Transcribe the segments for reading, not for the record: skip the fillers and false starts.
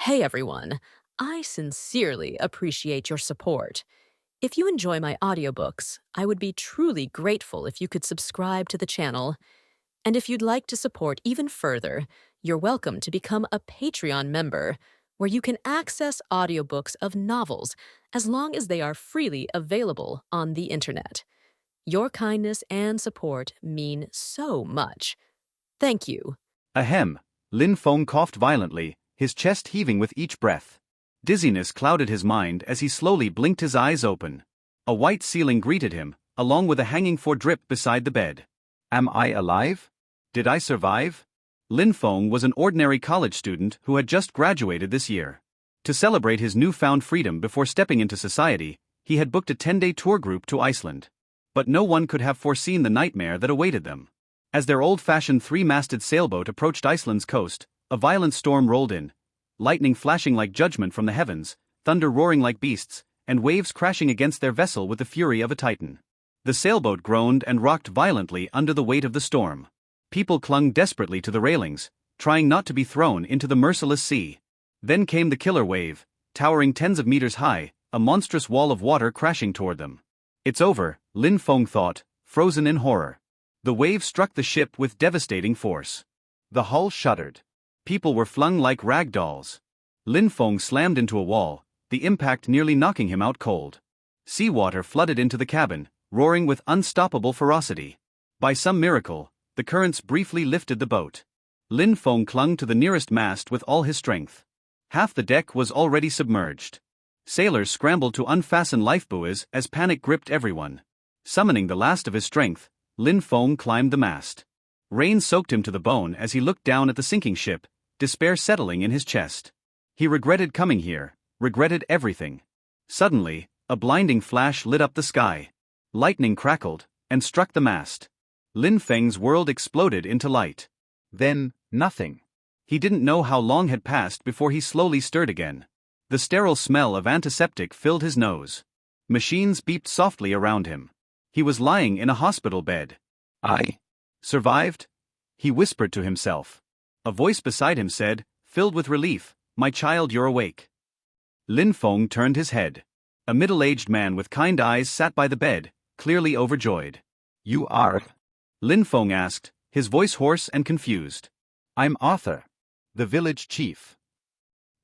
Hey everyone, I sincerely appreciate your support. If you enjoy my audiobooks, I would be truly grateful if you could subscribe to the channel. And if you'd like to support even further, you're welcome to become a Patreon member, where you can access audiobooks of novels as long as they are freely available on the internet. Your kindness and support mean so much. Thank you. Ahem. Lin Feng coughed violently, his chest heaving with each breath. Dizziness clouded his mind as he slowly blinked his eyes open. A white ceiling greeted him, along with a hanging for drip beside the bed. Am I alive? Did I survive? Lin Feng was an ordinary college student who had just graduated this year. To celebrate his newfound freedom before stepping into society, he had booked a 10-day tour group to Iceland. But no one could have foreseen the nightmare that awaited them. As their old-fashioned three-masted sailboat approached Iceland's coast, a violent storm rolled in, lightning flashing like judgment from the heavens, thunder roaring like beasts, and waves crashing against their vessel with the fury of a titan. The sailboat groaned and rocked violently under the weight of the storm. People clung desperately to the railings, trying not to be thrown into the merciless sea. Then came the killer wave, towering tens of meters high, a monstrous wall of water crashing toward them. It's over, Lin Feng thought, frozen in horror. The wave struck the ship with devastating force. The hull shuddered. People were flung like rag dolls. Lin Feng slammed into a wall, the impact nearly knocking him out cold. Seawater flooded into the cabin, roaring with unstoppable ferocity. By some miracle, the currents briefly lifted the boat. Lin Feng clung to the nearest mast with all his strength. Half the deck was already submerged. Sailors scrambled to unfasten lifebuoys as panic gripped everyone. Summoning the last of his strength, Lin Feng climbed the mast. Rain soaked him to the bone as he looked down at the sinking ship, despair settling in his chest. He regretted coming here, regretted everything. Suddenly, a blinding flash lit up the sky. Lightning crackled, and struck the mast. Lin Feng's world exploded into light. Then, nothing. He didn't know how long had passed before he slowly stirred again. The sterile smell of antiseptic filled his nose. Machines beeped softly around him. He was lying in a hospital bed. I survived? He whispered to himself. A voice beside him said, filled with relief, "My child, you're awake." Lin Feng turned his head. A middle-aged man with kind eyes sat by the bed, clearly overjoyed. "You are?" Lin Feng asked, his voice hoarse and confused. "I'm Arthur, the village chief."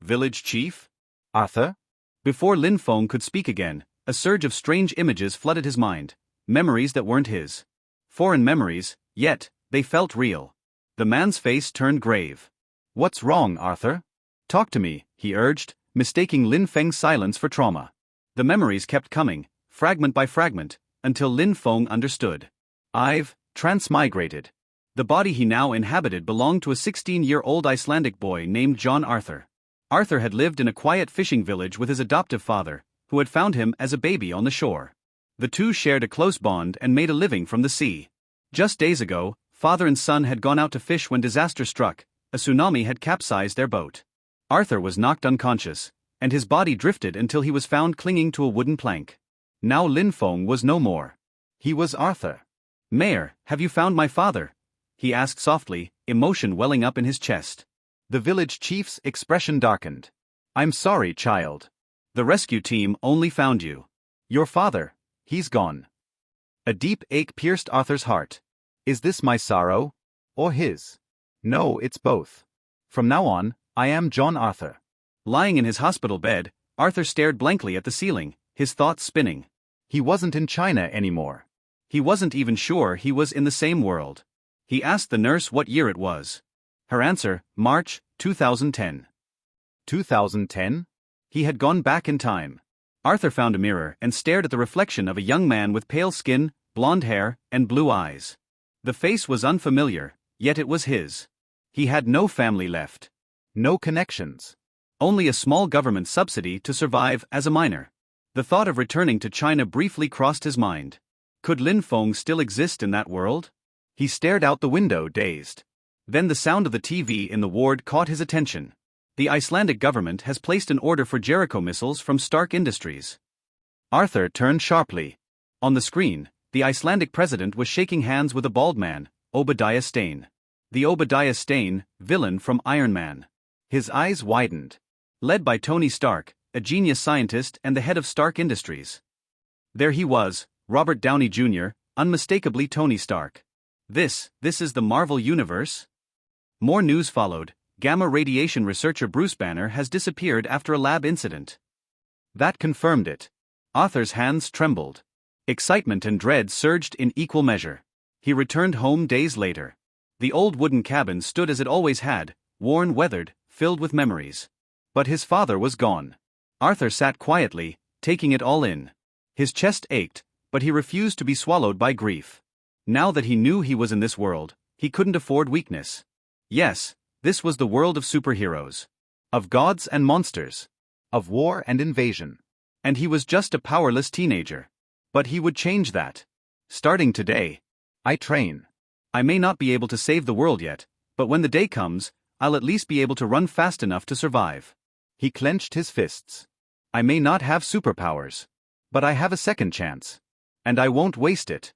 Village chief? Arthur? Before Lin Feng could speak again, a surge of strange images flooded his mind, memories that weren't his. Foreign memories, yet, they felt real. The man's face turned grave. "What's wrong, Arthur? Talk to me," he urged, mistaking Lin Feng's silence for trauma. The memories kept coming, fragment by fragment, until Lin Feng understood. I've transmigrated. The body he now inhabited belonged to a 16-year-old Icelandic boy named John Arthur. Arthur had lived in a quiet fishing village with his adoptive father, who had found him as a baby on the shore. The two shared a close bond and made a living from the sea. Just days ago, father and son had gone out to fish when disaster struck. A tsunami had capsized their boat. Arthur was knocked unconscious, and his body drifted until he was found clinging to a wooden plank. Now Lin Feng was no more. He was Arthur. "Mayor, have you found my father?" he asked softly, emotion welling up in his chest. The village chief's expression darkened. "I'm sorry, child. The rescue team only found you. Your father, he's gone." A deep ache pierced Arthur's heart. Is this my sorrow? Or his? No, it's both. From now on, I am John Arthur. Lying in his hospital bed, Arthur stared blankly at the ceiling, his thoughts spinning. He wasn't in China anymore. He wasn't even sure he was in the same world. He asked the nurse what year it was. Her answer, March 2010. 2010? He had gone back in time. Arthur found a mirror and stared at the reflection of a young man with pale skin, blonde hair, and blue eyes. The face was unfamiliar, yet it was his. He had no family left. No connections. Only a small government subsidy to survive as a minor. The thought of returning to China briefly crossed his mind. Could Lin Feng still exist in that world? He stared out the window, dazed. Then the sound of the TV in the ward caught his attention. The Icelandic government has placed an order for Jericho missiles from Stark Industries. Arthur turned sharply. On the screen, the Icelandic president was shaking hands with a bald man, Obadiah Stane. The Obadiah Stane, villain from Iron Man. His eyes widened. led by Tony Stark, a genius scientist and the head of Stark Industries. There he was, Robert Downey Jr., unmistakably Tony Stark. This is the Marvel Universe? More news followed. Gamma radiation researcher Bruce Banner has disappeared after a lab incident. That confirmed it. Arthur's hands trembled. Excitement and dread surged in equal measure. He returned home days later. The old wooden cabin stood as it always had, worn, weathered, filled with memories. But his father was gone. Arthur sat quietly, taking it all in. His chest ached, but he refused to be swallowed by grief. Now that he knew he was in this world, he couldn't afford weakness. Yes, this was the world of superheroes. Of gods and monsters. Of war and invasion. And he was just a powerless teenager. But he would change that. Starting today. I train. I may not be able to save the world yet, but when the day comes, I'll at least be able to run fast enough to survive. He clenched his fists. I may not have superpowers. But I have a second chance. And I won't waste it.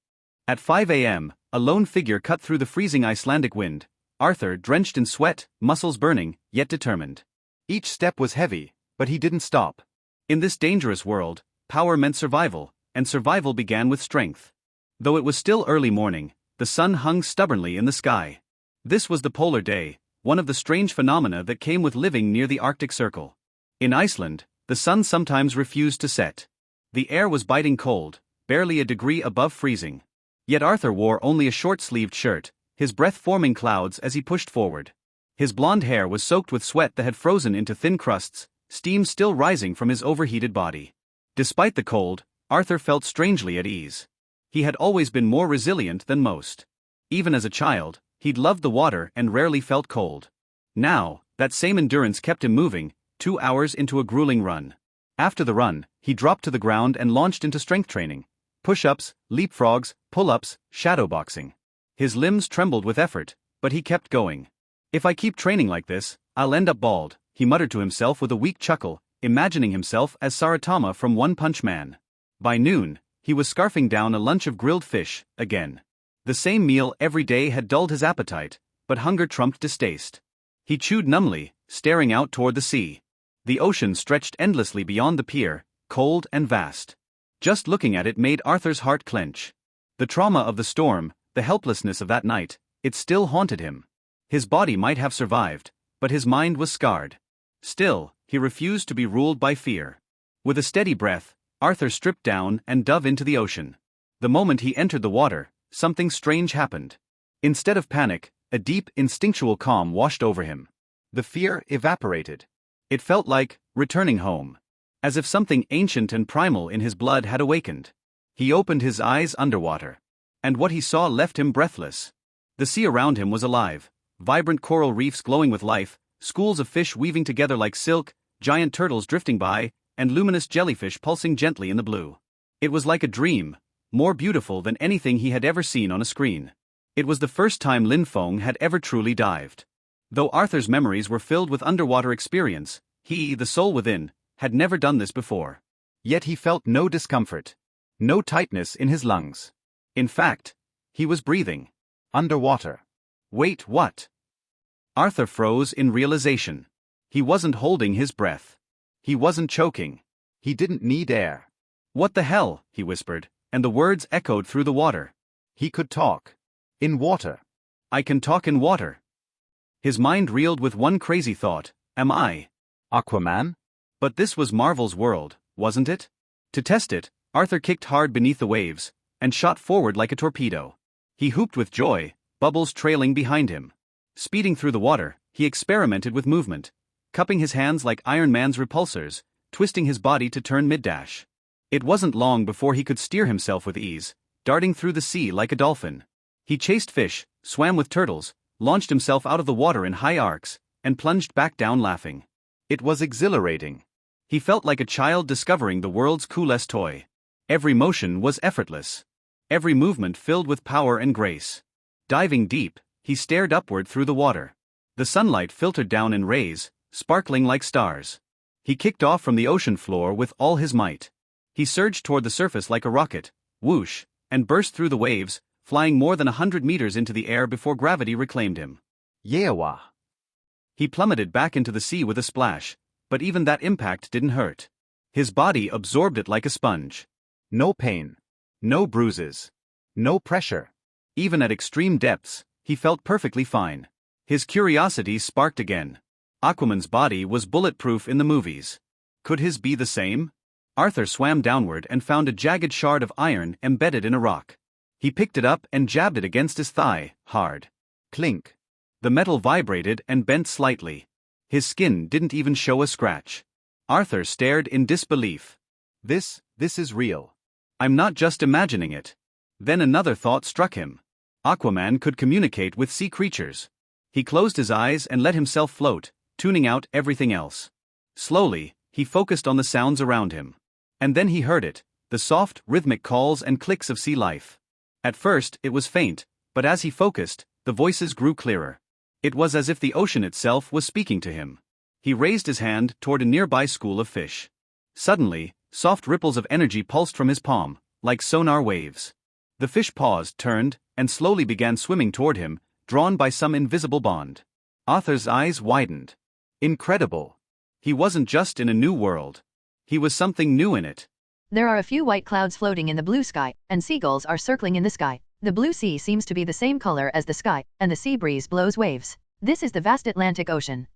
At 5 a.m., a lone figure cut through the freezing Icelandic wind. Arthur, drenched in sweat, muscles burning, yet determined. Each step was heavy, but he didn't stop. In this dangerous world, power meant survival, and survival began with strength. Though it was still early morning, the sun hung stubbornly in the sky. This was the polar day, one of the strange phenomena that came with living near the Arctic Circle. In Iceland, the sun sometimes refused to set. The air was biting cold, barely a degree above freezing. Yet Arthur wore only a short-sleeved shirt, his breath forming clouds as he pushed forward. His blonde hair was soaked with sweat that had frozen into thin crusts, steam still rising from his overheated body. Despite the cold, Arthur felt strangely at ease. He had always been more resilient than most. Even as a child, he'd loved the water and rarely felt cold. Now, that same endurance kept him moving, 2 hours into a grueling run. After the run, he dropped to the ground and launched into strength training. Push-ups, leapfrogs, pull-ups, shadowboxing. His limbs trembled with effort, but he kept going. If I keep training like this, I'll end up bald, he muttered to himself with a weak chuckle, imagining himself as Saritama from One Punch Man. By noon, he was scarfing down a lunch of grilled fish, again. The same meal every day had dulled his appetite, but hunger trumped distaste. He chewed numbly, staring out toward the sea. The ocean stretched endlessly beyond the pier, cold and vast. Just looking at it made Arthur's heart clench. The trauma of the storm, the helplessness of that night, it still haunted him. His body might have survived, but his mind was scarred. Still, he refused to be ruled by fear. With a steady breath, Arthur stripped down and dove into the ocean. The moment he entered the water, something strange happened. Instead of panic, a deep, instinctual calm washed over him. The fear evaporated. It felt like returning home. As if something ancient and primal in his blood had awakened. He opened his eyes underwater. And what he saw left him breathless. The sea around him was alive, vibrant coral reefs glowing with life, schools of fish weaving together like silk, giant turtles drifting by, and luminous jellyfish pulsing gently in the blue. It was like a dream, more beautiful than anything he had ever seen on a screen. It was the first time Lin Feng had ever truly dived. Though Arthur's memories were filled with underwater experience, he, the soul within, had never done this before. Yet he felt no discomfort. No tightness in his lungs. In fact, he was breathing. Underwater. Wait, what? Arthur froze in realization. He wasn't holding his breath. He wasn't choking. He didn't need air. What the hell, he whispered, and the words echoed through the water. He could talk. In water. I can talk in water. His mind reeled with one crazy thought, am I Aquaman? But this was Marvel's world, wasn't it? To test it, Arthur kicked hard beneath the waves, and shot forward like a torpedo. He whooped with joy, bubbles trailing behind him. Speeding through the water, he experimented with movement, cupping his hands like Iron Man's repulsors, twisting his body to turn mid-dash. It wasn't long before he could steer himself with ease, darting through the sea like a dolphin. He chased fish, swam with turtles, launched himself out of the water in high arcs, and plunged back down laughing. It was exhilarating. He felt like a child discovering the world's coolest toy. Every motion was effortless. Every movement filled with power and grace. Diving deep, he stared upward through the water. The sunlight filtered down in rays, sparkling like stars. He kicked off from the ocean floor with all his might. He surged toward the surface like a rocket, whoosh, and burst through the waves, flying more than 100 meters into the air before gravity reclaimed him. Yeewa! He plummeted back into the sea with a splash, but even that impact didn't hurt. His body absorbed it like a sponge. No pain. No bruises. No pressure. Even at extreme depths, he felt perfectly fine. His curiosity sparked again. Aquaman's body was bulletproof in the movies. Could his be the same? Arthur swam downward and found a jagged shard of iron embedded in a rock. He picked it up and jabbed it against his thigh, hard. Clink. The metal vibrated and bent slightly. His skin didn't even show a scratch. Arthur stared in disbelief. This is real. I'm not just imagining it. Then another thought struck him. Aquaman could communicate with sea creatures. He closed his eyes and let himself float, tuning out everything else. Slowly, he focused on the sounds around him. And then he heard it, the soft, rhythmic calls and clicks of sea life. At first, it was faint, but as he focused, the voices grew clearer. It was as if the ocean itself was speaking to him. He raised his hand toward a nearby school of fish. Suddenly, soft ripples of energy pulsed from his palm, like sonar waves. The fish paused, turned, and slowly began swimming toward him, drawn by some invisible bond. Arthur's eyes widened. Incredible. He wasn't just in a new world. He was something new in it. There are a few white clouds floating in the blue sky, and seagulls are circling in the sky. The blue sea seems to be the same color as the sky, and the sea breeze blows waves. This is the vast Atlantic Ocean.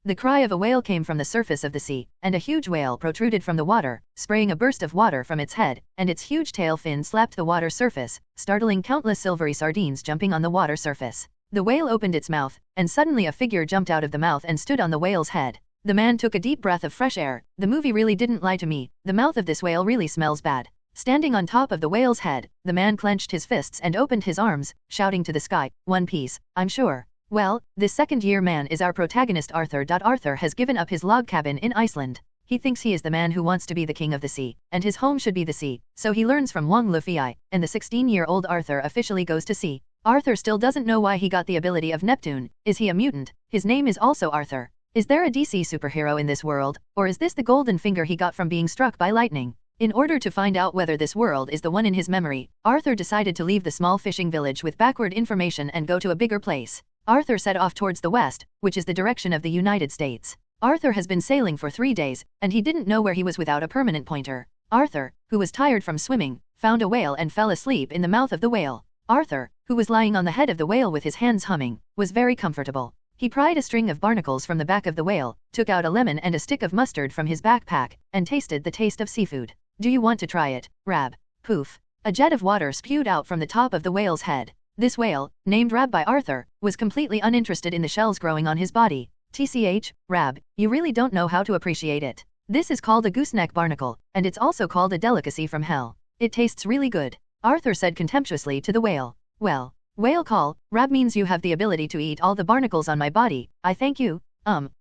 The cry of a whale came from the surface of the sea, and a huge whale protruded from the water, spraying a burst of water from its head, and its huge tail fin slapped the water surface, startling countless silvery sardines jumping on the water surface. The whale opened its mouth, and suddenly a figure jumped out of the mouth and stood on the whale's head. The man took a deep breath of fresh air. The movie really didn't lie to me. The mouth of this whale really smells bad. Standing on top of the whale's head, the man clenched his fists and opened his arms, shouting to the sky, "One Piece, I'm sure." Well, this second-year man is our protagonist Arthur. Arthur has given up his log cabin in Iceland. He thinks he is the man who wants to be the king of the sea, and his home should be the sea, so he learns from Wong Luffy, and the 16-year-old Arthur officially goes to sea. Arthur still doesn't know why he got the ability of Neptune. Is he a mutant? His name is also Arthur. Is there a DC superhero in this world, or is this the golden finger he got from being struck by lightning? In order to find out whether this world is the one in his memory, Arthur decided to leave the small fishing village with backward information and go to a bigger place. Arthur set off towards the west, which is the direction of the United States. Arthur has been sailing for 3 days, and he didn't know where he was without a permanent pointer. Arthur, who was tired from swimming, found a whale and fell asleep in the mouth of the whale. Arthur, who was lying on the head of the whale with his hands humming, was very comfortable. He pried a string of barnacles from the back of the whale, took out a lemon and a stick of mustard from his backpack, and tasted the taste of seafood. "Do you want to try it, Rab?" Poof. A jet of water spewed out from the top of the whale's head. This whale, named Rab by Arthur, was completely uninterested in the shells growing on his body. "TCH, Rab, you really don't know how to appreciate it. This is called a gooseneck barnacle, and it's also called a delicacy from hell. It tastes really good," Arthur said contemptuously to the whale. "Well, whale call, Rab means you have the ability to eat all the barnacles on my body. I thank you."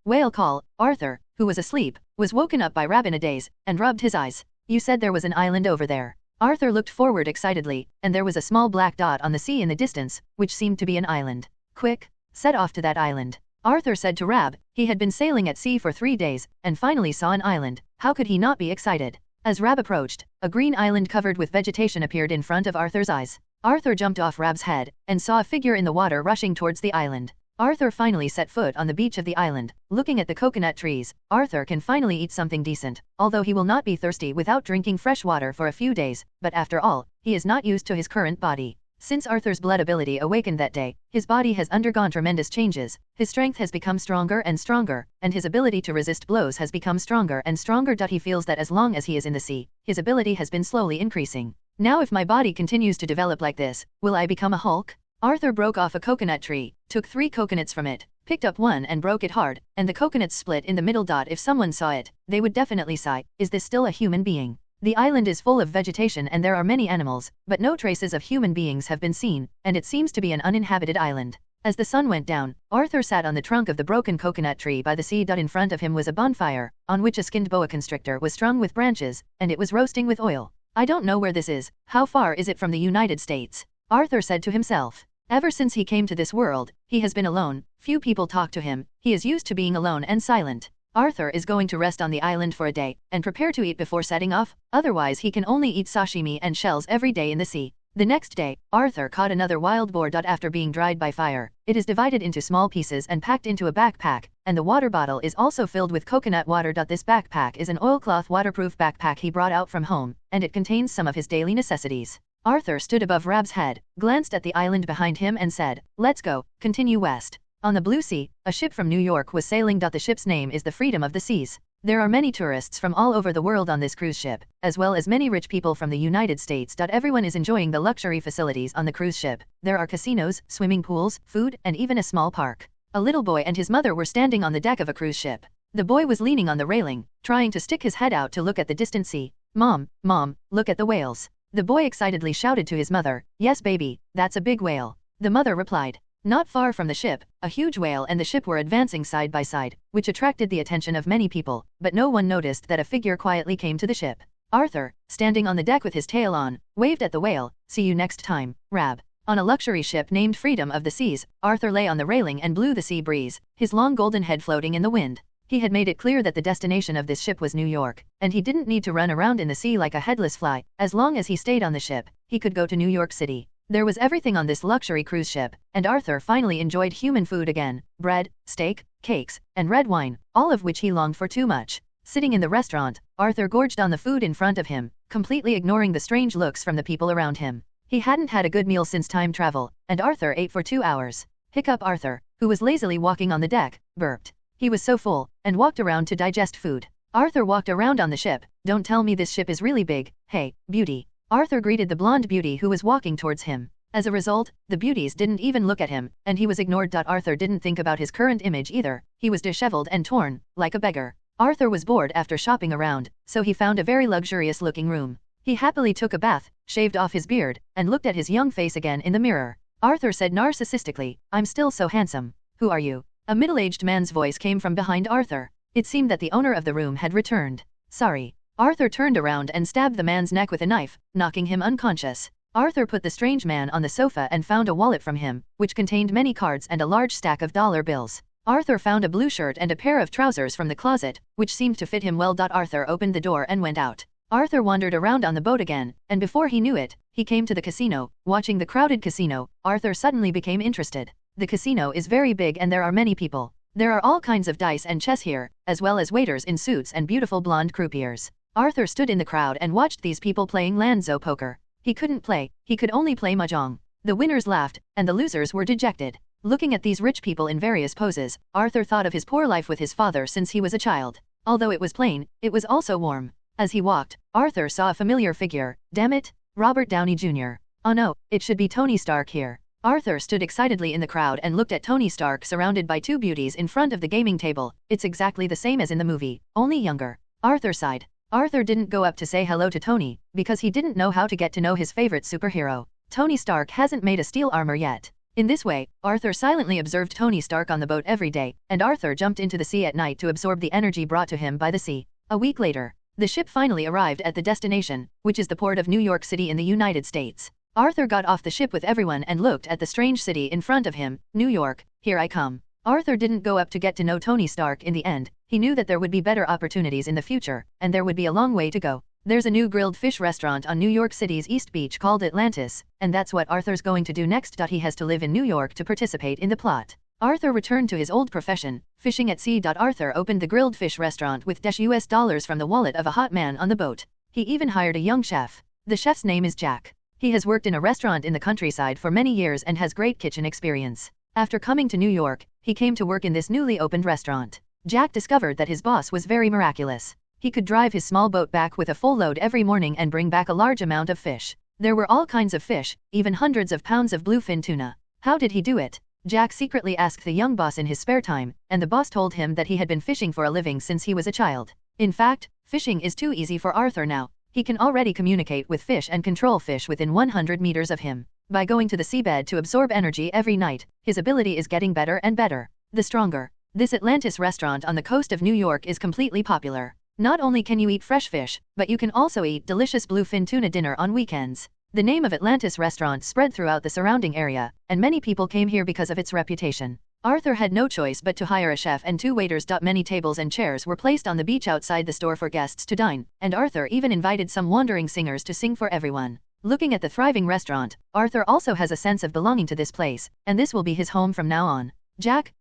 Whale call, Arthur, who was asleep, was woken up by Rab in a daze, and rubbed his eyes. "You said there was an island over there." Arthur looked forward excitedly, and there was a small black dot on the sea in the distance, which seemed to be an island. "Quick, set off to that island," Arthur said to Rab. He had been sailing at sea for 3 days, and finally saw an island. How could he not be excited? As Rab approached, a green island covered with vegetation appeared in front of Arthur's eyes. Arthur jumped off Rab's head, and saw a figure in the water rushing towards the island. Arthur finally set foot on the beach of the island. Looking at the coconut trees, Arthur can finally eat something decent, although he will not be thirsty without drinking fresh water for a few days, but after all, he is not used to his current body. Since Arthur's blood ability awakened that day, his body has undergone tremendous changes. His strength has become stronger and stronger, and his ability to resist blows has become stronger and stronger. He feels that as long as he is in the sea, his ability has been slowly increasing. Now if my body continues to develop like this, will I become a Hulk? Arthur broke off a coconut tree, took 3 coconuts from it, picked up one and broke it hard, and the coconuts split in the middle. If someone saw it, they would definitely sigh, "Is this still a human being?" The island is full of vegetation and there are many animals, but no traces of human beings have been seen, and it seems to be an uninhabited island. As the sun went down, Arthur sat on the trunk of the broken coconut tree by the sea. In front of him was a bonfire, on which a skinned boa constrictor was strung with branches, and it was roasting with oil. "I don't know where this is. How far is it from the United States?" Arthur said to himself. Ever since he came to this world, he has been alone. Few people talk to him. He is used to being alone and silent. Arthur is going to rest on the island for a day, and prepare to eat before setting off, otherwise he can only eat sashimi and shells every day in the sea. The next day, Arthur caught another wild boar. After being dried by fire, it is divided into small pieces and packed into a backpack, and the water bottle is also filled with coconut water. This backpack is an oilcloth waterproof backpack he brought out from home, and it contains some of his daily necessities. Arthur stood above Rab's head, glanced at the island behind him and said, "Let's go, continue west." On the blue sea, a ship from New York was sailing. The ship's name is the Freedom of the Seas. There are many tourists from all over the world on this cruise ship, as well as many rich people from the United States. Everyone is enjoying the luxury facilities on the cruise ship. There are casinos, swimming pools, food, and even a small park. A little boy and his mother were standing on the deck of a cruise ship. The boy was leaning on the railing, trying to stick his head out to look at the distant sea. "Mom, Mom, look at the whales." The boy excitedly shouted to his mother, "Yes baby, that's a big whale." The mother replied. Not far from the ship, a huge whale and the ship were advancing side by side, which attracted the attention of many people, but no one noticed that a figure quietly came to the ship. Arthur, standing on the deck with his tail on, waved at the whale, "See you next time, Rab." On a luxury ship named Freedom of the Seas, Arthur lay on the railing and blew the sea breeze, his long golden head floating in the wind. He had made it clear that the destination of this ship was New York, and he didn't need to run around in the sea like a headless fly. As long as he stayed on the ship, he could go to New York City. There was everything on this luxury cruise ship, and Arthur finally enjoyed human food again: bread, steak, cakes, and red wine, all of which he longed for too much. Sitting in the restaurant, Arthur gorged on the food in front of him, completely ignoring the strange looks from the people around him. He hadn't had a good meal since time travel, and Arthur ate for 2 hours. Hiccup Arthur, who was lazily walking on the deck, burped. He was so full, and walked around to digest food. Arthur walked around on the ship. "Don't tell me this ship is really big. Hey, beauty." Arthur greeted the blonde beauty who was walking towards him. As a result, the beauties didn't even look at him, and he was ignored. Arthur didn't think about his current image either. He was disheveled and torn, like a beggar. Arthur was bored after shopping around, so he found a very luxurious looking room. He happily took a bath, shaved off his beard, and looked at his young face again in the mirror. Arthur said narcissistically, "I'm still so handsome. Who are you?" A middle-aged man's voice came from behind Arthur. It seemed that the owner of the room had returned. "Sorry." Arthur turned around and stabbed the man's neck with a knife, knocking him unconscious. Arthur put the strange man on the sofa and found a wallet from him, which contained many cards and a large stack of dollar bills. Arthur found a blue shirt and a pair of trousers from the closet, which seemed to fit him well. Arthur opened the door and went out. Arthur wandered around on the boat again, and before he knew it, he came to the casino. Watching the crowded casino, Arthur suddenly became interested. The casino is very big and there are many people. There are all kinds of dice and chess here, as well as waiters in suits and beautiful blonde croupiers. Arthur stood in the crowd and watched these people playing Lanzo poker. He couldn't play, he could only play mahjong. The winners laughed, and the losers were dejected. Looking at these rich people in various poses, Arthur thought of his poor life with his father since he was a child. Although it was plain, it was also warm. As he walked, Arthur saw a familiar figure. Damn it, Robert Downey Jr. Oh no, it should be Tony Stark here. Arthur stood excitedly in the crowd and looked at Tony Stark surrounded by two beauties in front of the gaming table. It's exactly the same as in the movie, only younger. Arthur sighed. Arthur didn't go up to say hello to Tony, because he didn't know how to get to know his favorite superhero. Tony Stark hasn't made a steel armor yet. In this way, Arthur silently observed Tony Stark on the boat every day, and Arthur jumped into the sea at night to absorb the energy brought to him by the sea. A week later, the ship finally arrived at the destination, which is the port of New York City in the United States. Arthur got off the ship with everyone and looked at the strange city in front of him. New York, here I come. Arthur didn't go up to get to know Tony Stark in the end. He knew that there would be better opportunities in the future, and there would be a long way to go. There's a new grilled fish restaurant on New York City's East Beach called Atlantis, and that's what Arthur's going to do next. He has to live in New York to participate in the plot. Arthur returned to his old profession, fishing at sea. Arthur opened the grilled fish restaurant with US dollars from the wallet of a hot man on the boat. He even hired a young chef. The chef's name is Jack. He has worked in a restaurant in the countryside for many years and has great kitchen experience. After coming to New York, he came to work in this newly opened restaurant. Jack discovered that his boss was very miraculous. He could drive his small boat back with a full load every morning and bring back a large amount of fish. There were all kinds of fish, even hundreds of pounds of bluefin tuna. How did he do it? Jack secretly asked the young boss in his spare time, and the boss told him that he had been fishing for a living since he was a child. In fact, fishing is too easy for Arthur now. He can already communicate with fish and control fish within 100 meters of him. By going to the seabed to absorb energy every night, his ability is getting better and better. The stronger. This Atlantis restaurant on the coast of New York is completely popular. Not only can you eat fresh fish, but you can also eat delicious bluefin tuna dinner on weekends. The name of Atlantis restaurant spread throughout the surrounding area, and many people came here because of its reputation. Arthur had no choice but to hire a chef and two waiters. Many tables and chairs were placed on the beach outside the store for guests to dine, and Arthur even invited some wandering singers to sing for everyone. Looking at the thriving restaurant, Arthur also has a sense of belonging to this place, and this will be his home from now on. Jack,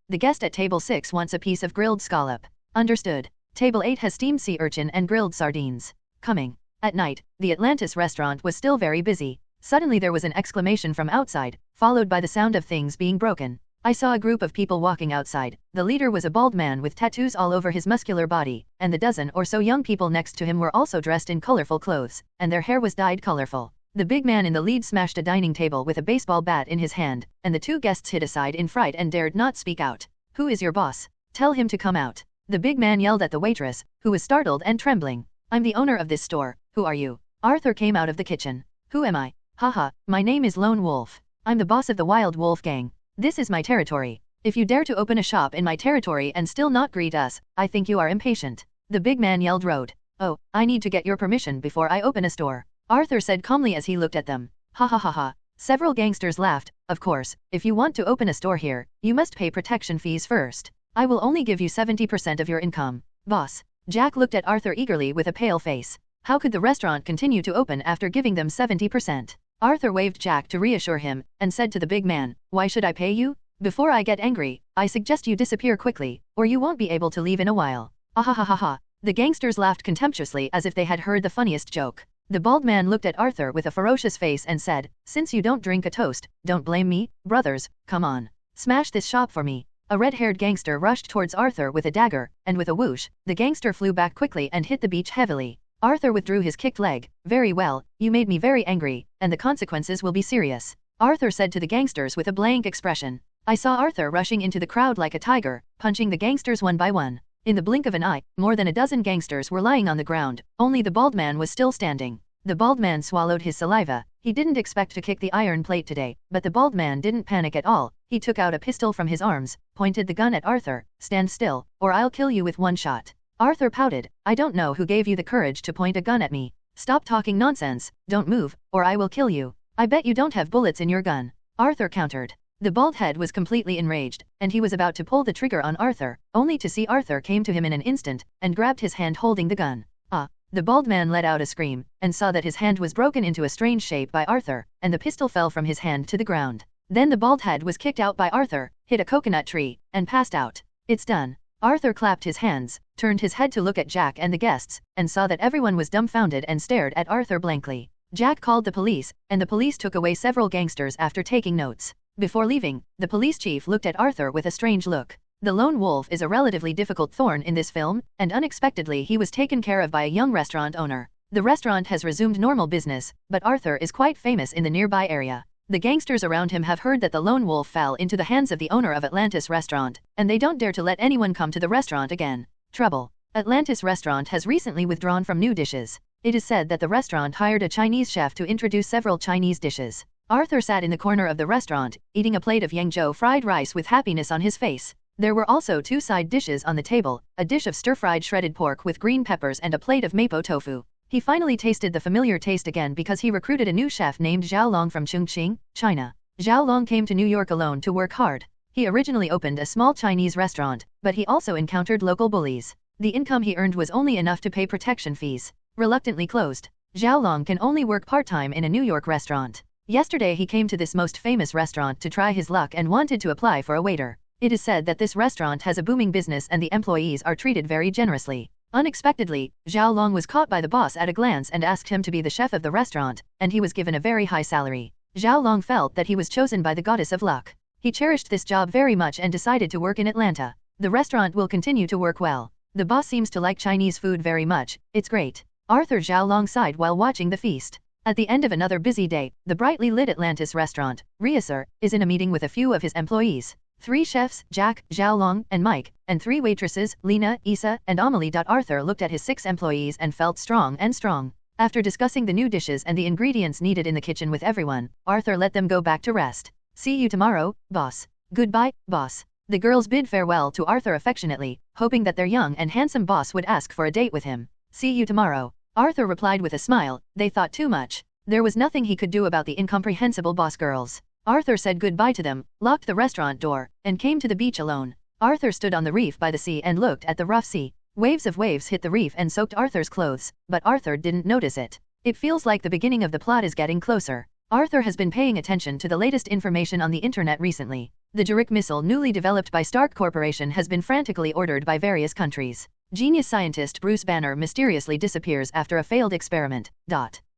the guest at table 6 wants a piece of grilled scallop. Understood. Table 8 has steamed sea urchin and grilled sardines. Coming. At night, the Atlantis restaurant was still very busy. Suddenly there was an exclamation from outside, followed by the sound of things being broken. I saw a group of people walking outside. The leader was a bald man with tattoos all over his muscular body, and the dozen or so young people next to him were also dressed in colorful clothes, and their hair was dyed colorful. The big man in the lead smashed a dining table with a baseball bat in his hand, and the two guests hid aside in fright and dared not speak out. Who is your boss? Tell him to come out. The big man yelled at the waitress, who was startled and trembling. I'm the owner of this store. Who are you? Arthur came out of the kitchen. Who am I? Haha, my name is Lone Wolf. I'm the boss of the Wild Wolf Gang. This is my territory. If you dare to open a shop in my territory and still not greet us, I think you are impatient. The big man yelled Road. Oh, I need to get your permission before I open a store. Arthur said calmly as he looked at them. Ha ha ha ha. Several gangsters laughed. Of course, if you want to open a store here, you must pay protection fees first. I will only give you 70% of your income. Boss. Jack looked at Arthur eagerly with a pale face. How could the restaurant continue to open after giving them 70%? Arthur waved Jack to reassure him, and said to the big man, why should I pay you? Before I get angry, I suggest you disappear quickly, or you won't be able to leave in a while. Ahahaha. The gangsters laughed contemptuously as if they had heard the funniest joke. The bald man looked at Arthur with a ferocious face and said, since you don't drink a toast, don't blame me, brothers, come on. Smash this shop for me. A red-haired gangster rushed towards Arthur with a dagger, and with a whoosh, the gangster flew back quickly and hit the beach heavily. Arthur withdrew his kicked leg. Very well, you made me very angry, and the consequences will be serious. Arthur said to the gangsters with a blank expression. I saw Arthur rushing into the crowd like a tiger, punching the gangsters one by one. In the blink of an eye, more than a dozen gangsters were lying on the ground, only the bald man was still standing. The bald man swallowed his saliva. He didn't expect to kick the iron plate today, but the bald man didn't panic at all. He took out a pistol from his arms, pointed the gun at Arthur. Stand still, or I'll kill you with one shot. Arthur pouted. I don't know who gave you the courage to point a gun at me. Stop talking nonsense, don't move, or I will kill you. I bet you don't have bullets in your gun. Arthur countered. The bald head was completely enraged, and he was about to pull the trigger on Arthur, only to see Arthur came to him in an instant, and grabbed his hand holding the gun. Ah! The bald man let out a scream, and saw that his hand was broken into a strange shape by Arthur, and the pistol fell from his hand to the ground. Then the bald head was kicked out by Arthur, hit a coconut tree, and passed out. It's done. Arthur clapped his hands, turned his head to look at Jack and the guests, and saw that everyone was dumbfounded and stared at Arthur blankly. Jack called the police, and the police took away several gangsters after taking notes. Before leaving, the police chief looked at Arthur with a strange look. The lone wolf is a relatively difficult thorn in this film, and unexpectedly he was taken care of by a young restaurant owner. The restaurant has resumed normal business, but Arthur is quite famous in the nearby area. The gangsters around him have heard that the lone wolf fell into the hands of the owner of Atlantis restaurant, and they don't dare to let anyone come to the restaurant again. Trouble. Atlantis restaurant has recently withdrawn from new dishes. It is said that the restaurant hired a Chinese chef to introduce several Chinese dishes. Arthur sat in the corner of the restaurant, eating a plate of Yangzhou fried rice with happiness on his face. There were also two side dishes on the table, a dish of stir-fried shredded pork with green peppers and a plate of mapo tofu. He finally tasted the familiar taste again because he recruited a new chef named Zhao Long from Chongqing, China. Zhao Long came to New York alone to work hard. He originally opened a small Chinese restaurant, but he also encountered local bullies. The income he earned was only enough to pay protection fees. Reluctantly closed. Zhao Long can only work part-time in a New York restaurant. Yesterday he came to this most famous restaurant to try his luck and wanted to apply for a waiter. It is said that this restaurant has a booming business and the employees are treated very generously. Unexpectedly, Zhao Long was caught by the boss at a glance and asked him to be the chef of the restaurant, and he was given a very high salary. Zhao Long felt that he was chosen by the goddess of luck. He cherished this job very much and decided to work in Atlanta. The restaurant will continue to work well. The boss seems to like Chinese food very much. It's great. Arthur Zhao Long sighed while watching the feast. At the end of another busy day, the brightly lit Atlantis restaurant, Reassur, is in a meeting with a few of his employees. 3 chefs, Jack, Zhao Long, and Mike, and 3 waitresses, Lena, Isa, and Amelie. Arthur looked at his 6 employees and felt strong. After discussing the new dishes and the ingredients needed in the kitchen with everyone, Arthur let them go back to rest. See you tomorrow, boss. Goodbye, boss. The girls bid farewell to Arthur affectionately, hoping that their young and handsome boss would ask for a date with him. See you tomorrow. Arthur replied with a smile. They thought too much. There was nothing he could do about the incomprehensible boss girls. Arthur said goodbye to them, locked the restaurant door, and came to the beach alone. Arthur stood on the reef by the sea and looked at the rough sea. Waves of waves hit the reef and soaked Arthur's clothes, but Arthur didn't notice it. It feels like the beginning of the plot is getting closer. Arthur has been paying attention to the latest information on the internet recently. The Jurek missile newly developed by Stark Corporation has been frantically ordered by various countries. Genius scientist Bruce Banner mysteriously disappears after a failed experiment.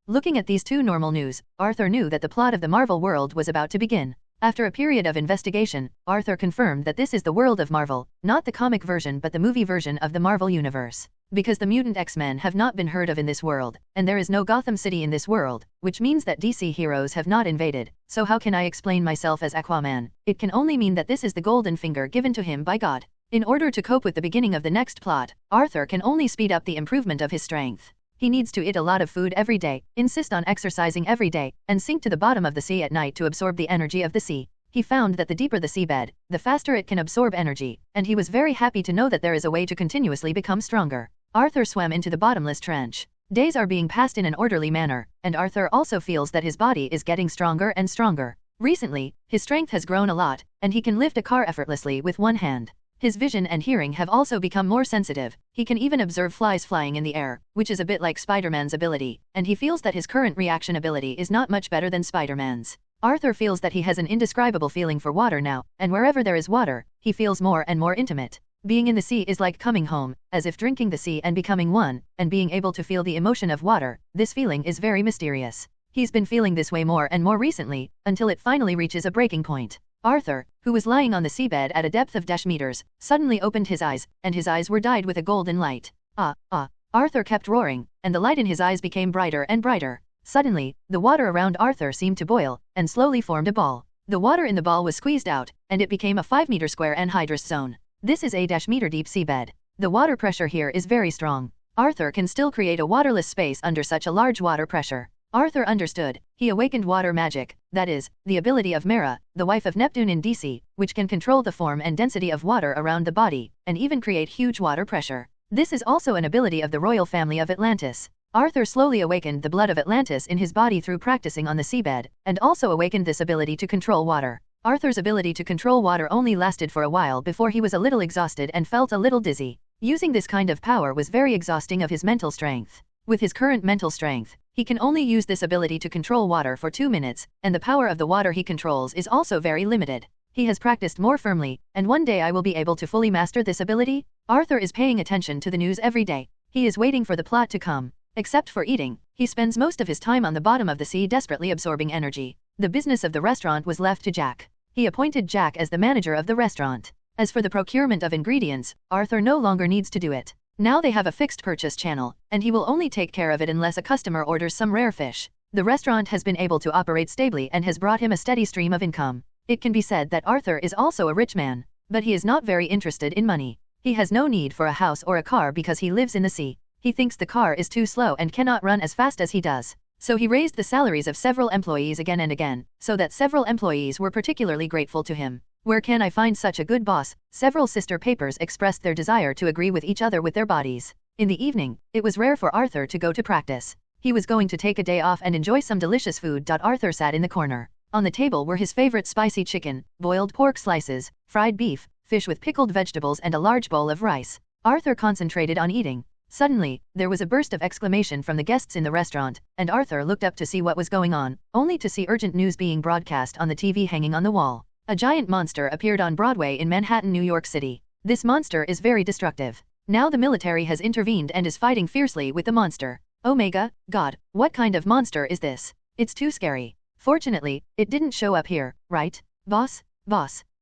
Looking at these two normal news, Arthur knew that the plot of the Marvel world was about to begin. After a period of investigation, Arthur confirmed that this is the world of Marvel, not the comic version but the movie version of the Marvel Universe. Because the mutant X-Men have not been heard of in this world, and there is no Gotham City in this world, which means that DC heroes have not invaded, so how can I explain myself as Aquaman? It can only mean that this is the golden finger given to him by God. In order to cope with the beginning of the next plot, Arthur can only speed up the improvement of his strength. He needs to eat a lot of food every day, insist on exercising every day, and sink to the bottom of the sea at night to absorb the energy of the sea. He found that the deeper the seabed, the faster it can absorb energy, and he was very happy to know that there is a way to continuously become stronger. Arthur swam into the bottomless trench. Days are being passed in an orderly manner, and Arthur also feels that his body is getting stronger and stronger. Recently, his strength has grown a lot, and he can lift a car effortlessly with one hand. His vision and hearing have also become more sensitive. He can even observe flies flying in the air, which is a bit like Spider-Man's ability, and he feels that his current reaction ability is not much better than Spider-Man's. Arthur feels that he has an indescribable feeling for water now, and wherever there is water, he feels more and more intimate. Being in the sea is like coming home, as if drinking the sea and becoming one, and being able to feel the emotion of water. This feeling is very mysterious. He's been feeling this way more and more recently, until it finally reaches a breaking point. Arthur, who was lying on the seabed at a depth of meters, suddenly opened his eyes, and his eyes were dyed with a golden light. Arthur kept roaring, and the light in his eyes became brighter and brighter. Suddenly, the water around Arthur seemed to boil, and slowly formed a ball. The water in the ball was squeezed out, and it became a 5-meter square anhydrous zone. This is a meter deep seabed. The water pressure here is very strong. Arthur can still create a waterless space under such a large water pressure. Arthur understood. He awakened water magic, that is, the ability of Mera, the wife of Neptune in DC, which can control the form and density of water around the body, and even create huge water pressure. This is also an ability of the royal family of Atlantis. Arthur slowly awakened the blood of Atlantis in his body through practicing on the seabed, and also awakened this ability to control water. Arthur's ability to control water only lasted for a while before he was a little exhausted and felt a little dizzy. Using this kind of power was very exhausting of his mental strength. With his current mental strength, he can only use this ability to control water for 2 minutes, and the power of the water he controls is also very limited. He has practiced more firmly, and one day I will be able to fully master this ability. Arthur is paying attention to the news every day. He is waiting for the plot to come. Except for eating, he spends most of his time on the bottom of the sea desperately absorbing energy. The business of the restaurant was left to Jack. He appointed Jack as the manager of the restaurant. As for the procurement of ingredients, Arthur no longer needs to do it. Now they have a fixed purchase channel, and he will only take care of it unless a customer orders some rare fish. The restaurant has been able to operate stably and has brought him a steady stream of income. It can be said that Arthur is also a rich man, but he is not very interested in money. He has no need for a house or a car because he lives in the sea. He thinks the car is too slow and cannot run as fast as he does. So he raised the salaries of several employees again and again, so that several employees were particularly grateful to him. Where can I find such a good boss? Several sister papers expressed their desire to agree with each other with their bodies. In the evening, it was rare for Arthur to go to practice. He was going to take a day off and enjoy some delicious food. Arthur sat in the corner. On the table were his favorite spicy chicken, boiled pork slices, fried beef, fish with pickled vegetables and a large bowl of rice. Arthur concentrated on eating. Suddenly, there was a burst of exclamation from the guests in the restaurant, and Arthur looked up to see what was going on, only to see urgent news being broadcast on the TV hanging on the wall. A giant monster appeared on Broadway in Manhattan, New York City. This monster is very destructive. Now the military has intervened and is fighting fiercely with the monster. Oh my God, what kind of monster is this? It's too scary. Fortunately, it didn't show up here, right? Boss?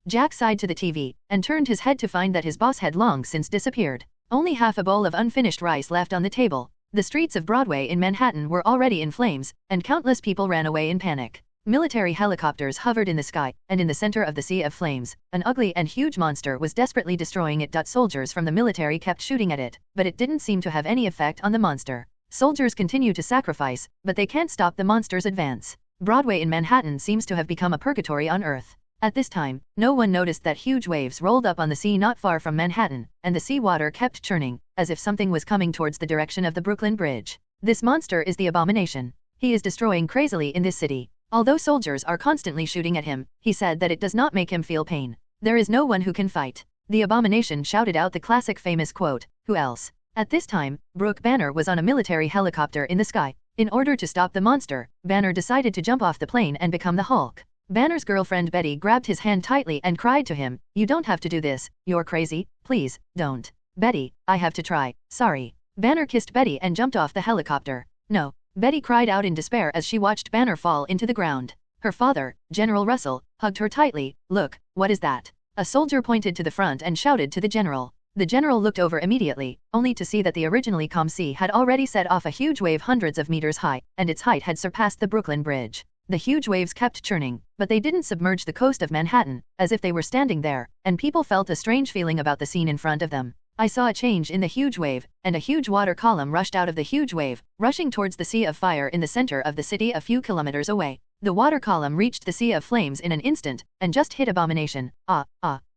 Jack sighed to the TV, and turned his head to find that his boss had long since disappeared. Only half a bowl of unfinished rice left on the table. The streets of Broadway in Manhattan were already in flames, and countless people ran away in panic. Military helicopters hovered in the sky, and in the center of the sea of flames, an ugly and huge monster was desperately destroying it. Soldiers from the military kept shooting at it, but it didn't seem to have any effect on the monster. Soldiers continue to sacrifice, but they can't stop the monster's advance. Broadway in Manhattan seems to have become a purgatory on Earth. At this time, no one noticed that huge waves rolled up on the sea not far from Manhattan, and the sea water kept churning, as if something was coming towards the direction of the Brooklyn Bridge. This monster is the Abomination. He is destroying crazily in this city. Although soldiers are constantly shooting at him, he said that it does not make him feel pain. There is no one who can fight. The Abomination shouted out the classic famous quote, "Who else?" At this time, Brooke Banner was on a military helicopter in the sky. In order to stop the monster, Banner decided to jump off the plane and become the Hulk. Banner's girlfriend Betty grabbed his hand tightly and cried to him, "You don't have to do this, you're crazy, please, don't." "Betty, I have to try, sorry." Banner kissed Betty and jumped off the helicopter. "No." Betty cried out in despair as she watched Banner fall into the ground. Her father, General Russell, hugged her tightly. "Look, what is that?" A soldier pointed to the front and shouted to the general. The general looked over immediately, only to see that the originally calm sea had already set off a huge wave hundreds of meters high, and its height had surpassed the Brooklyn Bridge. The huge waves kept churning, but they didn't submerge the coast of Manhattan, as if they were standing there, and people felt a strange feeling about the scene in front of them. I saw a change in the huge wave, and a huge water column rushed out of the huge wave, rushing towards the sea of fire in the center of the city a few kilometers away. The water column reached the sea of flames in an instant, and just hit Abomination.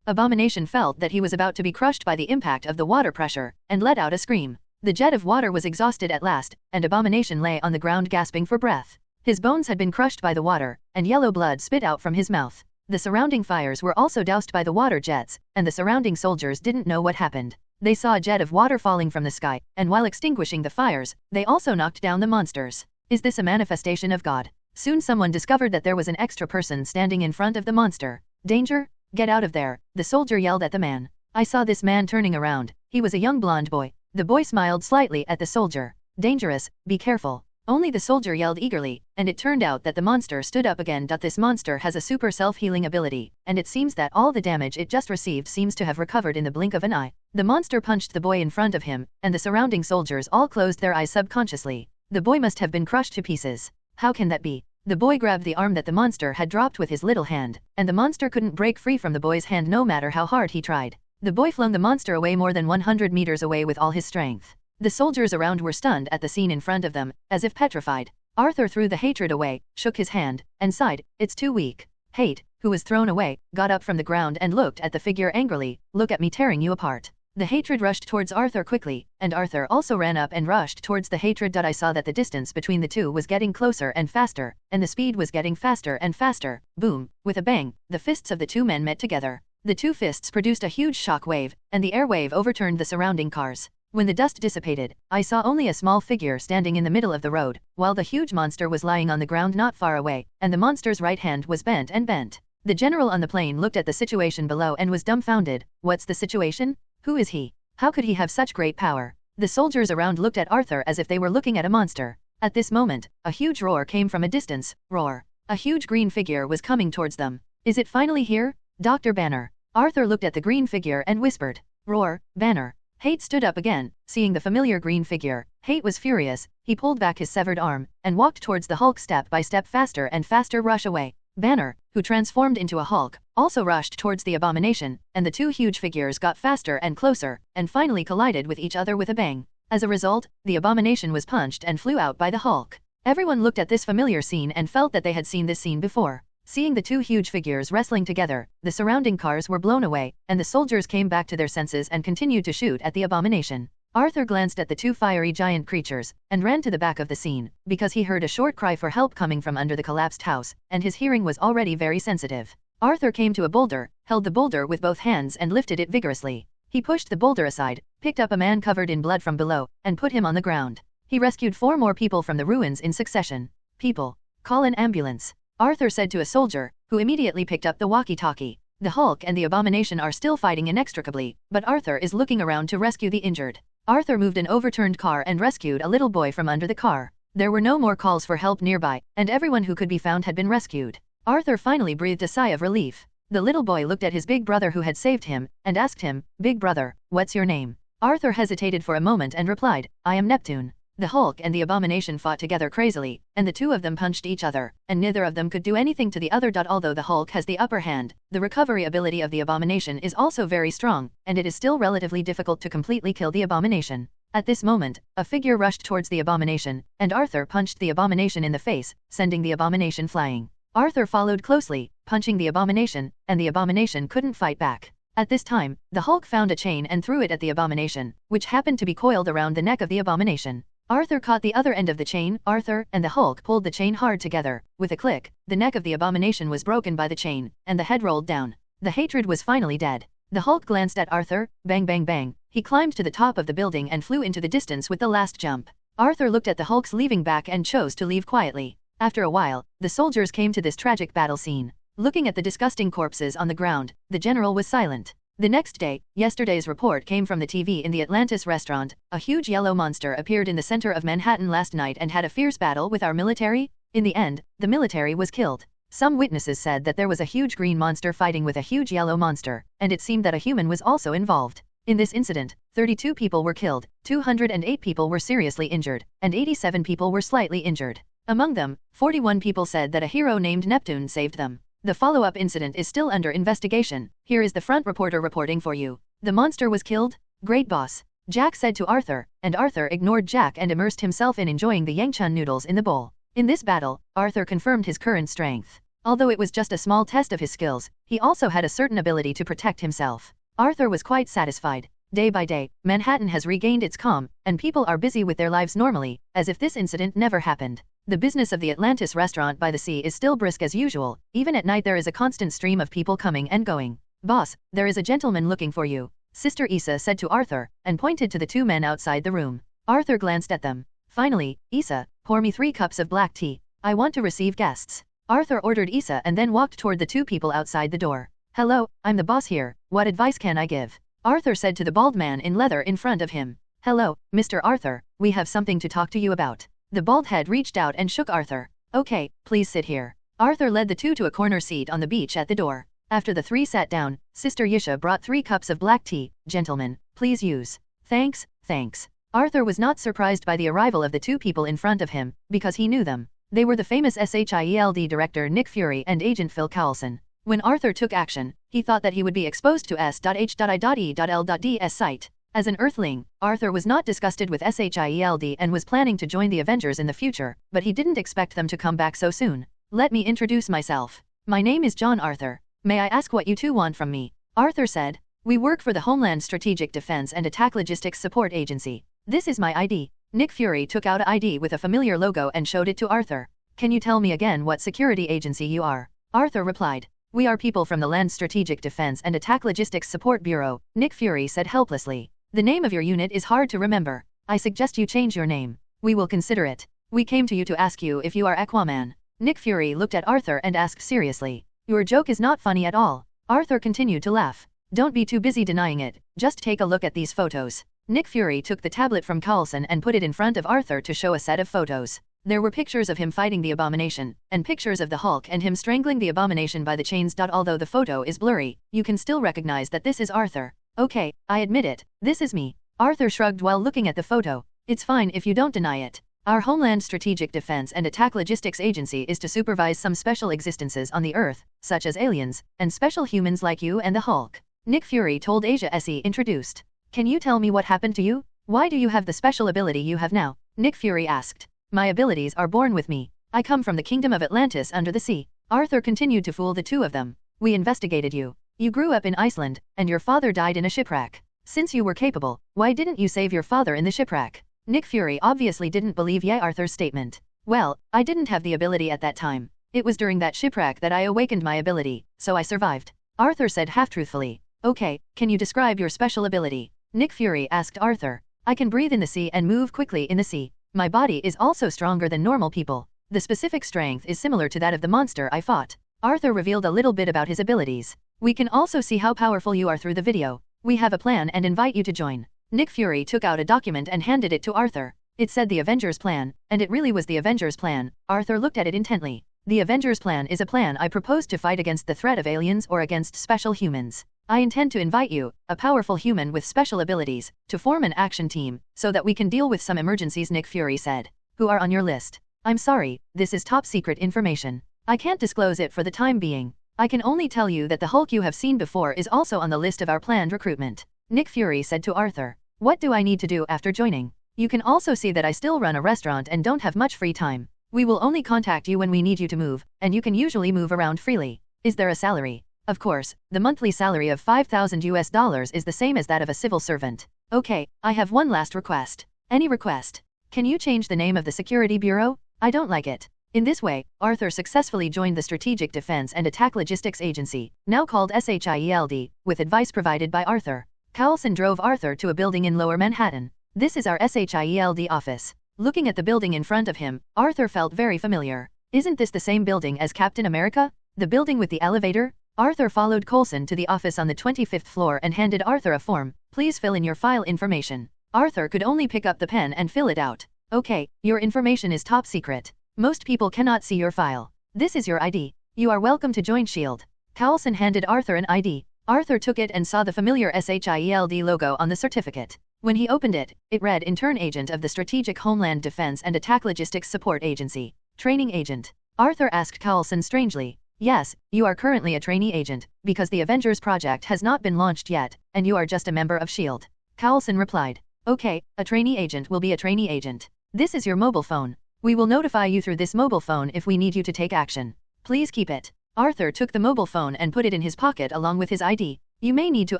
Abomination felt that he was about to be crushed by the impact of the water pressure, and let out a scream. The jet of water was exhausted at last, and Abomination lay on the ground gasping for breath. His bones had been crushed by the water, and yellow blood spit out from his mouth. The surrounding fires were also doused by the water jets, and the surrounding soldiers didn't know what happened. They saw a jet of water falling from the sky, and while extinguishing the fires, they also knocked down the monsters. Is this a manifestation of God? Soon someone discovered that there was an extra person standing in front of the monster. "Danger? Get out of there," the soldier yelled at the man. I saw this man turning around. He was a young blonde boy. The boy smiled slightly at the soldier. "Dangerous, be careful." Only the soldier yelled eagerly, and it turned out that the monster stood up again. This monster has a super self-healing ability, and it seems that all the damage it just received seems to have recovered in the blink of an eye. The monster punched the boy in front of him, and the surrounding soldiers all closed their eyes subconsciously. The boy must have been crushed to pieces. How can that be? The boy grabbed the arm that the monster had dropped with his little hand, and the monster couldn't break free from the boy's hand no matter how hard he tried. The boy flung the monster away more than 100 meters away with all his strength. The soldiers around were stunned at the scene in front of them, as if petrified. Arthur threw the hatred away, shook his hand, and sighed, "It's too weak." Hate, who was thrown away, got up from the ground and looked at the figure angrily. "Look at me tearing you apart." The hatred rushed towards Arthur quickly, and Arthur also ran up and rushed towards the hatred. I saw that the distance between the two was getting closer and faster, and the speed was getting faster and faster. Boom! With a bang, the fists of the two men met together. The two fists produced a huge shock wave, and the air wave overturned the surrounding cars. When the dust dissipated, I saw only a small figure standing in the middle of the road, while the huge monster was lying on the ground not far away, and the monster's right hand was bent and bent. The general on the plane looked at the situation below and was dumbfounded. What's the situation? Who is he? How could he have such great power? The soldiers around looked at Arthur as if they were looking at a monster. At this moment, a huge roar came from a distance. Roar. A huge green figure was coming towards them. Is it finally here? Dr. Banner. Arthur looked at the green figure and whispered. Roar, Banner. Hate stood up again, seeing the familiar green figure. Hate was furious. He pulled back his severed arm, and walked towards the Hulk step by step faster and faster rush away. Banner, who transformed into a Hulk, also rushed towards the Abomination, and the two huge figures got faster and closer, and finally collided with each other with a bang. As a result, the Abomination was punched and flew out by the Hulk. Everyone looked at this familiar scene and felt that they had seen this scene before. Seeing the two huge figures wrestling together, the surrounding cars were blown away, and the soldiers came back to their senses and continued to shoot at the Abomination. Arthur glanced at the two fiery giant creatures, and ran to the back of the scene, because he heard a short cry for help coming from under the collapsed house, and his hearing was already very sensitive. Arthur came to a boulder, held the boulder with both hands and lifted it vigorously. He pushed the boulder aside, picked up a man covered in blood from below, and put him on the ground. He rescued 4 more people from the ruins in succession. "People, call an ambulance," Arthur said to a soldier, who immediately picked up the walkie-talkie. The Hulk and the Abomination are still fighting inextricably, but Arthur is looking around to rescue the injured. Arthur moved an overturned car and rescued a little boy from under the car. There were no more calls for help nearby, and everyone who could be found had been rescued. Arthur finally breathed a sigh of relief. The little boy looked at his big brother who had saved him, and asked him, "Big brother, what's your name?" Arthur hesitated for a moment and replied, "I am Neptune." The Hulk and the Abomination fought together crazily, and the two of them punched each other, and neither of them could do anything to the other. Although the Hulk has the upper hand, the recovery ability of the Abomination is also very strong, and it is still relatively difficult to completely kill the Abomination. At this moment, a figure rushed towards the Abomination, and Arthur punched the Abomination in the face, sending the Abomination flying. Arthur followed closely, punching the Abomination, and the Abomination couldn't fight back. At this time, the Hulk found a chain and threw it at the Abomination, which happened to be coiled around the neck of the Abomination. Arthur caught the other end of the chain. Arthur and the Hulk pulled the chain hard together. With a click, the neck of the Abomination was broken by the chain, and the head rolled down. The hatred was finally dead. The Hulk glanced at Arthur. Bang bang bang. He climbed to the top of the building and flew into the distance with the last jump. Arthur looked at the Hulks leaving back and chose to leave quietly. After a while, the soldiers came to this tragic battle scene. Looking at the disgusting corpses on the ground, the general was silent. The next day, yesterday's report came from the TV in the Atlantis restaurant. A huge yellow monster appeared in the center of Manhattan last night and had a fierce battle with our military. In the end, the military was killed. Some witnesses said that there was a huge green monster fighting with a huge yellow monster, and it seemed that a human was also involved. In this incident, 32 people were killed, 208 people were seriously injured, and 87 people were slightly injured. Among them, 41 people said that a hero named Neptune saved them. The follow-up incident is still under investigation. Here is the front reporter reporting for you. The monster was killed? Great boss, Jack said to Arthur, and Arthur ignored Jack and immersed himself in enjoying the yangchan noodles in the bowl. In this battle, Arthur confirmed his current strength. Although it was just a small test of his skills, he also had a certain ability to protect himself. Arthur was quite satisfied. Day by day, Manhattan has regained its calm, and people are busy with their lives normally, as if this incident never happened. The business of the Atlantis restaurant by the sea is still brisk as usual. Even at night there is a constant stream of people coming and going. Boss, there is a gentleman looking for you, Sister Issa said to Arthur, and pointed to the two men outside the room. Arthur glanced at them. Finally, Issa, pour me 3 cups of black tea. I want to receive guests. Arthur ordered Issa and then walked toward the 2 people outside the door. Hello, I'm the boss here. What advice can I give? Arthur said to the bald man in leather in front of him. Hello, Mr. Arthur, we have something to talk to you about. The bald head reached out and shook Arthur. Okay, please sit here. Arthur led the 2 to a corner seat on the beach at the door. After the 3 sat down, Sister Yisha brought 3 cups of black tea. Gentlemen, please use. Thanks, thanks. Arthur was not surprised by the arrival of the 2 people in front of him, because he knew them. They were the famous S.H.I.E.L.D. director Nick Fury and Agent Phil Coulson. When Arthur took action, he thought that he would be exposed to S.H.I.E.L.D's sight. As an Earthling, Arthur was not disgusted with S.H.I.E.L.D. and was planning to join the Avengers in the future, but he didn't expect them to come back so soon. Let me introduce myself. My name is John Arthur. May I ask what you 2 want from me? Arthur said. We work for the Homeland Strategic Defense and Attack Logistics Support Agency. This is my ID. Nick Fury took out an ID with a familiar logo and showed it to Arthur. Can you tell me again what security agency you are? Arthur replied. We are people from the Land Strategic Defense and Attack Logistics Support Bureau, Nick Fury said helplessly. The name of your unit is hard to remember. I suggest you change your name. We will consider it. We came to you to ask you if you are Aquaman. Nick Fury looked at Arthur and asked seriously. Your joke is not funny at all. Arthur continued to laugh. Don't be too busy denying it. Just take a look at these photos. Nick Fury took the tablet from Coulson and put it in front of Arthur to show a set of photos. There were pictures of him fighting the Abomination, and pictures of the Hulk and him strangling the Abomination by the chains. Although the photo is blurry, you can still recognize that this is Arthur. Okay, I admit it, this is me. Arthur shrugged while looking at the photo. It's fine if you don't deny it. Our Homeland Strategic Defense and Attack Logistics Agency is to supervise some special existences on the Earth, such as aliens, and special humans like you and the Hulk. Nick Fury told Asia S.E. introduced. Can you tell me what happened to you? Why do you have the special ability you have now? Nick Fury asked. My abilities are born with me. I come from the kingdom of Atlantis under the sea. Arthur continued to fool the 2 of them. We investigated you. You grew up in Iceland, and your father died in a shipwreck. Since you were capable, why didn't you save your father in the shipwreck? Nick Fury obviously didn't believe Arthur's statement. Well, I didn't have the ability at that time. It was during that shipwreck that I awakened my ability, so I survived. Arthur said half-truthfully. Okay, can you describe your special ability? Nick Fury asked Arthur. I can breathe in the sea and move quickly in the sea. My body is also stronger than normal people. The specific strength is similar to that of the monster I fought. Arthur revealed a little bit about his abilities. We can also see how powerful you are through the video. We have a plan and invite you to join. Nick Fury took out a document and handed it to Arthur. It said the Avengers Plan, and it really was the Avengers Plan. Arthur looked at it intently. The Avengers Plan is a plan I propose to fight against the threat of aliens or against special humans. I intend to invite you, a powerful human with special abilities, to form an action team, so that we can deal with some emergencies. Nick Fury said. Who are on your list? I'm sorry, this is top secret information. I can't disclose it for the time being. I can only tell you that the Hulk you have seen before is also on the list of our planned recruitment. Nick Fury said to Arthur. What do I need to do after joining? You can also see that I still run a restaurant and don't have much free time. We will only contact you when we need you to move, and you can usually move around freely. Is there a salary? Of course, the monthly salary of $5,000 is the same as that of a civil servant. Okay, I have one last request. Any request? Can you change the name of the Security Bureau? I don't like it. In this way, Arthur successfully joined the Strategic Defense and Attack Logistics Agency, now called S.H.I.E.L.D., with advice provided by Arthur. Coulson drove Arthur to a building in Lower Manhattan. This is our S.H.I.E.L.D. office. Looking at the building in front of him, Arthur felt very familiar. Isn't this the same building as Captain America? The building with the elevator? Arthur followed Coulson to the office on the 25th floor and handed Arthur a form. Please fill in your file information. Arthur could only pick up the pen and fill it out. Okay, your information is top secret. Most people cannot see your file. This is your ID. You are welcome to join S.H.I.E.L.D. Coulson handed Arthur an ID. Arthur took it and saw the familiar S.H.I.E.L.D. logo on the certificate. When he opened it, it read Intern Agent of the Strategic Homeland Defense and Attack Logistics Support Agency. Training Agent. Arthur asked Coulson strangely. Yes, you are currently a trainee agent, because the Avengers project has not been launched yet, and you are just a member of S.H.I.E.L.D. Coulson replied. Okay, a trainee agent will be a trainee agent. This is your mobile phone. We will notify you through this mobile phone if we need you to take action. Please keep it. Arthur took the mobile phone and put it in his pocket along with his ID. You may need to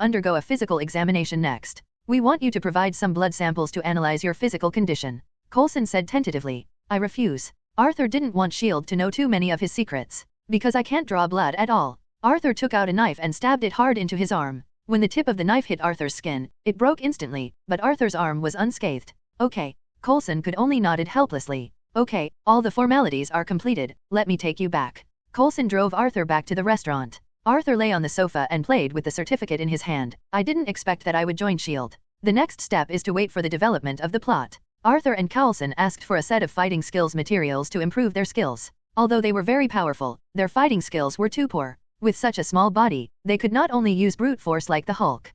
undergo a physical examination next. We want you to provide some blood samples to analyze your physical condition. Coulson said tentatively. I refuse. Arthur didn't want S.H.I.E.L.D. to know too many of his secrets. Because I can't draw blood at all. Arthur took out a knife and stabbed it hard into his arm. When the tip of the knife hit Arthur's skin, it broke instantly, but Arthur's arm was unscathed. Okay. Coulson could only nodded helplessly. Okay, all the formalities are completed, let me take you back. Coulson drove Arthur back to the restaurant. Arthur lay on the sofa and played with the certificate in his hand. I didn't expect that I would join S.H.I.E.L.D. The next step is to wait for the development of the plot. Arthur and Coulson asked for a set of fighting skills materials to improve their skills. Although they were very powerful, their fighting skills were too poor. With such a small body, they could not only use brute force like the Hulk.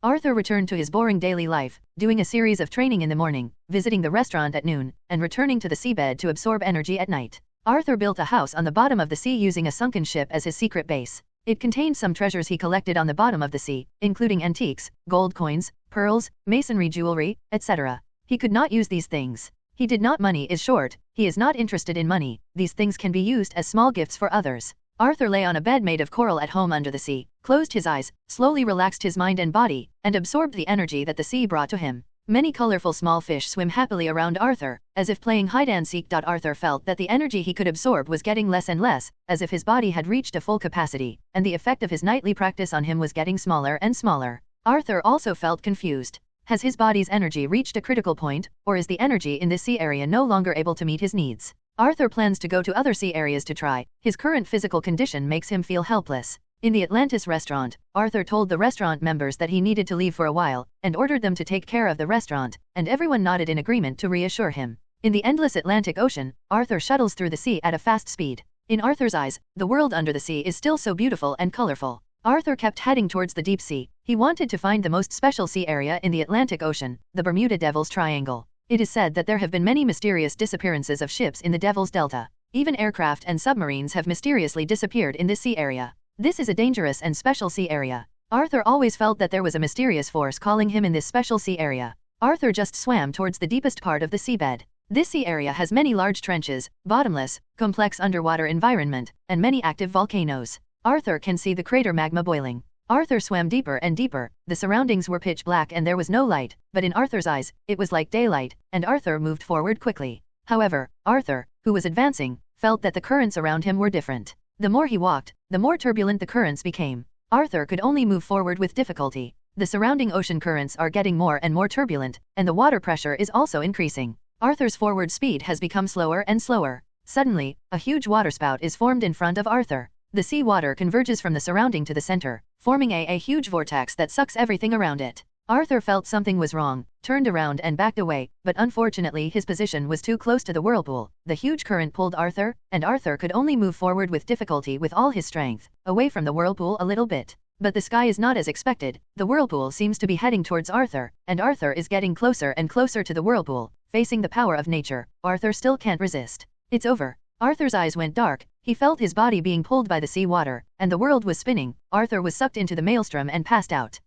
Arthur returned to his boring daily life, doing a series of training in the morning, visiting the restaurant at noon, and returning to the seabed to absorb energy at night. Arthur built a house on the bottom of the sea using a sunken ship as his secret base. It contained some treasures he collected on the bottom of the sea, including antiques, gold coins, pearls, masonry jewelry, etc. He could not use these things. He did not. Money is short, he is not interested in money, these things can be used as small gifts for others. Arthur lay on a bed made of coral at home under the sea, closed his eyes, slowly relaxed his mind and body, and absorbed the energy that the sea brought to him. Many colorful small fish swim happily around Arthur, as if playing hide-and-seek. Arthur felt that the energy he could absorb was getting less and less, as if his body had reached a full capacity, and the effect of his nightly practice on him was getting smaller and smaller. Arthur also felt confused. Has his body's energy reached a critical point, or is the energy in this sea area no longer able to meet his needs? Arthur plans to go to other sea areas to try. His current physical condition makes him feel helpless. In the Atlantis restaurant, Arthur told the restaurant members that he needed to leave for a while, and ordered them to take care of the restaurant, and everyone nodded in agreement to reassure him. In the endless Atlantic Ocean, Arthur shuttles through the sea at a fast speed. In Arthur's eyes, the world under the sea is still so beautiful and colorful. Arthur kept heading towards the deep sea. He wanted to find the most special sea area in the Atlantic Ocean, the Bermuda Devil's Triangle. It is said that there have been many mysterious disappearances of ships in the Devil's Delta. Even aircraft and submarines have mysteriously disappeared in this sea area. This is a dangerous and special sea area. Arthur always felt that there was a mysterious force calling him in this special sea area. Arthur just swam towards the deepest part of the seabed. This sea area has many large trenches, bottomless, complex underwater environment, and many active volcanoes. Arthur can see the crater magma boiling. Arthur swam deeper and deeper. The surroundings were pitch black and there was no light, but in Arthur's eyes, it was like daylight, and Arthur moved forward quickly. However, Arthur, who was advancing, felt that the currents around him were different. The more he walked, the more turbulent the currents became. Arthur could only move forward with difficulty. The surrounding ocean currents are getting more and more turbulent, and the water pressure is also increasing. Arthur's forward speed has become slower and slower. Suddenly, a huge waterspout is formed in front of Arthur. The sea water converges from the surrounding to the center, forming a huge vortex that sucks everything around it. Arthur felt something was wrong, turned around and backed away, but unfortunately his position was too close to the whirlpool. The huge current pulled Arthur, and Arthur could only move forward with difficulty with all his strength, away from the whirlpool a little bit. But the sky is not as expected. The whirlpool seems to be heading towards Arthur, and Arthur is getting closer and closer to the whirlpool. Facing the power of nature, Arthur still can't resist. It's over. Arthur's eyes went dark. He felt his body being pulled by the sea water, and the world was spinning. Arthur was sucked into the maelstrom and passed out.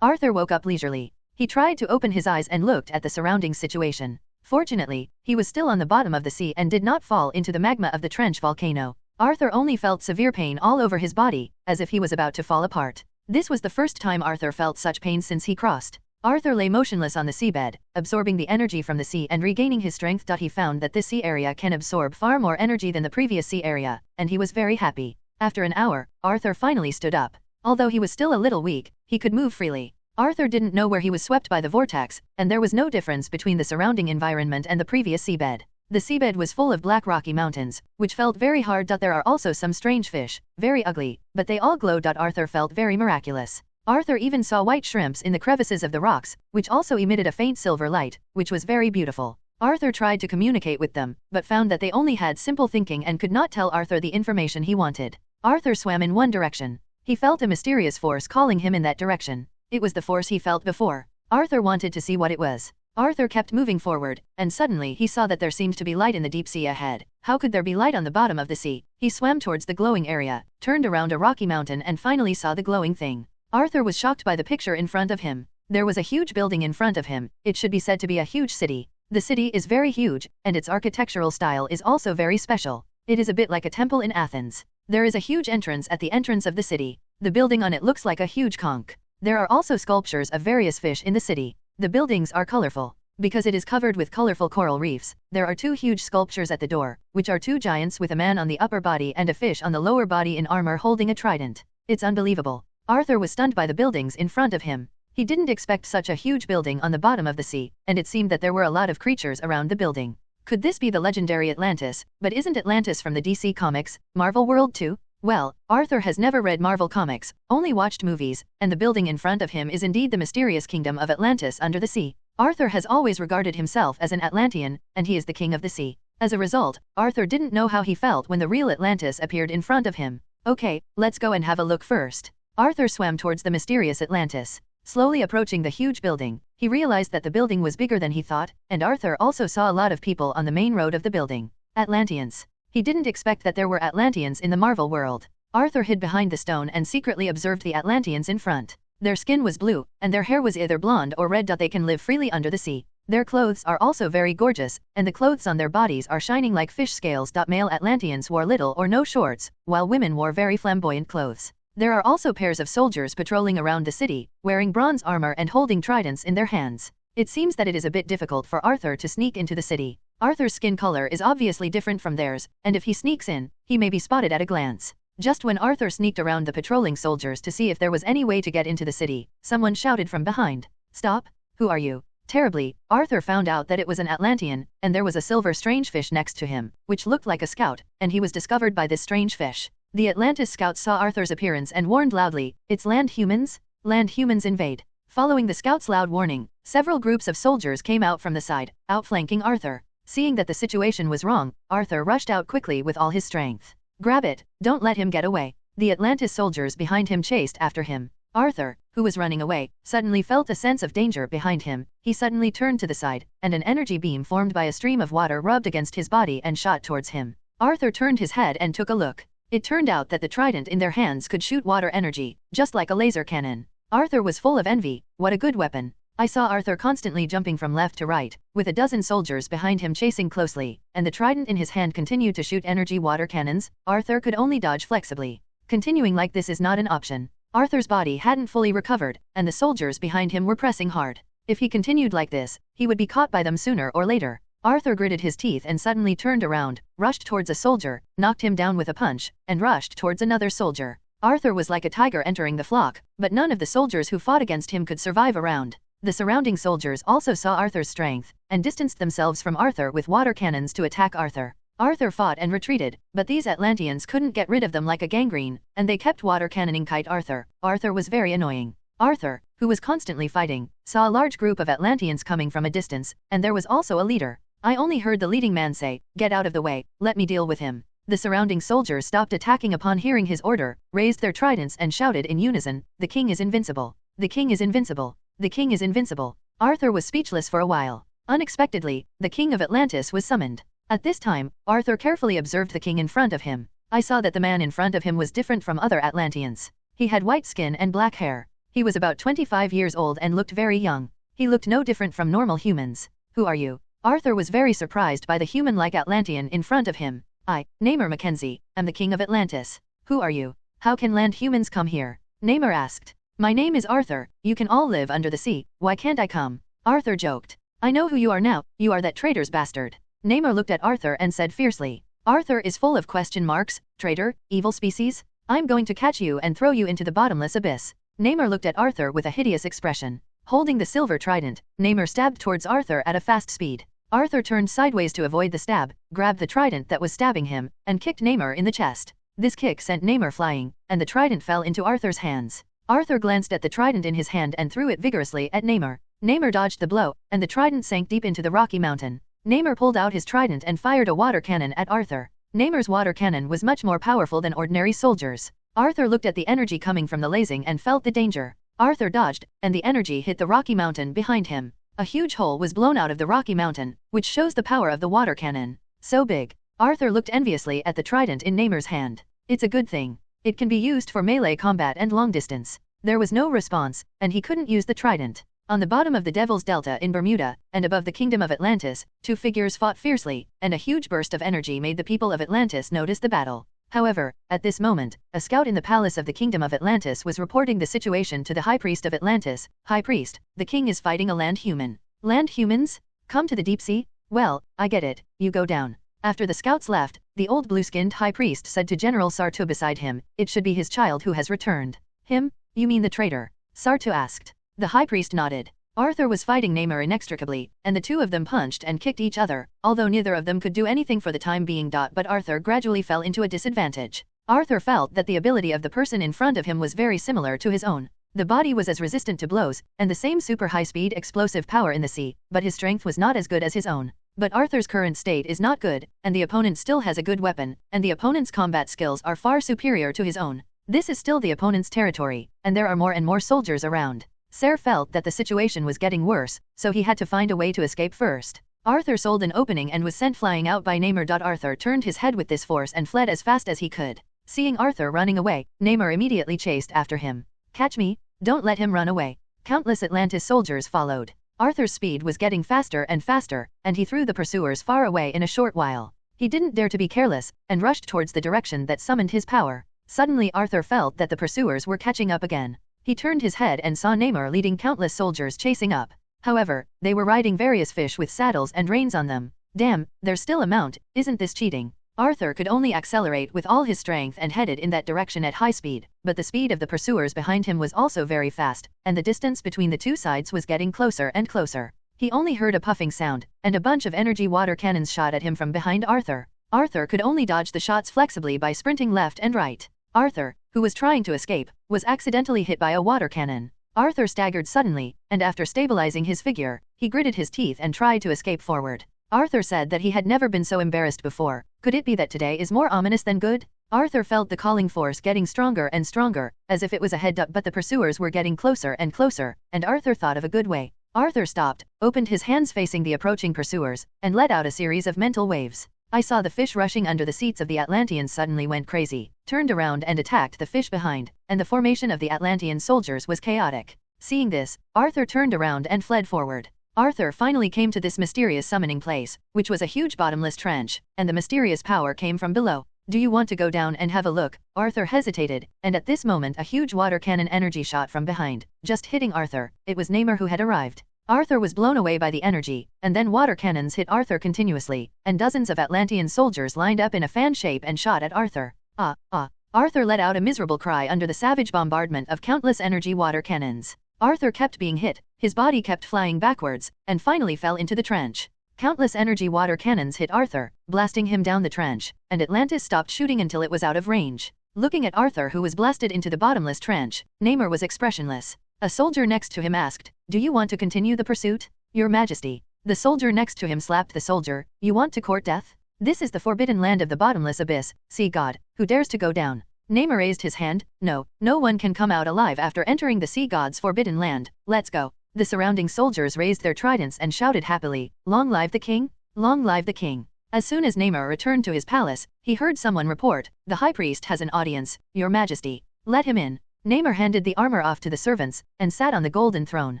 Arthur woke up leisurely. He tried to open his eyes and looked at the surrounding situation. Fortunately, he was still on the bottom of the sea and did not fall into the magma of the trench volcano. Arthur only felt severe pain all over his body, as if he was about to fall apart. This was the first time Arthur felt such pain since he crossed. Arthur lay motionless on the seabed, absorbing the energy from the sea and regaining his strength. He found that this sea area can absorb far more energy than the previous sea area, and he was very happy. After an hour, Arthur finally stood up. Although he was still a little weak, he could move freely. Arthur didn't know where he was swept by the vortex, and there was no difference between the surrounding environment and the previous seabed. The seabed was full of black rocky mountains, which felt very hard. There are also some strange fish, very ugly, but they all glowed. Arthur felt very miraculous. Arthur even saw white shrimps in the crevices of the rocks, which also emitted a faint silver light, which was very beautiful. Arthur tried to communicate with them, but found that they only had simple thinking and could not tell Arthur the information he wanted. Arthur swam in one direction. He felt a mysterious force calling him in that direction. It was the force he felt before. Arthur wanted to see what it was. Arthur kept moving forward, and suddenly he saw that there seemed to be light in the deep sea ahead. How could there be light on the bottom of the sea? He swam towards the glowing area, turned around a rocky mountain and finally saw the glowing thing. Arthur was shocked by the picture in front of him. There was a huge building in front of him. It should be said to be a huge city. The city is very huge, and its architectural style is also very special. It is a bit like a temple in Athens. There is a huge entrance at the entrance of the city. The building on it looks like a huge conch. There are also sculptures of various fish in the city. The buildings are colorful. Because it is covered with colorful coral reefs, there are two huge sculptures at the door, which are two giants with a man on the upper body and a fish on the lower body in armor holding a trident. It's unbelievable. Arthur was stunned by the buildings in front of him. He didn't expect such a huge building on the bottom of the sea, and it seemed that there were a lot of creatures around the building. Could this be the legendary Atlantis? But isn't Atlantis from the DC Comics, Marvel World too? Well, Arthur has never read Marvel Comics, only watched movies, and the building in front of him is indeed the mysterious kingdom of Atlantis under the sea. Arthur has always regarded himself as an Atlantean, and he is the king of the sea. As a result, Arthur didn't know how he felt when the real Atlantis appeared in front of him. Okay, let's go and have a look first. Arthur swam towards the mysterious Atlantis. Slowly approaching the huge building, he realized that the building was bigger than he thought, and Arthur also saw a lot of people on the main road of the building. Atlanteans. He didn't expect that there were Atlanteans in the Marvel world. Arthur hid behind the stone and secretly observed the Atlanteans in front. Their skin was blue, and their hair was either blonde or red. They can live freely under the sea. Their clothes are also very gorgeous, and the clothes on their bodies are shining like fish scales. Male Atlanteans wore little or no shorts, while women wore very flamboyant clothes. There are also pairs of soldiers patrolling around the city, wearing bronze armor and holding tridents in their hands. It seems that it is a bit difficult for Arthur to sneak into the city. Arthur's skin color is obviously different from theirs, and if he sneaks in, he may be spotted at a glance. Just when Arthur sneaked around the patrolling soldiers to see if there was any way to get into the city, someone shouted from behind. Stop! Who are you? Terribly, Arthur found out that it was an Atlantean, and there was a silver strange fish next to him, which looked like a scout, and he was discovered by this strange fish. The Atlantis scouts saw Arthur's appearance and warned loudly, "It's land humans! Land humans invade!" Following the scouts' loud warning, several groups of soldiers came out from the side, outflanking Arthur. Seeing that the situation was wrong, Arthur rushed out quickly with all his strength. "Grab it! Don't let him get away!" The Atlantis soldiers behind him chased after him. Arthur, who was running away, suddenly felt a sense of danger behind him. He suddenly turned to the side, and an energy beam formed by a stream of water rubbed against his body and shot towards him. Arthur turned his head and took a look. It turned out that the trident in their hands could shoot water energy, just like a laser cannon. Arthur was full of envy. What a good weapon! I saw Arthur constantly jumping from left to right, with a dozen soldiers behind him chasing closely, and the trident in his hand continued to shoot energy water cannons. Arthur could only dodge flexibly. Continuing like this is not an option. Arthur's body hadn't fully recovered, and the soldiers behind him were pressing hard. If he continued like this, he would be caught by them sooner or later. Arthur gritted his teeth and suddenly turned around, rushed towards a soldier, knocked him down with a punch, and rushed towards another soldier. Arthur was like a tiger entering the flock, but none of the soldiers who fought against him could survive around. The surrounding soldiers also saw Arthur's strength, and distanced themselves from Arthur with water cannons to attack Arthur. Arthur fought and retreated, but these Atlanteans couldn't get rid of them like a gangrene, and they kept water cannoning Kite Arthur. Arthur was very annoying. Arthur, who was constantly fighting, saw a large group of Atlanteans coming from a distance, and there was also a leader. I only heard the leading man say, "Get out of the way, let me deal with him." The surrounding soldiers stopped attacking upon hearing his order, raised their tridents and shouted in unison, "The king is invincible! The king is invincible! The king is invincible!" Arthur was speechless for a while. Unexpectedly, the king of Atlantis was summoned. At this time, Arthur carefully observed the king in front of him. I saw that the man in front of him was different from other Atlanteans. He had white skin and black hair. He was about 25 years old and looked very young. He looked no different from normal humans. "Who are you?" Arthur was very surprised by the human-like Atlantean in front of him. "I, Namor Mackenzie, am the king of Atlantis. Who are you? How can land humans come here?" Namor asked. "My name is Arthur. You can all live under the sea. Why can't I come?" Arthur joked. "I know who you are now. You are that traitor's bastard." Namor looked at Arthur and said fiercely. Arthur is full of question marks. "Traitor, evil species? I'm going to catch you and throw you into the bottomless abyss." Namor looked at Arthur with a hideous expression. Holding the silver trident, Namor stabbed towards Arthur at a fast speed. Arthur turned sideways to avoid the stab, grabbed the trident that was stabbing him, and kicked Namor in the chest. This kick sent Namor flying, and the trident fell into Arthur's hands. Arthur glanced at the trident in his hand and threw it vigorously at Namor. Namor dodged the blow, and the trident sank deep into the rocky mountain. Namor pulled out his trident and fired a water cannon at Arthur. Namor's water cannon was much more powerful than ordinary soldiers. Arthur looked at the energy coming from the lasing and felt the danger. Arthur dodged, and the energy hit the rocky mountain behind him. A huge hole was blown out of the rocky mountain, which shows the power of the water cannon. So big. Arthur looked enviously at the trident in Namor's hand. It's a good thing. It can be used for melee combat and long distance. There was no response, and he couldn't use the trident. On the bottom of the Devil's Delta in Bermuda, and above the kingdom of Atlantis, two figures fought fiercely, and a huge burst of energy made the people of Atlantis notice the battle. However, at this moment, a scout in the palace of the Kingdom of Atlantis was reporting the situation to the High Priest of Atlantis. High Priest, the king is fighting a land human. Land humans? Come to the deep sea? Well, I get it, you go down. After the scouts left, the old blue-skinned High Priest said to General Sartu beside him, it should be his child who has returned. Him? You mean the traitor? Sartu asked. The High Priest nodded. Arthur was fighting Namor inextricably, and the two of them punched and kicked each other, although neither of them could do anything for the time being. But Arthur gradually fell into a disadvantage. Arthur felt that the ability of the person in front of him was very similar to his own. The body was as resistant to blows, and the same super high-speed explosive power in the sea, but his strength was not as good as his own. But Arthur's current state is not good, and the opponent still has a good weapon, and the opponent's combat skills are far superior to his own. This is still the opponent's territory, and there are more and more soldiers around. Ser felt that the situation was getting worse, so he had to find a way to escape first. Arthur sold an opening and was sent flying out by Namor. Arthur turned his head with this force and fled as fast as he could. Seeing Arthur running away, Namor immediately chased after him. Catch me, don't let him run away. Countless Atlantis soldiers followed. Arthur's speed was getting faster and faster, and he threw the pursuers far away in a short while. He didn't dare to be careless, and rushed towards the direction that summoned his power. Suddenly Arthur felt that the pursuers were catching up again. He turned his head and saw Namor leading countless soldiers chasing up. However, they were riding various fish with saddles and reins on them. Damn, there's still a mount, isn't this cheating? Arthur could only accelerate with all his strength and headed in that direction at high speed, but the speed of the pursuers behind him was also very fast, and the distance between the two sides was getting closer and closer. He only heard a puffing sound, and a bunch of energy water cannons shot at him from behind Arthur. Arthur could only dodge the shots flexibly by sprinting left and right. Arthur, who was trying to escape, was accidentally hit by a water cannon. Arthur staggered suddenly, and after stabilizing his figure, he gritted his teeth and tried to escape forward. Arthur said that he had never been so embarrassed before. Could it be that today is more ominous than good? Arthur felt the calling force getting stronger and stronger, as if it was a head-up, but the pursuers were getting closer and closer, and Arthur thought of a good way. Arthur stopped, opened his hands facing the approaching pursuers, and let out a series of mental waves. I saw the fish rushing under the seats of the Atlanteans suddenly went crazy, turned around and attacked the fish behind, and the formation of the Atlantean soldiers was chaotic. Seeing this, Arthur turned around and fled forward. Arthur finally came to this mysterious summoning place, which was a huge bottomless trench, and the mysterious power came from below. Do you want to go down and have a look? Arthur hesitated, and at this moment a huge water cannon energy shot from behind, just hitting Arthur. It was Namor who had arrived. Arthur was blown away by the energy, and then water cannons hit Arthur continuously, and dozens of Atlantean soldiers lined up in a fan shape and shot at Arthur. Arthur let out a miserable cry under the savage bombardment of countless energy water cannons. Arthur kept being hit, his body kept flying backwards, and finally fell into the trench. Countless energy water cannons hit Arthur, blasting him down the trench, and Atlantis stopped shooting until it was out of range. Looking at Arthur, who was blasted into the bottomless trench, Namor was expressionless. A soldier next to him asked, "Do you want to continue the pursuit? Your Majesty." The soldier next to him slapped the soldier, "You want to court death? This is the forbidden land of the bottomless abyss, sea god, who dares to go down?" Namor raised his hand, "No, no one can come out alive after entering the sea god's forbidden land, let's go." The surrounding soldiers raised their tridents and shouted happily, "Long live the king! Long live the king!" As soon as Namor returned to his palace, he heard someone report, "The High Priest has an audience, Your Majesty. Let him in." Namor handed the armor off to the servants, and sat on the golden throne.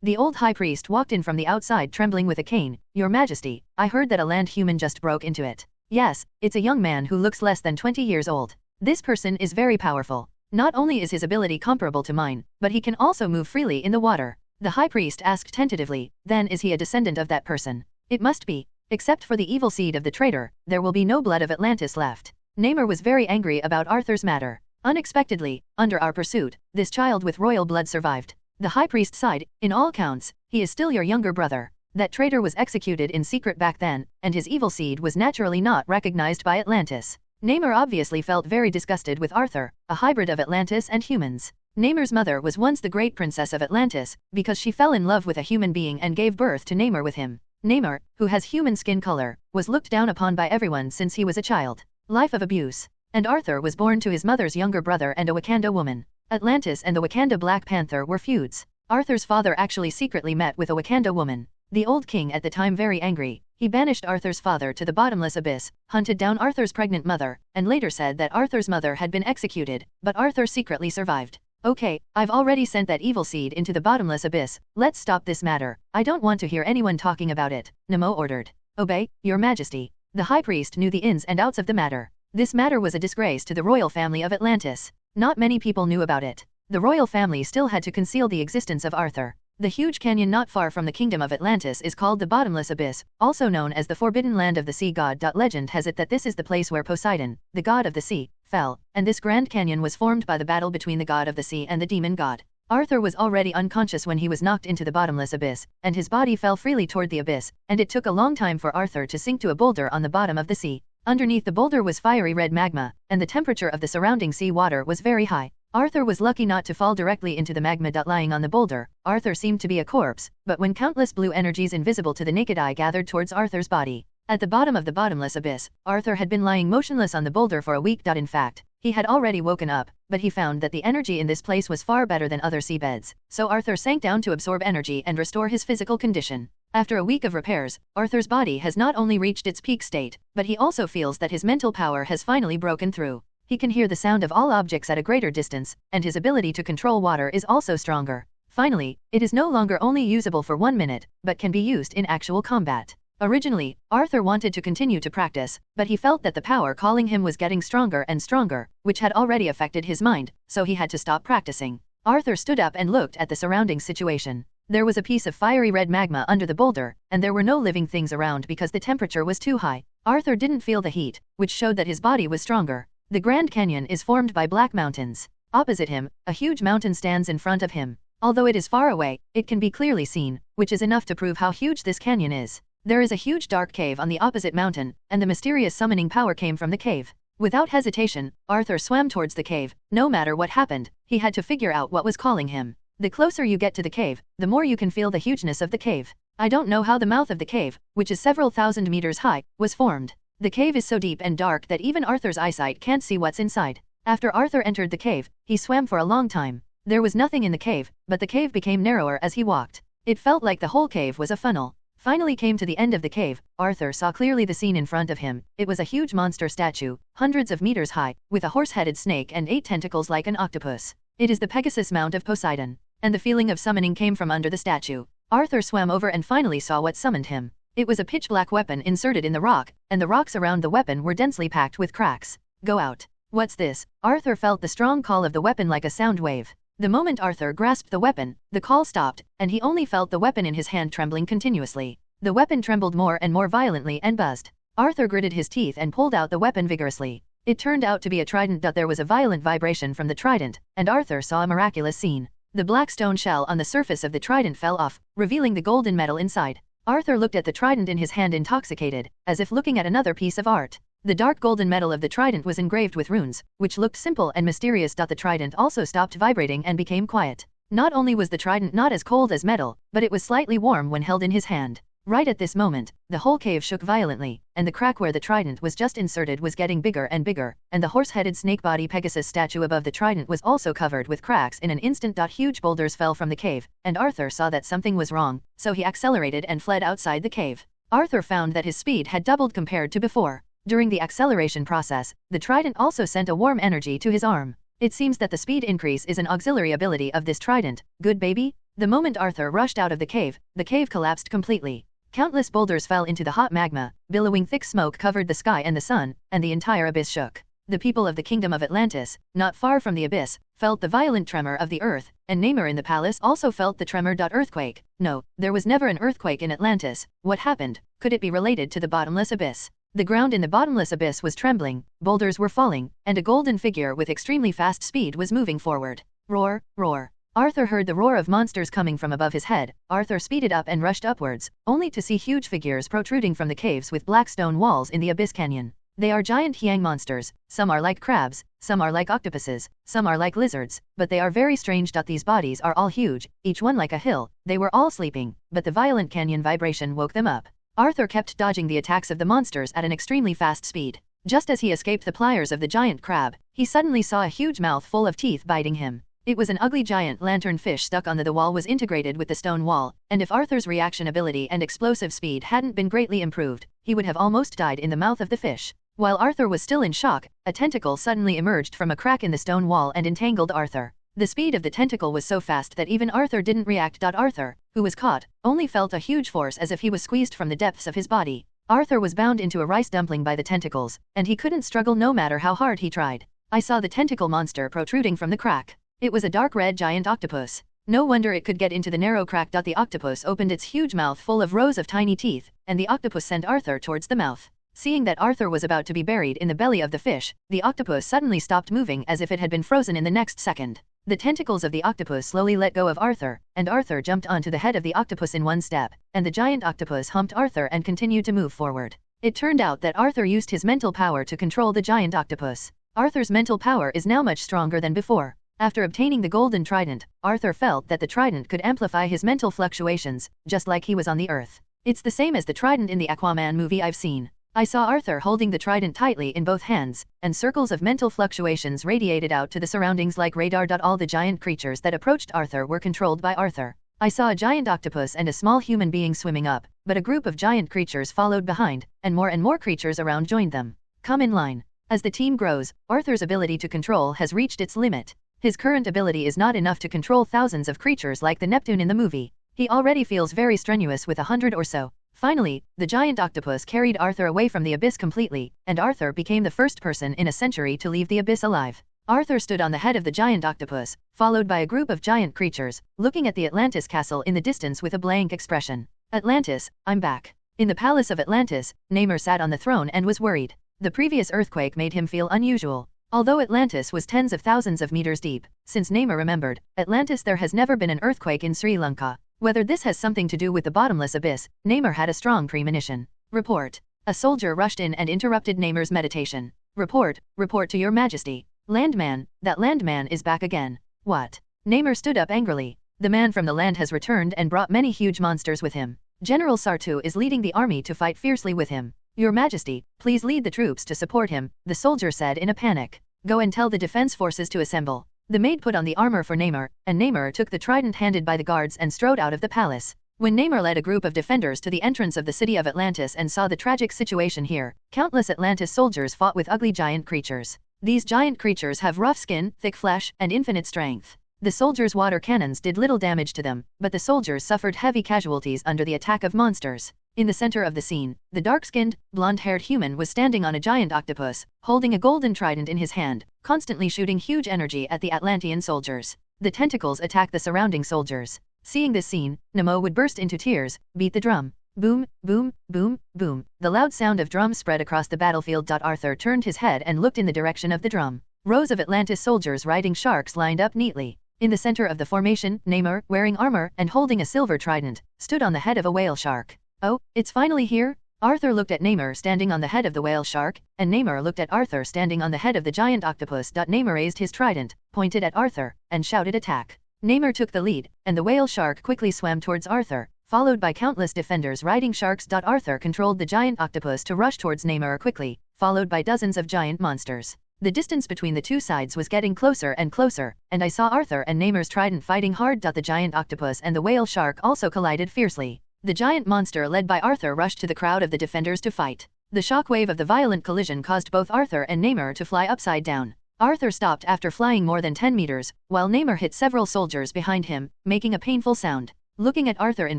The old High Priest walked in from the outside trembling with a cane. "Your Majesty, I heard that a land human just broke into it." "Yes, it's a young man who looks less than 20 years old. This person is very powerful. Not only is his ability comparable to mine, but he can also move freely in the water." The High Priest asked tentatively, "Then is he a descendant of that person?" "It must be. Except for the evil seed of the traitor, there will be no blood of Atlantis left." Namor was very angry about Arthur's matter. Unexpectedly, under our pursuit, this child with royal blood survived. The high priest sighed, in all counts, he is still your younger brother. That traitor was executed in secret back then, and his evil seed was naturally not recognized by Atlantis. Namor obviously felt very disgusted with Arthur, a hybrid of Atlantis and humans. Namor's mother was once the great princess of Atlantis, because she fell in love with a human being and gave birth to Namor with him. Namor, who has human skin color, was looked down upon by everyone since he was a child. Life of abuse. And Arthur was born to his mother's younger brother and a Wakanda woman. Atlantis and the Wakanda Black Panther were feuds. Arthur's father actually secretly met with a Wakanda woman. The old king at the time very angry, he banished Arthur's father to the bottomless abyss, hunted down Arthur's pregnant mother, and later said that Arthur's mother had been executed, but Arthur secretly survived. Okay, I've already sent that evil seed into the bottomless abyss, let's stop this matter, I don't want to hear anyone talking about it, Nemo ordered. Obey, your majesty. The high priest knew the ins and outs of the matter. This matter was a disgrace to the royal family of Atlantis. Not many people knew about it. The royal family still had to conceal the existence of Arthur. The huge canyon not far from the kingdom of Atlantis is called the Bottomless Abyss, also known as the Forbidden Land of the Sea God. Legend has it that this is the place where Poseidon, the god of the sea, fell, and this grand canyon was formed by the battle between the god of the sea and the demon god. Arthur was already unconscious when he was knocked into the bottomless abyss, and his body fell freely toward the abyss, and it took a long time for Arthur to sink to a boulder on the bottom of the sea. Underneath the boulder was fiery red magma, and the temperature of the surrounding sea water was very high. Arthur was lucky not to fall directly into the magma. Lying on the boulder, Arthur seemed to be a corpse, but when countless blue energies invisible to the naked eye gathered towards Arthur's body. At the bottom of the bottomless abyss, Arthur had been lying motionless on the boulder for a week. In fact, he had already woken up, but he found that the energy in this place was far better than other seabeds, so Arthur sank down to absorb energy and restore his physical condition. After a week of repairs, Arthur's body has not only reached its peak state, but he also feels that his mental power has finally broken through. He can hear the sound of all objects at a greater distance, and his ability to control water is also stronger. Finally, it is no longer only usable for 1 minute, but can be used in actual combat. Originally, Arthur wanted to continue to practice, but he felt that the power calling him was getting stronger and stronger, which had already affected his mind, so he had to stop practicing. Arthur stood up and looked at the surrounding situation. There was a piece of fiery red magma under the boulder, and there were no living things around because the temperature was too high. Arthur didn't feel the heat, which showed that his body was stronger. The Grand Canyon is formed by black mountains. Opposite him, a huge mountain stands in front of him. Although it is far away, it can be clearly seen, which is enough to prove how huge this canyon is. There is a huge dark cave on the opposite mountain, and the mysterious summoning power came from the cave. Without hesitation, Arthur swam towards the cave. No matter what happened, he had to figure out what was calling him. The closer you get to the cave, the more you can feel the hugeness of the cave. I don't know how the mouth of the cave, which is several thousand meters high, was formed. The cave is so deep and dark that even Arthur's eyesight can't see what's inside. After Arthur entered the cave, he swam for a long time. There was nothing in the cave, but the cave became narrower as he walked. It felt like the whole cave was a funnel. Finally came to the end of the cave, Arthur saw clearly the scene in front of him. It was a huge monster statue, hundreds of meters high, with a horse-headed snake and 8 tentacles like an octopus. It is the Pegasus mount of Poseidon. And the feeling of summoning came from under the statue. Arthur swam over and finally saw what summoned him. It was a pitch-black weapon inserted in the rock, and the rocks around the weapon were densely packed with cracks. Go out. What's this? Arthur felt the strong call of the weapon like a sound wave. The moment Arthur grasped the weapon, the call stopped, and he only felt the weapon in his hand trembling continuously. The weapon trembled more and more violently and buzzed. Arthur gritted his teeth and pulled out the weapon vigorously. It turned out to be a trident. There was a violent vibration from the trident, and Arthur saw a miraculous scene. The black stone shell on the surface of the trident fell off, revealing the golden metal inside. Arthur looked at the trident in his hand intoxicated, as if looking at another piece of art. The dark golden metal of the trident was engraved with runes, which looked simple and mysterious. The trident also stopped vibrating and became quiet. Not only was the trident not as cold as metal, but it was slightly warm when held in his hand. Right at this moment, the whole cave shook violently, and the crack where the trident was just inserted was getting bigger and bigger, and the horse-headed snake-body Pegasus statue above the trident was also covered with cracks in an instant. Huge boulders fell from the cave, and Arthur saw that something was wrong, so he accelerated and fled outside the cave. Arthur found that his speed had doubled compared to before. During the acceleration process, the trident also sent a warm energy to his arm. It seems that the speed increase is an auxiliary ability of this trident. Good baby? The moment Arthur rushed out of the cave collapsed completely. Countless boulders fell into the hot magma, billowing thick smoke covered the sky and the sun, and the entire abyss shook. The people of the kingdom of Atlantis, not far from the abyss, felt the violent tremor of the earth, and Namor in the palace also felt the tremor. Earthquake. No, there was never an earthquake in Atlantis. What happened? Could it be related to the bottomless abyss? The ground in the bottomless abyss was trembling, boulders were falling, and a golden figure with extremely fast speed was moving forward. Roar, roar. Arthur heard the roar of monsters coming from above his head. Arthur speeded up and rushed upwards, only to see huge figures protruding from the caves with black stone walls in the abyss canyon. They are giant hyang monsters, some are like crabs, some are like octopuses, some are like lizards, but they are very strange. These bodies are all huge, each one like a hill. They were all sleeping, but the violent canyon vibration woke them up. Arthur kept dodging the attacks of the monsters at an extremely fast speed. Just as he escaped the pliers of the giant crab, he suddenly saw a huge mouth full of teeth biting him. It was an ugly giant lantern fish stuck on the wall was integrated with the stone wall, and if Arthur's reaction ability and explosive speed hadn't been greatly improved, he would have almost died in the mouth of the fish. While Arthur was still in shock, a tentacle suddenly emerged from a crack in the stone wall and entangled Arthur. The speed of the tentacle was so fast that even Arthur didn't react. Arthur, who was caught, only felt a huge force as if he was squeezed from the depths of his body. Arthur was bound into a rice dumpling by the tentacles, and he couldn't struggle no matter how hard he tried. I saw the tentacle monster protruding from the crack. It was a dark red giant octopus. No wonder it could get into the narrow crack. The octopus opened its huge mouth full of rows of tiny teeth, and the octopus sent Arthur towards the mouth. Seeing that Arthur was about to be buried in the belly of the fish, the octopus suddenly stopped moving as if it had been frozen in the next second. The tentacles of the octopus slowly let go of Arthur, and Arthur jumped onto the head of the octopus in one step, and the giant octopus humped Arthur and continued to move forward. It turned out that Arthur used his mental power to control the giant octopus. Arthur's mental power is now much stronger than before. After obtaining the golden trident, Arthur felt that the trident could amplify his mental fluctuations, just like he was on the earth. It's the same as the trident in the Aquaman movie I've seen. I saw Arthur holding the trident tightly in both hands, and circles of mental fluctuations radiated out to the surroundings like radar. All the giant creatures that approached Arthur were controlled by Arthur. I saw a giant octopus and a small human being swimming up, but a group of giant creatures followed behind, and more creatures around joined them. Come in line. As the team grows, Arthur's ability to control has reached its limit. His current ability is not enough to control thousands of creatures like the Neptune in the movie. He already feels very strenuous with 100 or so. Finally, the giant octopus carried Arthur away from the abyss completely, and Arthur became the first person in a century to leave the abyss alive. Arthur stood on the head of the giant octopus, followed by a group of giant creatures, looking at the Atlantis castle in the distance with a blank expression. Atlantis, I'm back. In the palace of Atlantis, Namor sat on the throne and was worried. The previous earthquake made him feel unusual. Although Atlantis was tens of thousands of meters deep, since Namor remembered, Atlantis there has never been an earthquake in Sri Lanka. Whether this has something to do with the bottomless abyss, Namor had a strong premonition. Report. A soldier rushed in and interrupted Namor's meditation. Report to your majesty. Landman, that landman is back again. What? Namor stood up angrily. The man from the land has returned and brought many huge monsters with him. General Sartu is leading the army to fight fiercely with him. Your majesty, please lead the troops to support him, the soldier said in a panic. Go and tell the defense forces to assemble. The maid put on the armor for Namor, and Namor took the trident handed by the guards and strode out of the palace. When Namor led a group of defenders to the entrance of the city of Atlantis and saw the tragic situation here, countless Atlantis soldiers fought with ugly giant creatures. These giant creatures have rough skin, thick flesh, and infinite strength. The soldiers' water cannons did little damage to them, but the soldiers suffered heavy casualties under the attack of monsters. In the center of the scene, the dark-skinned, blonde-haired human was standing on a giant octopus, holding a golden trident in his hand, constantly shooting huge energy at the Atlantean soldiers. The tentacles attacked the surrounding soldiers. Seeing this scene, Nemo would burst into tears, beat the drum. Boom, boom, boom, boom. The loud sound of drums spread across the battlefield. Arthur turned his head and looked in the direction of the drum. Rows of Atlantis soldiers riding sharks lined up neatly. In the center of the formation, Namor, wearing armor and holding a silver trident, stood on the head of a whale shark. Oh, it's finally here? Arthur looked at Namor standing on the head of the whale shark, and Namor looked at Arthur standing on the head of the giant octopus. Namor raised his trident, pointed at Arthur, and shouted attack. Namor took the lead, and the whale shark quickly swam towards Arthur, followed by countless defenders riding sharks. Arthur controlled the giant octopus to rush towards Namor quickly, followed by dozens of giant monsters. The distance between the two sides was getting closer and closer, and I saw Arthur and Namor's trident fighting hard. The giant octopus and the whale shark also collided fiercely. The giant monster led by Arthur rushed to the crowd of the defenders to fight. The shockwave of the violent collision caused both Arthur and Namor to fly upside down. Arthur stopped after flying more than 10 meters, while Namor hit several soldiers behind him, making a painful sound. Looking at Arthur in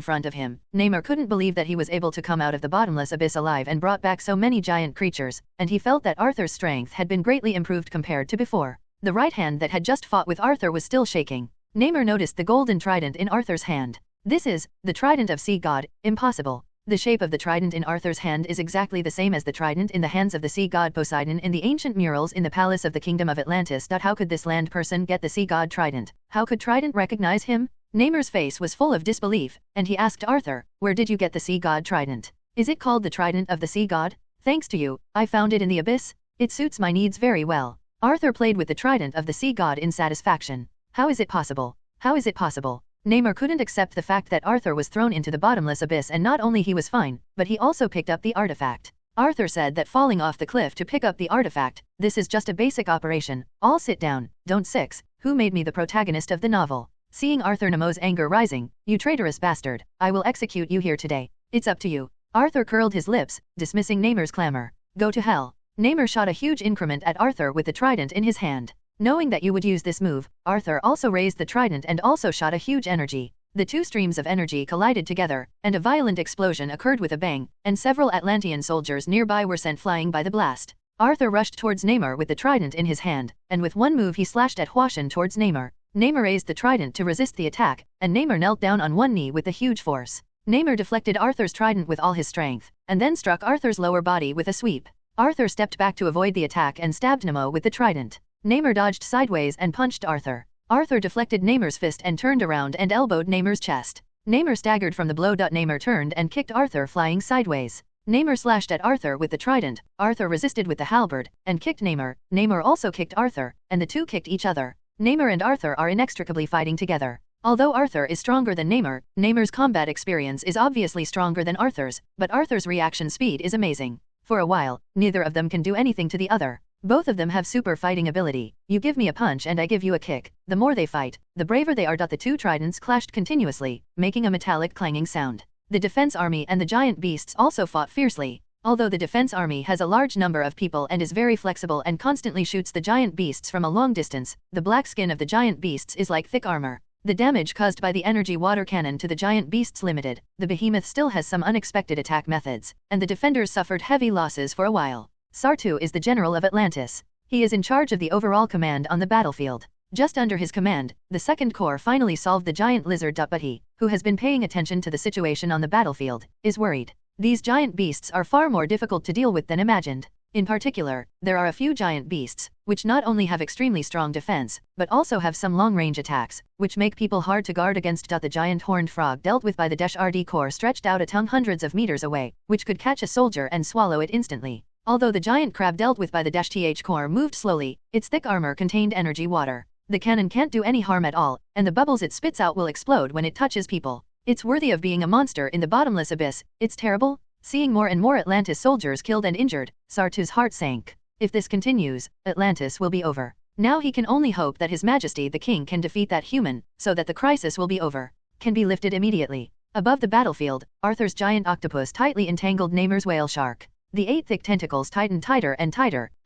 front of him, Namor couldn't believe that he was able to come out of the bottomless abyss alive and brought back so many giant creatures, and he felt that Arthur's strength had been greatly improved compared to before. The right hand that had just fought with Arthur was still shaking. Namor noticed the golden trident in Arthur's hand. This is the trident of sea god, impossible. The shape of the trident in Arthur's hand is exactly the same as the trident in the hands of the sea god Poseidon in the ancient murals in the palace of the kingdom of Atlantis. How could this land person get the sea god trident? How could Trident recognize him? Neymar's face was full of disbelief, and he asked Arthur, "Where did you get the sea god trident? Is it called the trident of the sea god? Thanks to you, I found it in the abyss. It suits my needs very well." Arthur played with the trident of the sea god in satisfaction. How is it possible? How is it possible? Neymar couldn't accept the fact that Arthur was thrown into the bottomless abyss, and not only he was fine, but he also picked up the artifact. Arthur said that falling off the cliff to pick up the artifact, this is just a basic operation. All sit down, don't six. Who made me the protagonist of the novel? Seeing Arthur Nemo's anger rising, "You traitorous bastard, I will execute you here today. It's up to you." Arthur curled his lips, dismissing Neymar's clamor. "Go to hell." Neymar shot a huge increment at Arthur with the trident in his hand. Knowing that you would use this move, Arthur also raised the trident and also shot a huge energy. The two streams of energy collided together, and a violent explosion occurred with a bang, and several Atlantean soldiers nearby were sent flying by the blast. Arthur rushed towards Neymar with the trident in his hand, and with one move he slashed at Huashan towards Neymar. Neymar raised the trident to resist the attack, and Neymar knelt down on one knee with a huge force. Neymar deflected Arthur's trident with all his strength, and then struck Arthur's lower body with a sweep. Arthur stepped back to avoid the attack and stabbed Nemo with the trident. Neymar dodged sideways and punched Arthur. Arthur deflected Neymar's fist and turned around and elbowed Neymar's chest. Neymar staggered from the blow. Neymar turned and kicked Arthur flying sideways. Neymar slashed at Arthur with the trident. Arthur resisted with the halberd and kicked Neymar. Neymar also kicked Arthur, and the two kicked each other. Neymar and Arthur are inextricably fighting together. Although Arthur is stronger than Neymar, Neymar's combat experience is obviously stronger than Arthur's, but Arthur's reaction speed is amazing. For a while, neither of them can do anything to the other. Both of them have super fighting ability. You give me a punch and I give you a kick. The more they fight, the braver they are. The two tridents clashed continuously, making a metallic clanging sound. The defense army and the giant beasts also fought fiercely. Although the defense army has a large number of people and is very flexible and constantly shoots the giant beasts from a long distance, the black skin of the giant beasts is like thick armor. The damage caused by the energy water cannon to the giant beasts limited. The behemoth still has some unexpected attack methods, and the defenders suffered heavy losses for a while. S.H.I.E.L.D is the general of Atlantis. He is in charge of the overall command on the battlefield. Just under his command, the Second Corps finally solved the giant lizard. But he, who has been paying attention to the situation on the battlefield, is worried. These giant beasts are far more difficult to deal with than imagined. In particular, there are a few giant beasts, which not only have extremely strong defense, but also have some long-range attacks, which make people hard to guard against. The giant horned frog dealt with by the S.H.I.E.L.D Corps stretched out a tongue hundreds of meters away, which could catch a soldier and swallow it instantly. Although the giant crab dealt with by the S.H.I.E.L.D Corps moved slowly, its thick armor contained energy water. The cannon can't do any harm at all, and the bubbles it spits out will explode when it touches people. It's worthy of being a monster in the bottomless abyss. It's terrible. Seeing more and more Atlantis soldiers killed and injured, S.H.I.E.L.D's heart sank. If this continues, Atlantis will be over. Now he can only hope that His Majesty the King can defeat that human, so that the crisis will be over. Can be lifted immediately. Above the battlefield, Arthur's giant octopus tightly entangled Neymar's whale shark. The 8 thick tentacles tightened tighter,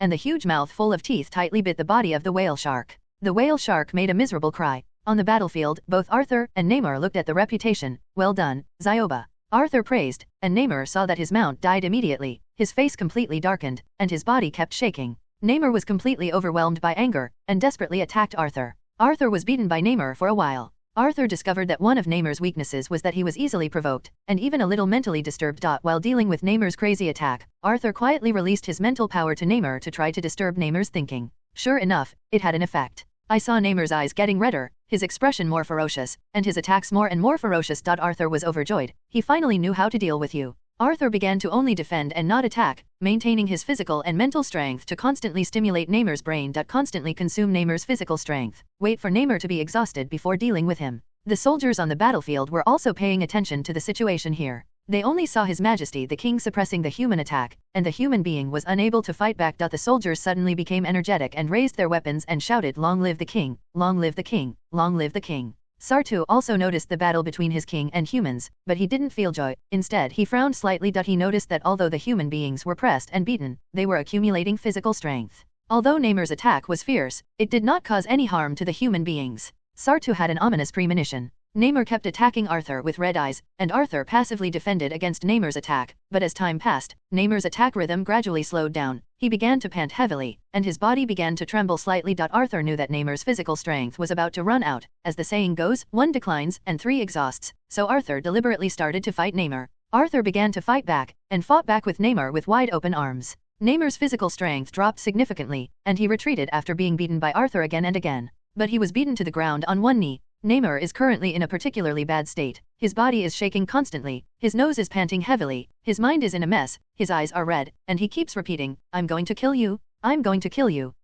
and the huge mouth full of teeth tightly bit the body of the whale shark. The whale shark made a miserable cry. On the battlefield, both Arthur and Neymar looked at the reputation. "Well done, Zioba." Arthur praised, and Neymar saw that his mount died immediately. His face completely darkened, and his body kept shaking. Neymar was completely overwhelmed by anger, and desperately attacked Arthur. Arthur was beaten by Neymar for a while. Arthur discovered that one of Neymar's weaknesses was that he was easily provoked, and even a little mentally disturbed. While dealing with Neymar's crazy attack, Arthur quietly released his mental power to Neymar to try to disturb Neymar's thinking. Sure enough, it had an effect. I saw Neymar's eyes getting redder, his expression more ferocious, and his attacks more and more ferocious. Arthur was overjoyed. He finally knew how to deal with you. Arthur began to only defend and not attack, maintaining his physical and mental strength to constantly stimulate Neymar's brain. Constantly consume Neymar's physical strength. Wait for Neymar to be exhausted before dealing with him. The soldiers on the battlefield were also paying attention to the situation here. They only saw His Majesty the King suppressing the human attack, and the human being was unable to fight back. The soldiers suddenly became energetic and raised their weapons and shouted, "Long live the King! Long live the King! Long live the King!" S.H.I.E.L.D also noticed the battle between his king and humans, but he didn't feel joy. Instead he frowned slightly. He noticed that although the human beings were pressed and beaten, they were accumulating physical strength. Although Neymar's attack was fierce, it did not cause any harm to the human beings. S.H.I.E.L.D had an ominous premonition. Neymar kept attacking Arthur with red eyes, and Arthur passively defended against Neymar's attack, but as time passed, Neymar's attack rhythm gradually slowed down. He began to pant heavily, and his body began to tremble slightly. Arthur knew that Neymar's physical strength was about to run out. As the saying goes, 1 declines and 3 exhausts, so Arthur deliberately started to fight Neymar. Arthur began to fight back, and fought back with Namor with wide open arms. Namor's physical strength dropped significantly, and he retreated after being beaten by Arthur again and again. But he was beaten to the ground on one knee. Namor is currently in a particularly bad state. His body is shaking constantly, his nose is panting heavily, his mind is in a mess, his eyes are red, and he keeps repeating, "I'm going to kill you, I'm going to kill you."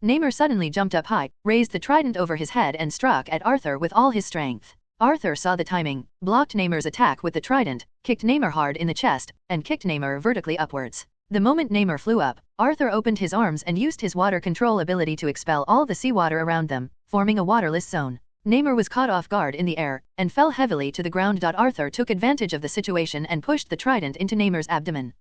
Namor suddenly jumped up high, raised the trident over his head and struck at Arthur with all his strength. Arthur saw the timing, blocked Namor's attack with the trident, kicked Namor hard in the chest, and kicked Namor vertically upwards. The moment Namor flew up, Arthur opened his arms and used his water control ability to expel all the seawater around them, forming a waterless zone. Namor was caught off guard in the air, and fell heavily to the ground. Arthur took advantage of the situation and pushed the trident into Namor's abdomen.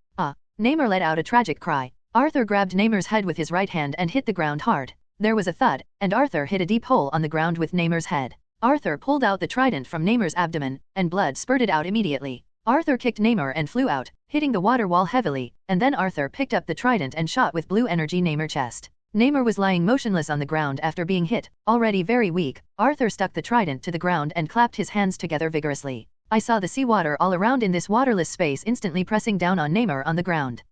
Namor let out a tragic cry. Arthur grabbed Namor's head with his right hand and hit the ground hard. There was a thud, and Arthur hit a deep hole on the ground with Namor's head. Arthur pulled out the trident from Namor's abdomen, and blood spurted out immediately. Arthur kicked Namor and flew out, hitting the water wall heavily, and then Arthur picked up the trident and shot with blue energy Namor's chest. Namor was lying motionless on the ground after being hit, already very weak. Arthur stuck the trident to the ground and clapped his hands together vigorously. I saw the seawater all around in this waterless space instantly pressing down on Namor on the ground.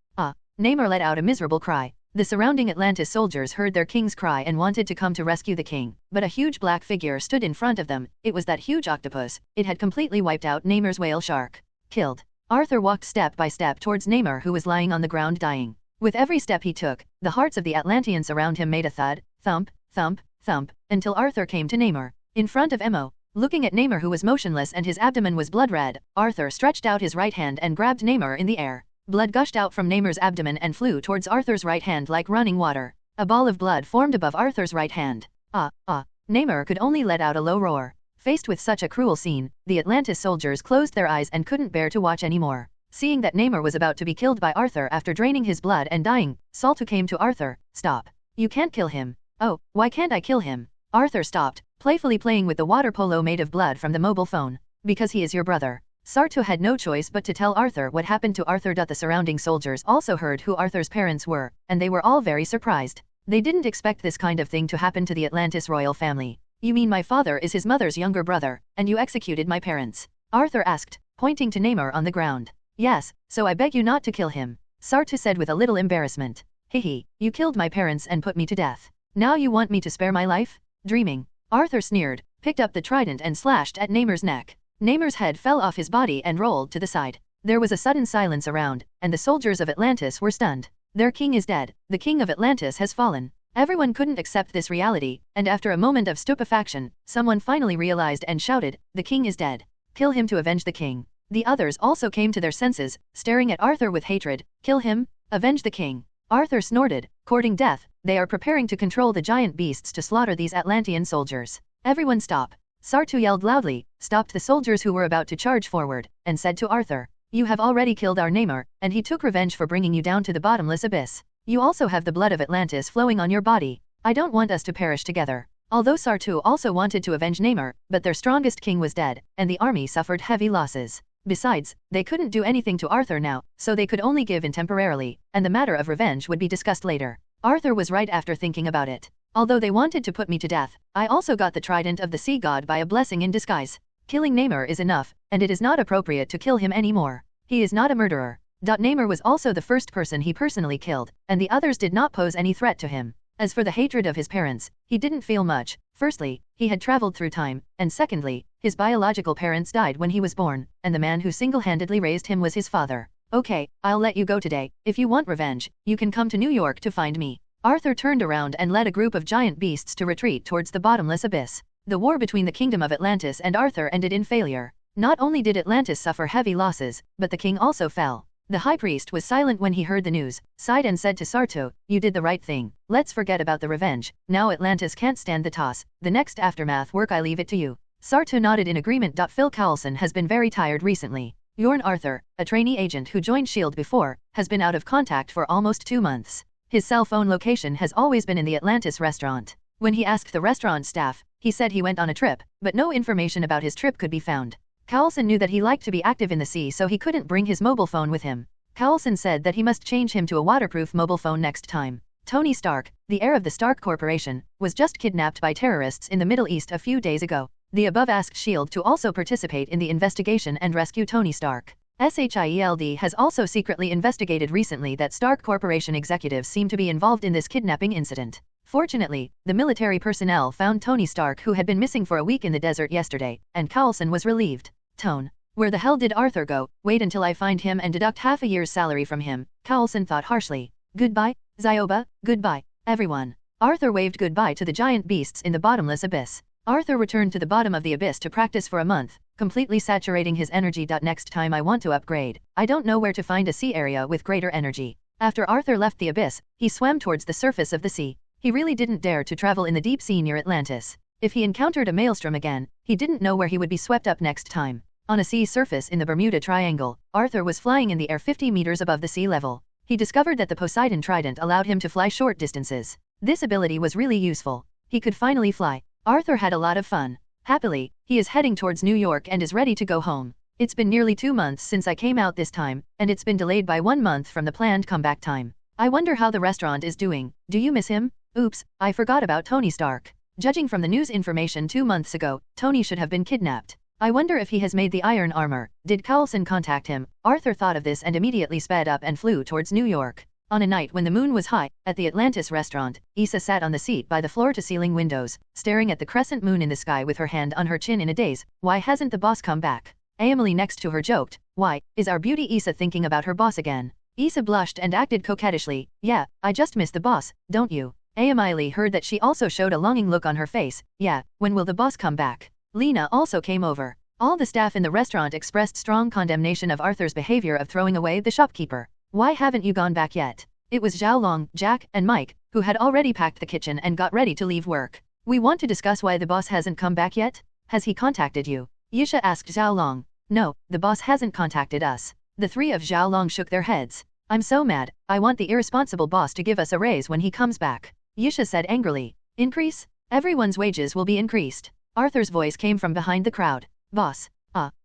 Namor let out a miserable cry. The surrounding Atlantis soldiers heard their king's cry and wanted to come to rescue the king, but a huge black figure stood in front of them. It was that huge octopus. It had completely wiped out Namor's whale shark. Killed. Arthur walked step by step towards Namor, who was lying on the ground dying. With every step he took, the hearts of the Atlanteans around him made a thud, thump, thump, thump, until Arthur came to Namor. In front of Emo, looking at Namor, who was motionless and his abdomen was blood red, Arthur stretched out his right hand and grabbed Namor in the air. Blood gushed out from Namor's abdomen and flew towards Arthur's right hand like running water. A ball of blood formed above Arthur's right hand. Namor could only let out a low roar. Faced with such a cruel scene, the Atlantis soldiers closed their eyes and couldn't bear to watch anymore. Seeing that Namor was about to be killed by Arthur after draining his blood and dying, S.H.I.E.L.D came to Arthur. "Stop. You can't kill him." "Oh, why can't I kill him?" Arthur stopped, playfully playing with the water polo made of blood from the mobile phone. "Because he is your brother." S.H.I.E.L.D had no choice but to tell Arthur what happened to Arthur. The surrounding soldiers also heard who Arthur's parents were, and they were all very surprised. They didn't expect this kind of thing to happen to the Atlantis royal family. "You mean my father is his mother's younger brother, and you executed my parents?" Arthur asked, pointing to Namor on the ground. "Yes, so I beg you not to kill him," S.H.I.E.L.D said with a little embarrassment. "Hehe, you killed my parents and put me to death. Now you want me to spare my life? Dreaming." Arthur sneered, picked up the trident and slashed at Namor's neck. Namor's head fell off his body and rolled to the side. There was a sudden silence around, and the soldiers of Atlantis were stunned. Their king is dead. The king of Atlantis has fallen. Everyone couldn't accept this reality, and after a moment of stupefaction, someone finally realized and shouted, "The king is dead. Kill him to avenge the king." The others also came to their senses, staring at Arthur with hatred. "Kill him? Avenge the king?" Arthur snorted, courting death. "They are preparing to control the giant beasts to slaughter these Atlantean soldiers. Everyone stop." S.H.I.E.L.D yelled loudly, stopped the soldiers who were about to charge forward, and said to Arthur, "You have already killed our Namor, and he took revenge for bringing you down to the bottomless abyss. You also have the blood of Atlantis flowing on your body. I don't want us to perish together." Although S.H.I.E.L.D also wanted to avenge Namor, but their strongest king was dead, and the army suffered heavy losses. Besides, they couldn't do anything to Arthur now, so they could only give in temporarily, and the matter of revenge would be discussed later. Arthur was right after thinking about it. "Although they wanted to put me to death, I also got the trident of the sea god by a blessing in disguise. Killing Namor is enough, and it is not appropriate to kill him anymore. He is not a murderer." Namor was also the first person he personally killed, and the others did not pose any threat to him. As for the hatred of his parents, he didn't feel much. Firstly, he had traveled through time, and secondly, his biological parents died when he was born, and the man who single-handedly raised him was his father. "Okay, I'll let you go today. If you want revenge, you can come to New York to find me." Arthur turned around and led a group of giant beasts to retreat towards the bottomless abyss. The war between the kingdom of Atlantis and Arthur ended in failure. Not only did Atlantis suffer heavy losses, but the king also fell. The high priest was silent when he heard the news, sighed and said to S.H.I.E.L.D, "You did the right thing. Let's forget about the revenge. Now Atlantis can't stand the toss. The next aftermath work I leave it to you." S.H.I.E.L.D nodded in agreement. Phil Coulson has been very tired recently. Bjorn Arthur, a trainee agent who joined S.H.I.E.L.D before, has been out of contact for almost 2 months. His cell phone location has always been in the Atlantis restaurant. When he asked the restaurant staff, he said he went on a trip, but no information about his trip could be found. Coulson knew that he liked to be active in the sea, so he couldn't bring his mobile phone with him. Coulson said that he must change him to a waterproof mobile phone next time. Tony Stark, the heir of the Stark Corporation, was just kidnapped by terrorists in the Middle East a few days ago. The above asked S.H.I.E.L.D to also participate in the investigation and rescue Tony Stark. S.H.I.E.L.D. has also secretly investigated recently that Stark Corporation executives seem to be involved in this kidnapping incident. Fortunately, the military personnel found Tony Stark, who had been missing for a week in the desert yesterday, and Coulson was relieved. Tone. Where the hell did Arthur go? Wait until I find him and deduct half a year's salary from him, Coulson thought harshly. Goodbye, Zioba, goodbye, everyone. Arthur waved goodbye to the giant beasts in the bottomless abyss. Arthur returned to the bottom of the abyss to practice for a month, completely saturating his energy. Next time I want to upgrade, I don't know where to find a sea area with greater energy. After Arthur left the abyss, he swam towards the surface of the sea. He really didn't dare to travel in the deep sea near Atlantis. If he encountered a maelstrom again, he didn't know where he would be swept up next time. On a sea surface in the Bermuda Triangle, Arthur was flying in the air 50 meters above the sea level. He discovered that the Poseidon Trident allowed him to fly short distances. This ability was really useful. He could finally fly. Arthur had a lot of fun. Happily, he is heading towards New York and is ready to go home. It's been nearly 2 months since I came out this time, and it's been delayed by 1 month from the planned comeback time. I wonder how the restaurant is doing. Do you miss him? Oops, I forgot about Tony Stark. Judging from the news information 2 months ago, Tony should have been kidnapped. I wonder if he has made the iron armor. Did Coulson contact him? Arthur thought of this and immediately sped up and flew towards New York. On a night when the moon was high, at the Atlantis restaurant, Issa sat on the seat by the floor-to-ceiling windows, staring at the crescent moon in the sky with her hand on her chin in a daze. Why hasn't the boss come back? Emily next to her joked. Why, is our beauty Issa thinking about her boss again? Issa blushed and acted coquettishly. Yeah, I just miss the boss, don't you? Emily heard that she also showed a longing look on her face. Yeah, when will the boss come back? Lena also came over. All the staff in the restaurant expressed strong condemnation of Arthur's behavior of throwing away the shopkeeper. Why haven't you gone back yet? It was Xiaolong, Jack, and Mike, who had already packed the kitchen and got ready to leave work. We want to discuss why the boss hasn't come back yet? Has he contacted you? Yisha asked Xiaolong. No, the boss hasn't contacted us. The three of Xiaolong shook their heads. I'm so mad, I want the irresponsible boss to give us a raise when he comes back. Yisha said angrily. Increase? Everyone's wages will be increased. Arthur's voice came from behind the crowd. Boss.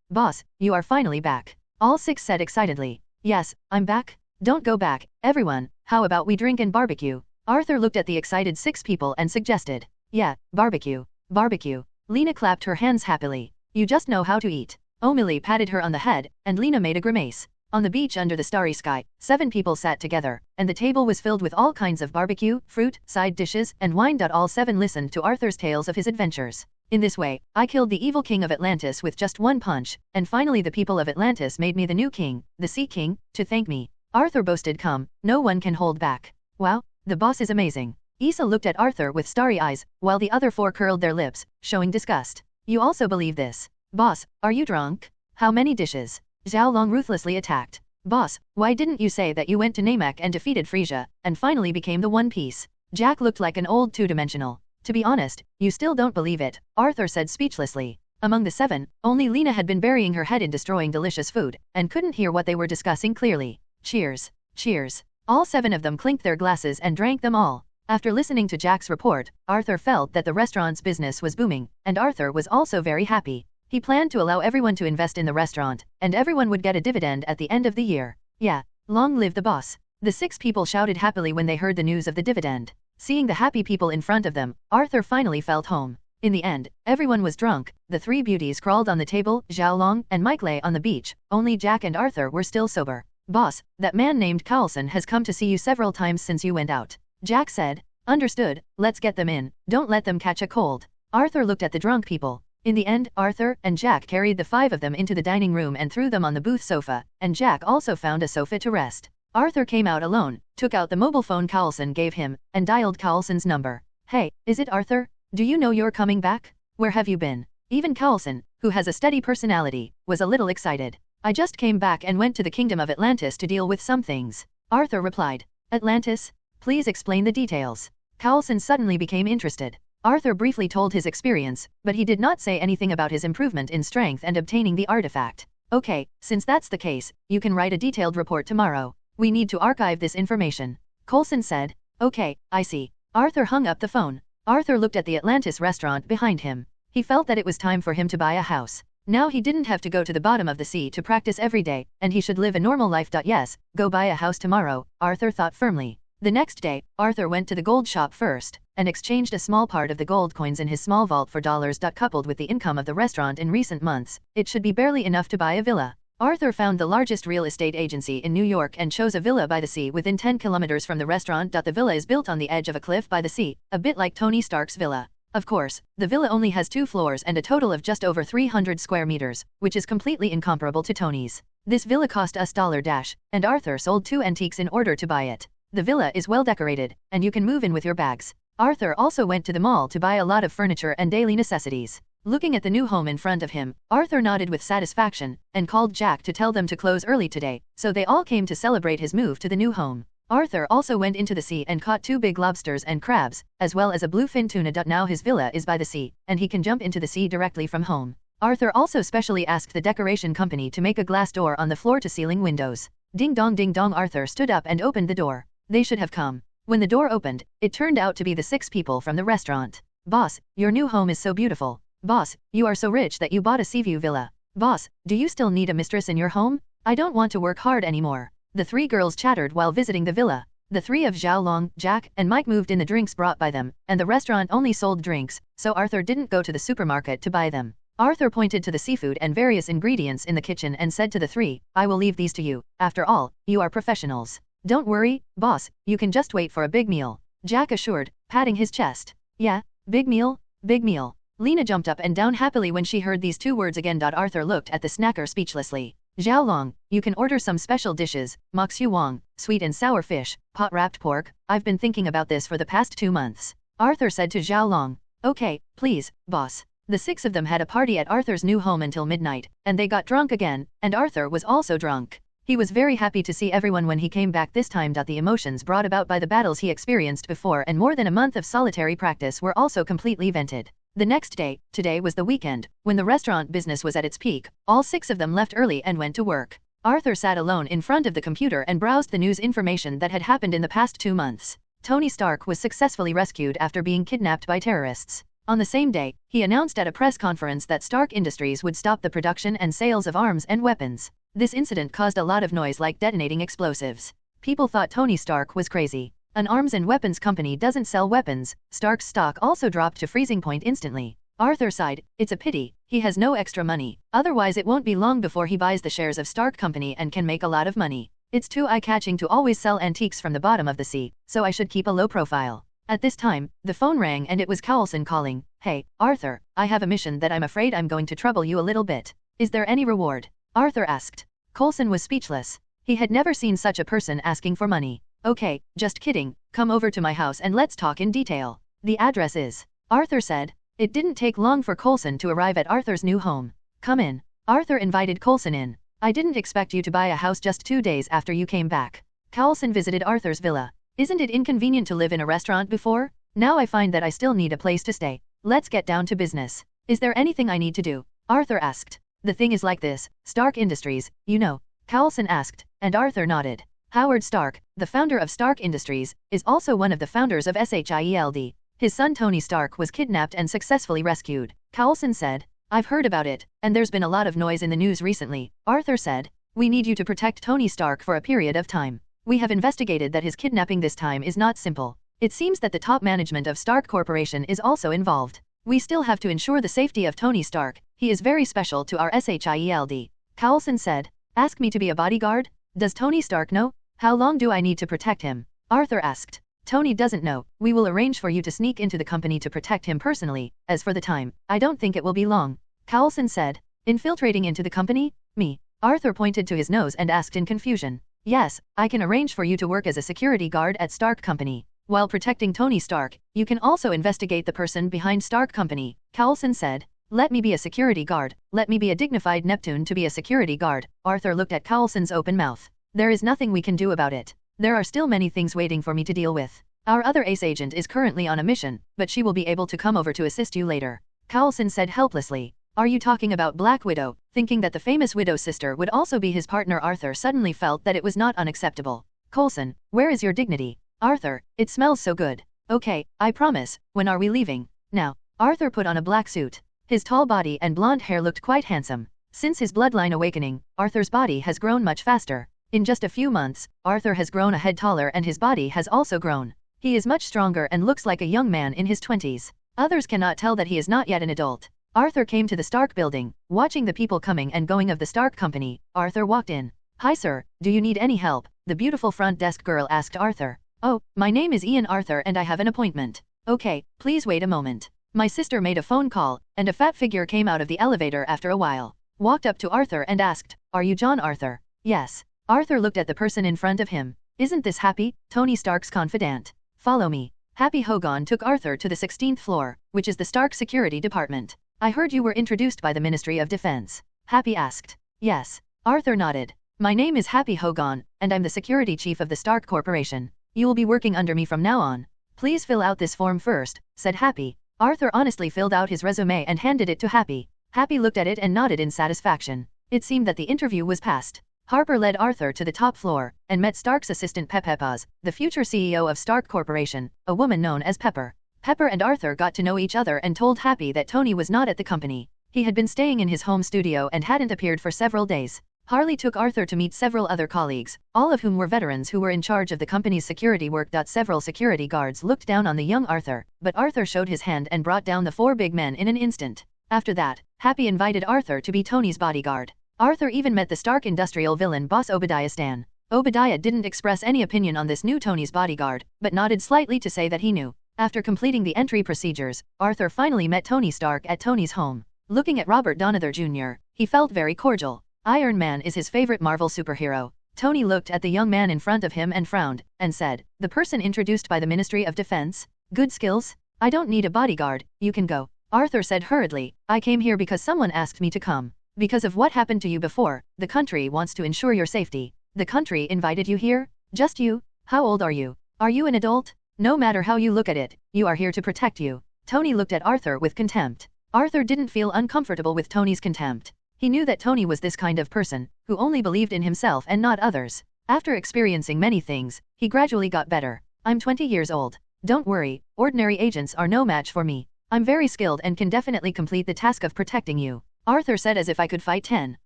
Boss, you are finally back. All 6 said excitedly. Yes, I'm back. Don't go back, everyone. How about we drink and barbecue? Arthur looked at the excited 6 people and suggested. Yeah, barbecue. Barbecue. Lena clapped her hands happily. You just know how to eat. Omili patted her on the head, and Lena made a grimace. On the beach under the starry sky, 7 people sat together, and the table was filled with all kinds of barbecue, fruit, side dishes, and wine. All 7 listened to Arthur's tales of his adventures. In this way, I killed the evil king of Atlantis with just 1 punch, and finally the people of Atlantis made me the new king, the Sea King, to thank me. Arthur boasted. Come, no one can hold back. Wow, the boss is amazing. Issa looked at Arthur with starry eyes, while the other 4 curled their lips, showing disgust. You also believe this? Boss, are you drunk? How many dishes? Xiaolong ruthlessly attacked. Boss, why didn't you say that you went to Namek and defeated Frisia, and finally became the One Piece? Jack looked like an old 2-dimensional. To be honest, you still don't believe it, Arthur said speechlessly. Among the 7, only Lena had been burying her head in destroying delicious food, and couldn't hear what they were discussing clearly. Cheers. Cheers. All 7 of them clinked their glasses and drank them all. After listening to Jack's report, Arthur felt that the restaurant's business was booming, and Arthur was also very happy. He planned to allow everyone to invest in the restaurant, and everyone would get a dividend at the end of the year. Yeah, long live the boss. The 6 people shouted happily when they heard the news of the dividend. Seeing the happy people in front of them, Arthur finally felt home. In the end, everyone was drunk. The 3 beauties crawled on the table, Xiaolong and Mike lay on the beach. Only Jack and Arthur were still sober. Boss, that man named Coulson has come to see you several times since you went out. Jack said. Understood, let's get them in, don't let them catch a cold. Arthur looked at the drunk people. In the end, Arthur and Jack carried the 5 of them into the dining room and threw them on the booth sofa, and Jack also found a sofa to rest. Arthur came out alone, took out the mobile phone Coulson gave him, and dialed Coulson's number. Hey, is it Arthur? Do you know you're coming back? Where have you been? Even Coulson, who has a steady personality, was a little excited. I just came back and went to the kingdom of Atlantis to deal with some things. Arthur replied. Atlantis? Please explain the details. Coulson suddenly became interested. Arthur briefly told his experience, but he did not say anything about his improvement in strength and obtaining the artifact. Okay, since that's the case, you can write a detailed report tomorrow. We need to archive this information. Coulson said. Okay, I see. Arthur hung up the phone. Arthur looked at the Atlantis restaurant behind him. He felt that it was time for him to buy a house. Now he didn't have to go to the bottom of the sea to practice every day, and he should live a normal life. Yes, go buy a house tomorrow, Arthur thought firmly. The next day, Arthur went to the gold shop first, and exchanged a small part of the gold coins in his small vault for dollars. Coupled with the income of the restaurant in recent months, it should be barely enough to buy a villa. Arthur found the largest real estate agency in New York and chose a villa by the sea within 10 kilometers from the restaurant. The villa is built on the edge of a cliff by the sea, a bit like Tony Stark's villa. Of course, the villa only has 2 floors and a total of just over 300 square meters, which is completely incomparable to Tony's. This villa cost us $, and Arthur sold 2 antiques in order to buy it. The villa is well decorated, and you can move in with your bags. Arthur also went to the mall to buy a lot of furniture and daily necessities. Looking at the new home in front of him, Arthur nodded with satisfaction, and called Jack to tell them to close early today, so they all came to celebrate his move to the new home. Arthur also went into the sea and caught 2 big lobsters and crabs, as well as a bluefin tuna. Now his villa is by the sea, and he can jump into the sea directly from home. Arthur also specially asked the decoration company to make a glass door on the floor-to-ceiling windows. Ding dong, Arthur stood up and opened the door. They should have come. When the door opened, it turned out to be the 6 people from the restaurant. Boss, your new home is so beautiful. Boss, you are so rich that you bought a Seaview villa. Boss, do you still need a mistress in your home? I don't want to work hard anymore. The 3 girls chattered while visiting the villa. The 3 of Zhao Long, Jack, and Mike moved in the drinks brought by them, and the restaurant only sold drinks, so Arthur didn't go to the supermarket to buy them. Arthur pointed to the seafood and various ingredients in the kitchen and said to the 3, I will leave these to you. After all, you are professionals. Don't worry, boss, you can just wait for a big meal. Jack assured, patting his chest. Yeah, big meal, big meal. Lena jumped up and down happily when she heard these 2 words again. Arthur looked at the snacker speechlessly. Zhao Long, you can order some special dishes, Mok Xiu Wang, sweet and sour fish, pot-wrapped pork. I've been thinking about this for the past 2 months. Arthur said to Zhao Long. Okay, please, boss. The 6 of them had a party at Arthur's new home until midnight, and they got drunk again, and Arthur was also drunk. He was very happy to see everyone when he came back this time. The emotions brought about by the battles he experienced before and more than a month of solitary practice were also completely vented. The next day, today was the weekend, when the restaurant business was at its peak. All 6 of them left early and went to work. Arthur sat alone in front of the computer and browsed the news information that had happened in the past 2 months. Tony Stark was successfully rescued after being kidnapped by terrorists. On the same day, he announced at a press conference that Stark Industries would stop the production and sales of arms and weapons. This incident caused a lot of noise like detonating explosives. People thought Tony Stark was crazy. An arms and weapons company doesn't sell weapons. Stark's stock also dropped to freezing point instantly. Arthur sighed, it's a pity, he has no extra money. Otherwise it won't be long before he buys the shares of Stark Company and can make a lot of money. It's too eye-catching to always sell antiques from the bottom of the sea, so I should keep a low profile. At this time, the phone rang and it was Coulson calling. Hey, Arthur, I have a mission that I'm afraid I'm going to trouble you a little bit. Is there any reward? Arthur asked. Coulson was speechless. He had never seen such a person asking for money. Okay, just kidding, come over to my house and let's talk in detail. The address is. Arthur said. It didn't take long for Coulson to arrive at Arthur's new home. Come in. Arthur invited Coulson in. I didn't expect you to buy a house just 2 days after you came back. Coulson visited Arthur's villa. Isn't it inconvenient to live in a restaurant before? Now I find that I still need a place to stay. Let's get down to business. Is there anything I need to do? Arthur asked. The thing is like this, Stark Industries, you know. Coulson asked, and Arthur nodded. Howard Stark, the founder of Stark Industries, is also one of the founders of S.H.I.E.L.D. His son Tony Stark was kidnapped and successfully rescued. Coulson said. I've heard about it, and there's been a lot of noise in the news recently. Arthur said. We need you to protect Tony Stark for a period of time. We have investigated that his kidnapping this time is not simple. It seems that the top management of Stark Corporation is also involved. We still have to ensure the safety of Tony Stark. He is very special to our S.H.I.E.L.D. Coulson said. Ask me to be a bodyguard? Does Tony Stark know? How long do I need to protect him? Arthur asked. Tony doesn't know. We will arrange for you to sneak into the company to protect him personally. As for the time, I don't think it will be long. Coulson said. Infiltrating into the company? Me. Arthur pointed to his nose and asked in confusion. Yes, I can arrange for you to work as a security guard at Stark Company. While protecting Tony Stark, you can also investigate the person behind Stark Company, Coulson said. Let me be a security guard. Let me be a dignified Neptune to be a security guard. Arthur looked at Coulson's open mouth. There is nothing we can do about it. There are still many things waiting for me to deal with. Our other ace agent is currently on a mission, but she will be able to come over to assist you later. Coulson said helplessly. Are you talking about Black Widow? Thinking that the famous Widow's sister would also be his partner, Arthur suddenly felt that it was not unacceptable. Coulson, where is your dignity? Arthur, it smells so good. Okay, I promise. When are we leaving? Now. Arthur put on a black suit. His tall body and blonde hair looked quite handsome. Since his bloodline awakening, Arthur's body has grown much faster. In just a few months, Arthur has grown a head taller and his body has also grown. He is much stronger and looks like a young man in his 20s. Others cannot tell that he is not yet an adult. Arthur came to the Stark building, watching the people coming and going of the Stark company. Arthur walked in. "Hi sir, do you need any help?" the beautiful front desk girl asked Arthur. "Oh, my name is Ian Arthur and I have an appointment." "Okay, please wait a moment. My sister made a phone call," and a fat figure came out of the elevator after a while. Walked up to Arthur and asked, "Are you John Arthur?" "Yes." Arthur looked at the person in front of him. "Isn't this Happy, Tony Stark's confidant? Follow me." Happy Hogan took Arthur to the 16th floor, which is the Stark security department. "I heard you were introduced by the Ministry of Defense." Happy asked. "Yes." Arthur nodded. "My name is Happy Hogan, and I'm the security chief of the Stark Corporation. You will be working under me from now on. Please fill out this form first," said Happy. Arthur honestly filled out his resume and handed it to Happy. Happy looked at it and nodded in satisfaction. It seemed that the interview was passed. Harper led Arthur to the top floor, and met Stark's assistant Peppas, the future CEO of Stark Corporation, a woman known as Pepper. Pepper and Arthur got to know each other and told Happy that Tony was not at the company. He had been staying in his home studio and hadn't appeared for several days. Harley took Arthur to meet several other colleagues, all of whom were veterans who were in charge of the company's security work. Several security guards looked down on the young Arthur, but Arthur showed his hand and brought down the 4 big men in an instant. After that, Happy invited Arthur to be Tony's bodyguard. Arthur even met the Stark industrial villain boss Obadiah Stane. Obadiah didn't express any opinion on this new Tony's bodyguard, but nodded slightly to say that he knew. After completing the entry procedures, Arthur finally met Tony Stark at Tony's home. Looking at Robert Downey Jr., he felt very cordial. Iron Man is his favorite Marvel superhero. Tony looked at the young man in front of him and frowned, and said, "The person introduced by the Ministry of Defense? Good skills? I don't need a bodyguard, you can go." Arthur said hurriedly, "I came here because someone asked me to come. Because of what happened to you before, the country wants to ensure your safety." "The country invited you here? Just you? How old are you? Are you an adult? No matter how you look at it, you are here to protect you." Tony looked at Arthur with contempt. Arthur didn't feel uncomfortable with Tony's contempt. He knew that Tony was this kind of person, who only believed in himself and not others. After experiencing many things, he gradually got better. "I'm 20 years old. Don't worry, ordinary agents are no match for me. I'm very skilled and can definitely complete the task of protecting you." Arthur said as if I could fight 10.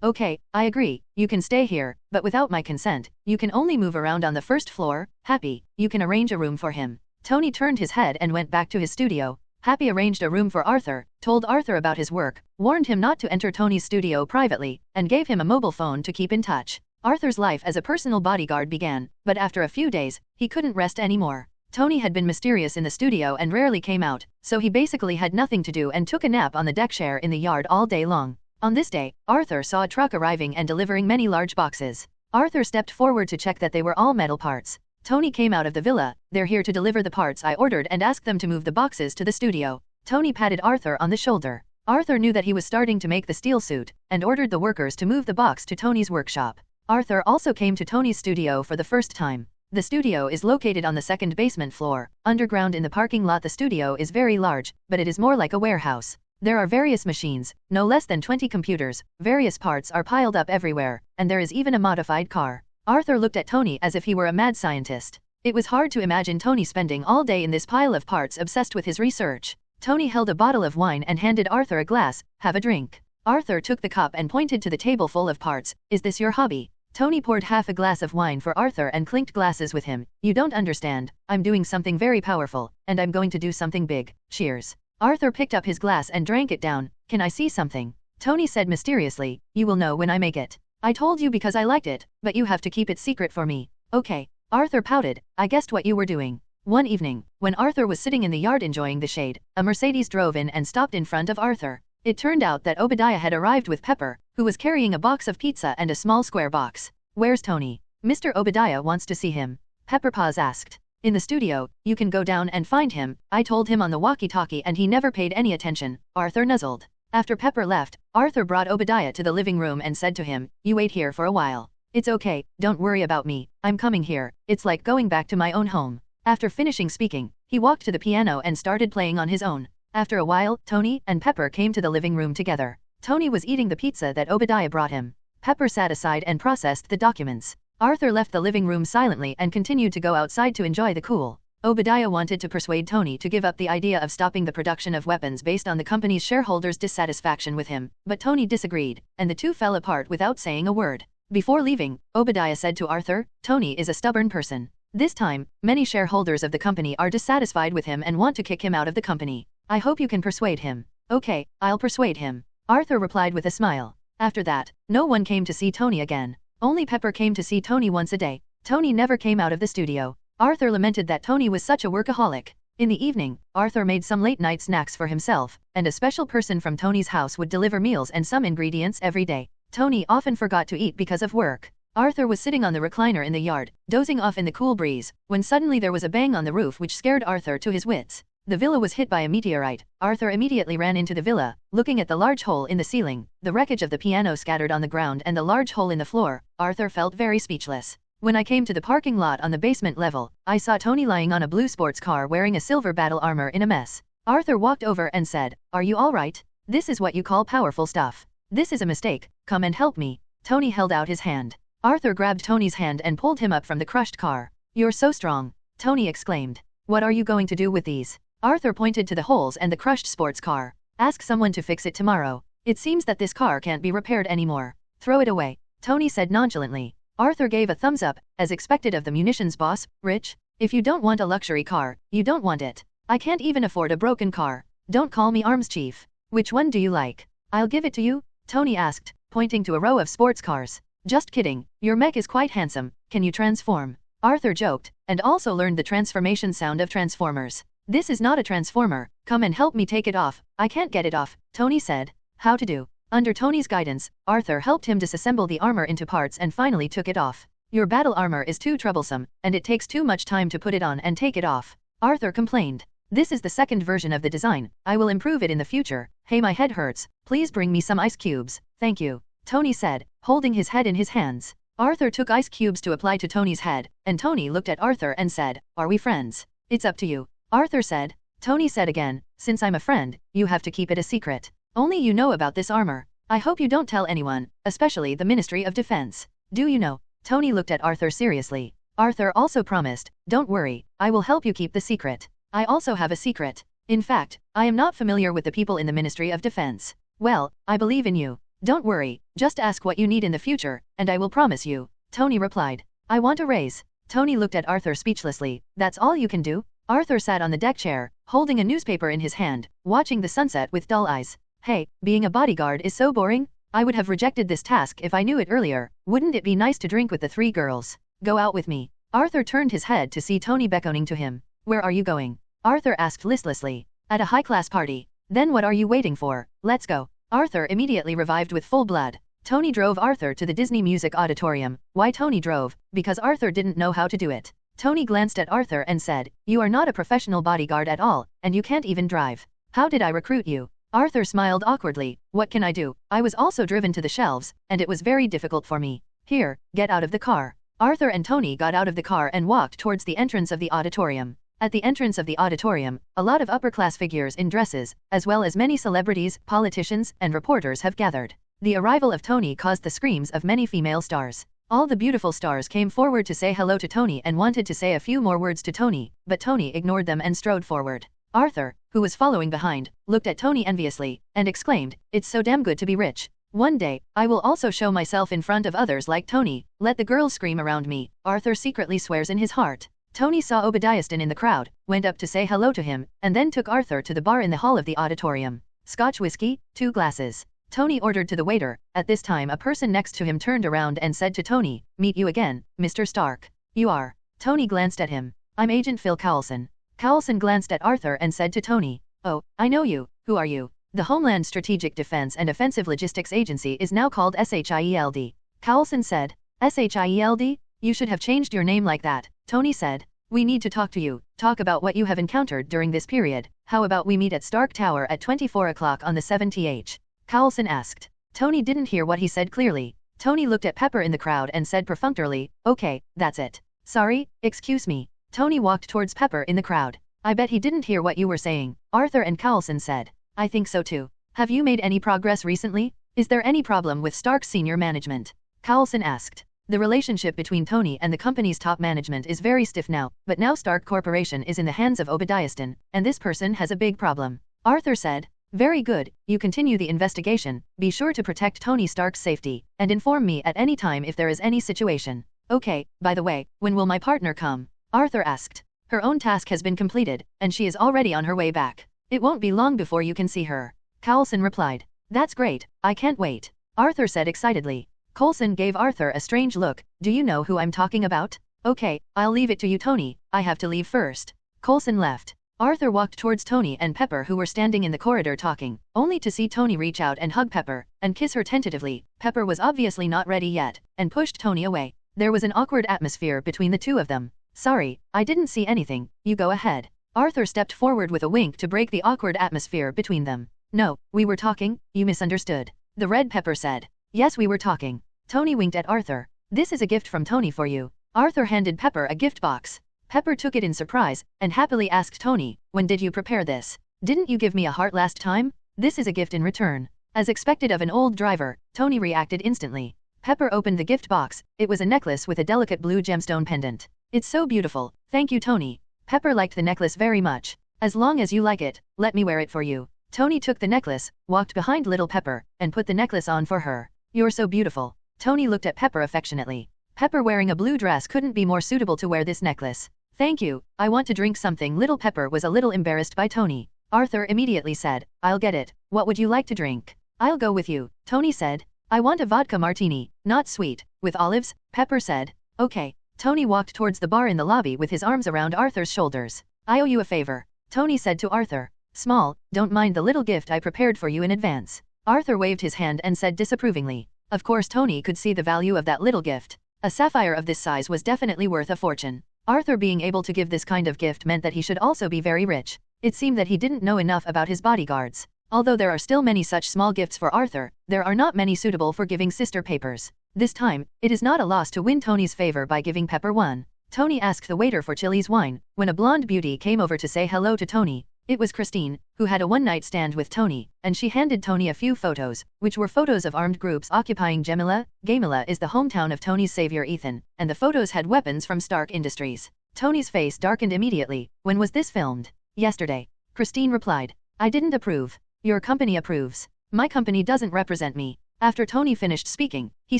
"Okay, I agree, you can stay here, but without my consent, you can only move around on the first floor." "Happy, you can arrange a room for him." Tony turned his head and went back to his studio. Happy arranged a room for Arthur, told Arthur about his work, warned him not to enter Tony's studio privately, and gave him a mobile phone to keep in touch. Arthur's life as a personal bodyguard began, but after a few days, he couldn't rest anymore. Tony had been mysterious in the studio and rarely came out, so he basically had nothing to do and took a nap on the deck chair in the yard all day long. On this day, Arthur saw a truck arriving and delivering many large boxes. Arthur stepped forward to check that they were all metal parts. Tony came out of the villa. "They're here to deliver the parts I ordered and asked them to move the boxes to the studio." Tony patted Arthur on the shoulder. Arthur knew that he was starting to make the steel suit, and ordered the workers to move the box to Tony's workshop. Arthur also came to Tony's studio for the first time. The studio is located on the 2nd basement floor, underground in the parking lot. The studio is very large, but it is more like a warehouse. There are various machines, no less than 20 computers, various parts are piled up everywhere, and there is even a modified car. Arthur looked at Tony as if he were a mad scientist. It was hard to imagine Tony spending all day in this pile of parts obsessed with his research. Tony held a bottle of wine and handed Arthur a glass. "Have a drink." Arthur took the cup and pointed to the table full of parts. "Is this your hobby?" Tony poured half a glass of wine for Arthur and clinked glasses with him. "You don't understand. I'm doing something very powerful, and I'm going to do something big. Cheers." Arthur picked up his glass and drank it down. "Can I see something?" Tony said mysteriously. "You will know when I make it. I told you because I liked it, but you have to keep it secret for me." "Okay." Arthur pouted. "I guessed what you were doing." One evening, when Arthur was sitting in the yard enjoying the shade, a Mercedes drove in and stopped in front of Arthur. It turned out that Obadiah had arrived with Pepper, who was carrying a box of pizza and a small square box. "Where's Tony?" "Mr. Obadiah wants to see him." Pepper Paws asked. "In the studio, you can go down and find him. I told him on the walkie-talkie and he never paid any attention." Arthur nuzzled. After Pepper left, Arthur brought Obadiah to the living room and said to him, "You wait here for a while. It's okay, don't worry about me, I'm coming here. It's like going back to my own home." After finishing speaking, he walked to the piano and started playing on his own. After a while, Tony and Pepper came to the living room together. Tony was eating the pizza that Obadiah brought him. Pepper sat aside and processed the documents. Arthur left the living room silently and continued to go outside to enjoy the cool. Obadiah wanted to persuade Tony to give up the idea of stopping the production of weapons based on the company's shareholders' dissatisfaction with him, but Tony disagreed, and the two fell apart without saying a word. Before leaving, Obadiah said to Arthur, "Tony is a stubborn person. This time, many shareholders of the company are dissatisfied with him and want to kick him out of the company. I hope you can persuade him." Okay, I'll persuade him. Arthur replied with a smile. After that, no one came to see Tony again. Only Pepper came to see Tony once a day. Tony never came out of the studio. Arthur lamented that Tony was such a workaholic. In the evening, Arthur made some late-night snacks for himself, and a special person from Tony's house would deliver meals and some ingredients every day. Tony often forgot to eat because of work. Arthur was sitting on the recliner in the yard, dozing off in the cool breeze, when suddenly there was a bang on the roof which scared Arthur to his wits. The villa was hit by a meteorite. Arthur immediately ran into the villa, looking at the large hole in the ceiling, the wreckage of the piano scattered on the ground and the large hole in the floor. Arthur felt very speechless. When I came to the parking lot on the basement level, I saw Tony lying on a blue sports car wearing a silver battle armor in a mess. Arthur walked over and said, "Are you alright? This is what you call powerful stuff. This is a mistake, come and help me." Tony held out his hand. Arthur grabbed Tony's hand and pulled him up from the crushed car. "You're so strong," Tony exclaimed. "What are you going to do with these?" Arthur pointed to the holes and the crushed sports car. "Ask someone to fix it tomorrow. It seems that this car can't be repaired anymore. Throw it away," Tony said nonchalantly. Arthur gave a thumbs up, as expected of the munitions boss. "Rich? If you don't want a luxury car, you don't want it. I can't even afford a broken car. Don't call me arms chief. Which one do you like? I'll give it to you," Tony asked, pointing to a row of sports cars. "Just kidding, your mech is quite handsome. Can you transform?" Arthur joked, and also learned the transformation sound of Transformers. "This is not a transformer, come and help me take it off." "I can't get it off," Tony said. "How to do?" Under Tony's guidance, Arthur helped him disassemble the armor into parts and finally took it off. "Your battle armor is too troublesome, and it takes too much time to put it on and take it off," Arthur complained. "This is the second version of the design, I will improve it in the future. Hey, my head hurts, please bring me some ice cubes." "Thank you," Tony said, holding his head in his hands. Arthur took ice cubes to apply to Tony's head, and Tony looked at Arthur and said, "Are we friends?" "It's up to you," Arthur said. Tony said again, "Since I'm a friend, you have to keep it a secret. Only you know about this armor. I hope you don't tell anyone, especially the Ministry of Defense." "Do you know?" Tony looked at Arthur seriously. Arthur also promised, "Don't worry, I will help you keep the secret. I also have a secret. In fact, I am not familiar with the people in the Ministry of Defense." "Well, I believe in you. Don't worry, just ask what you need in the future, and I will promise you," Tony replied. "I want a raise." Tony looked at Arthur speechlessly. "That's all you can do?" Arthur sat on the deck chair, holding a newspaper in his hand, watching the sunset with dull eyes. "Hey, being a bodyguard is so boring. I would have rejected this task if I knew it earlier. Wouldn't it be nice to drink with the 3 girls? Go out with me." Arthur turned his head to see Tony beckoning to him. "Where are you going?" Arthur asked listlessly. "At a high-class party." "Then what are you waiting for? Let's go." Arthur immediately revived with full blood. Tony drove Arthur to the Disney Music Auditorium. Why Tony drove? Because Arthur didn't know how to do it. Tony glanced at Arthur and said, "You are not a professional bodyguard at all, and you can't even drive. How did I recruit you?" Arthur smiled awkwardly. "What can I do? I was also driven to the shelves, and it was very difficult for me. Here, get out of the car." Arthur and Tony got out of the car and walked towards the entrance of the auditorium. At the entrance of the auditorium, a lot of upper-class figures in dresses, as well as many celebrities, politicians, and reporters have gathered. The arrival of Tony caused the screams of many female stars. All the beautiful stars came forward to say hello to Tony and wanted to say a few more words to Tony, but Tony ignored them and strode forward. Arthur, who was following behind, looked at Tony enviously, and exclaimed, "It's so damn good to be rich. One day, I will also show myself in front of others like Tony. Let the girls scream around me." Arthur secretly swears in his heart. Tony saw Obadiahston in the crowd, went up to say hello to him, and then took Arthur to the bar in the hall of the auditorium. "Scotch whiskey, 2 glasses." Tony ordered to the waiter. At this time a person next to him turned around and said to Tony, "Meet you again, Mr. Stark." "You are?" Tony glanced at him. "I'm Agent Phil Coulson." Coulson glanced at Arthur and said to Tony, "Oh, I know you. Who are you?" "The Homeland Strategic Defense and Offensive Logistics Agency is now called S.H.I.E.L.D. Coulson said. "S.H.I.E.L.D? You should have changed your name like that," Tony said. "We need to talk to you, talk about what you have encountered during this period. How about we meet at Stark Tower at 24 o'clock on the 7th?" Coulson asked. Tony didn't hear what he said clearly. Tony looked at Pepper in the crowd and said perfunctorily, "Okay, that's it." "Sorry, excuse me." Tony walked towards Pepper in the crowd. "I bet he didn't hear what you were saying," Arthur and Coulson said. "I think so too. Have you made any progress recently? Is there any problem with Stark's senior management?" Coulson asked. The relationship between Tony and the company's top management is very stiff now, but now Stark Corporation is in the hands of Obadiahston, and this person has a big problem. Arthur said. "Very good, you continue the investigation, be sure to protect Tony Stark's safety, and inform me at any time if there is any situation." "Okay, by the way, when will my partner come?" Arthur asked. "Her own task has been completed, and she is already on her way back. It won't be long before you can see her." Coulson replied. That's great, I can't wait. Arthur said excitedly. Coulson gave Arthur a strange look. Do you know who I'm talking about? Okay, I'll leave it to you, Tony, I have to leave first. Coulson left. Arthur walked towards Tony and Pepper, who were standing in the corridor talking, only to see Tony reach out and hug Pepper, and kiss her tentatively. Pepper was obviously not ready yet, and pushed Tony away. There was an awkward atmosphere between the two of them. Sorry, I didn't see anything, you go ahead. Arthur stepped forward with a wink to break the awkward atmosphere between them. No, we were talking, you misunderstood. The red Pepper said. Yes, we were talking. Tony winked at Arthur. This is a gift from Tony for you. Arthur handed Pepper a gift box. Pepper took it in surprise, and happily asked Tony, when did you prepare this? Didn't you give me a heart last time? This is a gift in return. As expected of an old driver, Tony reacted instantly. Pepper opened the gift box. It was a necklace with a delicate blue gemstone pendant. It's so beautiful, thank you, Tony. Pepper liked the necklace very much. As long as you like it, let me wear it for you. Tony took the necklace, walked behind little Pepper, and put the necklace on for her. You're so beautiful. Tony looked at Pepper affectionately. Pepper wearing a blue dress couldn't be more suitable to wear this necklace. Thank you, I want to drink something. Little Pepper was a little embarrassed by Tony. Arthur immediately said, I'll get it. What would you like to drink? I'll go with you, Tony said. I want a vodka martini, not sweet, with olives, Pepper said. Okay. Tony walked towards the bar in the lobby with his arms around Arthur's shoulders. I owe you a favor, Tony said to Arthur. Small, don't mind the little gift I prepared for you in advance. Arthur waved his hand and said disapprovingly. Of course Tony could see the value of that little gift. A sapphire of this size was definitely worth a fortune. Arthur being able to give this kind of gift meant that he should also be very rich. It seemed that he didn't know enough about his bodyguards. Although there are still many such small gifts for Arthur, there are not many suitable for giving sister papers. This time, it is not a loss to win Tony's favor by giving Pepper one. Tony asked the waiter for Chili's wine, when a blonde beauty came over to say hello to Tony. It was Christine, who had a one-night stand with Tony, and she handed Tony a few photos, which were photos of armed groups occupying Gemilla. Gemilla is the hometown of Tony's savior Ethan, and the photos had weapons from Stark Industries. Tony's face darkened immediately. When was this filmed? Yesterday. Christine replied. I didn't approve. Your company approves. My company doesn't represent me. After Tony finished speaking, he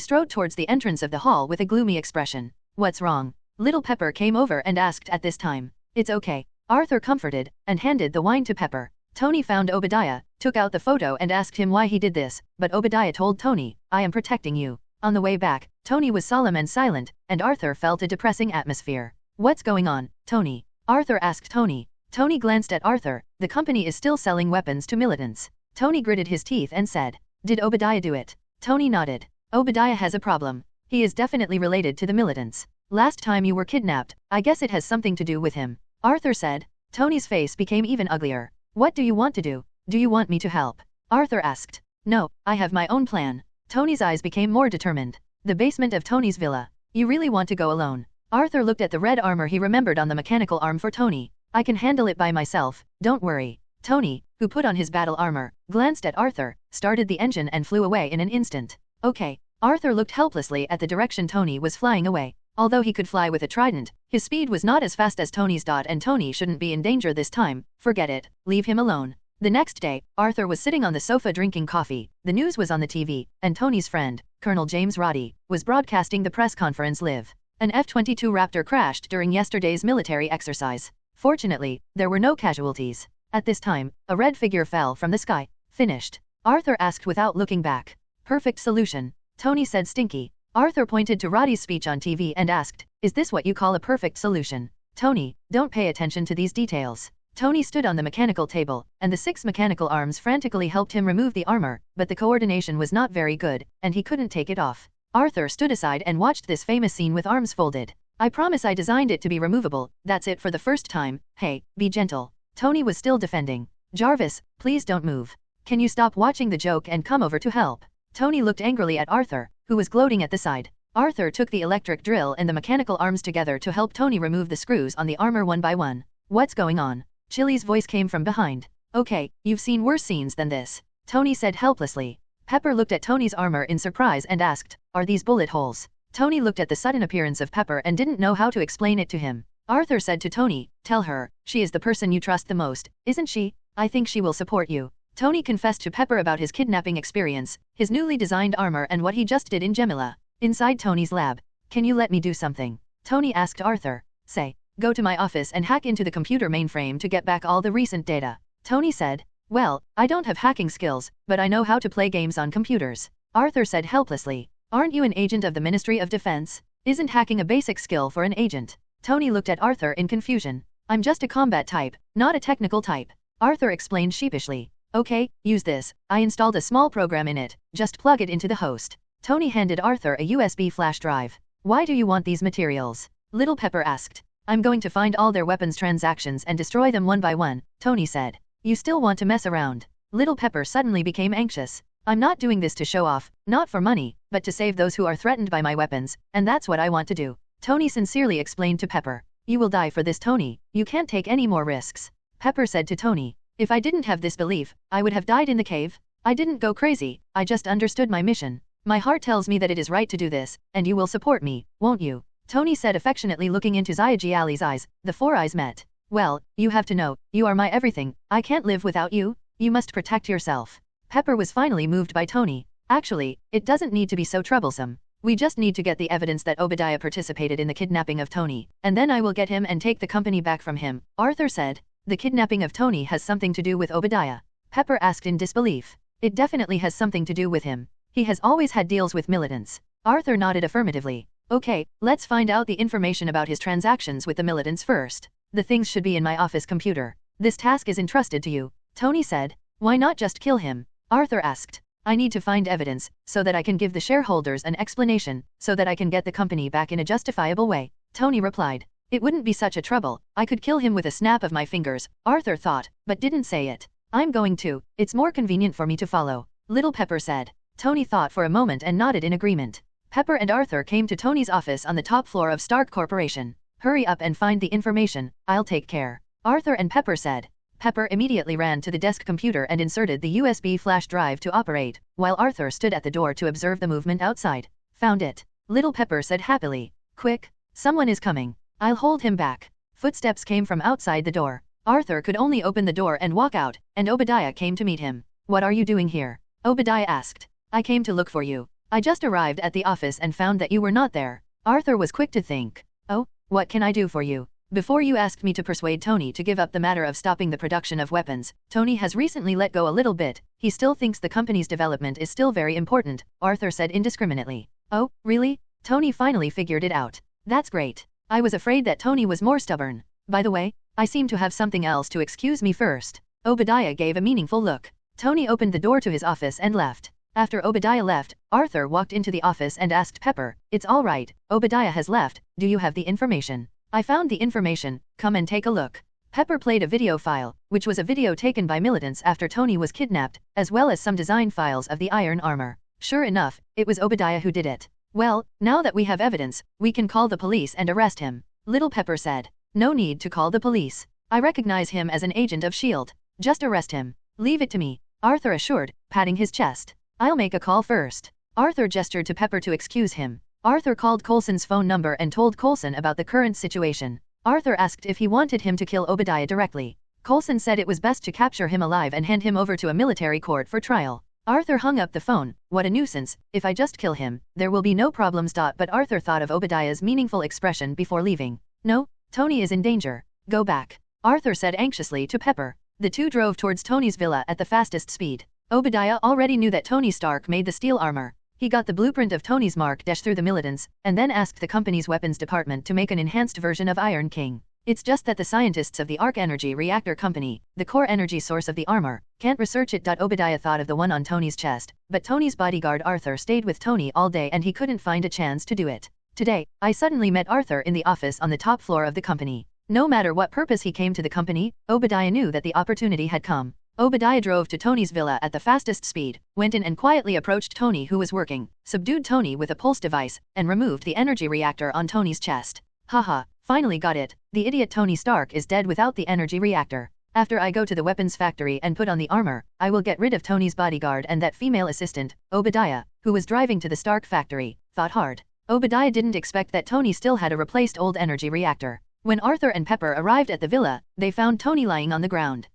strode towards the entrance of the hall with a gloomy expression. What's wrong? Little Pepper came over and asked at this time. It's okay. Arthur comforted, and handed the wine to Pepper. Tony found Obadiah, took out the photo and asked him why he did this, but Obadiah told Tony, I am protecting you. On the way back, Tony was solemn and silent, and Arthur felt a depressing atmosphere. What's going on, Tony? Arthur asked Tony. Tony glanced at Arthur. The company is still selling weapons to militants. Tony gritted his teeth and said, Did Obadiah do it? Tony nodded. Obadiah has a problem. He is definitely related to the militants. Last time you were kidnapped, I guess it has something to do with him. Arthur said. Tony's face became even uglier. What do you want to do? Do you want me to help? Arthur asked. No, I have my own plan. Tony's eyes became more determined. The basement of Tony's villa. You really want to go alone? Arthur looked at the red armor he remembered on the mechanical arm for Tony. I can handle it by myself, don't worry. Tony, who put on his battle armor, glanced at Arthur, started the engine and flew away in an instant. Okay. Arthur looked helplessly at the direction Tony was flying away. Although he could fly with a trident, his speed was not as fast as Tony's. And Tony shouldn't be in danger this time. Forget it, leave him alone. The next day, Arthur was sitting on the sofa drinking coffee. The news was on the TV, and Tony's friend, Colonel James Roddy, was broadcasting the press conference live. An F-22 Raptor crashed during yesterday's military exercise. Fortunately, there were no casualties. At this time, a red figure fell from the sky. Finished? Arthur asked without looking back. Perfect solution. Tony said stinky. Arthur pointed to Roddy's speech on TV and asked, Is this what you call a perfect solution? Tony, don't pay attention to these details. Tony stood on the mechanical table, and the 6 mechanical arms frantically helped him remove the armor, but the coordination was not very good, and he couldn't take it off. Arthur stood aside and watched this famous scene with arms folded. I promise I designed it to be removable, that's it for the first time. Hey, be gentle. Tony was still defending. Jarvis, please don't move. Can you stop watching the joke and come over to help? Tony looked angrily at Arthur, who was gloating at the side. Arthur took the electric drill and the mechanical arms together to help Tony remove the screws on the armor one by one. What's going on? Chili's voice came from behind. Okay, you've seen worse scenes than this. Tony said helplessly. Pepper looked at Tony's armor in surprise and asked, Are these bullet holes? Tony looked at the sudden appearance of Pepper and didn't know how to explain it to him. Arthur said to Tony, Tell her, she is the person you trust the most, isn't she? I think she will support you. Tony confessed to Pepper about his kidnapping experience, his newly designed armor and what he just did in Gemilla. Inside Tony's lab. Can you let me do something? Tony asked Arthur. Say, go to my office and hack into the computer mainframe to get back all the recent data. Tony said. Well, I don't have hacking skills, but I know how to play games on computers, Arthur said helplessly. Aren't you an agent of the Ministry of Defense? Isn't hacking a basic skill for an agent? Tony looked at Arthur in confusion. I'm just a combat type, not a technical type, Arthur explained sheepishly. Okay, use this. I installed a small program in it, just plug it into the host. Tony handed Arthur a USB flash drive. Why do you want these materials? Little Pepper asked. I'm going to find all their weapons transactions and destroy them one by one, Tony said. You still want to mess around? Little Pepper suddenly became anxious. I'm not doing this to show off, not for money, but to save those who are threatened by my weapons, and that's what I want to do. Tony sincerely explained to Pepper. You will die for this, Tony. You can't take any more risks. Pepper said to Tony. If I didn't have this belief, I would have died in the cave. I didn't go crazy, I just understood my mission. My heart tells me that it is right to do this, and you will support me, won't you? Tony said affectionately looking into Xiaojiali's eyes. The four eyes met. Well, you have to know, you are my everything. I can't live without you. You must protect yourself. Pepper was finally moved by Tony. Actually, it doesn't need to be so troublesome. We just need to get the evidence that Obadiah participated in the kidnapping of Tony, and then I will get him and take the company back from him, Arthur said. The kidnapping of Tony has something to do with Obadiah? Pepper asked in disbelief. It definitely has something to do with him. He has always had deals with militants. Arthur nodded affirmatively. Okay, let's find out the information about his transactions with the militants first. The things should be in my office computer. This task is entrusted to you, Tony said. Why not just kill him? Arthur asked. I need to find evidence, so that I can give the shareholders an explanation, so that I can get the company back in a justifiable way, Tony replied. It wouldn't be such a trouble, I could kill him with a snap of my fingers, Arthur thought, but didn't say it. I'm going to, it's more convenient for me to follow, Little Pepper said. Tony thought for a moment and nodded in agreement. Pepper and Arthur came to Tony's office on the top floor of Stark Corporation. Hurry up and find the information, I'll take care, Arthur and Pepper said. Pepper immediately ran to the desk computer and inserted the USB flash drive to operate, while Arthur stood at the door to observe the movement outside. Found it, Little Pepper said happily. Quick, someone is coming. I'll hold him back. Footsteps came from outside the door. Arthur could only open the door and walk out, and Obadiah came to meet him. What are you doing here? Obadiah asked. I came to look for you. I just arrived at the office and found that you were not there. Arthur was quick to think. Oh, what can I do for you? Before you asked me to persuade Tony to give up the matter of stopping the production of weapons, Tony has recently let go a little bit. He still thinks the company's development is still very important, Arthur said indiscriminately. Oh, really? Tony finally figured it out. That's great. I was afraid that Tony was more stubborn. By the way, I seem to have something else to excuse me first. Obadiah gave a meaningful look. Tony opened the door to his office and left. After Obadiah left, Arthur walked into the office and asked Pepper, It's all right, Obadiah has left, do you have the information? I found the information, come and take a look. Pepper played a video file, which was a video taken by militants after Tony was kidnapped, as well as some design files of the iron armor. Sure enough, it was Obadiah who did it. Well, now that we have evidence, we can call the police and arrest him, Little Pepper said. No need to call the police. I recognize him as an agent of S.H.I.E.L.D. Just arrest him. Leave it to me, Arthur assured, patting his chest. I'll make a call first. Arthur gestured to Pepper to excuse him. Arthur called Coulson's phone number and told Coulson about the current situation. Arthur asked if he wanted him to kill Obadiah directly. Coulson said it was best to capture him alive and hand him over to a military court for trial. Arthur hung up the phone. What a nuisance, if I just kill him, there will be no problems. But Arthur thought of Obadiah's meaningful expression before leaving. No, Tony is in danger. Go back, Arthur said anxiously to Pepper. The two drove towards Tony's villa at the fastest speed. Obadiah already knew that Tony Stark made the steel armor. He got the blueprint of Tony's mark through the militants, and then asked the company's weapons department to make an enhanced version of Iron King. It's just that the scientists of the Arc Energy Reactor Company, the core energy source of the armor, can't research it. Obadiah thought of the one on Tony's chest, but Tony's bodyguard Arthur stayed with Tony all day and he couldn't find a chance to do it. Today, I suddenly met Arthur in the office on the top floor of the company. No matter what purpose he came to the company, Obadiah knew that the opportunity had come. Obadiah drove to Tony's villa at the fastest speed, went in and quietly approached Tony who was working, subdued Tony with a pulse device, and removed the energy reactor on Tony's chest. Haha, finally got it, the idiot Tony Stark is dead without the energy reactor. After I go to the weapons factory and put on the armor, I will get rid of Tony's bodyguard and that female assistant, Obadiah, who was driving to the Stark factory, thought hard. Obadiah didn't expect that Tony still had a replaced old energy reactor. When Arthur and Pepper arrived at the villa, they found Tony lying on the ground.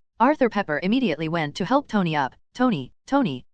Pepper immediately went to help Tony up. Tony,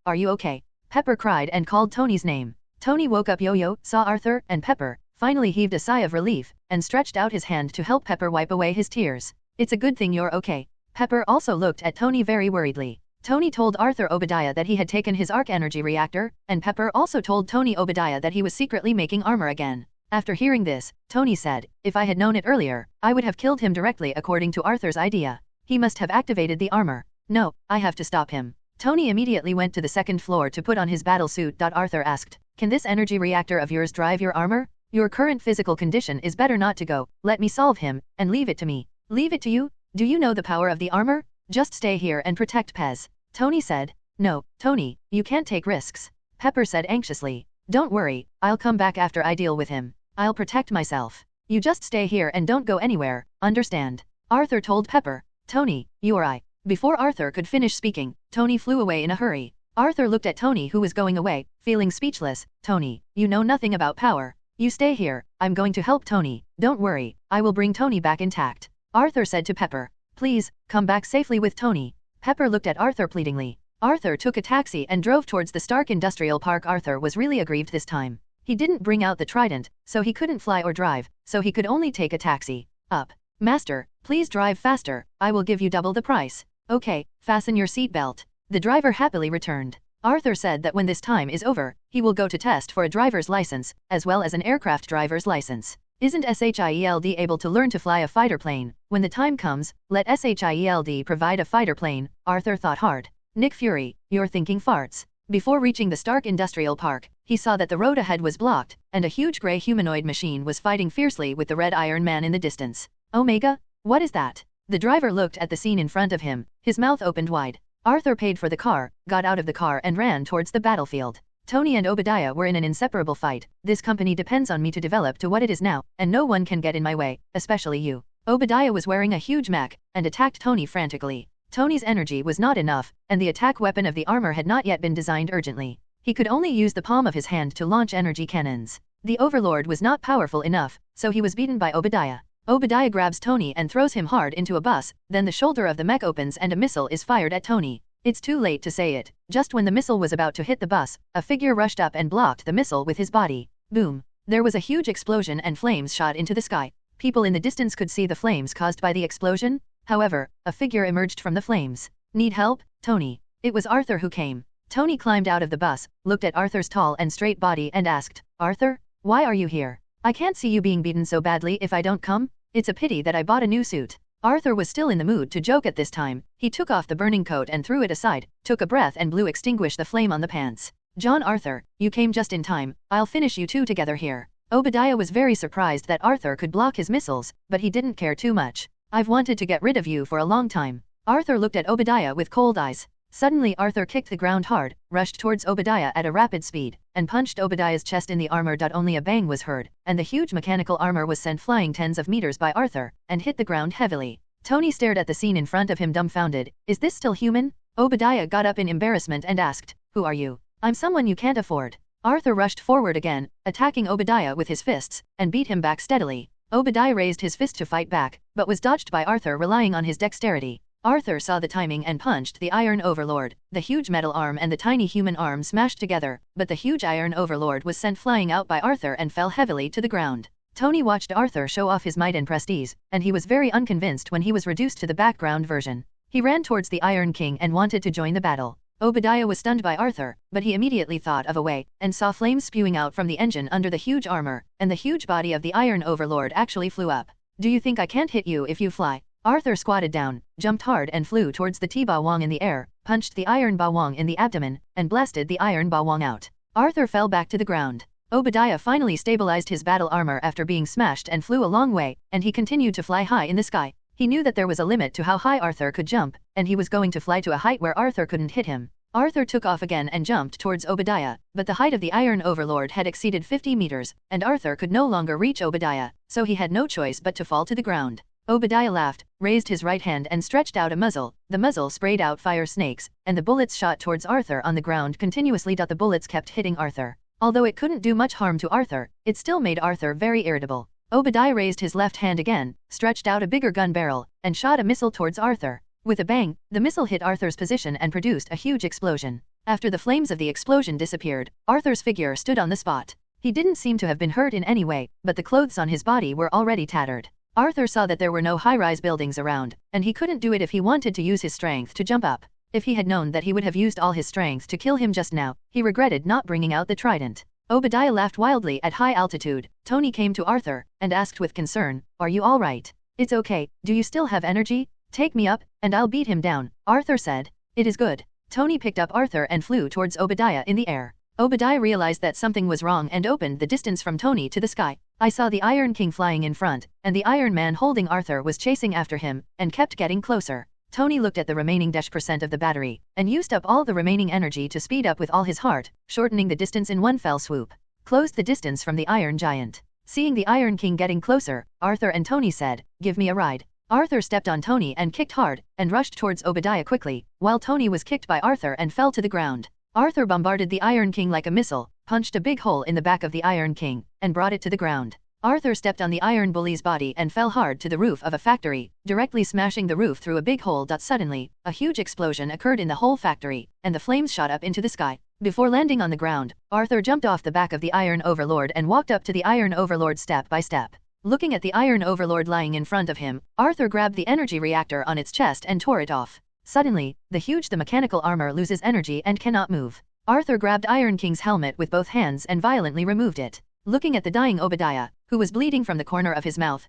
are you okay? Pepper cried and called Tony's name. Tony woke up Yo-Yo, saw Arthur and Pepper, finally heaved a sigh of relief, and stretched out his hand to help Pepper wipe away his tears. It's a good thing you're okay. Pepper also looked at Tony very worriedly. Tony told Arthur Obadiah that he had taken his arc energy reactor, and Pepper also told Tony Obadiah that he was secretly making armor again. After hearing this, Tony said, "If I had known it earlier, I would have killed him directly according to Arthur's idea. He must have activated the armor. No, I have to stop him." Tony immediately went to the second floor to put on his battle suit. Arthur asked, "Can this energy reactor of yours drive your armor? Your current physical condition is better not to go. Let me solve him, and leave it to me." "Leave it to you? Do you know the power of the armor? Just stay here and protect Pez." Tony said. "No, Tony, you can't take risks." Pepper said anxiously. "Don't worry, I'll come back after I deal with him. I'll protect myself. You just stay here and don't go anywhere, understand?" Arthur told Pepper. "Tony, you or I." Before Arthur could finish speaking, Tony flew away in a hurry. Arthur looked at Tony, who was going away, feeling speechless. "Tony, you know nothing about power. You stay here, I'm going to help Tony. Don't worry, I will bring Tony back intact." Arthur said to Pepper. "Please, come back safely with Tony." Pepper looked at Arthur pleadingly. Arthur took a taxi and drove towards the Stark Industrial Park. Arthur was really aggrieved this time. He didn't bring out the trident, so he couldn't fly or drive, so he could only take a taxi. Up. "Master, please drive faster, I will give you double the price." "Okay, fasten your seatbelt." The driver happily returned. Arthur said that when this time is over, he will go to test for a driver's license, as well as an aircraft driver's license. Isn't S.H.I.E.L.D able to learn to fly a fighter plane? When the time comes, let S.H.I.E.L.D provide a fighter plane. Arthur thought hard. Nick Fury, you're thinking farts. Before reaching the Stark Industrial Park, he saw that the road ahead was blocked, and a huge grey humanoid machine was fighting fiercely with the red Iron Man in the distance. "Omega? What is that?" The driver looked at the scene in front of him, his mouth opened wide. Arthur paid for the car, got out of the car and ran towards the battlefield. Tony and Obadiah were in an inseparable fight. "This company depends on me to develop to what it is now, and no one can get in my way, especially you." Obadiah was wearing a huge mech, and attacked Tony frantically. Tony's energy was not enough, and the attack weapon of the armor had not yet been designed urgently. He could only use the palm of his hand to launch energy cannons. The Overlord was not powerful enough, so he was beaten by Obadiah. Obadiah grabs Tony and throws him hard into a bus, then the shoulder of the mech opens and a missile is fired at Tony. It's too late to say it. Just when the missile was about to hit the bus, a figure rushed up and blocked the missile with his body. Boom. There was a huge explosion and flames shot into the sky. People in the distance could see the flames caused by the explosion. However, a figure emerged from the flames. "Need help, Tony?" It was Arthur who came. Tony climbed out of the bus, looked at Arthur's tall and straight body and asked, "Arthur, why are you here? I can't see you being beaten so badly if I don't come. It's a pity that I bought a new suit." Arthur was still in the mood to joke at this time. He took off the burning coat and threw it aside, took a breath and blew extinguish the flame on the pants. "John Arthur, you came just in time. I'll finish you two together here." Obadiah was very surprised that Arthur could block his missiles, but he didn't care too much. "I've wanted to get rid of you for a long time." Arthur looked at Obadiah with cold eyes. Suddenly Arthur kicked the ground hard, rushed towards Obadiah at a rapid speed, and punched Obadiah's chest in the armor. Only a bang was heard, and the huge mechanical armor was sent flying tens of meters by Arthur, and hit the ground heavily. Tony stared at the scene in front of him dumbfounded. "Is this still human?" Obadiah got up in embarrassment and asked, "Who are you?" "I'm someone you can't afford." Arthur rushed forward again, attacking Obadiah with his fists, and beat him back steadily. Obadiah raised his fist to fight back, but was dodged by Arthur relying on his dexterity. Arthur saw the timing and punched the Iron Overlord. The huge metal arm and the tiny human arm smashed together, but the huge Iron Overlord was sent flying out by Arthur and fell heavily to the ground. Tony watched Arthur show off his might and prestige, and he was very unconvinced when he was reduced to the background version. He ran towards the Iron King and wanted to join the battle. Obadiah was stunned by Arthur, but he immediately thought of a way, and saw flames spewing out from the engine under the huge armor, and the huge body of the Iron Overlord actually flew up. "Do you think I can't hit you if you fly?" Arthur squatted down, jumped hard and flew towards the T-Bawang in the air, punched the Iron Bawang in the abdomen, and blasted the Iron Bawang out. Arthur fell back to the ground. Obadiah finally stabilized his battle armor after being smashed and flew a long way, and he continued to fly high in the sky. He knew that there was a limit to how high Arthur could jump, and he was going to fly to a height where Arthur couldn't hit him. Arthur took off again and jumped towards Obadiah, but the height of the Iron Overlord had exceeded 50 meters, and Arthur could no longer reach Obadiah, so he had no choice but to fall to the ground. Obadiah laughed, raised his right hand and stretched out a muzzle. The muzzle sprayed out fire snakes, and the bullets shot towards Arthur on the ground continuously. The bullets kept hitting Arthur. Although it couldn't do much harm to Arthur, it still made Arthur very irritable. Obadiah raised his left hand again, stretched out a bigger gun barrel, and shot a missile towards Arthur. With a bang, the missile hit Arthur's position and produced a huge explosion. After the flames of the explosion disappeared, Arthur's figure stood on the spot. He didn't seem to have been hurt in any way, but the clothes on his body were already tattered. Arthur saw that there were no high-rise buildings around, and he couldn't do it if he wanted to use his strength to jump up. If he had known that he would have used all his strength to kill him just now, he regretted not bringing out the trident. Obadiah laughed wildly at high altitude. Tony came to Arthur and asked with concern, "Are you all right?" "It's okay, do you still have energy? Take me up, and I'll beat him down," Arthur said. "It is good." Tony picked up Arthur and flew towards Obadiah in the air. Obadiah realized that something was wrong and opened the distance from Tony to the sky. "I saw the Iron King flying in front, and the Iron Man holding Arthur was chasing after him, and kept getting closer." Tony looked at the remaining -% of the battery, and used up all the remaining energy to speed up with all his heart, shortening the distance in one fell swoop. Closed the distance from the Iron Giant. Seeing the Iron King getting closer, Arthur and Tony said, "Give me a ride." Arthur stepped on Tony and kicked hard, and rushed towards Obadiah quickly, while Tony was kicked by Arthur and fell to the ground. Arthur bombarded the Iron King like a missile, punched a big hole in the back of the Iron King, and brought it to the ground. Arthur stepped on the Iron Bully's body and fell hard to the roof of a factory, directly smashing the roof through a big hole. Suddenly, a huge explosion occurred in the whole factory, and the flames shot up into the sky. Before landing on the ground, Arthur jumped off the back of the Iron Overlord and walked up to the Iron Overlord step by step. Looking at the Iron Overlord lying in front of him, Arthur grabbed the energy reactor on its chest and tore it off. Suddenly, the mechanical armor loses energy and cannot move. Arthur grabbed Iron King's helmet with both hands and violently removed it. Looking at the dying Obadiah, who was bleeding from the corner of his mouth,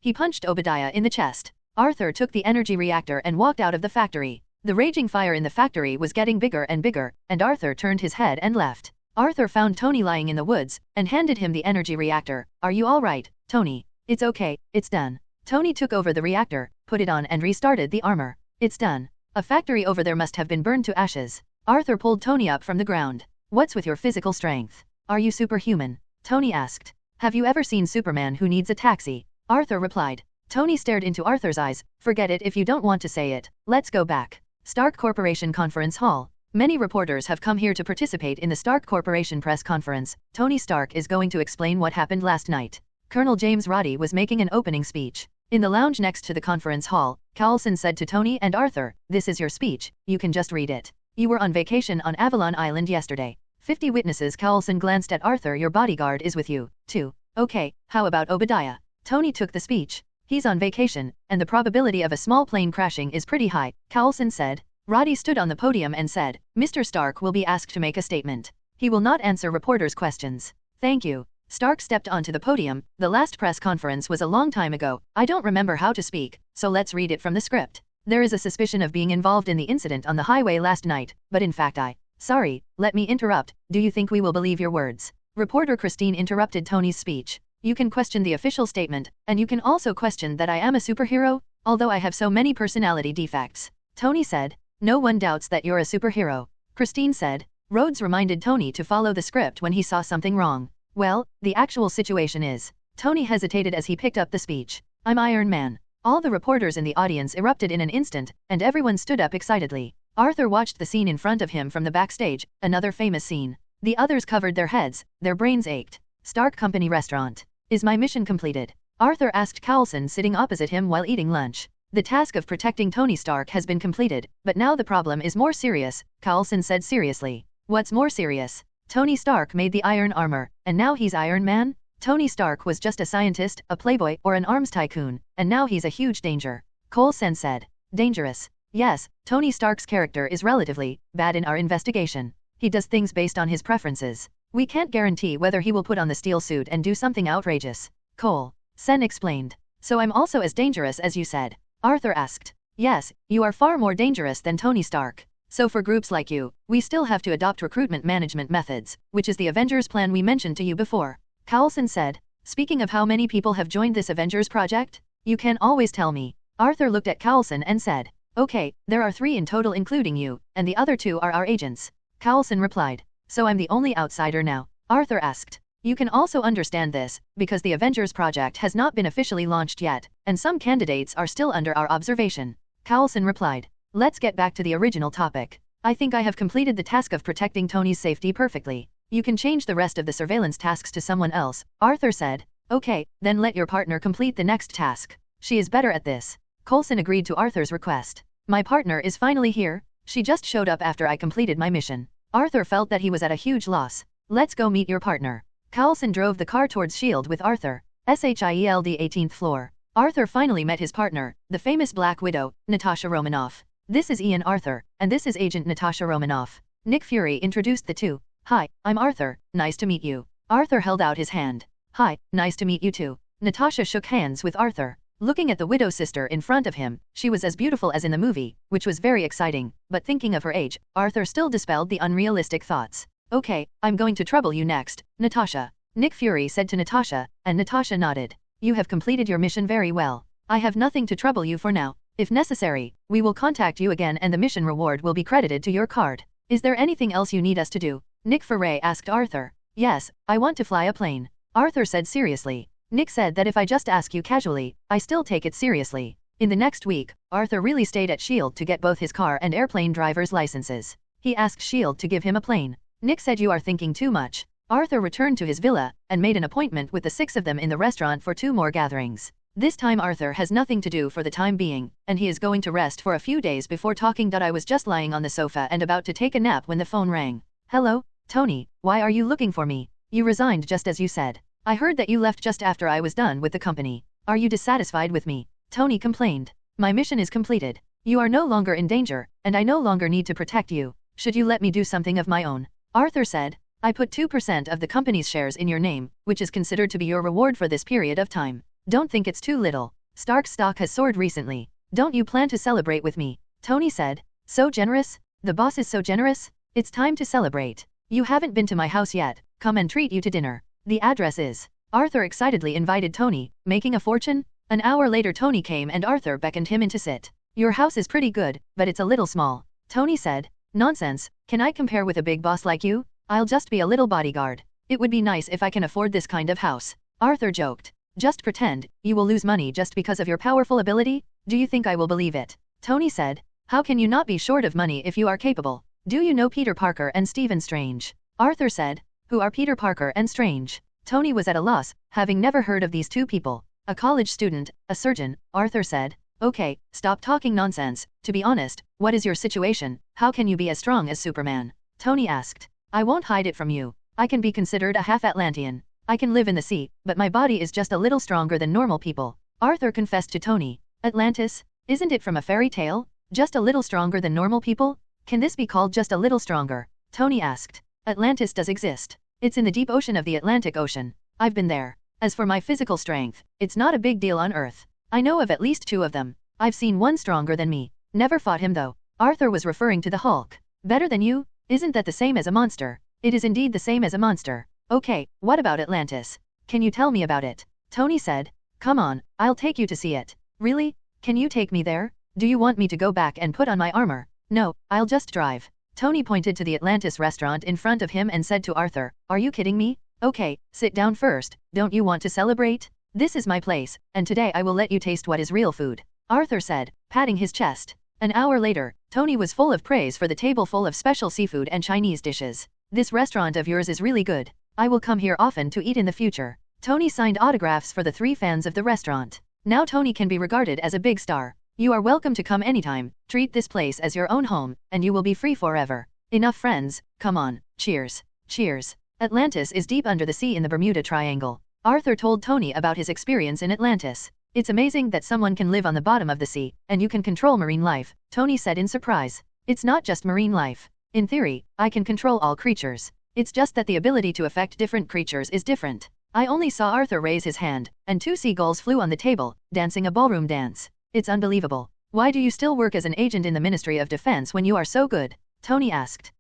he punched Obadiah in the chest. Arthur took the energy reactor and walked out of the factory. The raging fire in the factory was getting bigger and bigger, and Arthur turned his head and left. Arthur found Tony lying in the woods, and handed him the energy reactor. "Are you all right, Tony?" "It's okay, it's done." Tony took over the reactor, put it on and restarted the armor. "It's done. A factory over there must have been burned to ashes." Arthur pulled Tony up from the ground. "What's with your physical strength? Are you superhuman?" Tony asked. "Have you ever seen Superman who needs a taxi?" Arthur replied. Tony stared into Arthur's eyes. "Forget it if you don't want to say it. Let's go back." Stark Corporation Conference Hall. Many reporters have come here to participate in the Stark Corporation press conference. Tony Stark is going to explain what happened last night. Colonel James Roddy was making an opening speech. In the lounge next to the conference hall, Coulson said to Tony and Arthur, "This is your speech, you can just read it. You were on vacation on Avalon Island yesterday. 50 witnesses." Coulson glanced at Arthur. "Your bodyguard is with you, too. Okay, how about Obadiah?" Tony took the speech. "He's on vacation, and the probability of a small plane crashing is pretty high," Coulson said. Roddy stood on the podium and said, "Mr. Stark will be asked to make a statement. He will not answer reporters' questions." "Thank you." Stark stepped onto the podium. "The last press conference was a long time ago. I don't remember how to speak, so let's read it from the script. There is a suspicion of being involved in the incident on the highway last night, but in fact Sorry, let me interrupt. Do you think we will believe your words?" Reporter Christine interrupted Tony's speech. "You can question the official statement, and you can also question that I am a superhero, although I have so many personality defects." Tony said. "No one doubts that you're a superhero," Christine said. Rhodes reminded Tony to follow the script when he saw something wrong. "Well, the actual situation is..." Tony hesitated as he picked up the speech. "I'm Iron Man." All the reporters in the audience erupted in an instant, and everyone stood up excitedly. Arthur watched the scene in front of him from the backstage, another famous scene. The others covered their heads, their brains ached. Stark Company Restaurant. "Is my mission completed?" Arthur asked Coulson sitting opposite him while eating lunch. "The task of protecting Tony Stark has been completed, but now the problem is more serious," Coulson said seriously. "What's more serious?" "Tony Stark made the iron armor, and now he's Iron Man?" Tony Stark was just a scientist, a playboy, or an arms tycoon, and now he's a huge danger. Coulson said. "Dangerous?" "Yes, Tony Stark's character is relatively bad in our investigation. He does things based on his preferences. We can't guarantee whether he will put on the steel suit and do something outrageous." Coulson explained. "So I'm also as dangerous as you said?" Arthur asked. "Yes, you are far more dangerous than Tony Stark. So for groups like you, we still have to adopt recruitment management methods, which is the Avengers Plan we mentioned to you before," Coulson said. "Speaking of how many people have joined this Avengers project? You can always tell me." Arthur looked at Coulson and said. "Okay, there are 3 in total including you, and the other 2 are our agents." Coulson replied. "So I'm the only outsider now?" Arthur asked. "You can also understand this, because the Avengers project has not been officially launched yet, and some candidates are still under our observation." Coulson replied. "Let's get back to the original topic. I think I have completed the task of protecting Tony's safety perfectly. You can change the rest of the surveillance tasks to someone else," Arthur said. "Okay, then let your partner complete the next task. She is better at this." Coulson agreed to Arthur's request. "My partner is finally here. She just showed up after I completed my mission." Arthur felt that he was at a huge loss. "Let's go meet your partner." Coulson drove the car towards S.H.I.E.L.D. with Arthur. S.H.I.E.L.D. 18th floor. Arthur finally met his partner, the famous Black Widow, Natasha Romanoff. This is Ian Arthur, and this is Agent Natasha Romanoff. Nick Fury introduced the two. Hi, I'm Arthur, nice to meet you. Arthur held out his hand. Hi, nice to meet you too. Natasha shook hands with Arthur. Looking at the widow sister in front of him, she was as beautiful as in the movie, which was very exciting, but thinking of her age, Arthur still dispelled the unrealistic thoughts. Okay, I'm going to trouble you next, Natasha. Nick Fury said to Natasha, and Natasha nodded. You have completed your mission very well. I have nothing to trouble you for now. If necessary, we will contact you again and the mission reward will be credited to your card. Is there anything else you need us to do? Nick Fury asked Arthur. Yes, I want to fly a plane. Arthur said seriously. Nick said that if I just ask you casually, I still take it seriously. In the next week, Arthur really stayed at S.H.I.E.L.D. to get both his car and airplane driver's licenses. He asked S.H.I.E.L.D. to give him a plane. Nick said you are thinking too much. Arthur returned to his villa, and made an appointment with the 6 of them in the restaurant for 2 more gatherings. This time Arthur has nothing to do for the time being, and he is going to rest for a few days before talking. I was just lying on the sofa and about to take a nap when the phone rang. Hello, Tony, why are you looking for me? You resigned just as you said. I heard that you left just after I was done with the company. Are you dissatisfied with me? Tony complained. My mission is completed. You are no longer in danger, and I no longer need to protect you. Should you let me do something of my own? Arthur said. I put 2% of the company's shares in your name, which is considered to be your reward for this period of time. Don't think it's too little. Stark's stock has soared recently. Don't you plan to celebrate with me? Tony said. So generous? The boss is so generous? It's time to celebrate. You haven't been to my house yet. Come and treat you to dinner. The address is. Arthur excitedly invited Tony, making a fortune. An hour later Tony came and Arthur beckoned him in to sit. Your house is pretty good, but it's a little small. Tony said. Nonsense, can I compare with a big boss like you? I'll just be a little bodyguard. It would be nice if I can afford this kind of house. Arthur joked. Just pretend, you will lose money just because of your powerful ability? Do you think I will believe it? Tony said. How can you not be short of money if you are capable? Do you know Peter Parker and Stephen Strange? Arthur said. Who are Peter Parker and Strange? Tony was at a loss, having never heard of these two people. A college student, a surgeon, Arthur said. Okay, stop talking nonsense. To be honest, what is your situation? How can you be as strong as Superman? Tony asked. I won't hide it from you. I can be considered a half-Atlantean. I can live in the sea, but my body is just a little stronger than normal people. Arthur confessed to Tony. Atlantis? Isn't it from a fairy tale? Just a little stronger than normal people? Can this be called just a little stronger? Tony asked. Atlantis does exist. It's in the deep ocean of the Atlantic Ocean. I've been there. As for my physical strength, it's not a big deal on Earth. I know of at least 2 of them. I've seen one stronger than me. Never fought him though. Arthur was referring to the Hulk. Better than you? Isn't that the same as a monster? It is indeed the same as a monster. Okay, what about Atlantis? Can you tell me about it? Tony said. Come on, I'll take you to see it. Really? Can you take me there? Do you want me to go back and put on my armor? No, I'll just drive. Tony pointed to the Atlantis restaurant in front of him and said to Arthur, are you kidding me? Okay, sit down first. Don't you want to celebrate? This is my place, and today I will let you taste what is real food. Arthur said, patting his chest. An hour later, Tony was full of praise for the table full of special seafood and Chinese dishes. This restaurant of yours is really good. I will come here often to eat in the future. Tony signed autographs for the 3 fans of the restaurant. Now Tony can be regarded as a big star. You are welcome to come anytime. Treat this place as your own home, and you will be free forever. Enough friends, come on, cheers. Cheers. Atlantis is deep under the sea in the Bermuda Triangle. Arthur told Tony about his experience in Atlantis. It's amazing that someone can live on the bottom of the sea, and you can control marine life, Tony said in surprise. It's not just marine life. In theory, I can control all creatures. It's just that the ability to affect different creatures is different. I only saw Arthur raise his hand, and 2 seagulls flew on the table, dancing a ballroom dance. It's unbelievable. Why do you still work as an agent in the Ministry of Defense when you are so good? Tony asked.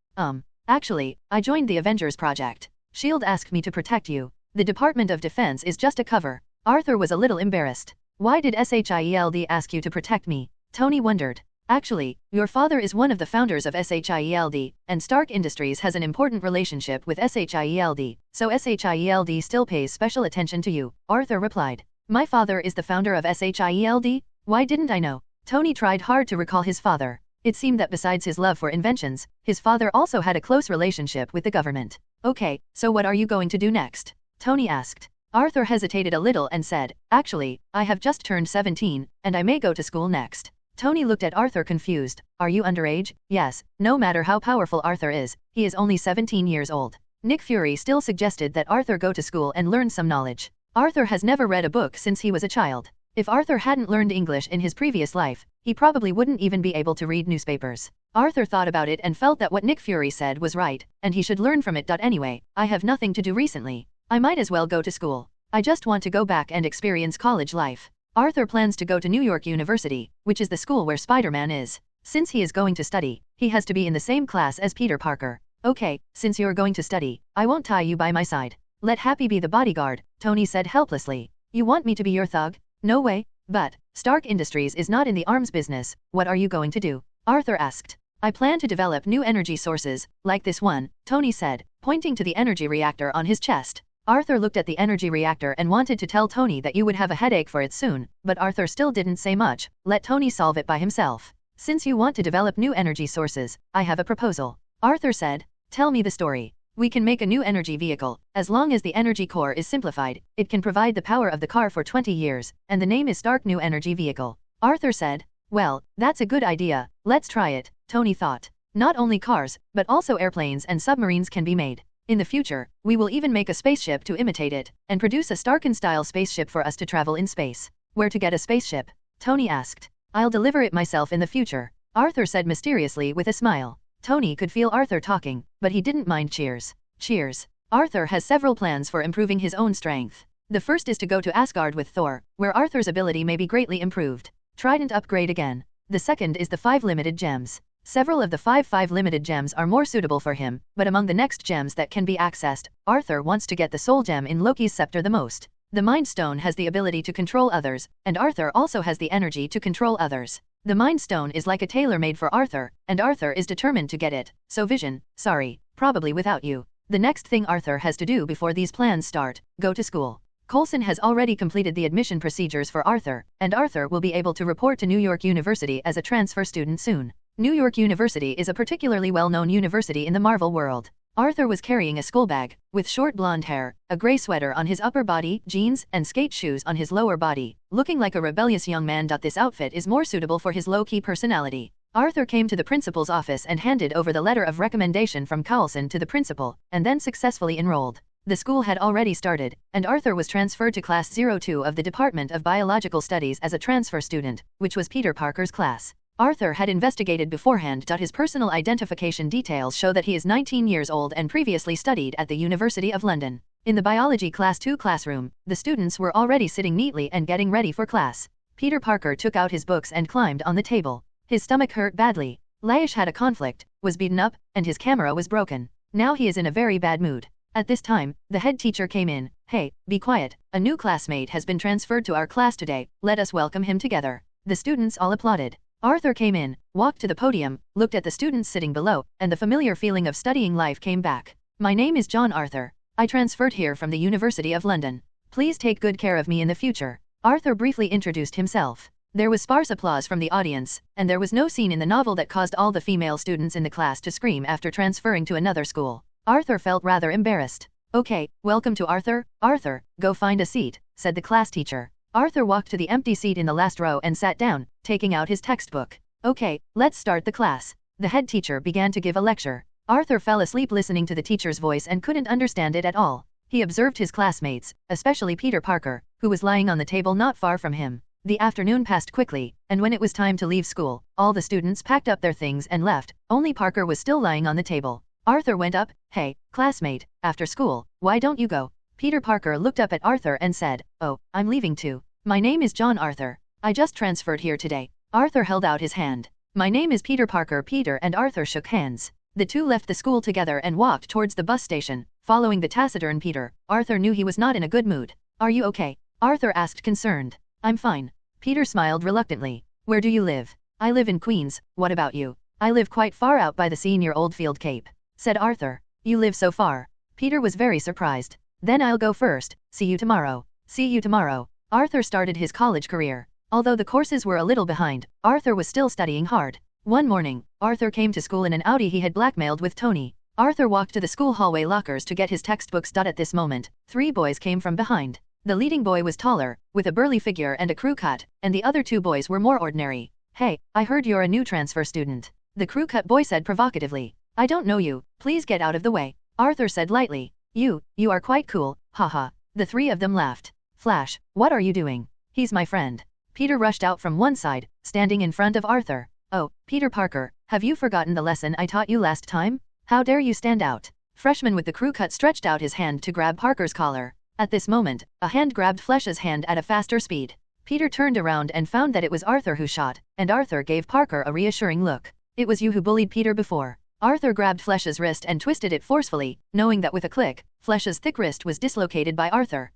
Actually, I joined the Avengers project. S.H.I.E.L.D. asked me to protect you. The Department of Defense is just a cover. Arthur was a little embarrassed. Why did S.H.I.E.L.D. ask you to protect me? Tony wondered. Actually, your father is one of the founders of S.H.I.E.L.D., and Stark Industries has an important relationship with S.H.I.E.L.D., so S.H.I.E.L.D. still pays special attention to you, Arthur replied. My father is the founder of S.H.I.E.L.D.? Why didn't I know? Tony tried hard to recall his father. It seemed that besides his love for inventions, his father also had a close relationship with the government. Okay, so what are you going to do next? Tony asked. Arthur hesitated a little and said, actually, I have just turned 17, and I may go to school next. Tony looked at Arthur confused. Are you underage? Yes, no matter how powerful Arthur is, he is only 17 years old. Nick Fury still suggested that Arthur go to school and learn some knowledge. Arthur has never read a book since he was a child. If Arthur hadn't learned English in his previous life, he probably wouldn't even be able to read newspapers. Arthur thought about it and felt that what Nick Fury said was right, and he should learn from it. Anyway, I have nothing to do recently. I might as well go to school. I just want to go back and experience college life. Arthur plans to go to New York University, which is the school where Spider-Man is. Since he is going to study, he has to be in the same class as Peter Parker. Okay, since you're going to study, I won't tie you by my side. Let Happy be the bodyguard, Tony said helplessly. You want me to be your thug? No way. But Stark Industries is not in the arms business. What are you going to do? Arthur asked. I plan to develop new energy sources, like this one, Tony said, pointing to the energy reactor on his chest. Arthur looked at the energy reactor and wanted to tell Tony that you would have a headache for it soon, but Arthur still didn't say much. Let Tony solve it by himself. Since you want to develop new energy sources, I have a proposal. Arthur said. Tell me the story. We can make a new energy vehicle. As long as the energy core is simplified, it can provide the power of the car for 20 years, and the name is Stark New Energy Vehicle. Arthur said. Well, that's a good idea. Let's try it, Tony thought. Not only cars, but also airplanes and submarines can be made. In the future, we will even make a spaceship to imitate it, and produce a Starkin-style spaceship for us to travel in space. Where to get a spaceship? Tony asked. I'll deliver it myself in the future, Arthur said mysteriously with a smile. Tony could feel Arthur talking, but he didn't mind. Cheers. Cheers. Arthur has several plans for improving his own strength. The first is to go to Asgard with Thor, where Arthur's ability may be greatly improved. Trident upgrade again. The second is the 5 limited gems. Several of the 5 limited gems are more suitable for him, but among the next gems that can be accessed, Arthur wants to get the soul gem in Loki's scepter the most. The Mind Stone has the ability to control others, and Arthur also has the energy to control others. The Mind Stone is like a tailor-made for Arthur, and Arthur is determined to get it. So Vision, sorry, probably without you. The next thing Arthur has to do before these plans start, go to school. Coulson has already completed the admission procedures for Arthur, and Arthur will be able to report to New York University as a transfer student soon. New York University is a particularly well-known university in the Marvel world. Arthur was carrying a school bag, with short blonde hair, a gray sweater on his upper body, jeans, and skate shoes on his lower body, looking like a rebellious young man. This outfit is more suitable for his low-key personality. Arthur came to the principal's office and handed over the letter of recommendation from Coulson to the principal, and then successfully enrolled. The school had already started, and Arthur was transferred to Class 02 of the Department of Biological Studies as a transfer student, which was Peter Parker's class. Arthur had investigated beforehand. His personal identification details show that he is 19 years old and previously studied at the University of London. In the Biology Class 2 classroom, the students were already sitting neatly and getting ready for class. Peter Parker took out his books and climbed on the table. His stomach hurt badly. Laish had a conflict, was beaten up, and his camera was broken. Now he is in a very bad mood. At this time, the head teacher came in. Hey, be quiet. A new classmate has been transferred to our class today. Let us welcome him together. The students all applauded. Arthur came in, walked to the podium, looked at the students sitting below, and the familiar feeling of studying life came back. My name is John Arthur. I transferred here from the University of London. Please take good care of me in the future. Arthur briefly introduced himself. There was sparse applause from the audience, and there was no scene in the novel that caused all the female students in the class to scream after transferring to another school. Arthur felt rather embarrassed. Okay, welcome to Arthur. Arthur, go find a seat, said the class teacher. Arthur walked to the empty seat in the last row and sat down, taking out his textbook. Okay, let's start the class. The head teacher began to give a lecture. Arthur fell asleep listening to the teacher's voice and couldn't understand it at all. He observed his classmates, especially Peter Parker, who was lying on the table not far from him. The afternoon passed quickly, and when it was time to leave school, all the students packed up their things and left. Only Parker was still lying on the table. Arthur went up. Hey, classmate, after school, why don't you go? Peter Parker looked up at Arthur and said, Oh, I'm leaving too. My name is John Arthur. I just transferred here today. Arthur held out his hand. My name is Peter Parker. Peter and Arthur shook hands. The two left the school together and walked towards the bus station. Following the taciturn Peter, Arthur knew he was not in a good mood. Are you okay? Arthur asked concerned. I'm fine. Peter smiled reluctantly. Where do you live? I live in Queens. What about you? I live quite far out by the sea near Oldfield Cape, said Arthur. You live so far? Peter was very surprised. Then I'll go first. See you tomorrow. See you tomorrow. Arthur started his college career. Although the courses were a little behind, Arthur was still studying hard. One morning, Arthur came to school in an Audi he had blackmailed with Tony. Arthur walked to the school hallway lockers to get his textbooks. At this moment, 3 boys came from behind. The leading boy was taller, with a burly figure and a crew cut, and the other 2 boys were more ordinary. Hey, I heard you're a new transfer student. The crew cut boy said provocatively. I don't know you, please get out of the way. Arthur said lightly. You are quite cool, haha. The 3 of them laughed. Flash, what are you doing? He's my friend. Peter rushed out from one side, standing in front of Arthur. "Oh, Peter Parker, have you forgotten the lesson I taught you last time? How dare you stand out?" Freshman with the crew cut stretched out his hand to grab Parker's collar. At this moment, a hand grabbed Flesh's hand at a faster speed. Peter turned around and found that it was Arthur who shot, and Arthur gave Parker a reassuring look. "It was you who bullied Peter before." Arthur grabbed Flesh's wrist and twisted it forcefully, knowing that with a click, Flesh's thick wrist was dislocated by Arthur.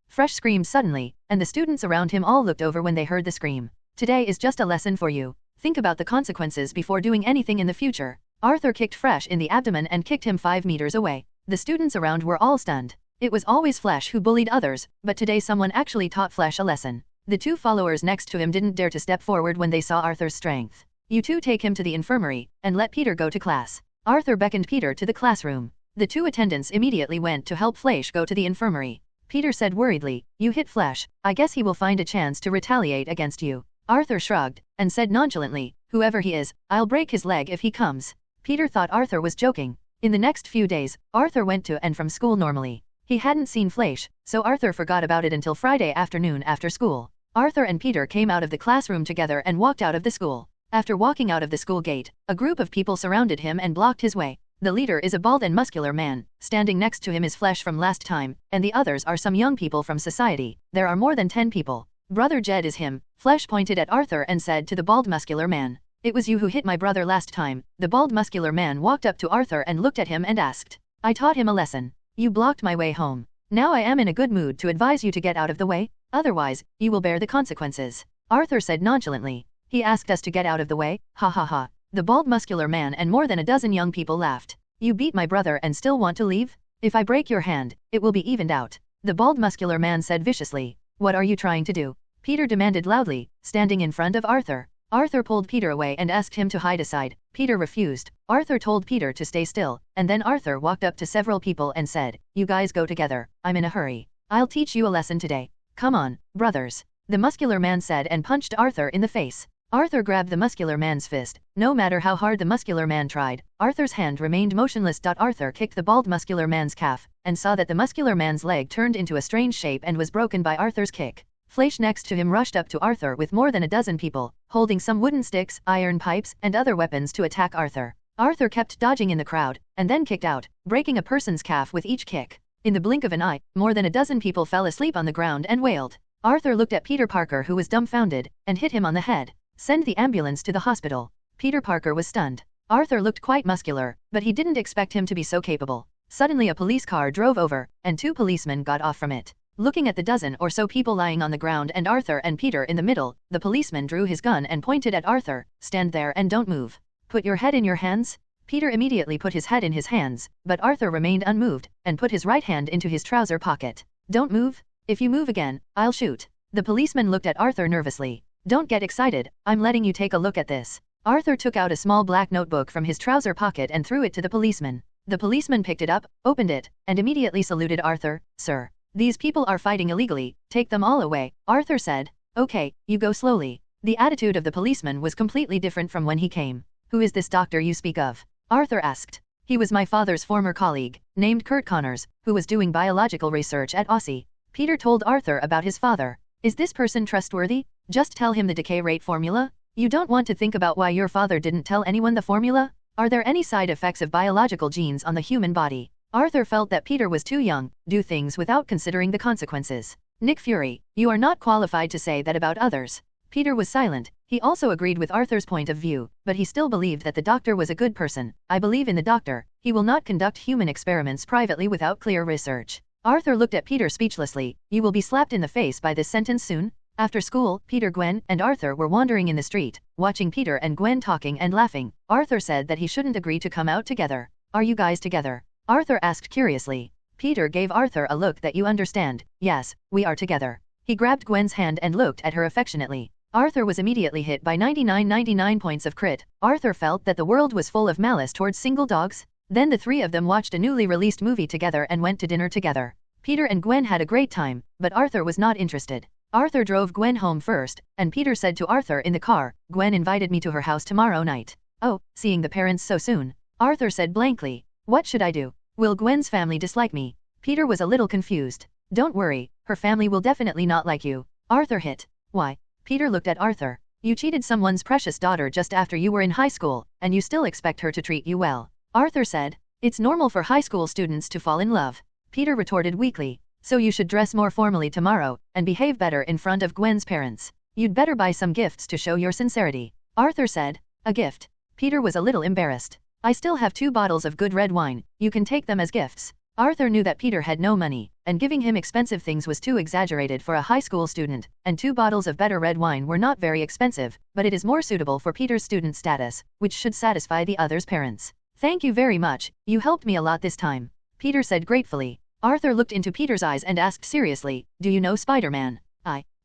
Fresh screamed suddenly, and the students around him all looked over when they heard the scream. "Today is just a lesson for you. Think about the consequences before doing anything in the future." Arthur kicked Fresh in the abdomen and kicked him 5 meters away. The students around were all stunned. It was always Flesh who bullied others, but today someone actually taught Flesh a lesson. The 2 followers next to him didn't dare to step forward when they saw Arthur's strength. "You 2 take him to the infirmary, and let Peter go to class." Arthur beckoned Peter to the classroom. The 2 attendants immediately went to help Flesh go to the infirmary. Peter said worriedly, "You hit Flesh, I guess he will find a chance to retaliate against you." Arthur shrugged, and said nonchalantly, "Whoever he is, I'll break his leg if he comes." Peter thought Arthur was joking. In the next few days, Arthur went to and from school normally. He hadn't seen Flesh, so Arthur forgot about it until Friday afternoon after school. Arthur and Peter came out of the classroom together and walked out of the school. After walking out of the school gate, a group of people surrounded him and blocked his way. The leader is a bald and muscular man, standing next to him is Flesh from last time, and the others are some young people from society. There are more than 10 people. "Brother Jed is him," Flesh pointed at Arthur and said to the bald muscular man. "It was you who hit my brother last time." The bald muscular man walked up to Arthur and looked at him and asked, "I taught him a lesson. You blocked my way home. Now I am in a good mood to advise you to get out of the way, otherwise, you will bear the consequences." Arthur said nonchalantly, "He asked us to get out of the way, ha ha ha." The bald muscular man and more than a dozen young people laughed. "You beat my brother and still want to leave? If I break your hand, it will be evened out." The bald muscular man said viciously, "What are you trying to do?" Peter demanded loudly, standing in front of Arthur. Arthur pulled Peter away and asked him to hide aside. Peter refused. Arthur told Peter to stay still, and then Arthur walked up to several people and said, "You guys go together, I'm in a hurry. I'll teach you a lesson today. Come on, brothers." The muscular man said and punched Arthur in the face. Arthur grabbed the muscular man's fist. No matter how hard the muscular man tried, Arthur's hand remained motionless. Arthur kicked the bald muscular man's calf, and saw that the muscular man's leg turned into a strange shape and was broken by Arthur's kick. Flesh next to him rushed up to Arthur with more than a dozen people, holding some wooden sticks, iron pipes, and other weapons to attack Arthur. Arthur kept dodging in the crowd, and then kicked out, breaking a person's calf with each kick. In the blink of an eye, more than a dozen people fell asleep on the ground and wailed. Arthur looked at Peter Parker, who was dumbfounded, and hit him on the head. "Send the ambulance to the hospital." Peter Parker was stunned. Arthur looked quite muscular, but he didn't expect him to be so capable. Suddenly a police car drove over, and 2 policemen got off from it. Looking at the dozen or so people lying on the ground and Arthur and Peter in the middle, the policeman drew his gun and pointed at Arthur. "Stand there and don't move. Put your head in your hands." Peter immediately put his head in his hands, but Arthur remained unmoved, and put his right hand into his trouser pocket. "Don't move. If you move again, I'll shoot." The policeman looked at Arthur nervously. "Don't get excited, I'm letting you take a look at this." Arthur took out a small black notebook from his trouser pocket and threw it to the policeman. The policeman picked it up, opened it, and immediately saluted Arthur. "Sir, these people are fighting illegally, take them all away." Arthur said, "Okay, you go slowly." The attitude of the policeman was completely different from when he came. "Who is this doctor you speak of?" Arthur asked. "He was my father's former colleague, named Kurt Connors, who was doing biological research at Aussie." Peter told Arthur about his father. "Is this person trustworthy? Just tell him the decay rate formula? You don't want to think about why your father didn't tell anyone the formula? Are there any side effects of biological genes on the human body?" Arthur felt that Peter was too young, do things without considering the consequences. "Nick Fury, you are not qualified to say that about others." Peter was silent. He also agreed with Arthur's point of view, but he still believed that the doctor was a good person. "I believe in the doctor. He will not conduct human experiments privately without clear research." Arthur looked at Peter speechlessly. "You will be slapped in the face by this sentence soon?" After school, Peter, Gwen, and Arthur were wandering in the street, watching Peter and Gwen talking and laughing. Arthur said that he shouldn't agree to come out together. "Are you guys together?" Arthur asked curiously. Peter gave Arthur a look that you understand. "Yes, we are together." He grabbed Gwen's hand and looked at her affectionately. Arthur was immediately hit by 99 points of crit. Arthur felt that the world was full of malice towards single dogs. Then the 3 of them watched a newly released movie together and went to dinner together. Peter and Gwen had a great time, but Arthur was not interested. Arthur drove Gwen home first, and Peter said to Arthur in the car, "Gwen invited me to her house tomorrow night." "Oh, seeing the parents so soon?" Arthur said blankly. "What should I do? Will Gwen's family dislike me?" Peter was a little confused. "Don't worry, her family will definitely not like you." Arthur hit. "Why?" Peter looked at Arthur. You cheated someone's precious daughter just after you were in high school, and you still expect her to treat you well. Arthur said. It's normal for high school students to fall in love. Peter retorted weakly. So you should dress more formally tomorrow, and behave better in front of Gwen's parents. You'd better buy some gifts to show your sincerity. Arthur said. A gift? Peter was a little embarrassed. I still have 2 bottles of good red wine, you can take them as gifts. Arthur knew that Peter had no money, and giving him expensive things was too exaggerated for a high school student, and 2 bottles of better red wine were not very expensive, but it is more suitable for Peter's student status, which should satisfy the other's parents. Thank you very much, you helped me a lot this time. Peter said gratefully. Arthur looked into Peter's eyes and asked seriously, do you know Spider-Man?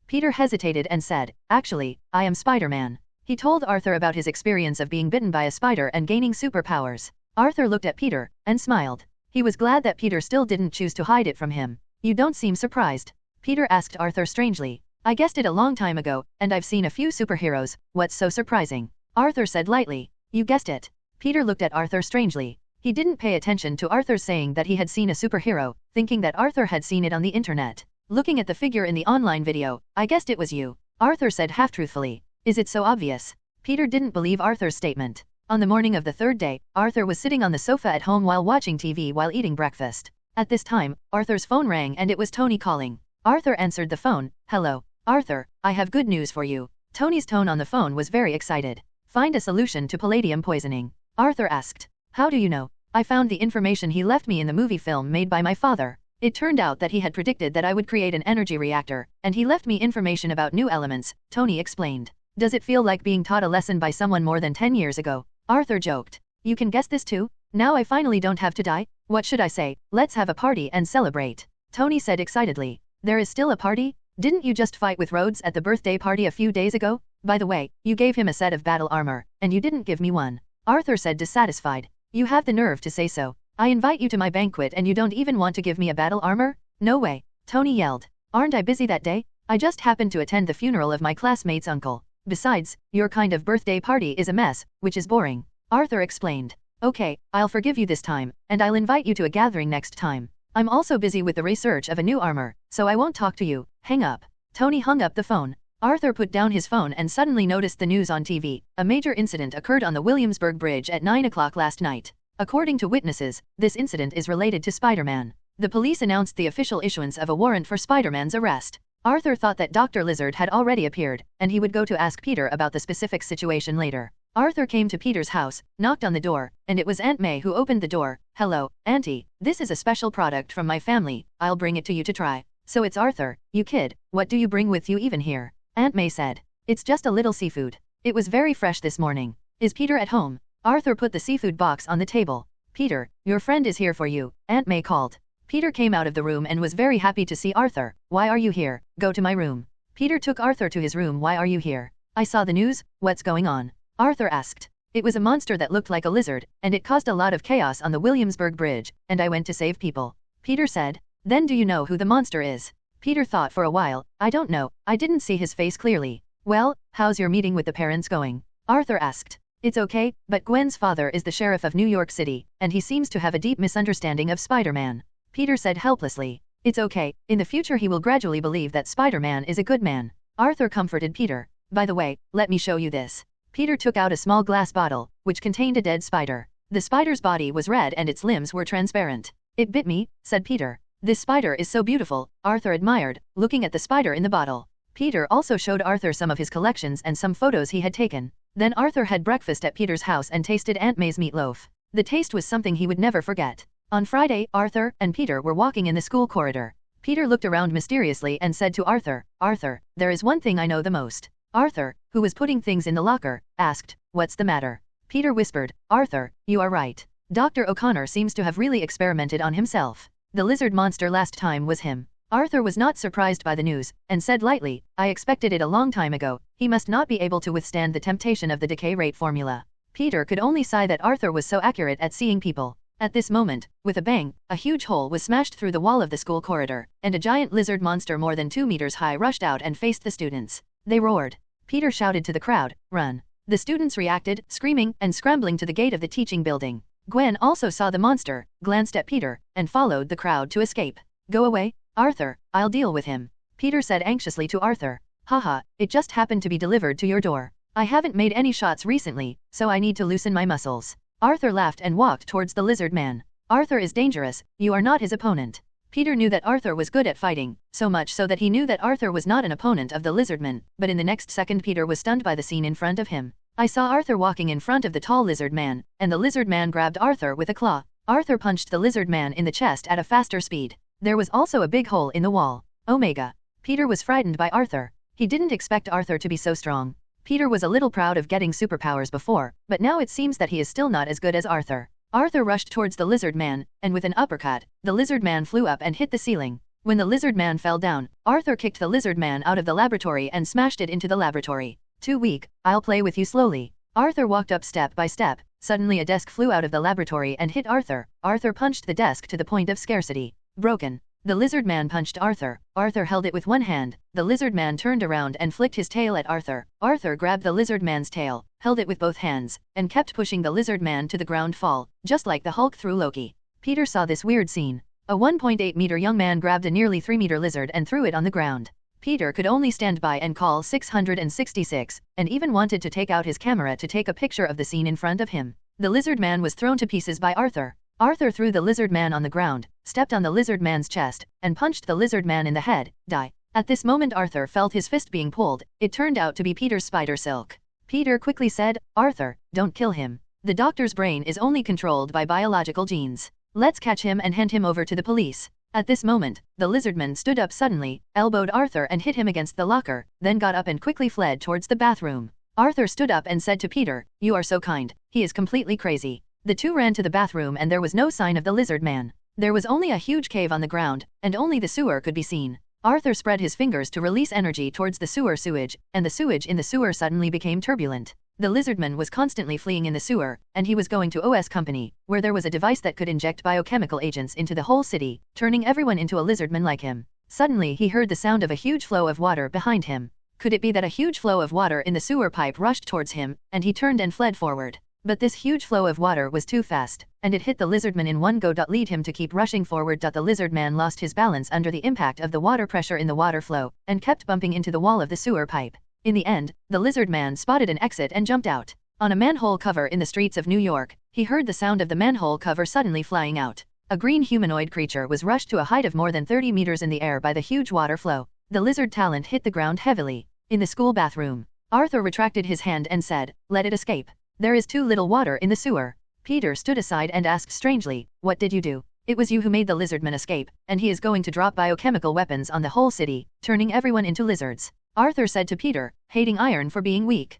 Peter hesitated and said, actually, I am Spider-Man. He told Arthur about his experience of being bitten by a spider and gaining superpowers. Arthur looked at Peter, and smiled. He was glad that Peter still didn't choose to hide it from him. You don't seem surprised. Peter asked Arthur strangely. I guessed it a long time ago, and I've seen a few superheroes, what's so surprising? Arthur said lightly. You guessed it. Peter looked at Arthur strangely. He didn't pay attention to Arthur saying that he had seen a superhero, thinking that Arthur had seen it on the internet. Looking at the figure in the online video, I guessed it was you. Arthur said half-truthfully. Is it so obvious? Peter didn't believe Arthur's statement. On the morning of the 3rd day, Arthur was sitting on the sofa at home while watching TV while eating breakfast. At this time, Arthur's phone rang and it was Tony calling. Arthur answered the phone. Hello, Arthur, I have good news for you. Tony's tone on the phone was very excited. Find a solution to palladium poisoning. Arthur asked. How do you know? I found the information he left me in the movie film made by my father. It turned out that he had predicted that I would create an energy reactor, and he left me information about new elements, Tony explained. Does it feel like being taught a lesson by someone more than 10 years ago? Arthur joked. You can guess this too? Now I finally don't have to die? What should I say? Let's have a party and celebrate. Tony said excitedly. There is still a party? Didn't you just fight with Rhodes at the birthday party a few days ago? By the way, you gave him a set of battle armor, and you didn't give me one. Arthur said dissatisfied. You have the nerve to say so. I invite you to my banquet and you don't even want to give me a battle armor? No way. Tony yelled. Aren't I busy that day? I just happened to attend the funeral of my classmate's uncle. Besides, your kind of birthday party is a mess, which is boring. Arthur explained. Okay, I'll forgive you this time, and I'll invite you to a gathering next time. I'm also busy with the research of a new armor, so I won't talk to you. Hang up. Tony hung up the phone. Arthur put down his phone and suddenly noticed the news on TV. A major incident occurred on the Williamsburg Bridge at 9 o'clock last night. According to witnesses, this incident is related to Spider-Man. The police announced the official issuance of a warrant for Spider-Man's arrest. Arthur thought that Dr. Lizard had already appeared, and he would go to ask Peter about the specific situation later. Arthur came to Peter's house, knocked on the door, and it was Aunt May who opened the door. Hello, Auntie, this is a special product from my family, I'll bring it to you to try. So it's Arthur, you kid, what do you bring with you even here? Aunt May said. It's just a little seafood. It was very fresh this morning. Is Peter at home? Arthur put the seafood box on the table. Peter, your friend is here for you, Aunt May called. Peter came out of the room and was very happy to see Arthur. Why are you here? Go to my room. Peter took Arthur to his room. Why are you here? I saw the news, what's going on? Arthur asked. It was a monster that looked like a lizard, and it caused a lot of chaos on the Williamsburg Bridge, and I went to save people. Peter said. Then do you know who the monster is? Peter thought for a while. I don't know, I didn't see his face clearly. Well, how's your meeting with the parents going? Arthur asked. It's okay, but Gwen's father is the sheriff of New York City, and he seems to have a deep misunderstanding of Spider-Man. Peter said helplessly. It's okay, in the future he will gradually believe that Spider-Man is a good man. Arthur comforted Peter. By the way, let me show you this. Peter took out a small glass bottle, which contained a dead spider. The spider's body was red and its limbs were transparent. It bit me, said Peter. This spider is so beautiful, Arthur admired, looking at the spider in the bottle. Peter also showed Arthur some of his collections and some photos he had taken. Then Arthur had breakfast at Peter's house and tasted Aunt May's meatloaf. The taste was something he would never forget. On Friday, Arthur and Peter were walking in the school corridor. Peter looked around mysteriously and said to Arthur, Arthur, there is one thing I know the most. Arthur, who was putting things in the locker, asked, what's the matter? Peter whispered, Arthur, you are right. Dr. O'Connor seems to have really experimented on himself. The lizard monster last time was him. Arthur was not surprised by the news, and said lightly, I expected it a long time ago, he must not be able to withstand the temptation of the decay rate formula. Peter could only sigh that Arthur was so accurate at seeing people. At this moment, with a bang, a huge hole was smashed through the wall of the school corridor, and a giant lizard monster more than 2 meters high rushed out and faced the students. They roared. Peter shouted to the crowd, run. The students reacted, screaming and scrambling to the gate of the teaching building. Gwen also saw the monster, glanced at Peter, and followed the crowd to escape. Go away, Arthur, I'll deal with him. Peter said anxiously to Arthur. Haha, it just happened to be delivered to your door. I haven't made any shots recently, so I need to loosen my muscles. Arthur laughed and walked towards the lizard man. Arthur is dangerous, you are not his opponent. Peter knew that Arthur was good at fighting, so much so that he knew that Arthur was not an opponent of the lizardman, but in the next second Peter was stunned by the scene in front of him. I saw Arthur walking in front of the tall lizard man, and the lizard man grabbed Arthur with a claw. Arthur punched the lizard man in the chest at a faster speed. There was also a big hole in the wall. Omega. Peter was frightened by Arthur. He didn't expect Arthur to be so strong. Peter was a little proud of getting superpowers before, but now it seems that he is still not as good as Arthur. Arthur rushed towards the lizard man, and with an uppercut, the lizard man flew up and hit the ceiling. When the lizard man fell down, Arthur kicked the lizard man out of the laboratory and smashed it into the laboratory. Too weak, I'll play with you slowly. Arthur walked up step by step. Suddenly a desk flew out of the laboratory and hit Arthur. Arthur punched the desk to the point of scarcity. Broken. The lizard man punched Arthur. Arthur held it with one hand. The lizard man turned around and flicked his tail at Arthur. Arthur grabbed the lizard man's tail, held it with both hands, and kept pushing the lizard man to the ground fall, just like the Hulk threw Loki. Peter saw this weird scene. A 1.8-meter young man grabbed a nearly 3-meter lizard and threw it on the ground. Peter could only stand by and call 666, and even wanted to take out his camera to take a picture of the scene in front of him. The lizard man was thrown to pieces by Arthur. Arthur threw the lizard man on the ground, stepped on the lizard man's chest, and punched the lizard man in the head. Die. At this moment Arthur felt his fist being pulled. It turned out to be Peter's spider silk. Peter quickly said, Arthur, don't kill him. The doctor's brain is only controlled by biological genes. Let's catch him and hand him over to the police. At this moment, the lizardman stood up suddenly, elbowed Arthur and hit him against the locker, then got up and quickly fled towards the bathroom. Arthur stood up and said to Peter, You are so kind. He is completely crazy. The two ran to the bathroom and there was no sign of the lizard man. There was only a huge cave on the ground, and only the sewer could be seen. Arthur spread his fingers to release energy towards the sewer sewage, and the sewage in the sewer suddenly became turbulent. The lizardman was constantly fleeing in the sewer, and he was going to OS Company, where there was a device that could inject biochemical agents into the whole city, turning everyone into a lizardman like him. Suddenly he heard the sound of a huge flow of water behind him. Could it be that a huge flow of water in the sewer pipe rushed towards him, and he turned and fled forward? But this huge flow of water was too fast, and it hit the lizardman in one go. Lead him to keep rushing forward. The lizardman lost his balance under the impact of the water pressure in the water flow, and kept bumping into the wall of the sewer pipe. In the end, the lizardman spotted an exit and jumped out. On a manhole cover in the streets of New York, he heard the sound of the manhole cover suddenly flying out. A green humanoid creature was rushed to a height of more than 30 meters in the air by the huge water flow. The lizard talent hit the ground heavily. In the school bathroom, Arthur retracted his hand and said, Let it escape. There is too little water in the sewer. Peter stood aside and asked strangely, What did you do? It was you who made the lizardman escape, and he is going to drop biochemical weapons on the whole city, turning everyone into lizards. Arthur said to Peter, hating Iron for being weak.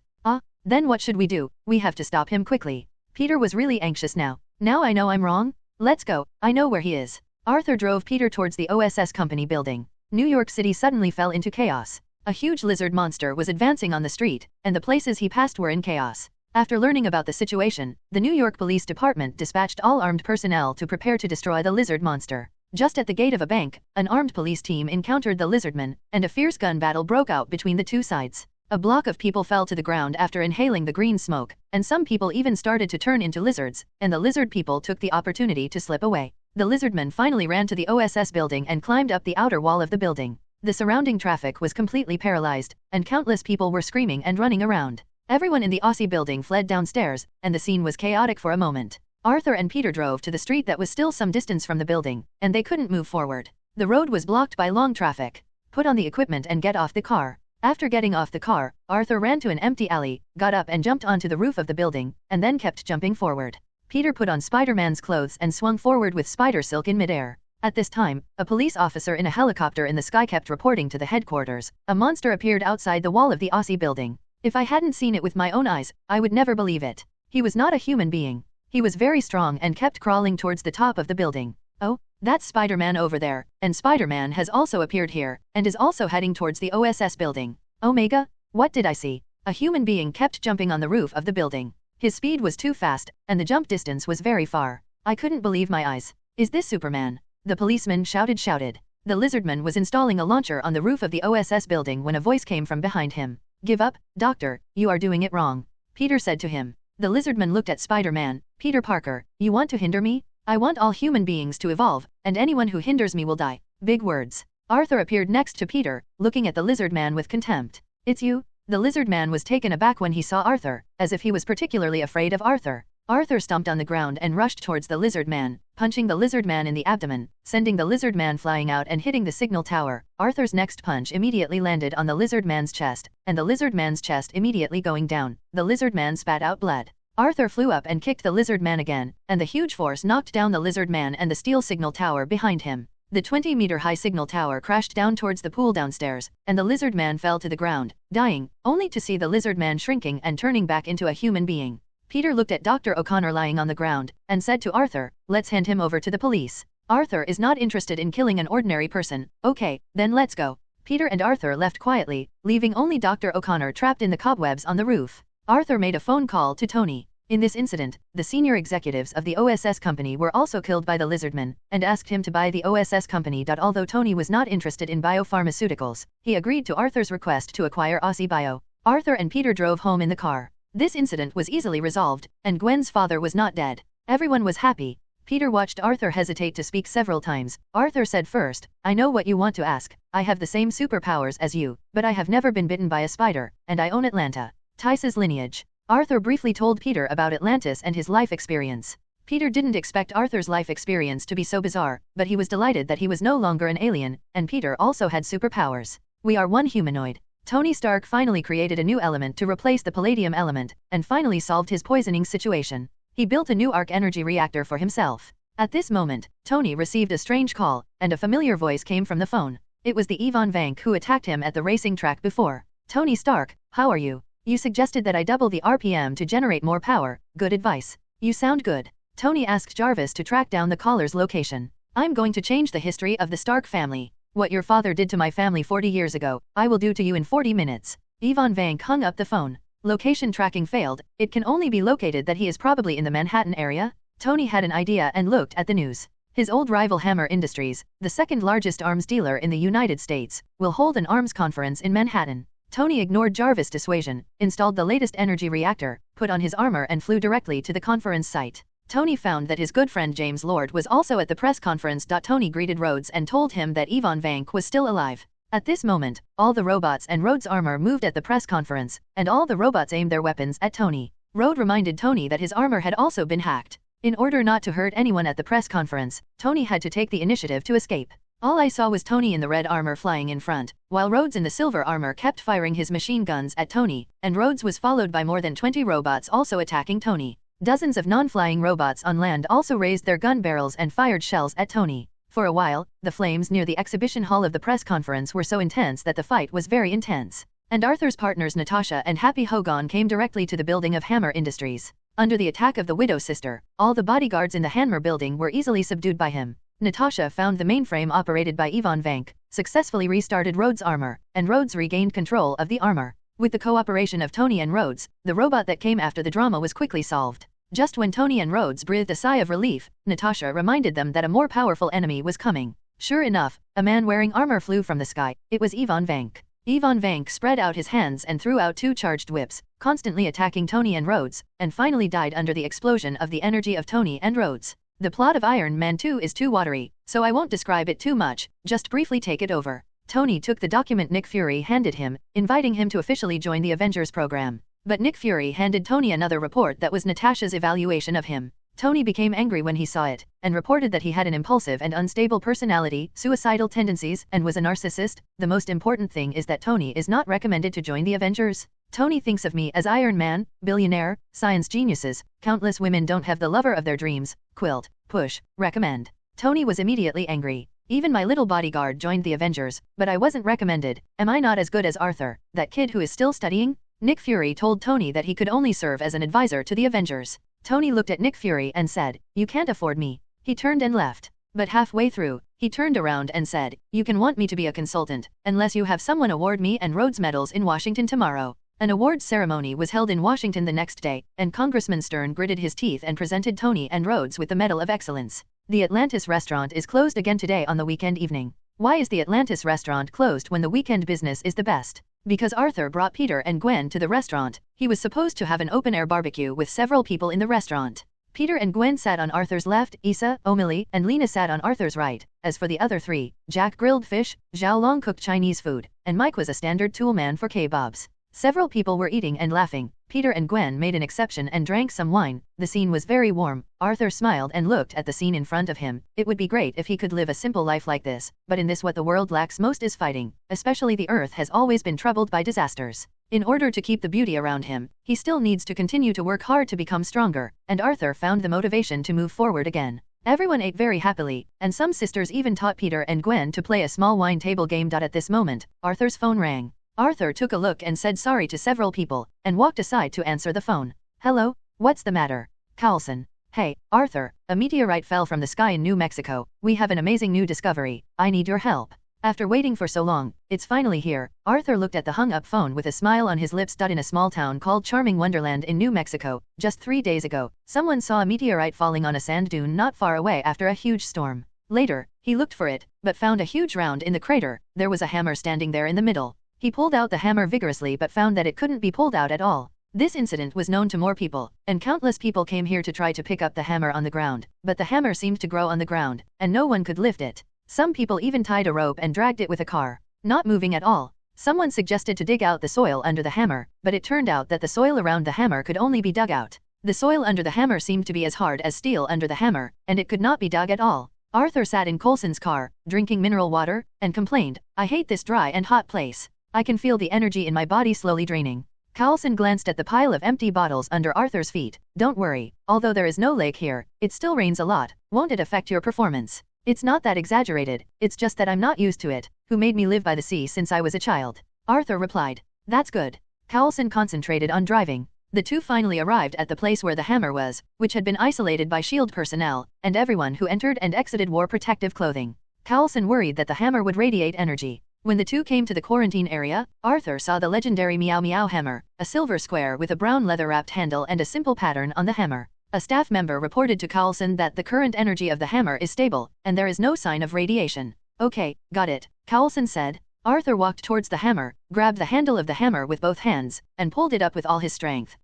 Then what should we do? We have to stop him quickly. Peter was really anxious now. Now I know I'm wrong. Let's go, I know where he is. Arthur drove Peter towards the OSS Company building. New York City suddenly fell into chaos. A huge lizard monster was advancing on the street, and the places he passed were in chaos. After learning about the situation, the New York Police Department dispatched all armed personnel to prepare to destroy the lizard monster. Just at the gate of a bank, an armed police team encountered the lizardman, and a fierce gun battle broke out between the two sides. A block of people fell to the ground after inhaling the green smoke, and some people even started to turn into lizards, and the lizard people took the opportunity to slip away. The lizardman finally ran to the OSS building and climbed up the outer wall of the building. The surrounding traffic was completely paralyzed, and countless people were screaming and running around. Everyone in the Aussie building fled downstairs, and the scene was chaotic for a moment. Arthur and Peter drove to the street that was still some distance from the building, and they couldn't move forward. The road was blocked by long traffic. Put on the equipment and get off the car. After getting off the car, Arthur ran to an empty alley, got up and jumped onto the roof of the building, and then kept jumping forward. Peter put on Spider-Man's clothes and swung forward with spider silk in midair. At this time, a police officer in a helicopter in the sky kept reporting to the headquarters. A monster appeared outside the wall of the Aussie building. If I hadn't seen it with my own eyes, I would never believe it. He was not a human being. He was very strong and kept crawling towards the top of the building. Oh, that's Spider-Man over there, and Spider-Man has also appeared here, and is also heading towards the OSS building. Omega? What did I see? A human being kept jumping on the roof of the building. His speed was too fast, and the jump distance was very far. I couldn't believe my eyes. Is this Superman? The policeman shouted. The lizardman was installing a launcher on the roof of the OSS building when a voice came from behind him. Give up, Doctor, you are doing it wrong. Peter said to him. The lizardman looked at Spider-Man. Peter Parker, you want to hinder me? I want all human beings to evolve, and anyone who hinders me will die. Big words. Arthur appeared next to Peter, looking at the lizard man with contempt. "It's you?" The lizard man was taken aback when he saw Arthur, as if he was particularly afraid of Arthur. Arthur stomped on the ground and rushed towards the lizard man, punching the lizard man in the abdomen, sending the lizard man flying out and hitting the signal tower. Arthur's next punch immediately landed on the lizard man's chest, and the lizard man's chest immediately going down. The lizard man spat out blood. Arthur flew up and kicked the lizard man again, and the huge force knocked down the lizard man and the steel signal tower behind him. The 20-meter-high signal tower crashed down towards the pool downstairs, and the lizard man fell to the ground, dying, only to see the lizard man shrinking and turning back into a human being. Peter looked at Dr. O'Connor lying on the ground, and said to Arthur, "Let's hand him over to the police." Arthur is not interested in killing an ordinary person. "Okay, then let's go." Peter and Arthur left quietly, leaving only Dr. O'Connor trapped in the cobwebs on the roof. Arthur made a phone call to Tony. In this incident, the senior executives of the OSS company were also killed by the lizardman, and asked him to buy the OSS company. Although Tony was not interested in biopharmaceuticals, he agreed to Arthur's request to acquire Aussie Bio. Arthur and Peter drove home in the car. This incident was easily resolved, and Gwen's father was not dead. Everyone was happy. Peter watched Arthur hesitate to speak several times. Arthur said first, "I know what you want to ask. I have the same superpowers as you, but I have never been bitten by a spider, and I own Atlantis' lineage." Arthur briefly told Peter about Atlantis and his life experience. Peter didn't expect Arthur's life experience to be so bizarre, but he was delighted that he was no longer an alien, and Peter also had superpowers. "We are one humanoid." Tony Stark finally created a new element to replace the palladium element, and finally solved his poisoning situation. He built a new arc energy reactor for himself. At this moment, Tony received a strange call, and a familiar voice came from the phone. It was the Ivan Vank who attacked him at the racing track before. "Tony Stark, how are you? You suggested that I double the RPM to generate more power. Good advice. You sound good." Tony asked Jarvis to track down the caller's location. "I'm going to change the history of the Stark family. What your father did to my family 40 years ago, I will do to you in 40 minutes. Ivan Vank hung up the phone. Location tracking failed. It can only be located that he is probably in the Manhattan area. Tony had an idea and looked at the news. His old rival Hammer Industries, the second largest arms dealer in the United States, will hold an arms conference in Manhattan. Tony ignored Jarvis' dissuasion, installed the latest energy reactor, put on his armor and flew directly to the conference site. Tony found that his good friend James Lord was also at the press conference. Tony greeted Rhodes and told him that Ivan Vank was still alive. At this moment, all the robots and Rhodes' armor moved at the press conference, and all the robots aimed their weapons at Tony. Rhodes reminded Tony that his armor had also been hacked. In order not to hurt anyone at the press conference, Tony had to take the initiative to escape. All I saw was Tony in the red armor flying in front, while Rhodes in the silver armor kept firing his machine guns at Tony, and Rhodes was followed by more than 20 robots also attacking Tony. Dozens of non-flying robots on land also raised their gun barrels and fired shells at Tony. For a while, the flames near the exhibition hall of the press conference were so intense that the fight was very intense. And Arthur's partners Natasha and Happy Hogan came directly to the building of Hammer Industries. Under the attack of the Widow's sister, all the bodyguards in the Hammer building were easily subdued by him. Natasha found the mainframe operated by Ivan Vank, successfully restarted Rhodes' armor, and Rhodes regained control of the armor. With the cooperation of Tony and Rhodes, the robot that came after the drama was quickly solved. Just when Tony and Rhodes breathed a sigh of relief, Natasha reminded them that a more powerful enemy was coming. Sure enough, a man wearing armor flew from the sky. It was Ivan Vank. Ivan Vank spread out his hands and threw out 2 charged whips, constantly attacking Tony and Rhodes, and finally died under the explosion of the energy of Tony and Rhodes. The plot of Iron Man 2 is too watery, so I won't describe it too much, just briefly take it over. Tony took the document Nick Fury handed him, inviting him to officially join the Avengers program. But Nick Fury handed Tony another report that was Natasha's evaluation of him. Tony became angry when he saw it, and reported that he had an impulsive and unstable personality, suicidal tendencies, and was a narcissist. The most important thing is that Tony is not recommended to join the Avengers. Tony thinks of me as Iron Man, billionaire, science geniuses, countless women don't have the lover of their dreams, quilt, push, recommend. Tony was immediately angry. Even my little bodyguard joined the Avengers, but I wasn't recommended. Am I not as good as Arthur, that kid who is still studying? Nick Fury told Tony that he could only serve as an advisor to the Avengers. Tony looked at Nick Fury and said, "You can't afford me." He turned and left. But halfway through, he turned around and said, "You can want me to be a consultant, unless you have someone award me and Rhodes medals in Washington tomorrow." An awards ceremony was held in Washington the next day, and Congressman Stern gritted his teeth and presented Tony and Rhodes with the Medal of Excellence. The Atlantis restaurant is closed again today on the weekend evening. Why is the Atlantis restaurant closed when the weekend business is the best? Because Arthur brought Peter and Gwen to the restaurant. He was supposed to have an open-air barbecue with several people in the restaurant. Peter and Gwen sat on Arthur's left, Isa, Omili, and Lena sat on Arthur's right. As for the other three, Jack grilled fish, Zhao Long cooked Chinese food, and Mike was a standard tool man for kebabs. Several people were eating and laughing. Peter and Gwen made an exception and drank some wine. The scene was very warm. Arthur smiled and looked at the scene in front of him. It would be great if he could live a simple life like this, but in this what the world lacks most is fighting. Especially the earth has always been troubled by disasters. In order to keep the beauty around him, he still needs to continue to work hard to become stronger, and Arthur found the motivation to move forward again. Everyone ate very happily, and some sisters even taught Peter and Gwen to play a small wine table game. At this moment, Arthur's phone rang. Arthur took a look and said sorry to several people, and walked aside to answer the phone. Hello, what's the matter? Carlson. Hey, Arthur, a meteorite fell from the sky in New Mexico. We have an amazing new discovery. I need your help. After waiting for so long, it's finally here. Arthur looked at the hung-up phone with a smile on his lips. In a small town called Charming Wonderland in New Mexico, just 3 days ago, someone saw a meteorite falling on a sand dune not far away after a huge storm. Later, he looked for it, but found a huge round in the crater. There was a hammer standing there in the middle. He pulled out the hammer vigorously but found that it couldn't be pulled out at all. This incident was known to more people, and countless people came here to try to pick up the hammer on the ground, but the hammer seemed to grow on the ground, and no one could lift it. Some people even tied a rope and dragged it with a car, not moving at all. Someone suggested to dig out the soil under the hammer, but it turned out that the soil around the hammer could only be dug out. The soil under the hammer seemed to be as hard as steel under the hammer, and it could not be dug at all. Arthur sat in Coulson's car, drinking mineral water, and complained, "I hate this dry and hot place. I can feel the energy in my body slowly draining." Coulson glanced at the pile of empty bottles under Arthur's feet. "Don't worry, although there is no lake here, it still rains a lot. Won't it affect your performance? It's not that exaggerated, it's just that I'm not used to it. Who made me live by the sea since I was a child?" Arthur replied. "That's good." Coulson concentrated on driving. The two finally arrived at the place where the hammer was, which had been isolated by S.H.I.E.L.D. personnel, and everyone who entered and exited wore protective clothing. Coulson worried that the hammer would radiate energy. When the two came to the quarantine area, Arthur saw the legendary Meow Meow hammer, a silver square with a brown leather-wrapped handle and a simple pattern on the hammer. A staff member reported to Coulson that the current energy of the hammer is stable, and there is no sign of radiation. "Okay, got it," Coulson said. Arthur walked towards the hammer, grabbed the handle of the hammer with both hands, and pulled it up with all his strength.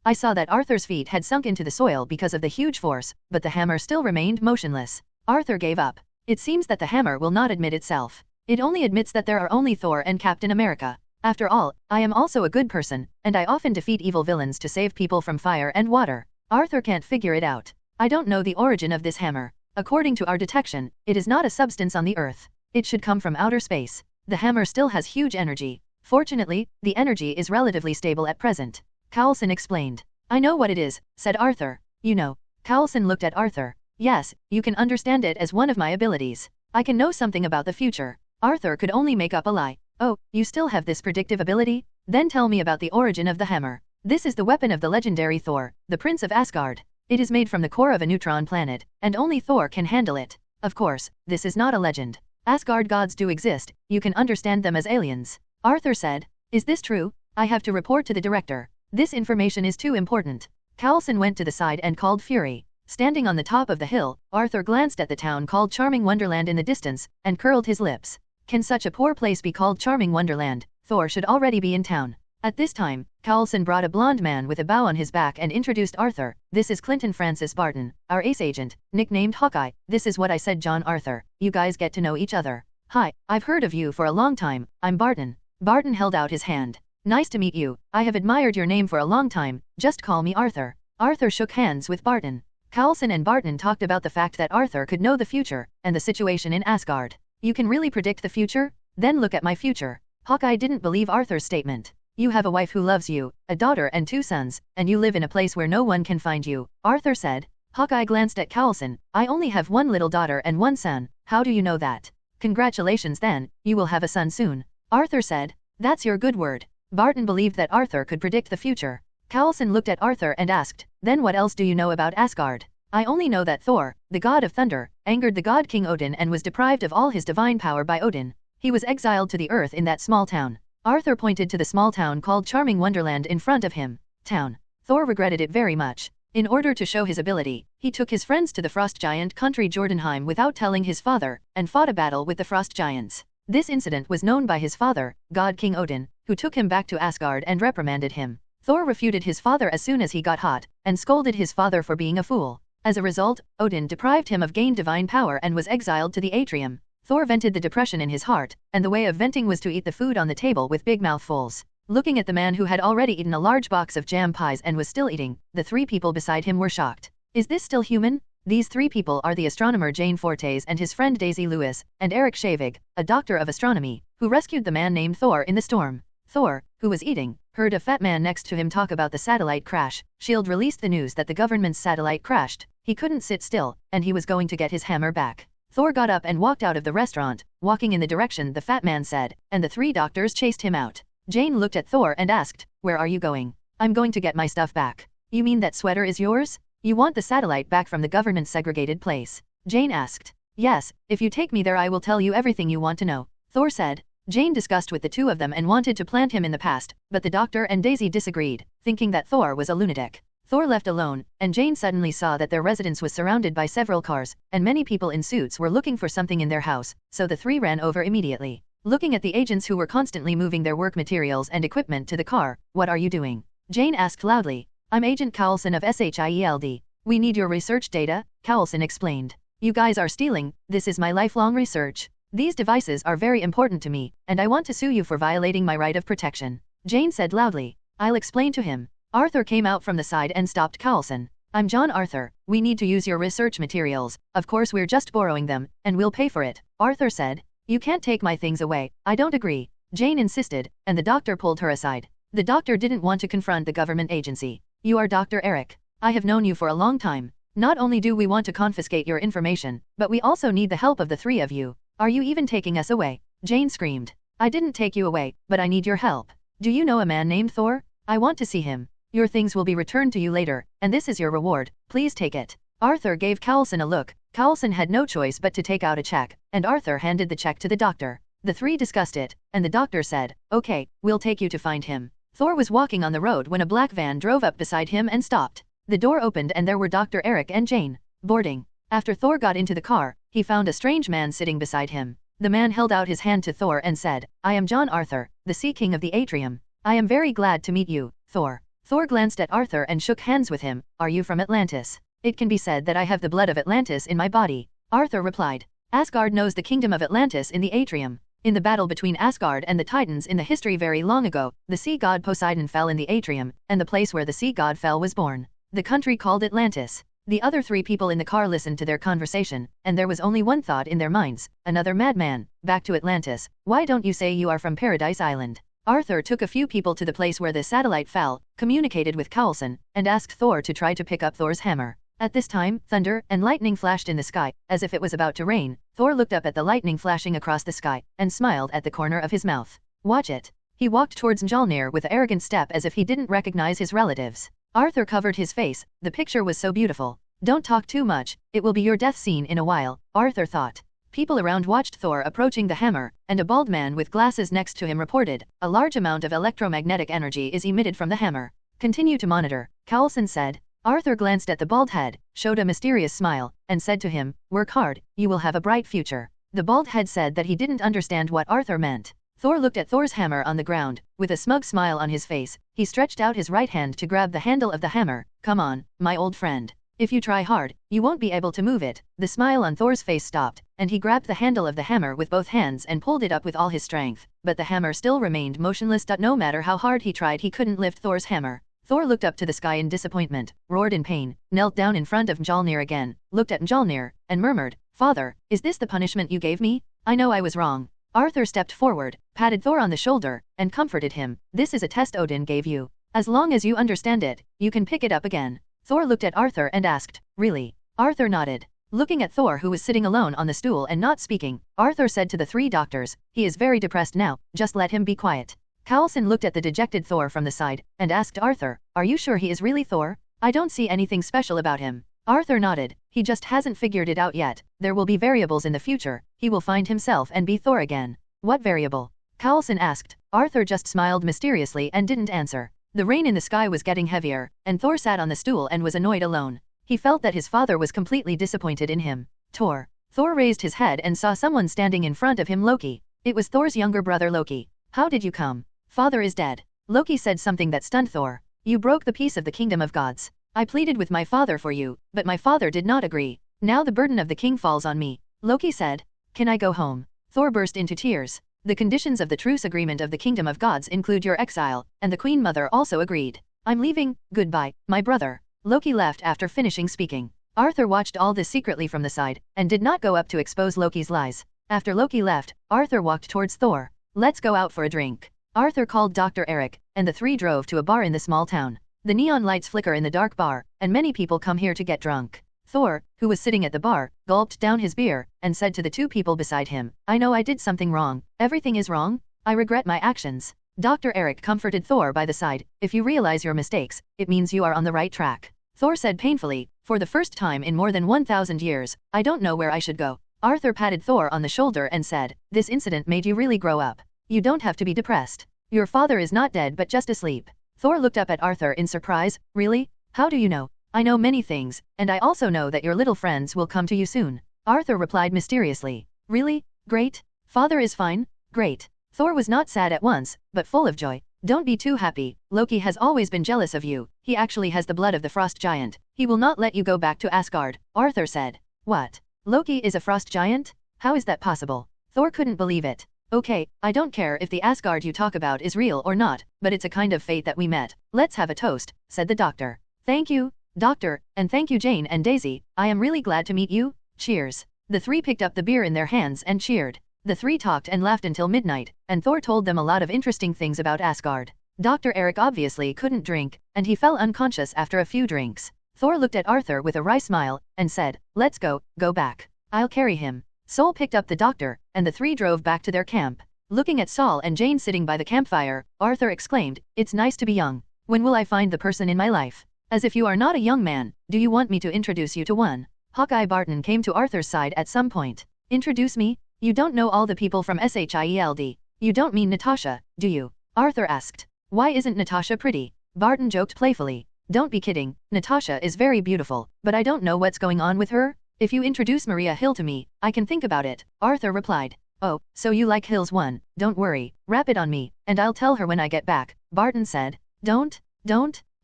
I saw that Arthur's feet had sunk into the soil because of the huge force, but the hammer still remained motionless. Arthur gave up. It seems that the hammer will not admit itself. It only admits that there are only Thor and Captain America. After all, I am also a good person, and I often defeat evil villains to save people from fire and water. Arthur can't figure it out. I don't know the origin of this hammer. According to our detection, it is not a substance on the Earth. It should come from outer space. The hammer still has huge energy. Fortunately, the energy is relatively stable at present. Coulson explained. "I know what it is," said Arthur. "You know." Coulson looked at Arthur. "Yes, you can understand it as one of my abilities. I can know something about the future." Arthur could only make up a lie. "Oh, you still have this predictive ability? Then tell me about the origin of the hammer." "This is the weapon of the legendary Thor, the Prince of Asgard. It is made from the core of a neutron planet, and only Thor can handle it. Of course, this is not a legend. Asgard gods do exist, you can understand them as aliens." Arthur said. "Is this true? I have to report to the director. This information is too important." Coulson went to the side and called Fury. Standing on the top of the hill, Arthur glanced at the town called Charming Wonderland in the distance, and curled his lips. Can such a poor place be called Charming Wonderland? Thor should already be in town. At this time, Coulson brought a blonde man with a bow on his back and introduced Arthur. "This is Clinton Francis Barton, our ace agent, nicknamed Hawkeye. This is what I said, John Arthur. You guys get to know each other." "Hi, I've heard of you for a long time. I'm Barton." Barton held out his hand. "Nice to meet you. I have admired your name for a long time. Just call me Arthur." Arthur shook hands with Barton. Coulson and Barton talked about the fact that Arthur could know the future, and the situation in Asgard. "You can really predict the future? Then look at my future." Hawkeye didn't believe Arthur's statement. "You have a wife who loves you, a daughter and 2 sons, and you live in a place where no one can find you," Arthur said. Hawkeye glanced at Coulson. "I only have 1 little daughter and 1 son. How do you know that?" "Congratulations then, you will have a son soon," Arthur said. "That's your good word." Barton believed that Arthur could predict the future. Coulson looked at Arthur and asked, "Then what else do you know about Asgard?" "I only know that Thor, the god of thunder, angered the god King Odin and was deprived of all his divine power by Odin. He was exiled to the earth in that small town." Arthur pointed to the small town called Charming Wonderland in front of him. Town. Thor regretted it very much. In order to show his ability, he took his friends to the frost giant country Jordanheim without telling his father, and fought a battle with the frost giants. This incident was known by his father, god King Odin, who took him back to Asgard and reprimanded him. Thor refuted his father as soon as he got hot, and scolded his father for being a fool. As a result, Odin deprived him of gained divine power and was exiled to the atrium. Thor vented the depression in his heart, and the way of venting was to eat the food on the table with big mouthfuls. Looking at the man who had already eaten a large box of jam pies and was still eating, the three people beside him were shocked. Is this still human? These three people are the astronomer Jane Fortes and his friend Daisy Lewis, and Eric Shavig, a doctor of astronomy, who rescued the man named Thor in the storm. Thor, who was eating, heard a fat man next to him talk about the satellite crash. S.H.I.E.L.D. released the news that the government's satellite crashed. He couldn't sit still, and he was going to get his hammer back. Thor got up and walked out of the restaurant, walking in the direction the fat man said, and the three doctors chased him out. Jane looked at Thor and asked, "Where are you going?" "I'm going to get my stuff back." "You mean that sweater is yours? You want the satellite back from the government's segregated place?" Jane asked. "Yes, if you take me there I will tell you everything you want to know," Thor said. Jane discussed with the two of them and wanted to plant him in the past, but the doctor and Daisy disagreed, thinking that Thor was a lunatic. Thor left alone, and Jane suddenly saw that their residence was surrounded by several cars, and many people in suits were looking for something in their house, so the three ran over immediately. Looking at the agents who were constantly moving their work materials and equipment to the car, "What are you doing?" Jane asked loudly. "I'm Agent Coulson of S.H.I.E.L.D. We need your research data," Coulson explained. "You guys are stealing, this is my lifelong research. These devices are very important to me, and I want to sue you for violating my right of protection," Jane said loudly. "I'll explain to him." Arthur came out from the side and stopped Coulson. "I'm John Arthur, we need to use your research materials, of course we're just borrowing them, and we'll pay for it," Arthur said. "You can't take my things away." "I don't agree," Jane insisted, and the doctor pulled her aside. The doctor didn't want to confront the government agency. "You are Dr. Eric. I have known you for a long time. Not only do we want to confiscate your information, but we also need the help of the three of you. Are you even taking us away?" Jane screamed. "I didn't take you away, but I need your help. Do you know a man named Thor? I want to see him. Your things will be returned to you later, and this is your reward, please take it." Arthur gave Coulson a look. Coulson had no choice but to take out a check, and Arthur handed the check to the doctor. The three discussed it, and the doctor said, "Okay, we'll take you to find him." Thor was walking on the road when a black van drove up beside him and stopped. The door opened and there were Dr. Eric and Jane. Boarding. After Thor got into the car, he found a strange man sitting beside him. The man held out his hand to Thor and said, "I am John Arthur, the Sea King of the Atrium. I am very glad to meet you, Thor." Thor glanced at Arthur and shook hands with him. "Are you from Atlantis?" "It can be said that I have the blood of Atlantis in my body," Arthur replied. "Asgard knows the kingdom of Atlantis in the Atrium. In the battle between Asgard and the Titans in the history very long ago, the sea god Poseidon fell in the Atrium, and the place where the sea god fell was born. The country called Atlantis." The other three people in the car listened to their conversation, and there was only one thought in their minds, another madman, back to Atlantis. "Why don't you say you are from Paradise Island?" Arthur took a few people to the place where the satellite fell, communicated with Coulson, and asked Thor to try to pick up Thor's hammer. At this time, thunder and lightning flashed in the sky, as if it was about to rain. Thor looked up at the lightning flashing across the sky, and smiled at the corner of his mouth. "Watch it." He walked towards Mjolnir with an arrogant step as if he didn't recognize his relatives. Arthur covered his face, the picture was so beautiful. "Don't talk too much, it will be your death scene in a while," Arthur thought. People around watched Thor approaching the hammer, and a bald man with glasses next to him reported, "A large amount of electromagnetic energy is emitted from the hammer. Continue to monitor," Coulson said. Arthur glanced at the bald head, showed a mysterious smile, and said to him, "Work hard, you will have a bright future." The bald head said that he didn't understand what Arthur meant. Thor looked at Thor's hammer on the ground, with a smug smile on his face. He stretched out his right hand to grab the handle of the hammer. "Come on, my old friend. If you try hard, you won't be able to move it." The smile on Thor's face stopped, and he grabbed the handle of the hammer with both hands and pulled it up with all his strength. But the hammer still remained motionless. No matter how hard he tried, he couldn't lift Thor's hammer. Thor looked up to the sky in disappointment, roared in pain, knelt down in front of Mjolnir again, looked at Mjolnir, and murmured, "Father, is this the punishment you gave me? I know I was wrong." Arthur stepped forward, patted Thor on the shoulder, and comforted him. "This is a test Odin gave you. As long as you understand it, you can pick it up again." Thor looked at Arthur and asked, "Really?" Arthur nodded. Looking at Thor, who was sitting alone on the stool and not speaking, Arthur said to the three doctors, "He is very depressed now, just let him be quiet." Coulson looked at the dejected Thor from the side, and asked Arthur, "Are you sure he is really Thor? I don't see anything special about him." Arthur nodded. "He just hasn't figured it out yet. There will be variables in the future. He will find himself and be Thor again." "What variable?" Coulson asked. Arthur just smiled mysteriously and didn't answer. The rain in the sky was getting heavier, and Thor sat on the stool and was annoyed alone. He felt that his father was completely disappointed in him. Thor. Thor raised his head and saw someone standing in front of him. Loki. It was Thor's younger brother Loki. "How did you come?" "Father is dead." Loki said something that stunned Thor. "You broke the peace of the kingdom of gods." I pleaded with my father for you, but my father did not agree. Now the burden of the king falls on me. Loki said. Can I go home? Thor burst into tears. The conditions of the truce agreement of the kingdom of gods include your exile, and the Queen Mother also agreed. I'm leaving, goodbye, my brother. Loki left after finishing speaking. Arthur watched all this secretly from the side, and did not go up to expose Loki's lies. After Loki left, Arthur walked towards Thor. Let's go out for a drink. Arthur called Dr. Eric, and the three drove to a bar in the small town. The neon lights flicker in the dark bar, and many people come here to get drunk. Thor, who was sitting at the bar, gulped down his beer, and said to the two people beside him, I know I did something wrong. Everything is wrong. I regret my actions. Dr. Eric comforted Thor by the side. If you realize your mistakes, it means you are on the right track. Thor said painfully, for the first time in more than 1,000 years, I don't know where I should go. Arthur patted Thor on the shoulder and said, this incident made you really grow up. You don't have to be depressed. Your father is not dead but just asleep. Thor looked up at Arthur in surprise. Really? How do you know? I know many things, and I also know that your little friends will come to you soon. Arthur replied mysteriously. Really? Great. Father is fine? Great. Thor was not sad at once, but full of joy. Don't be too happy. Loki has always been jealous of you. He actually has the blood of the frost giant. He will not let you go back to Asgard. Arthur said. What? Loki is a frost giant? How is that possible? Thor couldn't believe it. Okay, I don't care if the Asgard you talk about is real or not, but it's a kind of fate that we met. Let's have a toast, said the doctor. Thank you, doctor, and thank you Jane and Daisy. I am really glad to meet you. Cheers. The three picked up the beer in their hands and cheered. The three talked and laughed until midnight, and Thor told them a lot of interesting things about Asgard. Dr. Eric obviously couldn't drink, and he fell unconscious after a few drinks. Thor looked at Arthur with a wry smile, and said, let's go back. I'll carry him. Sol picked up the doctor, and the three drove back to their camp. Looking at Sol and Jane sitting by the campfire, Arthur exclaimed, it's nice to be young. When will I find the person in my life? As if you are not a young man, do you want me to introduce you to one? Hawkeye Barton came to Arthur's side at some point. Introduce me? You don't know all the people from S.H.I.E.L.D. You don't mean Natasha, do you? Arthur asked. Why isn't Natasha pretty? Barton joked playfully. Don't be kidding, Natasha is very beautiful, but I don't know what's going on with her. If you introduce Maria Hill to me, I can think about it, Arthur replied. Oh, so you like Hill's one, don't worry, wrap it on me, and I'll tell her when I get back, Barton said. Don't,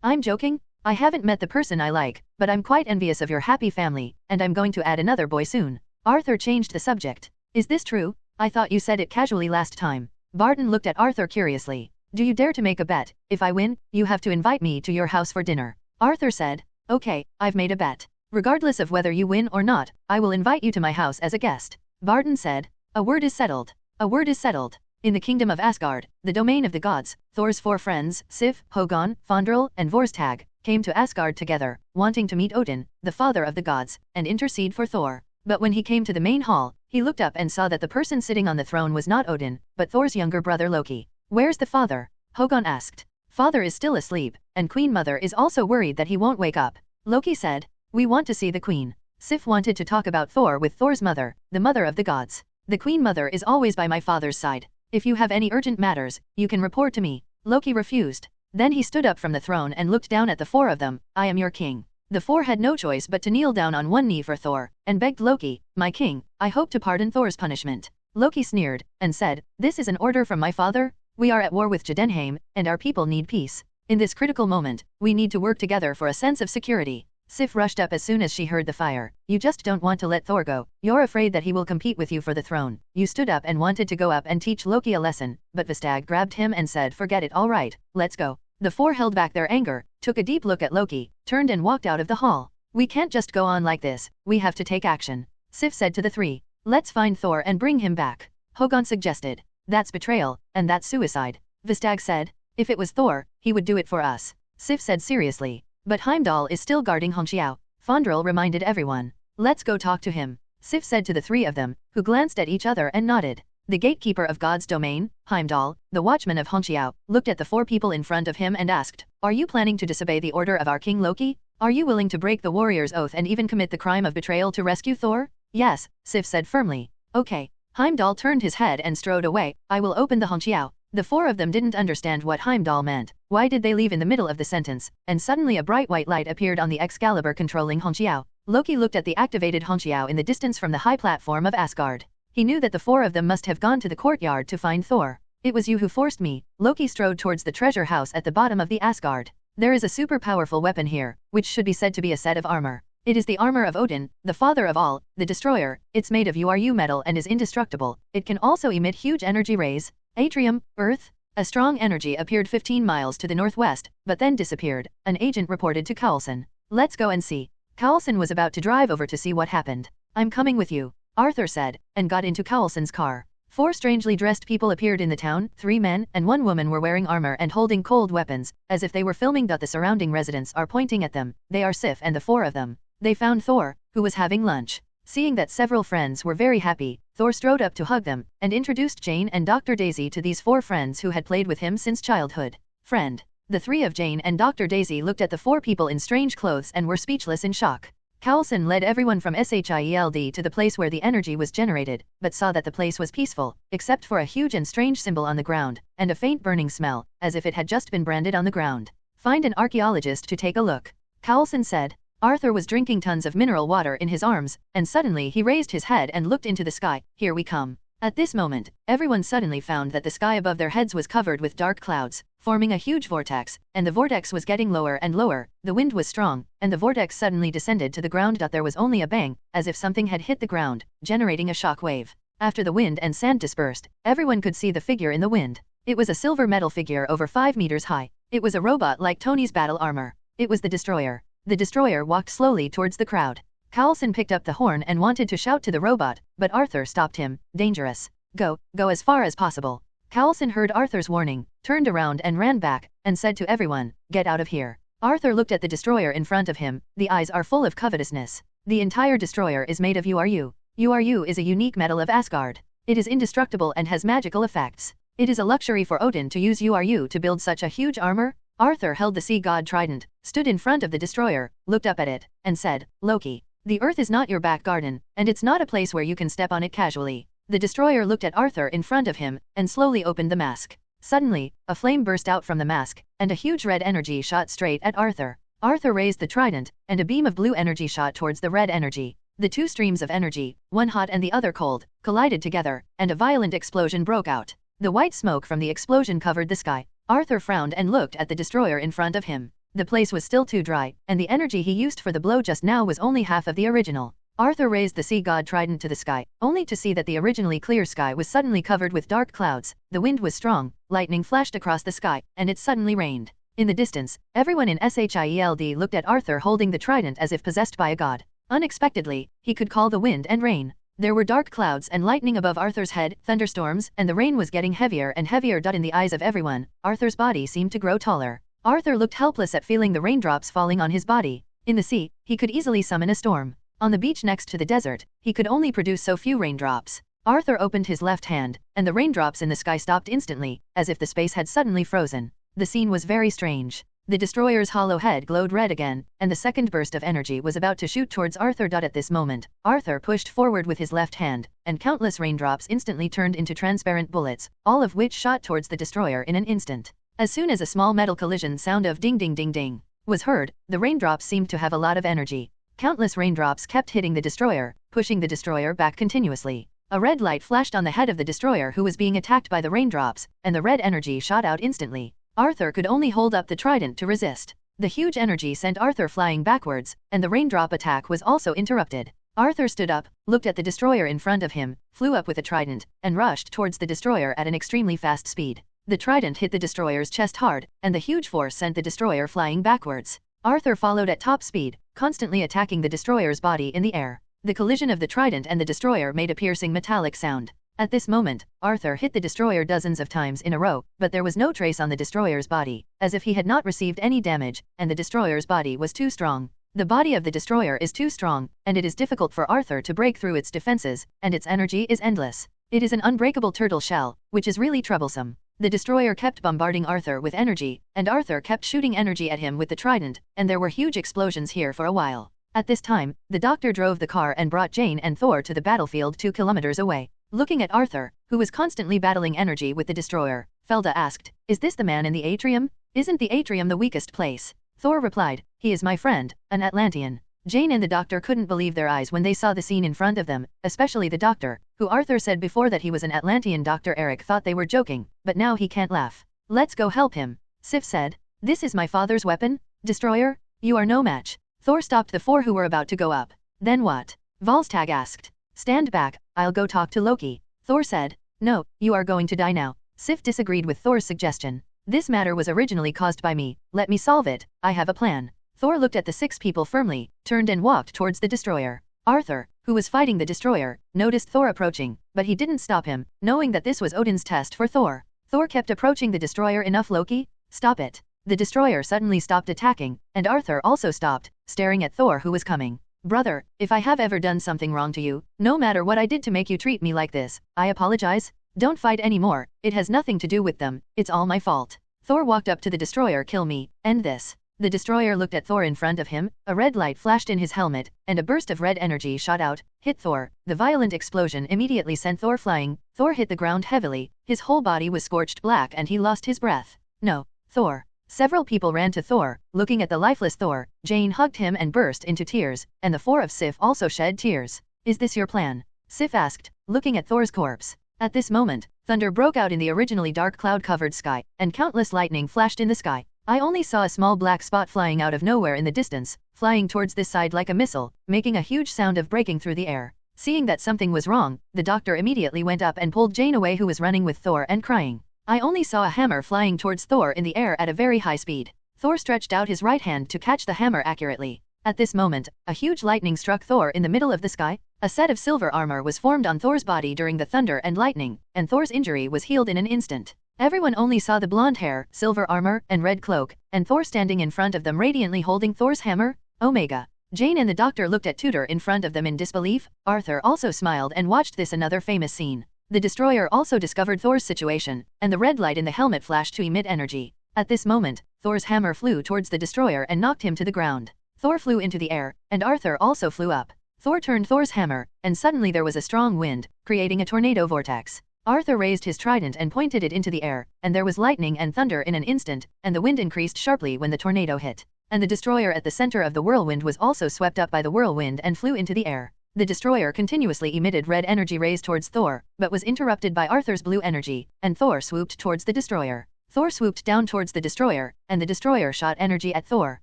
I'm joking. I haven't met the person I like, but I'm quite envious of your happy family, and I'm going to add another boy soon. Arthur changed the subject. Is this true? I thought you said it casually last time. Barton looked at Arthur curiously. Do you dare to make a bet? If I win, you have to invite me to your house for dinner. Arthur said. Okay, I've made a bet. Regardless of whether you win or not, I will invite you to my house as a guest. Barton said. A word is settled. A word is settled. In the kingdom of Asgard, the domain of the gods, Thor's four friends, Sif, Hogun, Fandral, and Vorstag, came to Asgard together, wanting to meet Odin, the father of the gods, and intercede for Thor. But when he came to the main hall, he looked up and saw that the person sitting on the throne was not Odin, but Thor's younger brother Loki. Where's the father? Hogun asked. Father is still asleep, and Queen Mother is also worried that he won't wake up. Loki said. We want to see the queen. Sif wanted to talk about Thor with Thor's mother, the mother of the gods. The Queen Mother is always by my father's side. If you have any urgent matters, you can report to me. Loki refused. Then he stood up from the throne and looked down at the four of them. I am your king. The four had no choice but to kneel down on one knee for Thor, and begged Loki, my king, I hope to pardon Thor's punishment. Loki sneered, and said, this is an order from my father? We are at war with Jotunheim, and our people need peace. In this critical moment, we need to work together for a sense of security. Sif rushed up as soon as she heard the fire. You just don't want to let Thor go. You're afraid that he will compete with you for the throne. You stood up and wanted to go up and teach Loki a lesson, but Vistag grabbed him and said, forget it, all right, let's go. The four held back their anger, took a deep look at Loki, turned and walked out of the hall. We can't just go on like this, we have to take action. Sif said to the three. Let's find Thor and bring him back. Hogun suggested. That's betrayal, and that's suicide. Vistag said. If it was Thor, he would do it for us. Sif said seriously. But Heimdall is still guarding Hongqiao. Fandral reminded everyone. Let's go talk to him. Sif said to the three of them, who glanced at each other and nodded. The gatekeeper of God's domain, Heimdall, the watchman of Hongqiao, looked at the four people in front of him and asked, are you planning to disobey the order of our king Loki? Are you willing to break the warrior's oath and even commit the crime of betrayal to rescue Thor? Yes, Sif said firmly. Okay. Heimdall turned his head and strode away. I will open the Hongqiao. The four of them didn't understand what Heimdall meant. Why did they leave in the middle of the sentence? And suddenly a bright white light appeared on the Excalibur controlling Hongqiao. Loki looked at the activated Hongqiao in the distance from the high platform of Asgard. He knew that the four of them must have gone to the courtyard to find Thor. It was you who forced me. Loki strode towards the treasure house at the bottom of the Asgard. There is a super powerful weapon here, which should be said to be a set of armor. It is the armor of Odin, the father of all, the destroyer. It's made of URU metal and is indestructible. It can also emit huge energy rays. Atrium, Earth. A strong energy appeared 15 miles to the northwest, but then disappeared. An agent reported to Carlson. Let's go and see. Carlson was about to drive over to see what happened. I'm coming with you, Arthur said, and got into Carlson's car. 4 strangely dressed people appeared in the town. 3 men and 1 woman were wearing armor and holding cold weapons, as if they were filming. The surrounding residents are pointing at them. They are Sif and the 4 of them. They found Thor, who was having lunch. Seeing that several friends were very happy, Thor strode up to hug them, and introduced Jane and Dr. Daisy to these 4 friends who had played with him since childhood. Friend. The 3 of Jane and Dr. Daisy looked at the 4 people in strange clothes and were speechless in shock. Carlson led everyone from S.H.I.E.L.D to the place where the energy was generated, but saw that the place was peaceful, except for a huge and strange symbol on the ground, and a faint burning smell, as if it had just been branded on the ground. Find an archaeologist to take a look, Carlson said. Arthur was drinking tons of mineral water in his arms, and suddenly he raised his head and looked into the sky. Here we come. At this moment, everyone suddenly found that the sky above their heads was covered with dark clouds, forming a huge vortex, and the vortex was getting lower and lower. The wind was strong, and the vortex suddenly descended to the ground. There was only a bang, as if something had hit the ground, generating a shock wave. After the wind and sand dispersed, everyone could see the figure in the wind. It was a silver metal figure over 5 meters high. It was a robot like Tony's battle armor. It was the destroyer. The destroyer walked slowly towards the crowd. Carlson picked up the horn and wanted to shout to the robot, but Arthur stopped him. Dangerous. Go as far as possible. Carlson heard Arthur's warning, turned around and ran back, and said to everyone, get out of here. Arthur looked at the destroyer in front of him. The eyes are full of covetousness. The entire destroyer is made of URU. URU is a unique metal of Asgard. It is indestructible and has magical effects. It is a luxury for Odin to use URU to build such a huge armor. Arthur held the sea god Trident, stood in front of the destroyer, looked up at it, and said, Loki, the earth is not your back garden, and it's not a place where you can step on it casually. The destroyer looked at Arthur in front of him, and slowly opened the mask. Suddenly, a flame burst out from the mask, and a huge red energy shot straight at Arthur. Arthur raised the trident, and a beam of blue energy shot towards the red energy. The 2 streams of energy, one hot and the other cold, collided together, and a violent explosion broke out. The white smoke from the explosion covered the sky. Arthur frowned and looked at the destroyer in front of him. The place was still too dry, and the energy he used for the blow just now was only half of the original. Arthur raised the sea god Trident to the sky, only to see that the originally clear sky was suddenly covered with dark clouds. The wind was strong, lightning flashed across the sky, and it suddenly rained. In the distance, everyone in S.H.I.E.L.D looked at Arthur holding the trident as if possessed by a god. Unexpectedly, he could call the wind and rain. There were dark clouds and lightning above Arthur's head, thunderstorms, and the rain was getting heavier and heavier. In the eyes of everyone, Arthur's body seemed to grow taller. Arthur looked helpless at feeling the raindrops falling on his body. In the sea, he could easily summon a storm. On the beach next to the desert, he could only produce so few raindrops. Arthur opened his left hand, and the raindrops in the sky stopped instantly, as if the space had suddenly frozen. The scene was very strange. The destroyer's hollow head glowed red again, and the second burst of energy was about to shoot towards Arthur. At this moment, Arthur pushed forward with his left hand, and countless raindrops instantly turned into transparent bullets, all of which shot towards the destroyer in an instant. As soon as a small metal collision sound of ding ding ding ding was heard, the raindrops seemed to have a lot of energy. Countless raindrops kept hitting the destroyer, pushing the destroyer back continuously. A red light flashed on the head of the destroyer who was being attacked by the raindrops, and the red energy shot out instantly. Arthur could only hold up the trident to resist. The huge energy sent Arthur flying backwards, and the raindrop attack was also interrupted. Arthur stood up, looked at the destroyer in front of him, flew up with a trident, and rushed towards the destroyer at an extremely fast speed. The trident hit the destroyer's chest hard, and the huge force sent the destroyer flying backwards. Arthur followed at top speed, constantly attacking the destroyer's body in the air. The collision of the trident and the destroyer made a piercing metallic sound. At this moment, Arthur hit the destroyer dozens of times in a row, but there was no trace on the destroyer's body, as if he had not received any damage, and the destroyer's body was too strong. The body of the destroyer is too strong, and it is difficult for Arthur to break through its defenses, and its energy is endless. It is an unbreakable turtle shell, which is really troublesome. The destroyer kept bombarding Arthur with energy, and Arthur kept shooting energy at him with the trident, and there were huge explosions here for a while. At this time, the doctor drove the car and brought Jane and Thor to the battlefield 2 kilometers away. Looking at Arthur, who was constantly battling energy with the destroyer, Felda asked, "Is this the man in the atrium? Isn't the atrium the weakest place?" Thor replied, "He is my friend, an Atlantean." Jane and the doctor couldn't believe their eyes when they saw the scene in front of them, especially the doctor, who Arthur said before that he was an Atlantean. Dr. Eric thought they were joking, but now he can't laugh. "Let's go help him," Sif said. This is my father's weapon? Destroyer? You are no match. Thor stopped the four who were about to go up. Then what? Volstagg asked. Stand back, I'll go talk to Loki. Thor said. No, you are going to die now. Sif disagreed with Thor's suggestion. This matter was originally caused by me, let me solve it, I have a plan. Thor looked at the 6 people firmly, turned and walked towards the destroyer. Arthur, who was fighting the destroyer, noticed Thor approaching, but he didn't stop him, knowing that this was Odin's test for Thor. Thor kept approaching the destroyer enough. Loki, stop it. The destroyer suddenly stopped attacking, and Arthur also stopped, staring at Thor who was coming. Brother, if I have ever done something wrong to you, no matter what I did to make you treat me like this, I apologize. Don't fight anymore, it has nothing to do with them, it's all my fault. Thor walked up to the destroyer. Kill me, end this. The destroyer looked at Thor in front of him, a red light flashed in his helmet, and a burst of red energy shot out, hit Thor. The violent explosion immediately sent Thor flying. Thor hit the ground heavily, his whole body was scorched black and he lost his breath. No, Thor. Several people ran to Thor, looking at the lifeless Thor. Jane hugged him and burst into tears, and the 4 of Sif also shed tears. Is this your plan? Sif asked, looking at Thor's corpse. At this moment, thunder broke out in the originally dark cloud-covered sky, and countless lightning flashed in the sky. I only saw a small black spot flying out of nowhere in the distance, flying towards this side like a missile, making a huge sound of breaking through the air. Seeing that something was wrong, the doctor immediately went up and pulled Jane away, who was running with Thor and crying. I only saw a hammer flying towards Thor in the air at a very high speed. Thor stretched out his right hand to catch the hammer accurately. At this moment, a huge lightning struck Thor in the middle of the sky. A set of silver armor was formed on Thor's body during the thunder and lightning, and Thor's injury was healed in an instant. Everyone only saw the blonde hair, silver armor, and red cloak, and Thor standing in front of them radiantly holding Thor's hammer. Omega. Jane and the doctor looked at Tudor in front of them in disbelief. Arthur also smiled and watched this another famous scene. The destroyer also discovered Thor's situation, and the red light in the helmet flashed to emit energy. At this moment, Thor's hammer flew towards the destroyer and knocked him to the ground. Thor flew into the air, and Arthur also flew up. Thor turned Thor's hammer, and suddenly there was a strong wind, creating a tornado vortex. Arthur raised his trident and pointed it into the air, and there was lightning and thunder in an instant, and the wind increased sharply when the tornado hit. And the destroyer at the center of the whirlwind was also swept up by the whirlwind and flew into the air. The destroyer continuously emitted red energy rays towards Thor, but was interrupted by Arthur's blue energy, and Thor swooped towards the destroyer. Thor swooped down towards the destroyer, and the destroyer shot energy at Thor.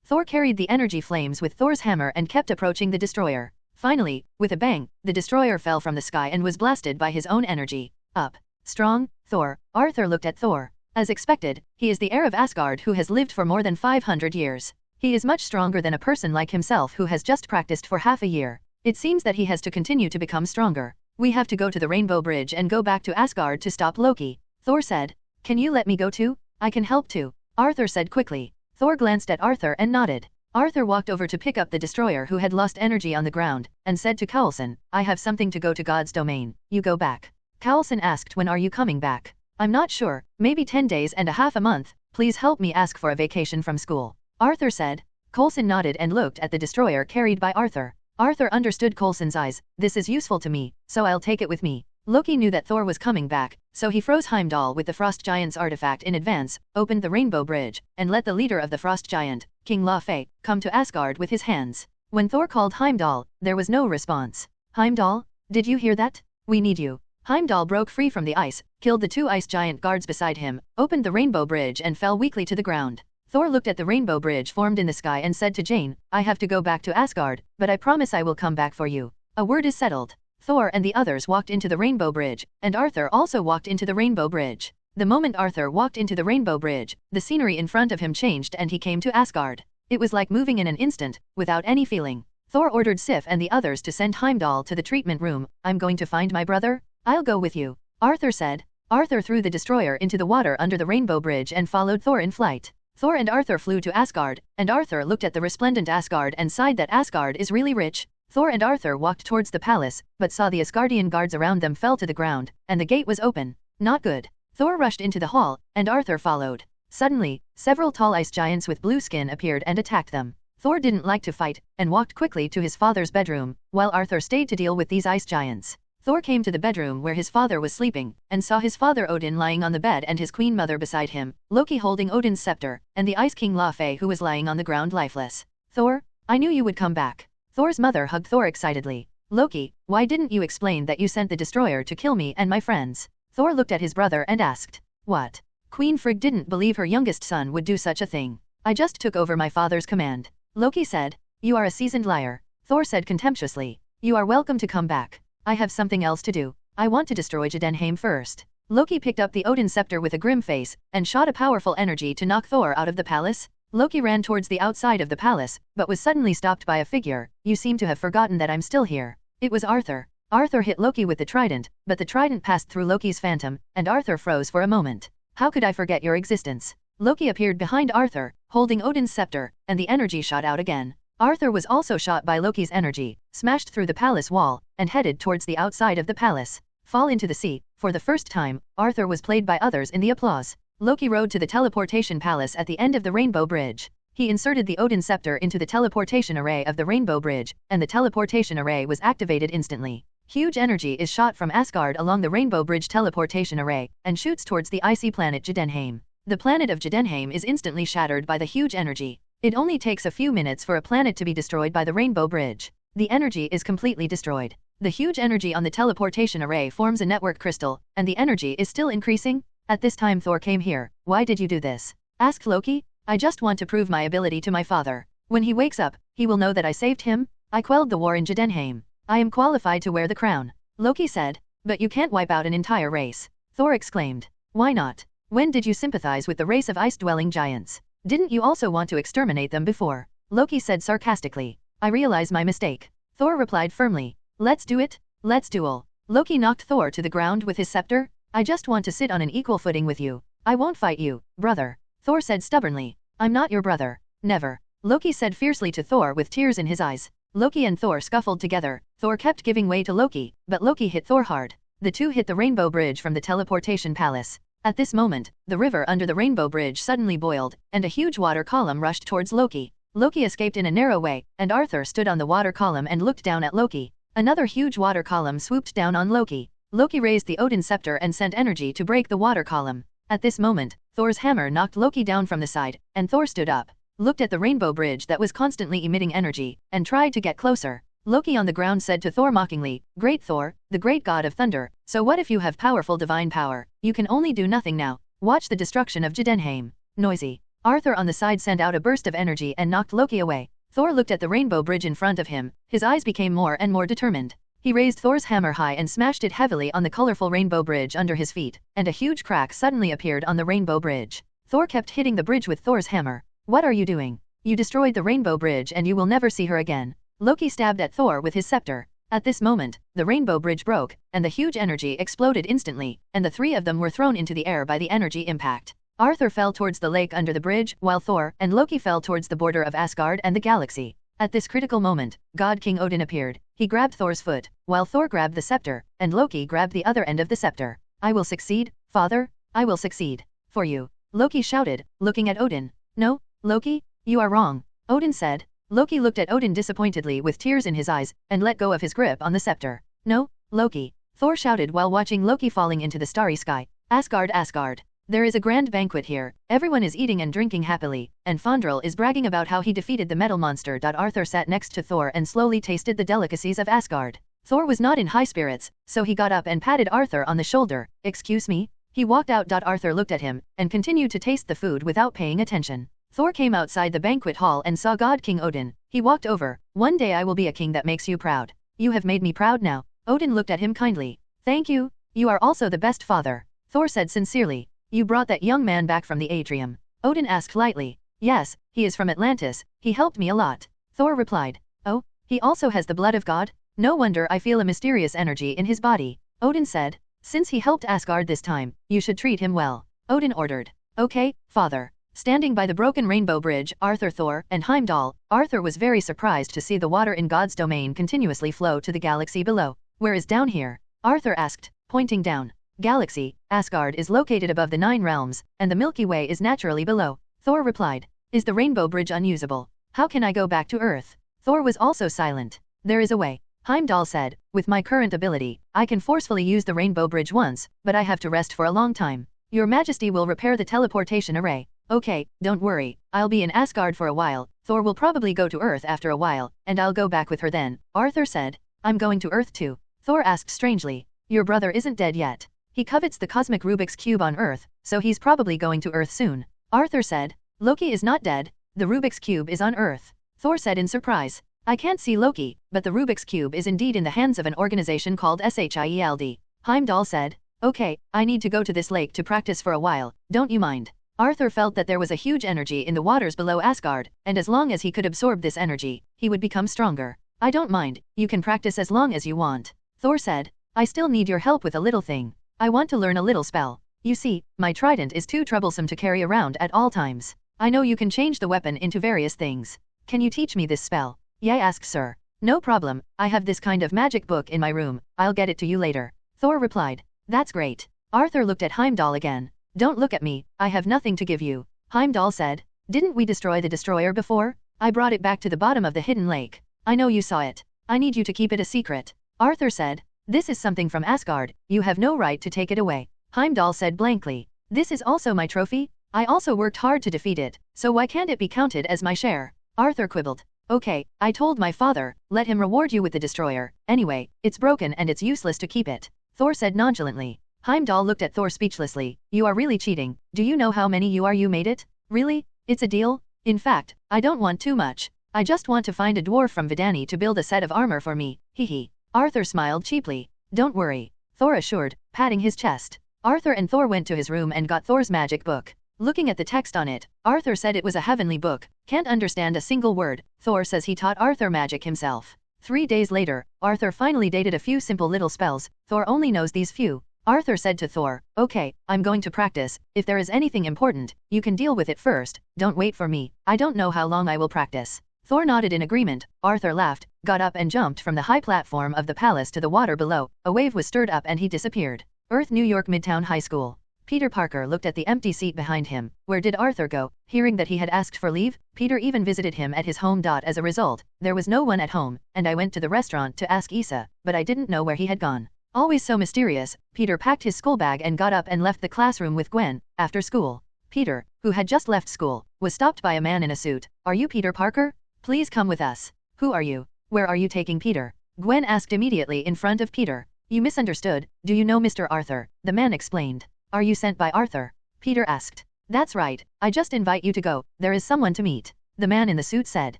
Thor carried the energy flames with Thor's hammer and kept approaching the destroyer. Finally, with a bang, the destroyer fell from the sky and was blasted by his own energy. Up. Strong, Thor. Arthur looked at Thor. As expected, he is the heir of Asgard who has lived for more than 500 years. He is much stronger than a person like himself who has just practiced for half a year. It seems that he has to continue to become stronger. We have to go to the Rainbow Bridge and go back to Asgard to stop Loki. Thor said. Can you let me go too? I can help too. Arthur said quickly. Thor glanced at Arthur and nodded. Arthur walked over to pick up the destroyer who had lost energy on the ground, and said to Coulson, I have something to go to God's domain, you go back. Coulson asked, when are you coming back? I'm not sure, maybe 10 days and a half a month, please help me ask for a vacation from school. Arthur said. Coulson nodded and looked at the destroyer carried by Arthur. Arthur understood Coulson's eyes, this is useful to me, so I'll take it with me. Loki knew that Thor was coming back, so he froze Heimdall with the Frost Giant's artifact in advance, opened the Rainbow Bridge, and let the leader of the Frost Giant, King Laufey, come to Asgard with his hands. When Thor called Heimdall, there was no response. Heimdall? Did you hear that? We need you. Heimdall broke free from the ice, killed the 2 ice giant guards beside him, opened the Rainbow Bridge and fell weakly to the ground. Thor looked at the Rainbow Bridge formed in the sky and said to Jane, I have to go back to Asgard, but I promise I will come back for you. A word is settled. Thor and the others walked into the Rainbow Bridge, and Arthur also walked into the Rainbow Bridge. The moment Arthur walked into the Rainbow Bridge, the scenery in front of him changed and he came to Asgard. It was like moving in an instant, without any feeling. Thor ordered Sif and the others to send Heimdall to the treatment room. I'm going to find my brother. I'll go with you. Arthur said. Arthur threw the destroyer into the water under the Rainbow Bridge and followed Thor in flight. Thor and Arthur flew to Asgard, and Arthur looked at the resplendent Asgard and sighed that Asgard is really rich. Thor and Arthur walked towards the palace, but saw the Asgardian guards around them fell to the ground, and the gate was open. Not good. Thor rushed into the hall, and Arthur followed. Suddenly, several tall ice giants with blue skin appeared and attacked them. Thor didn't like to fight, and walked quickly to his father's bedroom, while Arthur stayed to deal with these ice giants. Thor came to the bedroom where his father was sleeping, and saw his father Odin lying on the bed and his queen mother beside him, Loki holding Odin's scepter, and the Ice King Laufey who was lying on the ground lifeless. Thor, I knew you would come back. Thor's mother hugged Thor excitedly. Loki, why didn't you explain that you sent the destroyer to kill me and my friends? Thor looked at his brother and asked. What? Queen Frigg didn't believe her youngest son would do such a thing. I just took over my father's command. Loki said. You are a seasoned liar. Thor said contemptuously. You are welcome to come back. I have something else to do. I want to destroy Jotunheim first. Loki picked up the Odin scepter with a grim face, and shot a powerful energy to knock Thor out of the palace. Loki ran towards the outside of the palace, but was suddenly stopped by a figure. You seem to have forgotten that I'm still here. It was Arthur. Arthur hit Loki with the trident, but the trident passed through Loki's phantom, and Arthur froze for a moment. How could I forget your existence? Loki appeared behind Arthur, holding Odin's scepter, and the energy shot out again. Arthur was also shot by Loki's energy, smashed through the palace wall, and headed towards the outside of the palace. Fall into the sea. For the first time, Arthur was played by others in the applause. Loki rode to the teleportation palace at the end of the Rainbow Bridge. He inserted the Odin scepter into the teleportation array of the Rainbow Bridge, and the teleportation array was activated instantly. Huge energy is shot from Asgard along the Rainbow Bridge teleportation array, and shoots towards the icy planet Jotunheim. The planet of Jotunheim is instantly shattered by the huge energy. It only takes a few minutes for a planet to be destroyed by the Rainbow Bridge. The energy is completely destroyed. The huge energy on the teleportation array forms a network crystal, and the energy is still increasing. At this time Thor came here. Why did you do this? Asked Loki. I just want to prove my ability to my father. When he wakes up, he will know that I saved him. I quelled the war in Jotunheim. I am qualified to wear the crown. Loki said. But you can't wipe out an entire race. Thor exclaimed. Why not? When did you sympathize with the race of ice-dwelling giants? Didn't you also want to exterminate them before? Loki said sarcastically. I realize my mistake. Thor replied firmly. Let's do it. Let's duel. Loki knocked Thor to the ground with his scepter. I just want to sit on an equal footing with you. I won't fight you, brother. Thor said stubbornly. I'm not your brother. Never. Loki said fiercely to Thor with tears in his eyes. Loki and Thor scuffled together. Thor kept giving way to Loki, but Loki hit Thor hard. The two hit the Rainbow Bridge from the teleportation palace. At this moment, the river under the Rainbow Bridge suddenly boiled, and a huge water column rushed towards Loki. Loki escaped in a narrow way, and Arthur stood on the water column and looked down at Loki. Another huge water column swooped down on Loki. Loki raised the Odin scepter and sent energy to break the water column. At this moment, Thor's hammer knocked Loki down from the side, and Thor stood up, looked at the Rainbow Bridge that was constantly emitting energy, and tried to get closer. Loki on the ground said to Thor mockingly, Great Thor, the great god of thunder, so what if you have powerful divine power? You can only do nothing now. Watch the destruction of Jotunheim. Noisy. Arthur on the side sent out a burst of energy and knocked Loki away. Thor looked at the Rainbow Bridge in front of him. His eyes became more and more determined. He raised Thor's hammer high and smashed it heavily on the colorful Rainbow Bridge under his feet, and a huge crack suddenly appeared on the Rainbow Bridge. Thor kept hitting the bridge with Thor's hammer. What are you doing? You destroyed the Rainbow Bridge and you will never see her again. Loki stabbed at Thor with his scepter. At this moment, the Rainbow Bridge broke, and the huge energy exploded instantly, and the three of them were thrown into the air by the energy impact. Arthur fell towards the lake under the bridge, while Thor and Loki fell towards the border of Asgard and the galaxy. At this critical moment, God King Odin appeared. He grabbed Thor's foot, while Thor grabbed the scepter, and Loki grabbed the other end of the scepter. I will succeed, father. I will succeed. For you. Loki shouted, looking at Odin. No, Loki, you are wrong. Odin said. Loki looked at Odin disappointedly with tears in his eyes, and let go of his grip on the scepter. No, Loki. Thor shouted while watching Loki falling into the starry sky. Asgard, Asgard. There is a grand banquet here. Everyone is eating and drinking happily, and Fandral is bragging about how he defeated the metal monster. Arthur sat next to Thor and slowly tasted the delicacies of Asgard. Thor was not in high spirits, so he got up and patted Arthur on the shoulder. Excuse me? He walked out. Arthur looked at him, and continued to taste the food without paying attention. Thor came outside the banquet hall and saw God King Odin. He walked over. One day I will be a king that makes you proud. You have made me proud now. Odin looked at him kindly. Thank you. You are also the best father. Thor said sincerely. You brought that young man back from the atrium. Odin asked lightly. Yes, he is from Atlantis. He helped me a lot. Thor replied. Oh, he also has the blood of God? No wonder I feel a mysterious energy in his body. Odin said. Since he helped Asgard this time, you should treat him well. Odin ordered. Okay, father. Standing by the broken Rainbow Bridge, Arthur, Thor, and Heimdall. Arthur was very surprised to see the water in God's domain continuously flow to the galaxy below. Where is down here? Arthur asked, pointing down. Galaxy, Asgard is located above the 9 realms, and the Milky Way is naturally below. Thor replied. Is the Rainbow Bridge unusable? How can I go back to Earth? Thor was also silent. There is a way. Heimdall said, with my current ability, I can forcefully use the Rainbow Bridge once, but I have to rest for a long time. Your Majesty will repair the teleportation array. Okay, don't worry, I'll be in Asgard for a while. Thor will probably go to Earth after a while, and I'll go back with her then. Arthur said. I'm going to Earth too. Thor asked strangely. Your brother isn't dead yet. He covets the cosmic Rubik's Cube on Earth, so he's probably going to Earth soon. Arthur said. Loki is not dead, the Rubik's Cube is on Earth. Thor said in surprise. I can't see Loki, but the Rubik's Cube is indeed in the hands of an organization called S.H.I.E.L.D. Heimdall said. Okay, I need to go to this lake to practice for a while, don't you mind? Arthur felt that there was a huge energy in the waters below Asgard, and as long as he could absorb this energy, he would become stronger. I don't mind, you can practice as long as you want. Thor said. I still need your help with a little thing. I want to learn a little spell. You see, my trident is too troublesome to carry around at all times. I know you can change the weapon into various things. Can you teach me this spell? Yeah, asked Sir. No problem, I have this kind of magic book in my room, I'll get it to you later. Thor replied. That's great. Arthur looked at Heimdall again. Don't look at me, I have nothing to give you. Heimdall said. Didn't we destroy the destroyer before? I brought it back to the bottom of the hidden lake. I know you saw it. I need you to keep it a secret. Arthur said. This is something from Asgard, you have no right to take it away. Heimdall said blankly. This is also my trophy? I also worked hard to defeat it, so why can't it be counted as my share? Arthur quibbled. Okay, I told my father, let him reward you with the destroyer. Anyway, it's broken and it's useless to keep it. Thor said nonchalantly. Heimdall looked at Thor speechlessly. You are really cheating. Do you know how many you made it? Really? It's a deal? In fact, I don't want too much. I just want to find a dwarf from Vidani to build a set of armor for me. Hee. Arthur smiled cheaply. Don't worry. Thor assured, patting his chest. Arthur and Thor went to his room and got Thor's magic book. Looking at the text on it, Arthur said it was a heavenly book. Can't understand a single word. Thor says he taught Arthur magic himself. 3 days later, Arthur finally dated a few simple little spells. Thor only knows these few. Arthur said to Thor, okay, I'm going to practice. If there is anything important, you can deal with it first. Don't wait for me. I don't know how long I will practice. Thor nodded in agreement. Arthur laughed, got up and jumped from the high platform of the palace to the water below. A wave was stirred up and he disappeared. Earth, New York Midtown High School. Peter Parker looked at the empty seat behind him. Where did Arthur go? Hearing that he had asked for leave, Peter even visited him at his home. As a result, there was no one at home, and I went to the restaurant to ask Issa, but I didn't know where he had gone. Always so mysterious, Peter packed his school bag and got up and left the classroom with Gwen. After school, Peter, who had just left school, was stopped by a man in a suit. Are you Peter Parker? Please come with us. Who are you? Where are you taking Peter? Gwen asked immediately in front of Peter. You misunderstood. Do you know Mr. Arthur? The man explained. Are you sent by Arthur? Peter asked. That's right, I just invite you to go, there is someone to meet. The man in the suit said.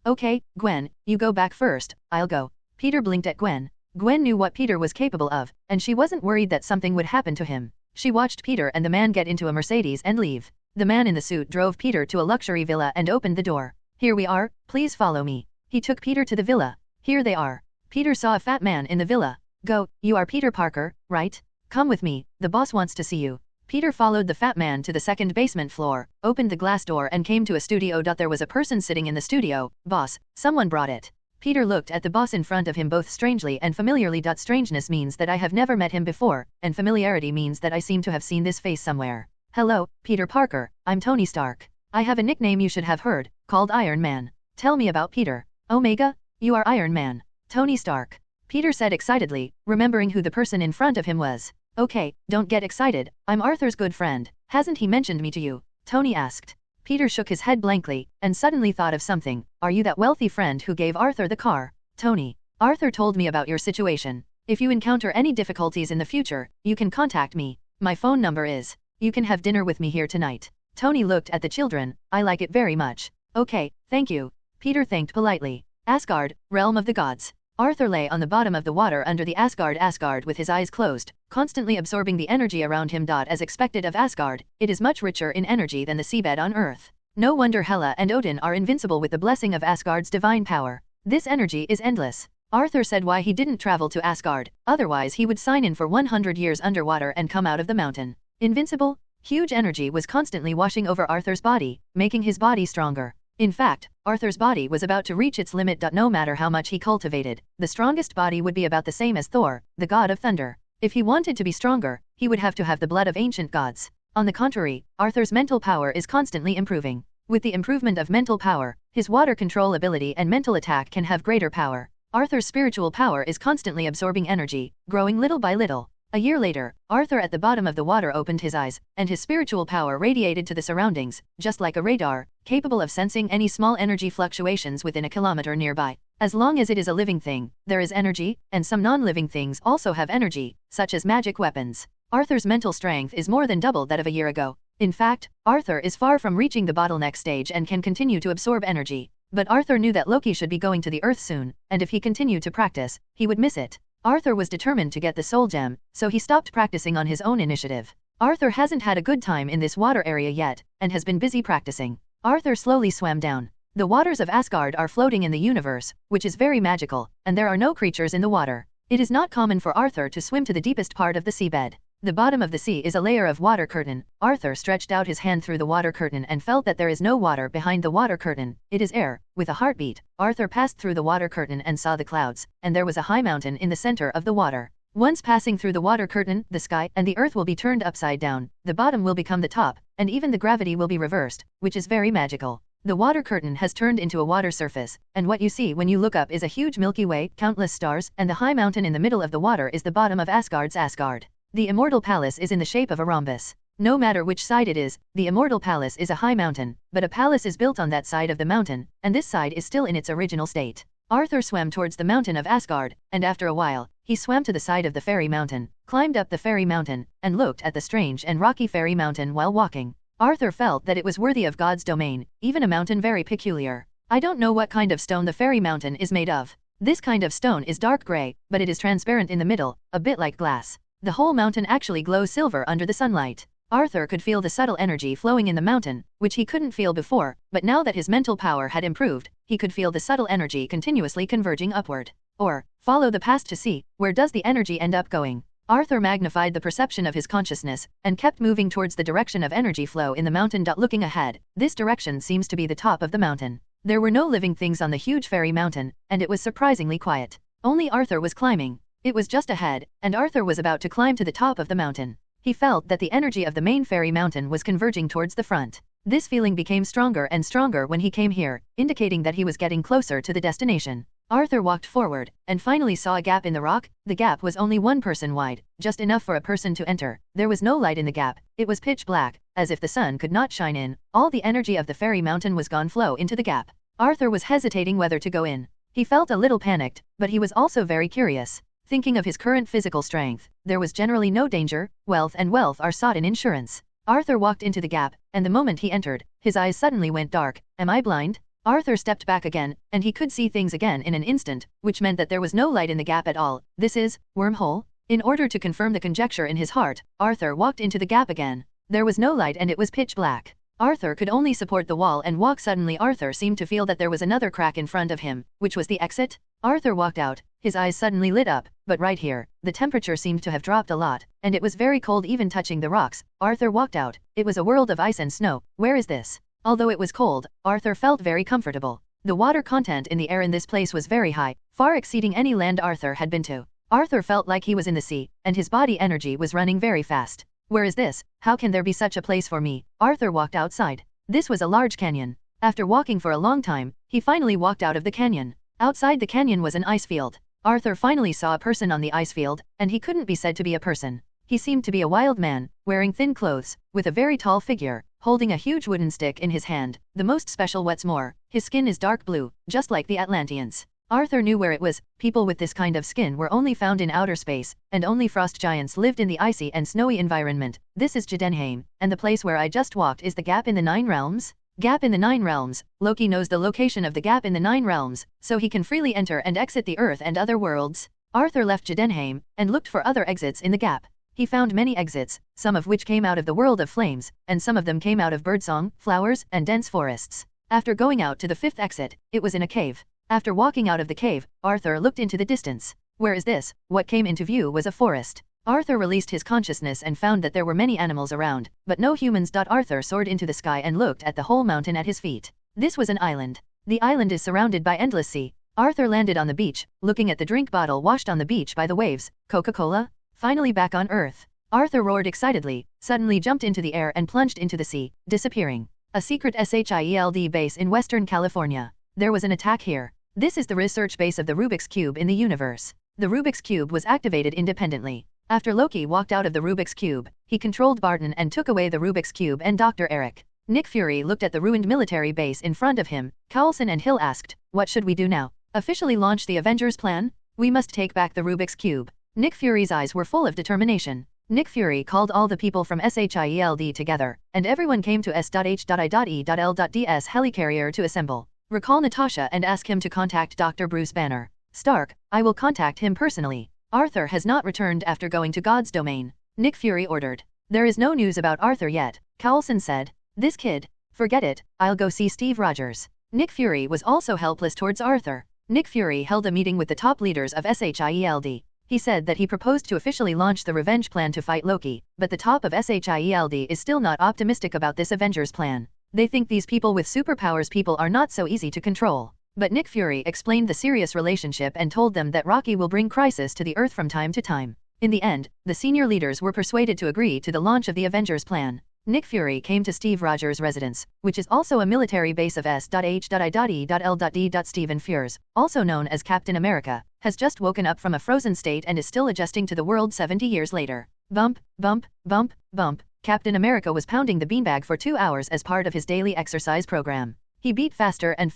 Okay, Gwen, you go back first, I'll go. Peter blinked at Gwen. Gwen knew what Peter was capable of, and she wasn't worried that something would happen to him. She watched Peter and the man get into a Mercedes and leave. The man in the suit drove Peter to a luxury villa and opened the door. Here we are, please follow me. He took Peter to the villa. Here they are. Peter saw a fat man in the villa. Go, you are Peter Parker, right? Come with me, the boss wants to see you. Peter followed the fat man to the second basement floor, opened the glass door and came to a studio. There was a person sitting in the studio. Boss, someone brought it. Peter looked at the boss in front of him both strangely and familiarly. Strangeness means that I have never met him before, and familiarity means that I seem to have seen this face somewhere. Hello, Peter Parker, I'm Tony Stark. I have a nickname you should have heard, called Iron Man. Tell me about Peter. Omega? You are Iron Man. Tony Stark. Peter said excitedly, remembering who the person in front of him was. Okay, don't get excited, I'm Arthur's good friend. Hasn't he mentioned me to you? Tony asked. Peter shook his head blankly, and suddenly thought of something. Are you that wealthy friend who gave Arthur the car? Tony. Arthur told me about your situation. If you encounter any difficulties in the future, you can contact me. My phone number is. You can have dinner with me here tonight. Tony looked at the children. I like it very much. Okay, thank you. Peter thanked politely. Asgard, realm of the gods. Arthur lay on the bottom of the water under the Asgard with his eyes closed, constantly absorbing the energy around him. As expected of Asgard, it is much richer in energy than the seabed on Earth. No wonder Hela and Odin are invincible with the blessing of Asgard's divine power. This energy is endless. Arthur said why he didn't travel to Asgard, otherwise he would sign in for 100 years underwater and come out of the mountain. Invincible? Huge energy was constantly washing over Arthur's body, making his body stronger. In fact, Arthur's body was about to reach its limit. No matter how much he cultivated, the strongest body would be about the same as Thor, the god of thunder. If he wanted to be stronger, he would have to have the blood of ancient gods. On the contrary, Arthur's mental power is constantly improving. With the improvement of mental power, his water control ability and mental attack can have greater power. Arthur's spiritual power is constantly absorbing energy, growing little by little. A year later, Arthur at the bottom of the water opened his eyes, and his spiritual power radiated to the surroundings, just like a radar, capable of sensing any small energy fluctuations within a kilometer nearby. As long as it is a living thing, there is energy, and some non-living things also have energy, such as magic weapons. Arthur's mental strength is more than double that of a year ago. In fact, Arthur is far from reaching the bottleneck stage and can continue to absorb energy. But Arthur knew that Loki should be going to the Earth soon, and if he continued to practice, he would miss it. Arthur was determined to get the soul gem, so he stopped practicing on his own initiative. Arthur hasn't had a good time in this water area yet, and has been busy practicing. Arthur slowly swam down. The waters of Asgard are floating in the universe, which is very magical, and there are no creatures in the water. It is not common for Arthur to swim to the deepest part of the seabed. The bottom of the sea is a layer of water curtain. Arthur stretched out his hand through the water curtain and felt that there is no water behind the water curtain, it is air. With a heartbeat, Arthur passed through the water curtain and saw the clouds, and there was a high mountain in the center of the water. Once passing through the water curtain, the sky and the earth will be turned upside down, the bottom will become the top, and even the gravity will be reversed, which is very magical. The water curtain has turned into a water surface, and what you see when you look up is a huge Milky Way, countless stars, and the high mountain in the middle of the water is the bottom of Asgard's Asgard. The Immortal Palace is in the shape of a rhombus. No matter which side it is, the Immortal Palace is a high mountain, but a palace is built on that side of the mountain, and this side is still in its original state. Arthur swam towards the mountain of Asgard, and after a while, he swam to the side of the fairy mountain, climbed up the fairy mountain, and looked at the strange and rocky fairy mountain while walking. Arthur felt that it was worthy of God's domain, even a mountain very peculiar. I don't know what kind of stone the fairy mountain is made of. This kind of stone is dark gray, but it is transparent in the middle, a bit like glass. The whole mountain actually glows silver under the sunlight. Arthur could feel the subtle energy flowing in the mountain, which he couldn't feel before, but now that his mental power had improved, he could feel the subtle energy continuously converging upward. Or, follow the past to see, where does the energy end up going? Arthur magnified the perception of his consciousness, and kept moving towards the direction of energy flow in the mountain. Looking ahead, this direction seems to be the top of the mountain. There were no living things on the huge fairy mountain, and it was surprisingly quiet. Only Arthur was climbing. It was just ahead, and Arthur was about to climb to the top of the mountain. He felt that the energy of the main fairy mountain was converging towards the front. This feeling became stronger and stronger when he came here, indicating that he was getting closer to the destination. Arthur walked forward, and finally saw a gap in the rock. The gap was only 1 person wide, just enough for a person to enter. There was no light in the gap, it was pitch black, as if the sun could not shine in. All the energy of the fairy mountain was gone flow into the gap. Arthur was hesitating whether to go in. He felt a little panicked, but he was also very curious. Thinking of his current physical strength, there was generally no danger. Wealth are sought in insurance. Arthur walked into the gap, and the moment he entered, his eyes suddenly went dark. Am I blind? Arthur stepped back again, and he could see things again in an instant, which meant that there was no light in the gap at all. This is wormhole? In order to confirm the conjecture in his heart, Arthur walked into the gap again. There was no light and it was pitch black. Arthur could only support the wall and walk. Suddenly Arthur seemed to feel that there was another crack in front of him, which was the exit. Arthur walked out, his eyes suddenly lit up, but right here, the temperature seemed to have dropped a lot, and it was very cold even touching the rocks. Arthur walked out, it was a world of ice and snow. Where is this? Although it was cold, Arthur felt very comfortable. The water content in the air in this place was very high, far exceeding any land Arthur had been to. Arthur felt like he was in the sea, and his body energy was running very fast. Where is this? How can there be such a place for me? Arthur walked outside. This was a large canyon. After walking for a long time, he finally walked out of the canyon. Outside the canyon was an ice field. Arthur finally saw a person on the ice field, and he couldn't be said to be a person. He seemed to be a wild man, wearing thin clothes, with a very tall figure, holding a huge wooden stick in his hand. The most special what's more, his skin is dark blue, just like the Atlanteans. Arthur knew where it was. People with this kind of skin were only found in outer space, and only frost giants lived in the icy and snowy environment. This is Jotunheim, and the place where I just walked is the Gap in the Nine Realms. Gap in the Nine Realms. Loki knows the location of the Gap in the Nine Realms, so he can freely enter and exit the Earth and other worlds. Arthur left Jotunheim, and looked for other exits in the Gap. He found many exits, some of which came out of the world of flames, and some of them came out of birdsong, flowers, and dense forests. After going out to the 5th exit, it was in a cave. After walking out of the cave, Arthur looked into the distance. Where is this? What came into view was a forest. Arthur released his consciousness and found that there were many animals around, but no humans. Arthur soared into the sky and looked at the whole mountain at his feet. This was an island. The island is surrounded by endless sea. Arthur landed on the beach, looking at the drink bottle washed on the beach by the waves. Coca-Cola? Finally back on Earth. Arthur roared excitedly, suddenly jumped into the air and plunged into the sea, disappearing. A secret S.H.I.E.L.D. base in Western California. There was an attack here. This is the research base of the Rubik's Cube in the universe. The Rubik's Cube was activated independently. After Loki walked out of the Rubik's Cube, he controlled Barton and took away the Rubik's Cube and Dr. Eric. Nick Fury looked at the ruined military base in front of him. Coulson and Hill asked, "What should we do now? Officially launch the Avengers Plan? We must take back the Rubik's Cube." Nick Fury's eyes were full of determination. Nick Fury called all the people from S.H.I.E.L.D. together, and everyone came to S.H.I.E.L.D's helicarrier to assemble. Recall Natasha and ask him to contact Dr. Bruce Banner. Stark, I will contact him personally. Arthur has not returned after going to God's domain. Nick Fury ordered. There is no news about Arthur yet, Coulson said. This kid. Forget it, I'll go see Steve Rogers. Nick Fury was also helpless towards Arthur. Nick Fury held a meeting with the top leaders of S.H.I.E.L.D. He said that he proposed to officially launch the revenge plan to fight Loki, but the top of S.H.I.E.L.D. is still not optimistic about this Avengers plan. They think these people with superpowers people are not so easy to control. But Nick Fury explained the serious relationship and told them that Rocky will bring crisis to the Earth from time to time. In the end, the senior leaders were persuaded to agree to the launch of the Avengers Plan. Nick Fury came to Steve Rogers' residence, which is also a military base of S.H.I.E.L.D. Stephen Fures, also known as Captain America, has just woken up from a frozen state and is still adjusting to the world 70 years later. Bump, bump, bump, bump. Captain America was pounding the beanbag for 2 hours as part of his daily exercise program. He beat faster, and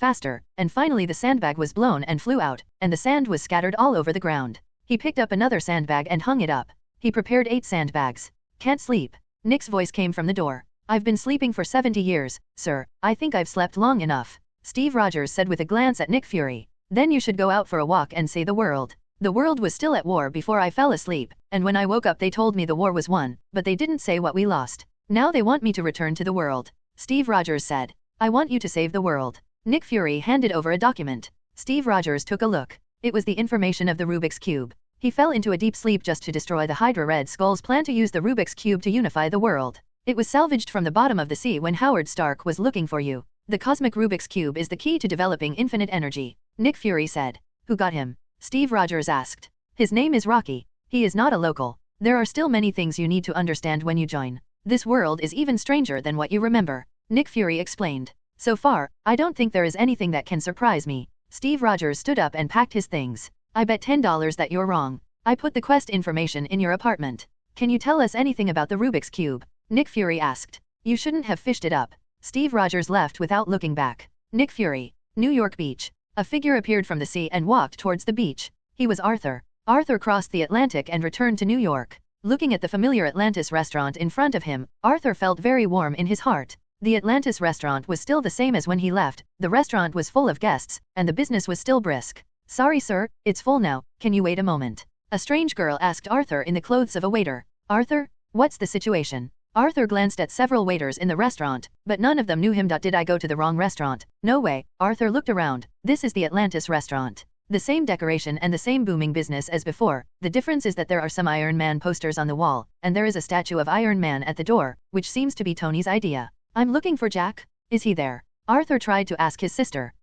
finally the sandbag was blown and flew out, and the sand was scattered all over the ground. He picked up another sandbag and hung it up. He prepared 8 sandbags. Can't sleep. Nick's voice came from the door. I've been sleeping for 70 years, sir. I think I've slept long enough. Steve Rogers said with a glance at Nick Fury. Then you should go out for a walk and see the world. The world was still at war before I fell asleep, and when I woke up they told me the war was won, but they didn't say what we lost. Now they want me to return to the world. Steve Rogers said. I want you to save the world. Nick Fury handed over a document. Steve Rogers took a look. It was the information of the Rubik's Cube. He fell into a deep sleep just to destroy the Hydra Red Skull's plan to use the Rubik's Cube to unify the world. It was salvaged from the bottom of the sea when Howard Stark was looking for you. The cosmic Rubik's Cube is the key to developing infinite energy. Nick Fury said. Who got him? Steve Rogers asked. His name is Rocky. He is not a local. There are still many things you need to understand when you join. This world is even stranger than what you remember. Nick Fury explained. So far, I don't think there is anything that can surprise me. Steve Rogers stood up and packed his things. I bet $10 that you're wrong. I put the quest information in your apartment. Can you tell us anything about the Rubik's Cube? Nick Fury asked. You shouldn't have fished it up. Steve Rogers left without looking back. Nick Fury. New York Beach. A figure appeared from the sea and walked towards the beach. He was Arthur. Arthur crossed the Atlantic and returned to New York. Looking at the familiar Atlantis restaurant in front of him, Arthur felt very warm in his heart. The Atlantis restaurant was still the same as when he left, the restaurant was full of guests, and the business was still brisk. Sorry sir, it's full now, can you wait a moment? A strange girl asked Arthur in the clothes of a waiter. Arthur? What's the situation? Arthur glanced at several waiters in the restaurant, but none of them knew him. Did I go to the wrong restaurant? No way. Arthur looked around. This is the Atlantis restaurant. The same decoration and the same booming business as before. The difference is that there are some Iron Man posters on the wall, and there is a statue of Iron Man at the door, which seems to be Tony's idea. I'm looking for Jack. Is he there? Arthur tried to ask his sister.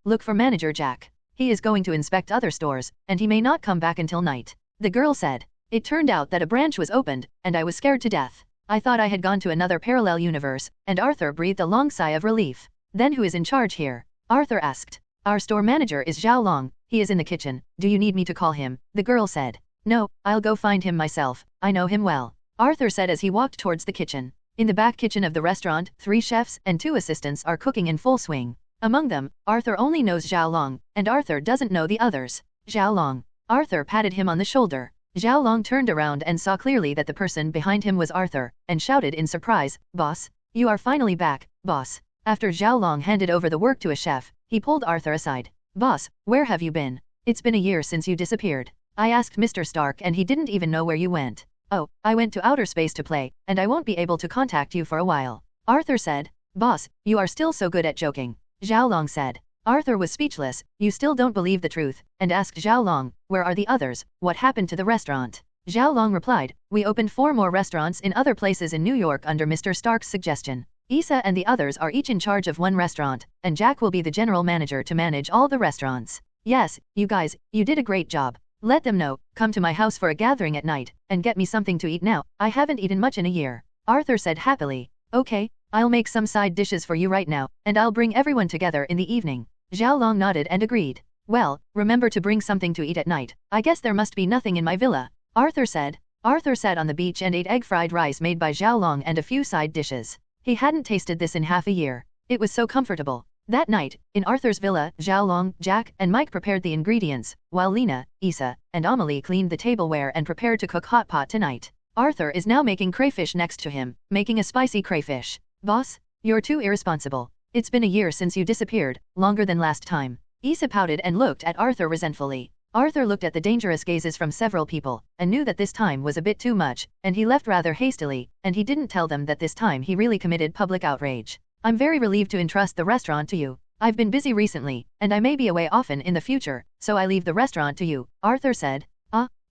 Look for manager Jack. He is going to inspect other stores, and he may not come back until night. The girl said. It turned out that a branch was opened, and I was scared to death. I thought I had gone to another parallel universe, and Arthur breathed a long sigh of relief. Then who is in charge here? Arthur asked. Our store manager is Zhao Long. He is in the kitchen. Do you need me to call him? The girl said. No, I'll go find him myself. I know him well. Arthur said as he walked towards the kitchen. In the back kitchen of the restaurant, 3 chefs and 2 assistants are cooking in full swing. Among them, Arthur only knows Zhao Long, and Arthur doesn't know the others. Zhao Long. Arthur patted him on the shoulder. Zhao Long turned around and saw clearly that the person behind him was Arthur, and shouted in surprise, Boss. You are finally back, boss. After Zhao Long handed over the work to a chef, he pulled Arthur aside. Boss, where have you been? It's been a year since you disappeared. I asked Mr. Stark and he didn't even know where you went. Oh, I went to outer space to play, and I won't be able to contact you for a while. Arthur said. Boss, you are still so good at joking. Zhao Long said. Arthur was speechless. You still don't believe the truth, and asked Zhao Long, where are the others? What happened to the restaurant? Zhao Long replied, we opened 4 more restaurants in other places in New York under Mr. Stark's suggestion. Isa and the others are each in charge of 1 restaurant, and Jack will be the general manager to manage all the restaurants. Yes, you guys, you did a great job. Let them know, come to my house for a gathering at night, and get me something to eat now. I haven't eaten much in a year. Arthur said happily. Okay, I'll make some side dishes for you right now, and I'll bring everyone together in the evening. Zhao Long nodded and agreed. Well, remember to bring something to eat at night. I guess there must be nothing in my villa. Arthur said. Arthur sat on the beach and ate egg fried rice made by Zhao Long and a few side dishes. He hadn't tasted this in half a year. It was so comfortable. That night, in Arthur's villa, Zhao Long, Jack, and Mike prepared the ingredients, while Lena, Isa, and Amelie cleaned the tableware and prepared to cook hot pot tonight. Arthur is now making crayfish next to him, making a spicy crayfish. Boss, you're too irresponsible. It's been a year since you disappeared, longer than last time. Issa pouted and looked at Arthur resentfully. Arthur looked at the dangerous gazes from several people, and knew that this time was a bit too much, and he left rather hastily, and he didn't tell them that this time he really committed public outrage. I'm very relieved to entrust the restaurant to you. I've been busy recently, and I may be away often in the future, so I leave the restaurant to you, Arthur said.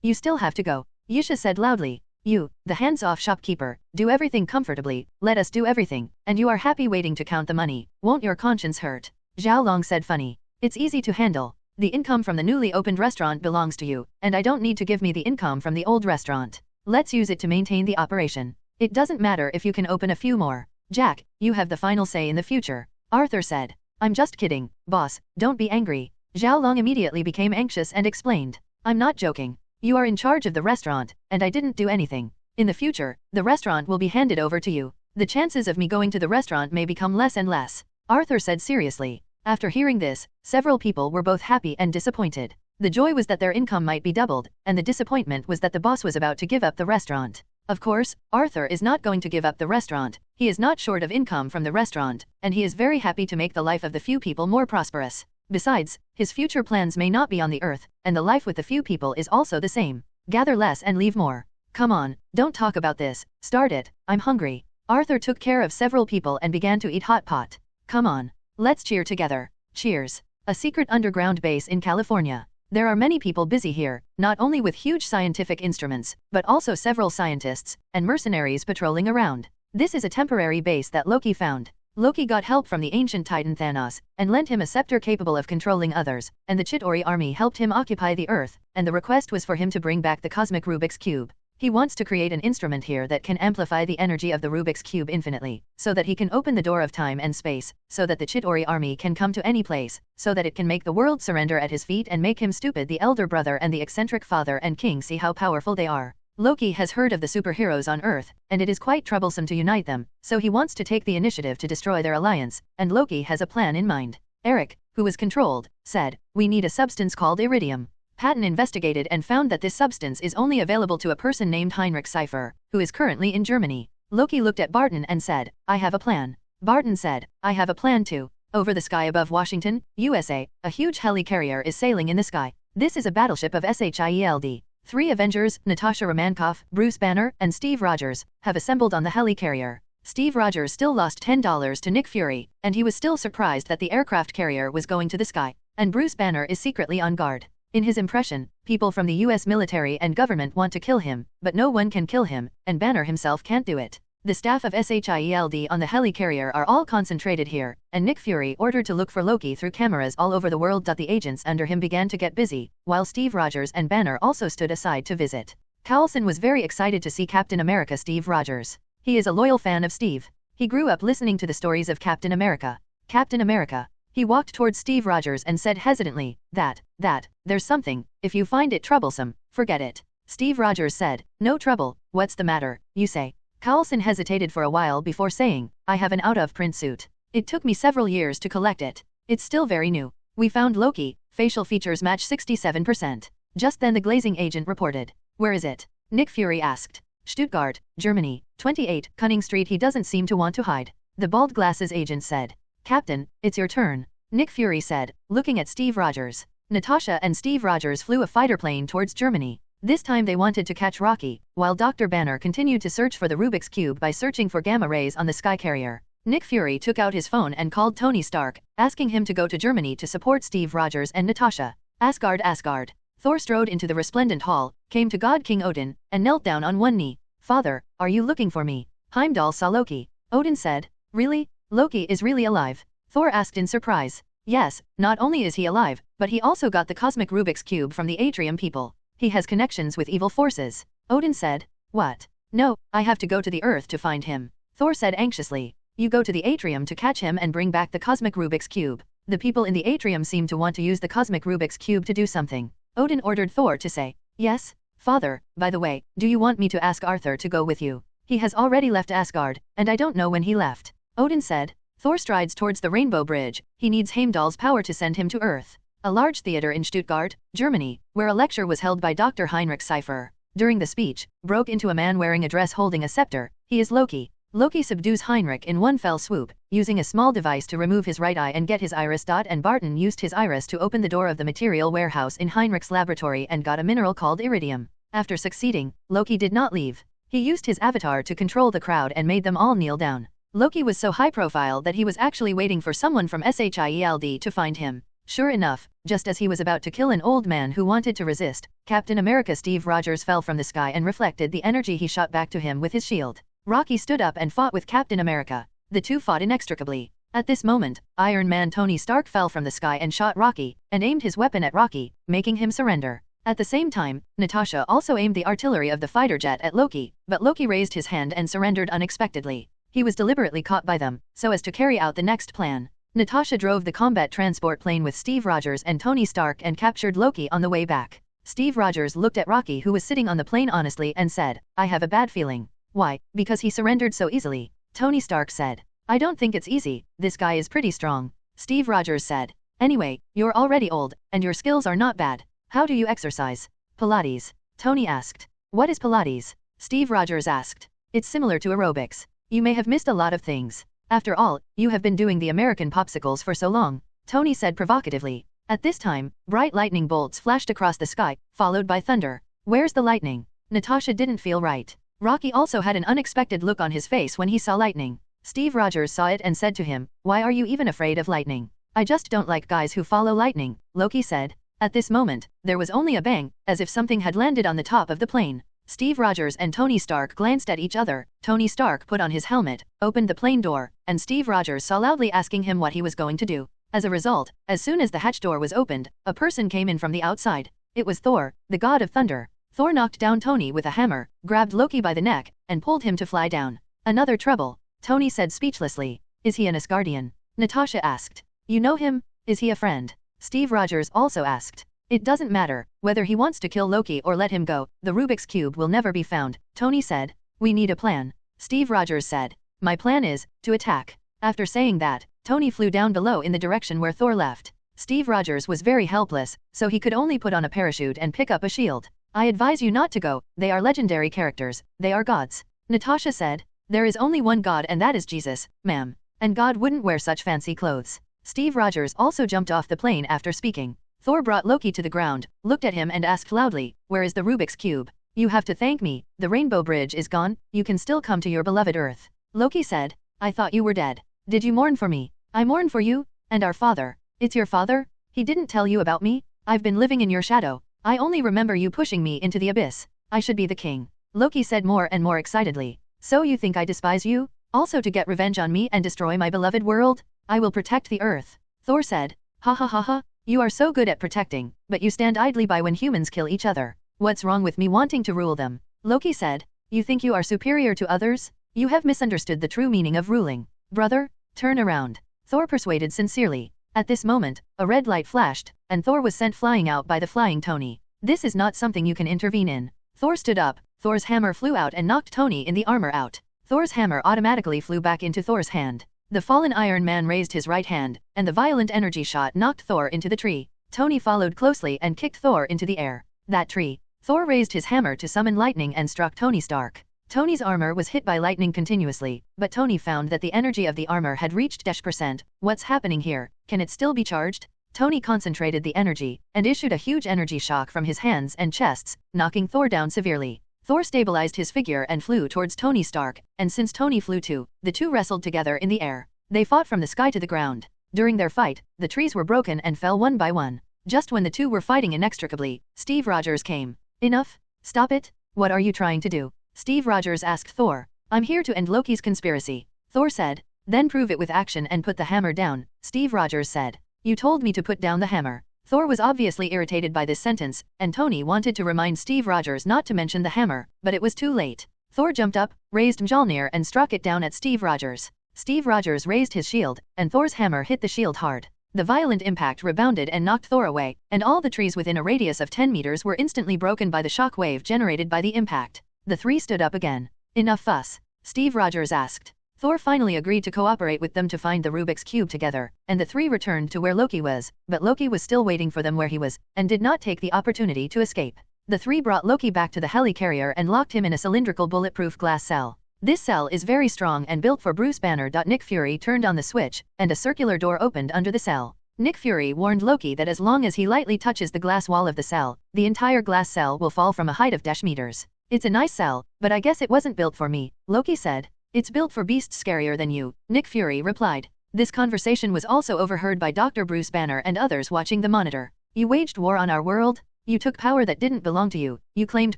You still have to go. Yisha said loudly. You, the hands-off shopkeeper, do everything comfortably, let us do everything, and you are happy waiting to count the money, won't your conscience hurt? Zhao Long said funny. It's easy to handle. The income from the newly opened restaurant belongs to you, and I don't need to give me the income from the old restaurant. Let's use it to maintain the operation. It doesn't matter if you can open a few more. Jack, you have the final say in the future, Arthur said. I'm just kidding, boss, don't be angry. Zhao Long immediately became anxious and explained. I'm not joking. You are in charge of the restaurant, and I didn't do anything. In the future, the restaurant will be handed over to you. The chances of me going to the restaurant may become less and less, Arthur said seriously. After hearing this, several people were both happy and disappointed. The joy was that their income might be doubled, and the disappointment was that the boss was about to give up the restaurant. Of course, Arthur is not going to give up the restaurant. He is not short of income from the restaurant, and he is very happy to make the life of the few people more prosperous. Besides, his future plans may not be on the earth, and the life with the few people is also the same. Gather less and leave more. Come on, don't talk about this, start it, I'm hungry. Arthur took care of several people and began to eat hot pot. Come on, let's cheer together. Cheers. A secret underground base in California. There are many people busy here, not only with huge scientific instruments, but also several scientists and mercenaries patrolling around. This is a temporary base that Loki found. Loki got help from the ancient titan Thanos, and lent him a scepter capable of controlling others, and the Chitauri army helped him occupy the Earth, and the request was for him to bring back the cosmic Rubik's Cube. He wants to create an instrument here that can amplify the energy of the Rubik's Cube infinitely, so that he can open the door of time and space, so that the Chitauri army can come to any place, so that it can make the world surrender at his feet and make him stupid the elder brother and the eccentric father and king see how powerful they are. Loki has heard of the superheroes on Earth, and it is quite troublesome to unite them, so he wants to take the initiative to destroy their alliance, and Loki has a plan in mind. Eric, who was controlled, said, we need a substance called iridium. Patton investigated and found that this substance is only available to a person named Heinrich Cypher, who is currently in Germany. Loki looked at Barton and said, I have a plan. Barton said, I have a plan too. Over the sky above Washington, USA, a huge helicarrier is sailing in the sky. This is a battleship of S.H.I.E.L.D. 3 Avengers, Natasha Romanoff, Bruce Banner, and Steve Rogers, have assembled on the helicarrier. Steve Rogers still lost $10 to Nick Fury, and he was still surprised that the aircraft carrier was going to the sky, and Bruce Banner is secretly on guard. In his impression, people from the US military and government want to kill him, but no one can kill him, and Banner himself can't do it. The staff of S.H.I.E.L.D. on the helicarrier are all concentrated here, and Nick Fury ordered to look for Loki through cameras all over the world. The agents under him began to get busy, while Steve Rogers and Banner also stood aside to visit. Coulson was very excited to see Captain America Steve Rogers. He is a loyal fan of Steve. He grew up listening to the stories of Captain America. Captain America. He walked towards Steve Rogers and said hesitantly, there's something, if you find it troublesome, forget it. Steve Rogers said, no trouble, what's the matter, you say? Coulson hesitated for a while before saying, I have an out-of-print suit. It took me several years to collect it. It's still very new. We found Loki, facial features match 67%. Just then the glazing agent reported. Where is it? Nick Fury asked. Stuttgart, Germany, 28 Cunning Street. He doesn't seem to want to hide. The bald glasses agent said. Captain, it's your turn. Nick Fury said, looking at Steve Rogers. Natasha and Steve Rogers flew a fighter plane towards Germany. This time they wanted to catch Rocky, while Dr. Banner continued to search for the Rubik's Cube by searching for gamma rays on the sky carrier. Nick Fury took out his phone and called Tony Stark, asking him to go to Germany to support Steve Rogers and Natasha. Asgard, Asgard. Thor strode into the resplendent hall, came to God King Odin, and knelt down on one knee. Father, are you looking for me? Heimdall saw Loki. Odin said, really? Loki is really alive? Thor asked in surprise. Yes, not only is he alive, but he also got the cosmic Rubik's Cube from the Atrium people. He has connections with evil forces. Odin said. What? No, I have to go to the Earth to find him. Thor said anxiously. You go to the Atrium to catch him and bring back the cosmic Rubik's Cube. The people in the Atrium seem to want to use the cosmic Rubik's Cube to do something. Odin ordered Thor to say. Yes, Father, by the way, do you want me to ask Arthur to go with you? He has already left Asgard, and I don't know when he left. Odin said. Thor strides towards the Rainbow Bridge. He needs Heimdall's power to send him to Earth. A large theater in Stuttgart, Germany, where a lecture was held by Dr. Heinrich Cypher. during the speech, broke into a man wearing a dress holding a scepter. He is Loki. Loki subdues Heinrich in one fell swoop, using a small device to remove his right eye and get his iris. And Barton used his iris to open the door of the material warehouse in Heinrich's laboratory and got a mineral called iridium. After succeeding, Loki did not leave. He used his avatar to control the crowd and made them all kneel down. Loki was so high profile that he was actually waiting for someone from S.H.I.E.L.D. to find him. Sure enough, just as he was about to kill an old man who wanted to resist, Captain America Steve Rogers fell from the sky and reflected the energy he shot back to him with his shield. Rocky stood up and fought with Captain America. The two fought inextricably. At this moment, Iron Man Tony Stark fell from the sky and shot Rocky, and aimed his weapon at Rocky, making him surrender. At the same time, Natasha also aimed the artillery of the fighter jet at Loki, but Loki raised his hand and surrendered unexpectedly. He was deliberately caught by them, so as to carry out the next plan. Natasha drove the combat transport plane with Steve Rogers and Tony Stark and captured Loki on the way back. Steve Rogers looked at Rocky, who was sitting on the plane, honestly and said, "I have a bad feeling." "Why?" "Because he surrendered so easily." Tony Stark said, "I don't think it's easy, this guy is pretty strong." Steve Rogers said, "Anyway, you're already old, and your skills are not bad. How do you exercise?" "Pilates." Tony asked. "What is Pilates?" Steve Rogers asked. "It's similar to aerobics. You may have missed a lot of things. After all, you have been doing the American popsicles for so long," Tony said provocatively. At this time, bright lightning bolts flashed across the sky, followed by thunder. "Where's the lightning?" Natasha didn't feel right. Rocky also had an unexpected look on his face when he saw lightning. Steve Rogers saw it and said to him, "Why are you even afraid of lightning?" "I just don't like guys who follow lightning," Loki said. At this moment, there was only a bang, as if something had landed on the top of the plane. Steve Rogers and Tony Stark glanced at each other. Tony Stark put on his helmet, opened the plane door, and Steve Rogers saw loudly asking him what he was going to do. As a result, as soon as the hatch door was opened, a person came in from the outside. It was Thor, the god of thunder. Thor knocked down Tony with a hammer, grabbed Loki by the neck, and pulled him to fly down. "Another trouble," Tony said speechlessly. "Is he an Asgardian?" Natasha asked. "You know him? Is he a friend?" Steve Rogers also asked. "It doesn't matter, whether he wants to kill Loki or let him go, the Rubik's Cube will never be found," Tony said. "We need a plan." Steve Rogers said. "My plan is, to attack." After saying that, Tony flew down below in the direction where Thor left. Steve Rogers was very helpless, so he could only put on a parachute and pick up a shield. "I advise you not to go, they are legendary characters, they are gods," Natasha said. "There is only one god and that is Jesus, ma'am. And God wouldn't wear such fancy clothes." Steve Rogers also jumped off the plane after speaking. Thor brought Loki to the ground, looked at him and asked loudly, "Where is the Rubik's Cube?" "You have to thank me, the Rainbow Bridge is gone, you can still come to your beloved Earth." Loki said, "I thought you were dead. Did you mourn for me?" "I mourn for you, and our father." "It's your father? He didn't tell you about me? I've been living in your shadow. I only remember you pushing me into the abyss. I should be the king." Loki said more and more excitedly. "So you think I despise you? Also to get revenge on me and destroy my beloved world? I will protect the Earth." Thor said. "Ha ha ha ha. You are so good at protecting, but you stand idly by when humans kill each other. What's wrong with me wanting to rule them?" Loki said. "You think you are superior to others? You have misunderstood the true meaning of ruling. Brother, turn around." Thor persuaded sincerely. At this moment, a red light flashed, and Thor was sent flying out by the flying Tony. "This is not something you can intervene in." Thor stood up. Thor's hammer flew out and knocked Tony in the armor out. Thor's hammer automatically flew back into Thor's hand. The fallen Iron Man raised his right hand, and the violent energy shot knocked Thor into the tree. Tony followed closely and kicked Thor into the air. That tree. Thor raised his hammer to summon lightning and struck Tony Stark. Tony's armor was hit by lightning continuously, but Tony found that the energy of the armor had reached -%. "What's happening here? Can it still be charged?" Tony concentrated the energy, and issued a huge energy shock from his hands and chests, knocking Thor down severely. Thor stabilized his figure and flew towards Tony Stark, and since Tony flew too, the two wrestled together in the air. They fought from the sky to the ground. During their fight, the trees were broken and fell one by one. Just when the two were fighting inextricably, Steve Rogers came. "Enough? Stop it? What are you trying to do?" Steve Rogers asked Thor. "I'm here to end Loki's conspiracy," Thor said. "Then prove it with action and put the hammer down," Steve Rogers said. "You told me to put down the hammer." Thor was obviously irritated by this sentence, and Tony wanted to remind Steve Rogers not to mention the hammer, but it was too late. Thor jumped up, raised Mjolnir and struck it down at Steve Rogers. Steve Rogers raised his shield, and Thor's hammer hit the shield hard. The violent impact rebounded and knocked Thor away, and all the trees within a radius of 10 meters were instantly broken by the shock wave generated by the impact. The three stood up again. "Enough fuss," Steve Rogers asked. Thor finally agreed to cooperate with them to find the Rubik's Cube together, and the three returned to where Loki was, but Loki was still waiting for them where he was, and did not take the opportunity to escape. The three brought Loki back to the helicarrier and locked him in a cylindrical bulletproof glass cell. This cell is very strong and built for Bruce Banner. Nick Fury turned on the switch, and a circular door opened under the cell. Nick Fury warned Loki that as long as he lightly touches the glass wall of the cell, the entire glass cell will fall from a height of -meters. It's a nice cell, but I guess it wasn't built for me, Loki said. It's built for beasts scarier than you, Nick Fury replied. This conversation was also overheard by Dr. Bruce Banner and others watching the monitor. You waged war on our world? You took power that didn't belong to you, you claimed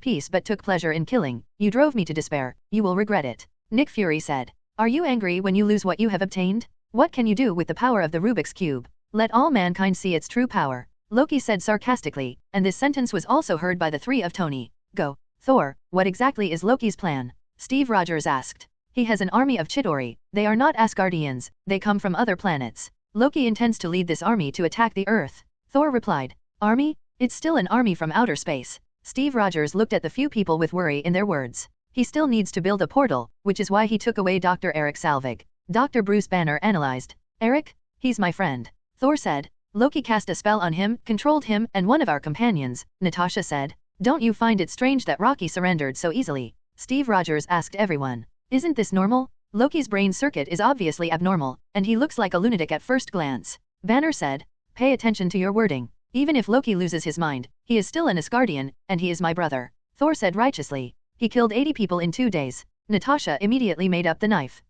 peace but took pleasure in killing, you drove me to despair, you will regret it. Nick Fury said. Are you angry when you lose what you have obtained? What can you do with the power of the Rubik's Cube? Let all mankind see its true power, Loki said sarcastically, and this sentence was also heard by the three of Tony. Go. Thor, what exactly is Loki's plan? Steve Rogers asked. He has an army of Chitauri, they are not Asgardians, they come from other planets. Loki intends to lead this army to attack the Earth. Thor replied. Army? It's still an army from outer space. Steve Rogers looked at the few people with worry in their words. He still needs to build a portal, which is why he took away Dr. Eric Salvig. Dr. Bruce Banner analyzed. Eric? He's my friend. Thor said. Loki cast a spell on him, controlled him, and one of our companions, Natasha said. Don't you find it strange that Rocky surrendered so easily? Steve Rogers asked everyone. Isn't this normal? Loki's brain circuit is obviously abnormal, and he looks like a lunatic at first glance. Banner said. Pay attention to your wording. Even if Loki loses his mind, he is still an Asgardian, and he is my brother. Thor said righteously. He killed 80 people in 2 days. Natasha immediately made up the knife.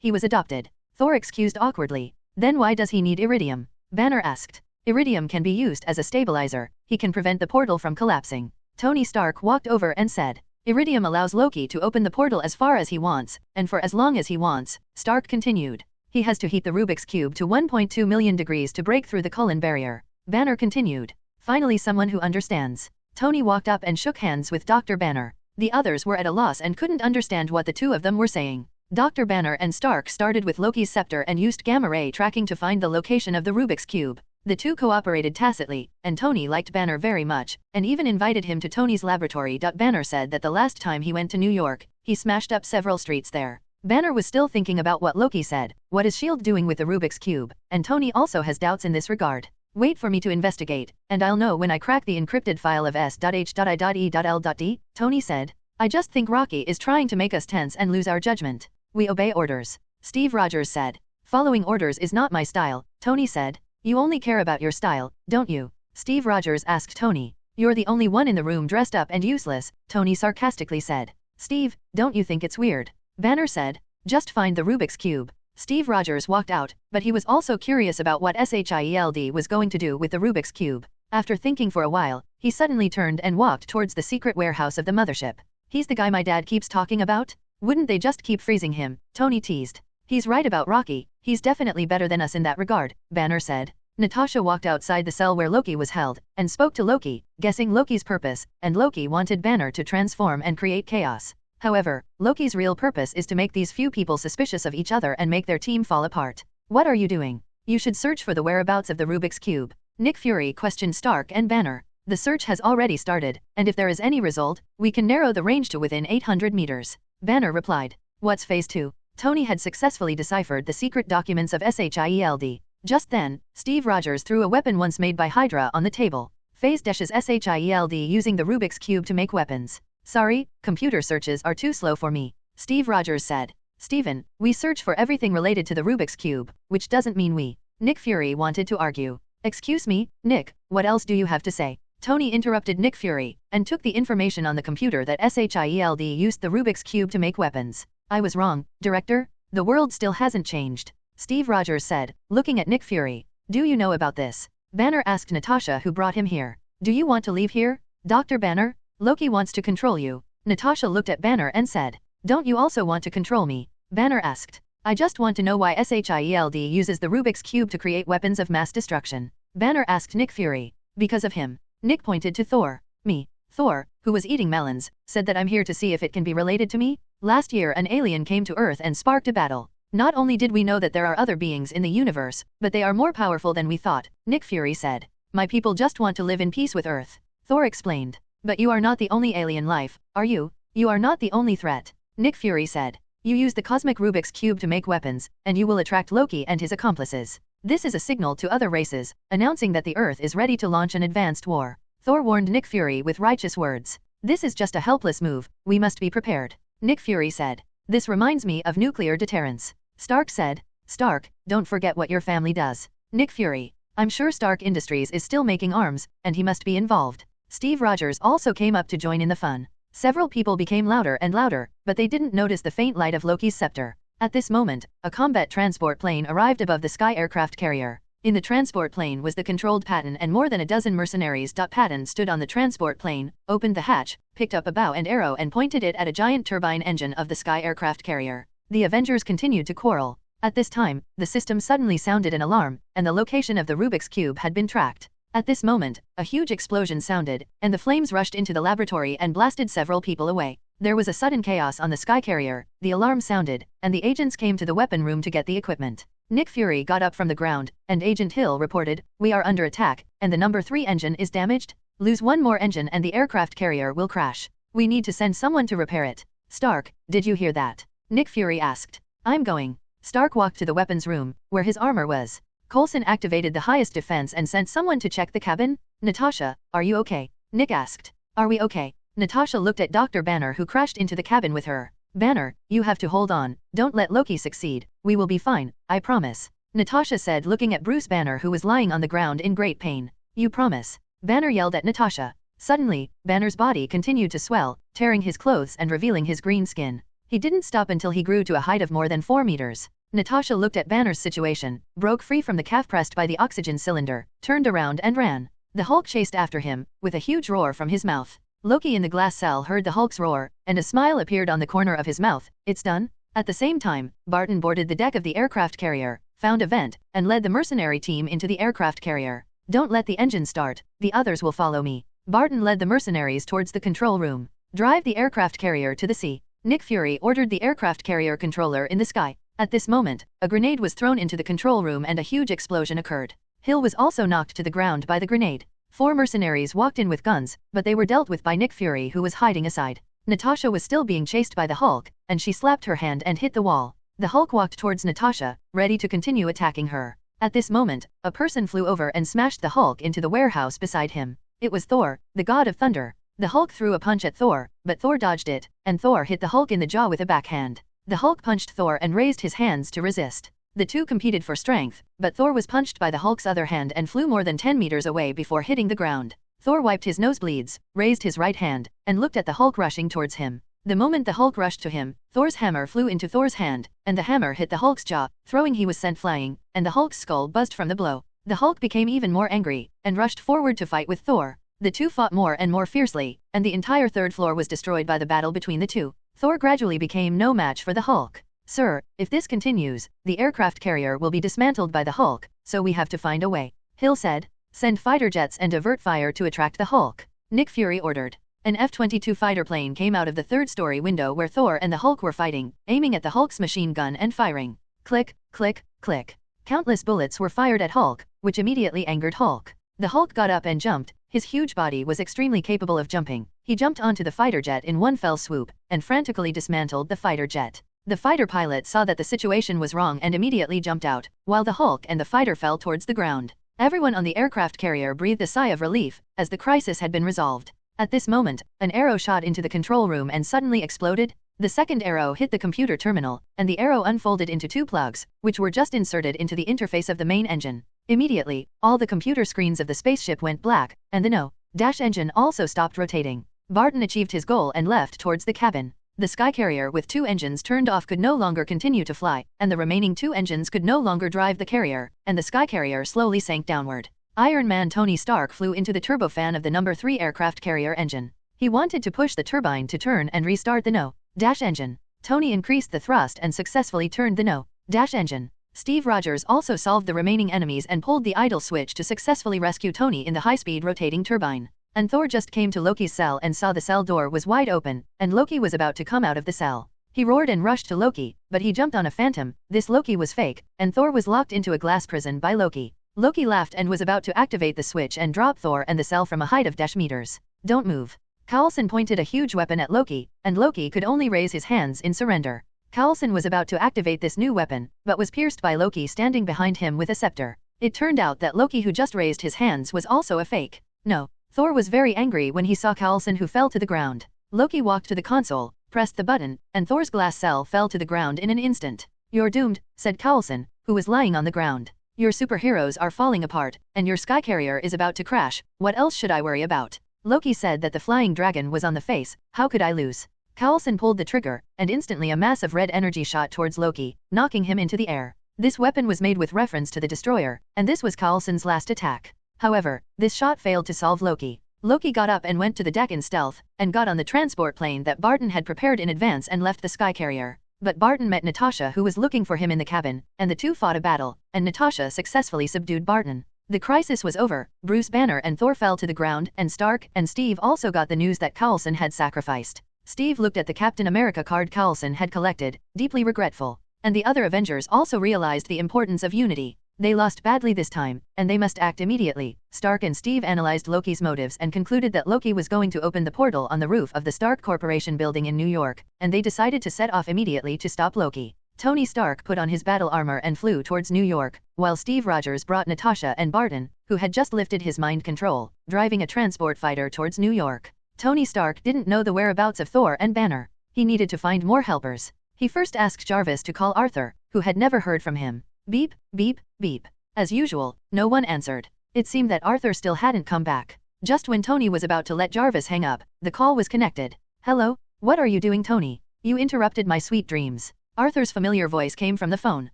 He was adopted. Thor excused awkwardly. Then why does he need iridium? Banner asked. Iridium can be used as a stabilizer, he can prevent the portal from collapsing. Tony Stark walked over and said. Iridium allows Loki to open the portal as far as he wants, and for as long as he wants, Stark continued. He has to heat the Rubik's Cube to 1.2 million degrees to break through the Cullen barrier. Banner continued. Finally someone who understands. Tony walked up and shook hands with Dr. Banner. The others were at a loss and couldn't understand what the two of them were saying. Dr. Banner and Stark started with Loki's scepter and used gamma-ray tracking to find the location of the Rubik's Cube. The two cooperated tacitly, and Tony liked Banner very much, and even invited him to Tony's laboratory. Banner said that the last time he went to New York, he smashed up several streets there. Banner was still thinking about what Loki said. What is S.H.I.E.L.D. doing with the Rubik's Cube? And Tony also has doubts in this regard. Wait for me to investigate, and I'll know when I crack the encrypted file of S.H.I.E.L.D. Tony said. I just think Rocky is trying to make us tense and lose our judgment. We obey orders. Steve Rogers said. Following orders is not my style, Tony said. You only care about your style, don't you? Steve Rogers asked Tony. You're the only one in the room dressed up and useless, Tony sarcastically said. Steve, don't you think it's weird? Banner said. Just find the Rubik's Cube. Steve Rogers walked out, but he was also curious about what S.H.I.E.L.D. was going to do with the Rubik's Cube. After thinking for a while, he suddenly turned and walked towards the secret warehouse of the mothership. He's the guy my dad keeps talking about? Wouldn't they just keep freezing him? Tony teased. He's right about Rocky, he's definitely better than us in that regard, Banner said. Natasha walked outside the cell where Loki was held, and spoke to Loki, guessing Loki's purpose, and Loki wanted Banner to transform and create chaos. However, Loki's real purpose is to make these few people suspicious of each other and make their team fall apart. What are you doing? You should search for the whereabouts of the Rubik's Cube. Nick Fury questioned Stark and Banner. The search has already started, and if there is any result, we can narrow the range to within 800 meters. Banner replied. What's phase 2? Tony had successfully deciphered the secret documents of S.H.I.E.L.D. Just then, Steve Rogers threw a weapon once made by Hydra on the table. Phase dashes S.H.I.E.L.D. using the Rubik's Cube to make weapons. Sorry, computer searches are too slow for me, Steve Rogers said. Steven, we search for everything related to the Rubik's Cube, which doesn't mean we. Nick Fury wanted to argue. Excuse me, Nick, what else do you have to say? Tony interrupted Nick Fury, and took the information on the computer that S.H.I.E.L.D. used the Rubik's Cube to make weapons. I was wrong, Director. The world still hasn't changed, Steve Rogers said, looking at Nick Fury. Do you know about this? Banner asked Natasha who brought him here. Do you want to leave here? Dr. Banner? Loki wants to control you. Natasha looked at Banner and said. Don't you also want to control me? Banner asked. I just want to know why S.H.I.E.L.D. uses the Rubik's Cube to create weapons of mass destruction. Banner asked Nick Fury. Because of him. Nick pointed to Thor. Me. Thor, who was eating melons, said that I'm here to see if it can be related to me. Last year an alien came to Earth and sparked a battle. Not only did we know that there are other beings in the universe, but they are more powerful than we thought, Nick Fury said. My people just want to live in peace with Earth. Thor explained. But you are not the only alien life, are you? You are not the only threat. Nick Fury said. You use the cosmic Rubik's Cube to make weapons, and you will attract Loki and his accomplices. This is a signal to other races, announcing that the Earth is ready to launch an advanced war. Thor warned Nick Fury with righteous words. This is just a helpless move, we must be prepared. Nick Fury said. This reminds me of nuclear deterrence. Stark said. Stark, don't forget what your family does. Nick Fury. I'm sure Stark Industries is still making arms, and he must be involved. Steve Rogers also came up to join in the fun. Several people became louder and louder, but they didn't notice the faint light of Loki's scepter. At this moment, a combat transport plane arrived above the sky aircraft carrier. In the transport plane was the controlled Patton, and more than a dozen mercenaries. Patton stood on the transport plane, opened the hatch, picked up a bow and arrow and pointed it at a giant turbine engine of the sky aircraft carrier. The Avengers continued to quarrel. At this time, the system suddenly sounded an alarm, and the location of the Rubik's Cube had been tracked. At this moment, a huge explosion sounded, and the flames rushed into the laboratory and blasted several people away. There was a sudden chaos on the sky carrier, the alarm sounded, and the agents came to the weapon room to get the equipment. Nick Fury got up from the ground, and Agent Hill reported, "We are under attack, and the number 3 engine is damaged. Lose one more engine and the aircraft carrier will crash. We need to send someone to repair it." Stark, did you hear that? Nick Fury asked. I'm going. Stark walked to the weapons room, where his armor was. Coulson activated the highest defense and sent someone to check the cabin. Natasha, are you okay? Nick asked. Are we okay? Natasha looked at Dr. Banner, who crashed into the cabin with her. Banner, you have to hold on, don't let Loki succeed, we will be fine, I promise. Natasha said, looking at Bruce Banner, who was lying on the ground in great pain. You promise? Banner yelled at Natasha. Suddenly, Banner's body continued to swell, tearing his clothes and revealing his green skin. He didn't stop until he grew to a height of more than 4 meters. Natasha looked at Banner's situation, broke free from the calf pressed by the oxygen cylinder, turned around and ran. The Hulk chased after him, with a huge roar from his mouth. Loki in the glass cell heard the Hulk's roar, and a smile appeared on the corner of his mouth. It's done? At the same time, Barton boarded the deck of the aircraft carrier, found a vent, and led the mercenary team into the aircraft carrier. Don't let the engine start, the others will follow me. Barton led the mercenaries towards the control room. Drive the aircraft carrier to the sea. Nick Fury ordered the aircraft carrier controller in the sky. At this moment, a grenade was thrown into the control room and a huge explosion occurred. Hill was also knocked to the ground by the grenade. 4 mercenaries walked in with guns, but they were dealt with by Nick Fury, who was hiding aside. Natasha was still being chased by the Hulk, and she slapped her hand and hit the wall. The Hulk walked towards Natasha, ready to continue attacking her. At this moment, a person flew over and smashed the Hulk into the warehouse beside him. It was Thor, the god of thunder. The Hulk threw a punch at Thor, but Thor dodged it, and Thor hit the Hulk in the jaw with a backhand. The Hulk punched Thor and raised his hands to resist. The two competed for strength, but Thor was punched by the Hulk's other hand and flew more than 10 meters away before hitting the ground. Thor wiped his nosebleeds, raised his right hand, and looked at the Hulk rushing towards him. The moment the Hulk rushed to him, Thor's hammer flew into Thor's hand, and the hammer hit the Hulk's jaw, throwing he was sent flying, and the Hulk's skull buzzed from the blow. The Hulk became even more angry, and rushed forward to fight with Thor. The two fought more and more fiercely, and the entire third floor was destroyed by the battle between the two. Thor gradually became no match for the Hulk. Sir, if this continues, the aircraft carrier will be dismantled by the Hulk, so we have to find a way. Hill said. Send fighter jets and divert fire to attract the Hulk. Nick Fury ordered. An F-22 fighter plane came out of the third-story window where Thor and the Hulk were fighting, aiming at the Hulk's machine gun and firing. Click, click, click. Countless bullets were fired at Hulk, which immediately angered Hulk. The Hulk got up and jumped. His huge body was extremely capable of jumping. He jumped onto the fighter jet in one fell swoop, and frantically dismantled the fighter jet. The fighter pilot saw that the situation was wrong and immediately jumped out, while the Hulk and the fighter fell towards the ground. Everyone on the aircraft carrier breathed a sigh of relief, as the crisis had been resolved. At this moment, an arrow shot into the control room and suddenly exploded. The second arrow hit the computer terminal, and the arrow unfolded into 2 plugs, which were just inserted into the interface of the main engine. Immediately, all the computer screens of the spaceship went black, and the No-engine also stopped rotating. Barton achieved his goal and left towards the cabin. The Skycarrier with 2 engines turned off could no longer continue to fly, and the remaining 2 engines could no longer drive the carrier, and the Skycarrier slowly sank downward. Iron Man Tony Stark flew into the turbofan of the No. 3 aircraft carrier engine. He wanted to push the turbine to turn and restart the No-engine. Tony increased the thrust and successfully turned the No-engine. Steve Rogers also solved the remaining enemies and pulled the idle switch to successfully rescue Tony in the high-speed rotating turbine. And Thor just came to Loki's cell and saw the cell door was wide open, and Loki was about to come out of the cell. He roared and rushed to Loki, but he jumped on a phantom. This Loki was fake, and Thor was locked into a glass prison by Loki. Loki laughed and was about to activate the switch and drop Thor and the cell from a height of -meters. Don't move. Coulson pointed a huge weapon at Loki, and Loki could only raise his hands in surrender. Coulson was about to activate this new weapon, but was pierced by Loki standing behind him with a scepter. It turned out that Loki, who just raised his hands, was also a fake. No. Thor was very angry when he saw Coulson, who fell to the ground. Loki walked to the console, pressed the button, and Thor's glass cell fell to the ground in an instant. "You're doomed," said Coulson, who was lying on the ground. "Your superheroes are falling apart, and your sky carrier is about to crash. What else should I worry about?" Loki said that the flying dragon was on the face. "How could I lose?" Coulson pulled the trigger, and instantly a mass of red energy shot towards Loki, knocking him into the air. This weapon was made with reference to the destroyer, and this was Coulson's last attack. However, this shot failed to solve Loki. Loki got up and went to the deck in stealth, and got on the transport plane that Barton had prepared in advance and left the sky carrier. But Barton met Natasha, who was looking for him in the cabin, and the two fought a battle, and Natasha successfully subdued Barton. The crisis was over. Bruce Banner and Thor fell to the ground, and Stark and Steve also got the news that Coulson had sacrificed. Steve looked at the Captain America card Coulson had collected, deeply regretful. And the other Avengers also realized the importance of unity. They lost badly this time, and they must act immediately. Stark and Steve analyzed Loki's motives and concluded that Loki was going to open the portal on the roof of the Stark Corporation building in New York, and they decided to set off immediately to stop Loki. Tony Stark put on his battle armor and flew towards New York, while Steve Rogers brought Natasha and Barton, who had just lifted his mind control, driving a transport fighter towards New York. Tony Stark didn't know the whereabouts of Thor and Banner. He needed to find more helpers. He first asked Jarvis to call Arthur, who had never heard from him. Beep, beep, beep. As usual, no one answered. It seemed that Arthur still hadn't come back. Just when Tony was about to let Jarvis hang up, the call was connected. "Hello? What are you doing, Tony? You interrupted my sweet dreams." Arthur's familiar voice came from the phone.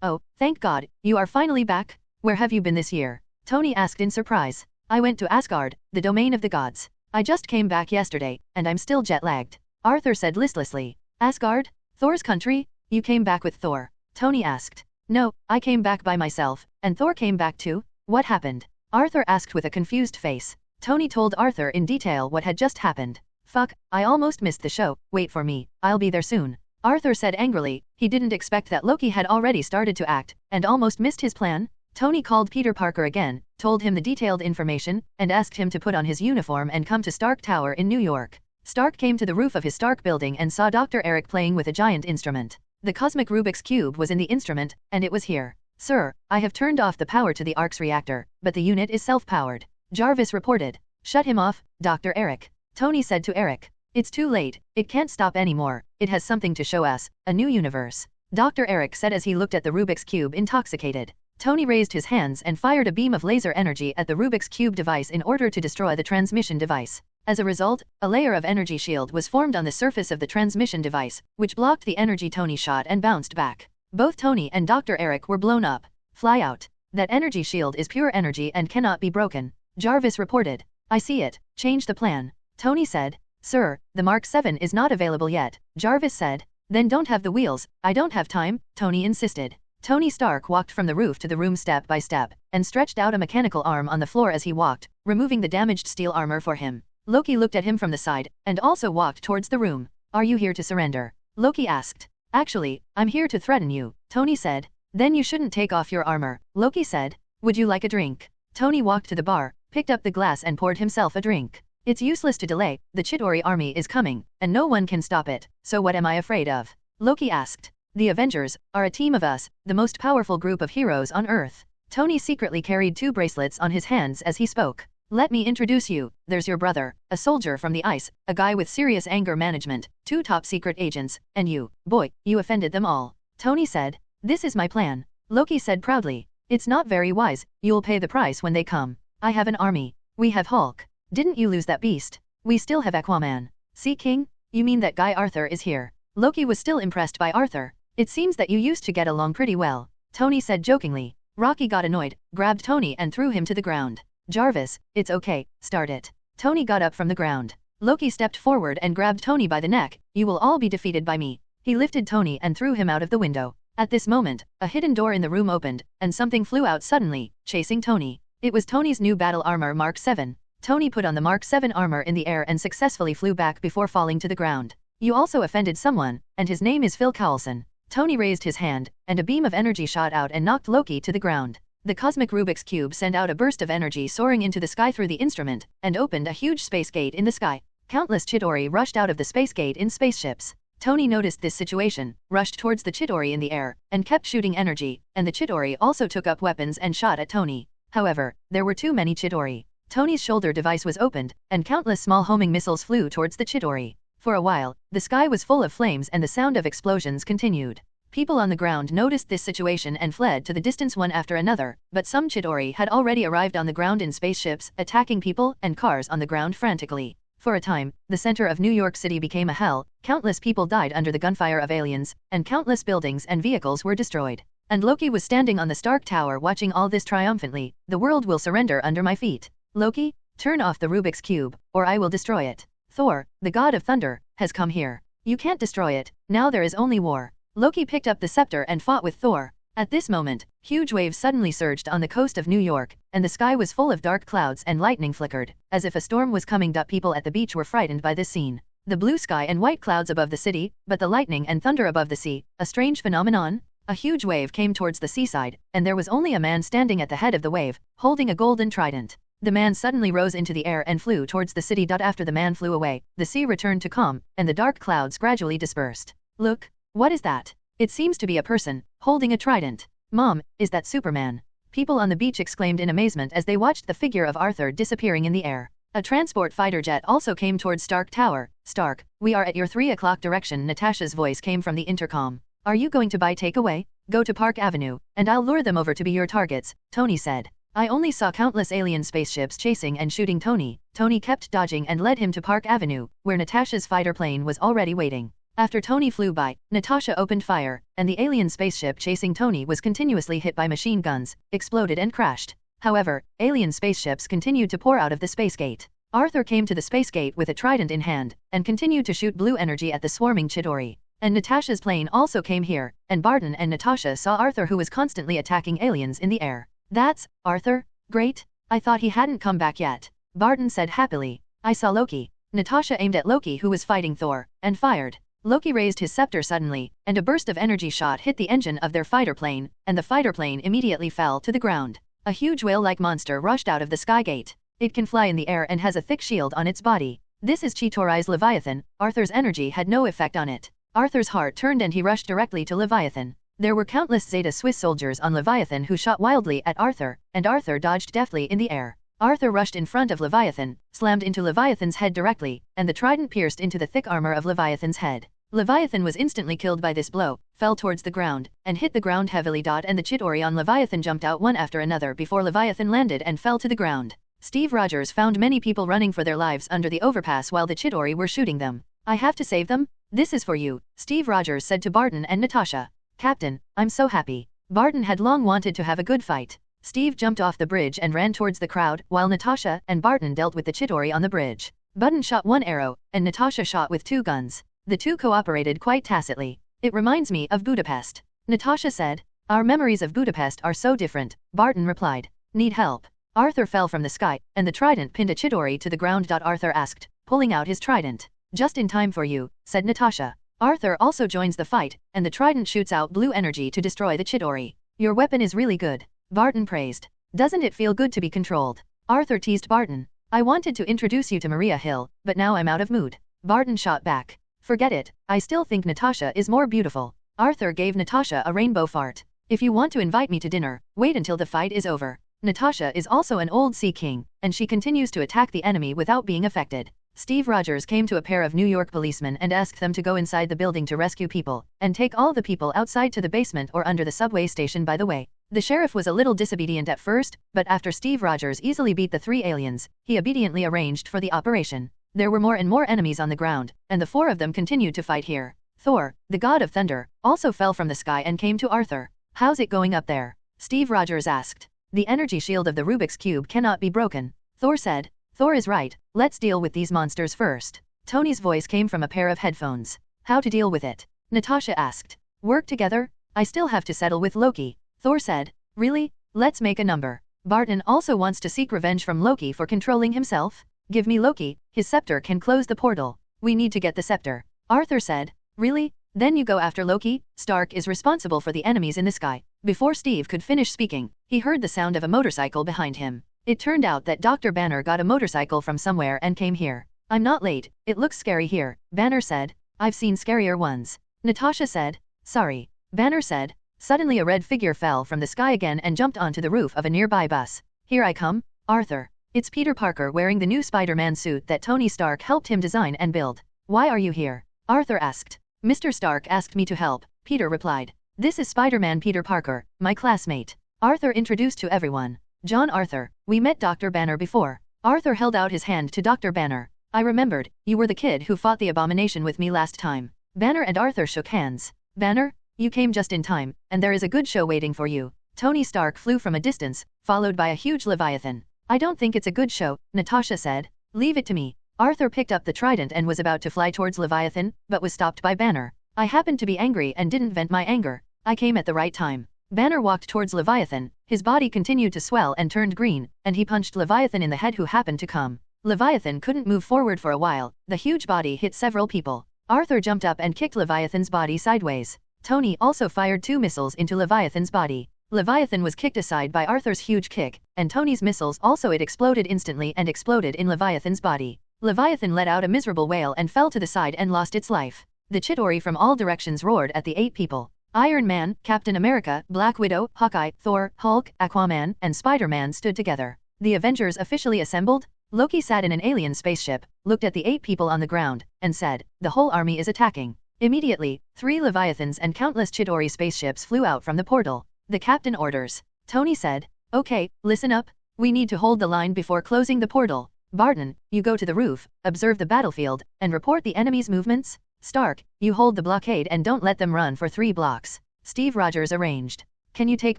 "Oh, thank God, you are finally back. Where have you been this year?" Tony asked in surprise. "I went to Asgard, the domain of the gods. I just came back yesterday, and I'm still jet-lagged," Arthur said listlessly. "Asgard? Thor's country? You came back with Thor?" Tony asked. "No, I came back by myself, and Thor came back too. What happened?" Arthur asked with a confused face. Tony told Arthur in detail what had just happened. "Fuck, I almost missed the show. Wait for me, I'll be there soon," Arthur said angrily. He didn't expect that Loki had already started to act, and almost missed his plan. Tony called Peter Parker again, told him the detailed information, and asked him to put on his uniform and come to Stark Tower in New York. Stark came to the roof of his Stark building and saw Dr. Eric playing with a giant instrument. The cosmic Rubik's Cube was in the instrument, and it was here. "Sir, I have turned off the power to the ARC's reactor, but the unit is self-powered," Jarvis reported. "Shut him off, Dr. Eric," Tony said to Eric. "It's too late, it can't stop anymore, it has something to show us, a new universe," Dr. Eric said as he looked at the Rubik's Cube intoxicated. Tony raised his hands and fired a beam of laser energy at the Rubik's Cube device in order to destroy the transmission device. As a result, a layer of energy shield was formed on the surface of the transmission device, which blocked the energy Tony shot and bounced back. Both Tony and Dr. Eric were blown up. "Fly out. That energy shield is pure energy and cannot be broken," Jarvis reported. "I see it. Change the plan," Tony said. "Sir, the Mark 7 is not available yet," Jarvis said. "Then don't have the wheels, I don't have time," Tony insisted. Tony Stark walked from the roof to the room step by step, and stretched out a mechanical arm on the floor as he walked, removing the damaged steel armor for him. Loki looked at him from the side, and also walked towards the room. "Are you here to surrender?" Loki asked. "Actually, I'm here to threaten you," Tony said. "Then you shouldn't take off your armor," Loki said. "Would you like a drink?" Tony walked to the bar, picked up the glass and poured himself a drink. "It's useless to delay, the Chitauri army is coming, and no one can stop it, so what am I afraid of?" Loki asked. "The Avengers are a team of us, the most powerful group of heroes on Earth." Tony secretly carried 2 bracelets on his hands as he spoke. "Let me introduce you, there's your brother, a soldier from the ice, a guy with serious anger management, 2 top secret agents, and you, boy, you offended them all," Tony said. "This is my plan," Loki said proudly. "It's not very wise, you'll pay the price when they come. I have an army. We have Hulk. Didn't you lose that beast? We still have Aquaman. Sea King? You mean that guy Arthur is here?" Loki was still impressed by Arthur. "It seems that you used to get along pretty well," Tony said jokingly. Rocky got annoyed, grabbed Tony and threw him to the ground. "Jarvis, it's okay, start it." Tony got up from the ground. Loki stepped forward and grabbed Tony by the neck. "You will all be defeated by me." He lifted Tony and threw him out of the window. At this moment, a hidden door in the room opened, and something flew out suddenly, chasing Tony. It was Tony's new battle armor Mark 7. Tony put on the Mark 7 armor in the air and successfully flew back before falling to the ground. "You also offended someone, and his name is Phil Coulson." Tony raised his hand, and a beam of energy shot out and knocked Loki to the ground. The cosmic Rubik's Cube sent out a burst of energy soaring into the sky through the instrument, and opened a huge space gate in the sky. Countless Chitauri rushed out of the space gate in spaceships. Tony noticed this situation, rushed towards the Chitauri in the air, and kept shooting energy, and the Chitauri also took up weapons and shot at Tony. However, there were too many Chitauri. Tony's shoulder device was opened, and countless small homing missiles flew towards the Chidori. For a while, the sky was full of flames and the sound of explosions continued. People on the ground noticed this situation and fled to the distance one after another, but some Chidori had already arrived on the ground in spaceships, attacking people and cars on the ground frantically. For a time, the center of New York City became a hell, countless people died under the gunfire of aliens, and countless buildings and vehicles were destroyed. And Loki was standing on the Stark Tower watching all this triumphantly. The world will surrender under my feet. Loki, turn off the Rubik's Cube, or I will destroy it. Thor, the god of thunder, has come here. You can't destroy it, now there is only war. Loki picked up the scepter and fought with Thor. At this moment, huge waves suddenly surged on the coast of New York, and the sky was full of dark clouds and lightning flickered, as if a storm was coming. People at the beach were frightened by this scene. The blue sky and white clouds above the city, but the lightning and thunder above the sea, a strange phenomenon? A huge wave came towards the seaside, and there was only a man standing at the head of the wave, holding a golden trident. The man suddenly rose into the air and flew towards the city. After the man flew away, the sea returned to calm, and the dark clouds gradually dispersed. Look, what is that? It seems to be a person, holding a trident. Mom, is that Superman? People on the beach exclaimed in amazement as they watched the figure of Arthur disappearing in the air. A transport fighter jet also came towards Stark Tower. Stark, we are at your 3 o'clock direction. Natasha's voice came from the intercom. Are you going to buy takeaway? Go to Park Avenue, and I'll lure them over to be your targets, Tony said. I only saw countless alien spaceships chasing and shooting Tony. Tony kept dodging and led him to Park Avenue, where Natasha's fighter plane was already waiting. After Tony flew by, Natasha opened fire, and the alien spaceship chasing Tony was continuously hit by machine guns, exploded and crashed. However, alien spaceships continued to pour out of the space gate. Arthur came to the space gate with a trident in hand, and continued to shoot blue energy at the swarming Chidori. And Natasha's plane also came here, and Barton and Natasha saw Arthur, who was constantly attacking aliens in the air. That's Arthur? Great. I thought he hadn't come back yet. Barton said happily. I saw Loki. Natasha aimed at Loki, who was fighting Thor, and fired. Loki raised his scepter suddenly, and a burst of energy shot hit the engine of their fighter plane, and the fighter plane immediately fell to the ground. A huge whale-like monster rushed out of the sky gate. It can fly in the air and has a thick shield on its body. This is Chidori's Leviathan. Arthur's energy had no effect on it. Arthur's heart turned and he rushed directly to Leviathan. There were countless Zeta Swiss soldiers on Leviathan who shot wildly at Arthur, and Arthur dodged deftly in the air. Arthur rushed in front of Leviathan, slammed into Leviathan's head directly, and the trident pierced into the thick armor of Leviathan's head. Leviathan was instantly killed by this blow, fell towards the ground, and hit the ground heavily. And the Chidori on Leviathan jumped out one after another before Leviathan landed and fell to the ground. Steve Rogers found many people running for their lives under the overpass while the Chidori were shooting them. I have to save them? This is for you, Steve Rogers said to Barton and Natasha. Captain, I'm so happy. Barton had long wanted to have a good fight. Steve jumped off the bridge and ran towards the crowd, while Natasha and Barton dealt with the Chidori on the bridge. Barton shot one arrow, and Natasha shot with 2 guns. The two cooperated quite tacitly. It reminds me of Budapest. Natasha said. Our memories of Budapest are so different, Barton replied. Need help? Arthur fell from the sky, and the trident pinned a Chidori to the ground. Arthur asked, pulling out his trident. Just in time for you, said Natasha. Arthur also joins the fight, and the trident shoots out blue energy to destroy the Chidori. Your weapon is really good, Barton praised. Doesn't it feel good to be controlled? Arthur teased Barton. I wanted to introduce you to Maria Hill, but now I'm out of mood. Barton shot back. Forget it, I still think Natasha is more beautiful. Arthur gave Natasha a rainbow fart. If you want to invite me to dinner, wait until the fight is over. Natasha is also an old sea king, and she continues to attack the enemy without being affected. Steve Rogers came to a pair of New York policemen and asked them to go inside the building to rescue people, and take all the people outside to the basement or under the subway station. By the way, the sheriff was a little disobedient at first, but after Steve Rogers easily beat the 3 aliens, he obediently arranged for the operation. There were more and more enemies on the ground, and the 4 of them continued to fight here. Thor, the god of thunder, also fell from the sky and came to Arthur. How's it going up there? Steve Rogers asked. The energy shield of the Rubik's Cube cannot be broken. Thor said. Thor is right, let's deal with these monsters first. Tony's voice came from a pair of headphones. How to deal with it? Natasha asked. Work together? I still have to settle with Loki. Thor said. Really? Let's make a number. Barton also wants to seek revenge from Loki for controlling himself. Give me Loki, his scepter can close the portal. We need to get the scepter. Arthur said. Really? Then you go after Loki? Stark is responsible for the enemies in the sky. Before Steve could finish speaking, he heard the sound of a motorcycle behind him. It turned out that Dr. Banner got a motorcycle from somewhere and came here. I'm not late, it looks scary here, Banner said. I've seen scarier ones. Natasha said. Sorry. Banner said. Suddenly a red figure fell from the sky again and jumped onto the roof of a nearby bus. Here I come, Arthur. It's Peter Parker wearing the new Spider-Man suit that Tony Stark helped him design and build. Why are you here? Arthur asked. Mr. Stark asked me to help, Peter replied. This is Spider-Man Peter Parker, my classmate. Arthur introduced to everyone. John Arthur, we met Dr. Banner before. Arthur held out his hand to Dr. Banner. I remembered, you were the kid who fought the Abomination with me last time. Banner and Arthur shook hands. Banner, you came just in time, and there is a good show waiting for you. Tony Stark flew from a distance, followed by a huge Leviathan. I don't think it's a good show, Natasha said. Leave it to me. Arthur picked up the trident and was about to fly towards Leviathan, but was stopped by Banner. I happened to be angry and didn't vent my anger. I came at the right time. Banner walked towards Leviathan, his body continued to swell and turned green, and he punched Leviathan in the head who happened to come. Leviathan couldn't move forward for a while, the huge body hit several people. Arthur jumped up and kicked Leviathan's body sideways. Tony also fired 2 missiles into Leviathan's body. Leviathan was kicked aside by Arthur's huge kick, and Tony's missiles also exploded instantly and exploded in Leviathan's body. Leviathan let out a miserable wail and fell to the side and lost its life. The Chitauri from all directions roared at the 8 people. Iron Man, Captain America, Black Widow, Hawkeye, Thor, Hulk, Aquaman, and Spider-Man stood together. The Avengers officially assembled? Loki sat in an alien spaceship, looked at the 8 people on the ground, and said, the whole army is attacking. Immediately, 3 Leviathans and countless Chitauri spaceships flew out from the portal. The captain orders. Tony said, okay, listen up. We need to hold the line before closing the portal. Barton, you go to the roof, observe the battlefield, and report the enemy's movements. Stark, you hold the blockade and don't let them run for 3 blocks. Steve Rogers arranged. Can you take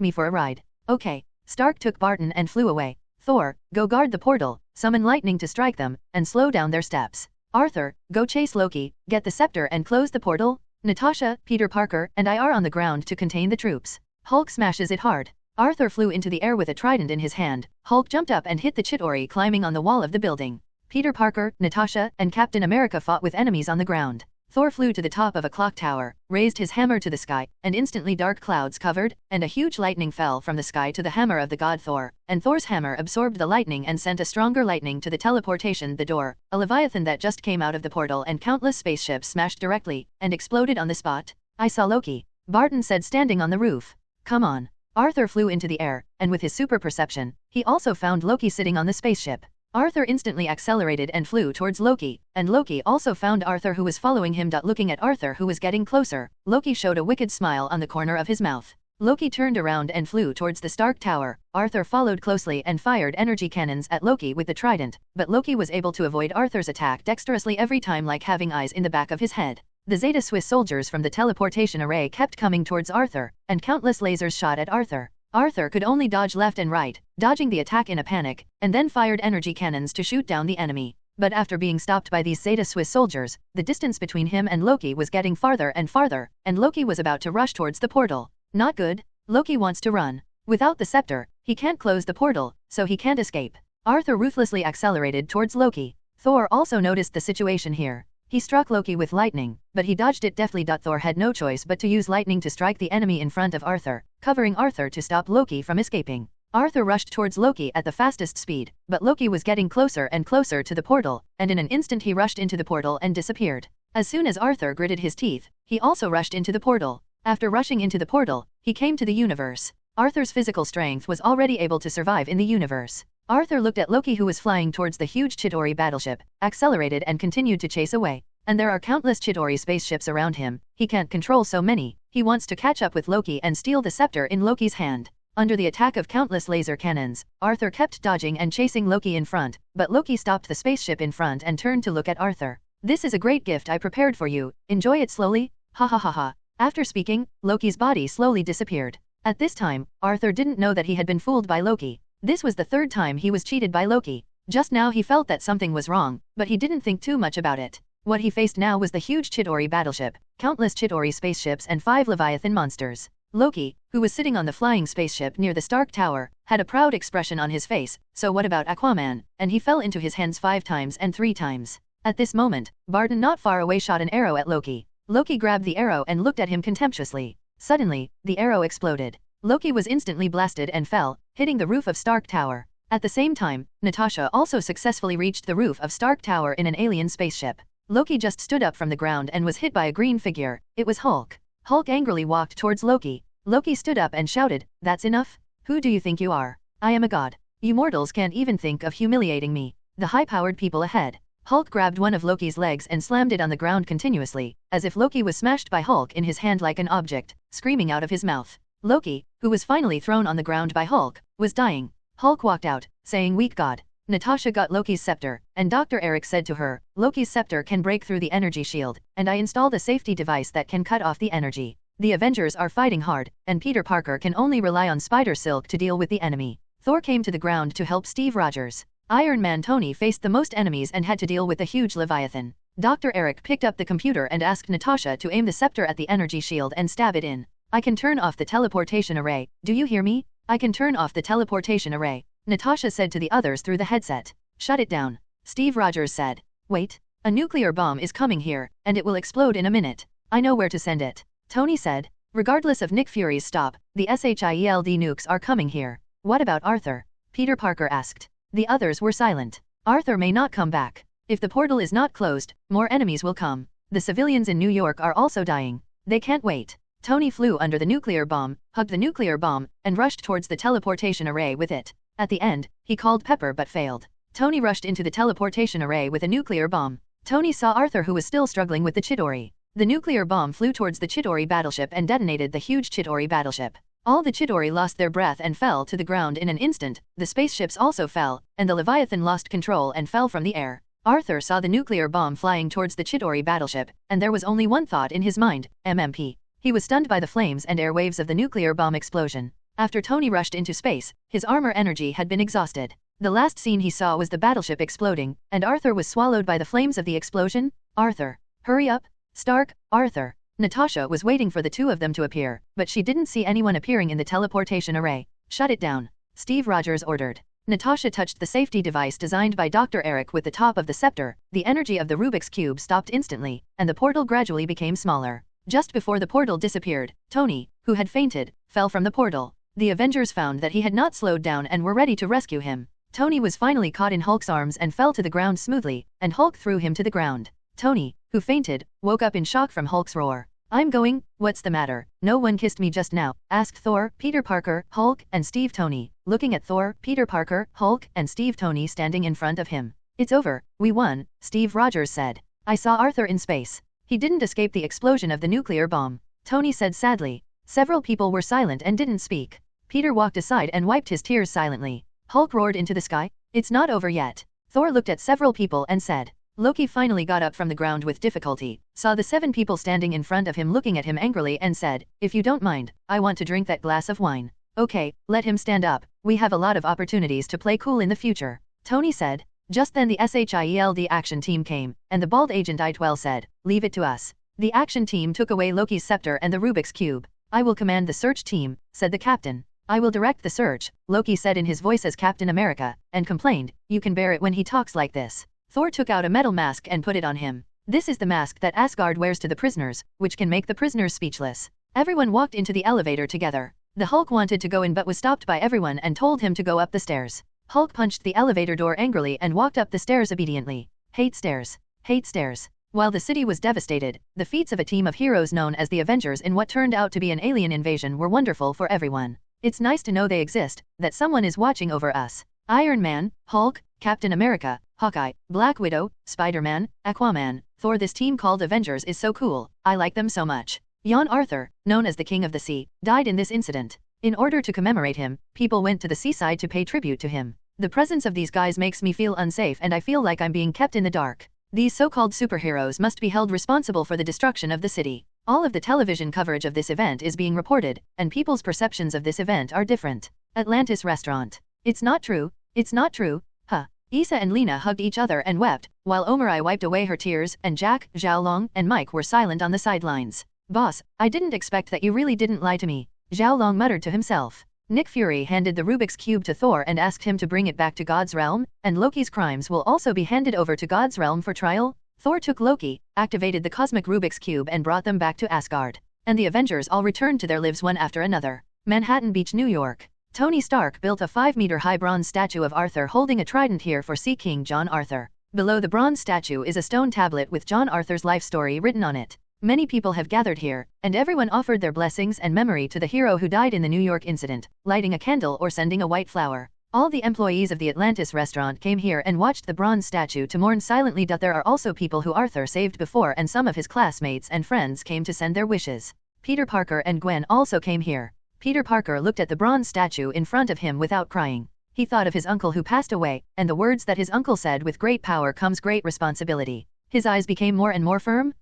me for a ride? Okay. Stark took Barton and flew away. Thor, go guard the portal, summon lightning to strike them, and slow down their steps. Arthur, go chase Loki, get the scepter and close the portal. Natasha, Peter Parker, and I are on the ground to contain the troops. Hulk smashes it hard. Arthur flew into the air with a trident in his hand. Hulk jumped up and hit the Chitauri climbing on the wall of the building. Peter Parker, Natasha, and Captain America fought with enemies on the ground. Thor flew to the top of a clock tower, raised his hammer to the sky, and instantly dark clouds covered, and a huge lightning fell from the sky to the hammer of the god Thor, and Thor's hammer absorbed the lightning and sent a stronger lightning to the teleportation the door, a Leviathan that just came out of the portal and countless spaceships smashed directly, and exploded on the spot. I saw Loki. Barton said standing on the roof. Come on. Arthur flew into the air, and with his super perception, he also found Loki sitting on the spaceship. Arthur instantly accelerated and flew towards Loki, and Loki also found Arthur who was following him. Looking at Arthur who was getting closer, Loki showed a wicked smile on the corner of his mouth. Loki turned around and flew towards the Stark Tower. Arthur followed closely and fired energy cannons at Loki with the trident, but Loki was able to avoid Arthur's attack dexterously every time like having eyes in the back of his head. The Zeta Swiss soldiers from the teleportation array kept coming towards Arthur, and countless lasers shot at Arthur. Arthur could only dodge left and right, dodging the attack in a panic, and then fired energy cannons to shoot down the enemy. But after being stopped by these Zeta Swiss soldiers, the distance between him and Loki was getting farther and farther, and Loki was about to rush towards the portal. Not good. Loki wants to run. Without the scepter, he can't close the portal, so he can't escape. Arthur ruthlessly accelerated towards Loki. Thor also noticed the situation here. He struck Loki with lightning, but he dodged it deftly. Thor had no choice but to use lightning to strike the enemy in front of Arthur, covering Arthur to stop Loki from escaping. Arthur rushed towards Loki at the fastest speed, but Loki was getting closer and closer to the portal, and in an instant he rushed into the portal and disappeared. As soon as Arthur gritted his teeth, he also rushed into the portal. After rushing into the portal, he came to the universe. Arthur's physical strength was already able to survive in the universe. Arthur looked at Loki who was flying towards the huge Chitauri battleship, accelerated and continued to chase away. And there are countless Chitauri spaceships around him. He can't control so many. He wants to catch up with Loki and steal the scepter in Loki's hand. Under the attack of countless laser cannons, Arthur kept dodging and chasing Loki in front, but Loki stopped the spaceship in front and turned to look at Arthur. This is a great gift I prepared for you. Enjoy it slowly. Ha ha ha ha. After speaking, Loki's body slowly disappeared. At this time, Arthur didn't know that he had been fooled by Loki. This was the 3rd time he was cheated by Loki. Just now he felt that something was wrong, but he didn't think too much about it. What he faced now was the huge Chitauri battleship, countless Chitauri spaceships and 5 Leviathan monsters. Loki, who was sitting on the flying spaceship near the Stark Tower, had a proud expression on his face. So what about Aquaman? And he fell into his hands 5 times and 3 times. At this moment, Barton not far away shot an arrow at Loki. Loki grabbed the arrow and looked at him contemptuously. Suddenly, the arrow exploded. Loki was instantly blasted and fell, hitting the roof of Stark Tower. At the same time, Natasha also successfully reached the roof of Stark Tower in an alien spaceship. Loki just stood up from the ground and was hit by a green figure. It was Hulk. Hulk angrily walked towards Loki. Loki stood up and shouted, "That's enough? Who do you think you are? I am a god. You mortals can't even think of humiliating me. The high-powered people ahead. Hulk grabbed one of Loki's legs and slammed it on the ground continuously, as if Loki was smashed by Hulk in his hand like an object, screaming out of his mouth. Loki, who was finally thrown on the ground by Hulk, was dying. Hulk walked out, saying weak god. Natasha got Loki's scepter, and Dr. Eric said to her, Loki's scepter can break through the energy shield, and I installed a safety device that can cut off the energy. The Avengers are fighting hard, and Peter Parker can only rely on spider silk to deal with the enemy. Thor came to the ground to help Steve Rogers. Iron Man Tony faced the most enemies and had to deal with a huge Leviathan. Dr. Eric picked up the computer and asked Natasha to aim the scepter at the energy shield and stab it in. I can turn off the teleportation array, do you hear me? I can turn off the teleportation array, Natasha said to the others through the headset. Shut it down, Steve Rogers said. Wait, a nuclear bomb is coming here, and it will explode in a minute. I know where to send it, Tony said. Regardless of Nick Fury's stop, the S.H.I.E.L.D. nukes are coming here. What about Arthur? Peter Parker asked. The others were silent. Arthur may not come back. If the portal is not closed, more enemies will come. The civilians in New York are also dying. They can't wait. Tony flew under the nuclear bomb, hugged the nuclear bomb, and rushed towards the teleportation array with it. At the end, he called Pepper but failed. Tony rushed into the teleportation array with a nuclear bomb. Tony saw Arthur who was still struggling with the Chitauri. The nuclear bomb flew towards the Chitauri battleship and detonated the huge Chitauri battleship. All the Chitauri lost their breath and fell to the ground in an instant. The spaceships also fell, and the Leviathan lost control and fell from the air. Arthur saw the nuclear bomb flying towards the Chitauri battleship, and there was only one thought in his mind, MMP. He was stunned by the flames and air waves of the nuclear bomb explosion. After Tony rushed into space, his armor energy had been exhausted. The last scene he saw was the battleship exploding, and Arthur was swallowed by the flames of the explosion. Arthur, hurry up! Stark, Arthur. Natasha was waiting for the two of them to appear, but she didn't see anyone appearing in the teleportation array. Shut it down, Steve Rogers ordered. Natasha touched the safety device designed by Dr. Eric with the top of the scepter. The energy of the Rubik's Cube stopped instantly, and the portal gradually became smaller. Just before the portal disappeared, Tony, who had fainted, fell from the portal. The Avengers found that he had not slowed down and were ready to rescue him. Tony was finally caught in Hulk's arms and fell to the ground smoothly, and Hulk threw him to the ground. Tony, who fainted, woke up in shock from Hulk's roar. I'm going, what's the matter? No one kissed me just now, asked Thor, Peter Parker, Hulk, and Steve Tony, looking at Thor, Peter Parker, Hulk, and Steve Tony standing in front of him. It's over, we won, Steve Rogers said. I saw Arthur in space. He didn't escape the explosion of the nuclear bomb, Tony said sadly. Several people were silent and didn't speak. Peter walked aside and wiped his tears silently. Hulk roared into the sky. It's not over yet. Thor looked at several people and said. Loki finally got up from the ground with difficulty, saw the 7 people standing in front of him looking at him angrily and said, if you don't mind, I want to drink that glass of wine. Okay, let him stand up. We have a lot of opportunities to play cool in the future, Tony said. Just then the S.H.I.E.L.D. action team came, and the bald agent I-12 said, leave it to us. The action team took away Loki's scepter and the Rubik's Cube. I will command the search team, said the captain. I will direct the search, Loki said in his voice as Captain America, and complained, you can bear it when he talks like this. Thor took out a metal mask and put it on him. This is the mask that Asgard wears to the prisoners, which can make the prisoners speechless. Everyone walked into the elevator together. The Hulk wanted to go in but was stopped by everyone and told him to go up the stairs. Hulk punched the elevator door angrily and walked up the stairs obediently. Hate stairs. Hate stairs. While the city was devastated, the feats of a team of heroes known as the Avengers in what turned out to be an alien invasion were wonderful for everyone. It's nice to know they exist, that someone is watching over us. Iron Man, Hulk, Captain America, Hawkeye, Black Widow, Spider-Man, Aquaman, Thor. This team called Avengers is so cool, I like them so much. Jan Arthur, known as the King of the Sea, died in this incident. In order to commemorate him, people went to the seaside to pay tribute to him. The presence of these guys makes me feel unsafe and I feel like I'm being kept in the dark. These so-called superheroes must be held responsible for the destruction of the city. All of the television coverage of this event is being reported, and people's perceptions of this event are different. Atlantis restaurant. It's not true, it's not true, huh. Issa and Lena hugged each other and wept, while Omarai wiped away her tears, and Jack, Xiaolong, and Mike were silent on the sidelines. Boss, I didn't expect that you really didn't lie to me, Xiaolong muttered to himself. Nick Fury handed the Rubik's Cube to Thor and asked him to bring it back to God's realm, and Loki's crimes will also be handed over to God's realm for trial. Thor took Loki, activated the cosmic Rubik's Cube and brought them back to Asgard. And the Avengers all returned to their lives one after another. Manhattan Beach, New York. Tony Stark built a 5-meter-high bronze statue of Arthur holding a trident here for Sea King John Arthur. Below the bronze statue is a stone tablet with John Arthur's life story written on it. Many people have gathered here, and everyone offered their blessings and memory to the hero who died in the New York incident, lighting a candle or sending a white flower. All the employees of the Atlantis restaurant came here and watched the bronze statue to mourn silently. There are also people who Arthur saved before, and some of his classmates and friends came to send their wishes. Peter Parker and Gwen also came here. Peter Parker looked at the bronze statue in front of him without crying. He thought of his uncle who passed away, and the words that his uncle said: with great power comes great responsibility. His eyes became more and more firm.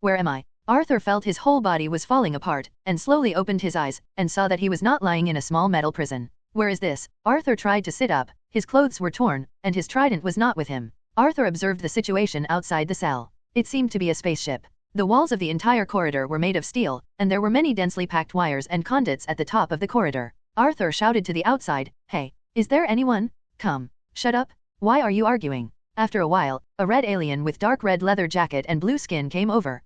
Where am I? Arthur felt his whole body was falling apart, and slowly opened his eyes, and saw that he was not lying in a small metal prison. Where is this? Arthur tried to sit up, his clothes were torn, and his trident was not with him. Arthur observed the situation outside the cell. It seemed to be a spaceship. The walls of the entire corridor were made of steel, and there were many densely packed wires and conduits at the top of the corridor. Arthur shouted to the outside, "Hey, is there anyone? Come. Shut up. Why are you arguing?" After a while, a red alien with dark red leather jacket and blue skin came over.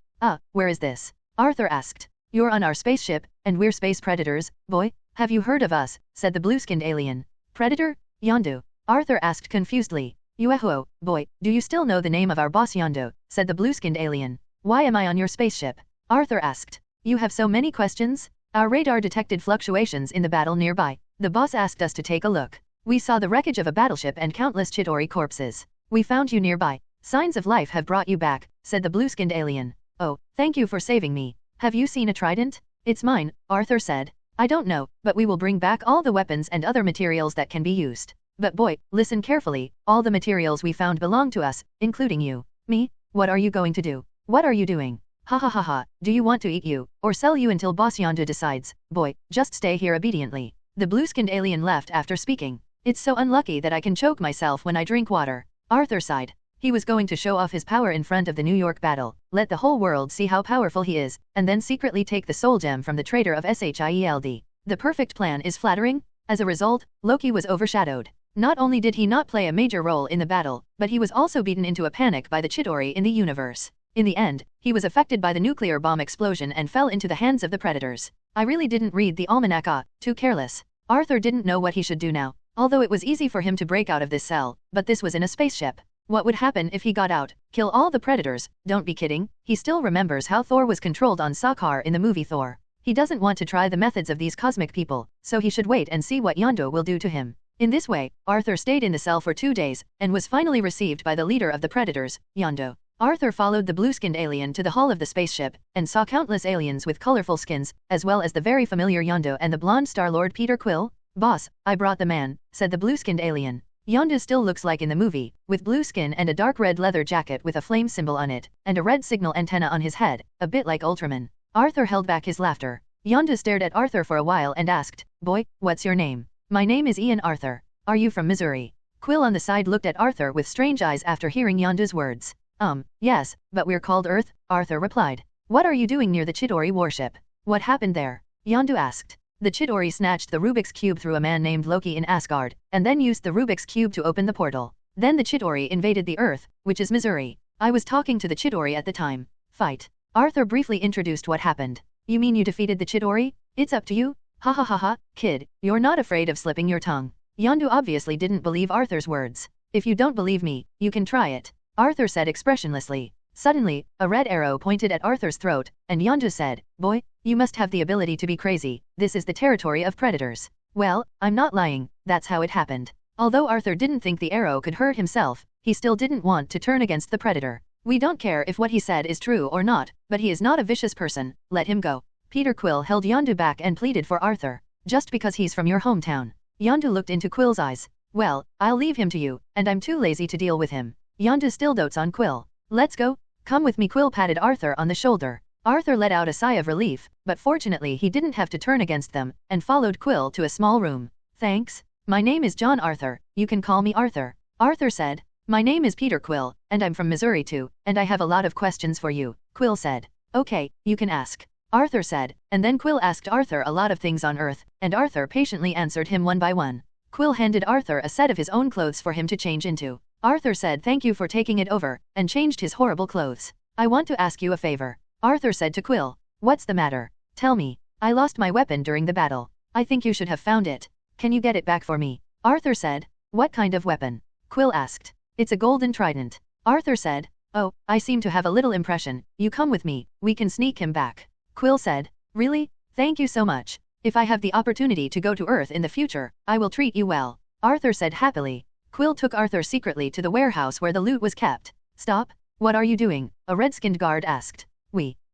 Where is this?" Arthur asked. "You're on our spaceship, and we're space predators, boy. Have you heard of us?" said the blue-skinned alien. "Predator? Yondu?" Arthur asked confusedly. "Uehuo, boy, do you still know the name of our boss Yondu?" said the blue-skinned alien. "Why am I on your spaceship?" Arthur asked. "You have so many questions?" "Our radar detected fluctuations in the battle nearby. The boss asked us to take a look. We saw the wreckage of a battleship and countless Chitauri corpses. We found you nearby. Signs of life have brought you back," said the blue-skinned alien. "Oh, thank you for saving me. Have you seen a trident?" "It's mine," Arthur said. "I don't know, but we will bring back all the weapons and other materials that can be used. But boy, listen carefully, all the materials we found belong to us, including you." "Me? What are you going to do? What are you doing?" "Ha ha ha ha, do you want to eat you, or sell you until Boss Yondu decides?" "Boy, just stay here obediently." The blue-skinned alien left after speaking. "It's so unlucky that I can choke myself when I drink water." Arthur sighed. He was going to show off his power in front of the New York battle, let the whole world see how powerful he is, and then secretly take the soul gem from the traitor of S.H.I.E.L.D. The perfect plan is flattering. As a result, Loki was overshadowed. Not only did he not play a major role in the battle, but he was also beaten into a panic by the Chitauri in the universe. In the end, he was affected by the nuclear bomb explosion and fell into the hands of the predators. I really didn't read the almanac. Too careless. Arthur didn't know what he should do now, although it was easy for him to break out of this cell, but this was in a spaceship. What would happen if he got out? Kill all the predators? Don't be kidding. He still remembers how Thor was controlled on Sakaar in the movie Thor. He doesn't want to try the methods of these cosmic people, so he should wait and see what Yondu will do to him. In this way, Arthur stayed in the cell for 2 days, and was finally received by the leader of the predators, Yondu. Arthur followed the blue-skinned alien to the hull of the spaceship, and saw countless aliens with colorful skins, as well as the very familiar Yondu and the blonde Star-Lord Peter Quill. "Boss, I brought the man," said the blue-skinned alien. Yondu still looks like in the movie, with blue skin and a dark red leather jacket with a flame symbol on it, and a red signal antenna on his head, a bit like Ultraman. Arthur held back his laughter. Yondu stared at Arthur for a while and asked, "Boy, what's your name?" "My name is Ian Arthur. Are you from Missouri?" Quill on the side looked at Arthur with strange eyes after hearing Yondu's words. Yes, but we're called Earth," Arthur replied. "What are you doing near the Chitauri warship?" "What happened there?" Yondu asked. "The Chitauri snatched the Rubik's Cube through a man named Loki in Asgard, and then used the Rubik's Cube to open the portal. Then the Chitauri invaded the Earth, which is Missouri. I was talking to the Chitauri at the time." "Fight." Arthur briefly introduced what happened. "You mean you defeated the Chitauri? It's up to you? Ha ha ha ha, kid, you're not afraid of slipping your tongue." Yondu obviously didn't believe Arthur's words. "If you don't believe me, you can try it," Arthur said expressionlessly. Suddenly, a red arrow pointed at Arthur's throat, and Yondu said, "Boy, you must have the ability to be crazy. This is the territory of predators." "Well, I'm not lying, that's how it happened." Although Arthur didn't think the arrow could hurt himself, he still didn't want to turn against the predator. "We don't care if what he said is true or not, but he is not a vicious person, let him go." Peter Quill held Yondu back and pleaded for Arthur. "Just because he's from your hometown." Yondu looked into Quill's eyes. "Well, I'll leave him to you, and I'm too lazy to deal with him." Yondu still dotes on Quill. "Let's go. Come with me." Quill patted Arthur on the shoulder. Arthur let out a sigh of relief, but fortunately he didn't have to turn against them, and followed Quill to a small room. "Thanks. My name is John Arthur, you can call me Arthur." Arthur said. "My name is Peter Quill, and I'm from Missouri too, and I have a lot of questions for you." Quill said. "Okay, you can ask." Arthur said, and then Quill asked Arthur a lot of things on Earth, and Arthur patiently answered him one by one. Quill handed Arthur a set of his own clothes for him to change into. Arthur said thank you for taking it over, and changed his horrible clothes. "I want to ask you a favor," Arthur said to Quill. "What's the matter? Tell me." "I lost my weapon during the battle. I think you should have found it. Can you get it back for me?" Arthur said. "What kind of weapon?" Quill asked. "It's a golden trident." Arthur said. "Oh, I seem to have a little impression. You come with me, we can sneak him back." Quill said. "Really? Thank you so much. If I have the opportunity to go to Earth in the future, I will treat you well." Arthur said happily. Quill took Arthur secretly to the warehouse where the loot was kept. Stop. What are you doing? A red-skinned guard asked.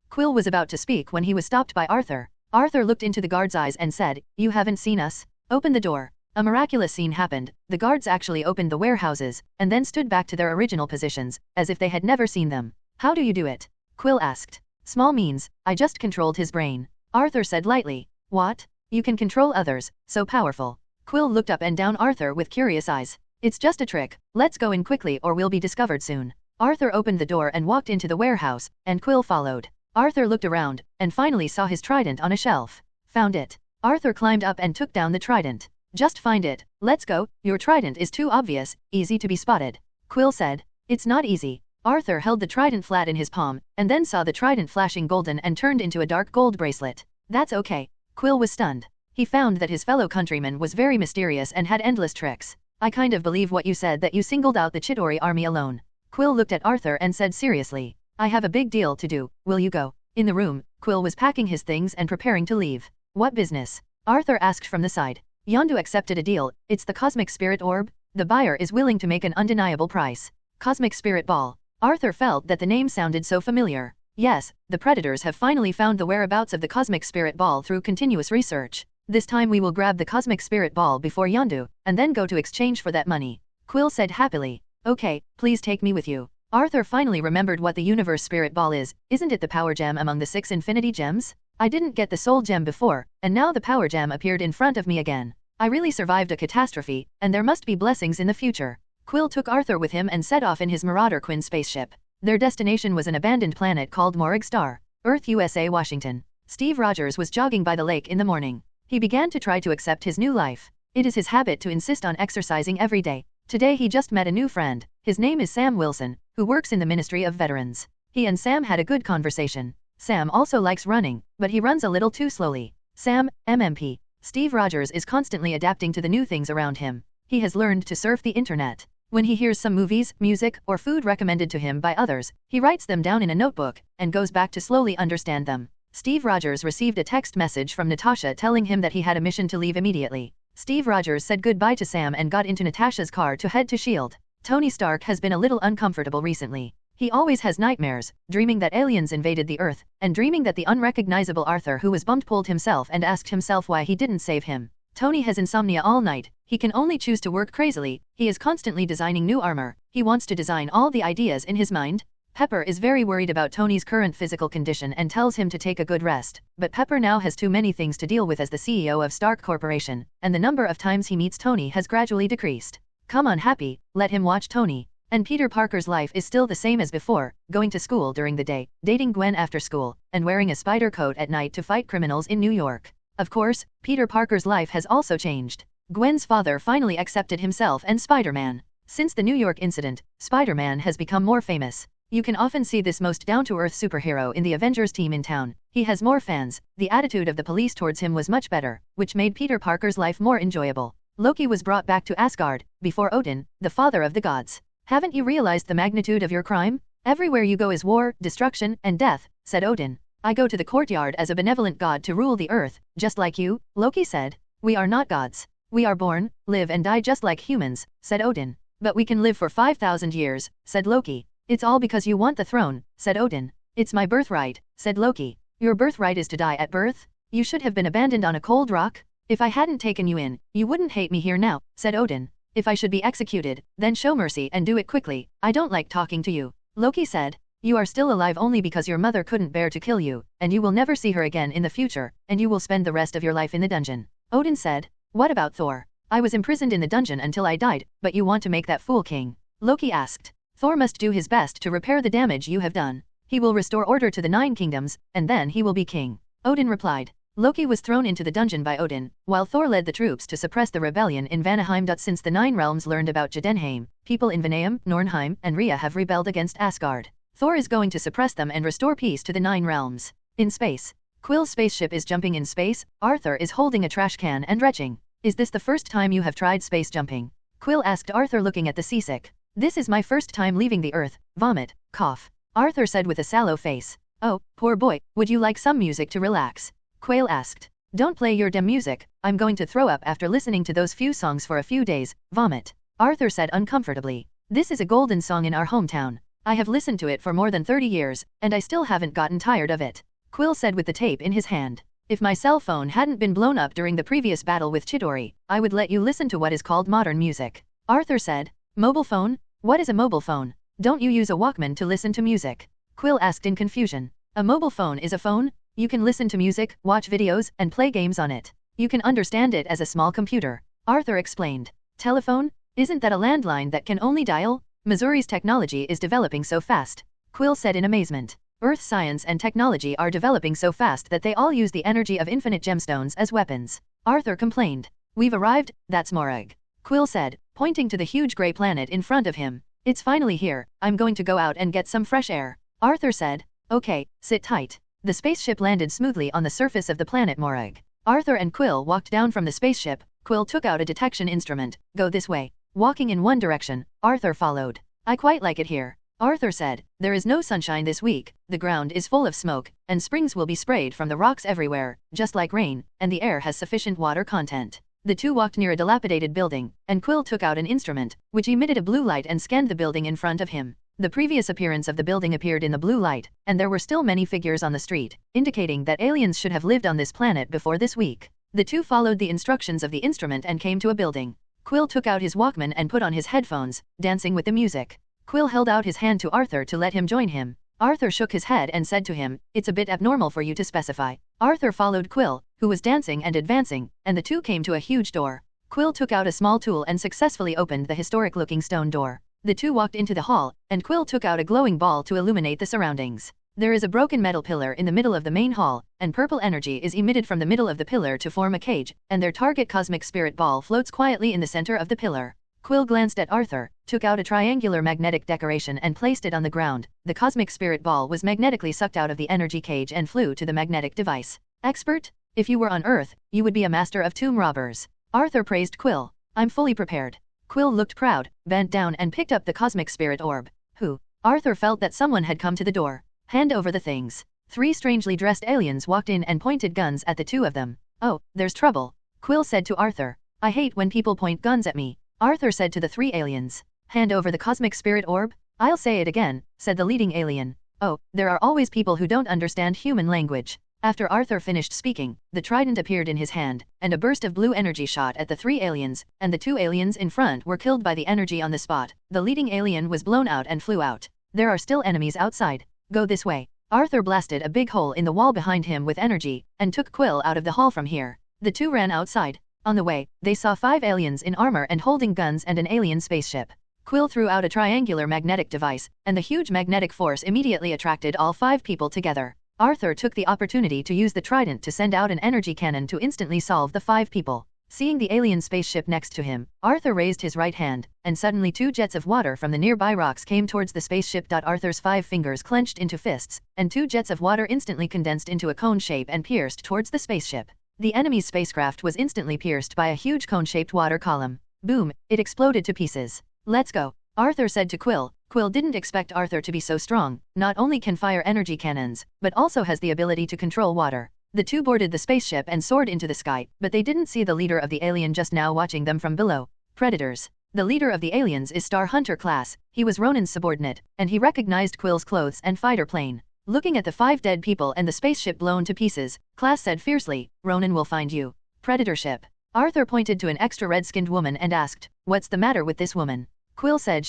Quill was about to speak when he was stopped by Arthur. Arthur looked into the guard's eyes and said, "You haven't seen us? Open the door." A miraculous scene happened. The guards actually opened the warehouses, and then stood back to their original positions, as if they had never seen them. How do you do it? Quill asked. Small means, I just controlled his brain. Arthur said lightly. What? You can control others, so powerful. Quill looked up and down Arthur with curious eyes. It's just a trick, let's go in quickly or we'll be discovered soon. Arthur opened the door and walked into the warehouse, and Quill followed. Arthur looked around, and finally saw his trident on a shelf. Found it. Arthur climbed up and took down the trident. Just find it, let's go, your trident is too obvious, easy to be spotted. Quill said. It's not easy. Arthur held the trident flat in his palm, and then saw the trident flashing golden and turned into a dark gold bracelet. That's okay. Quill was stunned. He found that his fellow countryman was very mysterious and had endless tricks. I kind of believe what you said that you singled out the Chitauri army alone. Quill looked at Arthur and said seriously. I have a big deal to do, will you go? In the room, Quill was packing his things and preparing to leave. What business? Arthur asked from the side. Yondu accepted a deal, it's the Cosmic Spirit Orb. The buyer is willing to make an undeniable price. Cosmic Spirit Ball. Arthur felt that the name sounded so familiar. Yes, the Predators have finally found the whereabouts of the Cosmic Spirit Ball through continuous research. This time we will grab the Cosmic Spirit Ball before Yondu, and then go to exchange for that money. Quill said happily. Okay, please take me with you. Arthur finally remembered what the Universe Spirit Ball is. Isn't it the power gem among the 6 infinity gems? I didn't get the soul gem before, and now the power gem appeared in front of me again. I really survived a catastrophe, and there must be blessings in the future. Quill took Arthur with him and set off in his Marauder Quinn spaceship. Their destination was an abandoned planet called Morag Star, Earth, USA, Washington. Steve Rogers was jogging by the lake in the morning. He began to try to accept his new life. It is his habit to insist on exercising every day. Today he just met a new friend. His name is Sam Wilson, who works in the Ministry of Veterans. He and Sam had a good conversation. Sam also likes running, but he runs a little too slowly. Sam, MMP. Steve Rogers is constantly adapting to the new things around him. He has learned to surf the internet. When he hears some movies, music, or food recommended to him by others, he writes them down in a notebook, and goes back to slowly understand them. Steve Rogers received a text message from Natasha telling him that he had a mission to leave immediately. Steve Rogers said goodbye to Sam and got into Natasha's car to head to S.H.I.E.L.D. Tony Stark has been a little uncomfortable recently. He always has nightmares, dreaming that aliens invaded the Earth, and dreaming that the unrecognizable Arthur who was bumped pulled himself and asked himself why he didn't save him. Tony has insomnia all night. He can only choose to work crazily. He is constantly designing new armor. He wants to design all the ideas in his mind. Pepper is very worried about Tony's current physical condition and tells him to take a good rest, but Pepper now has too many things to deal with as the CEO of Stark Corporation, and the number of times he meets Tony has gradually decreased. Come on Happy, let him watch Tony. And Peter Parker's life is still the same as before, going to school during the day, dating Gwen after school, and wearing a spider coat at night to fight criminals in New York. Of course, Peter Parker's life has also changed. Gwen's father finally accepted himself and Spider-Man. Since the New York incident, Spider-Man has become more famous. You can often see this most down-to-earth superhero in the Avengers team in town. He has more fans. The attitude of the police towards him was much better, which made Peter Parker's life more enjoyable. Loki was brought back to Asgard, before Odin, the father of the gods. Haven't you realized the magnitude of your crime? Everywhere you go is war, destruction, and death, said Odin. I go to the courtyard as a benevolent god to rule the earth, just like you, Loki said. We are not gods. We are born, live and die just like humans, said Odin. But we can live for 5,000 years, said Loki. It's all because you want the throne, said Odin. It's my birthright, said Loki. Your birthright is to die at birth? You should have been abandoned on a cold rock. If I hadn't taken you in, you wouldn't hate me here now, said Odin. If I should be executed, then show mercy and do it quickly. I don't like talking to you. Loki said. You are still alive only because your mother couldn't bear to kill you, and you will never see her again in the future, and you will spend the rest of your life in the dungeon. Odin said. What about Thor? I was imprisoned in the dungeon until I died, but you want to make that fool king? Loki asked. Thor must do his best to repair the damage you have done. He will restore order to the 9 kingdoms, and then he will be king. Odin replied. Loki was thrown into the dungeon by Odin, while Thor led the troops to suppress the rebellion in Vanaheim. Since the 9 realms learned about Jotunheim, people in Vanaheim, Nornheim, and Rhea have rebelled against Asgard. Thor is going to suppress them and restore peace to the 9 realms. In space. Quill's spaceship is jumping in space. Arthur is holding a trash can and retching. Is this the first time you have tried space jumping? Quill asked Arthur looking at the seasick. This is my first time leaving the earth. Vomit. Cough. Arthur said with a sallow face. Oh, poor boy, would you like some music to relax? Quail asked. Don't play your damn music, I'm going to throw up after listening to those few songs for a few days, vomit. Arthur said uncomfortably. This is a golden song in our hometown. I have listened to it for more than 30 years, and I still haven't gotten tired of it. Quill said with the tape in his hand. If my cell phone hadn't been blown up during the previous battle with Chidori, I would let you listen to what is called modern music. Arthur said. Mobile phone? What is a mobile phone? Don't you use a Walkman to listen to music? Quill asked in confusion. A mobile phone is a phone? You can listen to music, watch videos, and play games on it. You can understand it as a small computer. Arthur explained. Telephone? Isn't that a landline that can only dial? Missouri's technology is developing so fast. Quill said in amazement. Earth's science and technology are developing so fast that they all use the energy of infinite gemstones as weapons. Arthur complained. We've arrived, that's Morag. Quill said, pointing to the huge grey planet in front of him. It's finally here, I'm going to go out and get some fresh air. Arthur said. Okay, sit tight. The spaceship landed smoothly on the surface of the planet Morag. Arthur and Quill walked down from the spaceship. Quill took out a detection instrument. Go this way. Walking in one direction, Arthur followed. I quite like it here. Arthur said, there is no sunshine this week, the ground is full of smoke, and springs will be sprayed from the rocks everywhere, just like rain, and the air has sufficient water content. The two walked near a dilapidated building, and Quill took out an instrument, which emitted a blue light and scanned the building in front of him. The previous appearance of the building appeared in the blue light, and there were still many figures on the street, indicating that aliens should have lived on this planet before this week. The two followed the instructions of the instrument and came to a building. Quill took out his Walkman and put on his headphones, dancing with the music. Quill held out his hand to Arthur to let him join him. Arthur shook his head and said to him, it's a bit abnormal for you to specify. Arthur followed Quill, who was dancing and advancing, and the two came to a huge door. Quill took out a small tool and successfully opened the historic-looking stone door. The two walked into the hall, and Quill took out a glowing ball to illuminate the surroundings. There is a broken metal pillar in the middle of the main hall, and purple energy is emitted from the middle of the pillar to form a cage, and their target cosmic spirit ball floats quietly in the center of the pillar. Quill glanced at Arthur, took out a triangular magnetic decoration and placed it on the ground. The cosmic spirit ball was magnetically sucked out of the energy cage and flew to the magnetic device. Expert? If you were on Earth, you would be a master of tomb robbers. Arthur praised Quill. I'm fully prepared. Quill looked proud, bent down and picked up the cosmic spirit orb. Who? Arthur felt that someone had come to the door. Hand over the things. 3 strangely dressed aliens walked in and pointed guns at the two of them. Oh, there's trouble. Quill said to Arthur. I hate when people point guns at me. Arthur said to the 3 aliens. Hand over the cosmic spirit orb? I'll say it again, said the leading alien. Oh, there are always people who don't understand human language. After Arthur finished speaking, the trident appeared in his hand, and a burst of blue energy shot at the 3 aliens, and the 2 aliens in front were killed by the energy on the spot. The leading alien was blown out and flew out. There are still enemies outside. Go this way. Arthur blasted a big hole in the wall behind him with energy, and took Quill out of the hall from here. The two ran outside. On the way, they saw 5 aliens in armor and holding guns and an alien spaceship. Quill threw out a triangular magnetic device, and the huge magnetic force immediately attracted all 5 people together. Arthur took the opportunity to use the trident to send out an energy cannon to instantly solve the 5 people. Seeing the alien spaceship next to him, Arthur raised his right hand, and suddenly 2 jets of water from the nearby rocks came towards the spaceship. Arthur's 5 fingers clenched into fists, and 2 jets of water instantly condensed into a cone shape and pierced towards the spaceship. The enemy's spacecraft was instantly pierced by a huge cone-shaped water column. Boom, it exploded to pieces. Let's go, Arthur said to Quill. Quill didn't expect Arthur to be so strong, not only can fire energy cannons, but also has the ability to control water. The two boarded the spaceship and soared into the sky, but they didn't see the leader of the alien just now watching them from below. Predators. The leader of the aliens is Star Hunter class. He was Ronan's subordinate, and he recognized Quill's clothes and fighter plane. Looking at the 5 dead people and the spaceship blown to pieces, Class said fiercely, Ronan will find you. Predator ship. Arthur pointed to an extra red-skinned woman and asked, what's the matter with this woman? Quill said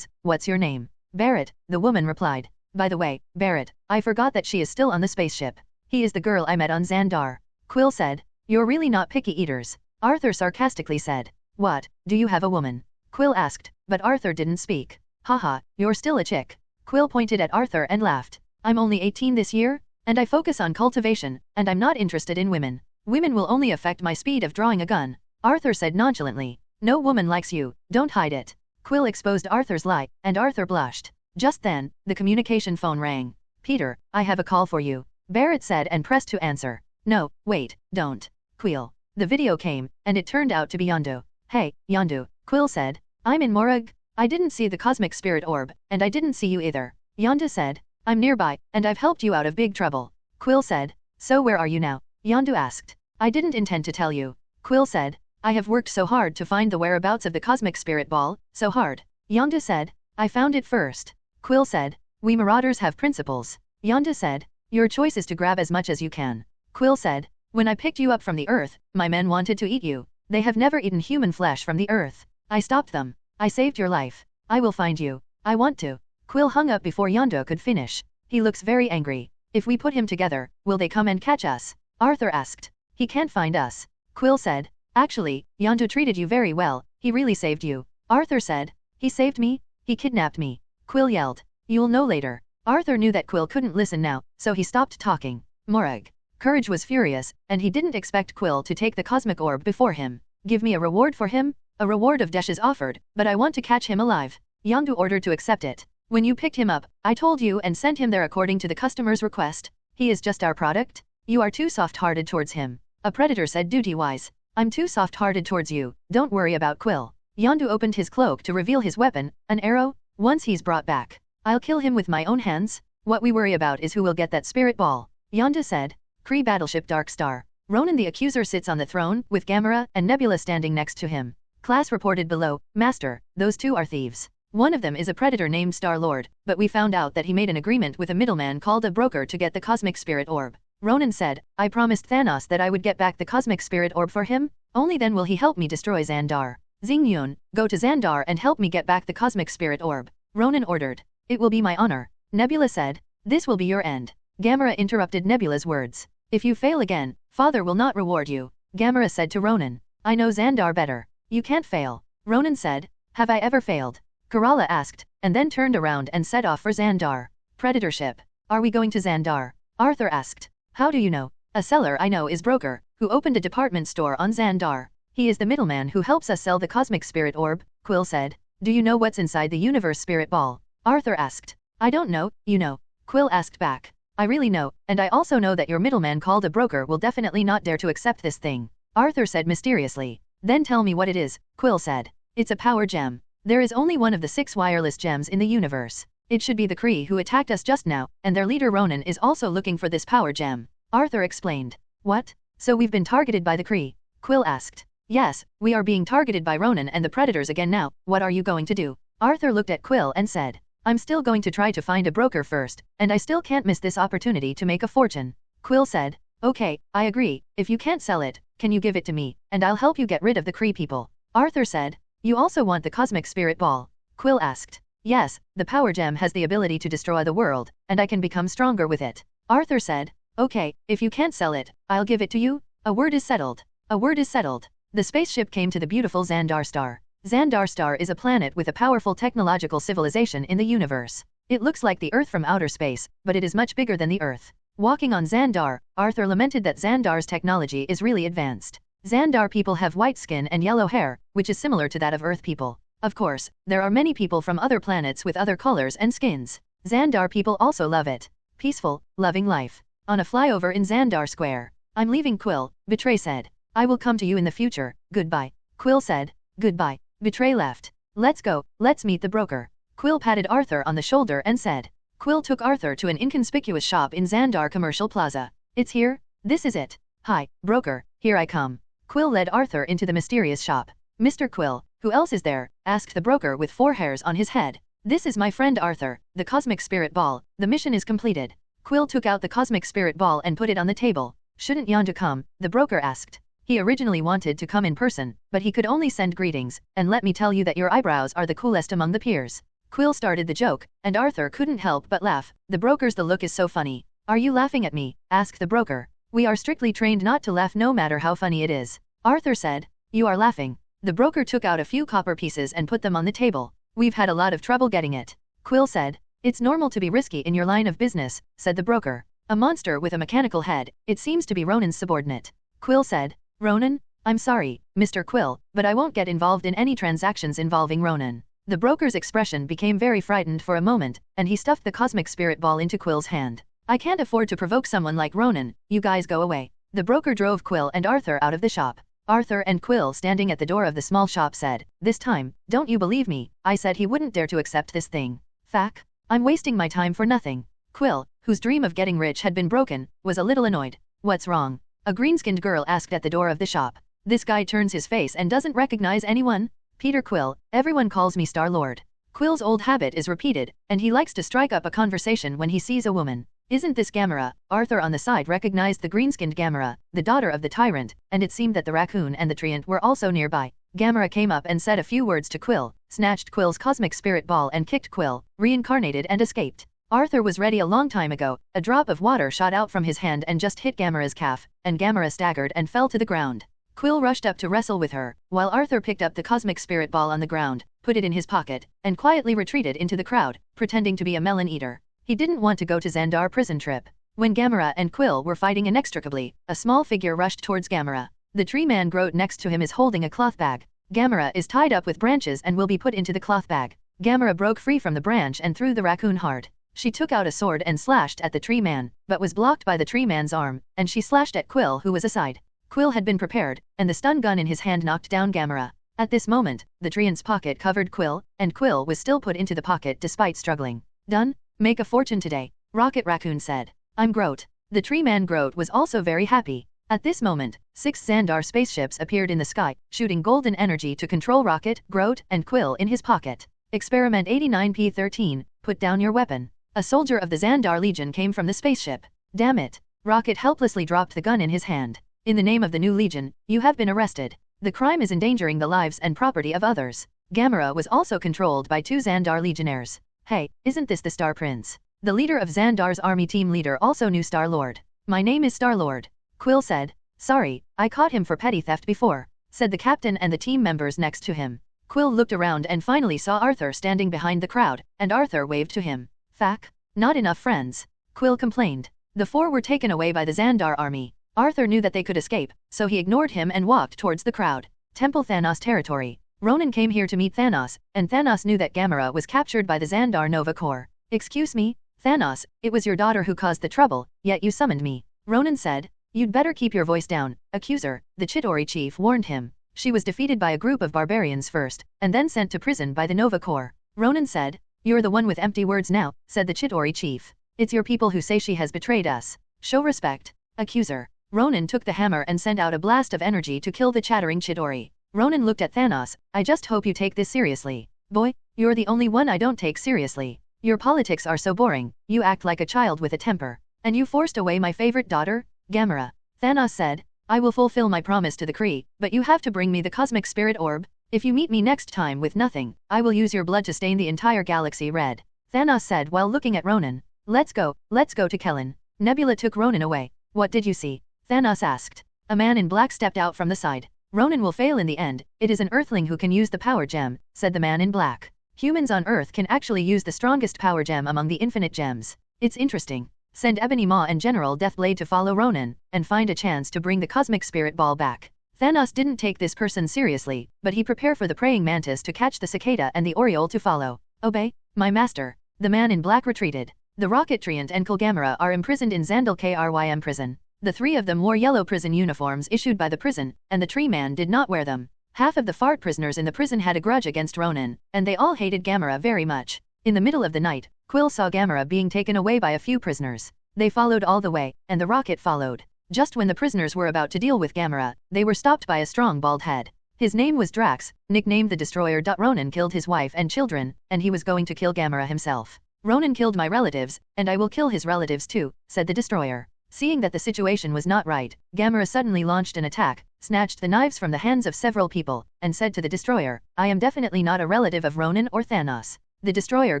what's your name? Barrett, the woman replied. By the way, Barrett, I forgot that she is still on the spaceship. He is the girl I met on Xandar. Quill said, you're really not picky eaters. Arthur sarcastically said, what, do you have a woman? Quill asked, but Arthur didn't speak. Haha, you're still a chick. Quill pointed at Arthur and laughed. I'm only 18 this year, and I focus on cultivation, and I'm not interested in women. Women will only affect my speed of drawing a gun. Arthur said nonchalantly. No woman likes you, don't hide it. Quill exposed Arthur's lie, and Arthur blushed. Just then, the communication phone rang. Peter, I have a call for you. Barrett said and pressed to answer. No, wait, don't. Quill. The video came, and it turned out to be Yondu. Hey, Yondu, Quill said. I'm in Morag. I didn't see the cosmic spirit orb, and I didn't see you either. Yondu said. I'm nearby, and I've helped you out of big trouble. Quill said. So where are you now? Yondu asked. I didn't intend to tell you. Quill said. I have worked so hard to find the whereabouts of the Cosmic Spirit Ball, so hard. Yondu said. I found it first. Quill said. We marauders have principles. Yondu said. Your choice is to grab as much as you can. Quill said. When I picked you up from the earth, my men wanted to eat you. They have never eaten human flesh from the earth. I stopped them. I saved your life. I will find you. I want to. Quill hung up before Yondu could finish. He looks very angry. If we put him together, will they come and catch us? Arthur asked. He can't find us. Quill said. Actually, Yondu treated you very well. He really saved you. Arthur said. He saved me? He kidnapped me. Quill yelled. You'll know later. Arthur knew that Quill couldn't listen now, so he stopped talking. Morag. Courage was furious, and he didn't expect Quill to take the Cosmic Orb before him. Give me a reward for him? A reward of Desh is offered, but I want to catch him alive. Yondu ordered to accept it. When you picked him up, I told you and sent him there according to the customer's request. He is just our product? You are too soft-hearted towards him. A predator said duty-wise. I'm too soft-hearted towards you, don't worry about Quill. Yondu opened his cloak to reveal his weapon, an arrow. Once he's brought back, I'll kill him with my own hands. What we worry about is who will get that spirit ball. Yondu said. Kree Battleship Dark Star. Ronan the Accuser sits on the throne, with Gamera and Nebula standing next to him. Class reported below. Master, those two are thieves. One of them is a predator named Star-Lord, but we found out that he made an agreement with a middleman called a broker to get the Cosmic Spirit Orb. Ronan said, I promised Thanos that I would get back the Cosmic Spirit Orb for him, only then will he help me destroy Xandar. Xingyun, go to Xandar and help me get back the Cosmic Spirit Orb. Ronan ordered. It will be my honor. Nebula said. This will be your end. Gamera interrupted Nebula's words. If you fail again, Father will not reward you. Gamera said to Ronan. I know Xandar better. You can't fail. Ronan said. Have I ever failed? Kerala asked, and then turned around and set off for Xandar. Predator ship. Are we going to Xandar? Arthur asked. How do you know? A seller I know is Broker, who opened a department store on Xandar. He is the middleman who helps us sell the Cosmic Spirit Orb, Quill said. Do you know what's inside the Universe Spirit Ball? Arthur asked. I don't know, you know. Quill asked back. I really know, and I also know that your middleman called a broker will definitely not dare to accept this thing. Arthur said mysteriously. Then tell me what it is, Quill said. It's a power gem. There is only one of the 6 wireless gems in the universe. It should be the Kree who attacked us just now, and their leader Ronan is also looking for this power gem. Arthur explained. What? So we've been targeted by the Kree? Quill asked. Yes, we are being targeted by Ronan and the Predators again now. What are you going to do? Arthur looked at Quill and said. I'm still going to try to find a broker first, and I still can't miss this opportunity to make a fortune. Quill said. Okay, I agree. If you can't sell it, can you give it to me, and I'll help you get rid of the Kree people. Arthur said. You also want the Cosmic Spirit Ball? Quill asked. Yes, the power gem has the ability to destroy the world, and I can become stronger with it. Arthur said. Okay, if you can't sell it, I'll give it to you. A word is settled. A word is settled. The spaceship came to the beautiful Xandar Star. Xandar Star is a planet with a powerful technological civilization in the universe. It looks like the Earth from outer space, but it is much bigger than the Earth. Walking on Xandar, Arthur lamented that Xandar's technology is really advanced. Xandar people have white skin and yellow hair, which is similar to that of Earth people. Of course, there are many people from other planets with other colors and skins. Xandar people also love it. Peaceful, loving life. On a flyover in Xandar Square. I'm leaving Quill, Betray said. I will come to you in the future, goodbye. Quill said. Goodbye. Betray left. Let's go, let's meet the broker. Quill patted Arthur on the shoulder and said. Quill took Arthur to an inconspicuous shop in Xandar Commercial Plaza. It's here? This is it. Hi, broker, here I come. Quill led Arthur into the mysterious shop. Mr. Quill, who else is there? Asked the broker with 4 hairs on his head. This is my friend Arthur, the Cosmic Spirit Ball. The mission is completed. Quill took out the Cosmic Spirit Ball and put it on the table. Shouldn't Yondu come? The broker asked. He originally wanted to come in person, but he could only send greetings, and let me tell you that your eyebrows are the coolest among the peers. Quill started the joke, and Arthur couldn't help but laugh. The broker's the look is so funny. Are you laughing at me? Asked the broker. We are strictly trained not to laugh no matter how funny it is. Arthur said. You are laughing. The broker took out a few copper pieces and put them on the table. We've had a lot of trouble getting it. Quill said. It's normal to be risky in your line of business, said the broker. A monster with a mechanical head, it seems to be Ronan's subordinate. Quill said. Ronan? I'm sorry, Mr. Quill, but I won't get involved in any transactions involving Ronan. The broker's expression became very frightened for a moment, and he stuffed the Cosmic Spirit Ball into Quill's hand. I can't afford to provoke someone like Ronan, you guys go away. The broker drove Quill and Arthur out of the shop. Arthur and Quill standing at the door of the small shop said, This time, don't you believe me, I said he wouldn't dare to accept this thing. Fack. I'm wasting my time for nothing. Quill, whose dream of getting rich had been broken, was a little annoyed. What's wrong? A green-skinned girl asked at the door of the shop. This guy turns his face and doesn't recognize anyone. Peter Quill, everyone calls me Star-Lord. Quill's old habit is repeated, and he likes to strike up a conversation when he sees a woman. Isn't this Gamera? Arthur on the side recognized the green-skinned Gamera, the daughter of the tyrant, and it seemed that the raccoon and the Trident were also nearby. Gamera came up and said a few words to Quill, snatched Quill's cosmic spirit ball and kicked Quill, reincarnated and escaped. Arthur was ready a long time ago. A drop of water shot out from his hand and just hit Gamera's calf, and Gamera staggered and fell to the ground. Quill rushed up to wrestle with her, while Arthur picked up the cosmic spirit ball on the ground, put it in his pocket, and quietly retreated into the crowd, pretending to be a melon eater. He didn't want to go to Xandar prison trip. When Gamera and Quill were fighting inextricably, a small figure rushed towards Gamera. The tree man Groot next to him is holding a cloth bag. Gamera is tied up with branches and will be put into the cloth bag. Gamera broke free from the branch and threw the raccoon hard. She took out a sword and slashed at the tree man, but was blocked by the tree man's arm, and she slashed at Quill, who was aside. Quill had been prepared, and the stun gun in his hand knocked down Gamera. At this moment, the Treant's pocket covered Quill, and Quill was still put into the pocket despite struggling. Done? Make a fortune today, Rocket Raccoon said. I'm Groot. The tree man Groot was also very happy. At this moment, 6 Xandar spaceships appeared in the sky, shooting golden energy to control Rocket, Groot, and Quill in his pocket. Experiment 89P13, put down your weapon. A soldier of the Xandar Legion came from the spaceship. Damn it. Rocket helplessly dropped the gun in his hand. In the name of the new Legion, you have been arrested. The crime is endangering the lives and property of others. Gamera was also controlled by 2 Xandar Legionnaires. Hey, isn't this the Star Prince? The leader of Xandar's army team leader also knew Star-Lord. My name is Star-Lord. Quill said. Sorry, I caught him for petty theft before, said the captain and the team members next to him. Quill looked around and finally saw Arthur standing behind the crowd, and Arthur waved to him. Fuck. Not enough friends. Quill complained. The 4 were taken away by the Xandar army. Arthur knew that they could escape, so he ignored him and walked towards the crowd. Temple Thanos territory. Ronan came here to meet Thanos, and Thanos knew that Gamera was captured by the Xandar Nova Corps. Excuse me, Thanos, it was your daughter who caused the trouble, yet you summoned me. Ronan said. You'd better keep your voice down, accuser, the Chitauri chief warned him. She was defeated by a group of barbarians first, and then sent to prison by the Nova Corps. Ronan said. You're the one with empty words now, said the Chitauri chief. It's your people who say she has betrayed us. Show respect. Accuser. Ronan took the hammer and sent out a blast of energy to kill the chattering Chitauri. Ronan looked at Thanos. I just hope you take this seriously. Boy, you're the only one I don't take seriously. Your politics are so boring, you act like a child with a temper. And you forced away my favorite daughter, Gamera. Thanos said. I will fulfill my promise to the Kree, but you have to bring me the Cosmic Spirit Orb. If you meet me next time with nothing, I will use your blood to stain the entire galaxy red. Thanos said while looking at Ronan. Let's go to Kellen. Nebula took Ronan away. What did you see? Thanos asked. A man in black stepped out from the side. Ronan will fail in the end, it is an Earthling who can use the power gem, said the man in black. Humans on Earth can actually use the strongest power gem among the infinite gems. It's interesting. Send Ebony Maw and General Deathblade to follow Ronan, and find a chance to bring the Cosmic Spirit Ball back. Thanos didn't take this person seriously, but he prepared for the praying mantis to catch the cicada and the oriole to follow. Obey, my master. The man in black retreated. The Rocket Treant and Gamera are imprisoned in Xandal Krym prison. The 3 of them wore yellow prison uniforms issued by the prison, and the tree man did not wear them. Half of the fart prisoners in the prison had a grudge against Ronan, and they all hated Gamera very much. In the middle of the night, Quill saw Gamera being taken away by a few prisoners. They followed all the way, and the rocket followed. Just when the prisoners were about to deal with Gamera, they were stopped by a strong bald head. His name was Drax, nicknamed the Destroyer. Ronan killed his wife and children, and he was going to kill Gamera himself. Ronan killed my relatives, and I will kill his relatives too, said the Destroyer. Seeing that the situation was not right, Gamera suddenly launched an attack, snatched the knives from the hands of several people, and said to the Destroyer, I am definitely not a relative of Ronan or Thanos. The Destroyer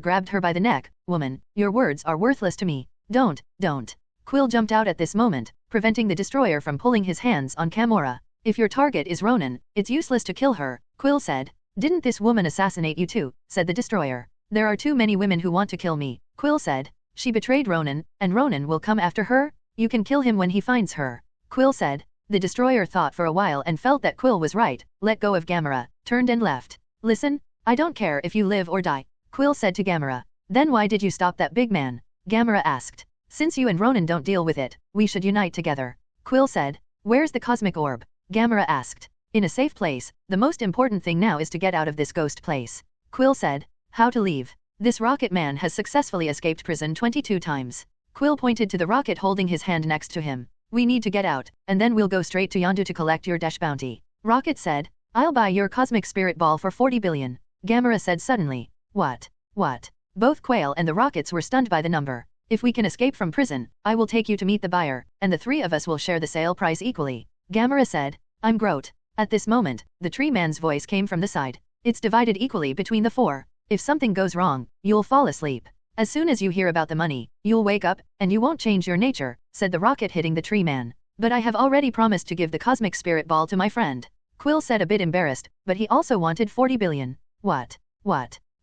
grabbed her by the neck. Woman, your words are worthless to me. Don't. Quill jumped out at this moment, preventing the Destroyer from pulling his hands on Gamora. If your target is Ronan, it's useless to kill her, Quill said. Didn't this woman assassinate you too, said the Destroyer. There are too many women who want to kill me, Quill said. She betrayed Ronan, and Ronan will come after her? You can kill him when he finds her, Quill said. The Destroyer thought for a while and felt that Quill was right, let go of Gamera, turned and left. Listen, I don't care if you live or die, Quill said to Gamera. Then why did you stop that big man? Gamera asked. Since you and Ronan don't deal with it, we should unite together, Quill said. Where's the Cosmic Orb? Gamera asked. In a safe place, the most important thing now is to get out of this ghost place, Quill said. How to leave? This rocket man has successfully escaped prison 22 times. Quill pointed to the rocket holding his hand next to him. We need to get out, and then we'll go straight to Yondu to collect your dash bounty. Rocket said, I'll buy your cosmic spirit ball for 40 billion. Gamera said suddenly, What? What? Both Quail and the Rockets were stunned by the number. If we can escape from prison, I will take you to meet the buyer, and the three of us will share the sale price equally. Gamera said, I'm Groot. At this moment, the tree man's voice came from the side. It's divided equally between the four. If something goes wrong, you'll fall asleep. As soon as you hear about the money, you'll wake up, and you won't change your nature, said the Rocket hitting the tree man. But I have already promised to give the cosmic spirit ball to my friend. Quill said a bit embarrassed, but he also wanted 40 billion. What?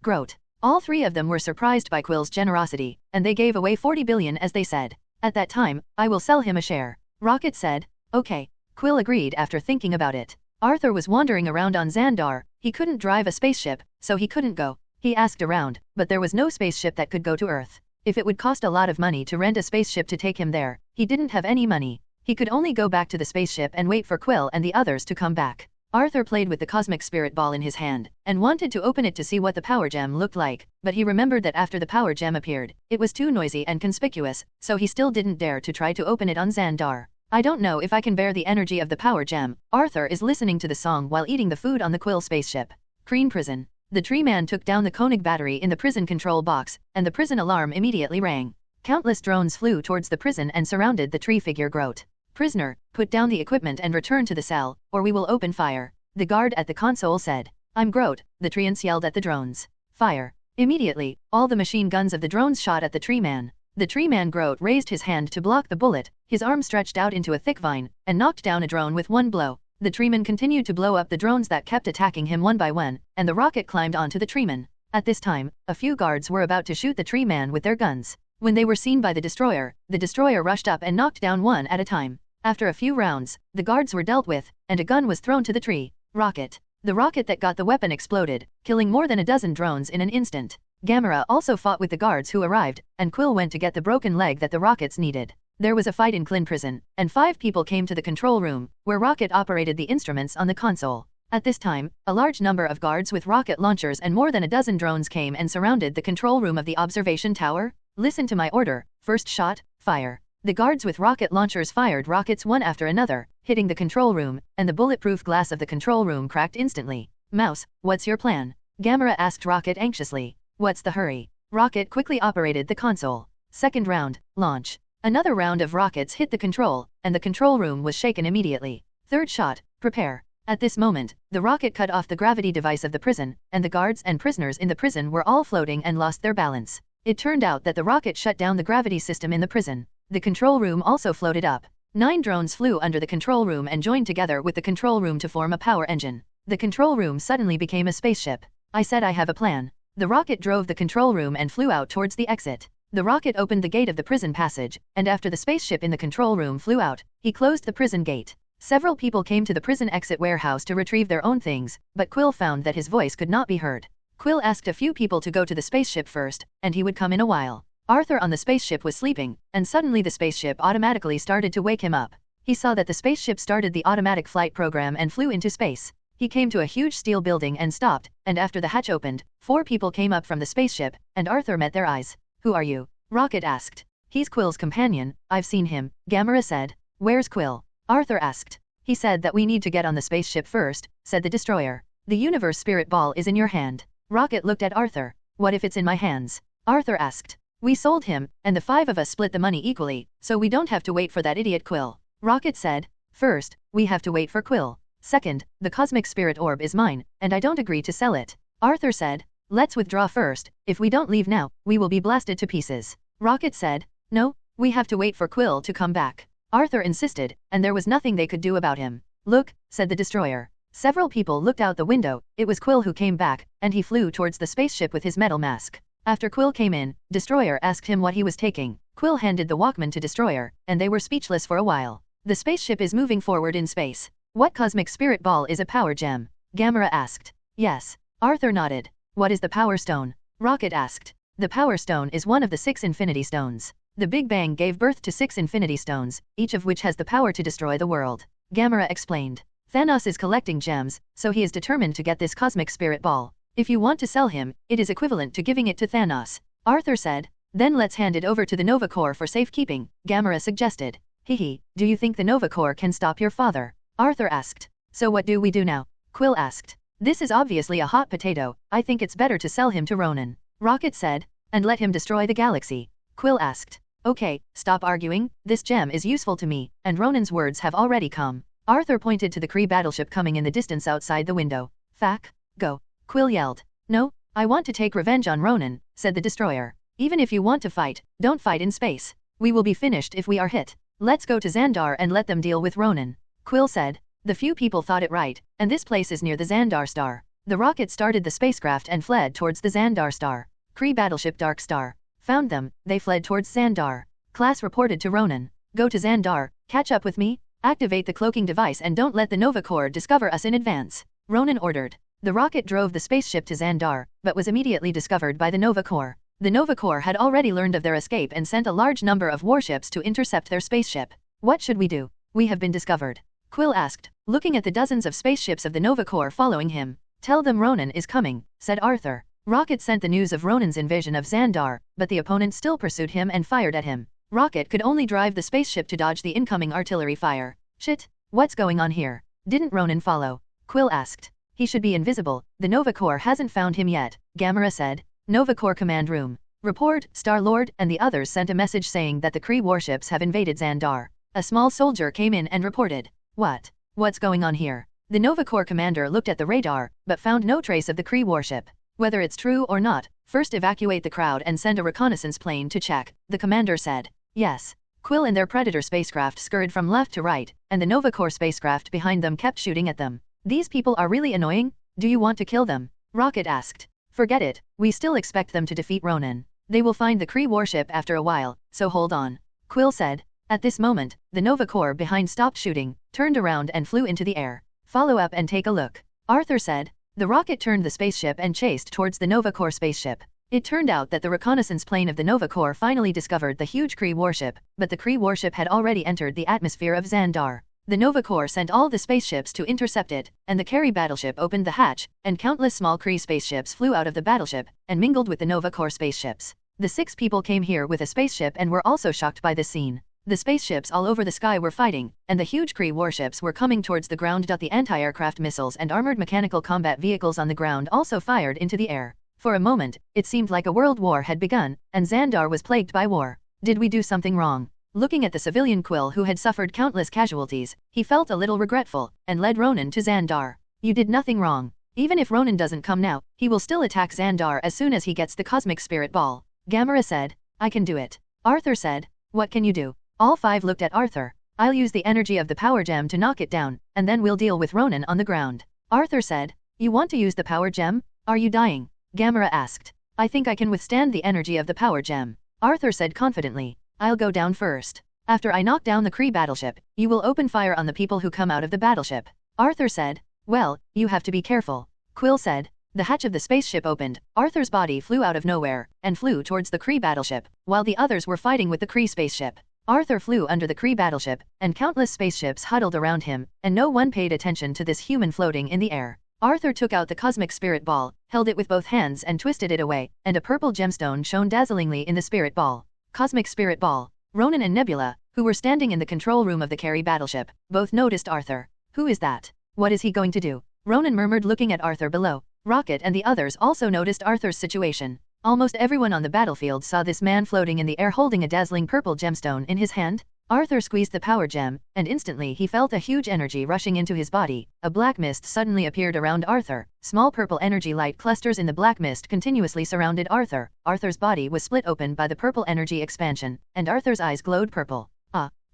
Groot. All three of them were surprised by Quill's generosity, and they gave away 40 billion as they said. At that time, I will sell him a share. Rocket said, okay. Quill agreed after thinking about it. Arthur was wandering around on Xandar. He couldn't drive a spaceship, so he couldn't go. He asked around, but there was no spaceship that could go to Earth. If it would cost a lot of money to rent a spaceship to take him there, he didn't have any money. He could only go back to the spaceship and wait for Quill and the others to come back. Arthur played with the cosmic spirit ball in his hand, and wanted to open it to see what the power gem looked like, but he remembered that after the power gem appeared, it was too noisy and conspicuous, so he still didn't dare to try to open it on Xandar. I don't know if I can bear the energy of the power gem. Arthur is listening to the song while eating the food on the Quill spaceship. Kreen Prison. The tree man took down the Koenig battery in the prison control box, and the prison alarm immediately rang. Countless drones flew towards the prison and surrounded the tree figure Groot. Prisoner, put down the equipment and return to the cell, or we will open fire. The guard at the console said. I'm Groot, the treants yelled at the drones. Fire. Immediately, all the machine guns of the drones shot at the tree man. The tree man Groot raised his hand to block the bullet, his arm stretched out into a thick vine, and knocked down a drone with one blow. The treeman continued to blow up the drones that kept attacking him one by one, and the rocket climbed onto the treeman. At this time, a few guards were about to shoot the tree man with their guns. When they were seen by the destroyer rushed up and knocked down one at a time. After a few rounds, the guards were dealt with, and a gun was thrown to the tree. Rocket. The rocket that got the weapon exploded, killing more than a dozen drones in an instant. Gamera also fought with the guards who arrived, and Quill went to get the broken leg that the Rockets needed. There was a fight in Klin Prison, and 5 people came to the control room, where Rocket operated the instruments on the console. At this time, a large number of guards with rocket launchers and more than a dozen drones came and surrounded the control room of the observation tower. Listen to my order. First shot, fire. The guards with rocket launchers fired rockets one after another, hitting the control room, and the bulletproof glass of the control room cracked instantly. Mouse, what's your plan? Gamera asked Rocket anxiously. What's the hurry? Rocket quickly operated the console. Second round, launch. Another round of rockets hit the control, and the control room was shaken immediately. Third shot, prepare. At this moment, the rocket cut off the gravity device of the prison, and the guards and prisoners in the prison were all floating and lost their balance. It turned out that the rocket shut down the gravity system in the prison. The control room also floated up. 9 drones flew under the control room and joined together with the control room to form a power engine. The control room suddenly became a spaceship. I said I have a plan. The rocket drove the control room and flew out towards the exit. The rocket opened the gate of the prison passage, and after the spaceship in the control room flew out, he closed the prison gate. Several people came to the prison exit warehouse to retrieve their own things, but Quill found that his voice could not be heard. Quill asked a few people to go to the spaceship first, and he would come in a while. Arthur on the spaceship was sleeping, and suddenly the spaceship automatically started to wake him up. He saw that the spaceship started the automatic flight program and flew into space. He came to a huge steel building and stopped, and after the hatch opened, 4 people came up from the spaceship, and Arthur met their eyes. Who are you? Rocket asked. He's Quill's companion. I've seen him, Gamera said. Where's Quill? Arthur asked. He said that we need to get on the spaceship first, said the destroyer. The universe spirit ball is in your hand. Rocket looked at Arthur. What if it's in my hands? Arthur asked. We sold him, and the 5 of us split the money equally, so we don't have to wait for that idiot Quill. Rocket said. First, we have to wait for Quill. Second, the cosmic spirit orb is mine, and I don't agree to sell it. Arthur said. Let's withdraw first. If we don't leave now, we will be blasted to pieces. Rocket said. No, we have to wait for Quill to come back. Arthur insisted, and there was nothing they could do about him. Look, said the destroyer. Several people looked out the window. It was Quill who came back, and he flew towards the spaceship with his metal mask. After Quill came in, Destroyer asked him what he was taking. Quill handed the Walkman to Destroyer, and they were speechless for a while. The spaceship is moving forward in space. What cosmic spirit ball is a power gem? Gamera asked. Yes. Arthur nodded. What is the power stone? Rocket asked. The power stone is one of the 6 infinity stones. The Big Bang gave birth to 6 infinity stones, each of which has the power to destroy the world. Gamera explained. Thanos is collecting gems, so he is determined to get this cosmic spirit ball. If you want to sell him, it is equivalent to giving it to Thanos. Arthur said. Then let's hand it over to the Nova Corps for safekeeping, Gamera suggested. Hehe, do you think the Nova Corps can stop your father? Arthur asked. So what do we do now? Quill asked. This is obviously a hot potato, I think it's better to sell him to Ronan. Rocket said. And let him destroy the galaxy. Quill asked. Okay, stop arguing, this gem is useful to me, and Ronan's words have already come. Arthur pointed to the Kree battleship coming in the distance outside the window. Fack, go. Quill yelled. No, I want to take revenge on Ronan, said the destroyer. Even if you want to fight, don't fight in space. We will be finished if we are hit. Let's go to Xandar and let them deal with Ronan. Quill said. The few people thought it right, and this place is near the Xandar star. The rocket started the spacecraft and fled towards the Xandar star. Kree battleship Dark Star. Found them, they fled towards Xandar. Class reported to Ronan. Go to Xandar, catch up with me, activate the cloaking device and don't let the Nova Corps discover us in advance. Ronan ordered. The rocket drove the spaceship to Xandar, but was immediately discovered by the Nova Corps. The Nova Corps had already learned of their escape and sent a large number of warships to intercept their spaceship. What should we do? We have been discovered. Quill asked, looking at the dozens of spaceships of the Nova Corps following him. Tell them Ronan is coming, said Arthur. Rocket sent the news of Ronan's invasion of Xandar, but the opponent still pursued him and fired at him. Rocket could only drive the spaceship to dodge the incoming artillery fire. Shit, what's going on here? Didn't Ronan follow? Quill asked. He should be invisible, the Nova Corps hasn't found him yet, Gamera said. Nova Corps command room. Report, Star-Lord and the others sent a message saying that the Kree warships have invaded Xandar. A small soldier came in and reported. What? What's going on here? The Nova Corps commander looked at the radar, but found no trace of the Kree warship. Whether it's true or not, first evacuate the crowd and send a reconnaissance plane to check, the commander said. Yes. Quill and their Predator spacecraft scurried from left to right, and the Nova Corps spacecraft behind them kept shooting at them. These people are really annoying, do you want to kill them? Rocket asked. Forget it, we still expect them to defeat Ronan. They will find the Kree warship after a while, so hold on. Quill said. At this moment, the Nova Corps behind stopped shooting, turned around and flew into the air. Follow up and take a look. Arthur said. The rocket turned the spaceship and chased towards the Nova Corps spaceship. It turned out that the reconnaissance plane of the Nova Corps finally discovered the huge Kree warship, but the Kree warship had already entered the atmosphere of Xandar. The Nova Corps sent all the spaceships to intercept it, and the carry battleship opened the hatch, and countless small Kree spaceships flew out of the battleship, and mingled with the Nova Corps spaceships. The 6 people came here with a spaceship and were also shocked by this scene. The spaceships all over the sky were fighting, and the huge Kree warships were coming towards the ground. The anti-aircraft missiles and armored mechanical combat vehicles on the ground also fired into the air. For a moment, it seemed like a world war had begun, and Xandar was plagued by war. Did we do something wrong? Looking at the civilian Quill who had suffered countless casualties, he felt a little regretful, and led Ronan to Xandar. You did nothing wrong. Even if Ronan doesn't come now, he will still attack Xandar as soon as he gets the Cosmic Spirit Ball. Gamera said. I can do it. Arthur said. What can you do? All 5 looked at Arthur. I'll use the energy of the power gem to knock it down, and then we'll deal with Ronan on the ground. Arthur said. You want to use the power gem? Are you dying? Gamera asked. I think I can withstand the energy of the power gem. Arthur said confidently. I'll go down first. After I knock down the Kree battleship, you will open fire on the people who come out of the battleship. Arthur said. Well, you have to be careful. Quill said. The hatch of the spaceship opened, Arthur's body flew out of nowhere, and flew towards the Kree battleship, while the others were fighting with the Kree spaceship. Arthur flew under the Kree battleship, and countless spaceships huddled around him, and no one paid attention to this human floating in the air. Arthur took out the Cosmic Spirit Ball, held it with both hands and twisted it away, and a purple gemstone shone dazzlingly in the Spirit Ball. Cosmic Spirit Ball. Ronan and Nebula, who were standing in the control room of the carry battleship, both noticed Arthur. Who is that? What is he going to do? Ronan murmured looking at Arthur below. Rocket and the others also noticed Arthur's situation. Almost everyone on the battlefield saw this man floating in the air holding a dazzling purple gemstone in his hand. Arthur squeezed the power gem, and instantly he felt a huge energy rushing into his body. A black mist suddenly appeared around Arthur. Small purple energy light clusters in the black mist continuously surrounded Arthur. Arthur's body was split open by the purple energy expansion, and Arthur's eyes glowed purple.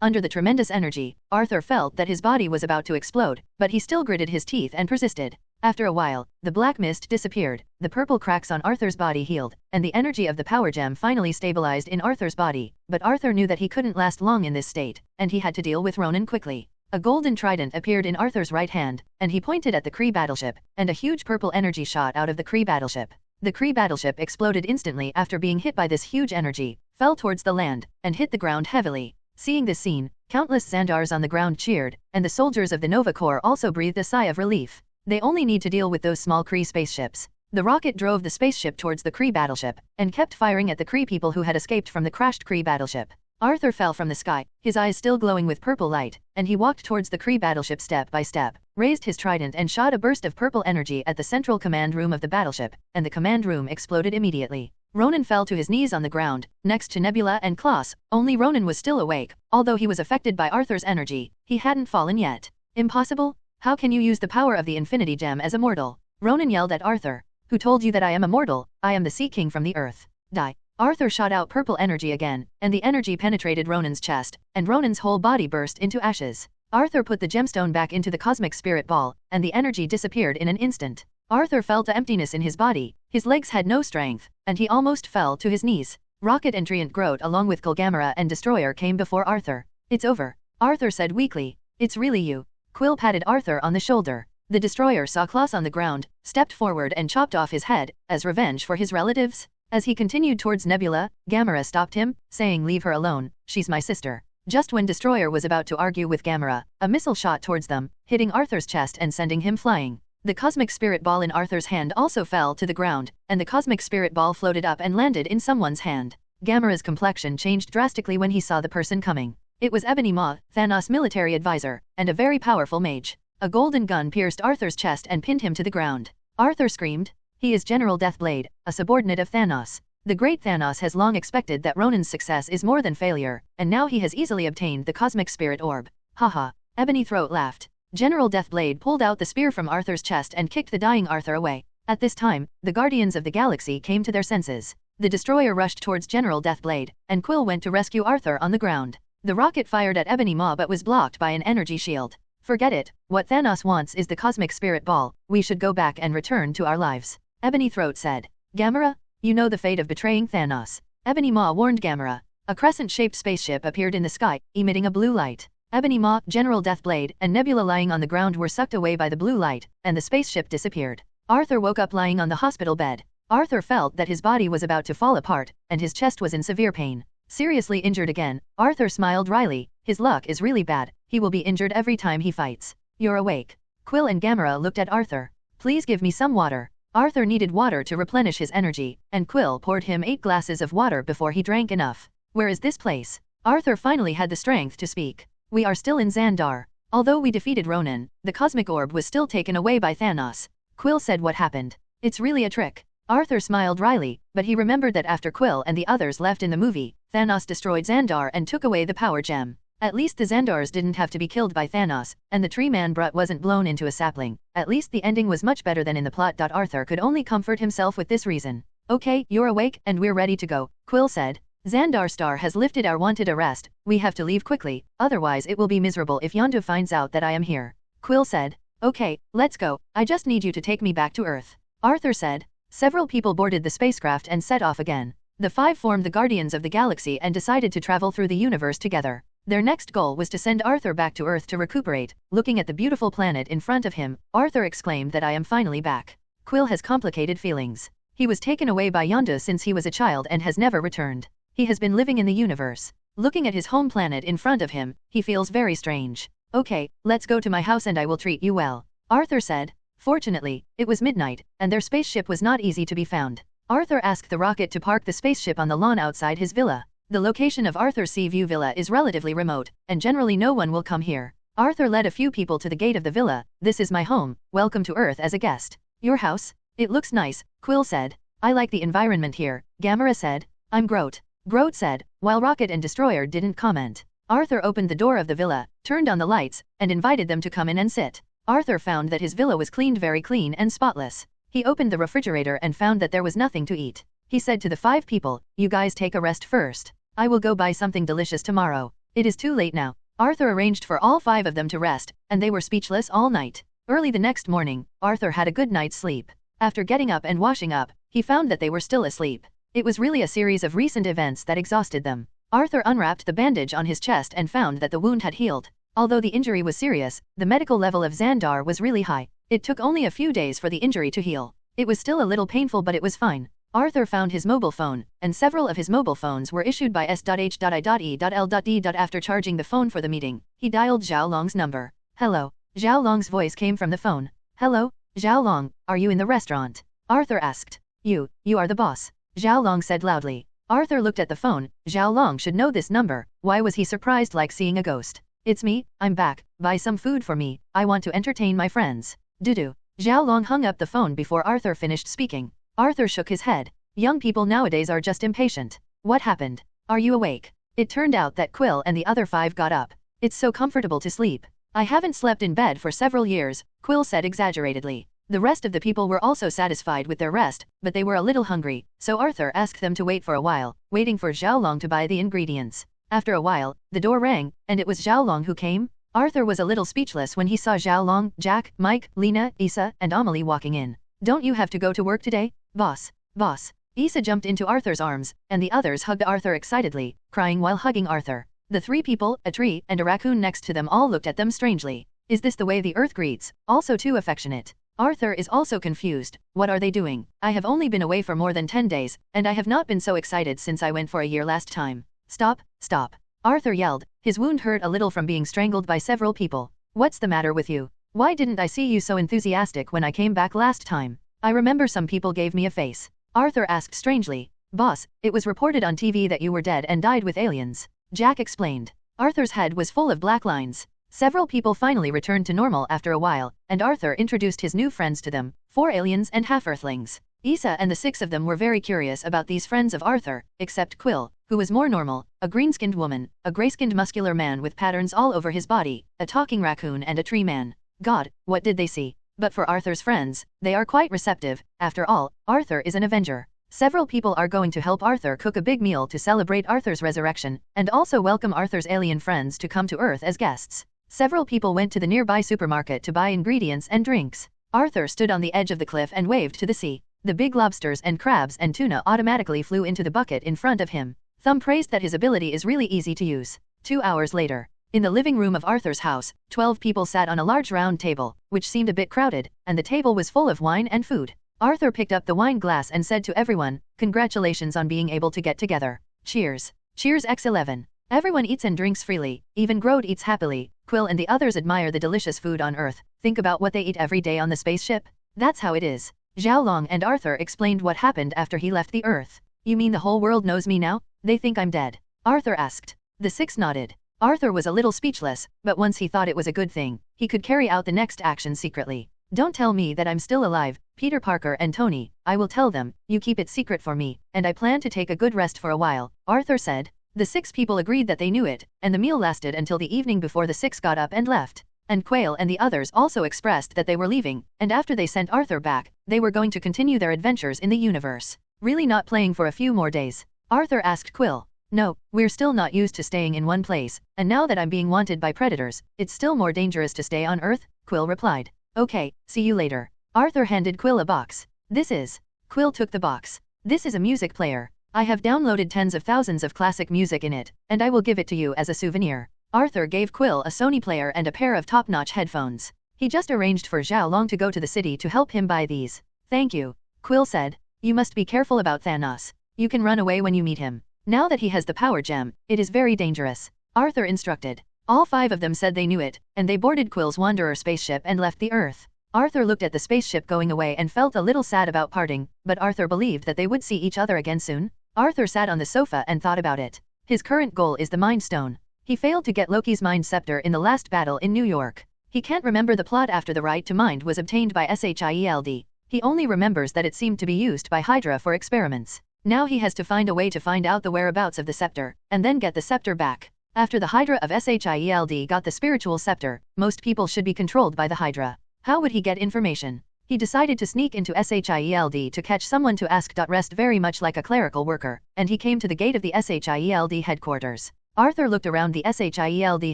Under the tremendous energy, Arthur felt that his body was about to explode, but he still gritted his teeth and persisted. After a while, the black mist disappeared, the purple cracks on Arthur's body healed, and the energy of the power gem finally stabilized in Arthur's body. But Arthur knew that he couldn't last long in this state, and he had to deal with Ronan quickly. A golden trident appeared in Arthur's right hand, and he pointed at the Kree battleship, and a huge purple energy shot out of the Kree battleship. The Kree battleship exploded instantly after being hit by this huge energy, fell towards the land, and hit the ground heavily. Seeing this scene, countless Xandars on the ground cheered, and the soldiers of the Nova Corps also breathed a sigh of relief. They only need to deal with those small Kree spaceships. The rocket drove the spaceship towards the Kree battleship, and kept firing at the Kree people who had escaped from the crashed Kree battleship. Arthur fell from the sky, his eyes still glowing with purple light, and he walked towards the Kree battleship step by step, raised his trident and shot a burst of purple energy at the central command room of the battleship, and the command room exploded immediately. Ronan fell to his knees on the ground, next to Nebula and Klaus. Only Ronan was still awake, although he was affected by Arthur's energy, he hadn't fallen yet. Impossible? How can you use the power of the Infinity Gem as a mortal? Ronan yelled at Arthur. Who told you that I am immortal? I am the Sea King from the Earth. Die. Arthur shot out purple energy again, and the energy penetrated Ronan's chest, and Ronan's whole body burst into ashes. Arthur put the gemstone back into the cosmic spirit ball, and the energy disappeared in an instant. Arthur felt the emptiness in his body, his legs had no strength, and he almost fell to his knees. Rocket and Trident Groot along with Gamera and Destroyer came before Arthur. It's over. Arthur said weakly. It's really you. Quill patted Arthur on the shoulder. The Destroyer saw Klaus on the ground, stepped forward and chopped off his head, as revenge for his relatives. As he continued towards Nebula, Gamera stopped him, saying leave her alone, she's my sister. Just when Destroyer was about to argue with Gamera, a missile shot towards them, hitting Arthur's chest and sending him flying. The cosmic spirit ball in Arthur's hand also fell to the ground, and the cosmic spirit ball floated up and landed in someone's hand. Gamera's complexion changed drastically when he saw the person coming. It was Ebony Maw, Thanos' military advisor, and a very powerful mage. A golden gun pierced Arthur's chest and pinned him to the ground. Arthur screamed. He is General Deathblade, a subordinate of Thanos. The great Thanos has long expected that Ronan's success is more than failure, and now he has easily obtained the cosmic spirit orb. Haha. Ebony Throat laughed. General Deathblade pulled out the spear from Arthur's chest and kicked the dying Arthur away. At this time, the Guardians of the Galaxy came to their senses. The Destroyer rushed towards General Deathblade, and Quill went to rescue Arthur on the ground. The rocket fired at Ebony Maw but was blocked by an energy shield. Forget it, what Thanos wants is the cosmic spirit ball, we should go back and return to our lives. Ebony Throat said. Gamera? You know the fate of betraying Thanos. Ebony Maw warned Gamera. A crescent-shaped spaceship appeared in the sky, emitting a blue light. Ebony Maw, General Deathblade, and Nebula lying on the ground were sucked away by the blue light, and the spaceship disappeared. Arthur woke up lying on the hospital bed. Arthur felt that his body was about to fall apart, and his chest was in severe pain. Seriously injured again, Arthur smiled wryly. His luck is really bad, he will be injured every time he fights. You're awake. Quill and Gamera looked at Arthur. Please give me some water. Arthur needed water to replenish his energy, and Quill poured him 8 glasses of water before he drank enough. Where is this place? Arthur finally had the strength to speak. We are still in Xandar. Although we defeated Ronan, the Cosmic Orb was still taken away by Thanos. Quill said what happened. It's really a trick. Arthur smiled wryly, but he remembered that after Quill and the others left in the movie, Thanos destroyed Xandar and took away the power gem. At least the Xandars didn't have to be killed by Thanos, and the tree man Brut wasn't blown into a sapling. At least the ending was much better than in the plot. Arthur could only comfort himself with this reason. Okay, you're awake, and we're ready to go, Quill said. Xandar Star has lifted our wanted arrest, we have to leave quickly, otherwise it will be miserable if Yondu finds out that I am here. Quill said. Okay, let's go, I just need you to take me back to Earth. Arthur said. Several people boarded the spacecraft and set off again. The 5 formed the Guardians of the Galaxy and decided to travel through the universe together. Their next goal was to send Arthur back to Earth to recuperate. Looking at the beautiful planet in front of him, Arthur exclaimed that I am finally back. Quill has complicated feelings. He was taken away by Yondu since he was a child and has never returned. He has been living in the universe. Looking at his home planet in front of him, he feels very strange. Okay, let's go to my house and I will treat you well. Arthur said. Fortunately, it was midnight, and their spaceship was not easy to be found. Arthur asked the rocket to park the spaceship on the lawn outside his villa. The location of Arthur's Sea View Villa is relatively remote, and generally no one will come here. Arthur led a few people to the gate of the villa. This is my home, welcome to Earth as a guest. Your house? It looks nice, Quill said. I like the environment here, Gamera said. I'm Groot. Groot said, while Rocket and Destroyer didn't comment. Arthur opened the door of the villa, turned on the lights, and invited them to come in and sit. Arthur found that his villa was cleaned very clean and spotless. He opened the refrigerator and found that there was nothing to eat. He said to the 5 people, you guys take a rest first. I will go buy something delicious tomorrow. It is too late now. Arthur arranged for all 5 of them to rest, and they were speechless all night. Early the next morning, Arthur had a good night's sleep. After getting up and washing up, he found that they were still asleep. It was really a series of recent events that exhausted them. Arthur unwrapped the bandage on his chest and found that the wound had healed. Although the injury was serious, the medical level of Xandar was really high. It took only a few days for the injury to heal. It was still a little painful but it was fine. Arthur found his mobile phone, and several of his mobile phones were issued by S.H.I.E.L.D. After charging the phone for the meeting, he dialed Zhao Long's number. Hello. Zhao Long's voice came from the phone. Hello, Zhao Long, are you in the restaurant? Arthur asked. You are the boss. Zhao Long said loudly. Arthur looked at the phone. Zhao Long should know this number. Why was he surprised like seeing a ghost? It's me, I'm back. Buy some food for me. I want to entertain my friends. Doo-doo. Zhao Long hung up the phone before Arthur finished speaking. Arthur shook his head. Young people nowadays are just impatient. What happened? Are you awake? It turned out that Quill and the other 5 got up. It's so comfortable to sleep. I haven't slept in bed for several years, Quill said exaggeratedly. The rest of the people were also satisfied with their rest, but they were a little hungry, so Arthur asked them to wait for a while, waiting for Zhao Long to buy the ingredients. After a while, the door rang, and it was Zhao Long who came. Arthur was a little speechless when he saw Zhao Long, Jack, Mike, Lena, Isa, and Amelie walking in. Don't you have to go to work today? Boss. Boss. Isa jumped into Arthur's arms, and the others hugged Arthur excitedly, crying while hugging Arthur. The 3 people, a tree, and a raccoon next to them all looked at them strangely. Is this the way the earth greets? Also too affectionate. Arthur is also confused. What are they doing? I have only been away for more than 10 days, and I have not been so excited since I went for a year last time. Stop, stop. Arthur yelled. His wound hurt a little from being strangled by several people. What's the matter with you? Why didn't I see you so enthusiastic when I came back last time? I remember some people gave me a face. Arthur asked strangely. Boss, it was reported on TV that you were dead and died with aliens. Jack explained. Arthur's head was full of black lines. Several people finally returned to normal after a while, and Arthur introduced his new friends to them, 4 aliens and half-earthlings. Isa and the 6 of them were very curious about these friends of Arthur, except Quill, who was more normal, a green-skinned woman, a gray-skinned muscular man with patterns all over his body, a talking raccoon and a tree man. God, what did they see? But for Arthur's friends, they are quite receptive. After all, Arthur is an Avenger. Several people are going to help Arthur cook a big meal to celebrate Arthur's resurrection, and also welcome Arthur's alien friends to come to Earth as guests. Several people went to the nearby supermarket to buy ingredients and drinks. Arthur stood on the edge of the cliff and waved to the sea. The big lobsters and crabs and tuna automatically flew into the bucket in front of him. Thumb praised that his ability is really easy to use. 2 hours later. In the living room of Arthur's house, 12 people sat on a large round table, which seemed a bit crowded, and the table was full of wine and food. Arthur picked up the wine glass and said to everyone, "Congratulations on being able to get together. Cheers. Cheers X11. Everyone eats and drinks freely, even Grodd eats happily. Quill and the others admire the delicious food on Earth. Think about what they eat every day on the spaceship. That's how it is." Zhao Long and Arthur explained what happened after he left the Earth. You mean the whole world knows me now? They think I'm dead. Arthur asked. The 6 nodded. Arthur was a little speechless, but once he thought it was a good thing, he could carry out the next action secretly. Don't tell me that I'm still alive, Peter Parker and Tony. I will tell them. You keep it secret for me, and I plan to take a good rest for a while, Arthur said. The 6 people agreed that they knew it, and the meal lasted until the evening before the 6 got up and left. And Quail and the others also expressed that they were leaving, and after they sent Arthur back, they were going to continue their adventures in the universe. Really not playing for a few more days? Arthur asked Quill. No, we're still not used to staying in one place, and now that I'm being wanted by predators, it's still more dangerous to stay on Earth, Quill replied. Okay, see you later. Arthur handed Quill a box. This is. Quill took the box. This is a music player. I have downloaded tens of thousands of classic music in it, and I will give it to you as a souvenir. Arthur gave Quill a Sony player and a pair of top-notch headphones. He just arranged for Zhao Long to go to the city to help him buy these. Thank you. Quill said. You must be careful about Thanos. You can run away when you meet him. Now that he has the power gem, it is very dangerous. Arthur instructed. All 5 of them said they knew it, and they boarded Quill's Wanderer spaceship and left the Earth. Arthur looked at the spaceship going away and felt a little sad about parting, but Arthur believed that they would see each other again soon. Arthur sat on the sofa and thought about it. His current goal is the Mind Stone. He failed to get Loki's Mind Scepter in the last battle in New York. He can't remember the plot after the right to mind was obtained by S.H.I.E.L.D. He only remembers that it seemed to be used by Hydra for experiments. Now he has to find a way to find out the whereabouts of the scepter, and then get the scepter back. After the Hydra of S.H.I.E.L.D. got the spiritual scepter, most people should be controlled by the Hydra. How would he get information? He decided to sneak into S.H.I.E.L.D. to catch someone to ask. Rest very much like a clerical worker, and he came to the gate of the S.H.I.E.L.D. headquarters. Arthur looked around the S.H.I.E.L.D.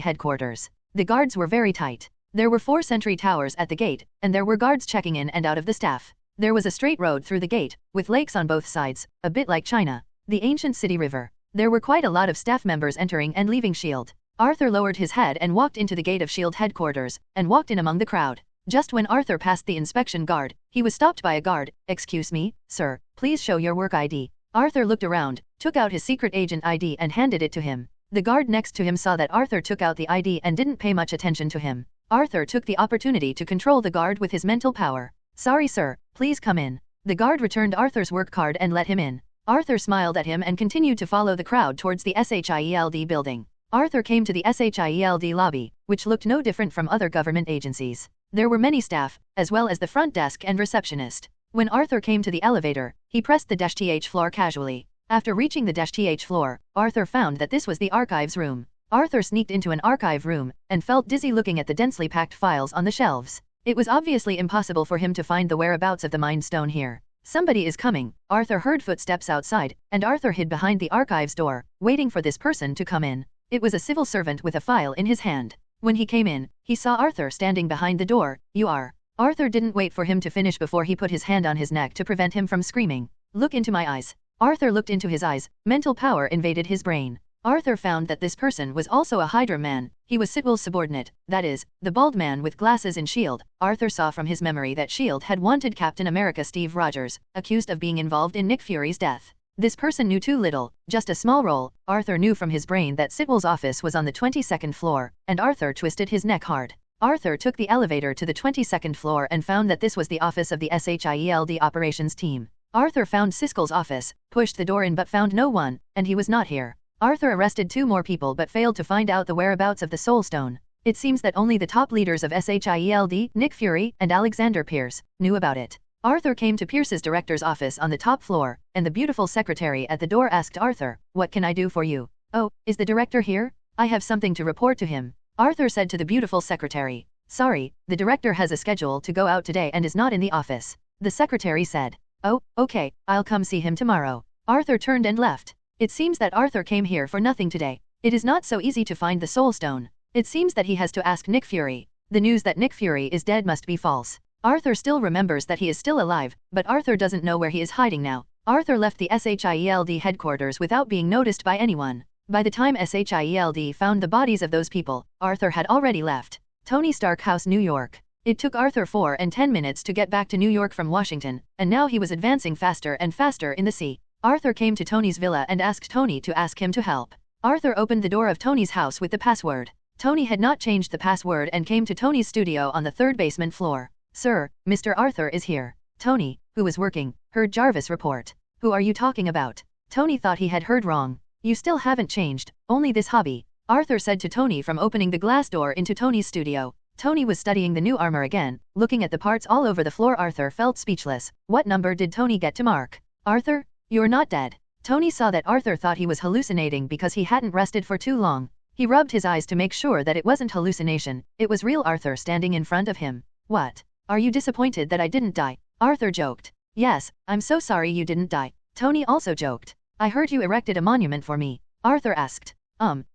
headquarters. The guards were very tight. There were 4 sentry towers at the gate, and there were guards checking in and out of the staff. There was a straight road through the gate, with lakes on both sides, a bit like China. The ancient city river. There were quite a lot of staff members entering and leaving S.H.I.E.L.D. Arthur lowered his head and walked into the gate of S.H.I.E.L.D. headquarters, and walked in among the crowd. Just when Arthur passed the inspection guard, he was stopped by a guard. Excuse me, sir, please show your work ID. Arthur looked around, took out his secret agent ID and handed it to him. The guard next to him saw that Arthur took out the ID and didn't pay much attention to him. Arthur took the opportunity to control the guard with his mental power. Sorry sir, please come in. The guard returned Arthur's work card and let him in. Arthur smiled at him and continued to follow the crowd towards the S.H.I.E.L.D. building. Arthur came to the S.H.I.E.L.D. lobby, which looked no different from other government agencies. There were many staff, as well as the front desk and receptionist. When Arthur came to the elevator, he pressed the -th floor casually. After reaching the -th floor, Arthur found that this was the archives room. Arthur sneaked into an archive room, and felt dizzy looking at the densely packed files on the shelves. It was obviously impossible for him to find the whereabouts of the Mind Stone here. Somebody is coming. Arthur heard footsteps outside, and Arthur hid behind the archives door, waiting for this person to come in. It was a civil servant with a file in his hand. When he came in, he saw Arthur standing behind the door. "You are." Arthur didn't wait for him to finish before he put his hand on his neck to prevent him from screaming. "Look into my eyes." Arthur looked into his eyes. Mental power invaded his brain. Arthur found that this person was also a Hydra man. He was S.H.I.E.L.'s subordinate, that is, the bald man with glasses in S.H.I.E.L.D. Arthur saw from his memory that S.H.I.E.L.D. had wanted Captain America Steve Rogers, accused of being involved in Nick Fury's death. This person knew too little, just a small role. Arthur knew from his brain that S.H.I.E.L.'s office was on the 22nd floor, and Arthur twisted his neck hard. Arthur took the elevator to the 22nd floor and found that this was the office of the S.H.I.E.L.D. operations team. Arthur found Siskel's office, pushed the door in but found no one, and he was not here. Arthur arrested 2 more people but failed to find out the whereabouts of the Soul Stone. It seems that only the top leaders of S.H.I.E.L.D., Nick Fury and Alexander Pierce, knew about it. Arthur came to Pierce's director's office on the top floor, and the beautiful secretary at the door asked Arthur, "What can I do for you?" "Oh, is the director here? I have something to report to him." Arthur said to the beautiful secretary. "Sorry, the director has a schedule to go out today and is not in the office." The secretary said. "Oh, okay, I'll come see him tomorrow." Arthur turned and left. It seems that Arthur came here for nothing today. It is not so easy to find the Soul Stone. It seems that he has to ask Nick Fury. The news that Nick Fury is dead must be false. Arthur still remembers that he is still alive, but Arthur doesn't know where he is hiding now. Arthur left the S.H.I.E.L.D. headquarters without being noticed by anyone. By the time S.H.I.E.L.D. found the bodies of those people, Arthur had already left. Tony Stark House, New York. It took Arthur 4 and 10 minutes to get back to New York from Washington, and now he was advancing faster and faster in the sea. Arthur came to Tony's villa and asked Tony to ask him to help. Arthur opened the door of Tony's house with the password. Tony had not changed the password and came to Tony's studio on the 3rd basement floor. "Sir, Mr. Arthur is here." Tony, who was working, heard Jarvis report. "Who are you talking about?" Tony thought he had heard wrong. "You still haven't changed, only this hobby," Arthur said to Tony from opening the glass door into Tony's studio. Tony was studying the new armor again, looking at the parts all over the floor. Arthur felt speechless. What number did Tony get to mark? "Arthur, you're not dead." Tony saw that Arthur thought he was hallucinating because he hadn't rested for too long. He rubbed his eyes to make sure that it wasn't hallucination, it was real Arthur standing in front of him. "What? Are you disappointed that I didn't die?" Arthur joked. "Yes, I'm so sorry you didn't die." Tony also joked. "I heard you erected a monument for me." Arthur asked.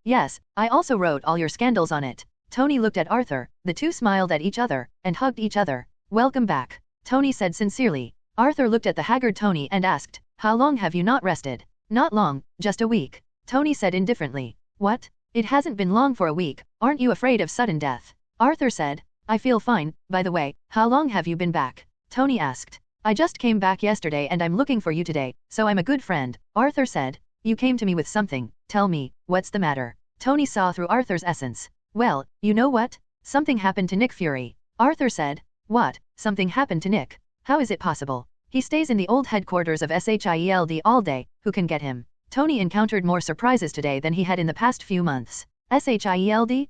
Yes, I also wrote all your scandals on it." Tony looked at Arthur, the two smiled at each other, and hugged each other. "Welcome back," Tony said sincerely. Arthur looked at the haggard Tony and asked, "How long have you not rested?" "Not long, just a week," Tony said indifferently. "What? It hasn't been long for a week, aren't you afraid of sudden death?" Arthur said. "I feel fine. By the way, how long have you been back?" Tony asked. "I just came back yesterday and I'm looking for you today, so I'm a good friend," Arthur said. "You came to me with something, tell me, what's the matter?" Tony saw through Arthur's essence. "Well, you know what? Something happened to Nick Fury." Arthur said. "What? Something happened to Nick? How is it possible? He stays in the old headquarters of S.H.I.E.L.D. all day, who can get him?" Tony encountered more surprises today than he had in the past few months. S.H.I.E.L.D?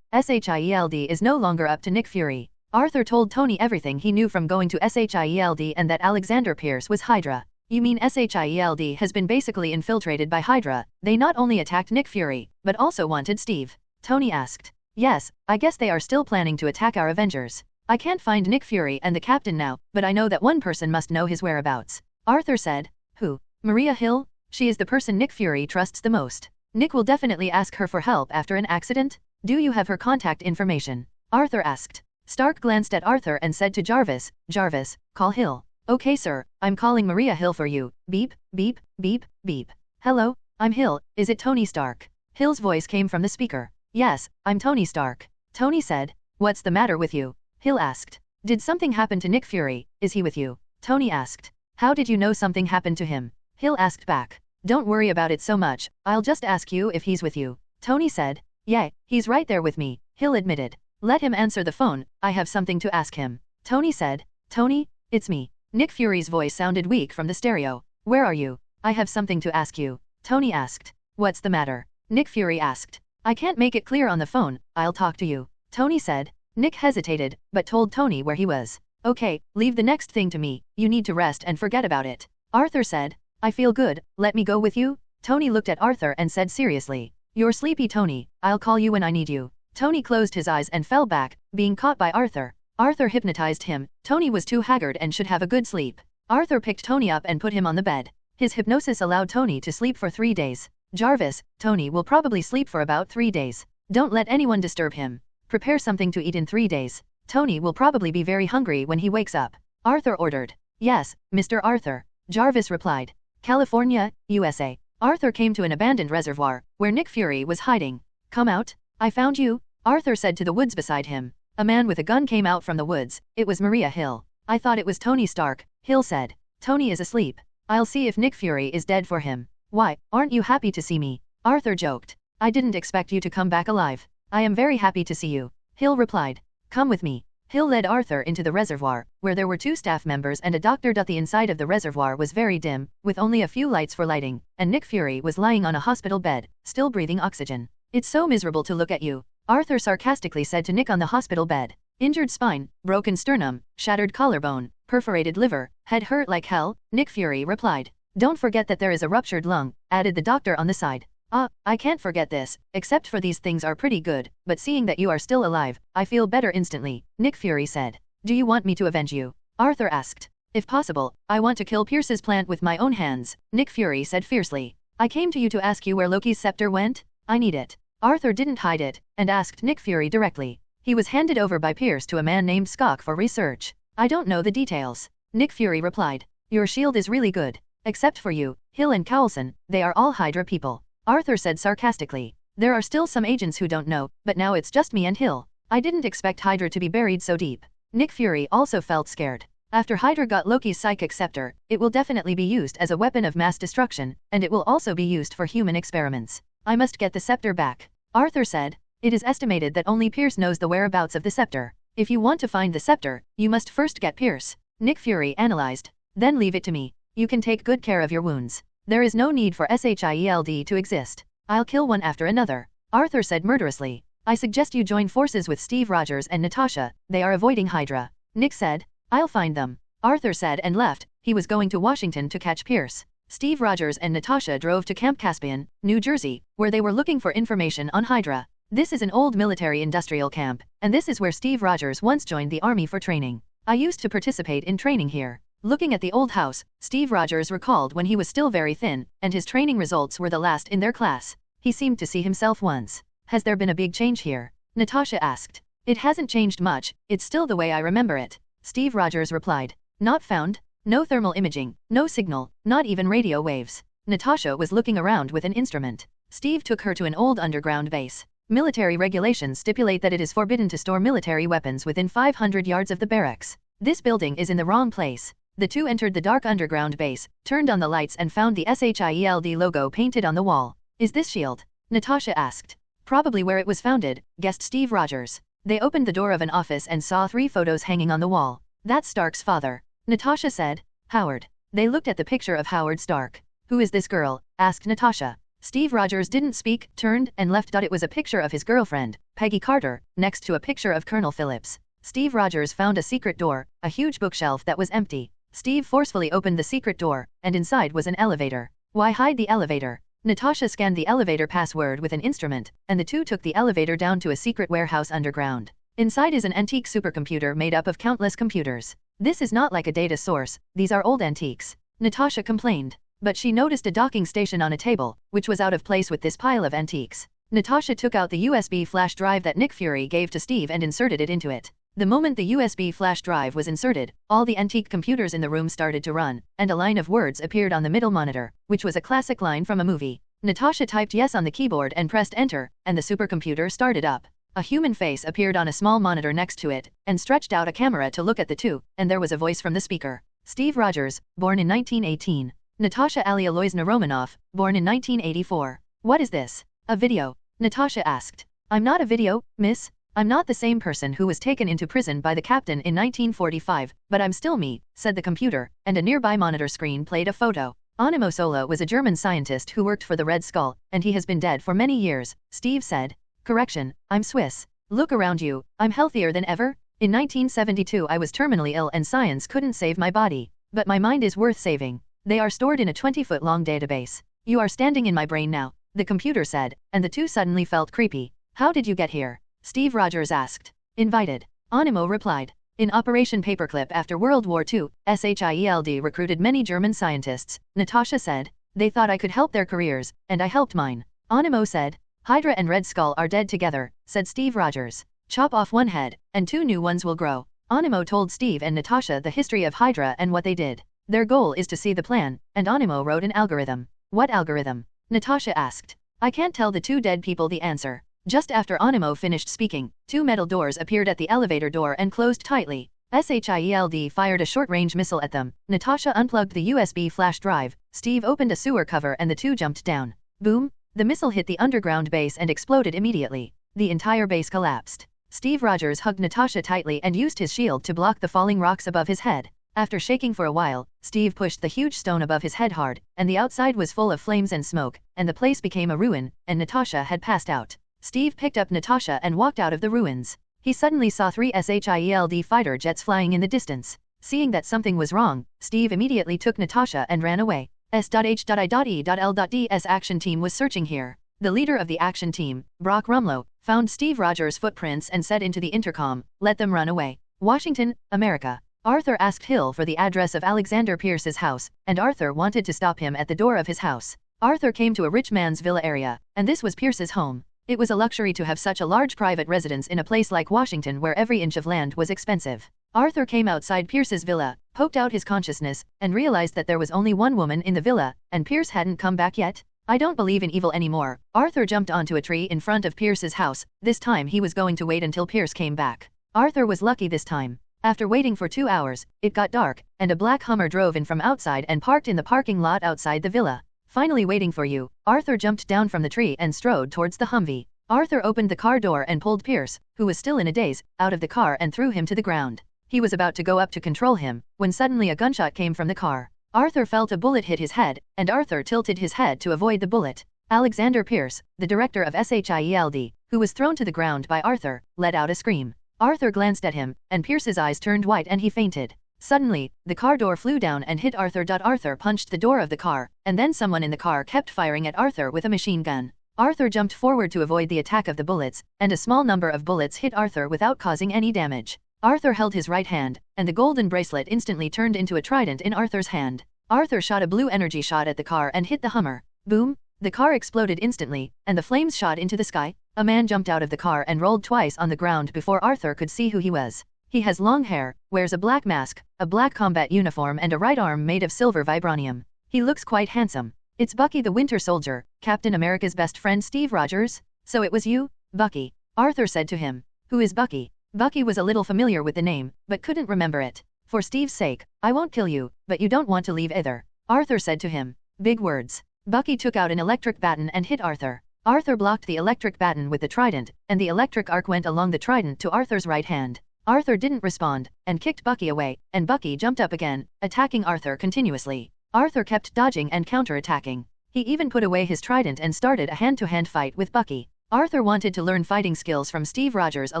S.H.I.E.L.D. is no longer up to Nick Fury. Arthur told Tony everything he knew from going to S.H.I.E.L.D. and that Alexander Pierce was Hydra. "You mean S.H.I.E.L.D. has been basically infiltrated by Hydra? They not only attacked Nick Fury, but also wanted Steve?" Tony asked. "Yes, I guess they are still planning to attack our Avengers. I can't find Nick Fury and the captain now, but I know that one person must know his whereabouts." Arthur said. "Who? Maria Hill? She is the person Nick Fury trusts the most. Nick will definitely ask her for help after an accident. Do you have her contact information?" Arthur asked. Stark glanced at Arthur and said to Jarvis, "Jarvis, call Hill." "Okay sir, I'm calling Maria Hill for you." Beep, beep, beep, beep. "Hello, I'm Hill, is it Tony Stark?" Hill's voice came from the speaker. "Yes, I'm Tony Stark." Tony said. "What's the matter with you?" Hill asked. "Did something happen to Nick Fury? Is he with you?" Tony asked. "How did you know something happened to him?" Hill asked back. "Don't worry about it so much, I'll just ask you if he's with you." Tony said. "Yeah, he's right there with me," Hill admitted. "Let him answer the phone, I have something to ask him." Tony said. "Tony, it's me." Nick Fury's voice sounded weak from the stereo. "Where are you?" I have something to ask you. Tony asked. What's the matter? Nick Fury asked. I can't make it clear on the phone, I'll talk to you. Tony said. Nick hesitated, but told Tony where he was. Okay, leave the next thing to me, you need to rest and forget about it. Arthur said. I feel good, let me go with you? Tony looked at Arthur and said seriously. You're sleepy, Tony, I'll call you when I need you. Tony closed his eyes and fell back, being caught by Arthur. Arthur hypnotized him. Tony was too haggard and should have a good sleep. Arthur picked Tony up and put him on the bed. His hypnosis allowed Tony to sleep for 3 days. Jarvis, Tony will probably sleep for about 3 days. Don't let anyone disturb him. Prepare something to eat in 3 days. Tony will probably be very hungry when he wakes up. Arthur ordered. Yes, Mr. Arthur. Jarvis replied. California, USA. Arthur came to an abandoned reservoir, where Nick Fury was hiding. Come out. I found you, Arthur said to the woods beside him. A man with a gun came out from the woods. It was Maria Hill. I thought it was Tony Stark, Hill said. Tony is asleep. I'll see if Nick Fury is dead for him. Why, aren't you happy to see me? Arthur joked. I didn't expect you to come back alive. I am very happy to see you. Hill replied. Come with me. Hill led Arthur into the reservoir, where there were 2 staff members and a doctor. The inside of the reservoir was very dim, with only a few lights for lighting, and Nick Fury was lying on a hospital bed, still breathing oxygen. It's so miserable to look at you, Arthur sarcastically said to Nick on the hospital bed. Injured spine, broken sternum, shattered collarbone, perforated liver, head hurt like hell, Nick Fury replied. Don't forget that there is a ruptured lung, added the doctor on the side. I can't forget this, except for these things are pretty good, but seeing that you are still alive, I feel better instantly, Nick Fury said. Do you want me to avenge you? Arthur asked. If possible, I want to kill Pierce's plant with my own hands, Nick Fury said fiercely. I came to you to ask you where Loki's scepter went? I need it. Arthur didn't hide it, and asked Nick Fury directly. He was handed over by Pierce to a man named Skok for research. I don't know the details. Nick Fury replied. Your shield is really good. Except for you, Hill and Coulson, they are all Hydra people. Arthur said sarcastically. There are still some agents who don't know, but now it's just me and Hill. I didn't expect Hydra to be buried so deep. Nick Fury also felt scared. After Hydra got Loki's psychic scepter, it will definitely be used as a weapon of mass destruction, and it will also be used for human experiments. I must get the scepter back. Arthur said. It is estimated that only Pierce knows the whereabouts of the scepter. If you want to find the scepter, you must first get Pierce. Nick Fury analyzed. Then leave it to me. You can take good care of your wounds. There is no need for S.H.I.E.L.D. to exist. I'll kill one after another. Arthur said murderously. I suggest you join forces with Steve Rogers and Natasha. They are avoiding Hydra. Nick said. I'll find them. Arthur said and left. He was going to Washington to catch Pierce. Steve Rogers and Natasha drove to Camp Caspian, New Jersey, where they were looking for information on Hydra. This is an old military-industrial camp, and this is where Steve Rogers once joined the army for training. I used to participate in training here. Looking at the old house, Steve Rogers recalled when he was still very thin, and his training results were the last in their class. He seemed to see himself once. Has there been a big change here? Natasha asked. It hasn't changed much, it's still the way I remember it. Steve Rogers replied. Not found? No thermal imaging, no signal, not even radio waves. Natasha was looking around with an instrument. Steve took her to an old underground base. Military regulations stipulate that it is forbidden to store military weapons within 500 yards of the barracks. This building is in the wrong place. The two entered the dark underground base, turned on the lights and found the S.H.I.E.L.D. logo painted on the wall. Is this S.H.I.E.L.D.? Natasha asked. Probably where it was founded, guessed Steve Rogers. They opened the door of an office and saw 3 photos hanging on the wall. That's Stark's father. Natasha said. Howard. They looked at the picture of Howard Stark. Who is this girl? Asked Natasha. Steve Rogers didn't speak, turned, and left. It was a picture of his girlfriend, Peggy Carter, next to a picture of Colonel Phillips. Steve Rogers found a secret door, a huge bookshelf that was empty. Steve forcefully opened the secret door, and inside was an elevator. Why hide the elevator? Natasha scanned the elevator password with an instrument, and the two took the elevator down to a secret warehouse underground. Inside is an antique supercomputer made up of countless computers. This is not like a data source, these are old antiques. Natasha complained. But she noticed a docking station on a table, which was out of place with this pile of antiques. Natasha took out the USB flash drive that Nick Fury gave to Steve and inserted it into it. The moment the USB flash drive was inserted, all the antique computers in the room started to run, and a line of words appeared on the middle monitor, which was a classic line from a movie. Natasha typed yes on the keyboard and pressed enter, and the supercomputer started up. A human face appeared on a small monitor next to it, and stretched out a camera to look at the two, and there was a voice from the speaker. Steve Rogers, born in 1918. Natasha Aloyzna Romanov, born in 1984. What is this? A video? Natasha asked. I'm not a video, miss. I'm not the same person who was taken into prison by the captain in 1945, but I'm still me, said the computer, and a nearby monitor screen played a photo. Animo Sola was a German scientist who worked for the Red Skull, and he has been dead for many years, Steve said. Correction, I'm Swiss. Look around you, I'm healthier than ever. In 1972 I was terminally ill and science couldn't save my body. But my mind is worth saving. They are stored in a 20-foot-long database. You are standing in my brain now, the computer said, and the two suddenly felt creepy. How did you get here? Steve Rogers asked. Invited. Animo replied. In Operation Paperclip after World War II, S.H.I.E.L.D. recruited many German scientists, Natasha said. They thought I could help their careers, and I helped mine. Animo said. Hydra and Red Skull are dead together, said Steve Rogers. Chop off one head, and two new ones will grow. Animo told Steve and Natasha the history of Hydra and what they did. Their goal is to see the plan, and Animo wrote an algorithm. What algorithm? Natasha asked. I can't tell the two dead people the answer. Just after Animo finished speaking, two metal doors appeared at the elevator door and closed tightly. S.H.I.E.L.D. fired a short-range missile at them. Natasha unplugged the USB flash drive. Steve opened a sewer cover and the two jumped down. Boom! The missile hit the underground base and exploded immediately. The entire base collapsed. Steve Rogers hugged Natasha tightly and used his shield to block the falling rocks above his head. After shaking for a while, Steve pushed the huge stone above his head hard, and the outside was full of flames and smoke, and the place became a ruin, and Natasha had passed out. Steve picked up Natasha and walked out of the ruins. He suddenly saw 3 S.H.I.E.L.D. fighter jets flying in the distance. Seeing that something was wrong, Steve immediately took Natasha and ran away. S.H.I.E.L.D.'s action team was searching here. The leader of the action team, Brock Rumlow, found Steve Rogers' footprints and said into the intercom, "Let them run away." Washington, America. Arthur asked Hill for the address of Alexander Pierce's house, and Arthur wanted to stop him at the door of his house. Arthur came to a rich man's villa area, and this was Pierce's home. It was a luxury to have such a large private residence in a place like Washington where every inch of land was expensive. Arthur came outside Pierce's villa, poked out his consciousness, and realized that there was only one woman in the villa, and Pierce hadn't come back yet. I don't believe in evil anymore. Arthur jumped onto a tree in front of Pierce's house. This time he was going to wait until Pierce came back. Arthur was lucky this time. After waiting for 2 hours, it got dark, and a black Hummer drove in from outside and parked in the parking lot outside the villa. Finally waiting for you, Arthur jumped down from the tree and strode towards the Humvee. Arthur opened the car door and pulled Pierce, who was still in a daze, out of the car and threw him to the ground. He was about to go up to control him, when suddenly a gunshot came from the car. Arthur felt a bullet hit his head, and Arthur tilted his head to avoid the bullet. Alexander Pierce, the director of S.H.I.E.L.D., who was thrown to the ground by Arthur, let out a scream. Arthur glanced at him, and Pierce's eyes turned white and he fainted. Suddenly, the car door flew down and hit Arthur. Arthur punched the door of the car, and then someone in the car kept firing at Arthur with a machine gun. Arthur jumped forward to avoid the attack of the bullets, and a small number of bullets hit Arthur without causing any damage. Arthur held his right hand, and the golden bracelet instantly turned into a trident in Arthur's hand. Arthur shot a blue energy shot at the car and hit the Hummer. Boom! The car exploded instantly, and the flames shot into the sky. A man jumped out of the car and rolled twice on the ground before Arthur could see who he was. He has long hair, wears a black mask, a black combat uniform and a right arm made of silver vibranium. He looks quite handsome. It's Bucky the Winter Soldier, Captain America's best friend Steve Rogers. So it was you, Bucky? Arthur said to him. Who is Bucky? Bucky was a little familiar with the name, but couldn't remember it. For Steve's sake, I won't kill you, but you don't want to leave either. Arthur said to him. Big words. Bucky took out an electric baton and hit Arthur. Arthur blocked the electric baton with the trident, and the electric arc went along the trident to Arthur's right hand. Arthur didn't respond, and kicked Bucky away, and Bucky jumped up again, attacking Arthur continuously. Arthur kept dodging and counter-attacking. He even put away his trident and started a hand-to-hand fight with Bucky. Arthur wanted to learn fighting skills from Steve Rogers a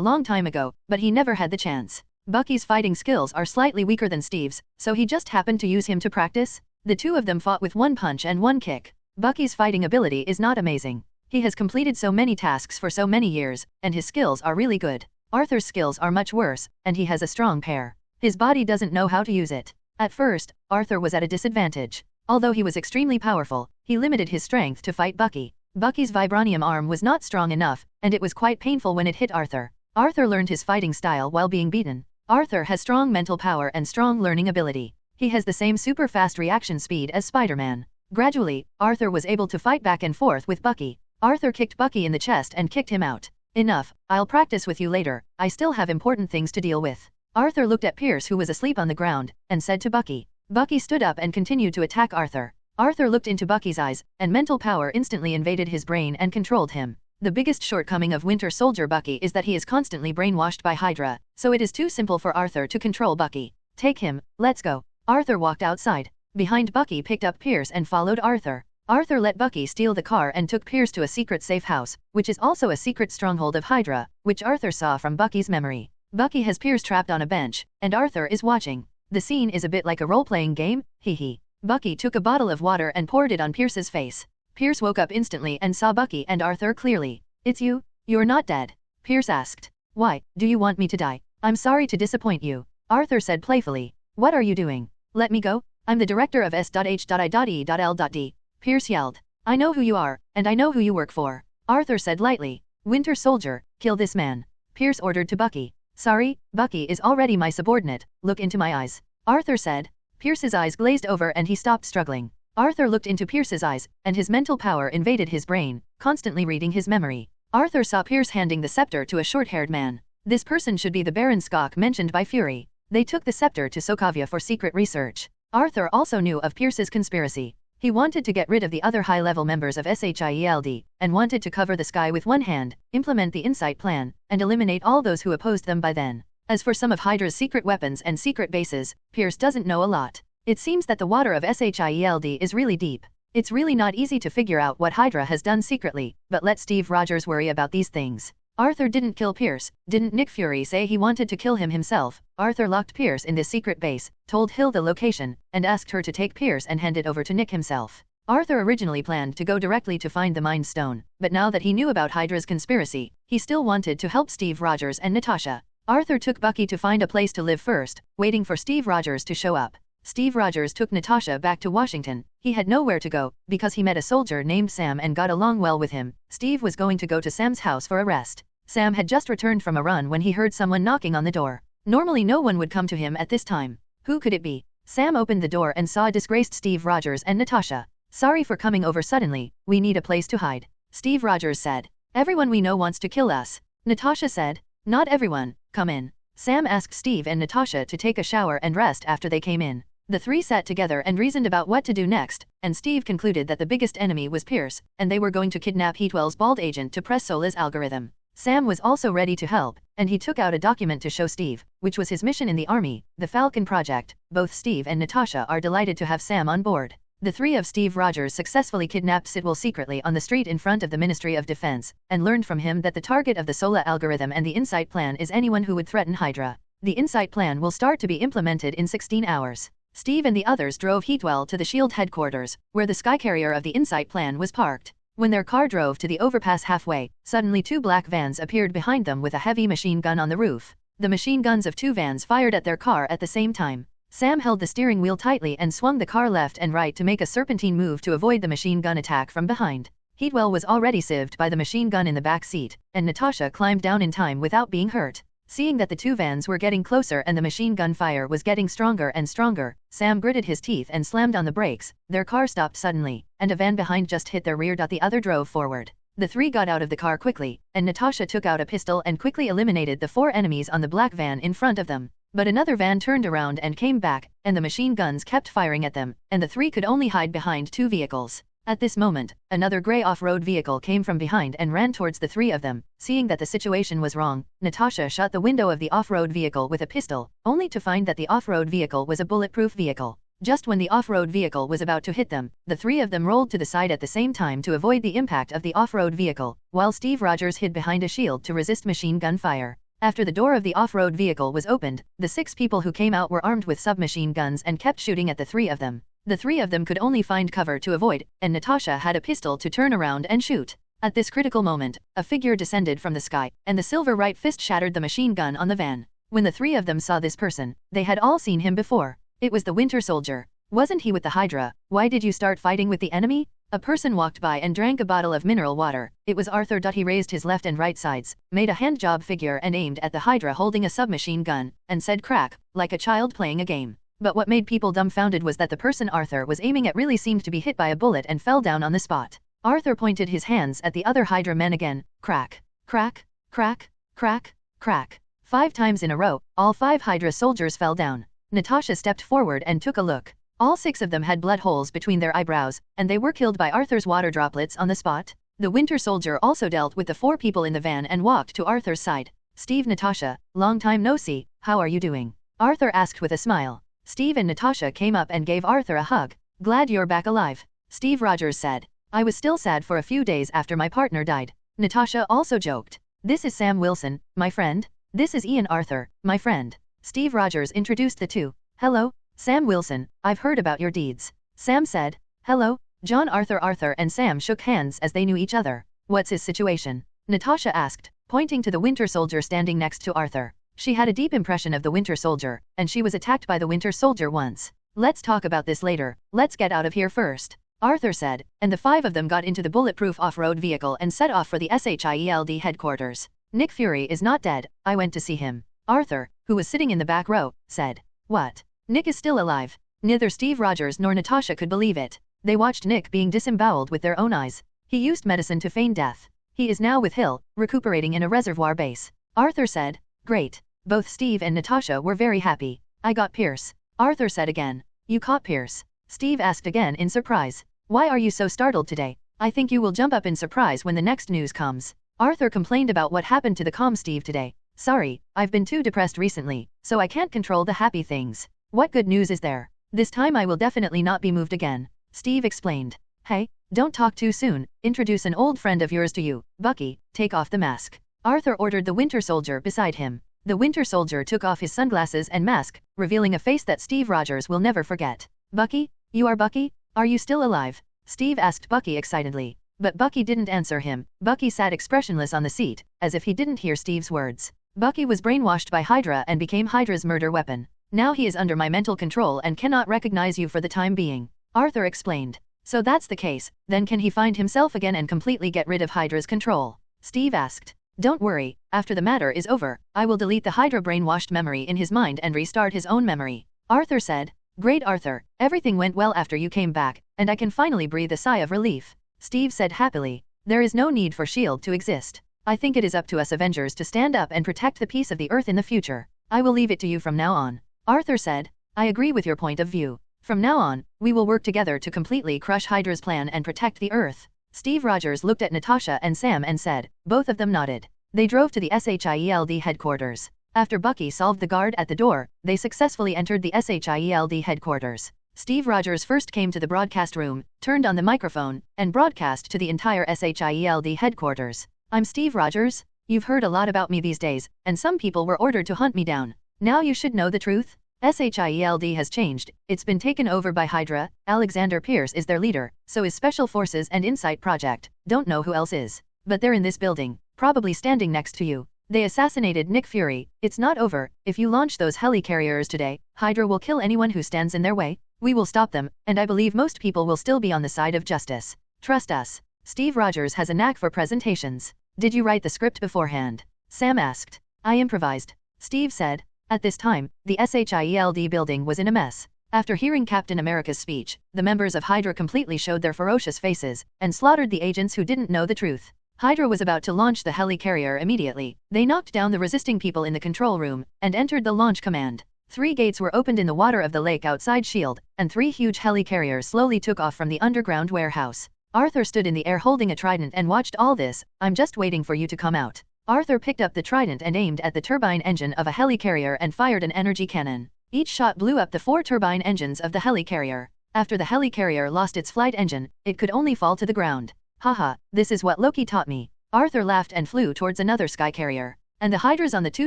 long time ago, but he never had the chance. Bucky's fighting skills are slightly weaker than Steve's, so he just happened to use him to practice. The two of them fought with one punch and one kick. Bucky's fighting ability is not amazing. He has completed so many tasks for so many years, and his skills are really good. Arthur's skills are much worse, and he has a strong pair. His body doesn't know how to use it. At first, Arthur was at a disadvantage. Although he was extremely powerful, he limited his strength to fight Bucky. Bucky's vibranium arm was not strong enough, and it was quite painful when it hit Arthur. Arthur learned his fighting style while being beaten. Arthur has strong mental power and strong learning ability. He has the same super fast reaction speed as Spider-Man. Gradually, Arthur was able to fight back and forth with Bucky. Arthur kicked Bucky in the chest and kicked him out. Enough, I'll practice with you later, I still have important things to deal with. Arthur looked at Pierce who was asleep on the ground, and said to Bucky. Bucky stood up and continued to attack Arthur. Arthur looked into Bucky's eyes, and mental power instantly invaded his brain and controlled him. The biggest shortcoming of Winter Soldier Bucky is that he is constantly brainwashed by Hydra, so it is too simple for Arthur to control Bucky. Take him, let's go. Arthur walked outside. Behind Bucky picked up Pierce and followed Arthur. Arthur let Bucky steal the car and took Pierce to a secret safe house, which is also a secret stronghold of Hydra, which Arthur saw from Bucky's memory. Bucky has Pierce trapped on a bench, and Arthur is watching. The scene is a bit like a role-playing game, hee. Bucky took a bottle of water and poured it on Pierce's face. Pierce woke up instantly and saw Bucky and Arthur clearly. "It's you? You're not dead?" Pierce asked. "Why, do you want me to die? I'm sorry to disappoint you," Arthur said playfully. "What are you doing? Let me go? I'm the director of S.H.I.E.L.D. Pierce yelled. "I know who you are, and I know who you work for," Arthur said lightly. "Winter Soldier, kill this man," Pierce ordered to Bucky. "Sorry, Bucky is already my subordinate, look into my eyes," Arthur said. Pierce's eyes glazed over and he stopped struggling. Arthur looked into Pierce's eyes, and his mental power invaded his brain, constantly reading his memory. Arthur saw Pierce handing the scepter to a short-haired man. This person should be the Baron Skok mentioned by Fury. They took the scepter to Sokovia for secret research. Arthur also knew of Pierce's conspiracy. He wanted to get rid of the other high-level members of S.H.I.E.L.D, and wanted to cover the sky with one hand, implement the Insight Plan, and eliminate all those who opposed them by then. As for some of Hydra's secret weapons and secret bases, Pierce doesn't know a lot. It seems that the water of S.H.I.E.L.D is really deep. It's really not easy to figure out what Hydra has done secretly, but let Steve Rogers worry about these things. Arthur didn't kill Pierce. Didn't Nick Fury say he wanted to kill him himself? Arthur locked Pierce in this secret base, told Hill the location, and asked her to take Pierce and hand it over to Nick himself. Arthur originally planned to go directly to find the Mind Stone, but now that he knew about Hydra's conspiracy, he still wanted to help Steve Rogers and Natasha. Arthur took Bucky to find a place to live first, waiting for Steve Rogers to show up. Steve Rogers took Natasha back to Washington. He had nowhere to go, because he met a soldier named Sam and got along well with him. Steve was going to go to Sam's house for a rest. Sam had just returned from a run when he heard someone knocking on the door. Normally no one would come to him at this time. Who could it be? Sam opened the door and saw disgraced Steve Rogers and Natasha. "Sorry for coming over suddenly, we need a place to hide," Steve Rogers said. "Everyone we know wants to kill us," Natasha said. "Not everyone, come in." Sam asked Steve and Natasha to take a shower and rest after they came in. The three sat together and reasoned about what to do next, and Steve concluded that the biggest enemy was Pierce, and they were going to kidnap Heatwell's bald agent to press Sola's algorithm. Sam was also ready to help, and he took out a document to show Steve, which was his mission in the army, the Falcon Project. Both Steve and Natasha are delighted to have Sam on board. The three of Steve Rogers successfully kidnapped Sitwell secretly on the street in front of the Ministry of Defense, and learned from him that the target of the Sola algorithm and the Insight Plan is anyone who would threaten Hydra. The Insight Plan will start to be implemented in 16 hours. Steve and the others drove Heatwell to the S.H.I.E.L.D. headquarters, where the Skycarrier of the Insight Plan was parked. When their car drove to the overpass halfway, suddenly two black vans appeared behind them with a heavy machine gun on the roof. The machine guns of two vans fired at their car at the same time. Sam held the steering wheel tightly and swung the car left and right to make a serpentine move to avoid the machine gun attack from behind. Heatwell was already sieved by the machine gun in the back seat, and Natasha climbed down in time without being hurt. Seeing that the two vans were getting closer and the machine gun fire was getting stronger and stronger, Sam gritted his teeth and slammed on the brakes. Their car stopped suddenly, and a van behind just hit their rear. The other drove forward. The three got out of the car quickly, and Natasha took out a pistol and quickly eliminated the four enemies on the black van in front of them. But another van turned around and came back, and the machine guns kept firing at them, and the three could only hide behind two vehicles. At this moment, another gray off-road vehicle came from behind and ran towards the three of them. Seeing that the situation was wrong, Natasha shot the window of the off-road vehicle with a pistol, only to find that the off-road vehicle was a bulletproof vehicle. Just when the off-road vehicle was about to hit them, the three of them rolled to the side at the same time to avoid the impact of the off-road vehicle, while Steve Rogers hid behind a shield to resist machine gun fire. After the door of the off-road vehicle was opened, the 6 people who came out were armed with submachine guns and kept shooting at the three of them. The three of them could only find cover to avoid, and Natasha had a pistol to turn around and shoot. At this critical moment, a figure descended from the sky, and the silver right fist shattered the machine gun on the van. When the three of them saw this person, they had all seen him before. It was the Winter Soldier. Wasn't he with the Hydra? Why did you start fighting with the enemy? A person walked by and drank a bottle of mineral water. It was Arthur. He raised his left and right sides, made a handjob figure and aimed at the Hydra holding a submachine gun, and said crack, like a child playing a game. But what made people dumbfounded was that the person Arthur was aiming at really seemed to be hit by a bullet and fell down on the spot. Arthur pointed his hands at the other Hydra men again. Crack, crack, crack, crack, crack. 5 times in a row, all 5 Hydra soldiers fell down. Natasha stepped forward and took a look. All 6 of them had blood holes between their eyebrows, and they were killed by Arthur's water droplets on the spot. The Winter Soldier also dealt with the 4 people in the van and walked to Arthur's side. Steve, Natasha, long time no see, how are you doing? Arthur asked with a smile. Steve and Natasha came up and gave Arthur a hug. Glad you're back alive, Steve Rogers said. I was still sad for a few days after my partner died. Natasha also joked. This is Sam Wilson, my friend. This is Ian Arthur, my friend. Steve Rogers introduced the two. Hello, Sam Wilson, I've heard about your deeds. Sam said. Hello, John Arthur. Arthur and Sam shook hands as they knew each other. What's his situation? Natasha asked, pointing to the Winter Soldier standing next to Arthur. She had a deep impression of the Winter Soldier, and she was attacked by the Winter Soldier once. Let's talk about this later, let's get out of here first, Arthur said, and the five of them got into the bulletproof off-road vehicle and set off for the S.H.I.E.L.D. headquarters. Nick Fury is not dead, I went to see him. Arthur, who was sitting in the back row, said. What? Nick is still alive. Neither Steve Rogers nor Natasha could believe it. They watched Nick being disemboweled with their own eyes. He used medicine to feign death. He is now with S.H.I.E.L.D, recuperating in a reservoir base. Arthur said. Great. Both Steve and Natasha were very happy. I got Pierce. Arthur said again. You caught Pierce? Steve asked again in surprise. Why are you so startled today? I think you will jump up in surprise when the next news comes. Arthur complained about what happened to the calm Steve today. Sorry, I've been too depressed recently, so I can't control the happy things. What good news is there? This time I will definitely not be moved again, Steve explained. Hey, don't talk too soon, introduce an old friend of yours to you. Bucky, take off the mask. Arthur ordered the Winter Soldier beside him. The Winter Soldier took off his sunglasses and mask, revealing a face that Steve Rogers will never forget. Bucky? You are Bucky? Are you still alive? Steve asked Bucky excitedly. But Bucky didn't answer him. Bucky sat expressionless on the seat, as if he didn't hear Steve's words. Bucky was brainwashed by Hydra and became Hydra's murder weapon. Now he is under my mental control and cannot recognize you for the time being, Arthur explained. So that's the case, then can he find himself again and completely get rid of Hydra's control? Steve asked. Don't worry, after the matter is over, I will delete the Hydra brainwashed memory in his mind and restart his own memory, Arthur said. Great Arthur, everything went well after you came back, and I can finally breathe a sigh of relief, Steve said happily. There is no need for S.H.I.E.L.D. to exist. I think it is up to us Avengers to stand up and protect the peace of the Earth in the future. I will leave it to you from now on, Arthur said. I agree with your point of view. From now on, we will work together to completely crush Hydra's plan and protect the Earth. Steve Rogers looked at Natasha and Sam and said. Both of them nodded. They drove to the S.H.I.E.L.D. headquarters. After Bucky solved the guard at the door, they successfully entered the S.H.I.E.L.D. headquarters. Steve Rogers first came to the broadcast room, turned on the microphone, and broadcast to the entire S.H.I.E.L.D. headquarters. I'm Steve Rogers. You've heard a lot about me these days, and some people were ordered to hunt me down. Now you should know the truth. S.H.I.E.L.D. has changed. It's been taken over by Hydra. Alexander Pierce is their leader, so is Special Forces and Insight Project. Don't know who else is. But they're in this building, probably standing next to you. They assassinated Nick Fury. It's not over. If you launch those helicarriers today, Hydra will kill anyone who stands in their way. We will stop them, and I believe most people will still be on the side of justice. Trust us. Steve Rogers has a knack for presentations. Did you write the script beforehand? Sam asked. I improvised, Steve said. At this time, the S.H.I.E.L.D. building was in a mess. After hearing Captain America's speech, the members of Hydra completely showed their ferocious faces, and slaughtered the agents who didn't know the truth. Hydra was about to launch the helicarrier immediately. They knocked down the resisting people in the control room, and entered the launch command. 3 gates were opened in the water of the lake outside S.H.I.E.L.D., and 3 huge helicarriers slowly took off from the underground warehouse. Arthur stood in the air holding a trident and watched all this. I'm just waiting for you to come out. Arthur picked up the trident and aimed at the turbine engine of a helicarrier and fired an energy cannon. Each shot blew up the 4 turbine engines of the helicarrier. After the helicarrier lost its flight engine, it could only fall to the ground. Haha, this is what Loki taught me. Arthur laughed and flew towards another skycarrier. And the Hydras on the 2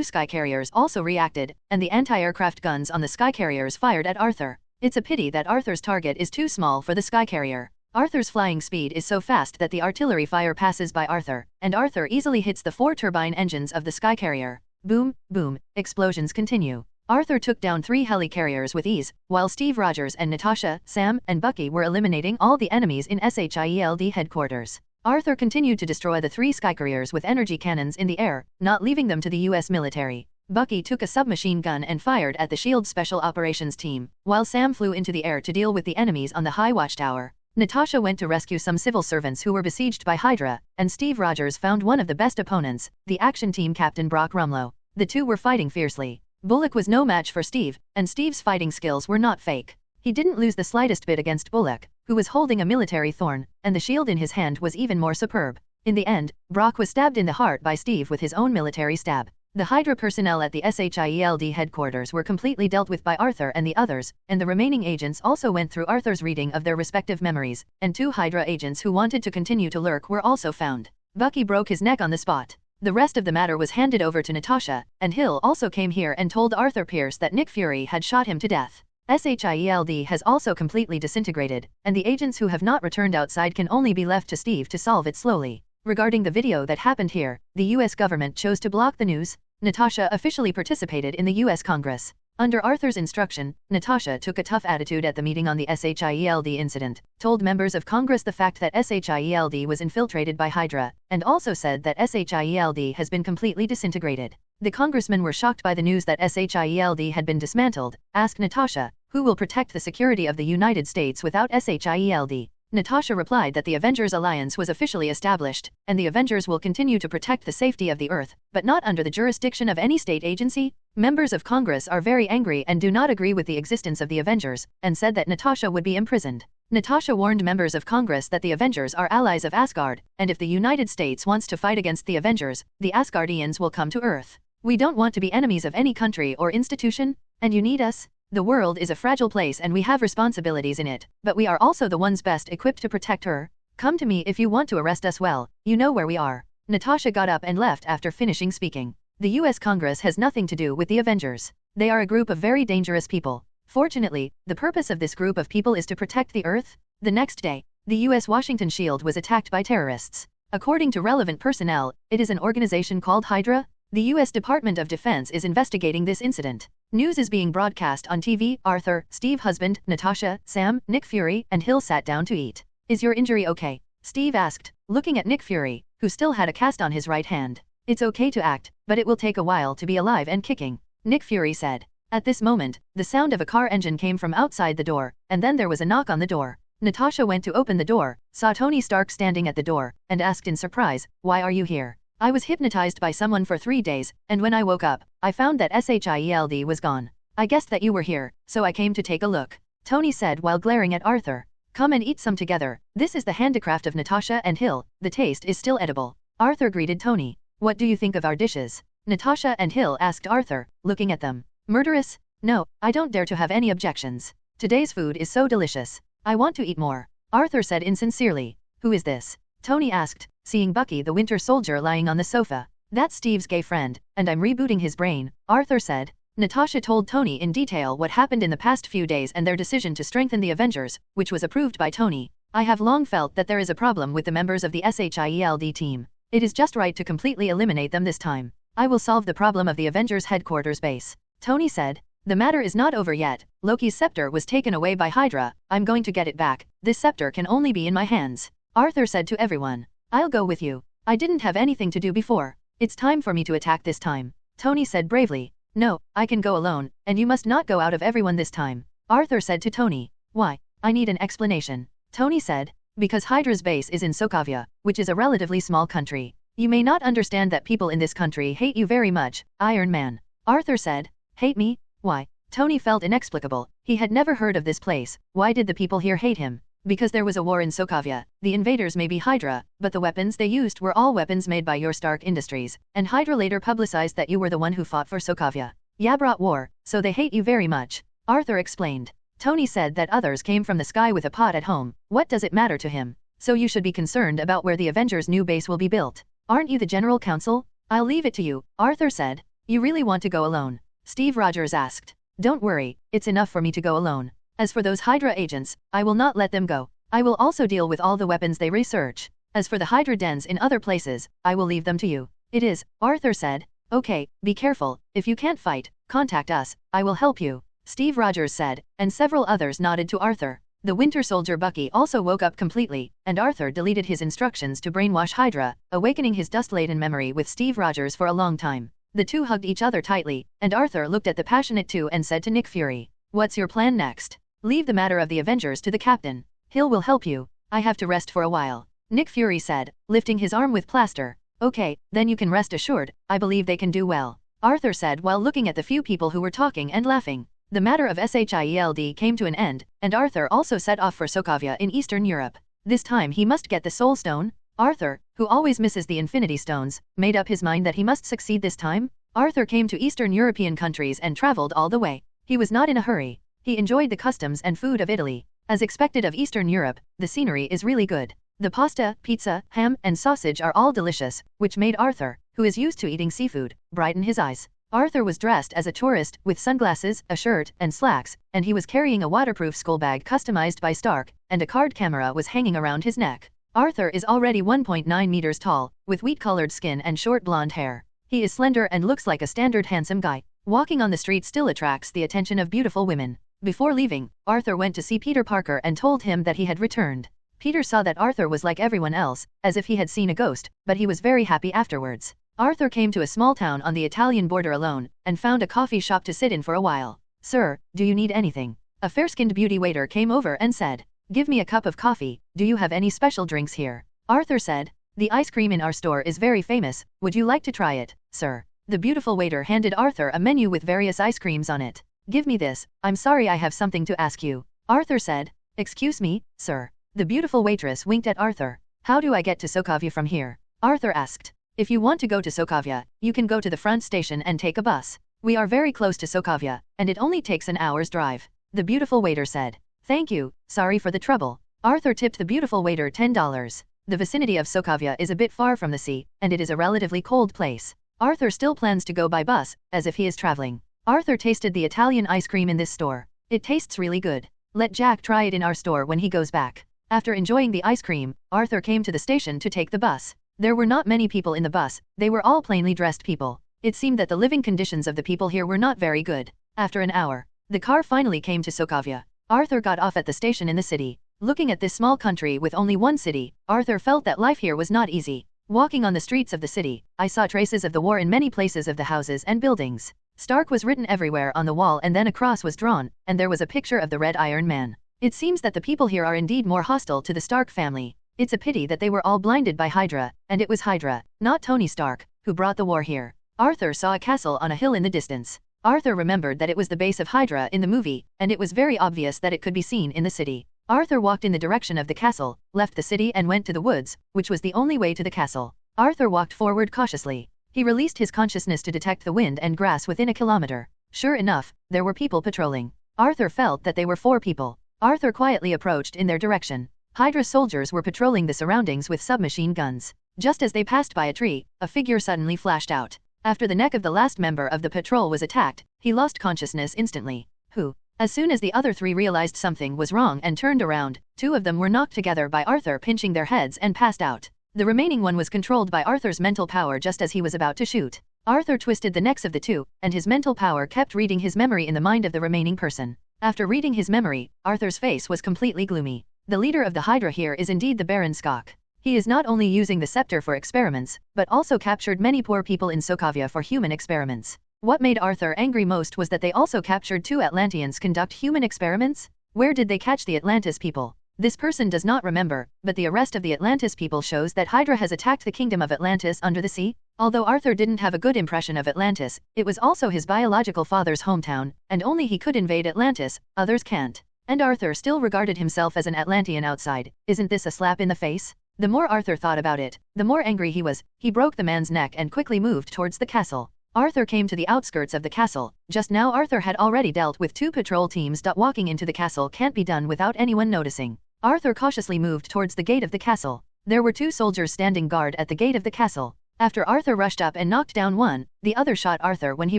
skycarriers also reacted, and the anti-aircraft guns on the skycarriers fired at Arthur. It's a pity that Arthur's target is too small for the skycarrier. Arthur's flying speed is so fast that the artillery fire passes by Arthur, and Arthur easily hits the 4 turbine engines of the skycarrier. Boom, boom, explosions continue. Arthur took down 3 helicarriers with ease, while Steve Rogers and Natasha, Sam, and Bucky were eliminating all the enemies in S.H.I.E.L.D. headquarters. Arthur continued to destroy the 3 skycarriers with energy cannons in the air, not leaving them to the U.S. military. Bucky took a submachine gun and fired at the S.H.I.E.L.D. Special Operations team, while Sam flew into the air to deal with the enemies on the high watchtower. Natasha went to rescue some civil servants who were besieged by Hydra, and Steve Rogers found one of the best opponents, the action team captain Brock Rumlow. The two were fighting fiercely. Bullock was no match for Steve, and Steve's fighting skills were not fake. He didn't lose the slightest bit against Bullock, who was holding a military thorn, and the shield in his hand was even more superb. In the end, Brock was stabbed in the heart by Steve with his own military stab. The Hydra personnel at the S.H.I.E.L.D. headquarters were completely dealt with by Arthur and the others, and the remaining agents also went through Arthur's reading of their respective memories, and 2 Hydra agents who wanted to continue to lurk were also found. Bucky broke his neck on the spot. The rest of the matter was handed over to Natasha, and S.H.I.E.L.D. also came here and told Arthur Pierce that Nick Fury had shot him to death. S.H.I.E.L.D. has also completely disintegrated, and the agents who have not returned outside can only be left to Steve to solve it slowly. Regarding the video that happened here, the US government chose to block the news. Natasha officially participated in the US Congress. Under Arthur's instruction, Natasha took a tough attitude at the meeting on the S.H.I.E.L.D. incident, told members of Congress the fact that S.H.I.E.L.D. was infiltrated by Hydra, and also said that S.H.I.E.L.D. has been completely disintegrated. The congressmen were shocked by the news that S.H.I.E.L.D. had been dismantled, asked Natasha, who will protect the security of the United States without S.H.I.E.L.D. Natasha replied that the Avengers Alliance was officially established, and the Avengers will continue to protect the safety of the Earth, but not under the jurisdiction of any state agency. Members of Congress are very angry and do not agree with the existence of the Avengers, and said that Natasha would be imprisoned. Natasha warned members of Congress that the Avengers are allies of Asgard, and if the United States wants to fight against the Avengers, the Asgardians will come to Earth. We don't want to be enemies of any country or institution, and you need us. The world is a fragile place and we have responsibilities in it, but we are also the ones best equipped to protect her. Come to me if you want to arrest us. Well, you know where we are. Natasha got up and left after finishing speaking. The US Congress has nothing to do with the Avengers. They are a group of very dangerous people. Fortunately, the purpose of this group of people is to protect the Earth. The next day, the US Washington S.H.I.E.L.D. was attacked by terrorists. According to relevant personnel, it is an organization called Hydra. The US Department of Defense is investigating this incident. News is being broadcast on TV. Arthur, Steve husband, Natasha, Sam, Nick Fury, and Hill sat down to eat. Is your injury okay? Steve asked, looking at Nick Fury, who still had a cast on his right hand. It's okay to act, but it will take a while to be alive and kicking, Nick Fury said. At this moment, the sound of a car engine came from outside the door, and then there was a knock on the door. Natasha went to open the door, saw Tony Stark standing at the door, and asked in surprise, "Why are you here?" "I was hypnotized by someone for 3 days, and when I woke up, I found that S.H.I.E.L.D. was gone. I guessed that you were here, so I came to take a look," Tony said while glaring at Arthur. "Come and eat some together. This is the handicraft of Natasha and S.H.I.E.L.D. The taste is still edible." Arthur greeted Tony. "What do you think of our dishes?" Natasha and S.H.I.E.L.D. asked Arthur, looking at them. "Murderous? No, I don't dare to have any objections. Today's food is so delicious. I want to eat more," Arthur said insincerely. "Who is this?" Tony asked, seeing Bucky the Winter Soldier lying on the sofa. "That's Steve's gay friend, and I'm rebooting his brain," Arthur said. Natasha told Tony in detail what happened in the past few days and their decision to strengthen the Avengers, which was approved by Tony. "I have long felt that there is a problem with the members of the S.H.I.E.L.D. team. It is just right to completely eliminate them this time. I will solve the problem of the Avengers headquarters base," Tony said. "The matter is not over yet. Loki's scepter was taken away by Hydra. I'm going to get it back. This scepter can only be in my hands," Arthur said to everyone. "I'll go with you. I didn't have anything to do before. It's time for me to attack this time," Tony said bravely. "No, I can go alone, and you must not go out of everyone this time," Arthur said to Tony. "Why? I need an explanation," Tony said. "Because Hydra's base is in Sokovia, which is a relatively small country. You may not understand that people in this country hate you very much, Iron Man," Arthur said. "Hate me? Why?" Tony felt inexplicable. He had never heard of this place. Why did the people here hate him? "Because there was a war in Sokovia. The invaders may be Hydra, but the weapons they used were all weapons made by your Stark Industries, and Hydra later publicized that you were the one who fought for Sokovia. Yeah, brought war, so they hate you very much," Arthur explained. Tony said that others came from the sky with a pot at home. What does it matter to him? "So you should be concerned about where the Avengers' new base will be built. Aren't you the General Counsel?" "I'll leave it to you," Arthur said. "You really want to go alone?" Steve Rogers asked. "Don't worry, it's enough for me to go alone. As for those Hydra agents, I will not let them go. I will also deal with all the weapons they research. As for the Hydra dens in other places, I will leave them to you." "It is," Arthur said. "Okay, be careful. If you can't fight, contact us. I will help you," Steve Rogers said, and several others nodded to Arthur. The Winter Soldier Bucky also woke up completely, and Arthur deleted his instructions to brainwash Hydra, awakening his dust-laden memory with Steve Rogers for a long time. The two hugged each other tightly, and Arthur looked at the passionate two and said to Nick Fury, "What's your plan next?" "Leave the matter of the Avengers to the captain. S.H.I.E.L.D. will help you. I have to rest for a while," Nick Fury said, lifting his arm with plaster. "Okay, then you can rest assured. I believe they can do well," Arthur said while looking at the few people who were talking and laughing. The matter of S.H.I.E.L.D. came to an end, and Arthur also set off for Sokovia in Eastern Europe. This time he must get the Soul Stone. Arthur, who always misses the Infinity Stones, made up his mind that he must succeed this time. Arthur came to Eastern European countries and traveled all the way. He was not in a hurry. He enjoyed the customs and food of Italy. As expected of Eastern Europe, the scenery is really good. The pasta, pizza, ham, and sausage are all delicious, which made Arthur, who is used to eating seafood, brighten his eyes. Arthur was dressed as a tourist, with sunglasses, a shirt, and slacks, and he was carrying a waterproof school bag customized by Stark, and a card camera was hanging around his neck. Arthur is already 1.9 meters tall, with wheat-colored skin and short blonde hair. He is slender and looks like a standard handsome guy. Walking on the street still attracts the attention of beautiful women. Before leaving, Arthur went to see Peter Parker and told him that he had returned. Peter saw that Arthur was like everyone else, as if he had seen a ghost, but he was very happy afterwards. Arthur came to a small town on the Italian border alone, and found a coffee shop to sit in for a while. "Sir, do you need anything?" A fair-skinned beauty waiter came over and said, "Give me a cup of coffee, do you have any special drinks here?" Arthur said, "The ice cream in our store is very famous, would you like to try it, sir?" The beautiful waiter handed Arthur a menu with various ice creams on it. "Give me this, I'm sorry I have something to ask you." Arthur said, "Excuse me, sir." The beautiful waitress winked at Arthur. "How do I get to Sokovia from here?" Arthur asked. "If you want to go to Sokovia, you can go to the front station and take a bus. We are very close to Sokovia, and it only takes an hour's drive." The beautiful waiter said, "Thank you, sorry for the trouble." Arthur tipped the beautiful waiter $10. The vicinity of Sokovia is a bit far from the sea, and it is a relatively cold place. Arthur still plans to go by bus, as if he is traveling. Arthur tasted the Italian ice cream in this store. "It tastes really good. Let Jack try it in our store when he goes back." After enjoying the ice cream, Arthur came to the station to take the bus. There were not many people in the bus, they were all plainly dressed people. It seemed that the living conditions of the people here were not very good. After an hour, the car finally came to Sokovia. Arthur got off at the station in the city. Looking at this small country with only one city, Arthur felt that life here was not easy. Walking on the streets of the city, I saw traces of the war in many places of the houses and buildings. Stark was written everywhere on the wall, and then a cross was drawn, and there was a picture of the Red Iron Man. It seems that the people here are indeed more hostile to the Stark family. It's a pity that they were all blinded by Hydra, and it was Hydra, not Tony Stark, who brought the war here. Arthur saw a castle on a hill in the distance. Arthur remembered that it was the base of Hydra in the movie, and it was very obvious that it could be seen in the city. Arthur walked in the direction of the castle, left the city and went to the woods, which was the only way to the castle. Arthur walked forward cautiously. He released his consciousness to detect the wind and grass within a kilometer. Sure enough, there were people patrolling. Arthur felt that they were 4 people. Arthur quietly approached in their direction. Hydra soldiers were patrolling the surroundings with submachine guns. Just as they passed by a tree, a figure suddenly flashed out. After the neck of the last member of the patrol was attacked, he lost consciousness instantly. Who? As soon as the other 3 realized something was wrong and turned around, 2 of them were knocked together by Arthur pinching their heads and passed out. The remaining one was controlled by Arthur's mental power just as he was about to shoot. Arthur twisted the necks of the 2, and his mental power kept reading his memory in the mind of the remaining person. After reading his memory, Arthur's face was completely gloomy. The leader of the Hydra here is indeed the Baron Skok. He is not only using the scepter for experiments, but also captured many poor people in Sokovia for human experiments. What made Arthur angry most was that they also captured 2 Atlanteans conduct human experiments? Where did they catch the Atlantis people? This person does not remember, but the arrest of the Atlantis people shows that Hydra has attacked the kingdom of Atlantis under the sea. Although Arthur didn't have a good impression of Atlantis, it was also his biological father's hometown, and only he could invade Atlantis, others can't. And Arthur still regarded himself as an Atlantean outside. Isn't this a slap in the face? The more Arthur thought about it, the more angry he was. He broke the man's neck and quickly moved towards the castle. Arthur came to the outskirts of the castle. Just now Arthur had already dealt with 2 patrol teams. Walking into the castle can't be done without anyone noticing. Arthur cautiously moved towards the gate of the castle. There were 2 soldiers standing guard at the gate of the castle. After Arthur rushed up and knocked down one, the other shot Arthur when he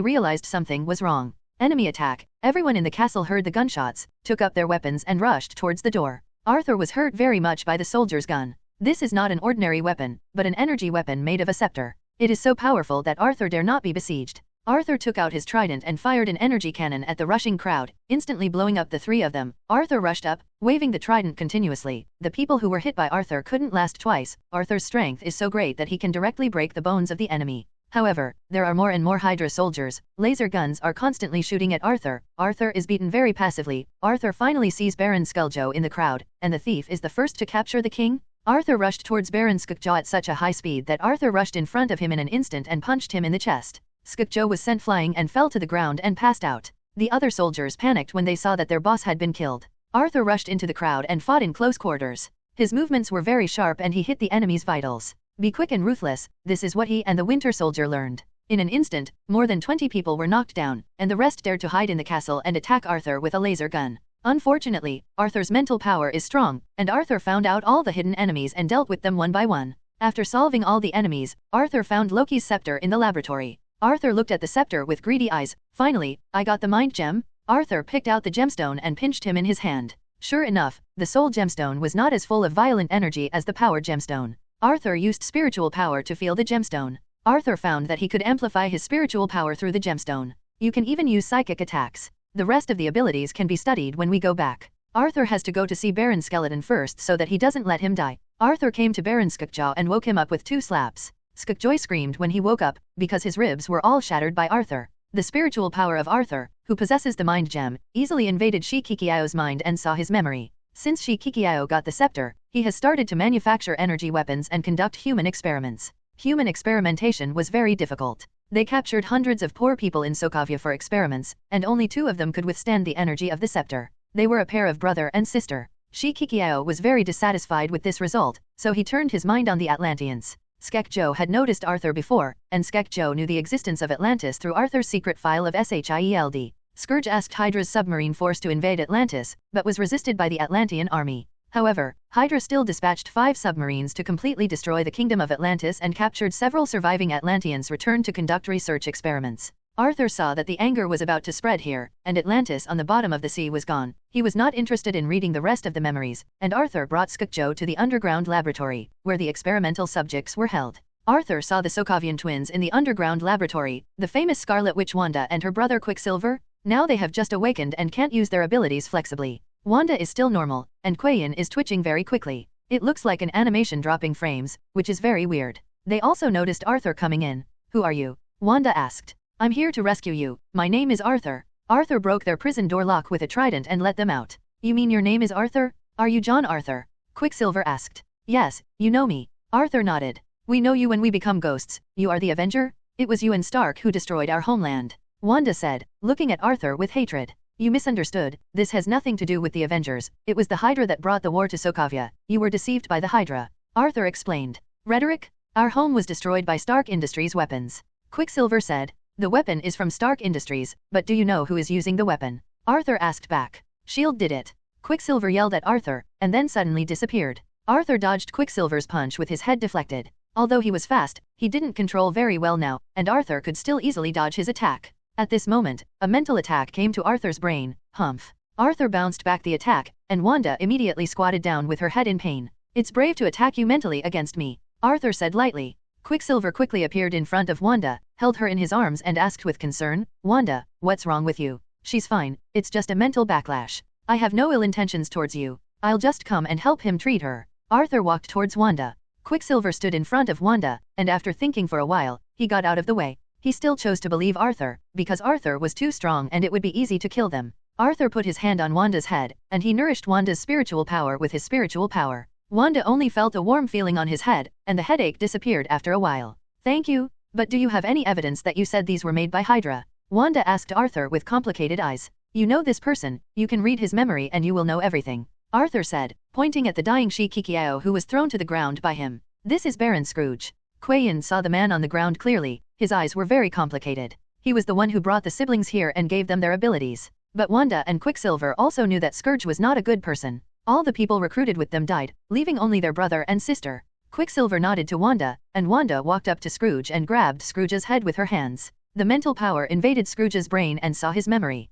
realized something was wrong. Enemy attack. Everyone in the castle heard the gunshots, took up their weapons and rushed towards the door. Arthur was hurt very much by the soldier's gun. This is not an ordinary weapon, but an energy weapon made of a scepter. It is so powerful that Arthur dare not be besieged. Arthur took out his trident and fired an energy cannon at the rushing crowd, instantly blowing up the 3 of them. Arthur rushed up, waving the trident continuously. The people who were hit by Arthur couldn't last twice. Arthur's strength is so great that he can directly break the bones of the enemy. However, there are more and more Hydra soldiers. Laser guns are constantly shooting at Arthur. Arthur is beaten very passively. Arthur finally sees Baron Skulljaw in the crowd, and the thief is the first to capture the king. Arthur rushed towards Baron Skulljaw at such a high speed that Arthur rushed in front of him in an instant and punched him in the chest. Skulljaw was sent flying and fell to the ground and passed out. The other soldiers panicked when they saw that their boss had been killed. Arthur rushed into the crowd and fought in close quarters. His movements were very sharp and he hit the enemy's vitals. Be quick and ruthless, this is what he and the Winter Soldier learned. In an instant, more than 20 people were knocked down, and the rest dared to hide in the castle and attack Arthur with a laser gun. Unfortunately, Arthur's mental power is strong, and Arthur found out all the hidden enemies and dealt with them one by one. After solving all the enemies, Arthur found Loki's scepter in the laboratory. Arthur looked at the scepter with greedy eyes. Finally, I got the mind gem. Arthur picked out the gemstone and pinched him in his hand. Sure enough, the soul gemstone was not as full of violent energy as the power gemstone. Arthur used spiritual power to feel the gemstone. Arthur found that he could amplify his spiritual power through the gemstone. You can even use psychic attacks. The rest of the abilities can be studied when we go back. Arthur has to go to see Baron Skeleton first so that he doesn't let him die. Arthur came to Baron Skekjaw and woke him up with 2 slaps. Skekjaw screamed when he woke up, because his ribs were all shattered by Arthur. The spiritual power of Arthur, who possesses the mind gem, easily invaded S.H.I.E.L.D's mind and saw his memory. Since S.H.I.E.L.D got the scepter, he has started to manufacture energy weapons and conduct human experiments. Human experimentation was very difficult. They captured hundreds of poor people in Sokovia for experiments, and only 2 of them could withstand the energy of the scepter. They were a pair of brother and sister. S.H.I.E.L.D was very dissatisfied with this result, so he turned his mind on the Atlanteans. Skekjaw had noticed Arthur before, and Skekjaw knew the existence of Atlantis through Arthur's secret file of S.H.I.E.L.D. Scourge asked Hydra's submarine force to invade Atlantis, but was resisted by the Atlantean army. However, Hydra still dispatched 5 submarines to completely destroy the kingdom of Atlantis and captured several surviving Atlanteans returned to conduct research experiments. Arthur saw that the anger was about to spread here, and Atlantis on the bottom of the sea was gone. He was not interested in reading the rest of the memories, and Arthur brought Skekjaw to the underground laboratory, where the experimental subjects were held. Arthur saw the Sokovian twins in the underground laboratory, the famous Scarlet Witch Wanda and her brother Quicksilver. Now they have just awakened and can't use their abilities flexibly. Wanda is still normal, and Quayin is twitching very quickly. It looks like an animation dropping frames, which is very weird. They also noticed Arthur coming in. Who are you? Wanda asked. I'm here to rescue you. My name is Arthur. Arthur broke their prison door lock with a trident and let them out. You mean your name is Arthur? Are you John Arthur? Quicksilver asked. Yes, you know me. Arthur nodded. We know you when we become ghosts. You are the Avenger? It was you and Stark who destroyed our homeland. Wanda said, looking at Arthur with hatred. You misunderstood. This has nothing to do with the Avengers. It was the Hydra that brought the war to Sokovia. You were deceived by the Hydra. Arthur explained. Rhetoric? Our home was destroyed by Stark Industries weapons. Quicksilver said. The weapon is from Stark Industries, but do you know who is using the weapon? Arthur asked back. S.H.I.E.L.D did it. Quicksilver yelled at Arthur, and then suddenly disappeared. Arthur dodged Quicksilver's punch with his head deflected. Although he was fast, he didn't control very well now, and Arthur could still easily dodge his attack. At this moment, a mental attack came to Arthur's brain. Humph. Arthur bounced back the attack, and Wanda immediately squatted down with her head in pain. It's brave to attack you mentally against me, Arthur said lightly. Quicksilver quickly appeared in front of Wanda, held her in his arms and asked with concern, Wanda, what's wrong with you? She's fine, it's just a mental backlash. I have no ill intentions towards you. I'll just come and help him treat her. Arthur walked towards Wanda. Quicksilver stood in front of Wanda, and after thinking for a while, he got out of the way. He still chose to believe Arthur, because Arthur was too strong and it would be easy to kill them. Arthur put his hand on Wanda's head, and he nourished Wanda's spiritual power with his spiritual power. Wanda only felt a warm feeling on his head, and the headache disappeared after a while. Thank you, but do you have any evidence that you said these were made by Hydra? Wanda asked Arthur with complicated eyes. You know this person, you can read his memory and you will know everything. Arthur said, pointing at the dying S.H.I.E.L.D who was thrown to the ground by him. This is Baron Scrooge. Quayin saw the man on the ground clearly. His eyes were very complicated. He was the one who brought the siblings here and gave them their abilities. But Wanda and Quicksilver also knew that Scourge was not a good person. All the people recruited with them died, leaving only their brother and sister. Quicksilver nodded to Wanda, and Wanda walked up to Scrooge and grabbed Scrooge's head with her hands. The mental power invaded Scrooge's brain and saw his memory.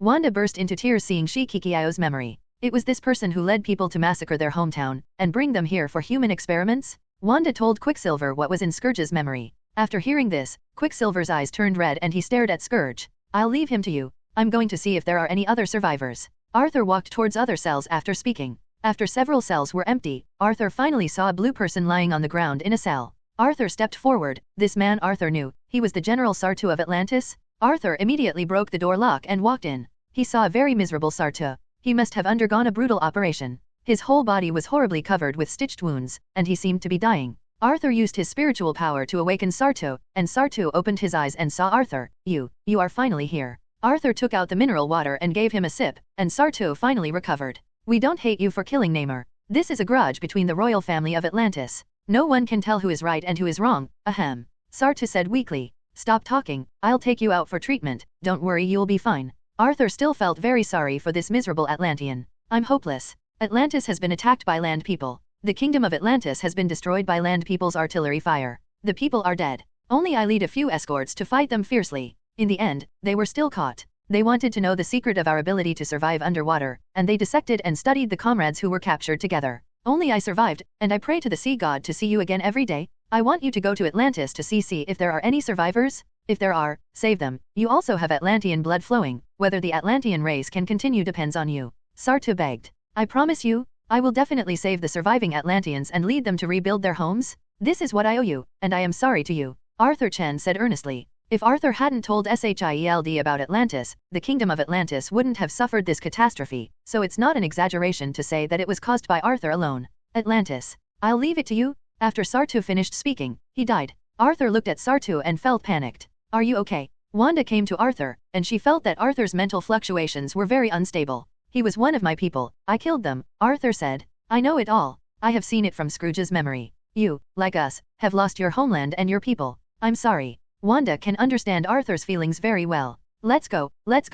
Wanda burst into tears seeing S.H.I.E.L.D's memory. It was this person who led people to massacre their hometown, and bring them here for human experiments? Wanda told Quicksilver what was in Scourge's memory. After hearing this, Quicksilver's eyes turned red and he stared at Scourge. I'll leave him to you. I'm going to see if there are any other survivors. Arthur walked towards other cells after speaking. After several cells were empty, Arthur finally saw a blue person lying on the ground in a cell. Arthur stepped forward. This man Arthur knew. He was the General S.H.I.E.L.D of Atlantis. Arthur immediately broke the door lock and walked in. He saw a very miserable S.H.I.E.L.D. He must have undergone a brutal operation. His whole body was horribly covered with stitched wounds, and he seemed to be dying. Arthur used his spiritual power to awaken S.H.I.E.L.D, and S.H.I.E.L.D opened his eyes and saw Arthur. You are finally here. Arthur took out the mineral water and gave him a sip, and S.H.I.E.L.D finally recovered. We don't hate you for killing Namor. This is a grudge between the royal family of Atlantis. No one can tell who is right and who is wrong, ahem. S.H.I.E.L.D said weakly. Stop talking, I'll take you out for treatment, don't worry, you'll be fine. Arthur still felt very sorry for this miserable Atlantean. I'm hopeless. Atlantis has been attacked by land people. The kingdom of Atlantis has been destroyed by land people's artillery fire. The people are dead. Only I lead a few escorts to fight them fiercely. In the end, they were still caught. They wanted to know the secret of our ability to survive underwater, and they dissected and studied the comrades who were captured together. Only I survived, and I pray to the sea god to see you again every day. I want you to go to Atlantis to see if there are any survivors. If there are, save them. You also have Atlantean blood flowing. Whether the Atlantean race can continue depends on you. S.H.I.E.L.D begged. I promise you, I will definitely save the surviving Atlanteans and lead them to rebuild their homes. This is what I owe you, and I am sorry to you. Arthur Chen said earnestly. If Arthur hadn't told S.H.I.E.L.D about Atlantis, the kingdom of Atlantis wouldn't have suffered this catastrophe, so it's not an exaggeration to say that it was caused by Arthur alone. Atlantis. I'll leave it to you. After S.H.I.E.L.D finished speaking, he died. Arthur looked at S.H.I.E.L.D and felt panicked. Are you okay? Wanda came to Arthur, and she felt that Arthur's mental fluctuations were very unstable. He was one of my people, I killed them, Arthur said. I know it all. I have seen it from Scrooge's memory. You, like us, have lost your homeland and your people. I'm sorry. Wanda can understand Arthur's feelings very well. Let's go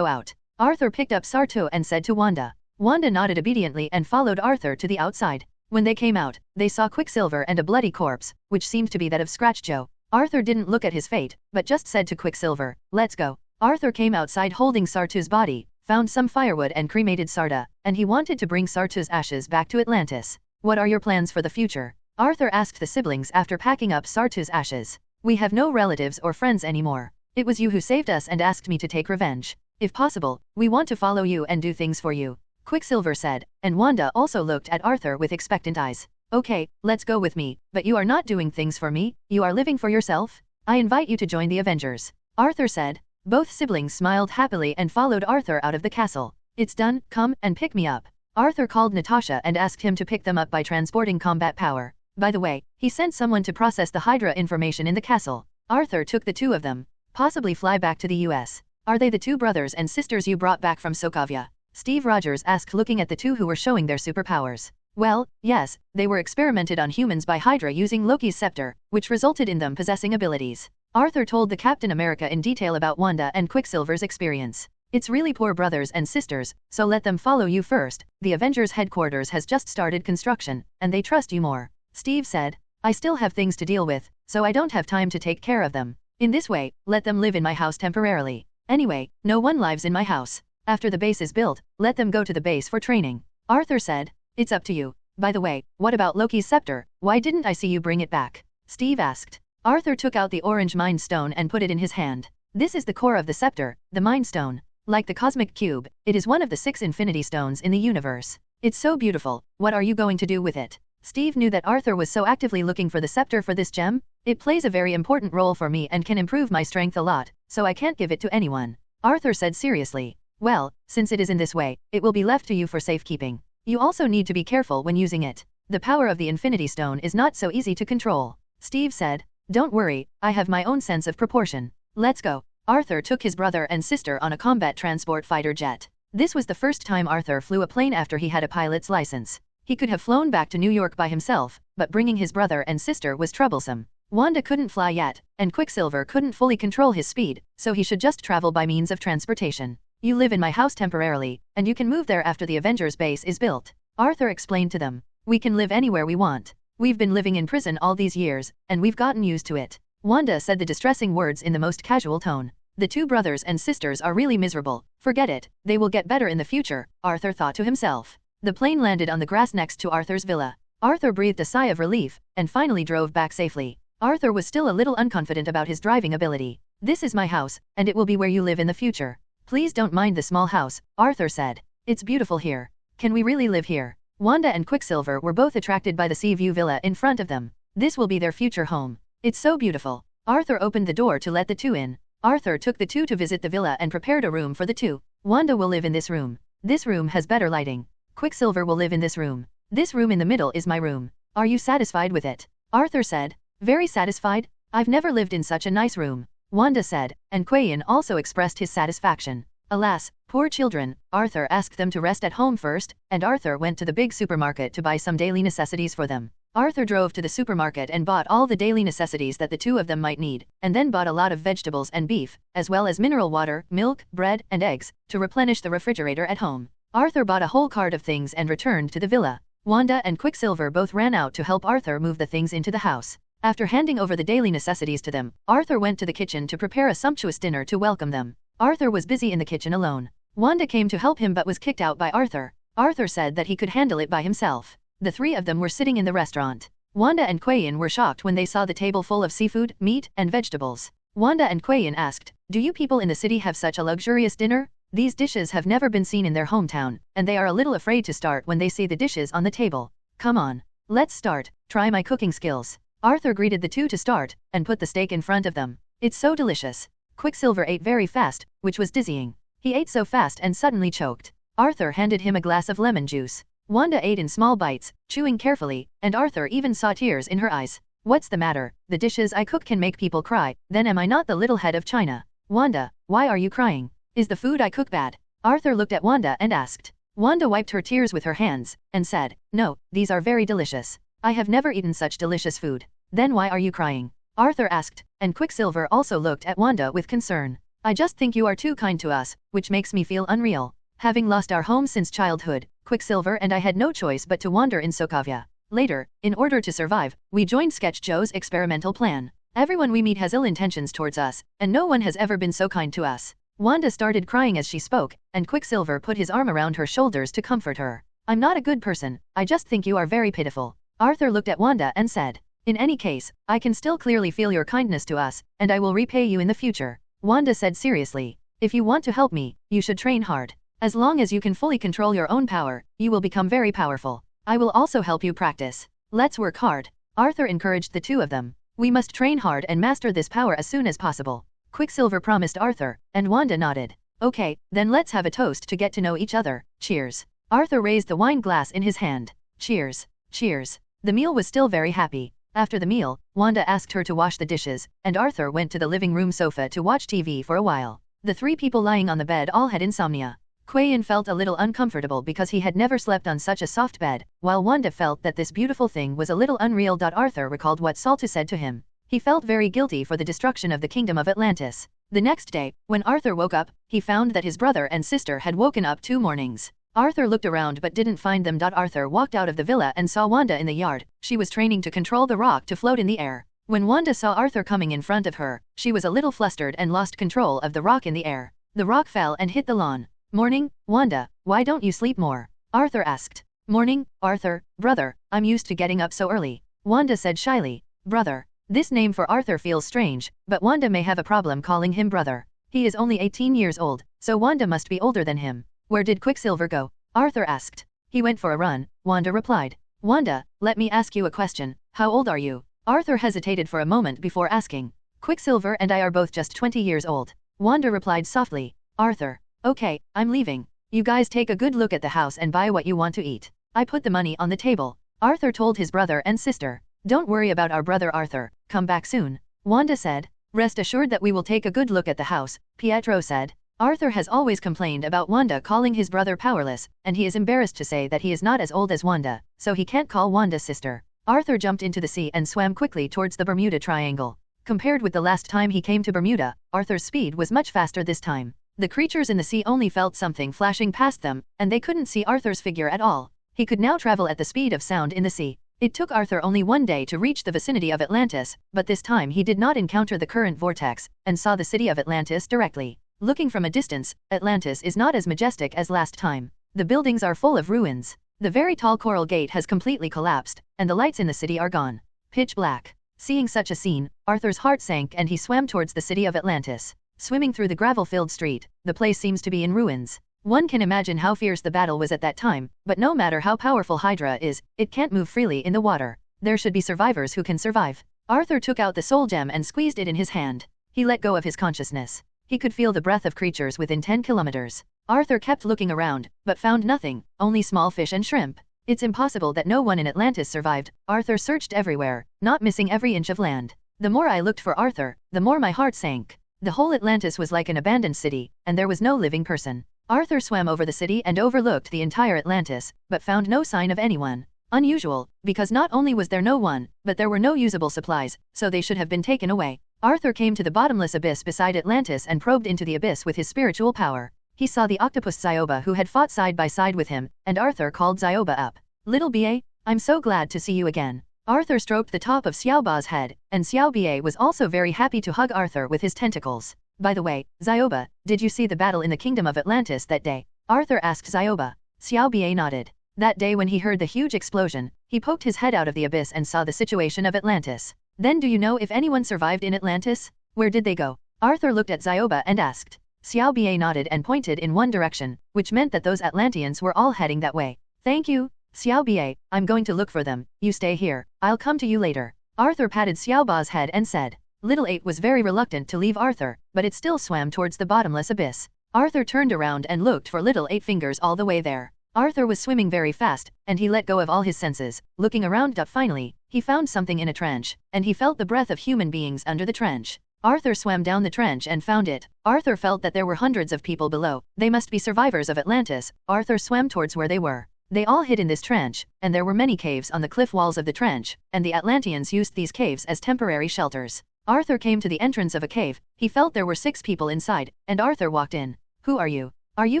out. Arthur picked up S.H.I.E.L.D and said to Wanda. Wanda nodded obediently and followed Arthur to the outside. When they came out, they saw Quicksilver and a bloody corpse, which seemed to be that of Scratch Joe. Arthur didn't look at his fate, but just said to Quicksilver, let's go. Arthur came outside holding Sartu's body, found some firewood and cremated Sarda, and he wanted to bring Sartu's ashes back to Atlantis. What are your plans for the future? Arthur asked the siblings after packing up Sartu's ashes. We have no relatives or friends anymore. It was you who saved us and asked me to take revenge. If possible, we want to follow you and do things for you. Quicksilver said, and Wanda also looked at Arthur with expectant eyes. Okay, let's go with me, but you are not doing things for me, you are living for yourself? I invite you to join the Avengers. Arthur said. Both siblings smiled happily and followed Arthur out of the castle. It's done, come and pick me up. Arthur called Natasha and asked him to pick them up by transporting combat power. By the way, he sent someone to process the Hydra information in the castle. Arthur took the two of them. Possibly fly back to the US. Are they the two brothers and sisters you brought back from Sokovia? Steve Rogers asked, looking at the two who were showing their superpowers. Well, yes, they were experimented on humans by Hydra using Loki's scepter, which resulted in them possessing abilities. Arthur told the Captain America in detail about Wanda and Quicksilver's experience. It's really poor brothers and sisters, so let them follow you first. The Avengers headquarters has just started construction, and they trust you more. Steve said. I still have things to deal with, so I don't have time to take care of them. In this way, let them live in my house temporarily. Anyway, no one lives in my house. After the base is built, let them go to the base for training. Arthur said. It's up to you. By the way, what about Loki's scepter? Why didn't I see you bring it back? Steve asked. Arthur took out the orange Mind Stone and put it in his hand. This is the core of the scepter, the Mind Stone. Like the Cosmic Cube, it is one of the 6 Infinity Stones in the universe. It's so beautiful. What are you going to do with it? Steve knew that Arthur was so actively looking for the scepter for this gem. It plays a very important role for me and can improve my strength a lot, so I can't give it to anyone. Arthur said seriously. Well, since it is in this way, it will be left to you for safekeeping. You also need to be careful when using it. The power of the Infinity Stone is not so easy to control. Steve said. Don't worry, I have my own sense of proportion. Let's go. Arthur took his brother and sister on a combat transport fighter jet. This was the first time Arthur flew a plane after he had a pilot's license. He could have flown back to New York by himself, but bringing his brother and sister was troublesome. Wanda couldn't fly yet, and Quicksilver couldn't fully control his speed, so he should just travel by means of transportation. You live in my house temporarily, and you can move there after the Avengers Base is built. Arthur explained to them. We can live anywhere we want. We've been living in prison all these years, and we've gotten used to it. Wanda said the distressing words in the most casual tone. The two brothers and sisters are really miserable. Forget it, they will get better in the future, Arthur thought to himself. The plane landed on the grass next to Arthur's villa. Arthur breathed a sigh of relief, and finally drove back safely. Arthur was still a little unconfident about his driving ability. This is my house, and it will be where you live in the future. Please don't mind the small house, Arthur said. It's beautiful here. Can we really live here? Wanda and Quicksilver were both attracted by the sea view villa in front of them. This will be their future home. It's so beautiful. Arthur opened the door to let the two in. Arthur took the two to visit the villa and prepared a room for the two. Wanda will live in this room. This room has better lighting. Quicksilver will live in this room. This room in the middle is my room. Are you satisfied with it? Arthur said. Very satisfied. I've never lived in such a nice room. Wanda said, and Quayin also expressed his satisfaction. Alas, poor children, Arthur asked them to rest at home first, and Arthur went to the big supermarket to buy some daily necessities for them. Arthur drove to the supermarket and bought all the daily necessities that the two of them might need, and then bought a lot of vegetables and beef, as well as mineral water, milk, bread, and eggs, to replenish the refrigerator at home. Arthur bought a whole cart of things and returned to the villa. Wanda and Quicksilver both ran out to help Arthur move the things into the house. After handing over the daily necessities to them, Arthur went to the kitchen to prepare a sumptuous dinner to welcome them. Arthur was busy in the kitchen alone. Wanda came to help him but was kicked out by Arthur. Arthur said that he could handle it by himself. The three of them were sitting in the restaurant. Wanda and Quayin were shocked when they saw the table full of seafood, meat, and vegetables. Wanda and Quayin asked, "Do you people in the city have such a luxurious dinner? These dishes have never been seen in their hometown, and they are a little afraid to start when they see the dishes on the table. Come on. Let's start, try my cooking skills." Arthur greeted the two to start, and put the steak in front of them. "It's so delicious." Quicksilver ate very fast, which was dizzying. He ate so fast and suddenly choked. Arthur handed him a glass of lemon juice. Wanda ate in small bites, chewing carefully, and Arthur even saw tears in her eyes. "What's the matter? The dishes I cook can make people cry, then am I not the little head of China?" "Wanda, why are you crying? Is the food I cook bad?" Arthur looked at Wanda and asked. Wanda wiped her tears with her hands, and said, "No, these are very delicious. I have never eaten such delicious food." "Then why are you crying?" Arthur asked, and Quicksilver also looked at Wanda with concern. "I just think you are too kind to us, which makes me feel unreal. Having lost our home since childhood, Quicksilver and I had no choice but to wander in Sokovia. Later, in order to survive, we joined Sketch Joe's experimental plan. Everyone we meet has ill intentions towards us, and no one has ever been so kind to us." Wanda started crying as she spoke, and Quicksilver put his arm around her shoulders to comfort her. "I'm not a good person, I just think you are very pitiful." Arthur looked at Wanda and said, "In any case, I can still clearly feel your kindness to us, and I will repay you in the future." Wanda said seriously, "If you want to help me, you should train hard. As long as you can fully control your own power, you will become very powerful. I will also help you practice. Let's work hard." Arthur encouraged the two of them. "We must train hard and master this power as soon as possible." Quicksilver promised Arthur, and Wanda nodded. "Okay, then let's have a toast to get to know each other. Cheers." Arthur raised the wine glass in his hand. "Cheers. Cheers." The meal was still very happy. After the meal, Wanda asked her to wash the dishes, and Arthur went to the living room sofa to watch TV for a while. The three people lying on the bed all had insomnia. Quayin felt a little uncomfortable because he had never slept on such a soft bed, while Wanda felt that this beautiful thing was a little unreal. Arthur recalled what S.H.I.E.L.D said to him. He felt very guilty for the destruction of the kingdom of Atlantis. The next day, when Arthur woke up, he found that his brother and sister had woken up 2 mornings. Arthur looked around but didn't find them. Arthur walked out of the villa and saw Wanda in the yard. She was training to control the rock to float in the air. When Wanda saw Arthur coming in front of her, she was a little flustered and lost control of the rock in the air. The rock fell and hit the lawn. "Morning, Wanda, why don't you sleep more?" Arthur asked. "Morning, Arthur, brother, I'm used to getting up so early," Wanda said shyly. Brother. This name for Arthur feels strange, but Wanda may have a problem calling him brother. He is only 18 years old, so Wanda must be older than him. "Where did Quicksilver go?" Arthur asked. "He went for a run," Wanda replied. "Wanda, let me ask you a question. How old are you?" Arthur hesitated for a moment before asking. "Quicksilver and I are both just 20 years old," Wanda replied softly. Arthur. "Okay, I'm leaving. You guys take a good look at the house and buy what you want to eat. I put the money on the table." Arthur told his brother and sister. "Don't worry about our brother Arthur, come back soon," Wanda said. "Rest assured that we will take a good look at the house," Pietro said. Arthur has always complained about Wanda calling his brother powerless, and he is embarrassed to say that he is not as old as Wanda, so he can't call Wanda sister. Arthur jumped into the sea and swam quickly towards the Bermuda Triangle. Compared with the last time he came to Bermuda, Arthur's speed was much faster this time. The creatures in the sea only felt something flashing past them, and they couldn't see Arthur's figure at all. He could now travel at the speed of sound in the sea. It took Arthur only 1 day to reach the vicinity of Atlantis, but this time he did not encounter the current vortex, and saw the city of Atlantis directly. Looking from a distance, Atlantis is not as majestic as last time. The buildings are full of ruins. The very tall coral gate has completely collapsed, and the lights in the city are gone. Pitch black. Seeing such a scene, Arthur's heart sank and he swam towards the city of Atlantis. Swimming through the gravel-filled street, the place seems to be in ruins. One can imagine how fierce the battle was at that time, but no matter how powerful Hydra is, it can't move freely in the water. There should be survivors who can survive. Arthur took out the soul gem and squeezed it in his hand. He let go of his consciousness. He could feel the breath of creatures within 10 kilometers. Arthur kept looking around, but found nothing, only small fish and shrimp. It's impossible that no one in Atlantis survived. Arthur searched everywhere, not missing every inch of land. The more I looked for Arthur, the more my heart sank. The whole Atlantis was like an abandoned city, and there was no living person. Arthur swam over the city and overlooked the entire Atlantis, but found no sign of anyone. Unusual, because not only was there no one, but there were no usable supplies, so they should have been taken away. Arthur came to the bottomless abyss beside Atlantis and probed into the abyss with his spiritual power. He saw the octopus Zioba who had fought side by side with him, and Arthur called Zioba up. Little BA, I'm so glad to see you again. Arthur stroked the top of Xiaoba's head, and Xiao BA was also very happy to hug Arthur with his tentacles. By the way, Zioba, did you see the battle in the kingdom of Atlantis that day? Arthur asked Zioba. Xiao BA nodded. That day when he heard the huge explosion, he poked his head out of the abyss and saw the situation of Atlantis. Then do you know if anyone survived in Atlantis? Where did they go? Arthur looked at Zioba and asked. Xiao BA nodded and pointed in one direction, which meant that those Atlanteans were all heading that way. Thank you, Xiao BA, I'm going to look for them, you stay here, I'll come to you later. Arthur patted Xiaoba's head and said. Little 8 was very reluctant to leave Arthur, but it still swam towards the bottomless abyss. Arthur turned around and looked for Little 8 fingers all the way there. Arthur was swimming very fast, and he let go of all his senses, looking around. Finally, he found something in a trench, and he felt the breath of human beings under the trench. Arthur swam down the trench and found it. Arthur felt that there were hundreds of people below. They must be survivors of Atlantis. Arthur swam towards where they were. They all hid in this trench, and there were many caves on the cliff walls of the trench, and the Atlanteans used these caves as temporary shelters. Arthur came to the entrance of a cave. He felt there were 6 people inside, and Arthur walked in. Who are you? Are you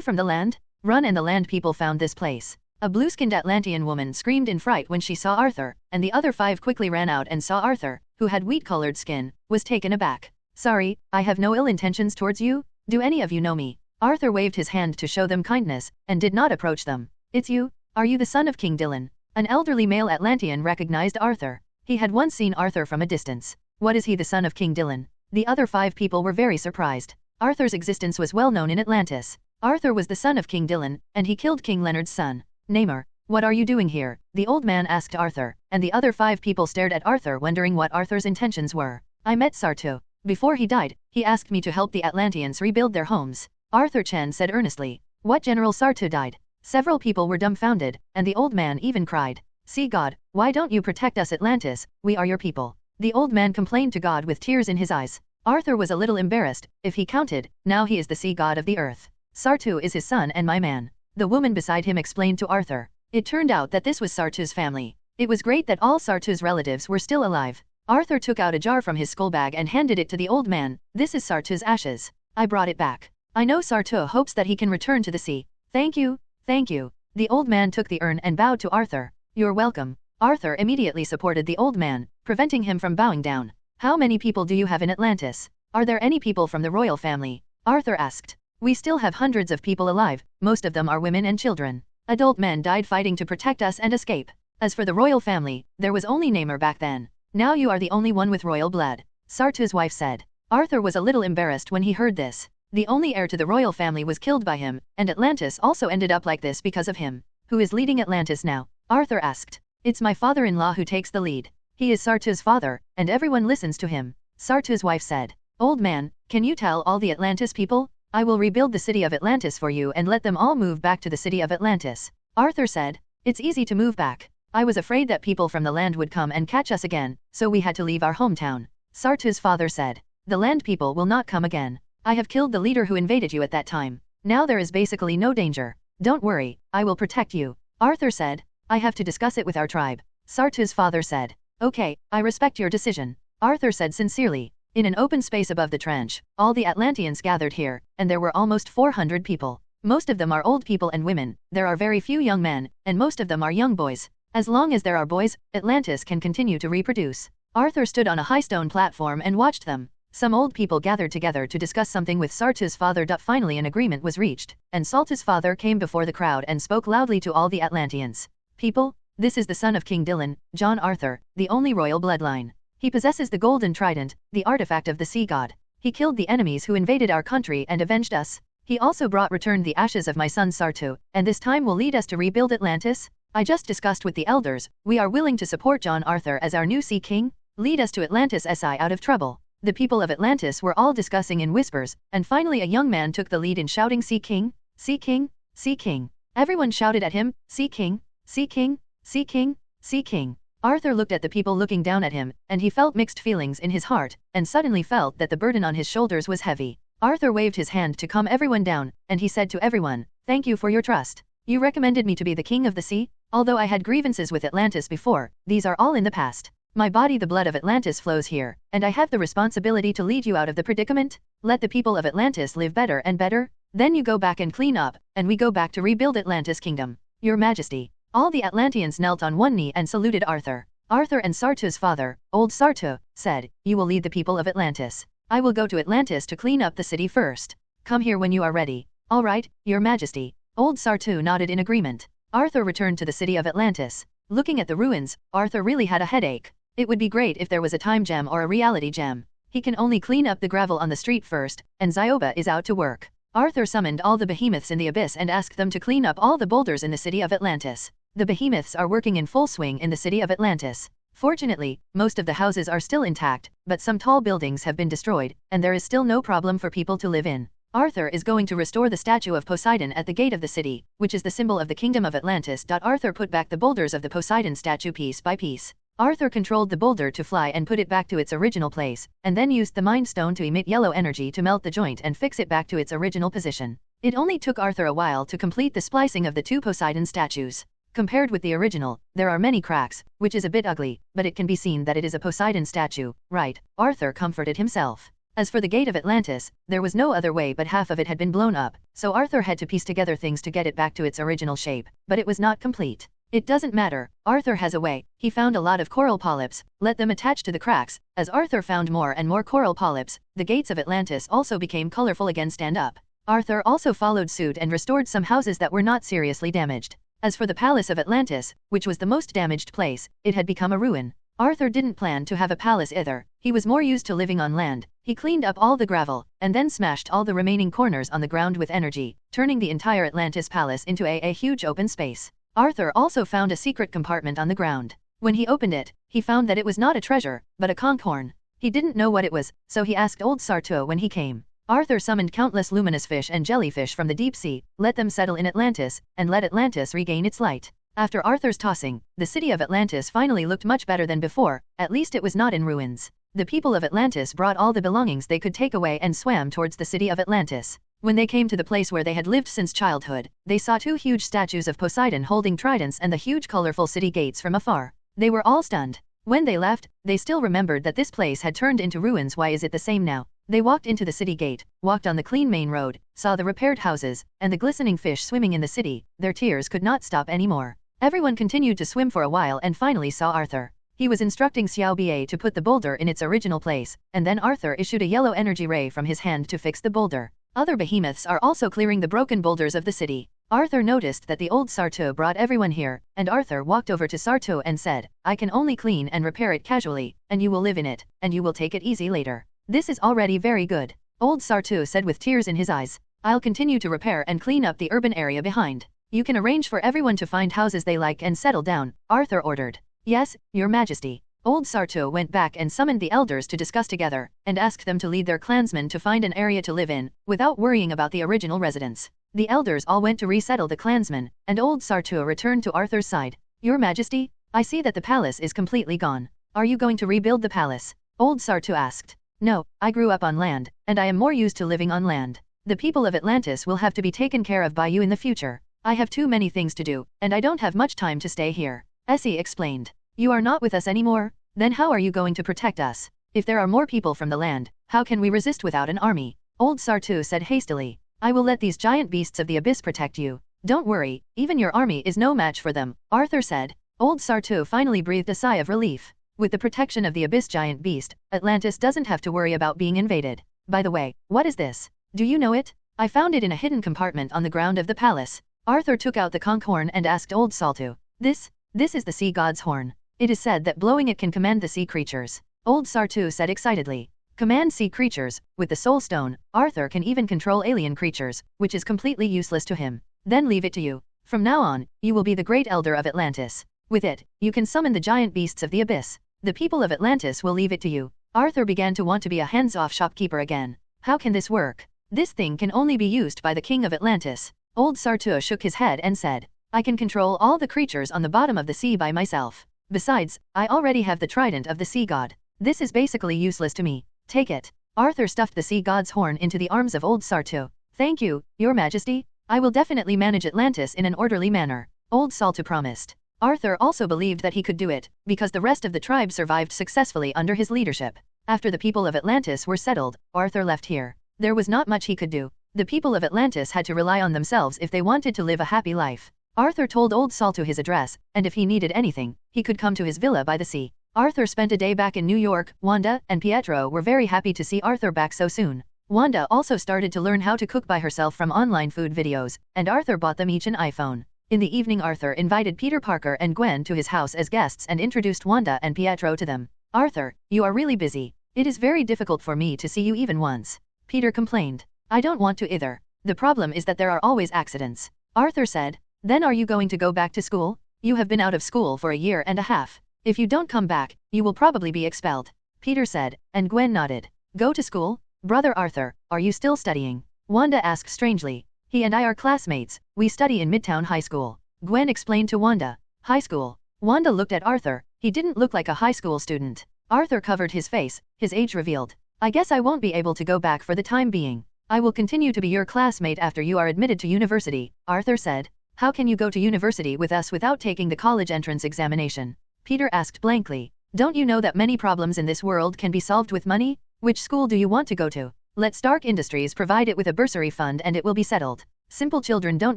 from the land? Run, and the land people found this place. A blue-skinned Atlantean woman screamed in fright when she saw Arthur, and the other 5 quickly ran out and saw Arthur, who had wheat-colored skin, was taken aback. Sorry, I have no ill intentions towards you. Do any of you know me? Arthur waved his hand to show them kindness, and did not approach them. It's you? Are you the son of King Dylan? An elderly male Atlantean recognized Arthur. He had once seen Arthur from a distance. What is he, the son of King Dylan? The other 5 people were very surprised. Arthur's existence was well known in Atlantis. Arthur was the son of King Dylan, and he killed King Leonard's son. Namor, what are you doing here? The old man asked Arthur, and the other 5 people stared at Arthur wondering what Arthur's intentions were. I met S.H.I.E.L.D. Before he died, he asked me to help the Atlanteans rebuild their homes. Arthur Chen said earnestly. What, General S.H.I.E.L.D. died? Several people were dumbfounded, and the old man even cried. See God, why don't you protect us Atlantis, we are your people. The old man complained to God with tears in his eyes. Arthur was a little embarrassed. If he counted, now he is the sea god of the earth. S.H.I.E.L.D. is his son and my man. The woman beside him explained to Arthur. It turned out that this was S.H.I.E.L.D.'s family. It was great that all S.H.I.E.L.D.'s relatives were still alive. Arthur took out a jar from his skull bag and handed it to the old man. This is S.H.I.E.L.D.'s ashes. I brought it back. I know S.H.I.E.L.D. hopes that he can return to the sea. Thank you, thank you. The old man took the urn and bowed to Arthur. You're welcome. Arthur immediately supported the old man, preventing him from bowing down. How many people do you have in Atlantis? Are there any people from the royal family? Arthur asked. We still have hundreds of people alive, most of them are women and children. Adult men died fighting to protect us and escape. As for the royal family, there was only Namor back then. Now you are the only one with royal blood, S.H.I.E.L.D.'s wife said. Arthur was a little embarrassed when he heard this. The only heir to the royal family was killed by him, and Atlantis also ended up like this because of him. Who is leading Atlantis now? Arthur asked. It's my father-in-law who takes the lead. He is S.H.I.E.L.D.'s father, and everyone listens to him, S.H.I.E.L.D.'s wife said. Old man, can you tell all the Atlantis people? I will rebuild the city of Atlantis for you and let them all move back to the city of Atlantis. Arthur said. It's easy to move back. I was afraid that people from the land would come and catch us again, so we had to leave our hometown. S.H.I.E.L.D.'s father said. The land people will not come again. I have killed the leader who invaded you at that time. Now there is basically no danger. Don't worry, I will protect you. Arthur said. I have to discuss it with our tribe. S.H.I.E.L.D.'s father said. Okay, I respect your decision. Arthur said sincerely. In an open space above the trench, all the Atlanteans gathered here, and there were almost 400 people. Most of them are old people and women, there are very few young men, and most of them are young boys. As long as there are boys, Atlantis can continue to reproduce. Arthur stood on a high stone platform and watched them. Some old people gathered together to discuss something with S.H.I.E.L.D.'s father. Finally an agreement was reached, and S.H.I.E.L.D.'s father came before the crowd and spoke loudly to all the Atlanteans. People, this is the son of King Dylan, John Arthur, the only royal bloodline. He possesses the golden trident, the artifact of the sea god. He killed the enemies who invaded our country and avenged us. He also returned the ashes of my son S.H.I.E.L.D., and this time will lead us to rebuild Atlantis. I just discussed with the elders, we are willing to support John Arthur as our new sea king. Lead us to Atlantis SI out of trouble. The people of Atlantis were all discussing in whispers, and finally a young man took the lead in shouting, Sea King, Sea King, Sea King. Everyone shouted at him, Sea King, Sea King, Sea King, Sea King. Arthur looked at the people looking down at him, and he felt mixed feelings in his heart, and suddenly felt that the burden on his shoulders was heavy. Arthur waved his hand to calm everyone down, and he said to everyone, thank you for your trust. You recommended me to be the king of the sea? Although I had grievances with Atlantis before, these are all in the past. My body, the blood of Atlantis, flows here, and I have the responsibility to lead you out of the predicament. Let the people of Atlantis live better and better. Then you go back and clean up, and we go back to rebuild Atlantis Kingdom. Your Majesty. All the Atlanteans knelt on one knee and saluted Arthur. Arthur and Sartu's father, old Sartu, said, "You will lead the people of Atlantis. I will go to Atlantis to clean up the city first. Come here when you are ready." "All right, Your Majesty." Old Sartu nodded in agreement. Arthur returned to the city of Atlantis. Looking at the ruins, Arthur really had a headache. It would be great if there was a time gem or a reality gem. He can only clean up the gravel on the street first, and Zioba is out to work. Arthur summoned all the behemoths in the abyss and asked them to clean up all the boulders in the city of Atlantis. The behemoths are working in full swing in the city of Atlantis. Fortunately, most of the houses are still intact, but some tall buildings have been destroyed, and there is still no problem for people to live in. Arthur is going to restore the statue of Poseidon at the gate of the city, which is the symbol of the kingdom of Atlantis. Arthur put back the boulders of the Poseidon statue piece by piece. Arthur controlled the boulder to fly and put it back to its original place, and then used the Mind Stone to emit yellow energy to melt the joint and fix it back to its original position. It only took Arthur a while to complete the splicing of the two Poseidon statues. Compared with the original, there are many cracks, which is a bit ugly, but it can be seen that it is a Poseidon statue, right? Arthur comforted himself. As for the gate of Atlantis, there was no other way but half of it had been blown up, so Arthur had to piece together things to get it back to its original shape, but it was not complete. It doesn't matter, Arthur has a way. He found a lot of coral polyps, let them attach to the cracks. As Arthur found more and more coral polyps, the gates of Atlantis also became colorful again. Stand up. Arthur also followed suit and restored some houses that were not seriously damaged. As for the palace of Atlantis, which was the most damaged place, it had become a ruin. Arthur didn't plan to have a palace either. He was more used to living on land. He cleaned up all the gravel, and then smashed all the remaining corners on the ground with energy, turning the entire Atlantis palace into a huge open space. Arthur also found a secret compartment on the ground. When he opened it, he found that it was not a treasure, but a conch horn. He didn't know what it was, so he asked old Sartu when he came. Arthur summoned countless luminous fish and jellyfish from the deep sea, let them settle in Atlantis, and let Atlantis regain its light. After Arthur's tossing, the city of Atlantis finally looked much better than before, at least it was not in ruins. The people of Atlantis brought all the belongings they could take away and swam towards the city of Atlantis. When they came to the place where they had lived since childhood, they saw two huge statues of Poseidon holding tridents and the huge colorful city gates from afar. They were all stunned. When they left, they still remembered that this place had turned into ruins. Why is it the same now? They walked into the city gate, walked on the clean main road, saw the repaired houses, and the glistening fish swimming in the city. Their tears could not stop anymore. Everyone continued to swim for a while and finally saw Arthur. He was instructing S.H.I.E.L.D to put the boulder in its original place, and then Arthur issued a yellow energy ray from his hand to fix the boulder. Other behemoths are also clearing the broken boulders of the city. Arthur noticed that the old Sartu brought everyone here, and Arthur walked over to Sartu and said, "I can only clean and repair it casually, and you will live in it, and you will take it easy later. This is already very good." Old Sartu said with tears in his eyes, "I'll continue to repair and clean up the urban area behind. You can arrange for everyone to find houses they like and settle down," Arthur ordered. "Yes, Your Majesty." Old Sartu went back and summoned the elders to discuss together, and asked them to lead their clansmen to find an area to live in, without worrying about the original residents. The elders all went to resettle the clansmen, and old Sartu returned to Arthur's side. "Your Majesty, I see that the palace is completely gone. Are you going to rebuild the palace?" Old Sartu asked. "No, I grew up on land, and I am more used to living on land. The people of Atlantis will have to be taken care of by you in the future. I have too many things to do, and I don't have much time to stay here," Essie explained. "You are not with us anymore? Then how are you going to protect us? If there are more people from the land, how can we resist without an army?" Old Sartu said hastily. "I will let these giant beasts of the abyss protect you. Don't worry, even your army is no match for them," Arthur said. Old Sartu finally breathed a sigh of relief. With the protection of the abyss giant beast, Atlantis doesn't have to worry about being invaded. By the way, what is this? Do you know it? I found it in a hidden compartment on the ground of the palace. Arthur took out the conch horn and asked old Sartu. This is the sea god's horn. It is said that blowing it can command the sea creatures," old Sartu said excitedly. "Command sea creatures? With the soul stone, Arthur can even control alien creatures, which is completely useless to him. Then leave it to you. From now on, you will be the great elder of Atlantis. With it, you can summon the giant beasts of the abyss. The people of Atlantis will leave it to you." Arthur began to want to be a hands-off shopkeeper again. How can this work? This thing can only be used by the king of Atlantis. Old Sartu shook his head and said, "I can control all the creatures on the bottom of the sea by myself. Besides, I already have the trident of the sea god. This is basically useless to me. Take it." Arthur stuffed the sea god's horn into the arms of old Sartu. "Thank you, Your Majesty. I will definitely manage Atlantis in an orderly manner," old Sartu promised. Arthur also believed that he could do it, because the rest of the tribe survived successfully under his leadership. After the people of Atlantis were settled, Arthur left here. There was not much he could do. The people of Atlantis had to rely on themselves if they wanted to live a happy life. Arthur told Old Sol to his address, and if he needed anything, he could come to his villa by the sea. Arthur spent a day back in New York. Wanda and Pietro were very happy to see Arthur back so soon. Wanda also started to learn how to cook by herself from online food videos, and Arthur bought them each an iPhone. In the evening, Arthur invited Peter Parker and Gwen to his house as guests and introduced Wanda and Pietro to them. Arthur, you are really busy. It is very difficult for me to see you even once. Peter complained. I don't want to either. The problem is that there are always accidents. Arthur said. Then are you going to go back to school? You have been out of school for a year and a half. If you don't come back, you will probably be expelled. Peter said, and Gwen nodded. Go to school? Brother Arthur, are you still studying? Wanda asked strangely. He and I are classmates. We study in Midtown High School. Gwen explained to Wanda. High school. Wanda looked at Arthur. He didn't look like a high school student. Arthur covered his face, his age revealed. I guess I won't be able to go back for the time being. I will continue to be your classmate after you are admitted to university, Arthur said. How can you go to university with us without taking the college entrance examination? Peter asked blankly. Don't you know that many problems in this world can be solved with money? Which school do you want to go to? Let Stark Industries provide it with a bursary fund and it will be settled. Simple children don't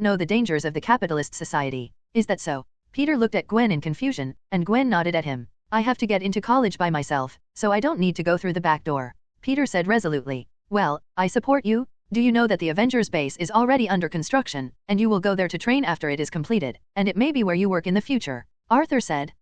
know the dangers of the capitalist society. Is that so? Peter looked at Gwen in confusion, and Gwen nodded at him. I have to get into college by myself, so I don't need to go through the back door. Peter said resolutely. Well, I support you. Do you know that the Avengers Base is already under construction, and you will go there to train after it is completed, and it may be where you work in the future? Arthur said.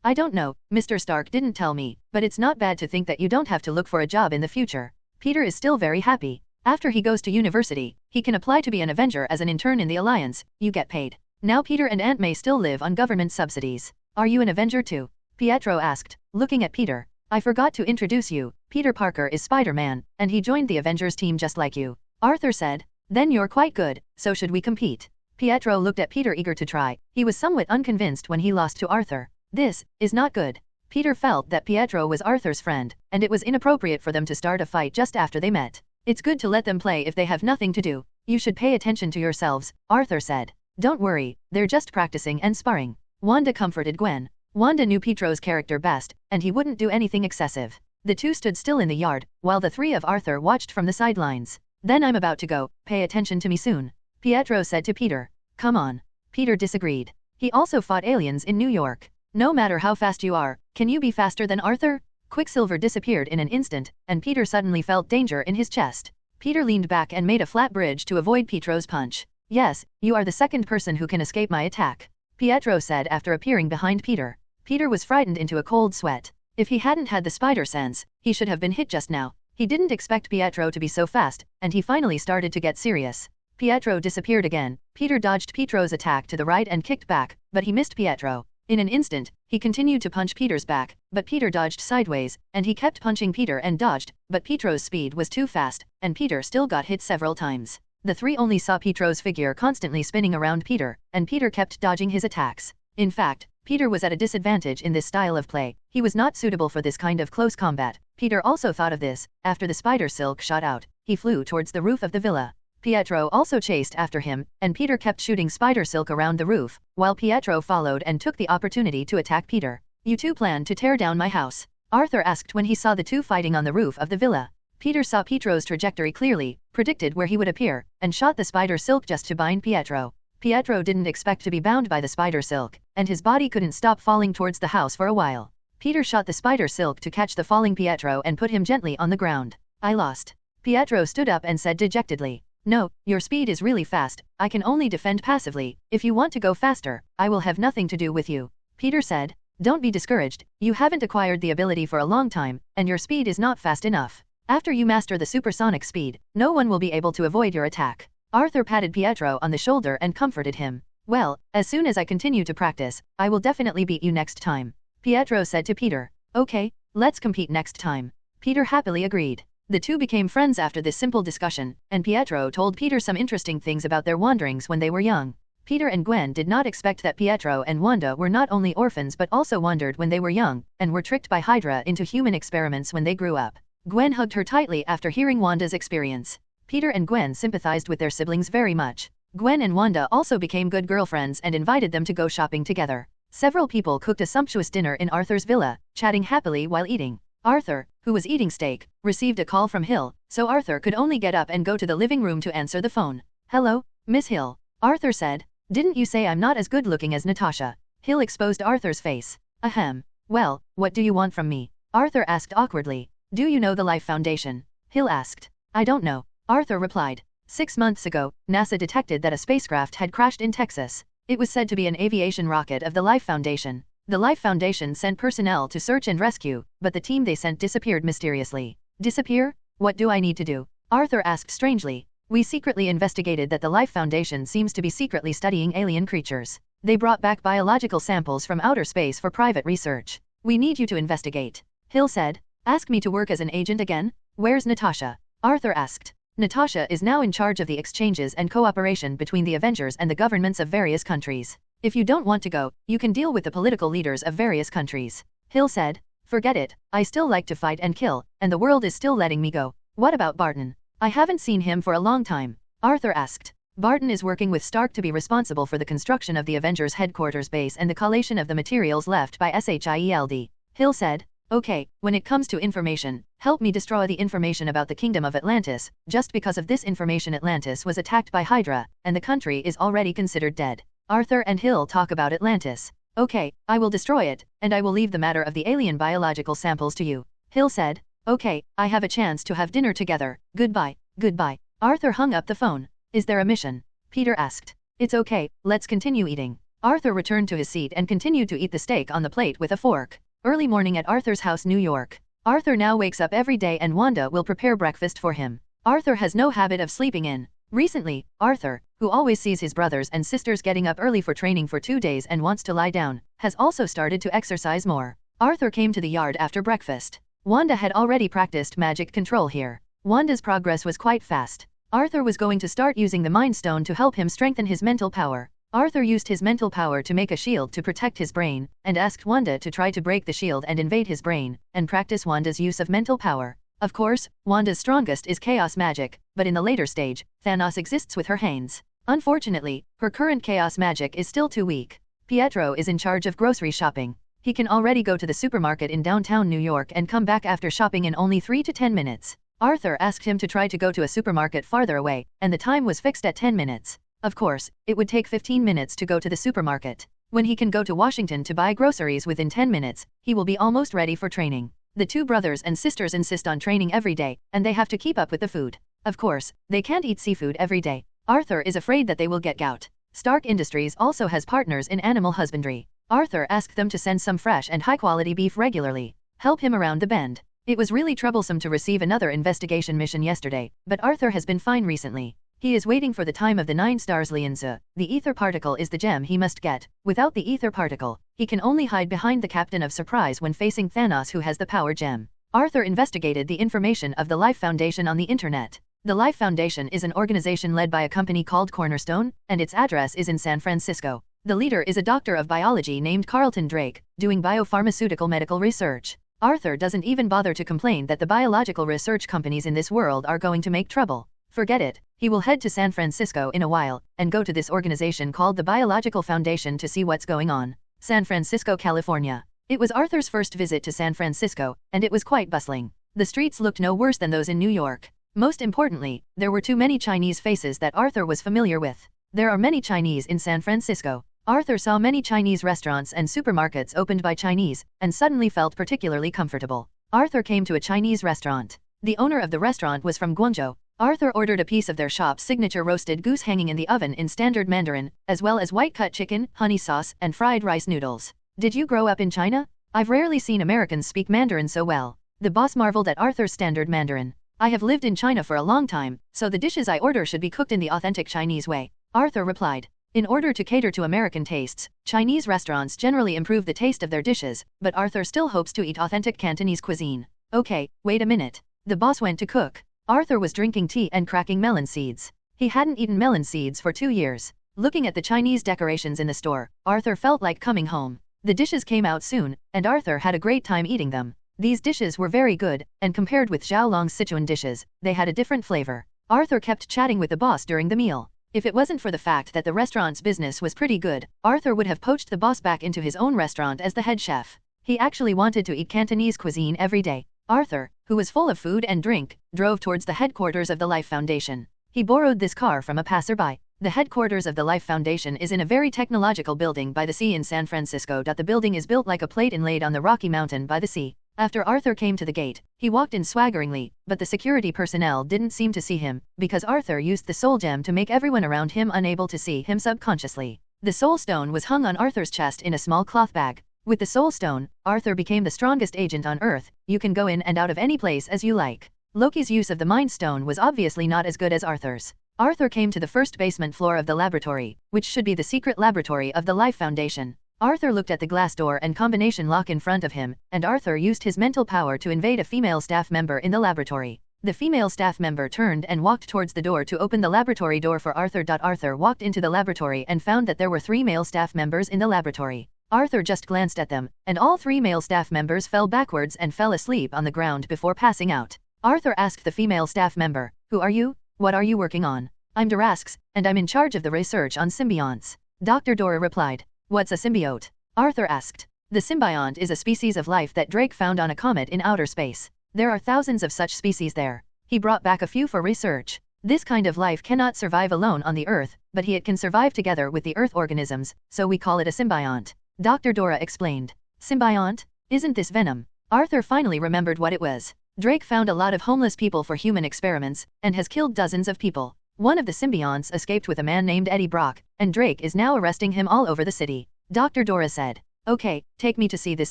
I don't know, Mr. Stark didn't tell me, but it's not bad to think that you don't have to look for a job in the future. Peter is still very happy. After he goes to university, he can apply to be an Avenger as an intern in the Alliance. You get paid. Now Peter and Aunt May still live on government subsidies. Are you an Avenger too? Pietro asked, looking at Peter. I forgot to introduce you. Peter Parker is Spider-Man, and he joined the Avengers team just like you. Arthur said. Then you're quite good, so should we compete? Pietro looked at Peter eager to try. He was somewhat unconvinced when he lost to Arthur. This is not good. Peter felt that Pietro was Arthur's friend, and it was inappropriate for them to start a fight just after they met. It's good to let them play if they have nothing to do. You should pay attention to yourselves, Arthur said. Don't worry, they're just practicing and sparring. Wanda comforted Gwen. Wanda knew Pietro's character best, and he wouldn't do anything excessive. The two stood still in the yard, while the three of Arthur watched from the sidelines. Then I'm about to go, pay attention to me soon. Pietro said to Peter. Come on. Peter disagreed. He also fought aliens in New York. No matter how fast you are, can you be faster than Arthur? Quicksilver disappeared in an instant, and Peter suddenly felt danger in his chest. Peter leaned back and made a flat bridge to avoid Pietro's punch. Yes, you are the second person who can escape my attack, Pietro said after appearing behind Peter. Peter was frightened into a cold sweat. If he hadn't had the spider sense, he should have been hit just now. He didn't expect Pietro to be so fast, and he finally started to get serious. Pietro disappeared again. Peter dodged Pietro's attack to the right and kicked back, but he missed Pietro. In an instant, he continued to punch Peter's back, but Peter dodged sideways, and he kept punching Peter and dodged, but Pietro's speed was too fast, and Peter still got hit several times. The three only saw Pietro's figure constantly spinning around Peter, and Peter kept dodging his attacks. In fact, Peter was at a disadvantage in this style of play. He was not suitable for this kind of close combat. Peter also thought of this. After the spider silk shot out, he flew towards the roof of the villa. Pietro also chased after him, and Peter kept shooting spider silk around the roof, while Pietro followed and took the opportunity to attack Peter. You two plan to tear down my house? Arthur asked when he saw the two fighting on the roof of the villa. Peter saw Pietro's trajectory clearly, predicted where he would appear, and shot the spider silk just to bind Pietro. Pietro didn't expect to be bound by the spider silk, and his body couldn't stop falling towards the house for a while. Peter shot the spider silk to catch the falling Pietro and put him gently on the ground. I lost. Pietro stood up and said dejectedly. No, your speed is really fast. I can only defend passively. If you want to go faster, I will have nothing to do with you. Peter said. Don't be discouraged. You haven't acquired the ability for a long time, and your speed is not fast enough. After you master the supersonic speed, no one will be able to avoid your attack. Arthur patted Pietro on the shoulder and comforted him. Well, as soon as I continue to practice, I will definitely beat you next time. Pietro said to Peter. Okay, let's compete next time. Peter happily agreed. The two became friends after this simple discussion, and Pietro told Peter some interesting things about their wanderings when they were young. Peter and Gwen did not expect that Pietro and Wanda were not only orphans but also wandered when they were young, and were tricked by Hydra into human experiments when they grew up. Gwen hugged her tightly after hearing Wanda's experience. Peter and Gwen sympathized with their siblings very much. Gwen and Wanda also became good girlfriends and invited them to go shopping together. Several people cooked a sumptuous dinner in Arthur's villa, chatting happily while eating. Arthur, who was eating steak, received a call from Hill, so Arthur could only get up and go to the living room to answer the phone. "Hello, Miss Hill," Arthur said. "Didn't you say I'm not as good looking as Natasha?" Hill exposed Arthur's face. "Ahem. Well, what do you want from me?" Arthur asked awkwardly. "Do you know the Life Foundation?" Hill asked. "I don't know," Arthur replied. 6 months ago, NASA detected that a spacecraft had crashed in Texas. It was said to be an aviation rocket of the Life Foundation. The Life Foundation sent personnel to search and rescue, but the team they sent disappeared mysteriously. "Disappear? What do I need to do?" Arthur asked strangely. "We secretly investigated that the Life Foundation seems to be secretly studying alien creatures. They brought back biological samples from outer space for private research. We need you to investigate," Hill said. "Ask me to work as an agent again? Where's Natasha?" Arthur asked. "Natasha is now in charge of the exchanges and cooperation between the Avengers and the governments of various countries. If you don't want to go, you can deal with the political leaders of various countries," Hill said. "Forget it, I still like to fight and kill, and the world is still letting me go." "What about Barton? I haven't seen him for a long time," Arthur asked. "Barton is working with Stark to be responsible for the construction of the Avengers headquarters base and the collation of the materials left by S.H.I.E.L.D., Hill said. "Okay, when it comes to information, help me destroy the information about the kingdom of Atlantis. Just because of this information Atlantis was attacked by Hydra, and the country is already considered dead." Arthur and Hill talk about Atlantis. "Okay, I will destroy it, and I will leave the matter of the alien biological samples to you," Hill said. "Okay, I have a chance to have dinner together. Goodbye." "Goodbye." Arthur hung up the phone. "Is there a mission?" Peter asked. "It's okay, let's continue eating." Arthur returned to his seat and continued to eat the steak on the plate with a fork. Early morning at Arthur's house, New York. Arthur now wakes up every day and Wanda will prepare breakfast for him. Arthur has no habit of sleeping in. Recently, Arthur, who always sees his brothers and sisters getting up early for training for 2 days and wants to lie down, has also started to exercise more. Arthur came to the yard after breakfast. Wanda had already practiced magic control here. Wanda's progress was quite fast. Arthur was going to start using the Mind Stone to help him strengthen his mental power. Arthur used his mental power to make a shield to protect his brain, and asked Wanda to try to break the shield and invade his brain, and practice Wanda's use of mental power. Of course, Wanda's strongest is chaos magic, but in the later stage, Thanos exists with her hands. Unfortunately, her current chaos magic is still too weak. Pietro is in charge of grocery shopping. He can already go to the supermarket in downtown New York and come back after shopping in only 3 to 10 minutes. Arthur asked him to try to go to a supermarket farther away, and the time was fixed at 10 minutes. Of course, it would take 15 minutes to go to the supermarket. When he can go to Washington to buy groceries within 10 minutes, he will be almost ready for training. The 2 brothers and sisters insist on training every day, and they have to keep up with the food. Of course, they can't eat seafood every day. Arthur is afraid that they will get gout. Stark Industries also has partners in animal husbandry. Arthur asked them to send some fresh and high-quality beef regularly. Help him around the bend. It was really troublesome to receive another investigation mission yesterday, but Arthur has been fine recently. He is waiting for the time of the 9 stars Lianzi. The ether particle is the gem he must get. Without the ether particle, he can only hide behind the Captain of Surprise when facing Thanos, who has the power gem. Arthur investigated the information of the Life Foundation on the internet. The Life Foundation is an organization led by a company called Cornerstone, and its address is in San Francisco. The leader is a doctor of biology named Carlton Drake, doing biopharmaceutical medical research. Arthur doesn't even bother to complain that the biological research companies in this world are going to make trouble. Forget it, he will head to San Francisco in a while, and go to this organization called the Biological Foundation to see what's going on. San Francisco, California. It was Arthur's first visit to San Francisco, and it was quite bustling. The streets looked no worse than those in New York. Most importantly, there were too many Chinese faces that Arthur was familiar with. There are many Chinese in San Francisco. Arthur saw many Chinese restaurants and supermarkets opened by Chinese, and suddenly felt particularly comfortable. Arthur came to a Chinese restaurant. The owner of the restaurant was from Guangzhou. Arthur ordered a piece of their shop's signature roasted goose hanging in the oven in standard Mandarin, as well as white-cut chicken, honey sauce, and fried rice noodles. "Did you grow up in China? I've rarely seen Americans speak Mandarin so well." The boss marveled at Arthur's standard Mandarin. "I have lived in China for a long time, so the dishes I order should be cooked in the authentic Chinese way," Arthur replied. In order to cater to American tastes, Chinese restaurants generally improve the taste of their dishes, but Arthur still hopes to eat authentic Cantonese cuisine. "Okay, wait a minute." The boss went to cook. Arthur was drinking tea and cracking melon seeds. He hadn't eaten melon seeds for 2 years. Looking at the Chinese decorations in the store, Arthur felt like coming home. The dishes came out soon, and Arthur had a great time eating them. These dishes were very good, and compared with Xiaolong's Sichuan dishes, they had a different flavor. Arthur kept chatting with the boss during the meal. If it wasn't for the fact that the restaurant's business was pretty good, Arthur would have poached the boss back into his own restaurant as the head chef. He actually wanted to eat Cantonese cuisine every day. Arthur, who was full of food and drink, drove towards the headquarters of the Life Foundation. He borrowed this car from a passerby. The headquarters of the Life Foundation is in a very technological building by the sea in San Francisco. The building is built like a plate inlaid on the Rocky Mountain by the sea. After Arthur came to the gate, he walked in swaggeringly, but the security personnel didn't seem to see him, because Arthur used the soul gem to make everyone around him unable to see him subconsciously. The soul stone was hung on Arthur's chest in a small cloth bag. With the soul stone, Arthur became the strongest agent on Earth. You can go in and out of any place as you like. Loki's use of the Mind Stone was obviously not as good as Arthur's. Arthur came to the first basement floor of the laboratory, which should be the secret laboratory of the Life Foundation. Arthur looked at the glass door and combination lock in front of him, and Arthur used his mental power to invade a female staff member in the laboratory. The female staff member turned and walked towards the door to open the laboratory door for Arthur. Arthur walked into the laboratory and found that there were 3 male staff members in the laboratory. Arthur just glanced at them, and all 3 male staff members fell backwards and fell asleep on the ground before passing out. Arthur asked the female staff member, "Who are you? What are you working on?" "I'm Darask's, and I'm in charge of the research on symbionts." Dr. Dora replied. "What's a symbiote?" Arthur asked. The symbiont is a species of life that Drake found on a comet in outer space. There are thousands of such species there. He brought back a few for research. This kind of life cannot survive alone on the Earth, but it can survive together with the Earth organisms, so we call it a symbiont. Dr. Dora explained. Symbiont? Isn't this Venom? Arthur finally remembered what it was. Drake found a lot of homeless people for human experiments, and has killed dozens of people. One of the symbionts escaped with a man named Eddie Brock, and Drake is now arresting him all over the city. Dr. Dora said. "Okay, take me to see this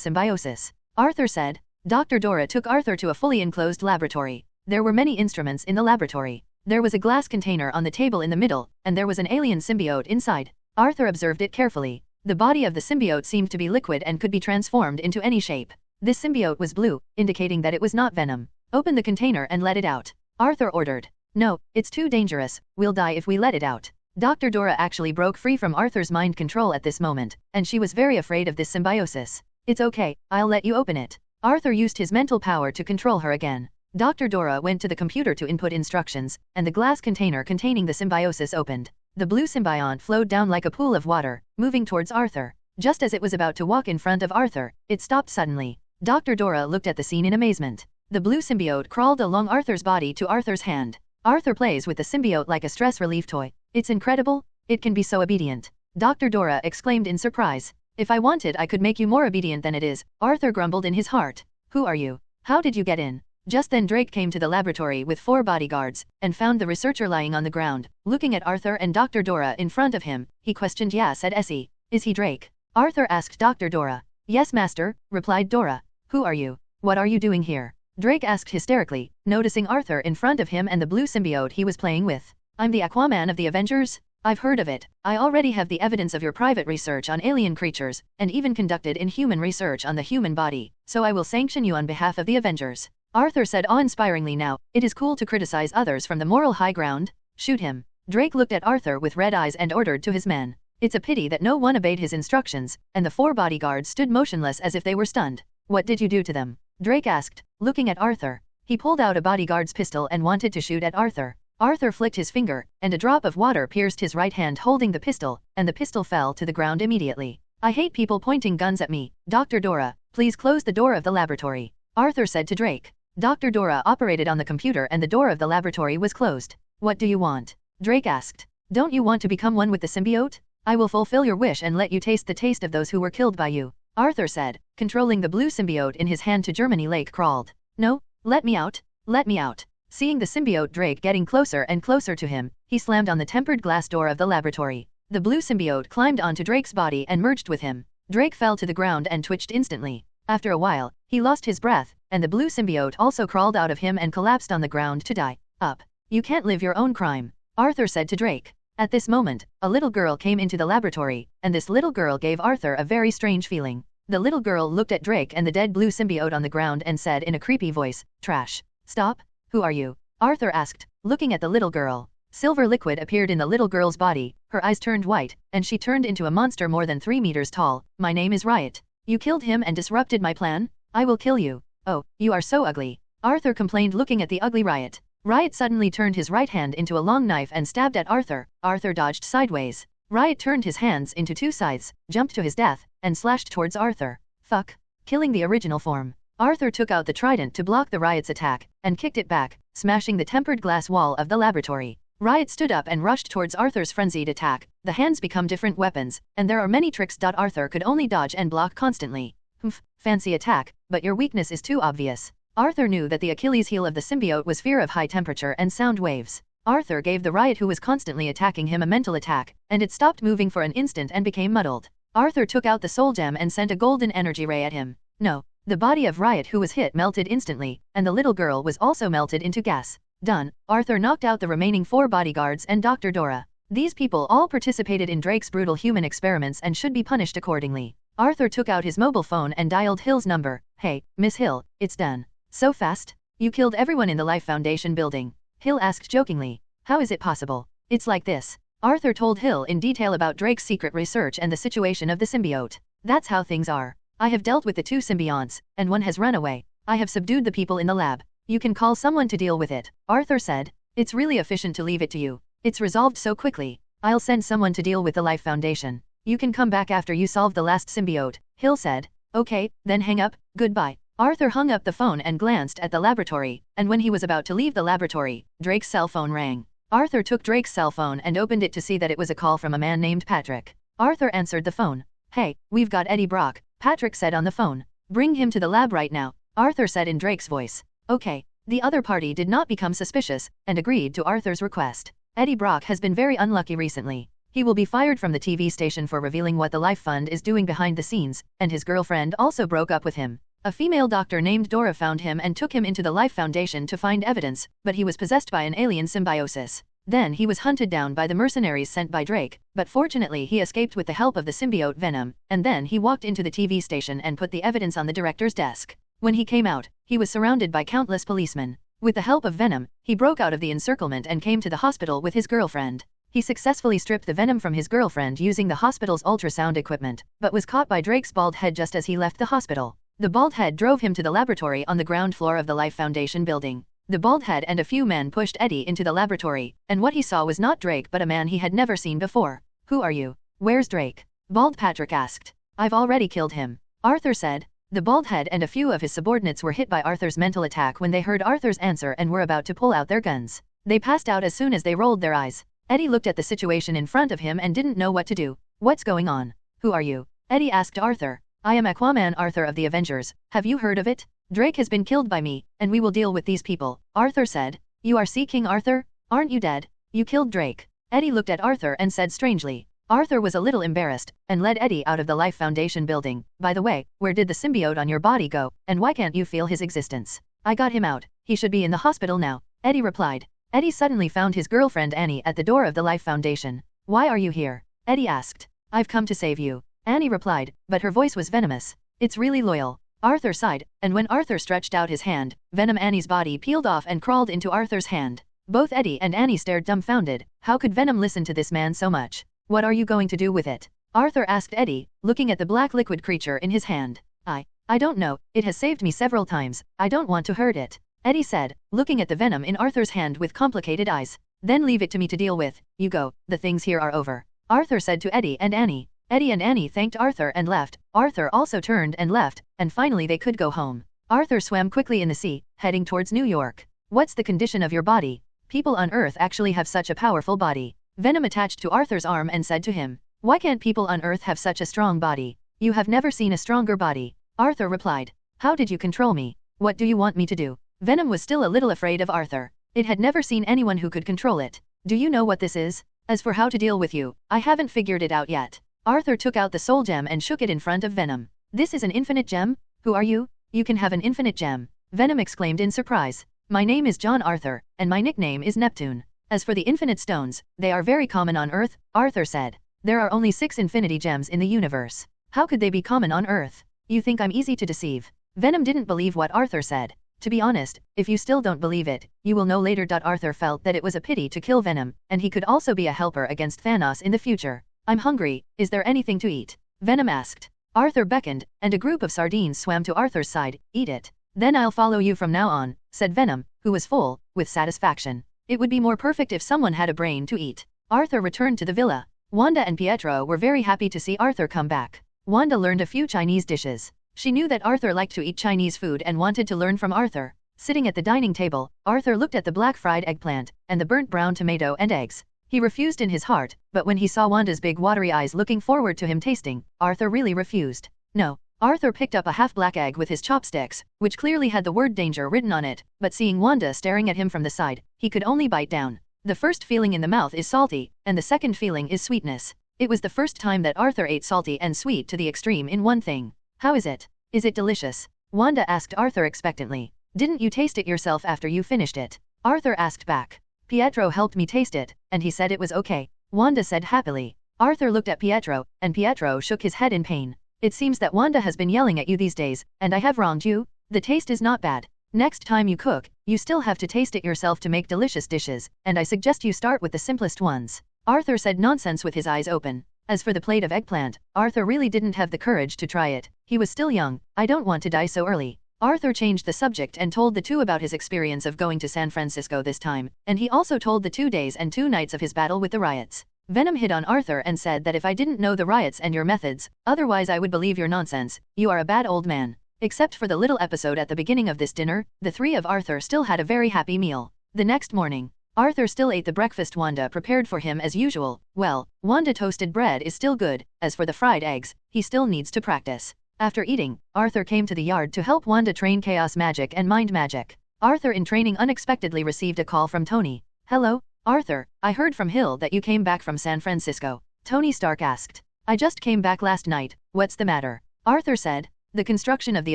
symbiosis," Arthur said. Dr. Dora took Arthur to a fully enclosed laboratory. There were many instruments in the laboratory. There was a glass container on the table in the middle, and there was an alien symbiote inside. Arthur observed it carefully. The body of the symbiote seemed to be liquid and could be transformed into any shape. This symbiote was blue, indicating that it was not Venom. "Open the container and let it out," Arthur ordered. "No, it's too dangerous, we'll die if we let it out." Dr. Dora actually broke free from Arthur's mind control at this moment, and she was very afraid of this symbiosis. "It's okay, I'll let you open it." Arthur used his mental power to control her again. Dr. Dora went to the computer to input instructions, and the glass container containing the symbiosis opened. The blue symbiont flowed down like a pool of water, moving towards Arthur. Just as it was about to walk in front of Arthur, it stopped suddenly. Dr. Dora looked at the scene in amazement. The blue symbiote crawled along Arthur's body to Arthur's hand. Arthur plays with the symbiote like a stress relief toy. "It's incredible, it can be so obedient," Dr. Dora exclaimed in surprise. "If I wanted I could make you more obedient than it is," Arthur grumbled in his heart. "Who are you? How did you get in?" Just then Drake came to the laboratory with 4 bodyguards, and found the researcher lying on the ground. Looking at Arthur and Dr. Dora in front of him, he questioned. "Yeah," said S.H.I.E.L.D. "Is he Drake?" Arthur asked Dr. Dora. "Yes, master," replied Dora. "Who are you? What are you doing here?" Drake asked hysterically, noticing Arthur in front of him and the blue symbiote he was playing with. "I'm the Aquaman of the Avengers. I've heard of it. I already have the evidence of your private research on alien creatures, and even conducted inhuman research on the human body, so I will sanction you on behalf of the Avengers." Arthur said awe-inspiringly. "Now, it is cool to criticize others from the moral high ground. Shoot him." Drake looked at Arthur with red eyes and ordered to his men. It's a pity that no one obeyed his instructions, and the 4 bodyguards stood motionless as if they were stunned. "What did you do to them?" Drake asked, looking at Arthur. He pulled out a bodyguard's pistol and wanted to shoot at Arthur. Arthur flicked his finger, and a drop of water pierced his right hand holding the pistol, and the pistol fell to the ground immediately. "I hate people pointing guns at me. Dr. Dora, please close the door of the laboratory," Arthur said to Drake. Dr. Dora operated on the computer and the door of the laboratory was closed. "What do you want?" Drake asked. "Don't you want to become one with the symbiote? I will fulfill your wish and let you taste the taste of those who were killed by you," Arthur said, controlling the blue symbiote in his hand to Germany Lake crawled. "No, let me out, let me out." Seeing the symbiote Drake getting closer and closer to him, he slammed on the tempered glass door of the laboratory. The blue symbiote climbed onto Drake's body and merged with him. Drake fell to the ground and twitched instantly. After a while, he lost his breath, and the blue symbiote also crawled out of him and collapsed on the ground to die. "Up. You can't live your own crime," Arthur said to Drake. At this moment, a little girl came into the laboratory, and this little girl gave Arthur a very strange feeling. The little girl looked at Drake and the dead blue symbiote on the ground and said in a creepy voice, "Trash. Stop. Who are you?" Arthur asked, looking at the little girl. Silver liquid appeared in the little girl's body, her eyes turned white, and she turned into a monster more than 3 meters tall. "My name is Riot. You killed him and disrupted my plan? I will kill you. Oh, you are so ugly," Arthur complained looking at the ugly Riot. Riot suddenly turned his right hand into a long knife and stabbed at Arthur. Arthur dodged sideways. Riot turned his hands into two scythes, jumped to his death, and slashed towards Arthur. Fuck. Killing the original form. Arthur took out the trident to block the Riot's attack, and kicked it back, smashing the tempered glass wall of the laboratory. Riot stood up and rushed towards Arthur's frenzied attack. The hands become different weapons, and there are many tricks. Arthur could only dodge and block constantly. Humph, fancy attack, but your weakness is too obvious. Arthur knew that the Achilles heel of the symbiote was fear of high temperature and sound waves. Arthur gave the Riot who was constantly attacking him a mental attack, and it stopped moving for an instant and became muddled. Arthur took out the soul gem and sent a golden energy ray at him. No. The body of Riot who was hit melted instantly, and the little girl was also melted into gas. Done. Arthur knocked out the remaining 4 bodyguards and Dr. Dora. These people all participated in Drake's brutal human experiments and should be punished accordingly. Arthur took out his mobile phone and dialed Hill's number. Hey, Miss Hill, it's done. So fast? You killed everyone in the Life Foundation building. Hill asked jokingly. How is it possible? It's like this. Arthur told Hill in detail about Drake's secret research and the situation of the symbiote. That's how things are. I have dealt with the 2 symbionts, and one has run away. I have subdued the people in the lab. You can call someone to deal with it, Arthur said. It's really efficient to leave it to you. It's resolved so quickly. I'll send someone to deal with the Life Foundation. You can come back after you solve the last symbiote, Hill said. Okay, then hang up, goodbye. Arthur hung up the phone and glanced at the laboratory, and when he was about to leave the laboratory, Drake's cell phone rang. Arthur took Drake's cell phone and opened it to see that it was a call from a man named Patrick. Arthur answered the phone. Hey, we've got Eddie Brock, Patrick said on the phone. Bring him to the lab right now, Arthur said in Drake's voice. Okay. The other party did not become suspicious, and agreed to Arthur's request. Eddie Brock has been very unlucky recently. He will be fired from the TV station for revealing what the Life Fund is doing behind the scenes, and his girlfriend also broke up with him. A female doctor named Dora found him and took him into the Life Foundation to find evidence, but he was possessed by an alien symbiosis. Then he was hunted down by the mercenaries sent by Drake, but fortunately he escaped with the help of the symbiote Venom, and then he walked into the TV station and put the evidence on the director's desk. When he came out, he was surrounded by countless policemen. With the help of Venom, he broke out of the encirclement and came to the hospital with his girlfriend. He successfully stripped the venom from his girlfriend using the hospital's ultrasound equipment, but was caught by Drake's bald head just as he left the hospital. The bald head drove him to the laboratory on the ground floor of the Life Foundation building. The bald head and a few men pushed Eddie into the laboratory, and what he saw was not Drake but a man he had never seen before. Who are you? Where's Drake? Bald Patrick asked. I've already killed him, Arthur said. The bald head and a few of his subordinates were hit by Arthur's mental attack when they heard Arthur's answer and were about to pull out their guns. They passed out as soon as they rolled their eyes. Eddie looked at the situation in front of him and didn't know what to do. What's going on? Who are you? Eddie asked Arthur. I am Aquaman, Arthur of the Avengers. Have you heard of it? Drake has been killed by me, and we will deal with these people, Arthur said. You are Sea King Arthur? Aren't you dead? You killed Drake. Eddie looked at Arthur and said strangely. Arthur was a little embarrassed, and led Eddie out of the Life Foundation building. By the way, where did the symbiote on your body go, and why can't you feel his existence? I got him out. He should be in the hospital now, Eddie replied. Eddie suddenly found his girlfriend Annie at the door of the Life Foundation. Why are you here? Eddie asked. I've come to save you, Annie replied, but her voice was venomous. It's really loyal. Arthur sighed, and when Arthur stretched out his hand, Venom Annie's body peeled off and crawled into Arthur's hand. Both Eddie and Annie stared dumbfounded. How could Venom listen to this man so much? What are you going to do with it? Arthur asked Eddie, looking at the black liquid creature in his hand. I don't know, it has saved me several times, I don't want to hurt it, Eddie said, looking at the venom in Arthur's hand with complicated eyes. Then leave it to me to deal with, you go, the things here are over, Arthur said to Eddie and Annie. Eddie and Annie thanked Arthur and left. Arthur also turned and left, and finally they could go home. Arthur swam quickly in the sea, heading towards New York. What's the condition of your body? People on Earth actually have such a powerful body. Venom attached to Arthur's arm and said to him, why can't people on Earth have such a strong body? You have never seen a stronger body. Arthur replied. How did you control me? What do you want me to do? Venom was still a little afraid of Arthur. It had never seen anyone who could control it. Do you know what this is? As for how to deal with you, I haven't figured it out yet. Arthur took out the soul gem and shook it in front of Venom. This is an infinite gem? Who are you? You can have an infinite gem, Venom exclaimed in surprise. My name is John Arthur, and my nickname is Neptune. As for the infinite stones, they are very common on Earth, Arthur said. There are only 6 infinity gems in the universe. How could they be common on Earth? You think I'm easy to deceive? Venom didn't believe what Arthur said. To be honest, if you still don't believe it, you will know later. Arthur felt that it was a pity to kill Venom, and he could also be a helper against Thanos in the future. I'm hungry, is there anything to eat? Venom asked. Arthur beckoned, and a group of sardines swam to Arthur's side. Eat it. Then I'll follow you from now on, said Venom, who who was full, with satisfaction. It would be more perfect if someone had a brain to eat. Arthur returned to the villa. Wanda and Pietro were very happy to see Arthur come back. Wanda learned a few Chinese dishes. She knew that Arthur liked to eat Chinese food and wanted to learn from Arthur. Sitting at the dining table, Arthur looked at the black fried eggplant and the burnt brown tomato and eggs. He refused in his heart, but when he saw Wanda's big watery eyes looking forward to him tasting, Arthur really refused. No. Arthur picked up a half-black egg with his chopsticks, which clearly had the word danger written on it, but seeing Wanda staring at him from the side, he could only bite down. The first feeling in the mouth is salty, and the second feeling is sweetness. It was the first time that Arthur ate salty and sweet to the extreme in one thing. How is it? Is it delicious? Wanda asked Arthur expectantly. Didn't you taste it yourself after you finished it? Arthur asked back. Pietro helped me taste it, and he said it was okay. Wanda said happily. Arthur looked at Pietro, and Pietro shook his head in pain. It seems that Wanda has been yelling at you these days, and I have wronged you? The taste is not bad. Next time you cook, you still have to taste it yourself to make delicious dishes, and I suggest you start with the simplest ones. Arthur said nonsense with his eyes open. As for the plate of eggplant, Arthur really didn't have the courage to try it. He was still young. I don't want to die so early. Arthur changed the subject and told the two about his experience of going to San Francisco this time, and he also told the 2 days and 2 nights of his battle with the riots. Venom hit on Arthur and said that if I didn't know the riots and your methods, otherwise I would believe your nonsense. You are a bad old man. Except for the little episode at the beginning of this dinner, the three of Arthur still had a very happy meal. The next morning, Arthur still ate the breakfast Wanda prepared for him as usual. Well, Wanda toasted bread is still good. As for the fried eggs, he still needs to practice. After eating, Arthur came to the yard to help Wanda train chaos magic and mind magic. Arthur in training unexpectedly received a call from Tony. Hello, Arthur, I heard from S.H.I.E.L.D. that you came back from San Francisco. Tony Stark asked. I just came back last night. What's the matter? Arthur said. The construction of the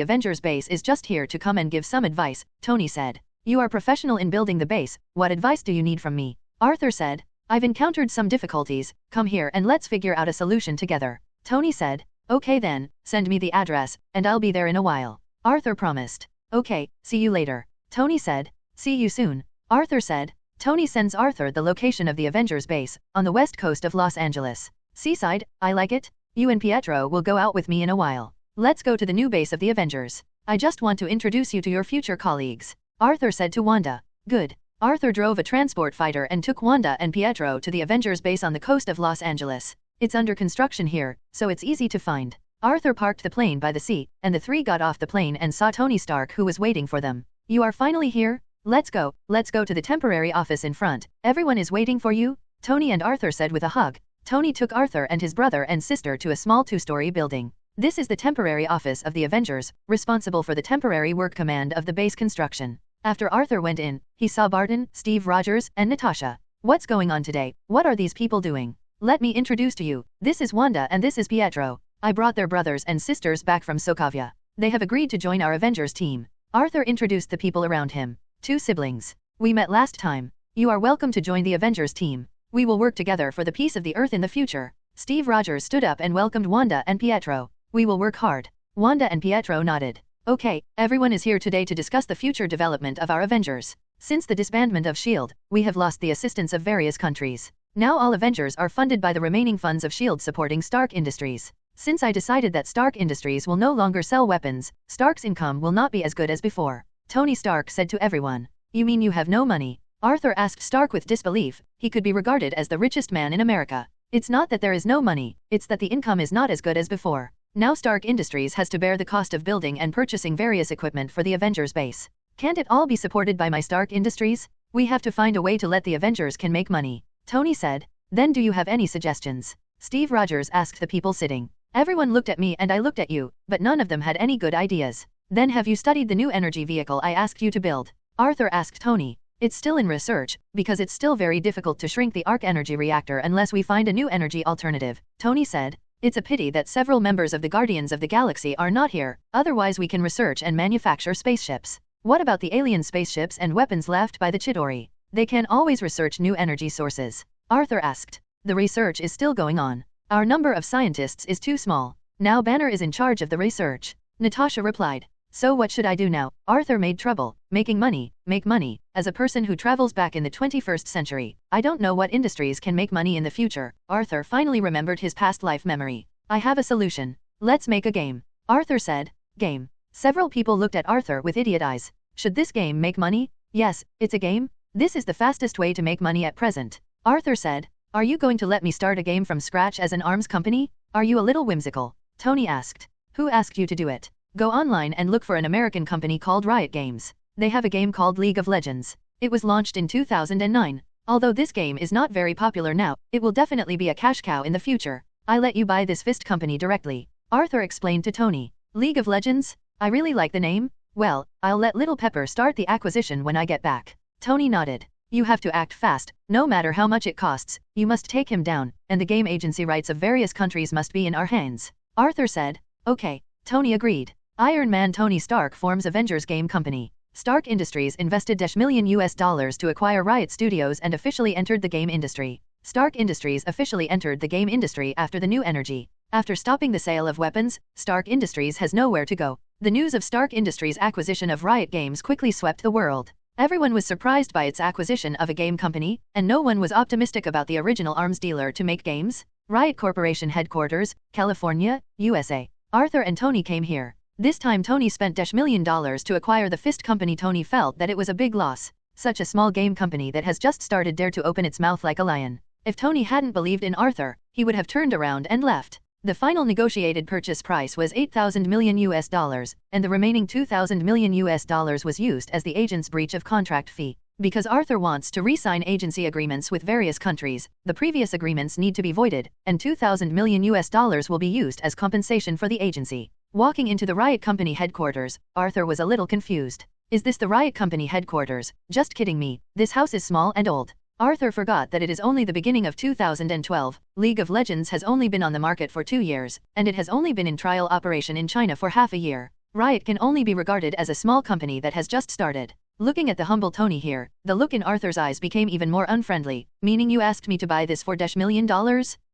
Avengers Base is just here to come and give some advice, Tony said. You are professional in building the base. What advice do you need from me? Arthur said. I've encountered some difficulties. Come here and let's figure out a solution together. Tony said. Okay then, send me the address, and I'll be there in a while. Arthur promised. Okay, see you later. Tony said. See you soon. Arthur said. Tony sends Arthur the location of the Avengers Base, on the west coast of Los Angeles. Seaside, I like it. You and Pietro will go out with me in a while. Let's go to the new base of the Avengers. I just want to introduce you to your future colleagues. Arthur said to Wanda. Good. Arthur drove a transport fighter and took Wanda and Pietro to the Avengers Base on the coast of Los Angeles. It's under construction here, so it's easy to find. Arthur parked the plane by the sea, and the three got off the plane and saw Tony Stark who was waiting for them. You are finally here? Let's go to the temporary office in front. Everyone is waiting for you, Tony and Arthur said with a hug. Tony took Arthur and his brother and sister to a small 2-story building. This is the temporary office of the Avengers, responsible for the temporary work command of the base construction. After Arthur went in, he saw Barton, Steve Rogers, and Natasha. What's going on today? What are these people doing? Let me introduce to you. This is Wanda and this is Pietro. I brought their brothers and sisters back from Sokovia. They have agreed to join our Avengers team. Arthur introduced the people around him. 2 siblings. We met last time. You are welcome to join the Avengers team. We will work together for the peace of the Earth in the future. Steve Rogers stood up and welcomed Wanda and Pietro. We will work hard. Wanda and Pietro nodded. Okay, everyone is here today to discuss the future development of our Avengers. Since the disbandment of S.H.I.E.L.D., we have lost the assistance of various countries. Now all Avengers are funded by the remaining funds of S.H.I.E.L.D. supporting Stark Industries. Since I decided that Stark Industries will no longer sell weapons, Stark's income will not be as good as before. Tony Stark said to everyone. You mean you have no money? Arthur asked Stark with disbelief. He could be regarded as the richest man in America. It's not that there is no money, it's that the income is not as good as before. Now Stark Industries has to bear the cost of building and purchasing various equipment for the Avengers base. Can't it all be supported by my Stark Industries? We have to find a way to let the Avengers can make money. Tony said. Then do you have any suggestions? Steve Rogers asked the people sitting. Everyone looked at me and I looked at you, but none of them had any good ideas. Then have you studied the new energy vehicle I asked you to build? Arthur asked Tony. It's still in research, because it's still very difficult to shrink the arc energy reactor unless we find a new energy alternative, Tony said. It's a pity that several members of the Guardians of the Galaxy are not here, otherwise we can research and manufacture spaceships. What about the alien spaceships and weapons left by the Chitauri? They can always research new energy sources. Arthur asked. The research is still going on. Our number of scientists is too small. Now Banner is in charge of the research. Natasha replied. So what should I do now? Arthur made trouble. Making money, make money. As a person who travels back in the 21st century, I don't know what industries can make money in the future. Arthur finally remembered his past life memory. I have a solution. Let's make a game. Arthur said. Game. Several people looked at Arthur with idiot eyes. Should this game make money? Yes, it's a game? This is the fastest way to make money at present. Arthur said. Are you going to let me start a game from scratch as an arms company? Are you a little whimsical? Tony asked. Who asked you to do it? Go online and look for an American company called Riot Games. They have a game called League of Legends. It was launched in 2009. Although this game is not very popular now, it will definitely be a cash cow in the future. I let you buy this fist company directly. Arthur explained to Tony. League of Legends? I really like the name. Well, I'll let Little Pepper start the acquisition when I get back. Tony nodded. You have to act fast, no matter how much it costs, you must take him down, and the game agency rights of various countries must be in our hands. Arthur said. Okay. Tony agreed. Iron Man Tony Stark forms Avengers Game Company. Stark Industries invested $1 million to acquire Riot Studios and officially entered the game industry. Stark Industries officially entered the game industry after the new energy. After stopping the sale of weapons, Stark Industries has nowhere to go. The news of Stark Industries' acquisition of Riot Games quickly swept the world. Everyone was surprised by its acquisition of a game company, and no one was optimistic about the original arms dealer to make games. Riot Corporation headquarters, California, USA. Arthur and Tony came here. This time Tony spent $1 million to acquire the fist company. Tony felt that it was a big loss. Such a small game company that has just started dared to open its mouth like a lion. If Tony hadn't believed in Arthur, he would have turned around and left. The final negotiated purchase price was $8,000 million, and the remaining $2,000 million was used as the agent's breach of contract fee. Because Arthur wants to re-sign agency agreements with various countries, the previous agreements need to be voided, and $2,000 million will be used as compensation for the agency. Walking into the Riot Company headquarters, Arthur was a little confused. Is this the Riot Company headquarters? Just kidding me, this house is small and old. Arthur forgot that it is only the beginning of 2012, League of Legends has only been on the market for 2 years, and it has only been in trial operation in China for half a year. Riot can only be regarded as a small company that has just started. Looking at the humble Tony here, the look in Arthur's eyes became even more unfriendly. Meaning you asked me to buy this for $1 million?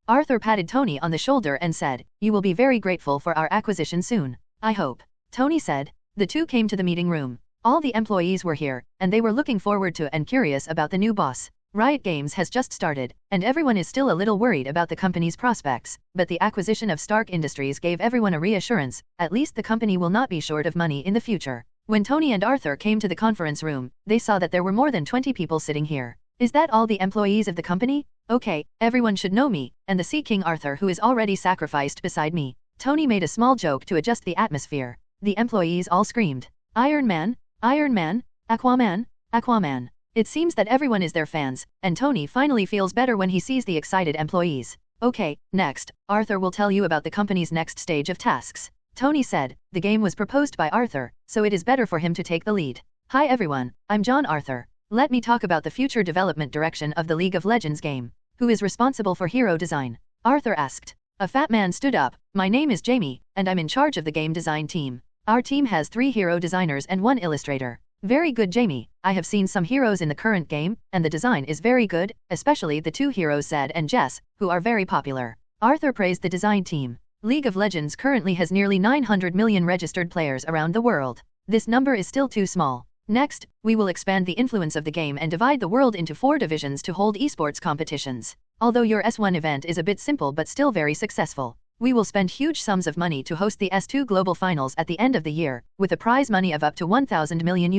Arthur patted Tony on the shoulder and said, you will be very grateful for our acquisition soon. I hope. Tony said. The two came to the meeting room. All the employees were here, and they were looking forward to and curious about the new boss. Riot Games has just started, and everyone is still a little worried about the company's prospects, but the acquisition of Stark Industries gave everyone a reassurance, at least the company will not be short of money in the future. When Tony and Arthur came to the conference room, they saw that there were more than 20 people sitting here. Is that all the employees of the company? Okay, everyone should know me, and the Sea King Arthur who is already sacrificed beside me. Tony made a small joke to adjust the atmosphere. The employees all screamed, Iron Man, Iron Man, Aquaman, Aquaman. It seems that everyone is their fans, and Tony finally feels better when he sees the excited employees. Okay, next, Arthur will tell you about the company's next stage of tasks. Tony said, the game was proposed by Arthur, so it is better for him to take the lead. Hi everyone, I'm John Arthur. Let me talk about the future development direction of the League of Legends game. Who is responsible for hero design? Arthur asked. A fat man stood up. My name is Jamie, and I'm in charge of the game design team. Our team has 3 hero designers and 1 illustrator. Very good Jamie, I have seen some heroes in the current game, and the design is very good, especially the 2 heroes Zed and Jess, who are very popular. Arthur praised the design team. League of Legends currently has nearly 900 million registered players around the world. This number is still too small. Next, we will expand the influence of the game and divide the world into 4 divisions to hold esports competitions. Although your S1 event is a bit simple but still very successful. We will spend huge sums of money to host the S2 Global Finals at the end of the year, with a prize money of up to $1,000 million.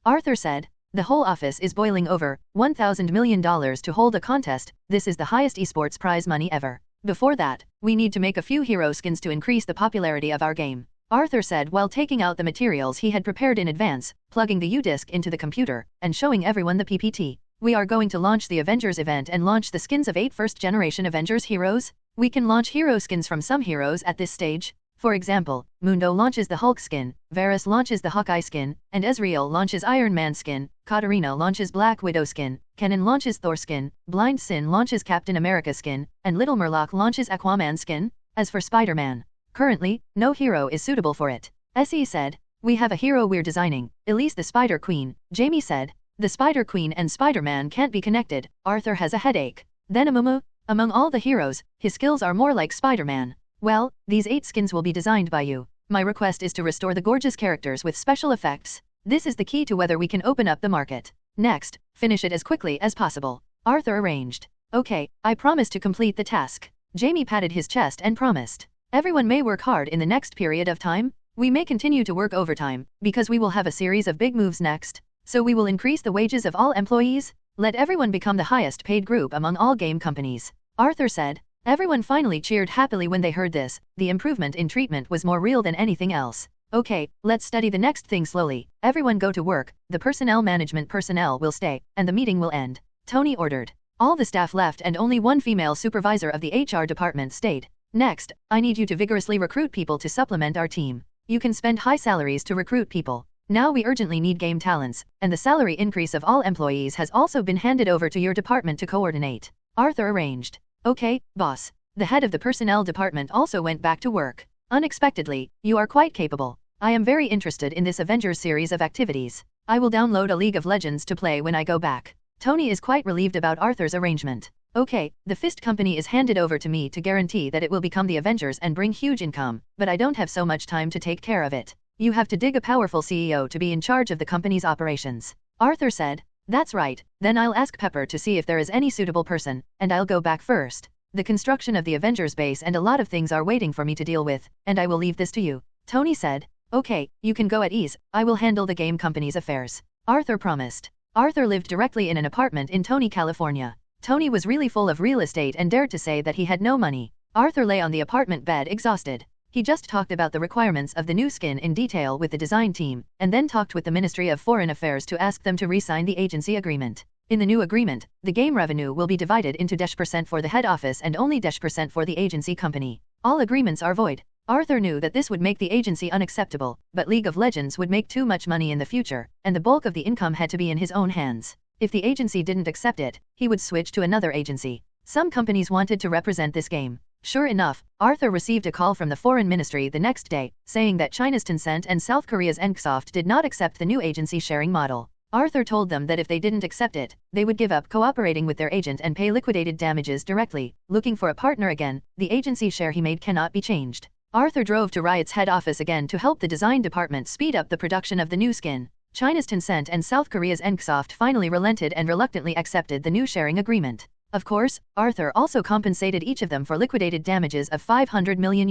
Arthur said. The whole office is boiling over, $1,000 million to hold a contest. This is the highest esports prize money ever. Before that, we need to make a few hero skins to increase the popularity of our game. Arthur said while taking out the materials he had prepared in advance, plugging the U-disc into the computer, and showing everyone the PPT. We are going to launch the Avengers event and launch the skins of 8 first-generation Avengers heroes. We can launch hero skins from some heroes at this stage. For example, Mundo launches the Hulk skin, Varus launches the Hawkeye skin, and Ezreal launches Iron Man skin, Katarina launches Black Widow skin, Kennen launches Thor skin, Blind Sin launches Captain America skin, and Little Murloc launches Aquaman skin. As for Spider-Man, currently, no hero is suitable for it. S.H.I.E.L.D. said. We have a hero we're designing, Elise the Spider Queen, Jamie said. The Spider Queen and Spider-Man can't be connected. Arthur has a headache. Then among all the heroes, his skills are more like Spider-Man. Well, these 8 skins will be designed by you. My request is to restore the gorgeous characters with special effects. This is the key to whether we can open up the market. Next, finish it as quickly as possible. Arthur arranged. Okay, I promise to complete the task. Jamie patted his chest and promised. Everyone may work hard in the next period of time. We may continue to work overtime, because we will have a series of big moves next. So we will increase the wages of all employees? Let everyone become the highest paid group among all game companies, Arthur said. Everyone finally cheered happily when they heard this. The improvement in treatment was more real than anything else. Okay, let's study the next thing slowly. Everyone go to work, the personnel management personnel will stay, and the meeting will end, Tony ordered. All the staff left and only one female supervisor of the HR department stayed. Next, I need you to vigorously recruit people to supplement our team. You can spend high salaries to recruit people. Now we urgently need game talents, and the salary increase of all employees has also been handed over to your department to coordinate. Arthur arranged. Okay, boss. The head of the personnel department also went back to work. Unexpectedly, you are quite capable. I am very interested in this Avengers series of activities. I will download a League of Legends to play when I go back. Tony is quite relieved about Arthur's arrangement. Okay, the Fist company is handed over to me to guarantee that it will become the Avengers and bring huge income, but I don't have so much time to take care of it. You have to dig a powerful CEO to be in charge of the company's operations. Arthur said. That's right, then I'll ask Pepper to see if there is any suitable person, and I'll go back first. The construction of the Avengers Base and a lot of things are waiting for me to deal with, and I will leave this to you. Tony said. Okay, you can go at ease, I will handle the game company's affairs. Arthur promised. Arthur lived directly in an apartment in Tony, California. Tony was really full of real estate and dared to say that he had no money. Arthur lay on the apartment bed exhausted. He just talked about the requirements of the new skin in detail with the design team, and then talked with the Ministry of Foreign Affairs to ask them to re-sign the agency agreement. In the new agreement, the game revenue will be divided into %% for the head office and only %% for the agency company. All agreements are void. Arthur knew that this would make the agency unacceptable, but League of Legends would make too much money in the future, and the bulk of the income had to be in his own hands. If the agency didn't accept it, he would switch to another agency. Some companies wanted to represent this game. Sure enough, Arthur received a call from the Foreign Ministry the next day, saying that China's Tencent and South Korea's engulfed did not accept the new agency sharing model. Arthur told them that if they didn't accept it, they would give up cooperating with their agent and pay liquidated damages directly. Looking for a partner again, the agency share he made cannot be changed. Arthur drove to Riot's head office again to help the design department speed up the production of the new skin. China's Tencent and South Korea's engulfed finally relented and reluctantly accepted the new sharing agreement. Of course, Arthur also compensated each of them for liquidated damages of $500 million.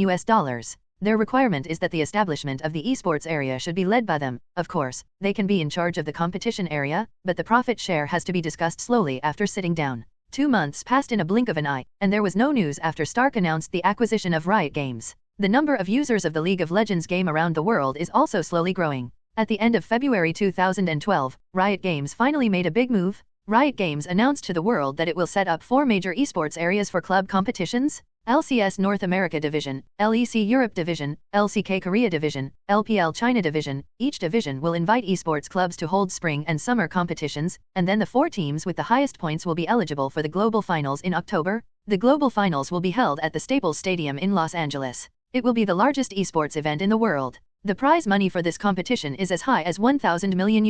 Their requirement is that the establishment of the esports area should be led by them. Of course, they can be in charge of the competition area, but the profit share has to be discussed slowly after sitting down. 2 months passed in a blink of an eye, and there was no news after Stark announced the acquisition of Riot Games. The number of users of the League of Legends game around the world is also slowly growing. At the end of February 2012, Riot Games finally made a big move. Riot Games announced to the world that it will set up 4 major esports areas for club competitions: LCS North America Division, LEC Europe Division, LCK Korea Division, LPL China Division. Each division will invite esports clubs to hold spring and summer competitions, and then the 4 teams with the highest points will be eligible for the Global Finals in October. The Global Finals will be held at the Staples Stadium in Los Angeles. It will be the largest esports event in the world. The prize money for this competition is as high as $1,000 million.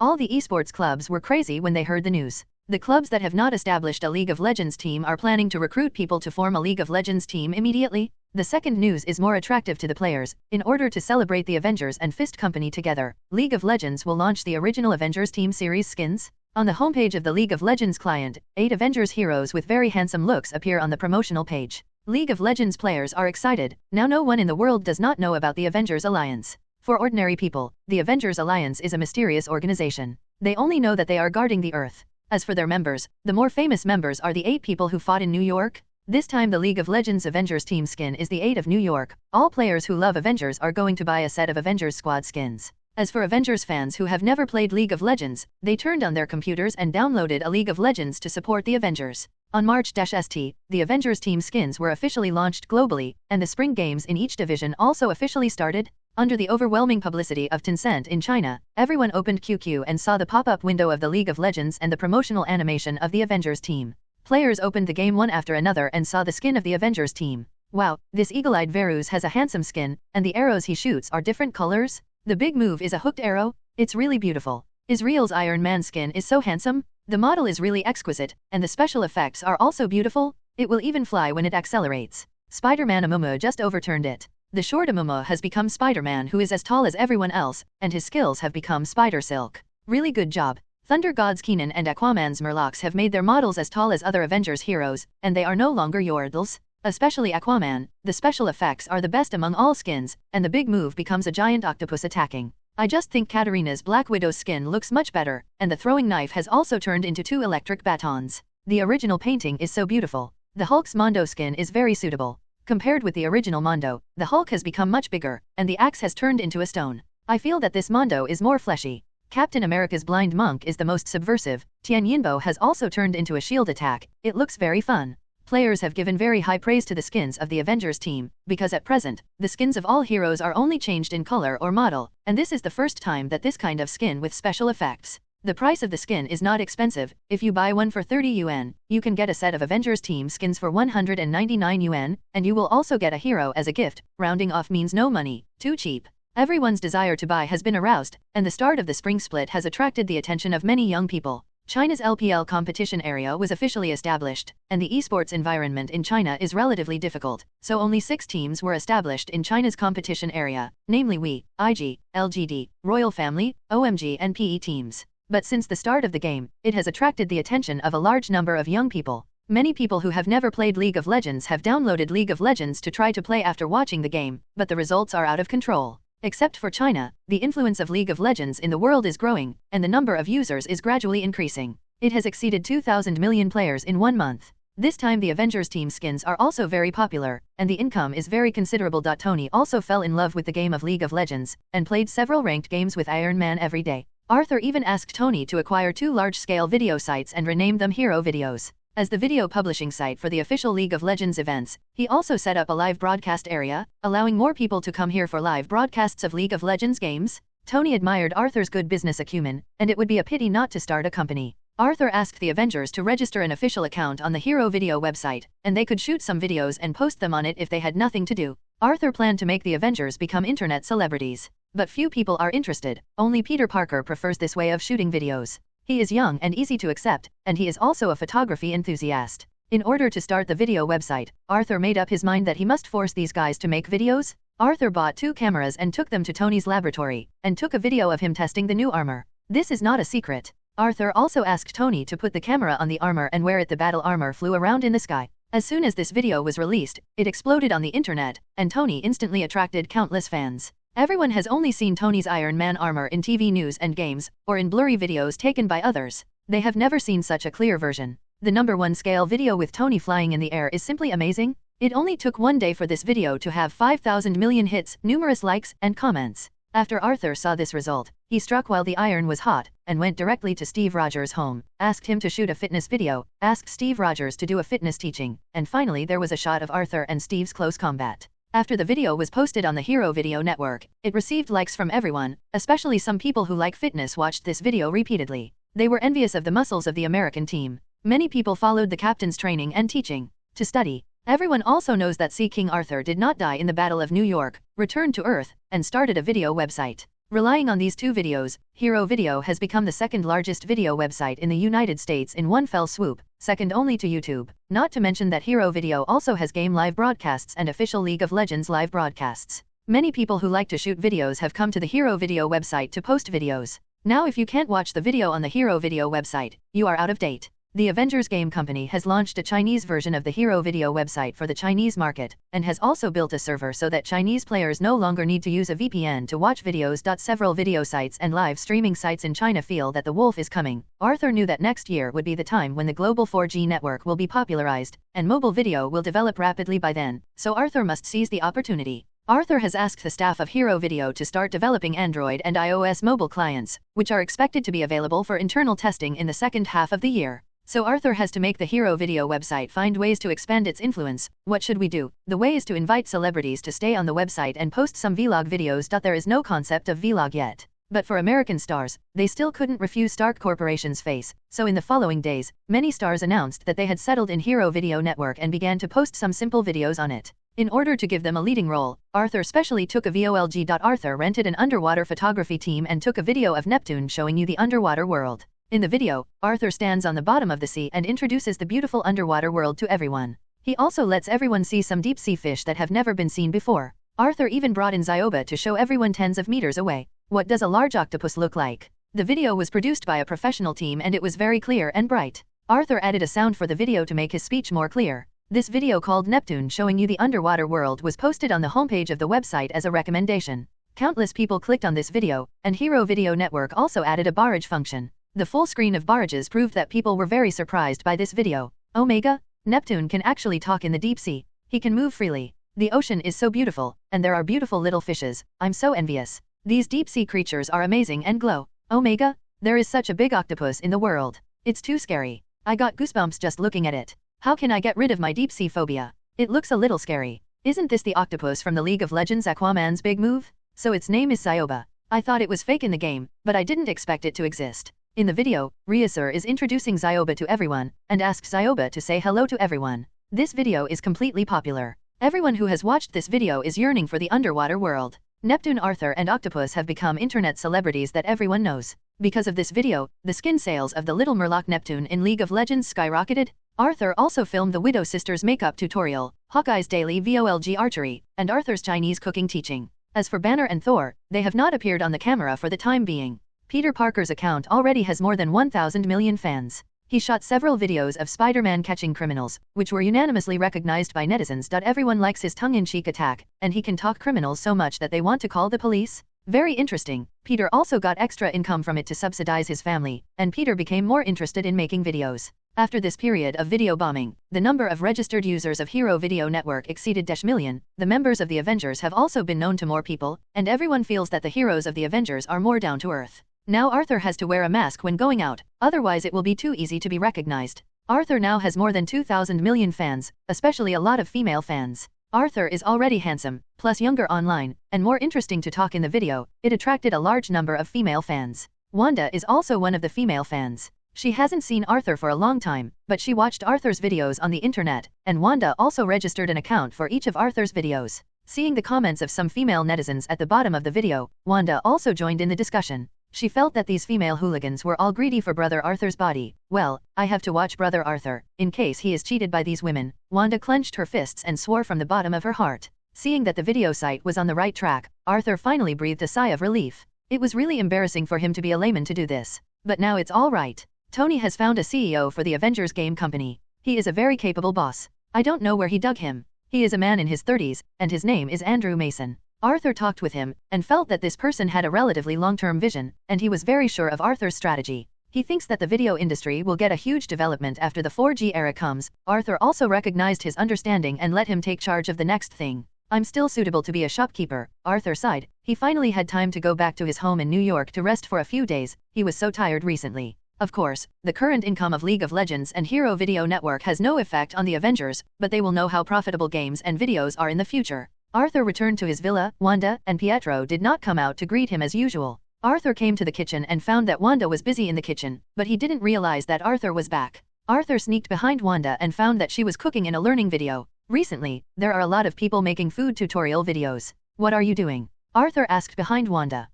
All the esports clubs were crazy when they heard the news. The clubs that have not established a League of Legends team are planning to recruit people to form a League of Legends team immediately. The second news is more attractive to the players. In order to celebrate the Avengers and Fist company together, League of Legends will launch the original Avengers Team Series skins. On the homepage of the League of Legends client, 8 Avengers heroes with very handsome looks appear on the promotional page. League of Legends players are excited. Now no one in the world does not know about the Avengers Alliance. For ordinary people, the Avengers Alliance is a mysterious organization. They only know that they are guarding the Earth. As for their members, the more famous members are the 8 people who fought in New York. This time the League of Legends Avengers team skin is the 8 of New York. All players who love Avengers are going to buy a set of Avengers squad skins. As for Avengers fans who have never played League of Legends, they turned on their computers and downloaded a League of Legends to support the Avengers. On March-ST, the Avengers team skins were officially launched globally, and the spring games in each division also officially started. Under the overwhelming publicity of Tencent in China, everyone opened QQ and saw the pop-up window of the League of Legends and the promotional animation of the Avengers team. Players opened the game one after another and saw the skin of the Avengers team. Wow, this eagle-eyed Varus has a handsome skin, and the arrows he shoots are different colors. The big move is a hooked arrow. It's really beautiful. Israel's Iron Man skin is so handsome. The model is really exquisite, and the special effects are also beautiful. It will even fly when it accelerates. Spider-Man Amumu just overturned it. The short Amumu has become Spider-Man, who is as tall as everyone else, and his skills have become Spider Silk. Really good job. Thunder Gods Kenan and Aquaman's Murlocs have made their models as tall as other Avengers heroes, and they are no longer Yordles. Especially Aquaman, the special effects are the best among all skins, and the big move becomes a giant octopus attacking. I just think Katarina's Black Widow skin looks much better, and the throwing knife has also turned into 2 electric batons. The original painting is so beautiful. The Hulk's Mondo skin is very suitable. Compared with the original Mondo, the Hulk has become much bigger, and the axe has turned into a stone. I feel that this Mondo is more fleshy. Captain America's blind monk is the most subversive. Tian Yinbo has also turned into a S.H.I.E.L.D. attack. It looks very fun. Players have given very high praise to the skins of the Avengers team, because at present, the skins of all heroes are only changed in color or model, and this is the first time that this kind of skin with special effects. The price of the skin is not expensive. If you buy one for 30 yuan, you can get a set of Avengers team skins for 199 yuan, and you will also get a hero as a gift. Rounding off means no money, too cheap. Everyone's desire to buy has been aroused, and the start of the spring split has attracted the attention of many young people. China's LPL competition area was officially established, and the esports environment in China is relatively difficult, so only 6 teams were established in China's competition area, namely WE, IG, LGD, Royal Family, OMG and PE teams. But since the start of the game, it has attracted the attention of a large number of young people. Many people who have never played League of Legends have downloaded League of Legends to try to play after watching the game, but the results are out of control. Except for China, the influence of League of Legends in the world is growing, and the number of users is gradually increasing. It has exceeded 2,000 million players in 1 month. This time the Avengers team skins are also very popular, and the income is very considerable. Tony also fell in love with the game of League of Legends, and played several ranked games with Iron Man every day. Arthur even asked Tony to acquire 2 large-scale video sites and rename them Hero Videos. As the video publishing site for the official League of Legends events, he also set up a live broadcast area, allowing more people to come here for live broadcasts of League of Legends games. Tony admired Arthur's good business acumen, and it would be a pity not to start a company. Arthur asked the Avengers to register an official account on the Hero Video website, and they could shoot some videos and post them on it if they had nothing to do. Arthur planned to make the Avengers become internet celebrities. But few people are interested. Only Peter Parker prefers this way of shooting videos. He is young and easy to accept, and he is also a photography enthusiast. In order to start the video website, Arthur made up his mind that he must force these guys to make videos. Arthur bought 2 cameras and took them to Tony's laboratory, and took a video of him testing the new armor. This is not a secret. Arthur also asked Tony to put the camera on the armor and where it the battle armor flew around in the sky. As soon as this video was released, it exploded on the internet, and Tony instantly attracted countless fans. Everyone has only seen Tony's Iron Man armor in TV news and games, or in blurry videos taken by others. They have never seen such a clear version. The #1 scale video with Tony flying in the air is simply amazing. It only took 1 day for this video to have 5,000 million hits, numerous likes, and comments. After Arthur saw this result, he struck while the iron was hot, and went directly to Steve Rogers' home, asked him to shoot a fitness video, asked Steve Rogers to do a fitness teaching, and finally there was a shot of Arthur and Steve's close combat. After the video was posted on the Hero Video Network, it received likes from everyone, especially some people who like fitness watched this video repeatedly. They were envious of the muscles of the American team. Many people followed the captain's training and teaching to study. Everyone also knows that King Arthur did not die in the Battle of New York, returned to Earth, and started a video website. Relying on these 2 videos, Hero Video has become the 2nd largest video website in the United States in one fell swoop, second only to YouTube. Not to mention that Hero Video also has game live broadcasts and official League of Legends live broadcasts. Many people who like to shoot videos have come to the Hero Video website to post videos. Now if you can't watch the video on the Hero Video website, you are out of date. The Avengers Game Company has launched a Chinese version of the Hero Video website for the Chinese market, and has also built a server so that Chinese players no longer need to use a VPN to watch videos. Several video sites and live streaming sites in China feel that the wolf is coming. Arthur knew that next year would be the time when the global 4G network will be popularized, and mobile video will develop rapidly by then, so Arthur must seize the opportunity. Arthur has asked the staff of Hero Video to start developing Android and iOS mobile clients, which are expected to be available for internal testing in the second half of the year. So Arthur has to make the Hero Video website find ways to expand its influence. What should we do? The way is to invite celebrities to stay on the website and post some vlog videos. There is no concept of vlog yet. But for American stars, they still couldn't refuse Stark Corporation's face, so in the following days, many stars announced that they had settled in Hero Video Network and began to post some simple videos on it. In order to give them a leading role, Arthur specially took a VOLG. Arthur rented an underwater photography team and took a video of Neptune showing you the underwater world. In the video, Arthur stands on the bottom of the sea and introduces the beautiful underwater world to everyone. He also lets everyone see some deep-sea fish that have never been seen before. Arthur even brought in Zioba to show everyone tens of meters away. What does a large octopus look like? The video was produced by a professional team and it was very clear and bright. Arthur added a sound for the video to make his speech more clear. This video called Neptune showing you the underwater world was posted on the homepage of the website as a recommendation. Countless people clicked on this video, and Hero Video Network also added a barrage function. The full screen of barrages proved that people were very surprised by this video. Omega, Neptune can actually talk in the deep sea. He can move freely. The ocean is so beautiful, and there are beautiful little fishes. I'm so envious. These deep sea creatures are amazing and glow. Omega, there is such a big octopus in the world. It's too scary. I got goosebumps just looking at it. How can I get rid of my deep sea phobia? It looks a little scary. Isn't this the octopus from the League of Legends Aquaman's big move? So its name is Sioba. I thought it was fake in the game, but I didn't expect it to exist. In the video, Ryusur is introducing Sioba to everyone, and asks Sioba to say hello to everyone. This video is completely popular. Everyone who has watched this video is yearning for the underwater world. Neptune, Arthur and Octopus have become internet celebrities that everyone knows. Because of this video, the skin sales of the little Murloc Neptune in League of Legends skyrocketed. Arthur also filmed the Widow Sisters makeup tutorial, Hawkeye's daily VOLG archery, and Arthur's Chinese cooking teaching. As for Banner and Thor, they have not appeared on the camera for the time being. Peter Parker's account already has more than 1,000 million fans. He shot several videos of Spider-Man catching criminals, which were unanimously recognized by netizens. Everyone likes his tongue-in-cheek attack, and he can talk criminals so much that they want to call the police. Very interesting. Peter also got extra income from it to subsidize his family, and Peter became more interested in making videos. After this period of video bombing, the number of registered users of Hero Video Network exceeded -million. The members of the Avengers have also been known to more people, and everyone feels that the heroes of the Avengers are more down to earth. Now Arthur has to wear a mask when going out, otherwise it will be too easy to be recognized. Arthur now has more than 2,000 million fans, especially a lot of female fans. Arthur is already handsome, plus younger online, and more interesting to talk in the video. It attracted a large number of female fans. Wanda is also one of the female fans. She hasn't seen Arthur for a long time, but she watched Arthur's videos on the internet, and Wanda also registered an account for each of Arthur's videos. Seeing the comments of some female netizens at the bottom of the video, Wanda also joined in the discussion. She felt that these female hooligans were all greedy for Brother Arthur's body. Well, I have to watch Brother Arthur, in case he is cheated by these women. Wanda clenched her fists and swore from the bottom of her heart. Seeing that the video site was on the right track, Arthur finally breathed a sigh of relief. It was really embarrassing for him to be a layman to do this. But now it's all right. Tony has found a CEO for the Avengers game company. He is a very capable boss. I don't know where he dug him. He is a man in his 30s, and his name is Andrew Mason. Arthur talked with him, and felt that this person had a relatively long-term vision, and he was very sure of Arthur's strategy. He thinks that the video industry will get a huge development after the 4G era comes. Arthur also recognized his understanding and let him take charge of the next thing. I'm still suitable to be a shopkeeper, Arthur sighed. He finally had time to go back to his home in New York to rest for a few days. He was so tired recently. Of course, the current income of League of Legends and Hero Video Network has no effect on the Avengers, but they will know how profitable games and videos are in the future. Arthur returned to his villa. Wanda and Pietro did not come out to greet him as usual. Arthur came to the kitchen and found that Wanda was busy in the kitchen, but he didn't realize that Arthur was back. Arthur sneaked behind Wanda and found that she was cooking in a learning video. Recently, there are a lot of people making food tutorial videos. What are you doing? Arthur asked behind Wanda.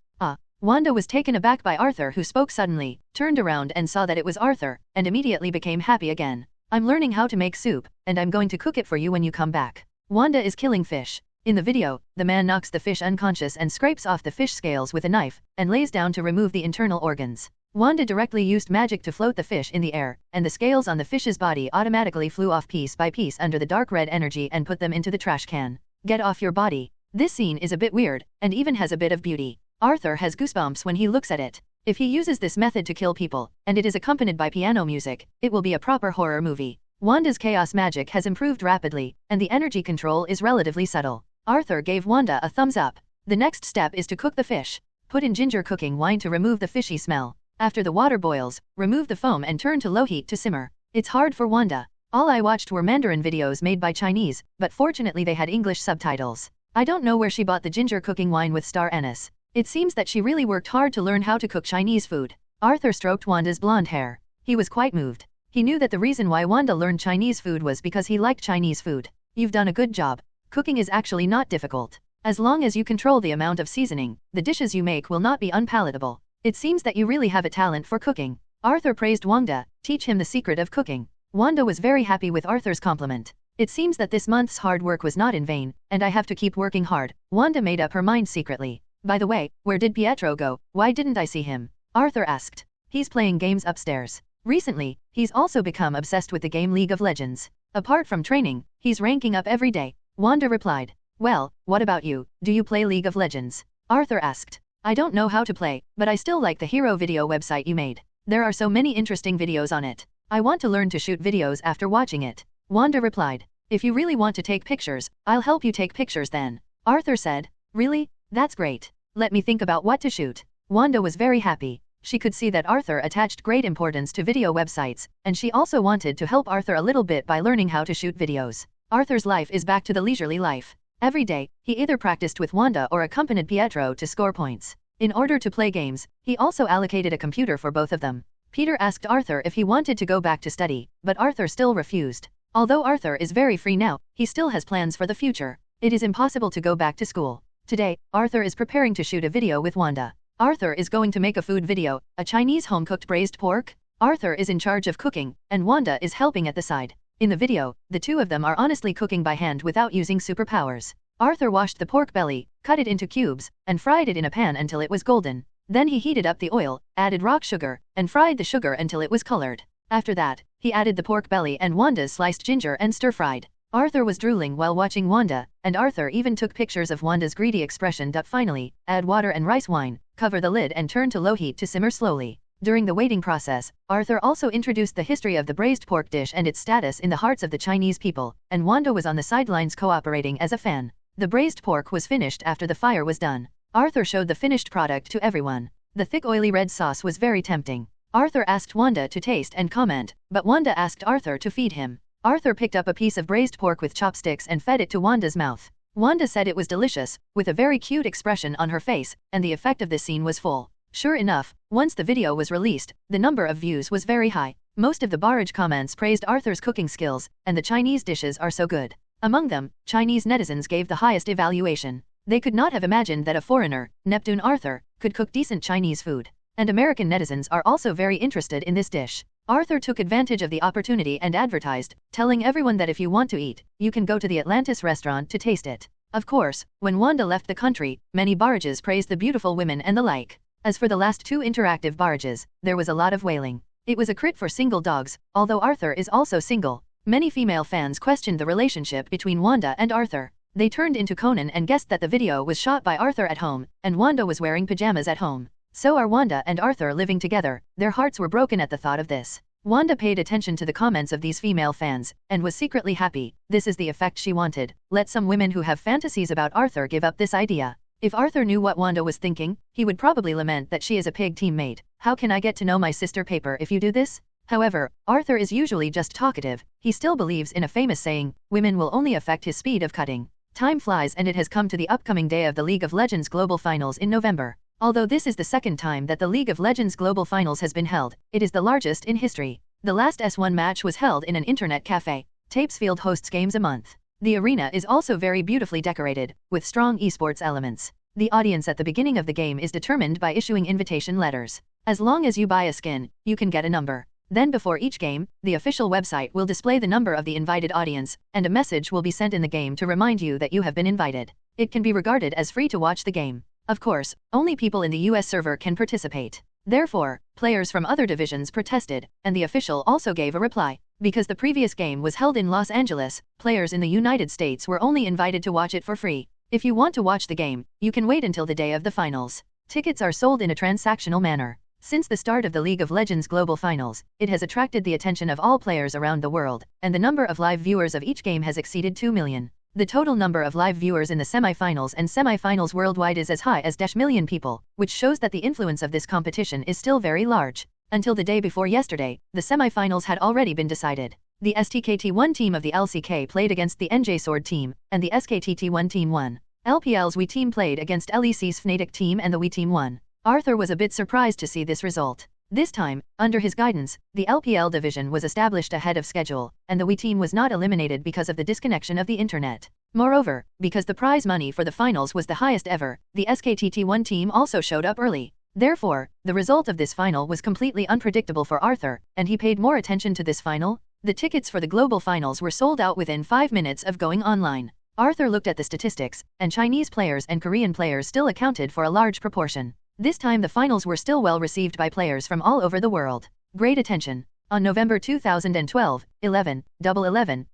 Wanda was taken aback by Arthur, who spoke suddenly, turned around and saw that it was Arthur, and immediately became happy again. I'm learning how to make soup, and I'm going to cook it for you when you come back. Wanda is killing fish. In the video, the man knocks the fish unconscious and scrapes off the fish scales with a knife, and lays down to remove the internal organs. Wanda directly used magic to float the fish in the air, and the scales on the fish's body automatically flew off piece by piece under the dark red energy and put them into the trash can. Get off your body. This scene is a bit weird, and even has a bit of beauty. Arthur has goosebumps when he looks at it. If he uses this method to kill people, and it is accompanied by piano music, it will be a proper horror movie. Wanda's chaos magic has improved rapidly, and the energy control is relatively subtle. Arthur gave Wanda a thumbs up. The next step is to cook the fish. Put in ginger cooking wine to remove the fishy smell. After the water boils, remove the foam and turn to low heat to simmer. It's hard for Wanda. All I watched were Mandarin videos made by Chinese, but fortunately they had English subtitles. I don't know where she bought the ginger cooking wine with star anise. It seems that she really worked hard to learn how to cook Chinese food. Arthur stroked Wanda's blonde hair. He was quite moved. He knew that the reason why Wanda learned Chinese food was because he liked Chinese food. You've done a good job. Cooking is actually not difficult. As long as you control the amount of seasoning, the dishes you make will not be unpalatable. It seems that you really have a talent for cooking. Arthur praised Wanda, teach him the secret of cooking. Wanda was very happy with Arthur's compliment. It seems that this month's hard work was not in vain, and I have to keep working hard. Wanda made up her mind secretly. By the way, where did Pietro go? Why didn't I see him? Arthur asked. He's playing games upstairs. Recently, he's also become obsessed with the game League of Legends. Apart from training, he's ranking up every day. Wanda replied. Well, what about you? Do you play League of Legends? Arthur asked. I don't know how to play, but I still like the hero video website you made. There are so many interesting videos on it. I want to learn to shoot videos after watching it. Wanda replied. If you really want to take pictures, I'll help you take pictures then. Arthur said. Really? That's great. Let me think about what to shoot. Wanda was very happy. She could see that Arthur attached great importance to video websites, and she also wanted to help Arthur a little bit by learning how to shoot videos. Arthur's life is back to the leisurely life. Every day, he either practiced with Wanda or accompanied Pietro to score points. In order to play games, he also allocated a computer for both of them. Peter asked Arthur if he wanted to go back to study, but Arthur still refused. Although Arthur is very free now, he still has plans for the future. It is impossible to go back to school. Today, Arthur is preparing to shoot a video with Wanda. Arthur is going to make a food video, a Chinese home-cooked braised pork. Arthur is in charge of cooking, and Wanda is helping at the side. In the video, the two of them are honestly cooking by hand without using superpowers. Arthur washed the pork belly, cut it into cubes, and fried it in a pan until it was golden. Then he heated up the oil, added rock sugar, and fried the sugar until it was colored. After that, he added the pork belly and Wanda's sliced ginger and stir-fried. Arthur was drooling while watching Wanda, and Arthur even took pictures of Wanda's greedy expression. Finally, add water and rice wine, cover the lid and turn to low heat to simmer slowly. During the waiting process, Arthur also introduced the history of the braised pork dish and its status in the hearts of the Chinese people, and Wanda was on the sidelines cooperating as a fan. The braised pork was finished after the fire was done. Arthur showed the finished product to everyone. The thick oily red sauce was very tempting. Arthur asked Wanda to taste and comment, but Wanda asked Arthur to feed him. Arthur picked up a piece of braised pork with chopsticks and fed it to Wanda's mouth. Wanda said it was delicious, with a very cute expression on her face, and the effect of this scene was full. Sure enough, once the video was released, the number of views was very high. Most of the barrage comments praised Arthur's cooking skills, and the Chinese dishes are so good. Among them, Chinese netizens gave the highest evaluation. They could not have imagined that a foreigner, Neptune Arthur, could cook decent Chinese food. And American netizens are also very interested in this dish. Arthur took advantage of the opportunity and advertised, telling everyone that if you want to eat, you can go to the Atlantis restaurant to taste it. Of course, when Wanda left the country, many barrages praised the beautiful women and the like. As for the last two interactive barrages, there was a lot of wailing. It was a crit for single dogs, although Arthur is also single. Many female fans questioned the relationship between Wanda and Arthur. They turned into Conan and guessed that the video was shot by Arthur at home, and Wanda was wearing pajamas at home. So are Wanda and Arthur living together? Their hearts were broken at the thought of this. Wanda paid attention to the comments of these female fans, and was secretly happy. This is the effect she wanted. Let some women who have fantasies about Arthur give up this idea. If Arthur knew what Wanda was thinking, he would probably lament that she is a pig teammate. How can I get to know my sister paper if you do this? However, Arthur is usually just talkative. He still believes in a famous saying, women will only affect his speed of cutting. Time flies and it has come to the upcoming day of the League of Legends Global Finals in November. Although this is the second time that the League of Legends Global Finals has been held, it is the largest in history. The last S1 match was held in an internet cafe. Tapesfield hosts games a month. The arena is also very beautifully decorated, with strong esports elements. The audience at the beginning of the game is determined by issuing invitation letters. As long as you buy a skin, you can get a number. Then before each game, the official website will display the number of the invited audience, and a message will be sent in the game to remind you that you have been invited. It can be regarded as free to watch the game. Of course, only people in the US server can participate. Therefore, players from other divisions protested, and the official also gave a reply. Because the previous game was held in Los Angeles, players in the United States were only invited to watch it for free. If you want to watch the game, you can wait until the day of the finals. Tickets are sold in a transactional manner. Since the start of the League of Legends Global Finals, it has attracted the attention of all players around the world, and the number of live viewers of each game has exceeded 2 million. The total number of live viewers in the semi-finals and semi-finals worldwide is as high as -1 million people, which shows that the influence of this competition is still very large. Until the day before yesterday, the semi-finals had already been decided. The STKT1 team of the LCK played against the NJ Sword team, and the SKTT1 team won. LPL's WE team played against LEC's Fnatic team and the WE team won. Arthur was a bit surprised to see this result. This time, under his guidance, the LPL division was established ahead of schedule, and the WE team was not eliminated because of the disconnection of the internet. Moreover, because the prize money for the finals was the highest ever, the SKTT1 team also showed up early. Therefore, the result of this final was completely unpredictable for Arthur, and he paid more attention to this final. The tickets for the global finals were sold out within 5 minutes of going online. Arthur looked at the statistics, and Chinese players and Korean players still accounted for a large proportion. This time the finals were still well received by players from all over the world. Great attention. On November 2012, 11,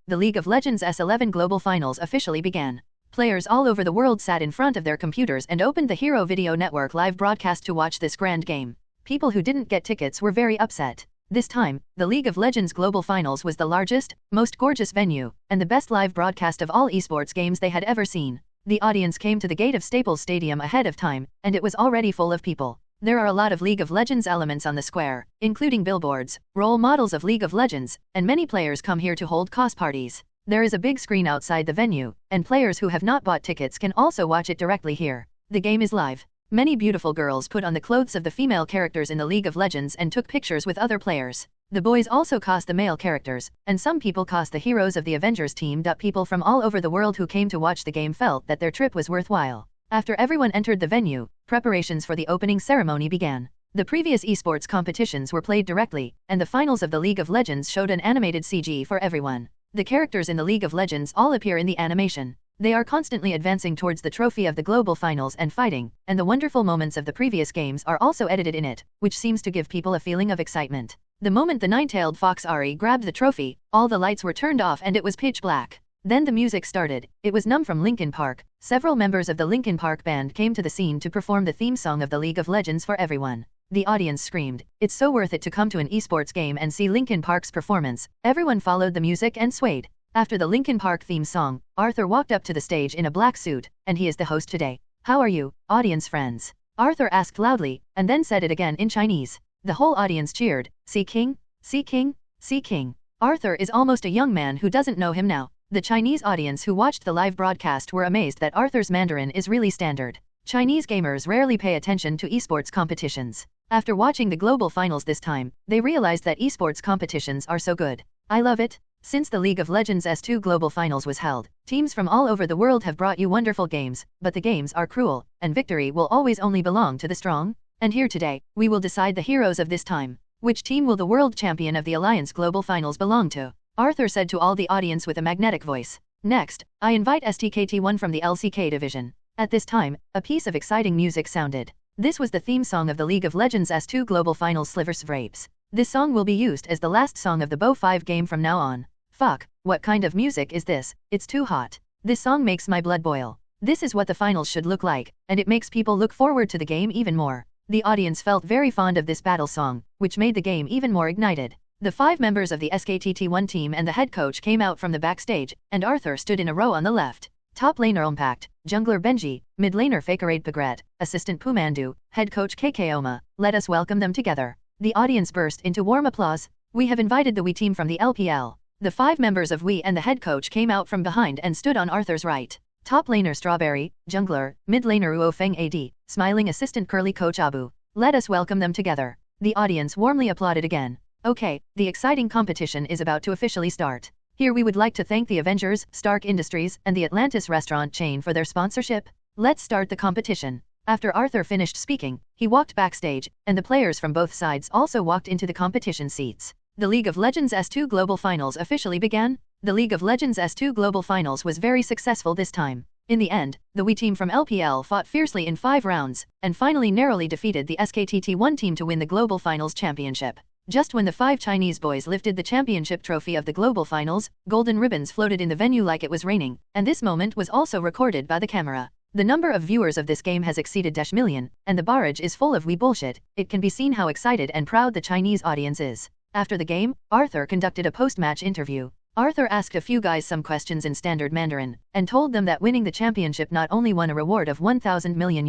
the League of Legends S11 Global Finals officially began. Players all over the world sat in front of their computers and opened the Hero Video Network live broadcast to watch this grand game. People who didn't get tickets were very upset. This time, the League of Legends Global Finals was the largest, most gorgeous venue, and the best live broadcast of all esports games they had ever seen. The audience came to the gate of Staples Stadium ahead of time, and it was already full of people. There are a lot of League of Legends elements on the square, including billboards, role models of League of Legends, and many players come here to hold cos parties. There is a big screen outside the venue, and players who have not bought tickets can also watch it directly here. The game is live. Many beautiful girls put on the clothes of the female characters in the League of Legends and took pictures with other players. The boys also cos the male characters, and some people cos the heroes of the Avengers team. People from all over the world who came to watch the game felt that their trip was worthwhile. After everyone entered the venue, preparations for the opening ceremony began. The previous esports competitions were played directly, and the finals of the League of Legends showed an animated CG for everyone. The characters in the League of Legends all appear in the animation. They are constantly advancing towards the trophy of the global finals and fighting, and the wonderful moments of the previous games are also edited in it, which seems to give people a feeling of excitement. The moment the nine-tailed fox Ari grabbed the trophy, all the lights were turned off and it was pitch black. Then the music started. It was Numb from Linkin Park. Several members of the Linkin Park band came to the scene to perform the theme song of the League of Legends for everyone. The audience screamed, "It's so worth it to come to an esports game and see Linkin Park's performance." Everyone followed the music and swayed. After the Linkin Park theme song, Arthur walked up to the stage in a black suit, and he is the host today. "How are you, audience friends?" Arthur asked loudly, and then said it again in Chinese. The whole audience cheered, "See King? See King? See King." Arthur is almost a young man who doesn't know him now. The Chinese audience who watched the live broadcast were amazed that Arthur's Mandarin is really standard. Chinese gamers rarely pay attention to esports competitions. After watching the global finals this time, they realized that esports competitions are so good. "I love it." Since the League of Legends S2 Global Finals was held, teams from all over the world have brought you wonderful games, but the games are cruel, and victory will always only belong to the strong. And here today, we will decide the heroes of this time. Which team will the world champion of the Alliance Global Finals belong to? Arthur said to all the audience with a magnetic voice. "Next, I invite STKT1 from the LCK division." At this time, a piece of exciting music sounded. This was the theme song of the League of Legends S2 Global Finals Slivers Vrapes. This song will be used as the last song of the Bo 5 game from now on. Fuck, what kind of music is this? It's too hot. This song makes my blood boil. This is what the finals should look like, and it makes people look forward to the game even more. The audience felt very fond of this battle song, which made the game even more ignited. The 5 members of the SKTT1 team and the head coach came out from the backstage, and Arthur stood in a row on the left. Top laner Impact, jungler Benji, mid laner Fakerade Pagret, assistant Pumandu, head coach KKOMA. Let us welcome them together. The audience burst into warm applause. "We have invited the WE team from the LPL." The 5 members of WE and the head coach came out from behind and stood on Arthur's right. Top laner Strawberry, jungler, mid laner Uo Feng AD, smiling assistant curly coach Abu. Let us welcome them together. The audience warmly applauded again. Okay, the exciting competition is about to officially start. Here we would like to thank the Avengers, Stark Industries, and the Atlantis restaurant chain for their sponsorship. Let's start the competition. After Arthur finished speaking, he walked backstage, and the players from both sides also walked into the competition seats. The League of Legends S2 Global Finals officially began. The League of Legends S2 Global Finals was very successful this time. In the end, the WE team from LPL fought fiercely in 5 rounds, and finally narrowly defeated the SKTT1 team to win the Global Finals championship. Just when the 5 Chinese boys lifted the championship trophy of the Global Finals, golden ribbons floated in the venue like it was raining, and this moment was also recorded by the camera. The number of viewers of this game has exceeded -million, and the barrage is full of WE bullshit. It can be seen how excited and proud the Chinese audience is. After the game, Arthur conducted a post-match interview. Arthur asked a few guys some questions in standard Mandarin, and told them that winning the championship not only won a reward of $1,000 million,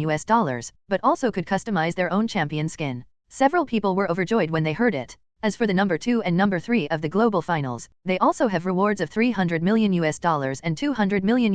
but also could customize their own champion skin. Several people were overjoyed when they heard it. As for the number 2 and number 3 of the global finals, they also have rewards of $300 million and $200 million,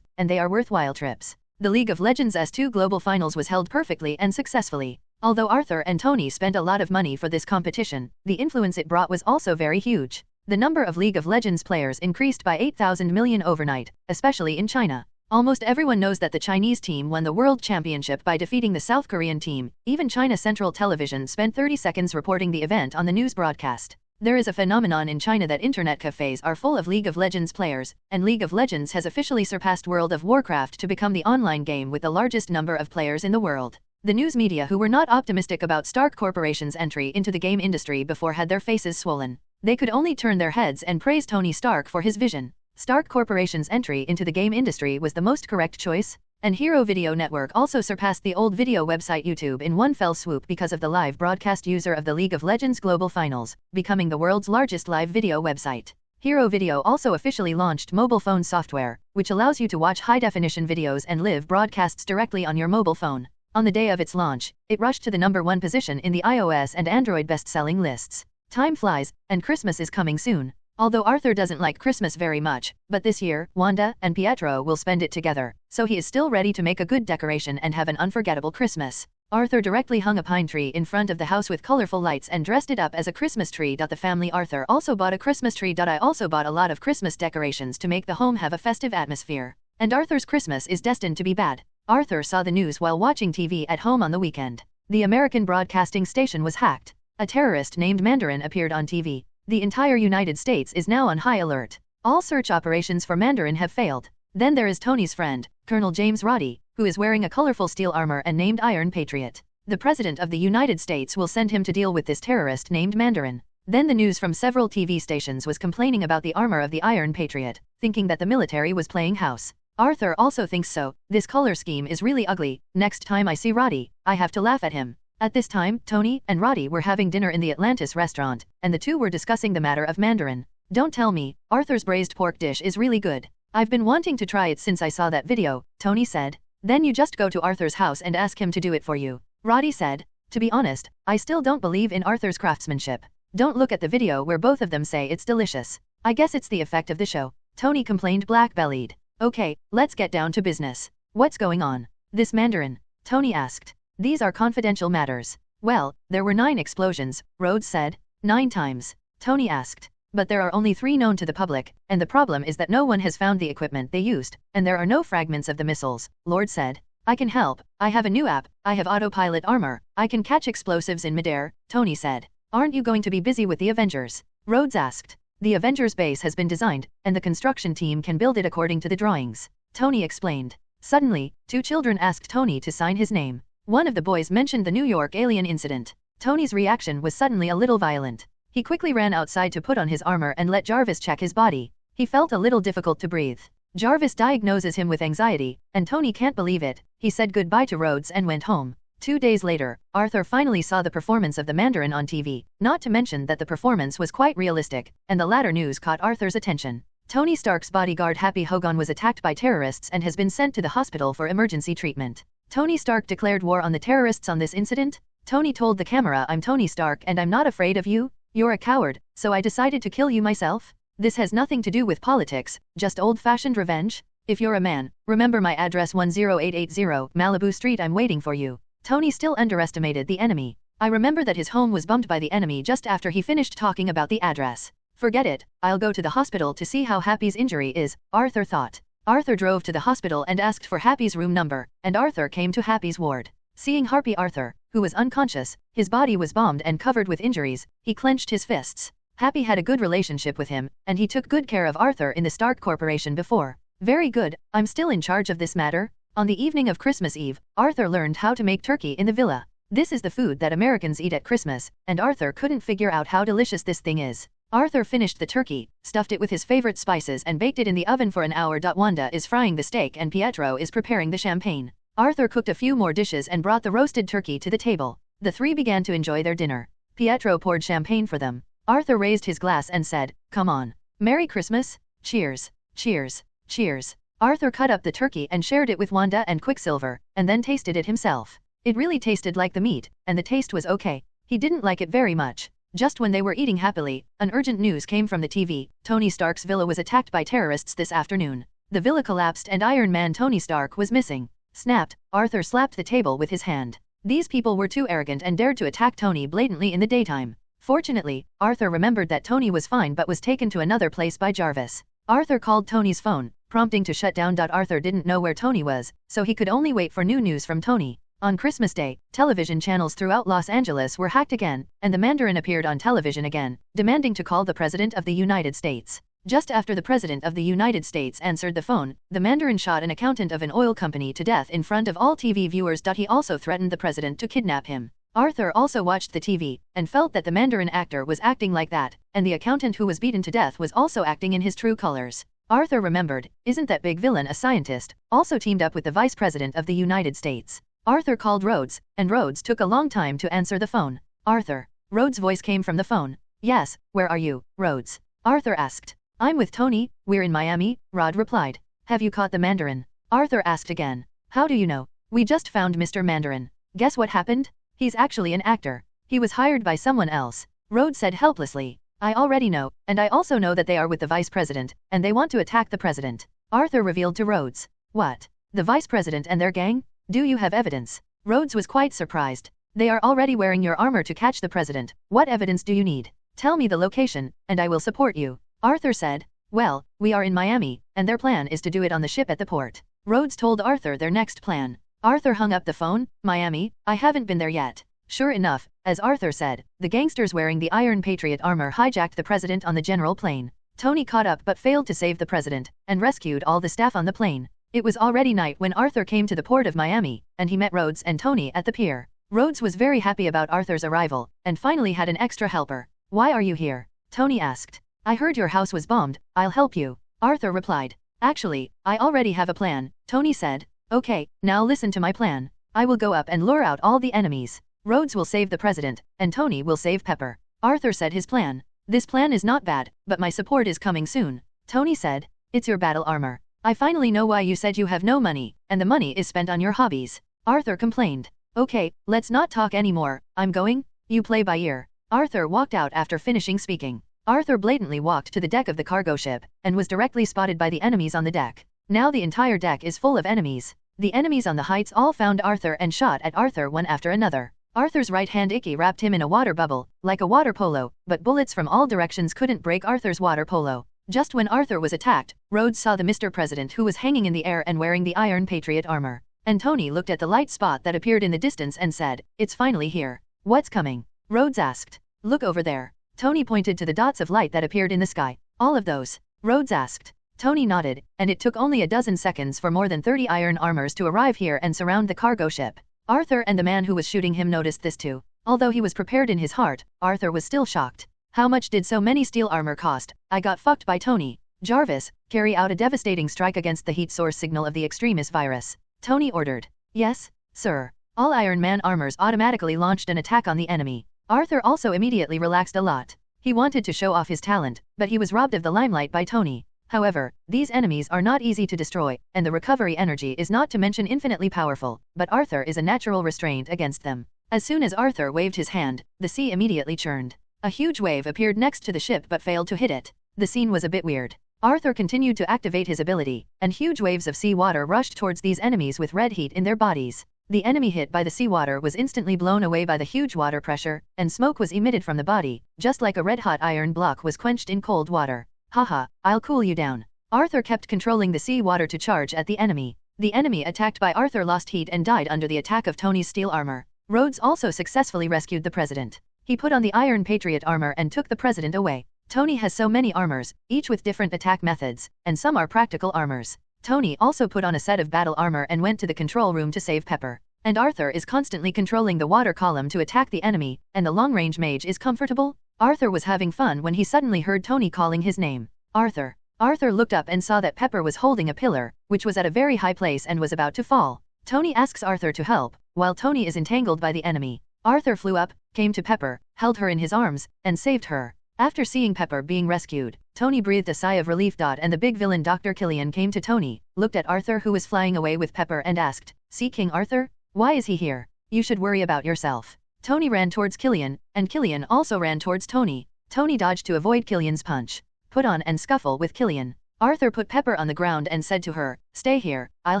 and they are worthwhile trips. The League of Legends S2 Global Finals was held perfectly and successfully. Although Arthur and Tony spent a lot of money for this competition, the influence it brought was also very huge. The number of League of Legends players increased by 8,000 million overnight, especially in China. Almost everyone knows that the Chinese team won the World Championship by defeating the South Korean team. Even China Central Television spent 30 seconds reporting the event on the news broadcast. There is a phenomenon in China that internet cafes are full of League of Legends players, and League of Legends has officially surpassed World of Warcraft to become the online game with the largest number of players in the world. The news media who were not optimistic about Stark Corporation's entry into the game industry before had their faces swollen. They could only turn their heads and praise Tony Stark for his vision. Stark Corporation's entry into the game industry was the most correct choice, and Hero Video Network also surpassed the old video website YouTube in one fell swoop because of the live broadcast user of the League of Legends Global Finals, becoming the world's largest live video website. Hero Video also officially launched mobile phone software, which allows you to watch high-definition videos and live broadcasts directly on your mobile phone. On the day of its launch, it rushed to the #1 position in the iOS and Android best-selling lists. Time flies, and Christmas is coming soon. Although Arthur doesn't like Christmas very much, but this year, Wanda and Pietro will spend it together, so he is still ready to make a good decoration and have an unforgettable Christmas. Arthur directly hung a pine tree in front of the house with colorful lights and dressed it up as a Christmas tree. The family Arthur also bought a Christmas tree. I also bought a lot of Christmas decorations to make the home have a festive atmosphere. And Arthur's Christmas is destined to be bad. Arthur saw the news while watching TV at home on the weekend. The American broadcasting station was hacked. A terrorist named Mandarin appeared on TV. The entire United States is now on high alert. All search operations for Mandarin have failed. Then there is Tony's friend, Colonel James Roddy, who is wearing a colorful steel armor and named Iron Patriot. The President of the United States will send him to deal with this terrorist named Mandarin. Then the news from several TV stations was complaining about the armor of the Iron Patriot, thinking that the military was playing house. Arthur also thinks so. This color scheme is really ugly. Next time I see Roddy, I have to laugh at him. At this time, Tony and Roddy were having dinner in the Atlantis restaurant, and the two were discussing the matter of Mandarin. Don't tell me, Arthur's braised pork dish is really good. I've been wanting to try it since I saw that video, Tony said. Then you just go to Arthur's house and ask him to do it for you, Roddy said. To be honest, I still don't believe in Arthur's craftsmanship. Don't look at the video where both of them say it's delicious. I guess it's the effect of the show, Tony complained black-bellied. Okay, let's get down to business. What's going on? This Mandarin? Tony asked. These are confidential matters. Well, there were 9 explosions, Rhodes said. 9 times. Tony asked. But there are only 3 known to the public, and the problem is that no one has found the equipment they used, and there are no fragments of the missiles, Lord said. I can help. I have a new app. I have autopilot armor. I can catch explosives in midair, Tony said. Aren't you going to be busy with the Avengers? Rhodes asked. The Avengers Base has been designed, and the construction team can build it according to the drawings, Tony explained. Suddenly, 2 children asked Tony to sign his name. One of the boys mentioned the New York alien incident. Tony's reaction was suddenly a little violent. He quickly ran outside to put on his armor and let Jarvis check his body. He felt a little difficult to breathe. Jarvis diagnoses him with anxiety, and Tony can't believe it. He said goodbye to Rhodes and went home. 2 days later, Arthur finally saw the performance of the Mandarin on TV, not to mention that the performance was quite realistic, and the latter news caught Arthur's attention. Tony Stark's bodyguard Happy Hogan was attacked by terrorists and has been sent to the hospital for emergency treatment. Tony Stark declared war on the terrorists on this incident. Tony told the camera, I'm Tony Stark and I'm not afraid of you. You're a coward, so I decided to kill you myself. This has nothing to do with politics, just old-fashioned revenge. If you're a man, remember my address 10880 Malibu Street, I'm waiting for you. Tony still underestimated the enemy. I remember that his home was bombed by the enemy just after he finished talking about the address. Forget it, I'll go to the hospital to see how Happy's injury is, Arthur thought. Arthur drove to the hospital and asked for Happy's room number, and Arthur came to Happy's ward. Seeing Harpy Arthur, who was unconscious, his body was bombed and covered with injuries, he clenched his fists. Happy had a good relationship with him, and he took good care of Arthur in the Stark Corporation before. Very good, I'm still in charge of this matter. On the evening of Christmas Eve, Arthur learned how to make turkey in the villa. This is the food that Americans eat at Christmas, and Arthur couldn't figure out how delicious this thing is. Arthur finished the turkey, stuffed it with his favorite spices and baked it in the oven for an hour. Wanda is frying the steak and Pietro is preparing the champagne. Arthur cooked a few more dishes and brought the roasted turkey to the table. The 3 began to enjoy their dinner. Pietro poured champagne for them. Arthur raised his glass and said, come on. Merry Christmas. Cheers. Cheers. Cheers. Arthur cut up the turkey and shared it with Wanda and Quicksilver, and then tasted it himself. It really tasted like the meat, and the taste was okay. He didn't like it very much. Just when they were eating happily, an urgent news came from the TV. Tony Stark's villa was attacked by terrorists this afternoon. The villa collapsed and Iron Man Tony Stark was missing. Snapped, Arthur slapped the table with his hand. These people were too arrogant and dared to attack Tony blatantly in the daytime. Fortunately, Arthur remembered that Tony was fine but was taken to another place by Jarvis. Arthur called Tony's phone, prompting to shut down. Arthur didn't know where Tony was, so he could only wait for new news from Tony. On Christmas Day, television channels throughout Los Angeles were hacked again, and the Mandarin appeared on television again, demanding to call the President of the United States. Just after the President of the United States answered the phone, the Mandarin shot an accountant of an oil company to death in front of all TV viewers. He also threatened the President to kidnap him. Arthur also watched the TV, and felt that the Mandarin actor was acting like that, and the accountant who was beaten to death was also acting in his true colors. Arthur remembered, isn't that big villain a scientist, also teamed up with the Vice President of the United States? Arthur called Rhodes, and Rhodes took a long time to answer the phone. Arthur. Rhodes' voice came from the phone. Yes, where are you, Rhodes? Arthur asked. I'm with Tony, we're in Miami, Rod replied. Have you caught the Mandarin? Arthur asked again. How do you know? We just found Mr. Mandarin. Guess what happened? He's actually an actor. He was hired by someone else. Rhodes said helplessly. I already know, and I also know that they are with the Vice President, and they want to attack the President. Arthur revealed to Rhodes. What? The Vice President and their gang? Do you have evidence? Rhodes was quite surprised. They are already wearing your armor to catch the President. What evidence do you need? Tell me the location, and I will support you. Arthur said. Well, we are in Miami, and their plan is to do it on the ship at the port. Rhodes told Arthur their next plan. Arthur hung up the phone. Miami? I haven't been there yet. Sure enough, as Arthur said, the gangsters wearing the Iron Patriot armor hijacked the President on the general plane. Tony caught up but failed to save the President, and rescued all the staff on the plane. It was already night when Arthur came to the port of Miami, and he met Rhodes and Tony at the pier. Rhodes was very happy about Arthur's arrival, and finally had an extra helper. Why are you here? Tony asked. I heard your house was bombed, I'll help you. Arthur replied. Actually, I already have a plan, Tony said. Okay, now listen to my plan. I will go up and lure out all the enemies. Rhodes will save the President, and Tony will save Pepper. Arthur said his plan. This plan is not bad, but my support is coming soon. Tony said. It's your battle armor. I finally know why you said you have no money, and the money is spent on your hobbies. Arthur complained. Okay, let's not talk anymore, I'm going. You play by ear. Arthur walked out after finishing speaking. Arthur blatantly walked to the deck of the cargo ship, and was directly spotted by the enemies on the deck. Now the entire deck is full of enemies. The enemies on the heights all found Arthur and shot at Arthur one after another. Arthur's right hand Icky wrapped him in a water bubble, like a water polo, but bullets from all directions couldn't break Arthur's water polo. Just when Arthur was attacked, Rhodes saw the Mr. President who was hanging in the air and wearing the Iron Patriot armor. And Tony looked at the light spot that appeared in the distance and said, it's finally here. What's coming? Rhodes asked. Look over there. Tony pointed to the dots of light that appeared in the sky. All of those? Rhodes asked. Tony nodded, and it took only a dozen seconds for more than 30 iron armors to arrive here and surround the cargo ship. Arthur and the man who was shooting him noticed this too. Although he was prepared in his heart, Arthur was still shocked. How much did so many steel armor cost? I got fucked by Tony. Jarvis, carry out a devastating strike against the heat source signal of the extremis virus. Tony ordered. Yes, sir. All Iron Man armors automatically launched an attack on the enemy. Arthur also immediately relaxed a lot. He wanted to show off his talent, but he was robbed of the limelight by Tony. However, these enemies are not easy to destroy, and the recovery energy is not to mention infinitely powerful, but Arthur is a natural restraint against them. As soon as Arthur waved his hand, the sea immediately churned. A huge wave appeared next to the ship but failed to hit it. The scene was a bit weird. Arthur continued to activate his ability, and huge waves of seawater rushed towards these enemies with red heat in their bodies. The enemy hit by the seawater was instantly blown away by the huge water pressure, and smoke was emitted from the body, just like a red-hot iron block was quenched in cold water. Haha, I'll cool you down. Arthur kept controlling the sea water to charge at the enemy. The enemy attacked by Arthur lost heat and died under the attack of Tony's steel armor. Rhodes also successfully rescued the President. He put on the Iron Patriot armor and took the President away. Tony has so many armors, each with different attack methods, and some are practical armors. Tony also put on a set of battle armor and went to the control room to save Pepper. And Arthur is constantly controlling the water column to attack the enemy, and the long-range mage is comfortable. Arthur was having fun when he suddenly heard Tony calling his name. Arthur. Arthur looked up and saw that Pepper was holding a pillar, which was at a very high place and was about to fall. Tony asks Arthur to help, while Tony is entangled by the enemy. Arthur flew up, came to Pepper, held her in his arms, and saved her. After seeing Pepper being rescued, Tony breathed a sigh of relief. And the big villain Dr. Killian came to Tony, looked at Arthur who was flying away with Pepper and asked, "See King Arthur? Why is he here? You should worry about yourself." Tony ran towards Killian, and Killian also ran towards Tony. Tony dodged to avoid Killian's punch. Put on and scuffle with Killian. Arthur put Pepper on the ground and said to her, "Stay here, I'll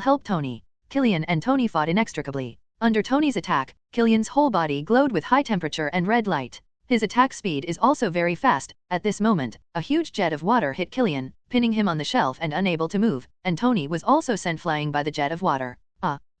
help Tony." Killian and Tony fought inextricably. Under Tony's attack, Killian's whole body glowed with high temperature and red light. His attack speed is also very fast. At this moment, a huge jet of water hit Killian, pinning him on the shelf and unable to move, and Tony was also sent flying by the jet of water.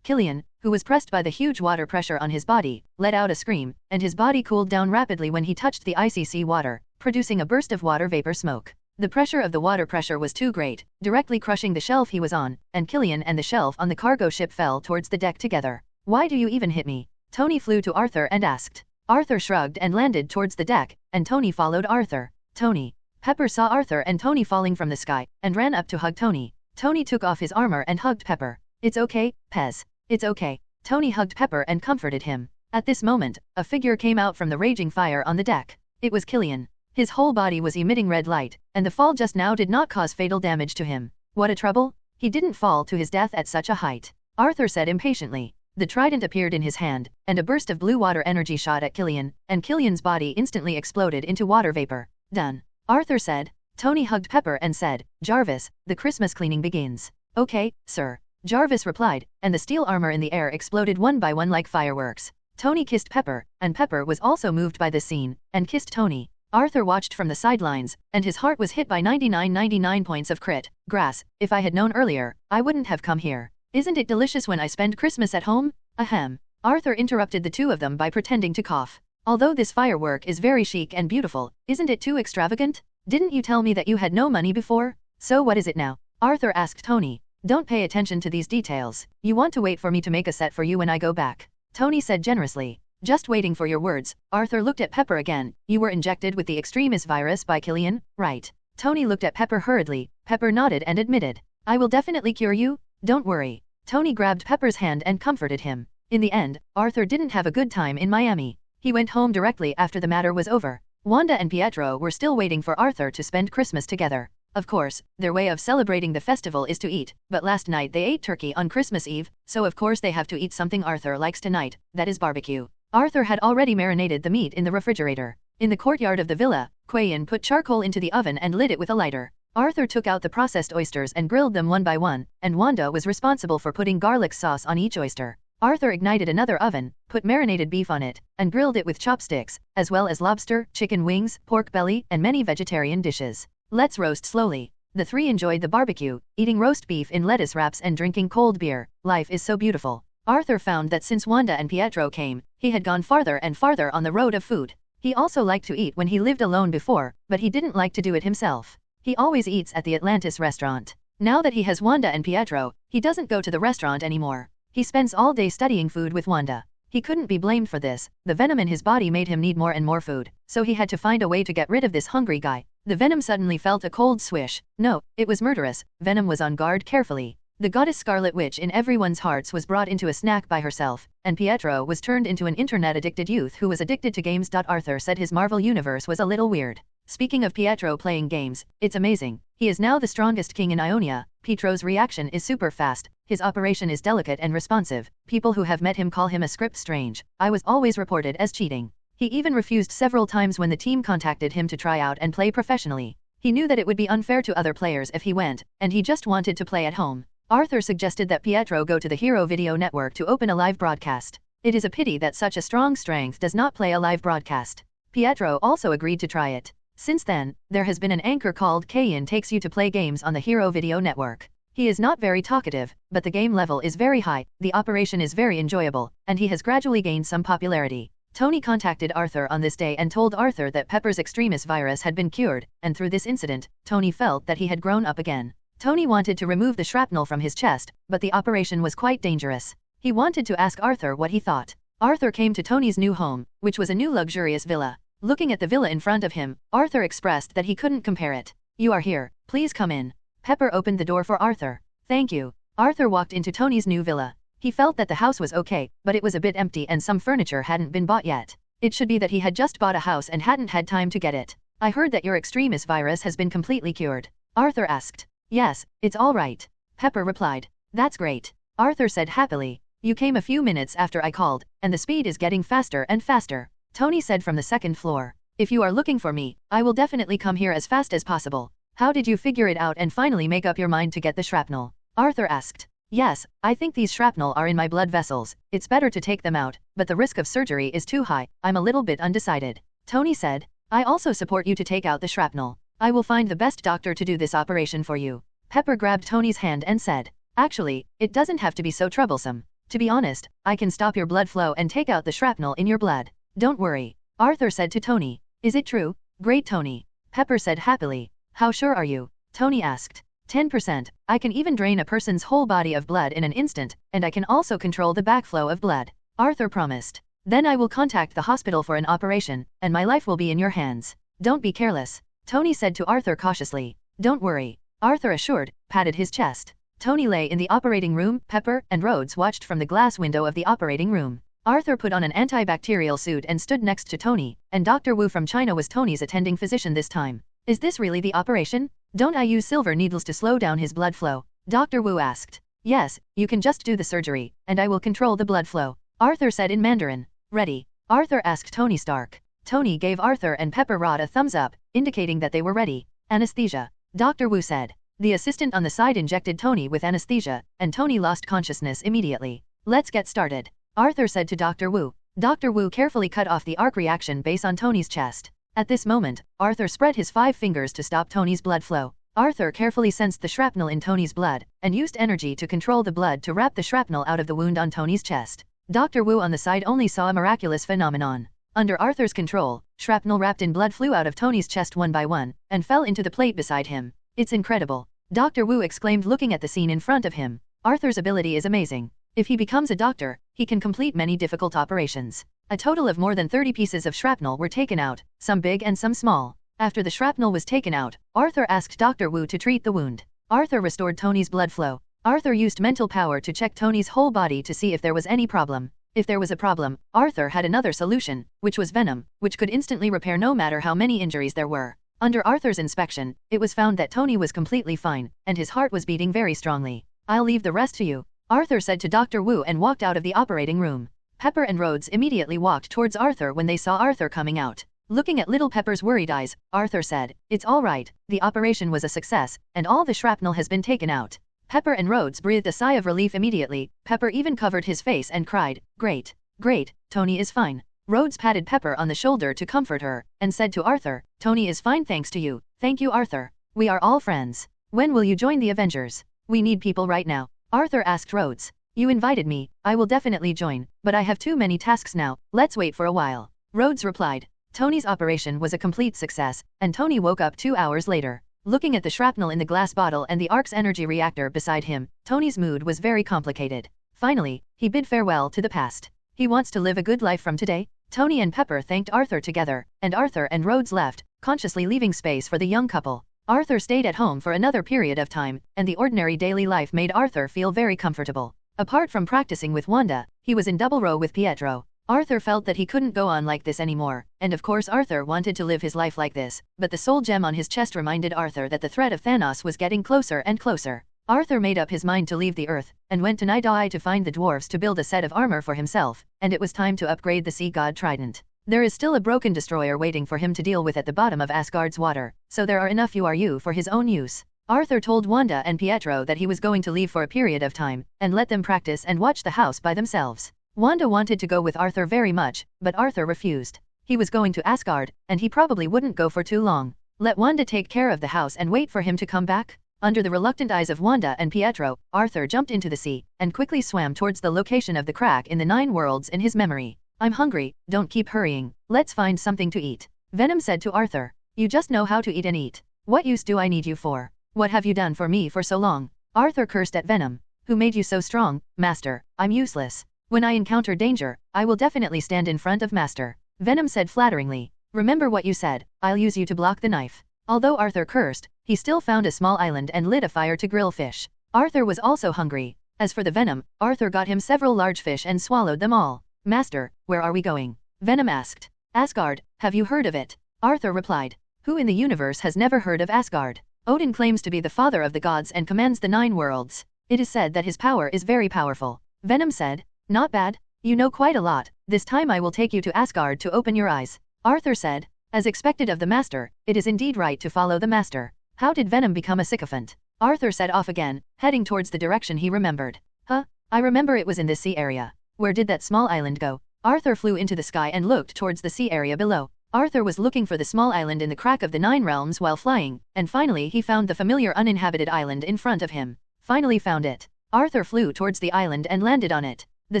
Killian, who was pressed by the huge water pressure on his body, let out a scream, and his body cooled down rapidly when he touched the icy sea water, producing a burst of water vapor smoke. The pressure of the water pressure was too great, directly crushing the shelf he was on, and Killian and the shelf on the cargo ship fell towards the deck together. "Why do you even hit me?" Tony flew to Arthur and asked. Arthur shrugged and landed towards the deck, and Tony followed Arthur. Tony. Pepper saw Arthur and Tony falling from the sky, and ran up to hug Tony. Tony took off his armor and hugged Pepper. "It's okay, Pez. It's okay." Tony hugged Pepper and comforted him. At this moment, a figure came out from the raging fire on the deck. It was Killian. His whole body was emitting red light, and the fall just now did not cause fatal damage to him. What a trouble! He didn't fall to his death at such a height, Arthur said impatiently. The trident appeared in his hand, and a burst of blue water energy shot at Killian, and Killian's body instantly exploded into water vapor. "Done," Arthur said. Tony hugged Pepper and said, "Jarvis, the Christmas cleaning begins." "Okay, sir," Jarvis replied, and the steel armor in the air exploded one by one like fireworks. Tony kissed Pepper, and Pepper was also moved by this scene, and kissed Tony. Arthur watched from the sidelines, and his heart was hit by 99 points of crit. "Grass, if I had known earlier, I wouldn't have come here. Isn't it delicious when I spend Christmas at home?" Ahem. Arthur interrupted the two of them by pretending to cough. "Although this firework is very chic and beautiful, isn't it too extravagant? Didn't you tell me that you had no money before? So what is it now?" Arthur asked Tony. "Don't pay attention to these details. You want to wait for me to make a set for you when I go back," Tony said generously. "Just waiting for your words." Arthur looked at Pepper again. "You were injected with the extremis virus by Killian, right?" Tony looked at Pepper hurriedly. Pepper nodded and admitted, "I will definitely cure you. Don't worry." Tony grabbed Pepper's hand and comforted him. In the end, Arthur didn't have a good time in Miami. He went home directly after the matter was over. Wanda and Pietro were still waiting for Arthur to spend Christmas together. Of course, their way of celebrating the festival is to eat, but last night they ate turkey on Christmas Eve, so of course they have to eat something Arthur likes tonight, that is barbecue. Arthur had already marinated the meat in the refrigerator. In the courtyard of the villa, Quayin put charcoal into the oven and lit it with a lighter. Arthur took out the processed oysters and grilled them one by one, and Wanda was responsible for putting garlic sauce on each oyster. Arthur ignited another oven, put marinated beef on it, and grilled it with chopsticks, as well as lobster, chicken wings, pork belly, and many vegetarian dishes. "Let's roast slowly." The three enjoyed the barbecue, eating roast beef in lettuce wraps and drinking cold beer. Life is so beautiful. Arthur found that since Wanda and Pietro came, he had gone farther and farther on the road of food. He also liked to eat when he lived alone before, but he didn't like to do it himself. He always eats at the Atlantis restaurant. Now that he has Wanda and Pietro, he doesn't go to the restaurant anymore. He spends all day studying food with Wanda. He couldn't be blamed for this. The venom in his body made him need more and more food, so he had to find a way to get rid of this hungry guy. The venom suddenly felt a cold swish. No, it was murderous. Venom was on guard carefully. The goddess Scarlet Witch in everyone's hearts was brought into a snack by herself, and Pietro was turned into an internet-addicted youth who was addicted to games. Arthur said his Marvel universe was a little weird. Speaking of Pietro playing games, it's amazing. He is now the strongest king in Ionia. Pietro's reaction is super fast. His operation is delicate and responsive. People who have met him call him a script strange. I was always reported as cheating. He even refused several times when the team contacted him to try out and play professionally. He knew that it would be unfair to other players if he went, and he just wanted to play at home. Arthur suggested that Pietro go to the Hero Video Network to open a live broadcast. It is a pity that such a strong strength does not play a live broadcast. Pietro also agreed to try it. Since then, there has been an anchor called Kayin takes you to play games on the Hero Video Network. He is not very talkative, but the game level is very high, the operation is very enjoyable, and he has gradually gained some popularity. Tony contacted Arthur on this day and told Arthur that Pepper's extremis virus had been cured, and through this incident, Tony felt that he had grown up again. Tony wanted to remove the shrapnel from his chest, but the operation was quite dangerous. He wanted to ask Arthur what he thought. Arthur came to Tony's new home, which was a new luxurious villa. Looking at the villa in front of him, Arthur expressed that he couldn't compare it. "You are here, please come in." Pepper opened the door for Arthur. "Thank you." Arthur walked into Tony's new villa. He felt that the house was okay, but it was a bit empty and some furniture hadn't been bought yet. It should be that he had just bought a house and hadn't had time to get it. "I heard that your extremis virus has been completely cured," Arthur asked. "Yes, it's all right," Pepper replied. "That's great," Arthur said happily. "You came a few minutes after I called, and the speed is getting faster and faster," Tony said from the second floor. "If you are looking for me, I will definitely come here as fast as possible." "How did you figure it out and finally make up your mind to get the shrapnel?" Arthur asked. "Yes, I think these shrapnel are in my blood vessels. It's better to take them out, but the risk of surgery is too high. I'm a little bit undecided," Tony said. "I also support you to take out the shrapnel. I will find the best doctor to do this operation for you." Pepper grabbed Tony's hand and said, "Actually, it doesn't have to be so troublesome. To be honest, I can stop your blood flow and take out the shrapnel in your blood. Don't worry," Arthur said to Tony. "Is it true?" "Great, Tony," Pepper said happily. "How sure are you?" Tony asked. 10%. I can even drain a person's whole body of blood in an instant, and I can also control the backflow of blood," Arthur promised. "Then I will contact the hospital for an operation, and my life will be in your hands. Don't be careless." Tony said to Arthur cautiously. Don't worry. Arthur assured, patted his chest. Tony lay in the operating room. Pepper and Rhodes watched from the glass window of the operating room. Arthur put on an antibacterial suit and stood next to Tony, and Dr. Wu from China was Tony's attending physician this time. Is this really the operation? Don't I use silver needles to slow down his blood flow? Dr. Wu asked. Yes, you can just do the surgery, and I will control the blood flow, Arthur said in Mandarin. Ready? Arthur asked Tony Stark. Tony gave Arthur and Pepper Rod a thumbs up, indicating that they were ready. Anesthesia. Dr. Wu said. The assistant on the side injected Tony with anesthesia, and Tony lost consciousness immediately. Let's get started, Arthur said to Dr. Wu. Dr. Wu carefully cut off the arc reaction base on Tony's chest. At this moment, Arthur spread his 5 fingers to stop Tony's blood flow. Arthur carefully sensed the shrapnel in Tony's blood, and used energy to control the blood to wrap the shrapnel out of the wound on Tony's chest. Dr. Wu on the side only saw a miraculous phenomenon. Under Arthur's control, shrapnel wrapped in blood flew out of Tony's chest one by one, and fell into the plate beside him. It's incredible, Dr. Wu exclaimed looking at the scene in front of him. Arthur's ability is amazing. If he becomes a doctor, he can complete many difficult operations. A total of more than 30 pieces of shrapnel were taken out, some big and some small. After the shrapnel was taken out, Arthur asked Dr. Wu to treat the wound. Arthur restored Tony's blood flow. Arthur used mental power to check Tony's whole body to see if there was any problem. If there was a problem, Arthur had another solution, which was venom, which could instantly repair no matter how many injuries there were. Under Arthur's inspection, it was found that Tony was completely fine, and his heart was beating very strongly. I'll leave the rest to you, Arthur said to Dr. Wu and walked out of the operating room. Pepper and Rhodes immediately walked towards Arthur when they saw Arthur coming out. Looking at little Pepper's worried eyes, Arthur said, It's all right, the operation was a success, and all the shrapnel has been taken out. Pepper and Rhodes breathed a sigh of relief immediately. Pepper even covered his face and cried, Great, great, Tony is fine. Rhodes patted Pepper on the shoulder to comfort her, and said to Arthur, Tony is fine thanks to you. Thank you Arthur. We are all friends. When will you join the Avengers? We need people right now, Arthur asked Rhodes. You invited me, I will definitely join, but I have too many tasks now, let's wait for a while. Rhodes replied. Tony's operation was a complete success, and Tony woke up 2 hours later. Looking at the shrapnel in the glass bottle and the Ark's energy reactor beside him, Tony's mood was very complicated. Finally, he bid farewell to the past. He wants to live a good life from today. Tony and Pepper thanked Arthur together, and Arthur and Rhodes left, consciously leaving space for the young couple. Arthur stayed at home for another period of time, and the ordinary daily life made Arthur feel very comfortable. Apart from practicing with Wanda, he was in double row with Pietro. Arthur felt that he couldn't go on like this anymore, and of course Arthur wanted to live his life like this, but the soul gem on his chest reminded Arthur that the threat of Thanos was getting closer and closer. Arthur made up his mind to leave the Earth, and went to Nidai to find the dwarves to build a set of armor for himself, and it was time to upgrade the sea god Trident. There is still a broken destroyer waiting for him to deal with at the bottom of Asgard's water, so there are enough URU for his own use. Arthur told Wanda and Pietro that he was going to leave for a period of time, and let them practice and watch the house by themselves. Wanda wanted to go with Arthur very much, but Arthur refused. He was going to Asgard, and he probably wouldn't go for too long. Let Wanda take care of the house and wait for him to come back? Under the reluctant eyes of Wanda and Pietro, Arthur jumped into the sea, and quickly swam towards the location of the crack in the 9 worlds in his memory. I'm hungry, don't keep hurrying, let's find something to eat. Venom said to Arthur. You just know how to eat and eat. What use do I need you for? What have you done for me for so long? Arthur cursed at Venom. Who made you so strong, Master? I'm useless. When I encounter danger, I will definitely stand in front of Master. Venom said flatteringly. Remember what you said, I'll use you to block the knife. Although Arthur cursed, he still found a small island and lit a fire to grill fish. Arthur was also hungry. As for the venom, Arthur got him several large fish and swallowed them all. Master, where are we going? Venom asked. Asgard, have you heard of it? Arthur replied. Who in the universe has never heard of Asgard? Odin claims to be the father of the gods and commands the 9 worlds. It is said that his power is very powerful. Venom said. Not bad. You know quite a lot. This time I will take you to Asgard to open your eyes. Arthur said. As expected of the Master, it is indeed right to follow the Master. How did Venom become a sycophant? Arthur set off again, heading towards the direction he remembered. I remember it was in this sea area. Where did that small island go? Arthur flew into the sky and looked towards the sea area below. Arthur was looking for the small island in the crack of the 9 realms while flying, and finally he found the familiar uninhabited island in front of him. Finally found it. Arthur flew towards the island and landed on it. The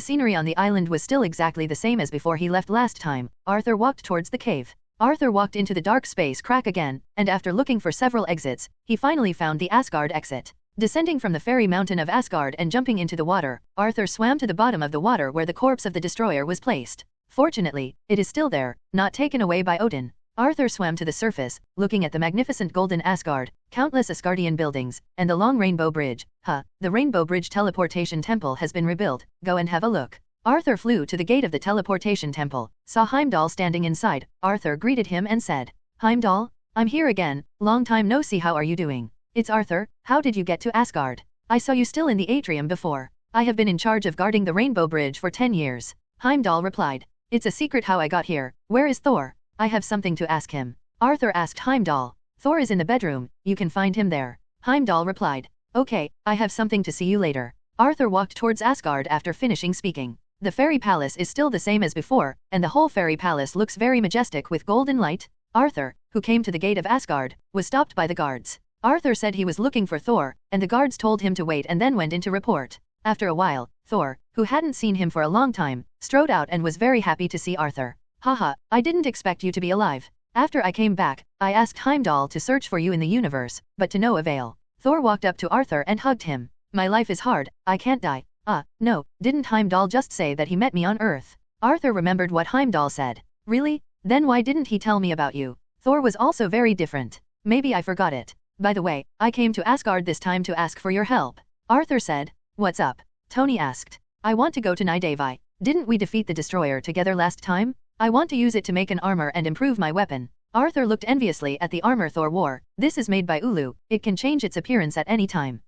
scenery on the island was still exactly the same as before he left last time. Arthur walked towards the cave. Arthur walked into the dark space crack again, and after looking for several exits, he finally found the Asgard exit. Descending from the fairy mountain of Asgard and jumping into the water, Arthur swam to the bottom of the water where the corpse of the destroyer was placed. Fortunately, it is still there, not taken away by Odin. Arthur swam to the surface, looking at the magnificent golden Asgard, countless Asgardian buildings, and the long Rainbow Bridge. The Rainbow Bridge teleportation temple has been rebuilt, go and have a look. Arthur flew to the gate of the teleportation temple, saw Heimdall standing inside. Arthur greeted him and said, Heimdall, I'm here again, long time no see, how are you doing? It's Arthur, how did you get to Asgard? I saw you still in the atrium before. I have been in charge of guarding the Rainbow Bridge for 10 years. Heimdall replied, it's a secret how I got here. Where is Thor? I have something to ask him. Arthur asked Heimdall. Thor is in the bedroom, you can find him there. Heimdall replied, okay, I have something to see you later. Arthur walked towards Asgard after finishing speaking. The fairy palace is still the same as before, and the whole fairy palace looks very majestic with golden light. Arthur, who came to the gate of Asgard, was stopped by the guards. Arthur said he was looking for Thor, and the guards told him to wait and then went in to report. After a while, Thor, who hadn't seen him for a long time, strode out and was very happy to see Arthur. Haha, I didn't expect you to be alive. After I came back, I asked Heimdall to search for you in the universe, but to no avail. Thor walked up to Arthur and hugged him. My life is hard, I can't die. No, didn't Heimdall just say that he met me on Earth? Arthur remembered what Heimdall said. Really? Then why didn't he tell me about you? Thor was also very different. Maybe I forgot it. By the way, I came to Asgard this time to ask for your help. Arthur said. What's up? Tony asked. I want to go to Nidavi. Didn't we defeat the destroyer together last time? I want to use it to make an armor and improve my weapon. Arthur looked enviously at the armor Thor wore. This is made by Ulu, it can change its appearance at any time.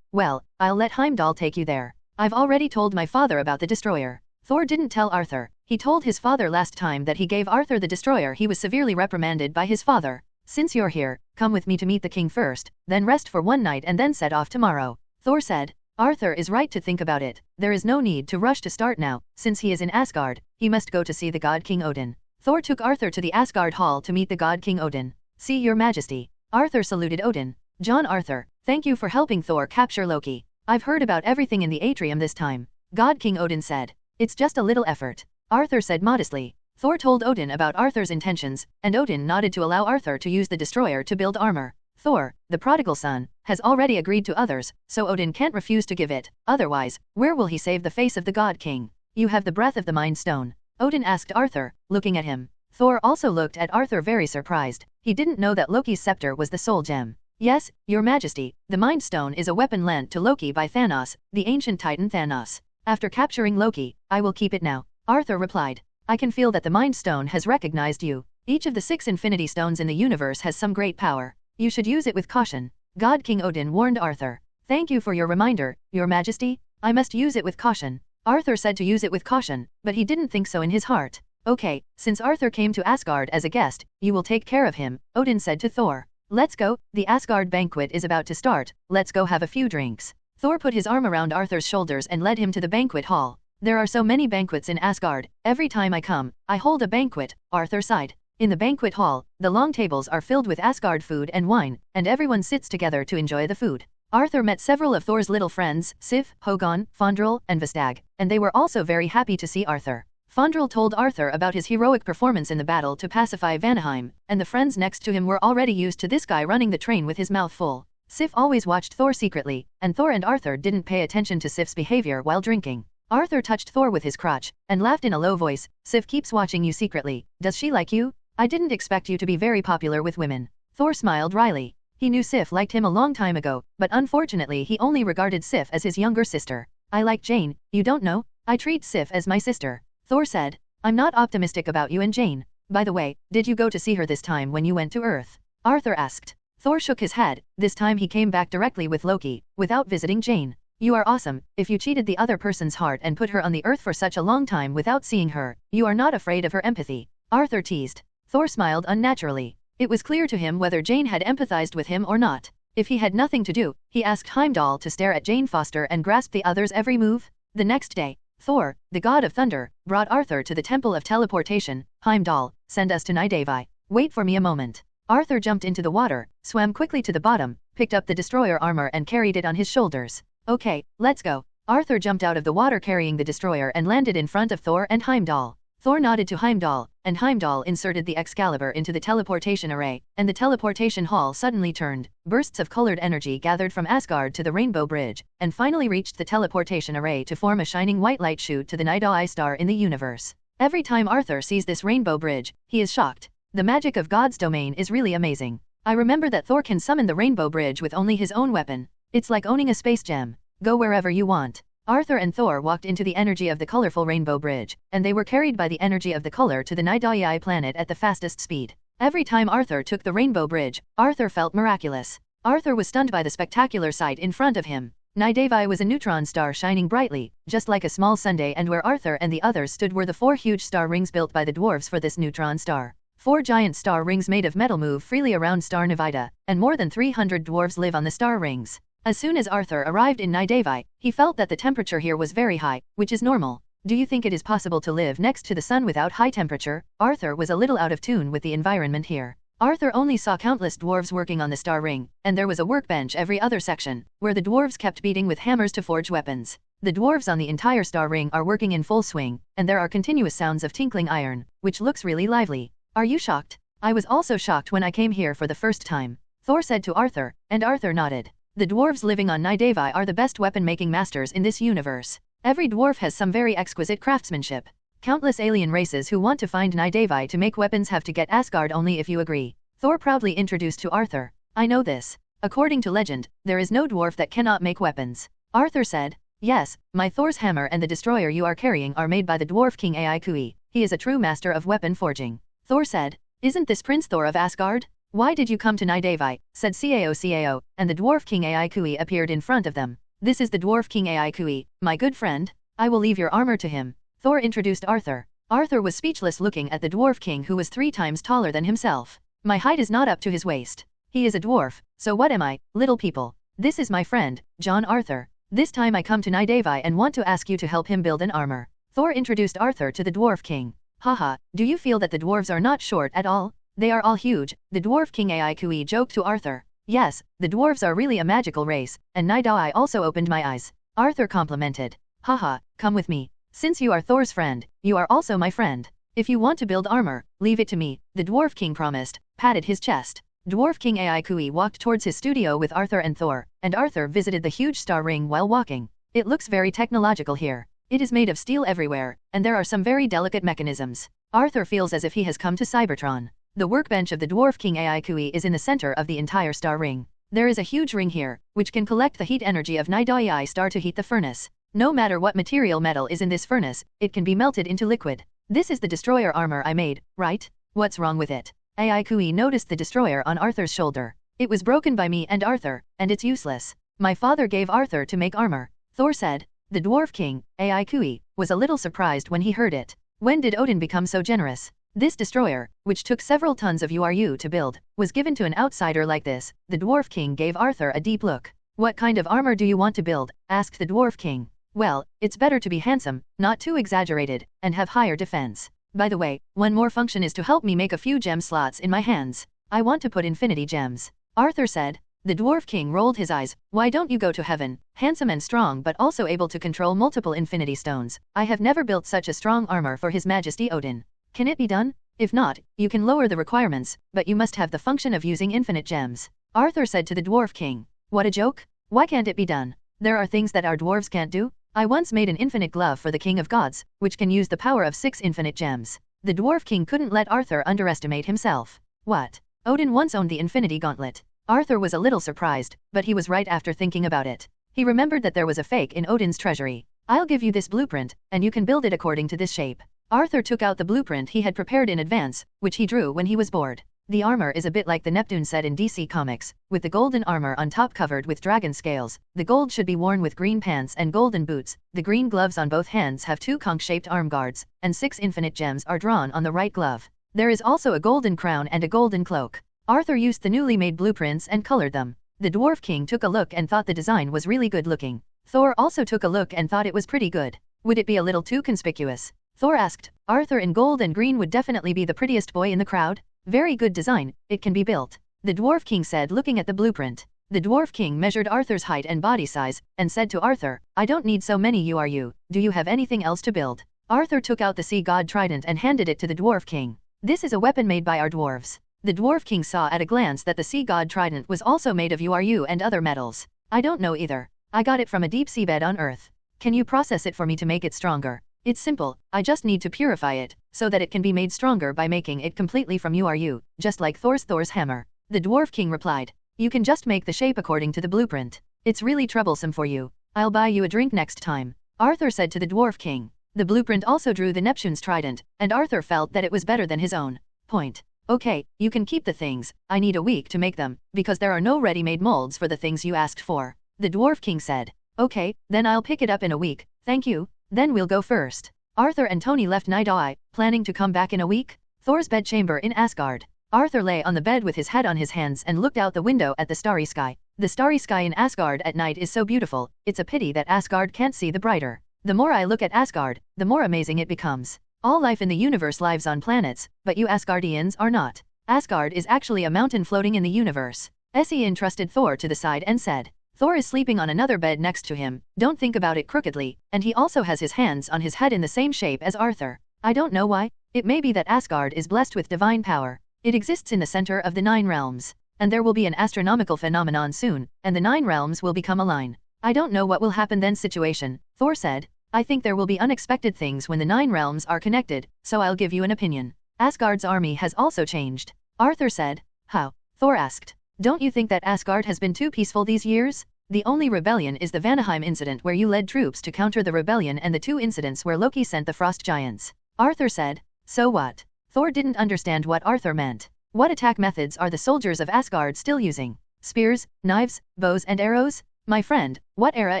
Well, I'll let Heimdall take you there. I've already told my father about the destroyer. Thor didn't tell Arthur. He told his father last time that he gave Arthur the destroyer. He was severely reprimanded by his father. Since you're here, come with me to meet the king first, then rest for one night and then set off tomorrow. Thor said. Arthur is right to think about it. There is no need to rush to start now. Since he is in Asgard, he must go to see the god King Odin. Thor took Arthur to the Asgard Hall to meet the god King Odin. See your majesty. Arthur saluted Odin. John Arthur, thank you for helping Thor capture Loki. I've heard about everything in the atrium this time. God King Odin said. It's just a little effort. Arthur said modestly. Thor told Odin about Arthur's intentions, and Odin nodded to allow Arthur to use the destroyer to build armor. Thor, the prodigal son, has already agreed to others, so Odin can't refuse to give it. Otherwise, where will he save the face of the God King? You have the breath of the Mind Stone. Odin asked Arthur, looking at him. Thor also looked at Arthur very surprised. He didn't know that Loki's scepter was the soul gem. Yes, your majesty, the Mind Stone is a weapon lent to Loki by Thanos, the ancient titan Thanos. After capturing Loki, I will keep it now. Arthur replied. I can feel that the Mind Stone has recognized you. Each of the 6 Infinity Stones in the universe has some great power. You should use it with caution. God King Odin warned Arthur. Thank you for your reminder, your majesty. I must use it with caution. Arthur said to use it with caution, but he didn't think so in his heart. Okay, since Arthur came to Asgard as a guest, you will take care of him, Odin said to Thor. Let's go, the Asgard banquet is about to start, let's go have a few drinks. Thor put his arm around Arthur's shoulders and led him to the banquet hall. There are so many banquets in Asgard, every time I come, I hold a banquet, Arthur sighed. In the banquet hall, the long tables are filled with Asgard food and wine, and everyone sits together to enjoy the food. Arthur met several of Thor's little friends, Sif, Hogun, Fandral, and Vastag, and they were also very happy to see Arthur. Fandral told Arthur about his heroic performance in the battle to pacify Vanaheim, and the friends next to him were already used to this guy running the train with his mouth full. Sif always watched Thor secretly, and Thor and Arthur didn't pay attention to Sif's behavior while drinking. Arthur touched Thor with his crotch, and laughed in a low voice. Sif keeps watching you secretly. Does she like you? I didn't expect you to be very popular with women. Thor smiled wryly. He knew Sif liked him a long time ago, but unfortunately he only regarded Sif as his younger sister. I like Jane, you don't know? I treat Sif as my sister. Thor said. I'm not optimistic about you and Jane. By the way, did you go to see her this time when you went to Earth? Arthur asked. Thor shook his head. This time he came back directly with Loki, without visiting Jane. You are awesome. If you cheated the other person's heart and put her on the Earth for such a long time without seeing her, you are not afraid of her empathy. Arthur teased. Thor smiled unnaturally. It was clear to him whether Jane had empathized with him or not. If he had nothing to do, he asked Heimdall to stare at Jane Foster and grasp the other's every move. The next day, Thor, the god of thunder, brought Arthur to the Temple of Teleportation. Heimdall, send us to Nidavi. Wait for me a moment. Arthur jumped into the water, swam quickly to the bottom, picked up the destroyer armor and carried it on his shoulders. Okay, let's go. Arthur jumped out of the water carrying the destroyer and landed in front of Thor and Heimdall. Thor nodded to Heimdall, and Heimdall inserted the Excalibur into the teleportation array, and the teleportation hall suddenly turned. Bursts of colored energy gathered from Asgard to the Rainbow Bridge, and finally reached the teleportation array to form a shining white light shoot to the Nidavi star in the universe. Every time Arthur sees this Rainbow Bridge, he is shocked. The magic of God's domain is really amazing. I remember that Thor can summon the Rainbow Bridge with only his own weapon. It's like owning a space gem. Go wherever you want. Arthur and Thor walked into the energy of the colorful Rainbow Bridge, and they were carried by the energy of the color to the Nidai planet at the fastest speed. Every time Arthur took the Rainbow Bridge, Arthur felt miraculous. Arthur was stunned by the spectacular sight in front of him. Nidai was a neutron star shining brightly, just like a small sundae, and where Arthur and the others stood were the 4 huge star rings built by the dwarves for this neutron star. 4 giant star rings made of metal move freely around Star Nivida, and more than 300 dwarves live on the star rings. As soon as Arthur arrived in Nidai, he felt that the temperature here was very high, which is normal. Do you think it is possible to live next to the sun without high temperature? Arthur was a little out of tune with the environment here. Arthur only saw countless dwarves working on the star ring, and there was a workbench every other section, where the dwarves kept beating with hammers to forge weapons. The dwarves on the entire star ring are working in full swing, and there are continuous sounds of tinkling iron, which looks really lively. Are you shocked? I was also shocked when I came here for the first time, Thor said to Arthur, and Arthur nodded. The dwarves living on Nidai are the best weapon-making masters in this universe. Every dwarf has some very exquisite craftsmanship. Countless alien races who want to find Nidai to make weapons have to get Asgard only if you agree. Thor proudly introduced to Arthur. I know this. According to legend, there is no dwarf that cannot make weapons. Arthur said, yes, my Thor's hammer and the destroyer you are carrying are made by the dwarf king Aikui. He is a true master of weapon forging. Thor said, isn't this Prince Thor of Asgard? Why did you come to Nidai? Said Cao, and the dwarf king Aikui appeared in front of them. This is the dwarf king Aikui, my good friend. I will leave your armor to him. Thor introduced Arthur. Arthur was speechless looking at the dwarf king who was 3 times taller than himself. My height is not up to his waist. He is a dwarf, so what am I, little people? This is my friend, John Arthur. This time I come to Nidai and want to ask you to help him build an armor. Thor introduced Arthur to the dwarf king. Haha, do you feel that the dwarves are not short at all? They are all huge, the dwarf king Aikui joked to Arthur. Yes, the dwarves are really a magical race, and Nidai also opened my eyes. Arthur complimented. Haha, come with me. Since you are Thor's friend, you are also my friend. If you want to build armor, leave it to me, the dwarf king promised, patted his chest. Dwarf king Aikui walked towards his studio with Arthur and Thor, and Arthur visited the huge star ring while walking. It looks very technological here. It is made of steel everywhere, and there are some very delicate mechanisms. Arthur feels as if he has come to Cybertron. The workbench of the dwarf king Aikui is in the center of the entire star ring. There is a huge ring here, which can collect the heat energy of Nidai star to heat the furnace. No matter what material metal is in this furnace, it can be melted into liquid. This is the destroyer armor I made, right? What's wrong with it? Aikui noticed the destroyer on Arthur's shoulder. It was broken by me and Arthur, and it's useless. My father gave Arthur to make armor, Thor said. The dwarf king, Aikui, was a little surprised when he heard it. When did Odin become so generous? This destroyer, which took several tons of URU to build, was given to an outsider like this. The dwarf king gave Arthur a deep look. What kind of armor do you want to build? Asked the dwarf king. Well, it's better to be handsome, not too exaggerated, and have higher defense. By the way, one more function is to help me make a few gem slots in my hands. I want to put infinity gems. Arthur said. The dwarf king rolled his eyes. Why don't you go to heaven, handsome and strong but also able to control multiple infinity stones? I have never built such a strong armor for His Majesty Odin. Can it be done? If not, you can lower the requirements, but you must have the function of using infinite gems. Arthur said to the dwarf king. What a joke? Why can't it be done? There are things that our dwarves can't do. I once made an infinite glove for the king of gods, which can use the power of 6 infinite gems. The dwarf king couldn't let Arthur underestimate himself. What? Odin once owned the infinity gauntlet. Arthur was a little surprised, but he was right after thinking about it. He remembered that there was a fake in Odin's treasury. I'll give you this blueprint, and you can build it according to this shape. Arthur took out the blueprint he had prepared in advance, which he drew when he was bored. The armor is a bit like the Neptune set in DC Comics, with the golden armor on top covered with dragon scales. The gold should be worn with green pants and golden boots. The green gloves on both hands have 2 conch-shaped arm guards, and 6 infinite gems are drawn on the right glove. There is also a golden crown and a golden cloak. Arthur used the newly made blueprints and colored them. The dwarf king took a look and thought the design was really good looking. Thor also took a look and thought it was pretty good. Would it be a little too conspicuous? Thor asked. Arthur in gold and green would definitely be the prettiest boy in the crowd. Very good design, it can be built. The dwarf king said looking at the blueprint. The dwarf king measured Arthur's height and body size, and said to Arthur, I don't need so many URU, do you have anything else to build? Arthur took out the sea god Trident and handed it to the dwarf king. This is a weapon made by our dwarves. The dwarf king saw at a glance that the sea god Trident was also made of URU and other metals. I don't know either. I got it from a deep seabed on Earth. Can you process it for me to make it stronger? It's simple, I just need to purify it, so that it can be made stronger by making it completely from you, just like Thor's hammer. The Dwarf King replied, you can just make the shape according to the blueprint. It's really troublesome for you. I'll buy you a drink next time. Arthur said to the Dwarf King. The blueprint also drew the Neptune's trident, and Arthur felt that it was better than his own. Point. Okay, you can keep the things, I need a week to make them, because there are no ready-made molds for the things you asked for. The Dwarf King said. Okay, then I'll pick it up in a week, thank you, then we'll go first. Arthur and Tony left Night-Eye, planning to come back in a week. Thor's bedchamber in Asgard. Arthur lay on the bed with his head on his hands and looked out the window at the starry sky. The starry sky in Asgard at night is so beautiful, it's a pity that Asgard can't see the brighter. The more I look at Asgard, the more amazing it becomes. All life in the universe lives on planets, but you Asgardians are not. Asgard is actually a mountain floating in the universe. S.H.I.E.L.D entrusted Thor to the side and said, Thor is sleeping on another bed next to him, don't think about it crookedly, and he also has his hands on his head in the same shape as Arthur. I don't know why, it may be that Asgard is blessed with divine power. It exists in the center of the 9 realms, and there will be an astronomical phenomenon soon, and the 9 realms will become a line. I don't know what will happen then situation, Thor said. I think there will be unexpected things when the 9 realms are connected, so I'll give you an opinion. Asgard's army has also changed. Arthur said. How? Thor asked. Don't you think that Asgard has been too peaceful these years? The only rebellion is the Vanaheim incident where you led troops to counter the rebellion and the 2 incidents where Loki sent the frost giants. Arthur said. So what? Thor didn't understand what Arthur meant. What attack methods are the soldiers of Asgard still using? Spears, knives, bows and arrows? My friend, what era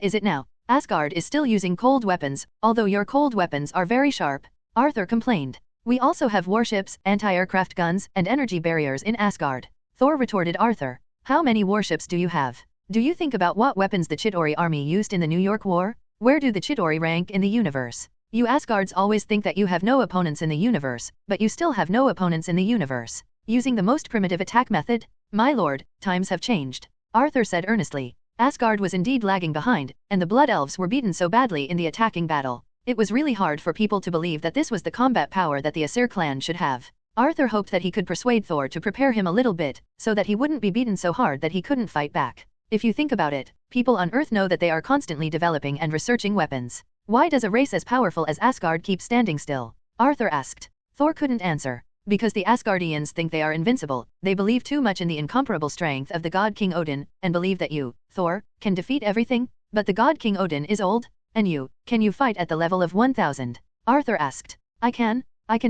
is it now? Asgard is still using cold weapons, although your cold weapons are very sharp. Arthur complained. We also have warships, anti-aircraft guns, and energy barriers in Asgard. Thor retorted Arthur. How many warships do you have? Do you think about what weapons the Chitauri army used in the New York War? Where do the Chitauri rank in the universe? You Asgards always think that you have no opponents in the universe, but you still have no opponents in the universe. Using the most primitive attack method? My lord, times have changed. Arthur said earnestly. Asgard was indeed lagging behind, and the Blood Elves were beaten so badly in the attacking battle. It was really hard for people to believe that this was the combat power that the Aesir clan should have. Arthur hoped that he could persuade Thor to prepare him a little bit, so that he wouldn't be beaten so hard that he couldn't fight back. If you think about it, people on Earth know that they are constantly developing and researching weapons. Why does a race as powerful as Asgard keep standing still? Arthur asked. Thor couldn't answer. Because the Asgardians think they are invincible, they believe too much in the incomparable strength of the god King Odin, and believe that you, Thor, can defeat everything? But the god King Odin is old, and you, can you fight at the level of 1000? Arthur asked. I can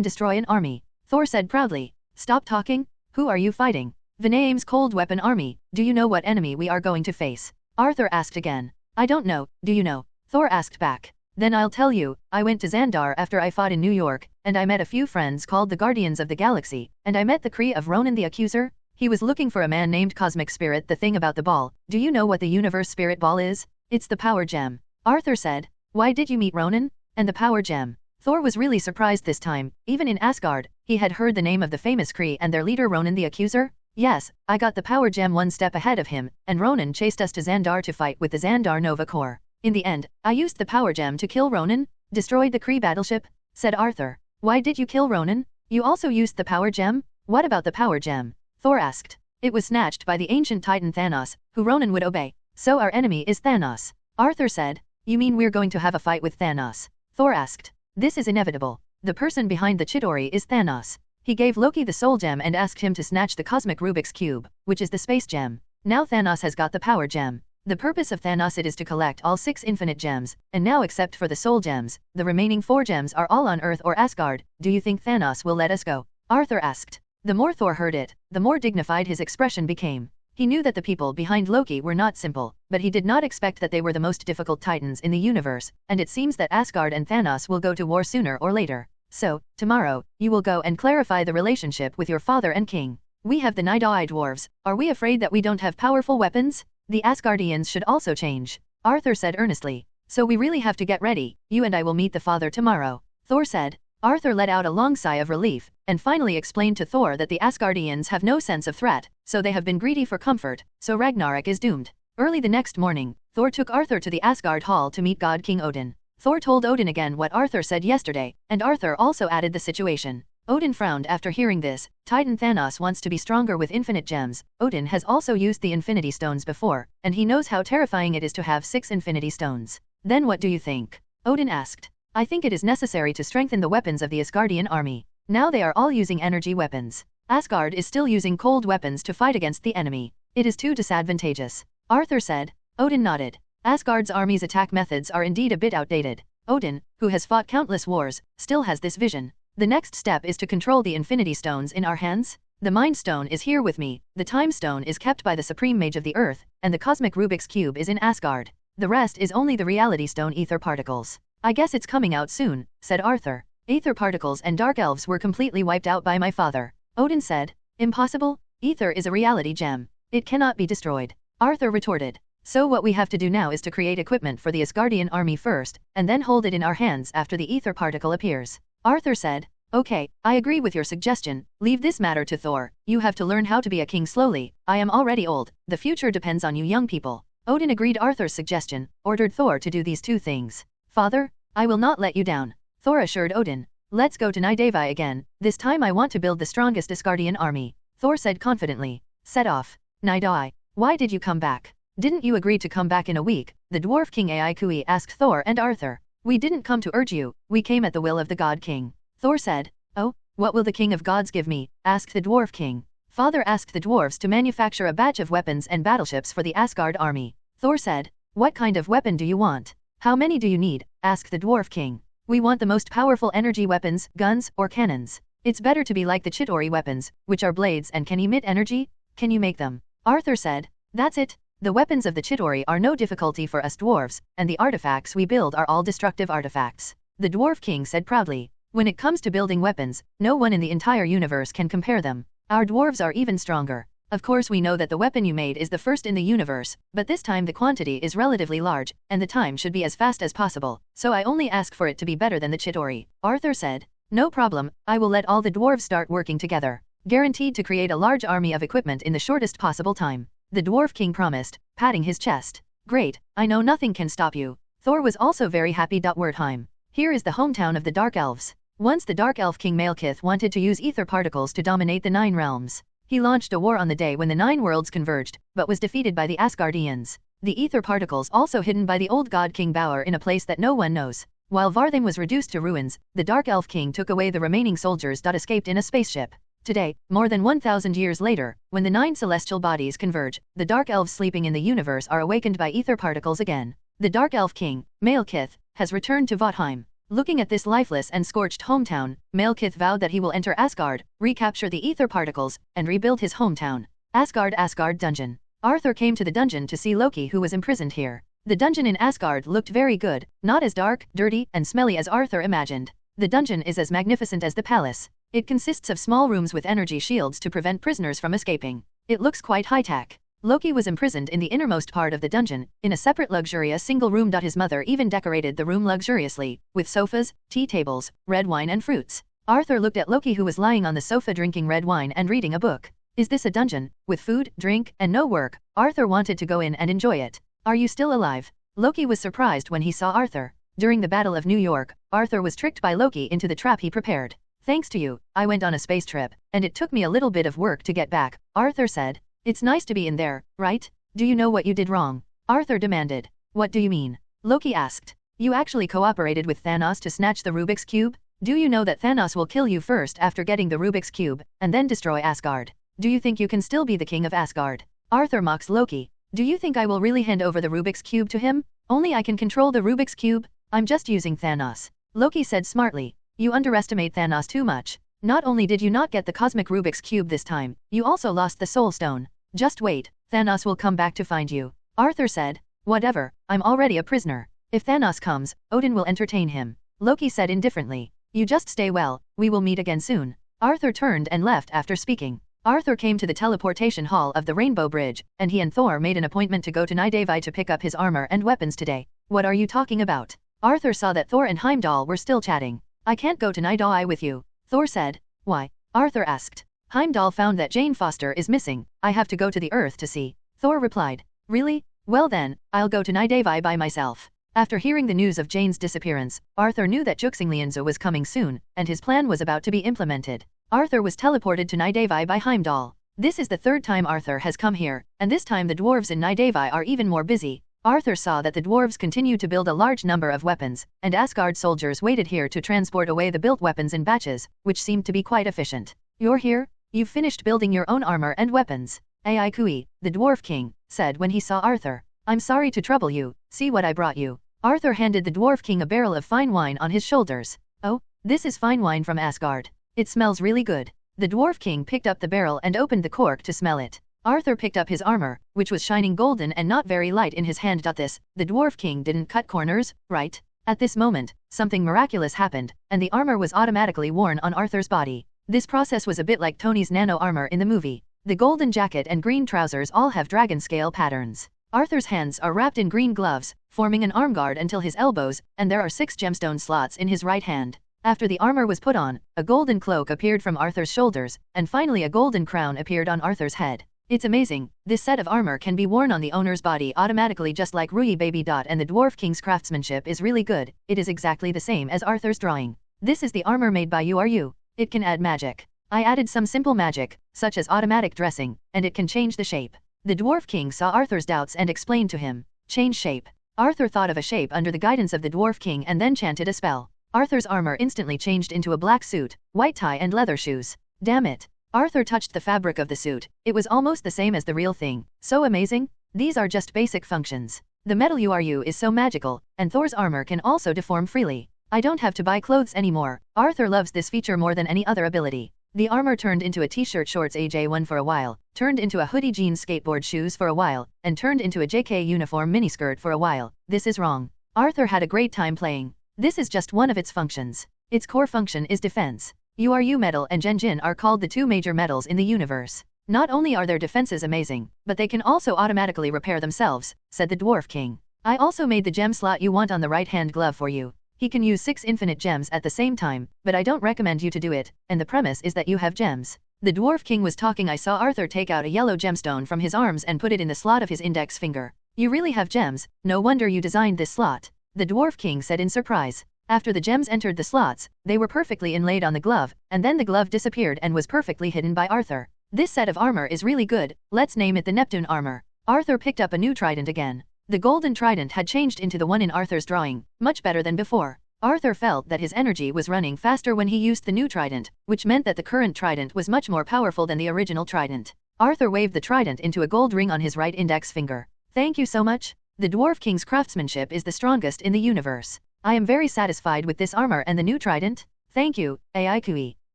destroy an army. Thor said proudly. Stop talking, who are you fighting? Vanaheim's cold weapon army, do you know what enemy we are going to face? Arthur asked again. I don't know, do you know? Thor asked back. Then I'll tell you, I went to Xandar after I fought in New York, and I met a few friends called the Guardians of the Galaxy, and I met the Kree of Ronan the Accuser. He was looking for a man named Cosmic Spirit. The thing about the ball, do you know what the Universe Spirit Ball is? It's the power gem. Arthur said. Why did you meet Ronan? And the power gem? Thor was really surprised this time. Even in Asgard, he had heard the name of the famous Kree and their leader Ronan the Accuser. Yes, I got the power gem one step ahead of him, and Ronan chased us to Xandar to fight with the Xandar Nova Corps. In the end, I used the power gem to kill Ronan, destroyed the Kree battleship, said Arthur. Why did you kill Ronan? You also used the power gem? What about the power gem? Thor asked. It was snatched by the ancient titan Thanos, who Ronan would obey. So our enemy is Thanos. Arthur said. You mean we're going to have a fight with Thanos? Thor asked. This is inevitable. The person behind the Chitauri is Thanos. He gave Loki the soul gem and asked him to snatch the cosmic Rubik's Cube, which is the space gem. Now Thanos has got the power gem. The purpose of Thanos it is to collect all 6 infinite gems, and now except for the soul gems, the remaining 4 gems are all on Earth or Asgard. Do you think Thanos will let us go? Arthur asked. The more Thor heard it, the more dignified his expression became. He knew that the people behind Loki were not simple, but he did not expect that they were the most difficult titans in the universe, and it seems that Asgard and Thanos will go to war sooner or later. So, tomorrow, you will go and clarify the relationship with your father and king. We have the Night-Eye dwarves. Are we afraid that we don't have powerful weapons? The Asgardians should also change, Arthur said earnestly. So we really have to get ready. You and I will meet the father tomorrow. Thor said. Arthur let out a long sigh of relief, and finally explained to Thor that the Asgardians have no sense of threat, so they have been greedy for comfort, so Ragnarok is doomed. Early the next morning, Thor took Arthur to the Asgard Hall to meet God King Odin. Thor told Odin again what Arthur said yesterday, and Arthur also added the situation. Odin frowned after hearing this. Titan Thanos wants to be stronger with infinite gems. Odin has also used the Infinity Stones before, and he knows how terrifying it is to have 6 Infinity Stones. Then what do you think? Odin asked. I think it is necessary to strengthen the weapons of the Asgardian army. Now they are all using energy weapons. Asgard is still using cold weapons to fight against the enemy. It is too disadvantageous. Arthur said. Odin nodded. Asgard's army's attack methods are indeed a bit outdated. Odin, who has fought countless wars, still has this vision. The next step is to control the Infinity Stones in our hands. The Mind Stone is here with me, the Time Stone is kept by the Supreme Mage of the Earth, and the Cosmic Rubik's Cube is in Asgard. The rest is only the Reality Stone ether particles. I guess it's coming out soon, said Arthur. Ether particles and dark elves were completely wiped out by my father. Odin said. Impossible? Ether is a reality gem. It cannot be destroyed. Arthur retorted. So what we have to do now is to create equipment for the Asgardian army first, and then hold it in our hands after the ether particle appears. Arthur said. Okay, I agree with your suggestion. Leave this matter to Thor. You have to learn how to be a king slowly. I am already old. The future depends on you young people. Odin agreed Arthur's suggestion, ordered Thor to do these two things. Father, I will not let you down. Thor assured Odin. Let's go to Nidavi again. This time I want to build the strongest Asgardian army. Thor said confidently. Set off. Nidavi, why did you come back? Didn't you agree to come back in a week? The dwarf king Aikui asked Thor and Arthur. We didn't come to urge you, we came at the will of the god king. Thor said. Oh, what will the king of gods give me? Asked the dwarf king. Father asked the dwarves to manufacture a batch of weapons and battleships for the Asgard army. Thor said. What kind of weapon do you want? How many do you need? Asked the dwarf king. We want the most powerful energy weapons, guns, or cannons. It's better to be like the Chitauri weapons, which are blades and can emit energy. Can you make them? Arthur said. That's it. The weapons of the Chitauri are no difficulty for us dwarves, and the artifacts we build are all destructive artifacts. The dwarf king said proudly. When it comes to building weapons, no one in the entire universe can compare them. Our dwarves are even stronger. Of course we know that the weapon you made is the first in the universe, but this time the quantity is relatively large, and the time should be as fast as possible, so I only ask for it to be better than the Chitauri. Arthur said. No problem, I will let all the dwarves start working together. Guaranteed to create a large army of equipment in the shortest possible time. The dwarf king promised, patting his chest. Great, I know nothing can stop you. Thor was also very happy. Wertheim. Here is the hometown of the Dark Elves. Once the Dark Elf King Malekith wanted to use ether particles to dominate the 9 realms. He launched a war on the day when the 9 worlds converged, but was defeated by the Asgardians. The ether particles also hidden by the old god King Bauer in a place that no one knows. While Varthim was reduced to ruins, the Dark Elf King took away the remaining soldiers that escaped in a spaceship. Today, more than 1,000 years later, when the 9 celestial bodies converge, the Dark Elves sleeping in the universe are awakened by ether particles again. The Dark Elf King, Malekith, has returned to Votheim. Looking at this lifeless and scorched hometown, Malekith vowed that he will enter Asgard, recapture the ether particles, and rebuild his hometown. Asgard Dungeon. Arthur came to the dungeon to see Loki, who was imprisoned here. The dungeon in Asgard looked very good, not as dark, dirty, and smelly as Arthur imagined. The dungeon is as magnificent as the palace. It consists of small rooms with energy shields to prevent prisoners from escaping. It looks quite high-tech. Loki was imprisoned in the innermost part of the dungeon, in a separate luxurious single room. His mother even decorated the room luxuriously, with sofas, tea tables, red wine and fruits. Arthur looked at Loki, who was lying on the sofa drinking red wine and reading a book. Is this a dungeon, with food, drink, and no work? Arthur wanted to go in and enjoy it. Are you still alive? Loki was surprised when he saw Arthur. During the Battle of New York, Arthur was tricked by Loki into the trap he prepared. Thanks to you, I went on a space trip, and it took me a little bit of work to get back, Arthur said. It's nice to be in there, right? Do you know what you did wrong? Arthur demanded. What do you mean? Loki asked. You actually cooperated with Thanos to snatch the Rubik's Cube? Do you know that Thanos will kill you first after getting the Rubik's Cube, and then destroy Asgard? Do you think you can still be the king of Asgard? Arthur mocks Loki. Do you think I will really hand over the Rubik's Cube to him? Only I can control the Rubik's Cube? I'm just using Thanos. Loki said smartly. You underestimate Thanos too much. Not only did you not get the cosmic Rubik's Cube this time, you also lost the Soul Stone. Just wait, Thanos will come back to find you. Arthur said. Whatever, I'm already a prisoner. If Thanos comes, Odin will entertain him. Loki said indifferently. You just stay well, we will meet again soon. Arthur turned and left after speaking. Arthur came to the teleportation hall of the Rainbow Bridge, and he and Thor made an appointment to go to Nidavi to pick up his armor and weapons today. What are you talking about? Arthur saw that Thor and Heimdall were still chatting. I can't go to Nidavi with you, Thor said. Why? Arthur asked. Heimdall found that Jane Foster is missing. I have to go to the Earth to see. Thor replied. Really? Well then, I'll go to Nidavi by myself. After hearing the news of Jane's disappearance, Arthur knew that Juxinglianzo was coming soon, and his plan was about to be implemented. Arthur was teleported to Nidavi by Heimdall. This is the third time Arthur has come here, and this time the dwarves in Nidavi are even more busy. Arthur saw that the dwarves continued to build a large number of weapons, and Asgard soldiers waited here to transport away the built weapons in batches, which seemed to be quite efficient. You're here? You've finished building your own armor and weapons. Aikui, the dwarf king, said when he saw Arthur. I'm sorry to trouble you, see what I brought you. Arthur handed the dwarf king a barrel of fine wine on his shoulders. Oh, this is fine wine from Asgard. It smells really good. The dwarf king picked up the barrel and opened the cork to smell it. Arthur picked up his armor, which was shining golden and not very light in his hand. The dwarf king didn't cut corners, right? At this moment, something miraculous happened, and the armor was automatically worn on Arthur's body. This process was a bit like Tony's nano armor in the movie. The golden jacket and green trousers all have dragon scale patterns. Arthur's hands are wrapped in green gloves, forming an arm guard until his elbows, and there are 6 gemstone slots in his right hand. After the armor was put on, a golden cloak appeared from Arthur's shoulders, and finally a golden crown appeared on Arthur's head. It's amazing, this set of armor can be worn on the owner's body automatically just like Rui Baby. And the Dwarf King's craftsmanship is really good, it is exactly the same as Arthur's drawing. This is the armor made by you. It can add magic. I added some simple magic, such as automatic dressing, and it can change the shape. The Dwarf King saw Arthur's doubts and explained to him. Change shape. Arthur thought of a shape under the guidance of the Dwarf King and then chanted a spell. Arthur's armor instantly changed into a black suit, white tie and leather shoes. Damn it. Arthur touched the fabric of the suit. It was almost the same as the real thing. So amazing. These are just basic functions. The metal URU is so magical, and Thor's armor can also deform freely. I don't have to buy clothes anymore. Arthur loves this feature more than any other ability. The armor turned into a t-shirt shorts AJ1 for a while, turned into a hoodie jeans skateboard shoes for a while, and turned into a JK uniform miniskirt for a while. This is wrong. Arthur had a great time playing. This is just one of its functions. Its core function is defense. URU metal and Genjin are called the 2 major metals in the universe. Not only are their defenses amazing, but they can also automatically repair themselves, said the Dwarf King. I also made the gem slot you want on the right-hand glove for you. He can use 6 infinite gems at the same time, but I don't recommend you to do it, and the premise is that you have gems. The Dwarf King was talking. I saw Arthur take out a yellow gemstone from his arms and put it in the slot of his index finger. You really have gems, no wonder you designed this slot. The Dwarf King said in surprise. After the gems entered the slots, they were perfectly inlaid on the glove, and then the glove disappeared and was perfectly hidden by Arthur. This set of armor is really good, let's name it the Neptune armor. Arthur picked up a new trident again. The golden trident had changed into the one in Arthur's drawing, much better than before. Arthur felt that his energy was running faster when he used the new trident, which meant that the current trident was much more powerful than the original trident. Arthur waved the trident into a gold ring on his right index finger. Thank you so much. The Dwarf King's craftsmanship is the strongest in the universe. I am very satisfied with this armor and the new trident. Thank you, Aikui.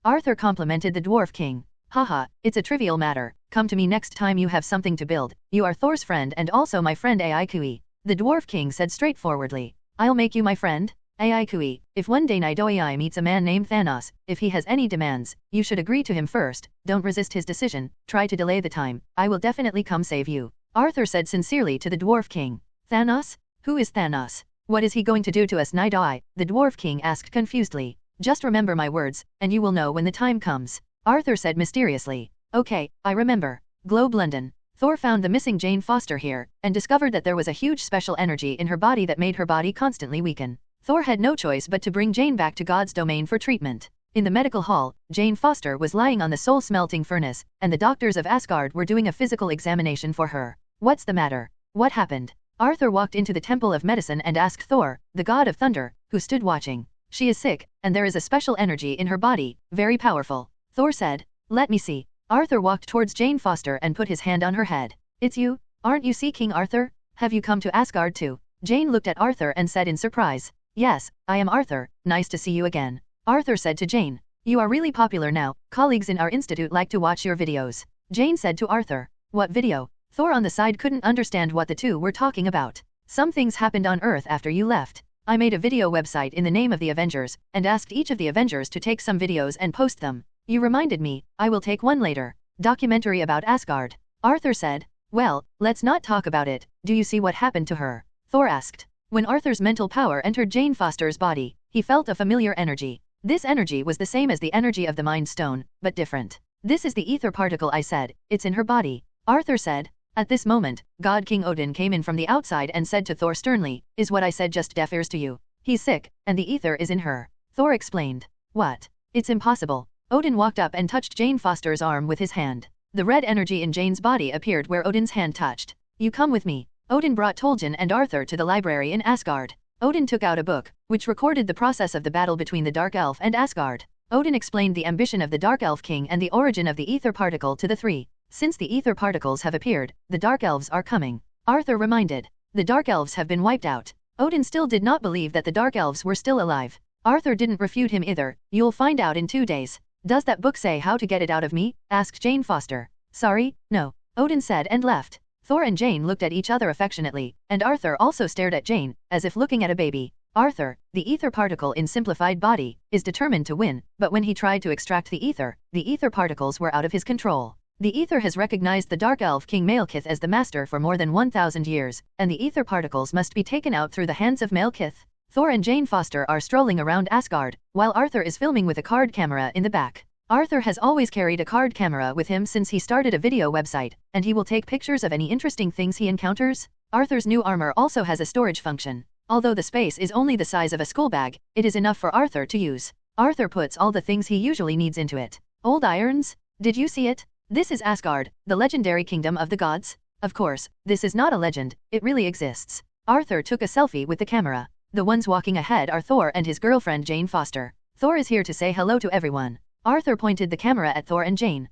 Arthur complimented the Dwarf King. Haha, it's a trivial matter. Come to me next time you have something to build. You are Thor's friend and also my friend Aikui. The Dwarf King said straightforwardly. I'll make you my friend. Aikui, if one day Nidoi meets a man named Thanos, if he has any demands, you should agree to him first, don't resist his decision, try to delay the time, I will definitely come save you. Arthur said sincerely to the Dwarf King. Thanos? Who is Thanos? What is he going to do to us, Nidoi? The Dwarf King asked confusedly. Just remember my words, and you will know when the time comes. Arthur said mysteriously. Okay, I remember. Globe London. Thor found the missing Jane Foster here, and discovered that there was a huge special energy in her body that made her body constantly weaken. Thor had no choice but to bring Jane back to God's domain for treatment. In the medical hall, Jane Foster was lying on the soul-smelting furnace, and the doctors of Asgard were doing a physical examination for her. What's the matter? What happened? Arthur walked into the Temple of Medicine and asked Thor, the god of thunder, who stood watching. She is sick, and there is a special energy in her body, very powerful. Thor said. Let me see. Arthur walked towards Jane Foster and put his hand on her head. It's you? Aren't you King Arthur? Have you come to Asgard too? Jane looked at Arthur and said in surprise. Yes, I am Arthur, nice to see you again. Arthur said to Jane. You are really popular now, colleagues in our institute like to watch your videos. Jane said to Arthur. What video? Thor on the side couldn't understand what the two were talking about. Some things happened on Earth after you left. I made a video website in the name of the Avengers, and asked each of the Avengers to take some videos and post them. You reminded me, I will take one later. Documentary about Asgard. Arthur said. Well, let's not talk about it. Do you see what happened to her? Thor asked. When Arthur's mental power entered Jane Foster's body, he felt a familiar energy. This energy was the same as the energy of the Mind Stone, but different. This is the ether particle I said, it's in her body. Arthur said. At this moment, God King Odin came in from the outside and said to Thor sternly, is what I said just deaf ears to you? He's sick, and the ether is in her. Thor explained. What? It's impossible. Odin walked up and touched Jane Foster's arm with his hand. The red energy in Jane's body appeared where Odin's hand touched. You come with me. Odin brought Toljan and Arthur to the library in Asgard. Odin took out a book, which recorded the process of the battle between the Dark Elf and Asgard. Odin explained the ambition of the Dark Elf King and the origin of the ether particle to the three. Since the ether particles have appeared, the Dark Elves are coming. Arthur reminded. The Dark Elves have been wiped out. Odin still did not believe that the Dark Elves were still alive. Arthur didn't refute him either. You'll find out in 2 days. Does that book say how to get it out of me? Asked Jane Foster. Sorry, no. Odin said and left. Thor and Jane looked at each other affectionately, and Arthur also stared at Jane, as if looking at a baby. Arthur, the ether particle in simplified body, is determined to win, but when he tried to extract the ether particles were out of his control. The ether has recognized the Dark Elf King Malekith as the master for more than 1,000 years, and the ether particles must be taken out through the hands of Malekith. Thor and Jane Foster are strolling around Asgard, while Arthur is filming with a card camera in the back. Arthur has always carried a card camera with him since he started a video website, and he will take pictures of any interesting things he encounters. Arthur's new armor also has a storage function. Although the space is only the size of a school bag, it is enough for Arthur to use. Arthur puts all the things he usually needs into it. Old irons? Did you see it? This is Asgard, the legendary kingdom of the gods. Of course, this is not a legend, it really exists. Arthur took a selfie with the camera. The ones walking ahead are Thor and his girlfriend Jane Foster. Thor is here to say hello to everyone. Arthur pointed the camera at Thor and Jane.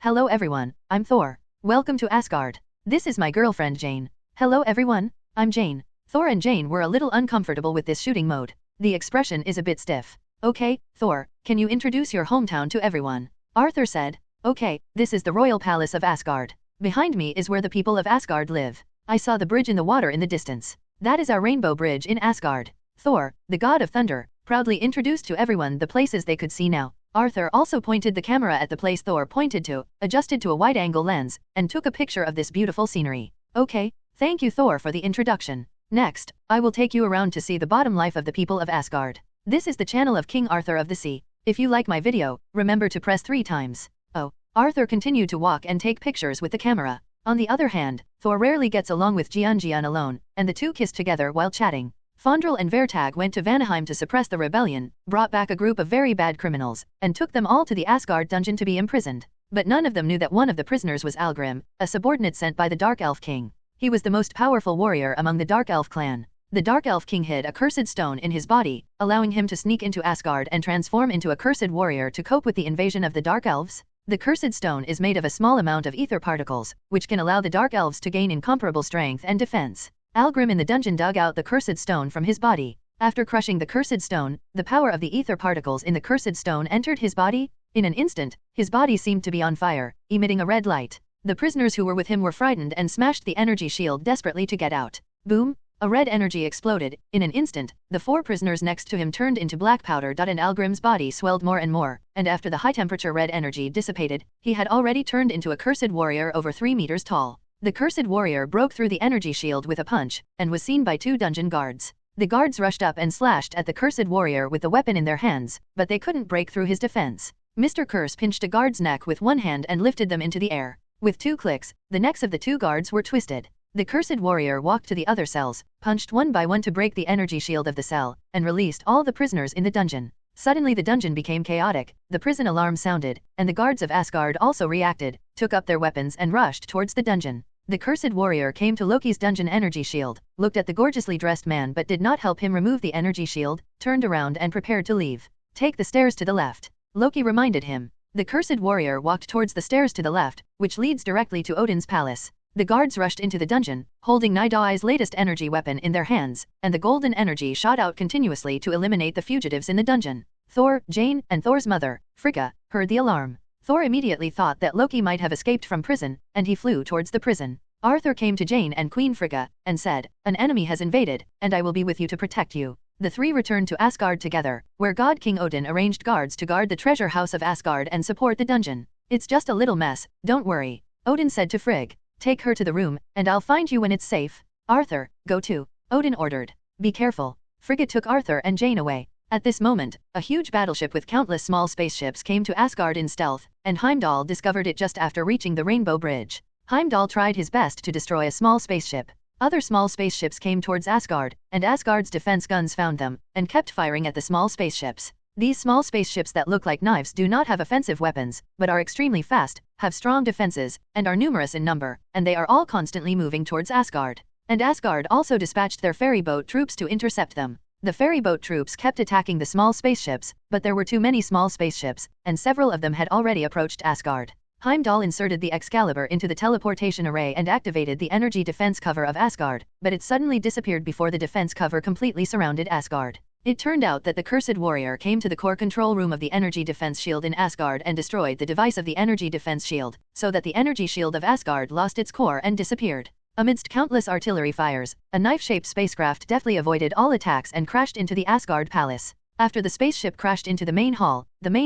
Hello everyone, I'm Thor. Welcome to Asgard. This is my girlfriend Jane. Hello everyone, I'm Jane. Thor and Jane were a little uncomfortable with this shooting mode. The expression is a bit stiff. Okay, Thor, can you introduce your hometown to everyone? Arthur said. Okay, this is the royal palace of Asgard. Behind me is where the people of Asgard live. I saw the bridge in the water in the distance. That is our rainbow bridge in Asgard. Thor, the god of thunder, proudly introduced to everyone the places they could see now. Arthur also pointed the camera at the place Thor pointed to, adjusted to a wide-angle lens, and took a picture of this beautiful scenery. Okay, thank you Thor for the introduction. Next, I will take you around to see the bottom life of the people of Asgard. This is the channel of King Arthur of the Sea. If you like my video, remember to press 3 times. Oh, Arthur continued to walk and take pictures with the camera. On the other hand, Thor rarely gets along with Jian alone, and the two kissed together while chatting. Fondrel and Vertag went to Vanaheim to suppress the rebellion, brought back a group of very bad criminals, and took them all to the Asgard dungeon to be imprisoned. But none of them knew that one of the prisoners was Algrim, a subordinate sent by the Dark Elf King. He was the most powerful warrior among the Dark Elf clan. The Dark Elf King hid a cursed stone in his body, allowing him to sneak into Asgard and transform into a cursed warrior to cope with the invasion of the Dark Elves. The cursed stone is made of a small amount of ether particles, which can allow the Dark Elves to gain incomparable strength and defense. Algrim in the dungeon dug out the cursed stone from his body. After crushing the cursed stone, the power of the ether particles in the cursed stone entered his body. In an instant, his body seemed to be on fire, emitting a red light. The prisoners who were with him were frightened and smashed the energy shield desperately to get out. Boom! A red energy exploded. In an instant, the 4 prisoners next to him turned into black powder. And Algrim's body swelled more and more, and after the high-temperature red energy dissipated, he had already turned into a cursed warrior over 3 meters tall. The cursed warrior broke through the energy shield with a punch, and was seen by 2 dungeon guards. The guards rushed up and slashed at the cursed warrior with the weapon in their hands, but they couldn't break through his defense. Mr. Curse pinched a guard's neck with one hand and lifted them into the air. With 2 clicks, the necks of the 2 guards were twisted. The cursed warrior walked to the other cells, punched one by one to break the energy shield of the cell, and released all the prisoners in the dungeon. Suddenly the dungeon became chaotic, the prison alarm sounded, and the guards of Asgard also reacted, took up their weapons and rushed towards the dungeon. The cursed warrior came to Loki's dungeon energy shield, looked at the gorgeously dressed man but did not help him remove the energy shield, turned around and prepared to leave. Take the stairs to the left. Loki reminded him. The cursed warrior walked towards the stairs to the left, which leads directly to Odin's palace. The guards rushed into the dungeon, holding Nidai's latest energy weapon in their hands, and the golden energy shot out continuously to eliminate the fugitives in the dungeon. Thor, Jane, and Thor's mother, Frigga, heard the alarm. Thor immediately thought that Loki might have escaped from prison, and he flew towards the prison. Arthur came to Jane and Queen Frigga, and said, "An enemy has invaded, and I will be with you to protect you." The 3 returned to Asgard together, where God King Odin arranged guards to guard the treasure house of Asgard and support the dungeon. "It's just a little mess, don't worry," Odin said to Frigg. "Take her to the room, and I'll find you when it's safe." "Arthur, go too," Odin ordered. "Be careful." Frigga took Arthur and Jane away. At this moment, a huge battleship with countless small spaceships came to Asgard in stealth, and Heimdall discovered it just after reaching the Rainbow Bridge. Heimdall tried his best to destroy a small spaceship. Other small spaceships came towards Asgard, and Asgard's defense guns found them, and kept firing at the small spaceships. These small spaceships that look like knives do not have offensive weapons, but are extremely fast, have strong defenses, and are numerous in number, and they are all constantly moving towards Asgard. and Asgard also dispatched their ferryboat troops to intercept them. The ferryboat troops kept attacking the small spaceships, but there were too many small spaceships, and several of them had already approached Asgard. Heimdall inserted the Excalibur into the teleportation array and activated the energy defense cover of Asgard, but it suddenly disappeared before the defense cover completely surrounded Asgard. It turned out that the Cursed Warrior came to the core control room of the energy defense shield in Asgard and destroyed the device of the energy defense shield, so that the energy shield of Asgard lost its core and disappeared. Amidst countless artillery fires, a knife-shaped spacecraft deftly avoided all attacks and crashed into the Asgard palace. After the spaceship crashed into the main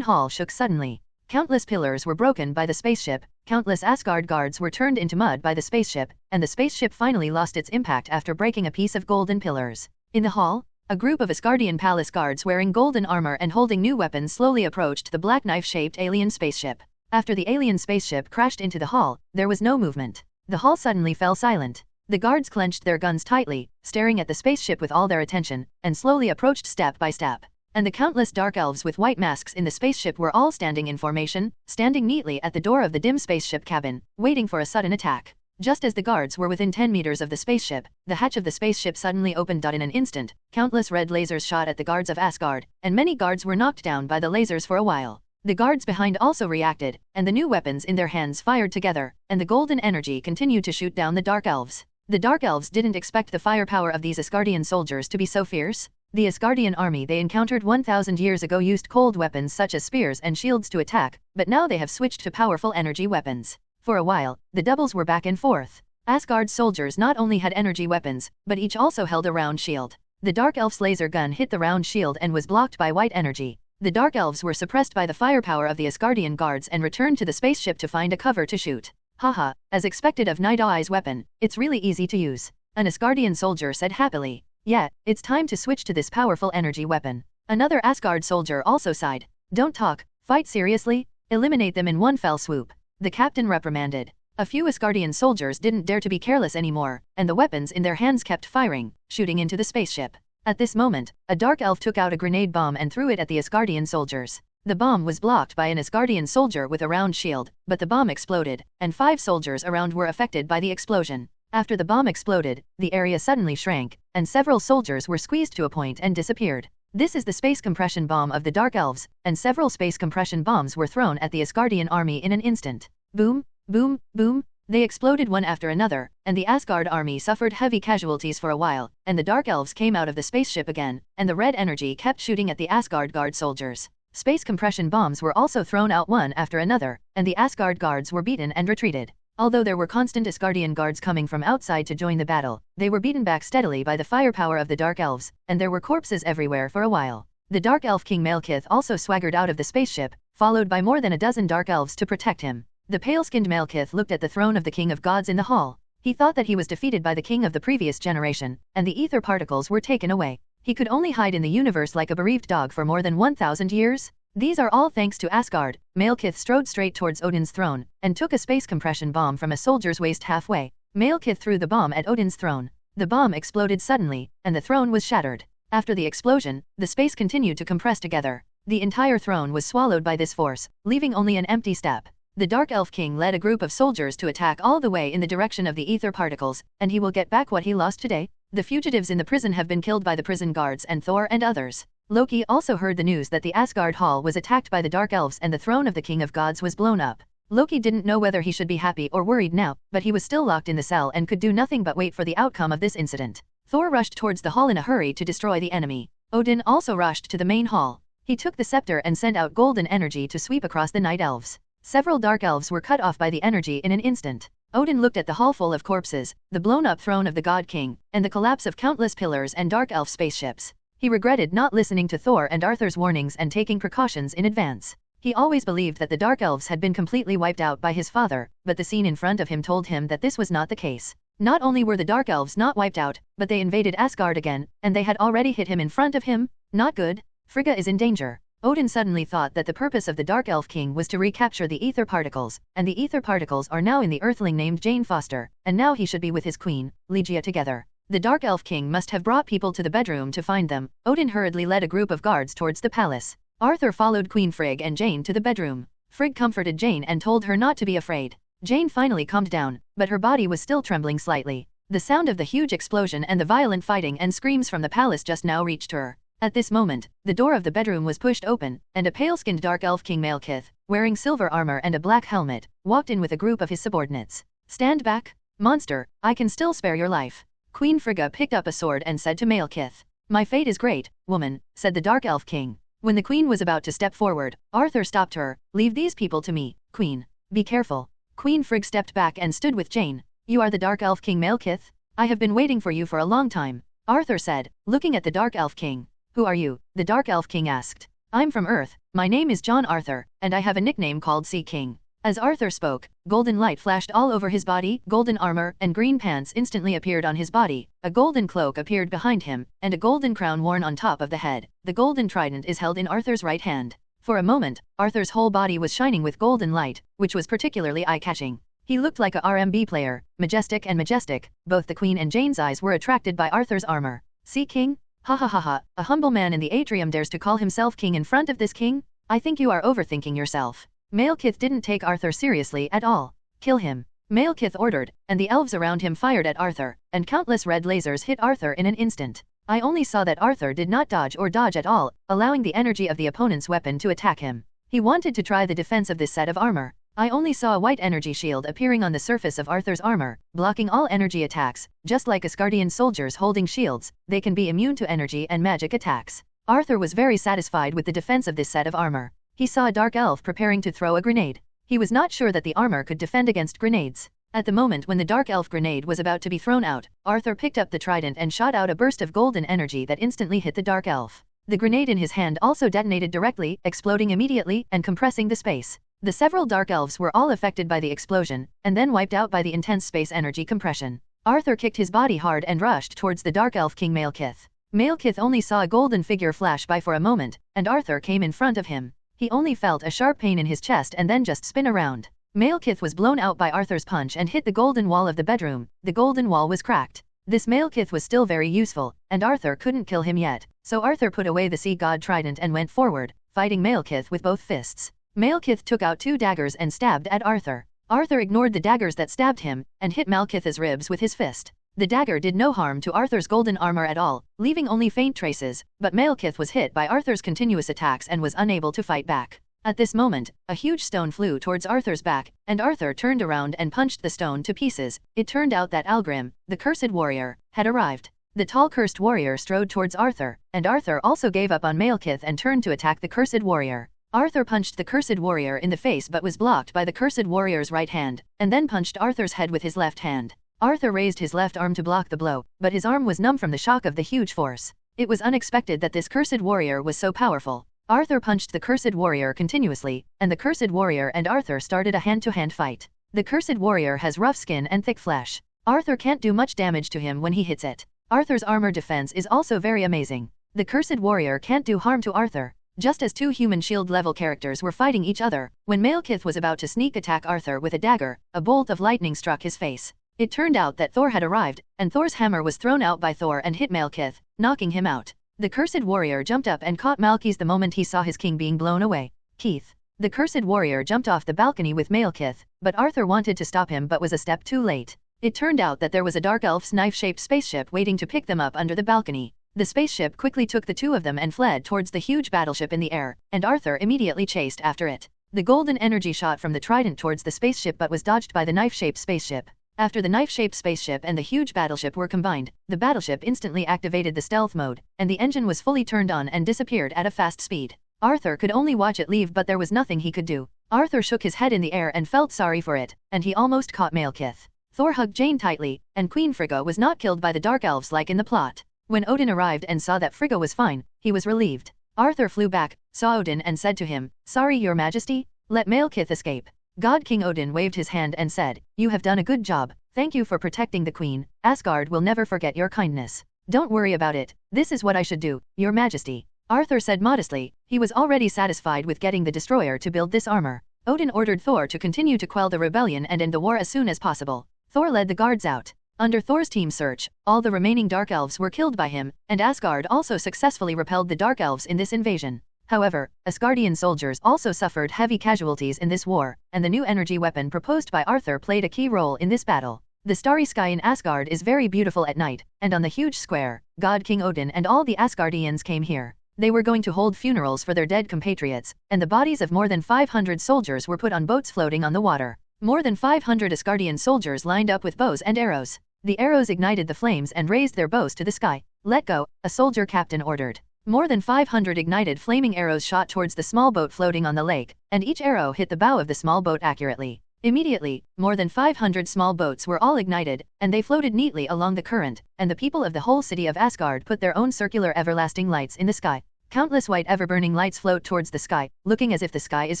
hall shook suddenly. Countless pillars were broken by the spaceship, countless Asgard guards were turned into mud by the spaceship, and the spaceship finally lost its impact after breaking a piece of golden pillars. In the hall, a group of Asgardian palace guards wearing golden armor and holding new weapons slowly approached the black knife-shaped alien spaceship. After the alien spaceship crashed into the hall, there was no movement. The hall suddenly fell silent. The guards clenched their guns tightly, staring at the spaceship with all their attention, and slowly approached step by step. And the countless dark elves with white masks in the spaceship were all standing in formation, standing neatly at the door of the dim spaceship cabin, waiting for a sudden attack. Just as the guards were within 10 meters of the spaceship, the hatch of the spaceship suddenly opened. In an instant, countless red lasers shot at the guards of Asgard, and many guards were knocked down by the lasers for a while. The guards behind also reacted, and the new weapons in their hands fired together, and the golden energy continued to shoot down the dark elves. The dark elves didn't expect the firepower of these Asgardian soldiers to be so fierce. The Asgardian army they encountered 1,000 years ago used cold weapons such as spears and shields to attack, but now they have switched to powerful energy weapons. For a while, the doubles were back and forth. Asgard's soldiers not only had energy weapons, but each also held a round shield. The dark elf's laser gun hit the round shield and was blocked by white energy. The dark elves were suppressed by the firepower of the Asgardian guards and returned to the spaceship to find a cover to shoot. Haha, as expected of Night Eye's weapon, it's really easy to use. An Asgardian soldier said happily. Yeah, it's time to switch to this powerful energy weapon. Another Asgard soldier also sighed. Don't talk, fight seriously, eliminate them in one fell swoop. The captain reprimanded. A few Asgardian soldiers didn't dare to be careless anymore, and the weapons in their hands kept firing, shooting into the spaceship. At this moment, a dark elf took out a grenade bomb and threw it at the Asgardian soldiers. The bomb was blocked by an Asgardian soldier with a round shield, but the bomb exploded, and 5 soldiers around were affected by the explosion. After the bomb exploded, the area suddenly shrank, and several soldiers were squeezed to a point and disappeared. This is the space compression bomb of the Dark Elves, and several space compression bombs were thrown at the Asgardian army in an instant. Boom, boom, boom, they exploded one after another, and the Asgard army suffered heavy casualties for a while, and the Dark Elves came out of the spaceship again, and the red energy kept shooting at the Asgard guard soldiers. Space compression bombs were also thrown out one after another, and the Asgard guards were beaten and retreated. Although there were constant Asgardian guards coming from outside to join the battle, they were beaten back steadily by the firepower of the Dark Elves, and there were corpses everywhere for a while. The Dark Elf King Malekith also swaggered out of the spaceship, followed by more than a dozen Dark Elves to protect him. The pale-skinned Malekith looked at the throne of the King of Gods in the hall. He thought that he was defeated by the king of the previous generation, and the ether particles were taken away. He could only hide in the universe like a bereaved dog for more than 1,000 years. These are all thanks to Asgard. Malekith strode straight towards Odin's throne, and took a space compression bomb from a soldier's waist halfway. Malekith threw the bomb at Odin's throne. The bomb exploded suddenly, and the throne was shattered. After the explosion, the space continued to compress together. The entire throne was swallowed by this force, leaving only an empty step. The Dark Elf King led a group of soldiers to attack all the way in the direction of the ether particles, and he will get back what he lost today. The fugitives in the prison have been killed by the prison guards and Thor and others. Loki also heard the news that the Asgard Hall was attacked by the Dark Elves and the throne of the King of Gods was blown up. Loki didn't know whether he should be happy or worried now, but he was still locked in the cell and could do nothing but wait for the outcome of this incident. Thor rushed towards the hall in a hurry to destroy the enemy. Odin also rushed to the main hall. He took the scepter and sent out golden energy to sweep across the Night Elves. Several Dark Elves were cut off by the energy in an instant. Odin looked at the hall full of corpses, the blown-up throne of the God King, and the collapse of countless pillars and Dark Elf spaceships. He regretted not listening to Thor and Arthur's warnings and taking precautions in advance. He always believed that the Dark Elves had been completely wiped out by his father, but the scene in front of him told him that this was not the case. Not only were the Dark Elves not wiped out, but they invaded Asgard again, and they had already hit him in front of him. Not good. Frigga is in danger. Odin suddenly thought that the purpose of the Dark Elf King was to recapture the ether particles, and the ether particles are now in the Earthling named Jane Foster, and now he should be with his queen, Ligeia together. The Dark Elf King must have brought people to the bedroom to find them. Odin hurriedly led a group of guards towards the palace. Arthur followed Queen Frigg and Jane to the bedroom. Frigg comforted Jane and told her not to be afraid. Jane finally calmed down, but her body was still trembling slightly. The sound of the huge explosion and the violent fighting and screams from the palace just now reached her. At this moment, the door of the bedroom was pushed open, and a pale-skinned dark elf King Malekith, wearing silver armor and a black helmet, walked in with a group of his subordinates. "Stand back, monster, I can still spare your life." Queen Frigga picked up a sword and said to Malekith. "My fate is great, woman," said the dark elf king. When the queen was about to step forward, Arthur stopped her. "Leave these people to me, queen. Be careful." Queen Frigg stepped back and stood with Jane. "You are the dark elf King Malekith? I have been waiting for you for a long time," Arthur said, looking at the dark elf king. "Who are you?" the dark elf king asked. "I'm from Earth, my name is John Arthur, and I have a nickname called Sea King." As Arthur spoke, golden light flashed all over his body, golden armor and green pants instantly appeared on his body, a golden cloak appeared behind him, and a golden crown worn on top of the head. The golden trident is held in Arthur's right hand. For a moment, Arthur's whole body was shining with golden light, which was particularly eye-catching. He looked like a RMB player, majestic and majestic. Both the queen and Jane's eyes were attracted by Arthur's armor. "Sea King? Ha ha ha ha, a humble man in the atrium dares to call himself king in front of this king? I think you are overthinking yourself." Malekith didn't take Arthur seriously at all. "Kill him," Malekith ordered, and the elves around him fired at Arthur, and countless red lasers hit Arthur in an instant. I only saw that Arthur did not dodge or dodge at all, allowing the energy of the opponent's weapon to attack him. He wanted to try the defense of this set of armor. I only saw a white energy shield appearing on the surface of Arthur's armor, blocking all energy attacks. Just like Asgardian soldiers holding shields, they can be immune to energy and magic attacks. Arthur was very satisfied with the defense of this set of armor. He saw a dark elf preparing to throw a grenade. He was not sure that the armor could defend against grenades. At the moment when the dark elf grenade was about to be thrown out, Arthur picked up the trident and shot out a burst of golden energy that instantly hit the dark elf. The grenade in his hand also detonated directly, exploding immediately and compressing the space. The several dark elves were all affected by the explosion, and then wiped out by the intense space energy compression. Arthur kicked his body hard and rushed towards the dark elf King Malekith. Malekith only saw a golden figure flash by for a moment, and Arthur came in front of him. He only felt a sharp pain in his chest and then just spin around. Malekith was blown out by Arthur's punch and hit the golden wall of the bedroom. The golden wall was cracked. This Malekith was still very useful, and Arthur couldn't kill him yet, so Arthur put away the sea god trident and went forward, fighting Malekith with both fists. Malekith took out 2 daggers and stabbed at Arthur. Arthur ignored the daggers that stabbed him, and hit Malekith's ribs with his fist. The dagger did no harm to Arthur's golden armor at all, leaving only faint traces, but Malekith was hit by Arthur's continuous attacks and was unable to fight back. At this moment, a huge stone flew towards Arthur's back, and Arthur turned around and punched the stone to pieces. It turned out that Algrim, the cursed warrior, had arrived. The tall cursed warrior strode towards Arthur, and Arthur also gave up on Malekith and turned to attack the cursed warrior. Arthur punched the cursed warrior in the face but was blocked by the cursed warrior's right hand, and then punched Arthur's head with his left hand. Arthur raised his left arm to block the blow, but his arm was numb from the shock of the huge force. It was unexpected that this cursed warrior was so powerful. Arthur punched the cursed warrior continuously, and the cursed warrior and Arthur started a hand-to-hand fight. The cursed warrior has rough skin and thick flesh. Arthur can't do much damage to him when he hits it. Arthur's armor defense is also very amazing. The cursed warrior can't do harm to Arthur. Just as 2 human shield-level characters were fighting each other, when Malekith was about to sneak attack Arthur with a dagger, a bolt of lightning struck his face. It turned out that Thor had arrived, and Thor's hammer was thrown out by Thor and hit Malekith, knocking him out. The cursed warrior jumped up and caught Malekith the moment he saw his king being blown away. "Keith." The cursed warrior jumped off the balcony with Malekith, but Arthur wanted to stop him but was a step too late. It turned out that there was a dark elf's knife-shaped spaceship waiting to pick them up under the balcony. The spaceship quickly took the 2 of them and fled towards the huge battleship in the air, and Arthur immediately chased after it. The golden energy shot from the trident towards the spaceship but was dodged by the knife-shaped spaceship. After the knife-shaped spaceship and the huge battleship were combined, the battleship instantly activated the stealth mode, and the engine was fully turned on and disappeared at a fast speed. Arthur could only watch it leave but there was nothing he could do. Arthur shook his head in the air and felt sorry for it, and he almost caught Malekith. Thor hugged Jane tightly, and Queen Frigga was not killed by the dark elves like in the plot. When Odin arrived and saw that Frigga was fine, he was relieved. Arthur flew back, saw Odin and said to him, "Sorry, your majesty? Let Malekith escape." God King Odin waved his hand and said, "You have done a good job. Thank you for protecting the queen. Asgard will never forget your kindness. Don't worry about it. This is what I should do, your majesty." Arthur said modestly. He was already satisfied with getting the destroyer to build this armor. Odin ordered Thor to continue to quell the rebellion and end the war as soon as possible. Thor led the guards out. Under Thor's team search, all the remaining Dark Elves were killed by him, and Asgard also successfully repelled the Dark Elves in this invasion. However, Asgardian soldiers also suffered heavy casualties in this war, and the new energy weapon proposed by Arthur played a key role in this battle. The starry sky in Asgard is very beautiful at night, and on the huge square, God King Odin and all the Asgardians came here. They were going to hold funerals for their dead compatriots, and the bodies of more than 500 soldiers were put on boats floating on the water. More than 500 Asgardian soldiers lined up with bows and arrows. The arrows ignited the flames and raised their bows to the sky. "Let go," a soldier captain ordered. More than 500 ignited flaming arrows shot towards the small boat floating on the lake, and each arrow hit the bow of the small boat accurately. Immediately, more than 500 small boats were all ignited, and they floated neatly along the current, and the people of the whole city of Asgard put their own circular everlasting lights in the sky. Countless white ever-burning lights float towards the sky, looking as if the sky is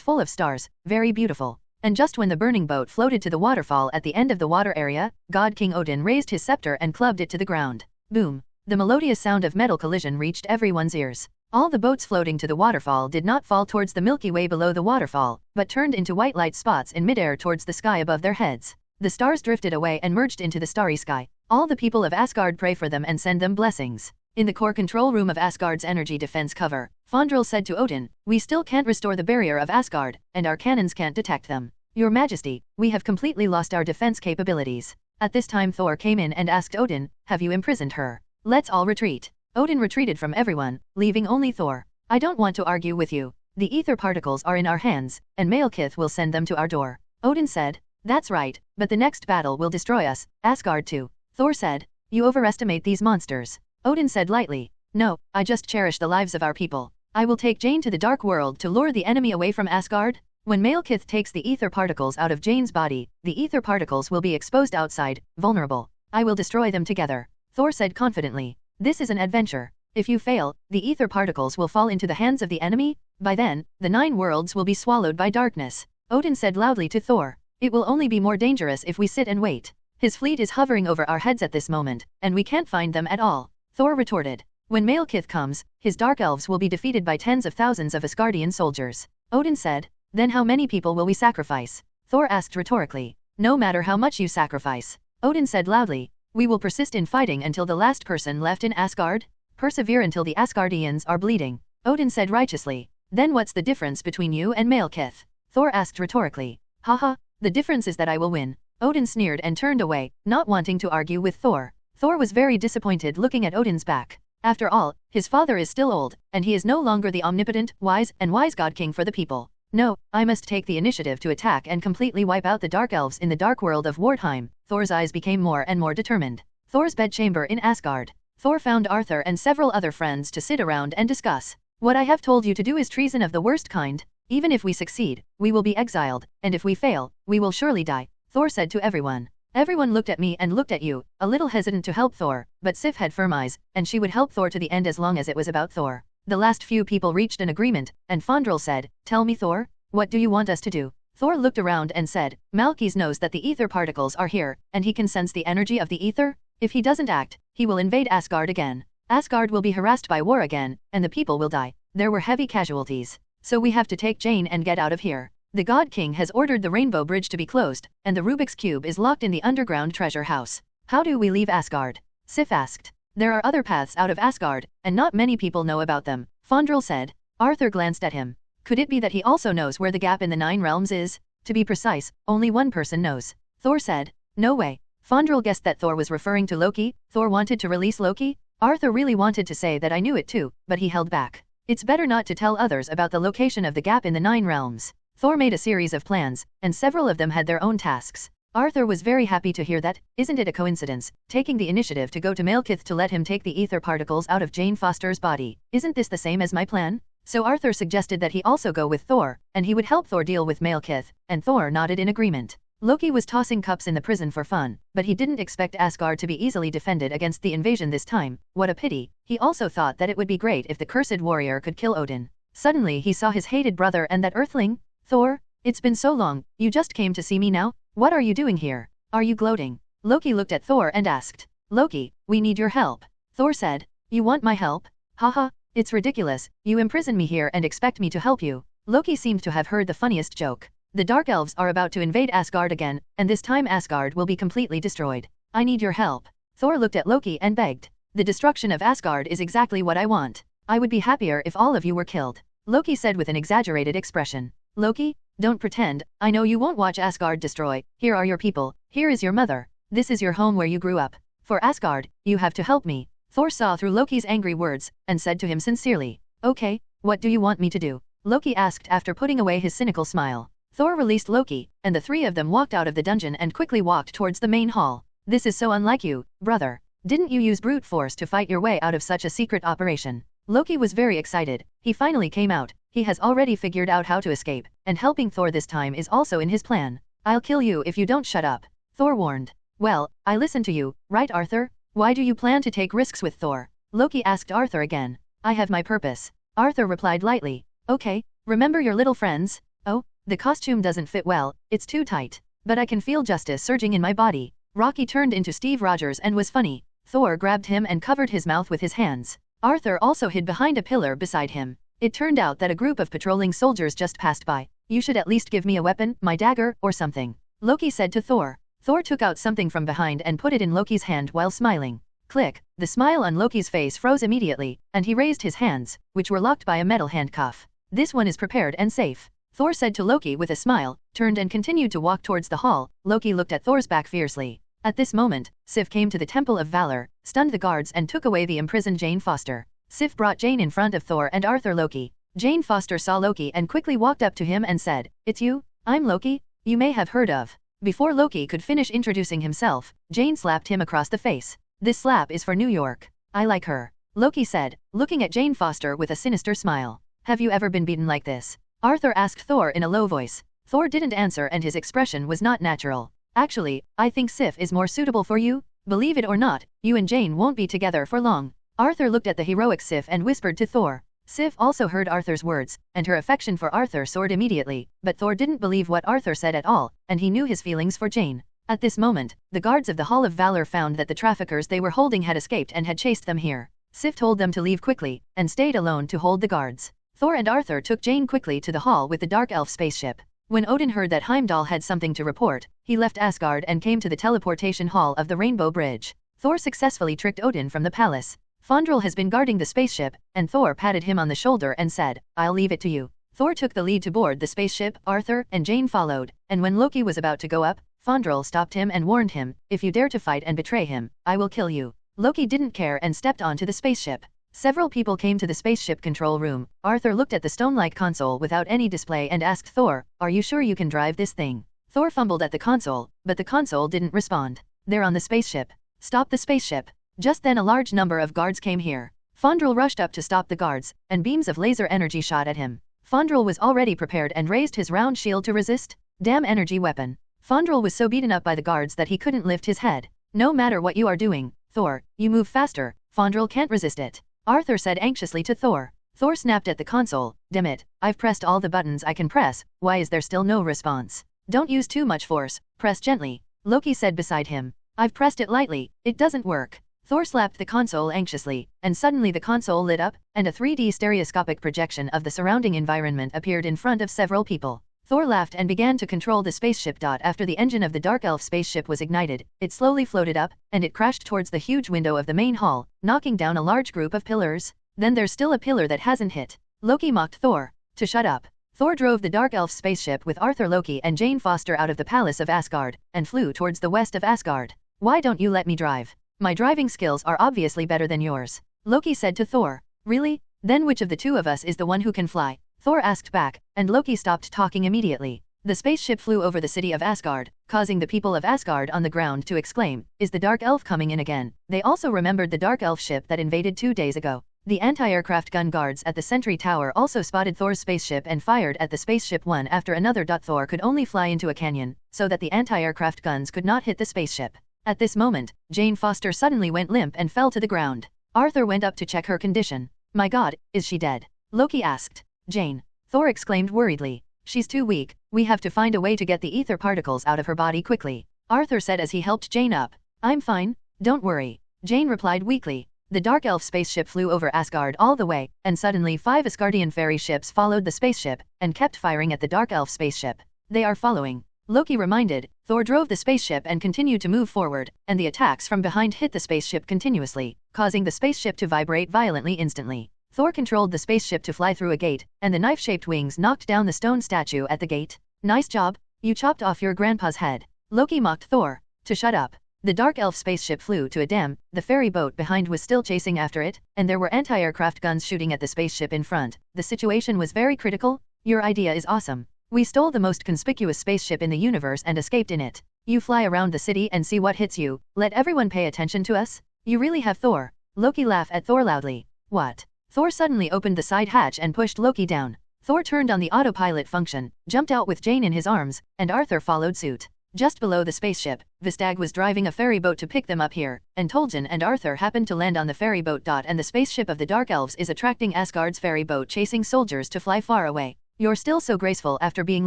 full of stars, very beautiful. And just when the burning boat floated to the waterfall at the end of the water area, God King Odin raised his scepter and clubbed it to the ground. Boom! The melodious sound of metal collision reached everyone's ears. All the boats floating to the waterfall did not fall towards the Milky Way below the waterfall, but turned into white light spots in midair towards the sky above their heads. The stars drifted away and merged into the starry sky. All the people of Asgard pray for them and send them blessings. In the core control room of Asgard's energy defense cover, Fandral said to Odin, "We still can't restore the barrier of Asgard, and our cannons can't detect them. Your Majesty, we have completely lost our defense capabilities." At this time Thor came in and asked Odin, "Have you imprisoned her? Let's all retreat." Odin retreated from everyone, leaving only Thor. "I don't want to argue with you. The ether particles are in our hands, and Malekith will send them to our door." Odin said, "That's right, but the next battle will destroy us, Asgard too." Thor said, "You overestimate these monsters." Odin said lightly, "No, I just cherish the lives of our people. I will take Jane to the dark world to lure the enemy away from Asgard. When Malekith takes the ether particles out of Jane's body, the ether particles will be exposed outside, vulnerable. I will destroy them together." Thor said confidently, "This is an adventure. If you fail, the ether particles will fall into the hands of the enemy. By then, the 9 worlds will be swallowed by darkness." Odin said loudly to Thor, "It will only be more dangerous if we sit and wait. His fleet is hovering over our heads at this moment, and we can't find them at all." Thor retorted, "When Malekith comes, his dark elves will be defeated by tens of thousands of Asgardian soldiers." Odin said, "Then how many people will we sacrifice?" Thor asked rhetorically. "No matter how much you sacrifice." Odin said loudly, "We will persist in fighting until the last person left in Asgard. Persevere until the Asgardians are bleeding." Odin said righteously, "Then what's the difference between you and Malekith?" Thor asked rhetorically. "Haha, the difference is that I will win." Odin sneered and turned away, not wanting to argue with Thor. Thor was very disappointed looking at Odin's back. After all, his father is still old, and he is no longer the omnipotent, wise God king for the people. "No, I must take the initiative to attack and completely wipe out the dark elves in the dark world of Wardheim." Thor's eyes became more and more determined. Thor's bedchamber in Asgard. Thor found Arthur and several other friends to sit around and discuss. "What I have told you to do is treason of the worst kind. Even if we succeed, we will be exiled, and if we fail, we will surely die," Thor said to everyone. Everyone looked at me and looked at you, a little hesitant to help Thor, but Sif had firm eyes, and she would help Thor to the end as long as it was about Thor. The last few people reached an agreement, and Fandral said, "Tell me Thor, what do you want us to do?" Thor looked around and said, "Malekith knows that the ether particles are here, and he can sense the energy of the ether. If he doesn't act, he will invade Asgard again. Asgard will be harassed by war again, and the people will die. There were heavy casualties. So we have to take Jane and get out of here. The God King has ordered the Rainbow Bridge to be closed, and the Rubik's Cube is locked in the underground treasure house. How do we leave Asgard?" Sif asked. "There are other paths out of Asgard, and not many people know about them," Fandral said. Arthur glanced at him. "Could it be that he also knows where the gap in the 9 realms is? To be precise, only one person knows." Thor said, "No way." Fandral guessed that Thor was referring to Loki. Thor wanted to release Loki? Arthur really wanted to say that I knew it too, but he held back. It's better not to tell others about the location of the gap in the 9 realms. Thor made a series of plans, and several of them had their own tasks. Arthur was very happy to hear that. Isn't it a coincidence, taking the initiative to go to Malekith to let him take the ether particles out of Jane Foster's body? Isn't this the same as my plan? So Arthur suggested that he also go with Thor, and he would help Thor deal with Malekith, and Thor nodded in agreement. Loki was tossing cups in the prison for fun, but he didn't expect Asgard to be easily defended against the invasion this time. What a pity. He also thought that it would be great if the cursed warrior could kill Odin. Suddenly he saw his hated brother and that earthling. "Thor, it's been so long, you just came to see me now? What are you doing here? Are you gloating?" Loki looked at Thor and asked. "Loki, we need your help." Thor said, "You want my help? Haha, it's ridiculous, you imprison me here and expect me to help you." Loki seemed to have heard the funniest joke. "The Dark Elves are about to invade Asgard again, and this time Asgard will be completely destroyed. I need your help." Thor looked at Loki and begged. "The destruction of Asgard is exactly what I want. I would be happier if all of you were killed," Loki said with an exaggerated expression. "Loki, don't pretend, I know you won't watch Asgard destroy. Here are your people, here is your mother." This is your home where you grew up. For Asgard, you have to help me. Thor saw through Loki's angry words, and said to him sincerely, "Okay, what do you want me to do?" Loki asked after putting away his cynical smile. Thor released Loki, and the three of them walked out of the dungeon and quickly walked towards the main hall. "This is so unlike you, brother. Didn't you use brute force to fight your way out of such a secret operation?" Loki was very excited. He finally came out. He has already figured out how to escape, and helping Thor this time is also in his plan. "I'll kill you if you don't shut up," Thor warned. "Well, I listen to you, right Arthur? Why do you plan to take risks with Thor?" Loki asked Arthur again. "I have my purpose," Arthur replied lightly. "Okay, remember your little friends? Oh, the costume doesn't fit well, it's too tight. But I can feel justice surging in my body." Rocky turned into Steve Rogers and was funny. Thor grabbed him and covered his mouth with his hands. Arthur also hid behind a pillar beside him. It turned out that a group of patrolling soldiers just passed by. "You should at least give me a weapon, my dagger, or something," Loki said to Thor. Thor took out something from behind and put it in Loki's hand while smiling. Click, the smile on Loki's face froze immediately, and he raised his hands, which were locked by a metal handcuff. "This one is prepared and safe," Thor said to Loki with a smile, turned and continued to walk towards the hall. Loki looked at Thor's back fiercely. At this moment, Sif came to the Temple of Valor, stunned the guards and took away the imprisoned Jane Foster. Sif brought Jane in front of Thor and Arthur. Loki. Jane Foster saw Loki and quickly walked up to him and said, "It's you? I'm Loki, you may have heard of." Before Loki could finish introducing himself, Jane slapped him across the face. "This slap is for New York. I like her," Loki said, looking at Jane Foster with a sinister smile. "Have you ever been beaten like this?" Arthur asked Thor in a low voice. Thor didn't answer and his expression was not natural. "Actually, I think Sif is more suitable for you. Believe it or not, you and Jane won't be together for long." Arthur looked at the heroic Sif and whispered to Thor. Sif also heard Arthur's words, and her affection for Arthur soared immediately, but Thor didn't believe what Arthur said at all, and he knew his feelings for Jane. At this moment, the guards of the Hall of Valor found that the traffickers they were holding had escaped and had chased them here. Sif told them to leave quickly, and stayed alone to hold the guards. Thor and Arthur took Jane quickly to the hall with the Dark Elf spaceship. When Odin heard that Heimdall had something to report, he left Asgard and came to the teleportation hall of the Rainbow Bridge. Thor successfully tricked Odin from the palace. Fandral has been guarding the spaceship, and Thor patted him on the shoulder and said, "I'll leave it to you." Thor took the lead to board the spaceship. Arthur and Jane followed, and when Loki was about to go up, Fandral stopped him and warned him, "If you dare to fight and betray him, I will kill you." Loki didn't care and stepped onto the spaceship. Several people came to the spaceship control room. Arthur looked at the stone-like console without any display and asked Thor, "Are you sure you can drive this thing?" Thor fumbled at the console, but the console didn't respond. "They're on the spaceship. Stop the spaceship." Just then a large number of guards came here. Fandral rushed up to stop the guards, and beams of laser energy shot at him. Fandral was already prepared and raised his round shield to resist. Damn energy weapon. Fandral was so beaten up by the guards that he couldn't lift his head. "No matter what you are doing, Thor, you move faster. Fandral can't resist it," Arthur said anxiously to Thor. Thor snapped at the console. "Damn it, I've pressed all the buttons I can press, why is there still no response?" "Don't use too much force, press gently," Loki said beside him. "I've pressed it lightly, it doesn't work." Thor slapped the console anxiously, and suddenly the console lit up, and a 3D stereoscopic projection of the surrounding environment appeared in front of several people. Thor laughed and began to control the spaceship. After the engine of the Dark Elf spaceship was ignited, it slowly floated up, and it crashed towards the huge window of the main hall, knocking down a large group of pillars. "Then there's still a pillar that hasn't hit," Loki mocked Thor. "To shut up." Thor drove the Dark Elf spaceship with Arthur, Loki and Jane Foster out of the palace of Asgard, and flew towards the west of Asgard. "Why don't you let me drive? My driving skills are obviously better than yours," Loki said to Thor. "Really? Then which of the two of us is the one who can fly?" Thor asked back, and Loki stopped talking immediately. The spaceship flew over the city of Asgard, causing the people of Asgard on the ground to exclaim, "Is the Dark Elf coming in again?" They also remembered the Dark Elf ship that invaded 2 days ago. The anti-aircraft gun guards at the Sentry Tower also spotted Thor's spaceship and fired at the spaceship one after another. Thor could only fly into a canyon, so that the anti-aircraft guns could not hit the spaceship. At this moment, Jane Foster suddenly went limp and fell to the ground. Arthur went up to check her condition. "My God, is she dead?" Loki asked. "Jane," Thor exclaimed worriedly. "She's too weak, we have to find a way to get the ether particles out of her body quickly," Arthur said as he helped Jane up. "I'm fine, don't worry," Jane replied weakly. The Dark Elf spaceship flew over Asgard all the way, and suddenly 5 Asgardian ferry ships followed the spaceship, and kept firing at the Dark Elf spaceship. "They are following," Loki reminded. Thor drove the spaceship and continued to move forward, and the attacks from behind hit the spaceship continuously, causing the spaceship to vibrate violently instantly. Thor controlled the spaceship to fly through a gate, and the knife-shaped wings knocked down the stone statue at the gate. "Nice job, you chopped off your grandpa's head," Loki mocked Thor. "To shut up," The Dark Elf spaceship flew to a dam, the ferry boat behind was still chasing after it, and there were anti-aircraft guns shooting at the spaceship in front. The situation was very critical. Your idea is awesome. We stole the most conspicuous spaceship in the universe and escaped in it. You fly around the city and see what hits you. Let everyone pay attention to us. You really have Thor. Loki laughed at Thor loudly. What? Thor suddenly opened the side hatch and pushed Loki down. Thor turned on the autopilot function, jumped out with Jane in his arms, and Arthur followed suit. Just below the spaceship, S.H.I.E.L.D was driving a ferry boat to pick them up here, and Toljan and Arthur happened to land on the ferry boat. And the spaceship of the Dark Elves is attracting Asgard's ferry boat, chasing soldiers to fly far away. You're still so graceful after being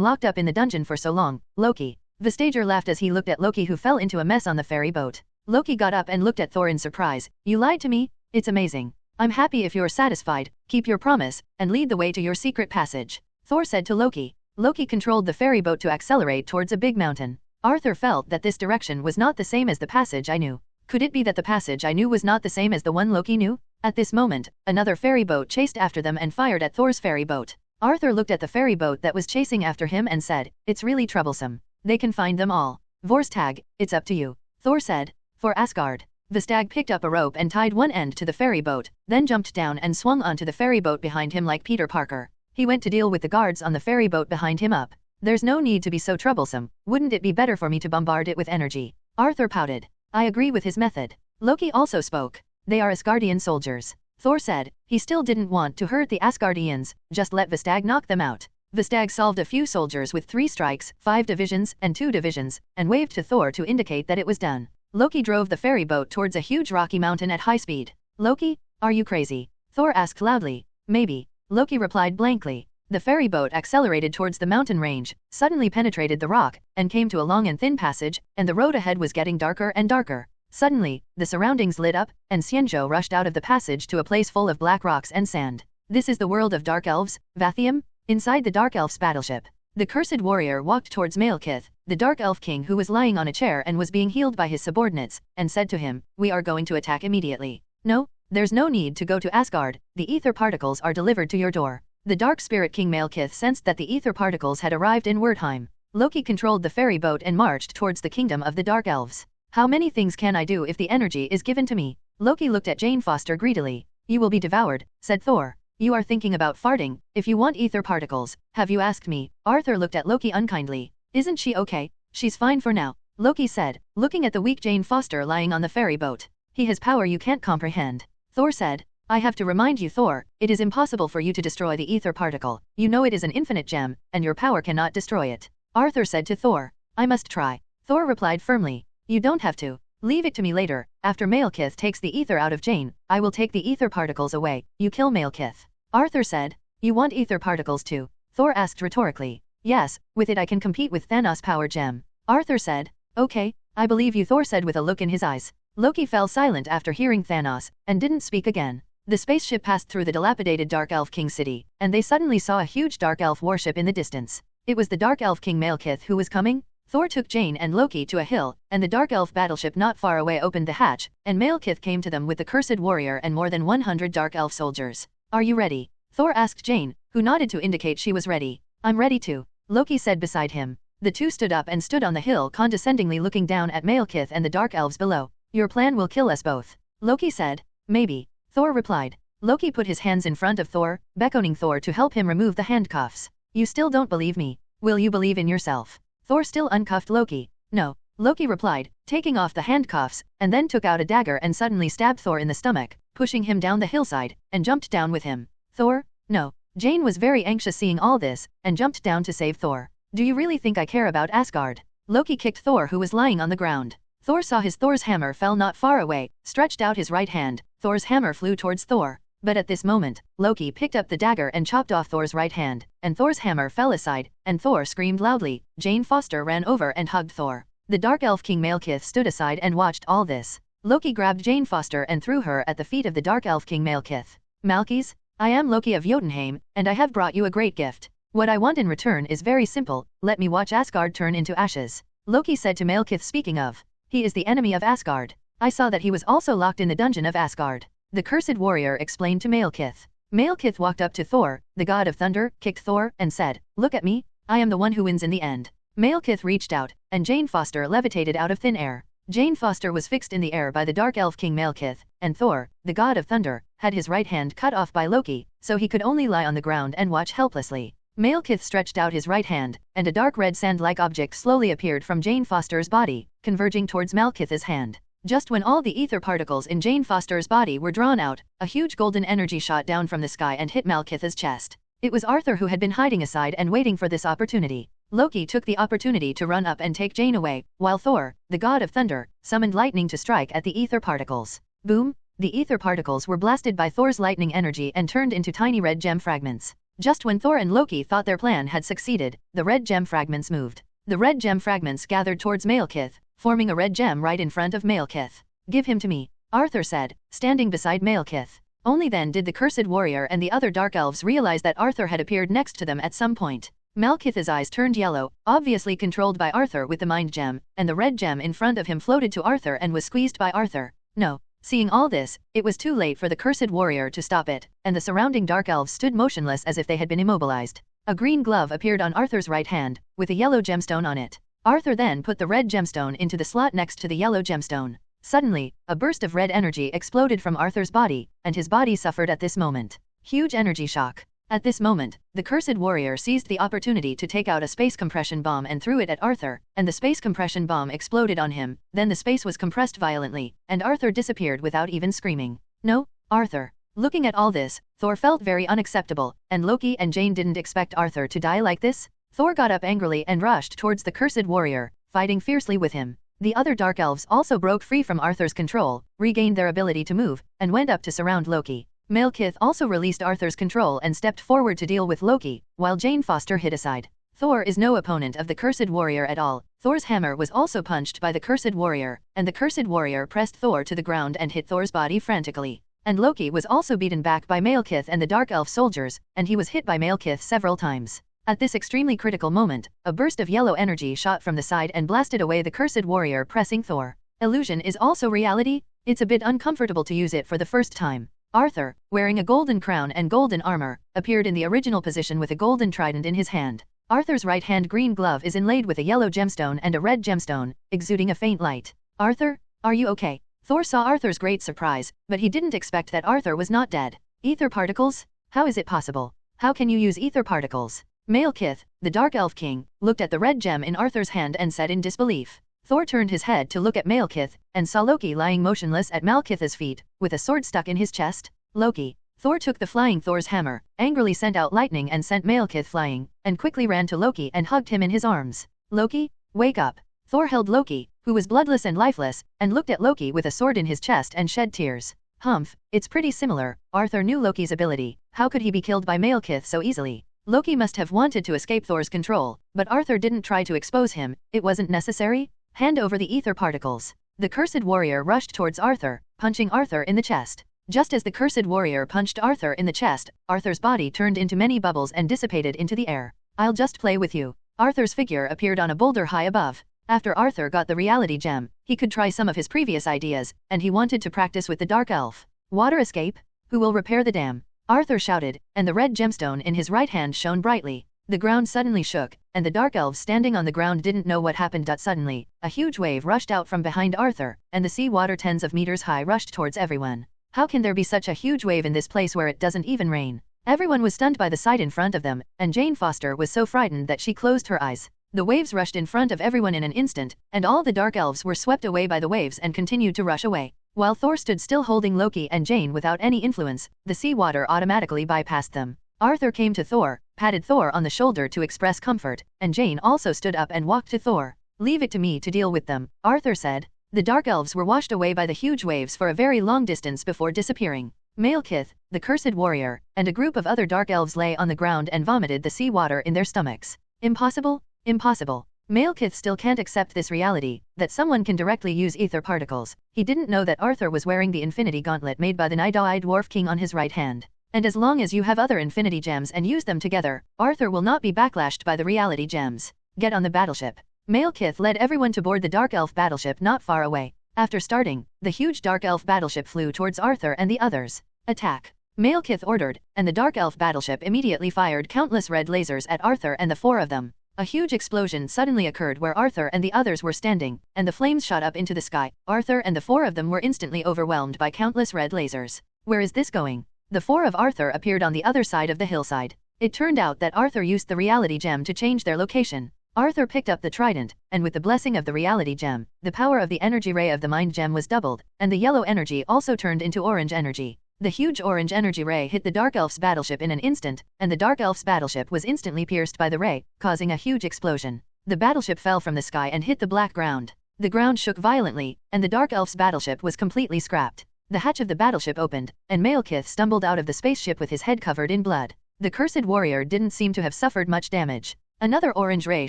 locked up in the dungeon for so long, Loki. Vestager laughed as he looked at Loki, who fell into a mess on the ferry boat. Loki got up and looked at Thor in surprise. You lied to me? It's amazing. I'm happy if you're satisfied. Keep your promise, and lead the way to your secret passage. Thor said to Loki. Loki controlled the ferry boat to accelerate towards a big mountain. Arthur felt that this direction was not the same as the passage I knew. Could it be that the passage I knew was not the same as the one Loki knew? At this moment, another ferry boat chased after them and fired at Thor's ferry boat. Arthur looked at the ferry boat that was chasing after him and said, it's really troublesome. They can find them all. Vorstag, it's up to you. Thor said. For Asgard. Vestag picked up a rope and tied one end to the ferry boat, then jumped down and swung onto the ferry boat behind him like Peter Parker. He went to deal with the guards on the ferry boat behind him up. There's no need to be so troublesome. Wouldn't it be better for me to bombard it with energy? Arthur pouted. I agree with his method. Loki also spoke. They are Asgardian soldiers. Thor said. He still didn't want to hurt the Asgardians, just let Vestag knock them out. Vestag solved a few soldiers with 3 strikes, 5 divisions, and 2 divisions, and waved to Thor to indicate that it was done. Loki drove the ferry boat towards a huge rocky mountain at high speed. Loki, are you crazy? Thor asked loudly. Maybe. Loki replied blankly. The ferry boat accelerated towards the mountain range, suddenly penetrated the rock, and came to a long and thin passage, and the road ahead was getting darker and darker. Suddenly, the surroundings lit up, and Xianzhou rushed out of the passage to a place full of black rocks and sand. This is the world of Dark Elves, Vathium? Inside the Dark Elf's battleship, the cursed warrior walked towards Malekith, the Dark Elf king, who was lying on a chair and was being healed by his subordinates, and said to him, we are going to attack immediately. No, there's no need to go to Asgard, the ether particles are delivered to your door. The Dark Spirit King Malekith sensed that the ether particles had arrived in Wordheim. Loki controlled the ferry boat and marched towards the kingdom of the Dark Elves. How many things can I do if the energy is given to me? Loki looked at Jane Foster greedily. You will be devoured, said Thor. You are thinking about farting. If you want ether particles, have you asked me? Arthur looked at Loki unkindly. Isn't she okay? She's fine for now, Loki said, looking at the weak Jane Foster lying on the ferry boat. He has power you can't comprehend. Thor said. I have to remind you, Thor, it is impossible for you to destroy the ether particle. You know it is an infinite gem, and your power cannot destroy it. Arthur said to Thor. I must try. Thor replied firmly. You don't have to. Leave it to me later. After Malekith takes the ether out of Jane, I will take the ether particles away. You kill Malekith. Arthur said. You want ether particles too? Thor asked rhetorically. Yes, with it I can compete with Thanos' power gem. Arthur said. Okay, I believe you, Thor said with a look in his eyes. Loki fell silent after hearing Thanos, and didn't speak again. The spaceship passed through the dilapidated Dark Elf King city, and they suddenly saw a huge Dark Elf warship in the distance. It was the Dark Elf King Malekith who was coming. Thor took Jane and Loki to a hill, and the Dark Elf battleship not far away opened the hatch, and Malekith came to them with the cursed warrior and more than 100 Dark Elf soldiers. Are you ready? Thor asked Jane, who nodded to indicate she was ready. I'm ready too, Loki said beside him. The two stood up and stood on the hill, condescendingly looking down at Malekith and the Dark Elves below. Your plan will kill us both, Loki said. Maybe, Thor replied. Loki put his hands in front of Thor, beckoning Thor to help him remove the handcuffs. You still don't believe me? Will you believe in yourself? Thor still uncuffed Loki. No, Loki replied, taking off the handcuffs, and then took out a dagger and suddenly stabbed Thor in the stomach, pushing him down the hillside, and jumped down with him. Thor? No. Jane was very anxious seeing all this, and jumped down to save Thor. Do you really think I care about Asgard? Loki kicked Thor, who was lying on the ground. Thor saw Thor's hammer fell not far away, stretched out his right hand. Thor's hammer flew towards Thor. But at this moment, Loki picked up the dagger and chopped off Thor's right hand, and Thor's hammer fell aside, and Thor screamed loudly. Jane Foster ran over and hugged Thor. The Dark Elf King Malekith stood aside and watched all this. Loki grabbed Jane Foster and threw her at the feet of the Dark Elf King Malekith. Malkis, I am Loki of Jotunheim, and I have brought you a great gift. What I want in return is very simple. Let me watch Asgard turn into ashes. Loki said to Malekith, speaking of. He is the enemy of Asgard. I saw that he was also locked in the dungeon of Asgard. The cursed warrior explained to Malekith. Malekith walked up to Thor, the god of thunder, kicked Thor, and said, Look at me, I am the one who wins in the end. Malekith reached out, and Jane Foster levitated out of thin air. Jane Foster was fixed in the air by the Dark Elf King Malekith, and Thor, the god of thunder, had his right hand cut off by Loki, so he could only lie on the ground and watch helplessly. Malekith stretched out his right hand, and a dark red sand-like object slowly appeared from Jane Foster's body, converging towards Malekith's hand. Just when all the ether particles in Jane Foster's body were drawn out, a huge golden energy shot down from the sky and hit Malekith's chest. It was Arthur who had been hiding aside and waiting for this opportunity. Loki took the opportunity to run up and take Jane away, while Thor, the god of thunder, summoned lightning to strike at the ether particles. Boom! The ether particles were blasted by Thor's lightning energy and turned into tiny red gem fragments. Just when Thor and Loki thought their plan had succeeded, the red gem fragments moved. The red gem fragments gathered towards Malekith, forming a red gem right in front of Malekith. "Give him to me," Arthur said, standing beside Malekith. Only then did the Cursed Warrior and the other Dark Elves realize that Arthur had appeared next to them at some point. Malekith's eyes turned yellow, obviously controlled by Arthur with the mind gem, and the red gem in front of him floated to Arthur and was squeezed by Arthur. No. Seeing all this, it was too late for the Cursed Warrior to stop it, and the surrounding Dark Elves stood motionless as if they had been immobilized. A green glove appeared on Arthur's right hand, with a yellow gemstone on it. Arthur then put the red gemstone into the slot next to the yellow gemstone. Suddenly, a burst of red energy exploded from Arthur's body, and his body suffered at this moment. Huge energy shock. At this moment, the Cursed Warrior seized the opportunity to take out a space compression bomb and threw it at Arthur, and the space compression bomb exploded on him. Then the space was compressed violently, and Arthur disappeared without even screaming. "No, Arthur." Looking at all this, Thor felt very unacceptable, and Loki and Jane didn't expect Arthur to die like this. Thor got up angrily and rushed towards the Cursed Warrior, fighting fiercely with him. The other Dark Elves also broke free from Arthur's control, regained their ability to move, and went up to surround Loki. Malekith also released Arthur's control and stepped forward to deal with Loki, while Jane Foster hid aside. Thor is no opponent of the Cursed Warrior at all. Thor's hammer was also punched by the Cursed Warrior, and the Cursed Warrior pressed Thor to the ground and hit Thor's body frantically. And Loki was also beaten back by Malekith and the Dark Elf soldiers, and he was hit by Malekith several times. At this extremely critical moment, a burst of yellow energy shot from the side and blasted away the Cursed Warrior, pressing Thor. Illusion is also reality? It's a bit uncomfortable to use it for the first time. Arthur, wearing a golden crown and golden armor, appeared in the original position with a golden trident in his hand. Arthur's right hand green glove is inlaid with a yellow gemstone and a red gemstone, exuding a faint light. "Arthur, are you okay?" Thor saw Arthur's great surprise, but he didn't expect that Arthur was not dead. "Ether particles? How is it possible? How can you use ether particles?" Malekith, the Dark Elf King, looked at the red gem in Arthur's hand and said in disbelief. Thor turned his head to look at Malekith, and saw Loki lying motionless at Malekith's feet, with a sword stuck in his chest. "Loki." Thor took the flying Thor's hammer, angrily sent out lightning and sent Malekith flying, and quickly ran to Loki and hugged him in his arms. "Loki, wake up." Thor held Loki, who was bloodless and lifeless, and looked at Loki with a sword in his chest and shed tears. "Humph, it's pretty similar." Arthur knew Loki's ability. How could he be killed by Malekith so easily? Loki must have wanted to escape Thor's control, but Arthur didn't try to expose him. It wasn't necessary. "Hand over the ether particles." The Cursed Warrior rushed towards Arthur, punching Arthur in the chest. Just as the Cursed Warrior punched Arthur in the chest, Arthur's body turned into many bubbles and dissipated into the air. "I'll just play with you." Arthur's figure appeared on a boulder high above. After Arthur got the reality gem, he could try some of his previous ideas, and he wanted to practice with the Dark Elf. "Water escape? Who will repair the dam?" Arthur shouted, and the red gemstone in his right hand shone brightly. The ground suddenly shook, and the Dark Elves standing on the ground didn't know what happened. Suddenly, a huge wave rushed out from behind Arthur, and the sea water tens of meters high rushed towards everyone. How can there be such a huge wave in this place where it doesn't even rain? Everyone was stunned by the sight in front of them, and Jane Foster was so frightened that she closed her eyes. The waves rushed in front of everyone in an instant, and all the Dark Elves were swept away by the waves and continued to rush away. While Thor stood still holding Loki and Jane without any influence, the sea water automatically bypassed them. Arthur came to Thor, patted Thor on the shoulder to express comfort, and Jane also stood up and walked to Thor. "Leave it to me to deal with them," Arthur said. The Dark Elves were washed away by the huge waves for a very long distance before disappearing. Malekith, the Cursed Warrior, and a group of other Dark Elves lay on the ground and vomited the sea water in their stomachs. Impossible? Impossible. Malekith still can't accept this reality, that someone can directly use ether particles. He didn't know that Arthur was wearing the Infinity Gauntlet made by the Nidai Dwarf King on his right hand. And as long as you have other Infinity Gems and use them together, Arthur will not be backlashed by the reality gems. "Get on the battleship." Malekith led everyone to board the Dark Elf battleship not far away. After starting, the huge Dark Elf battleship flew towards Arthur and the others. "Attack." Malekith ordered, and the Dark Elf battleship immediately fired countless red lasers at Arthur and the four of them. A huge explosion suddenly occurred where Arthur and the others were standing, and the flames shot up into the sky. Arthur and the four of them were instantly overwhelmed by countless red lasers. Where is this going? The four of Arthur appeared on the other side of the hillside. It turned out that Arthur used the reality gem to change their location. Arthur picked up the trident, and with the blessing of the reality gem, the power of the energy ray of the mind gem was doubled, and the yellow energy also turned into orange energy. The huge orange energy ray hit the Dark Elf's battleship in an instant, and the Dark Elf's battleship was instantly pierced by the ray, causing a huge explosion. The battleship fell from the sky and hit the black ground. The ground shook violently, and the Dark Elf's battleship was completely scrapped. The hatch of the battleship opened, and Malekith stumbled out of the spaceship with his head covered in blood. The cursed warrior didn't seem to have suffered much damage. Another orange ray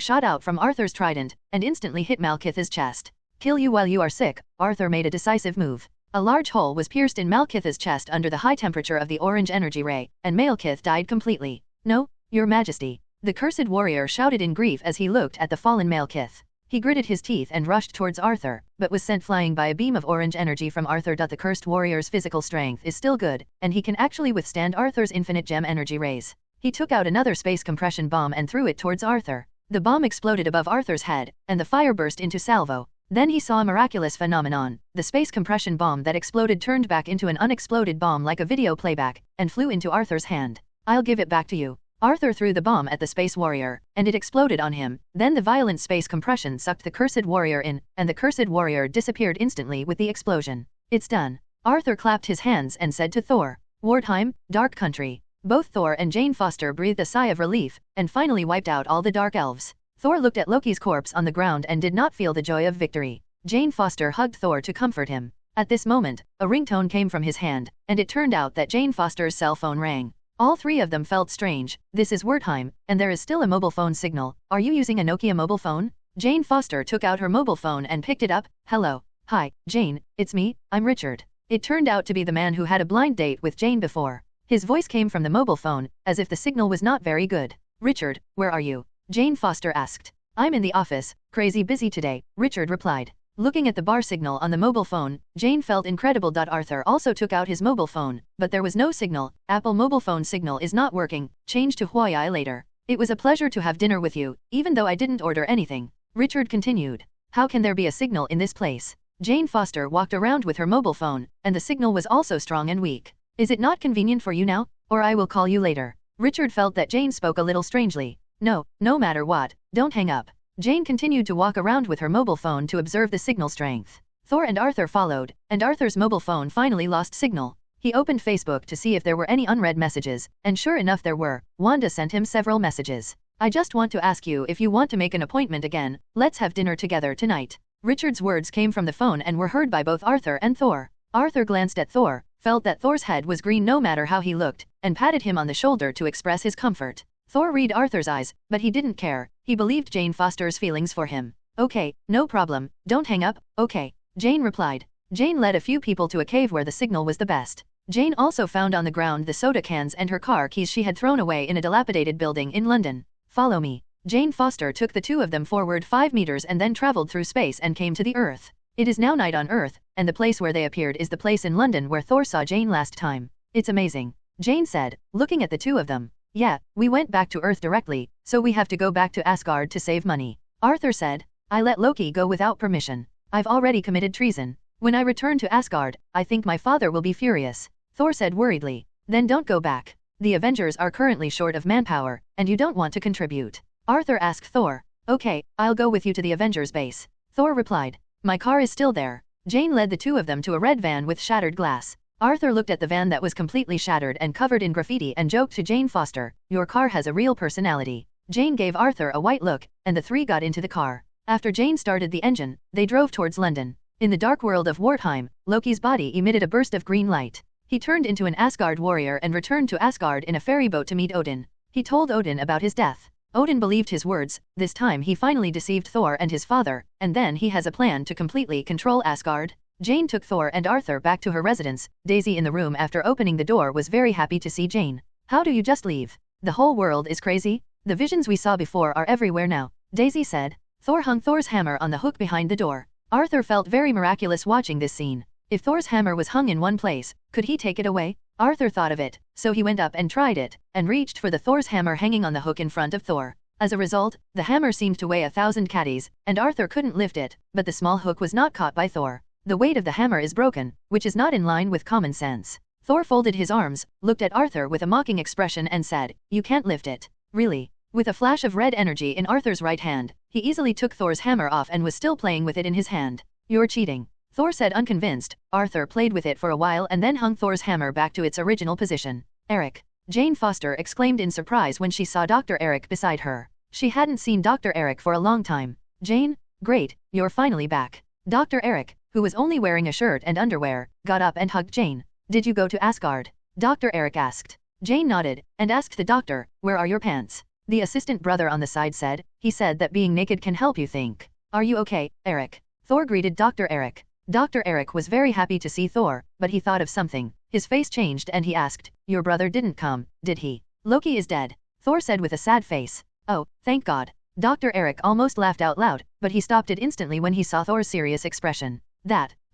shot out from Arthur's trident, and instantly hit Malekith's chest. Kill you while you are sick, Arthur made a decisive move. A large hole was pierced in Malekith's chest under the high temperature of the orange energy ray, and Malekith died completely. No, your majesty. The cursed warrior shouted in grief as he looked at the fallen Malekith. He gritted his teeth and rushed towards Arthur, but was sent flying by a beam of orange energy from Arthur. The cursed warrior's physical strength is still good, and he can actually withstand Arthur's infinite gem energy rays. He took out another space compression bomb and threw it towards Arthur. The bomb exploded above Arthur's head, and the fire burst into salvo. Then he saw a miraculous phenomenon. The space compression bomb that exploded turned back into an unexploded bomb like a video playback, and flew into Arthur's hand. I'll give it back to you. Arthur threw the bomb at the space warrior, and it exploded on him. Then the violent space compression sucked the cursed warrior in, and the cursed warrior disappeared instantly with the explosion. It's done. Arthur clapped his hands and said to Thor, "Wartime, Dark Country." Both Thor and Jane Foster breathed a sigh of relief, and finally wiped out all the Dark Elves. Thor looked at Loki's corpse on the ground and did not feel the joy of victory. Jane Foster hugged Thor to comfort him. At this moment, a ringtone came from his hand, and it turned out that Jane Foster's cell phone rang. All three of them felt strange. This is wartime, and there is still a mobile phone signal. Are you using a Nokia mobile phone? Jane Foster took out her mobile phone and picked it up. Hello. Hi, Jane, it's me, I'm Richard. It turned out to be the man who had a blind date with Jane before. His voice came from the mobile phone, as if the signal was not very good. Richard, where are you? Jane Foster asked. I'm in the office, crazy busy today, Richard replied. Looking at the bar signal on the mobile phone, Jane felt incredible. Arthur also took out his mobile phone, but there was no signal. Apple mobile phone signal is not working. Change to Huawei later. It was a pleasure to have dinner with you, even though I didn't order anything. Richard continued. How can there be a signal in this place? Jane Foster walked around with her mobile phone, and the signal was also strong and weak. Is it not convenient for you now? Or I will call you later. Richard felt that Jane spoke a little strangely. No, no matter what, don't hang up. Jane continued to walk around with her mobile phone to observe the signal strength. Thor and Arthur followed, and Arthur's mobile phone finally lost signal. He opened Facebook to see if there were any unread messages, and sure enough there were. Wanda sent him several messages. I just want to ask you if you want to make an appointment again. Let's have dinner together tonight. Richard's words came from the phone and were heard by both Arthur and Thor. Arthur glanced at Thor, felt that Thor's head was green no matter how he looked, and patted him on the shoulder to express his comfort. Thor read Arthur's eyes, but he didn't care. He believed Jane Foster's feelings for him. Okay, no problem, don't hang up, okay, Jane replied. Jane led a few people to a cave where the signal was the best. Jane also found on the ground the soda cans and her car keys she had thrown away in a dilapidated building in London. Follow me. Jane Foster took the two of them forward 5 meters and then traveled through space and came to the Earth. It is now night on Earth, and the place where they appeared is the place in London where Thor saw Jane last time. It's amazing, Jane said, looking at the two of them. Yeah, we went back to Earth directly, so we have to go back to Asgard to save money. Arthur said, I let Loki go without permission. I've already committed treason. When I return to Asgard, I think my father will be furious. Thor said worriedly. Then don't go back. The Avengers are currently short of manpower, and you don't want to contribute. Arthur asked Thor. Okay, I'll go with you to the Avengers base. Thor replied. My car is still there. Jane led the two of them to a red van with shattered glass. Arthur looked at the van that was completely shattered and covered in graffiti and joked to Jane Foster, your car has a real personality. Jane gave Arthur a white look, and the three got into the car. After Jane started the engine, they drove towards London. In the dark world of wartime, Loki's body emitted a burst of green light. He turned into an Asgard warrior and returned to Asgard in a ferry boat to meet Odin. He told Odin about his death. Odin believed his words. This time he finally deceived Thor and his father, and then he has a plan to completely control Asgard. Jane took Thor and Arthur back to her residence. Daisy in the room after opening the door was very happy to see Jane. How do you just leave? The whole world is crazy. The visions we saw before are everywhere now, Daisy said. Thor hung Thor's hammer on the hook behind the door. Arthur felt very miraculous watching this scene. If Thor's hammer was hung in one place, could he take it away? Arthur thought of it, so he went up and tried it, and reached for the Thor's hammer hanging on the hook in front of Thor. As a result, the hammer seemed to weigh 1,000 catties, and Arthur couldn't lift it, but the small hook was not caught by Thor. The weight of the hammer is broken, which is not in line with common sense. Thor folded his arms, looked at Arthur with a mocking expression and said, "You can't lift it." Really? With a flash of red energy in Arthur's right hand, he easily took Thor's hammer off and was still playing with it in his hand. "You're cheating," Thor said unconvinced. Arthur played with it for a while and then hung Thor's hammer back to its original position. "Eric!" Jane Foster exclaimed in surprise when she saw Dr. Eric beside her. She hadn't seen Dr. Eric for a long time. "Jane? Great, you're finally back." Dr. Eric, who was only wearing a shirt and underwear, got up and hugged Jane. "Did you go to Asgard?" Dr. Eric asked. Jane nodded, and asked the doctor, "Where are your pants?" The assistant brother on the side said, "He said that being naked can help you think. Are you okay, Eric?" Thor greeted Dr. Eric. Dr. Eric was very happy to see Thor, but he thought of something. His face changed and he asked, "Your brother didn't come, did he?" "Loki is dead," Thor said with a sad face. "Oh, thank God." Dr. Eric almost laughed out loud, but he stopped it instantly when he saw Thor's serious expression.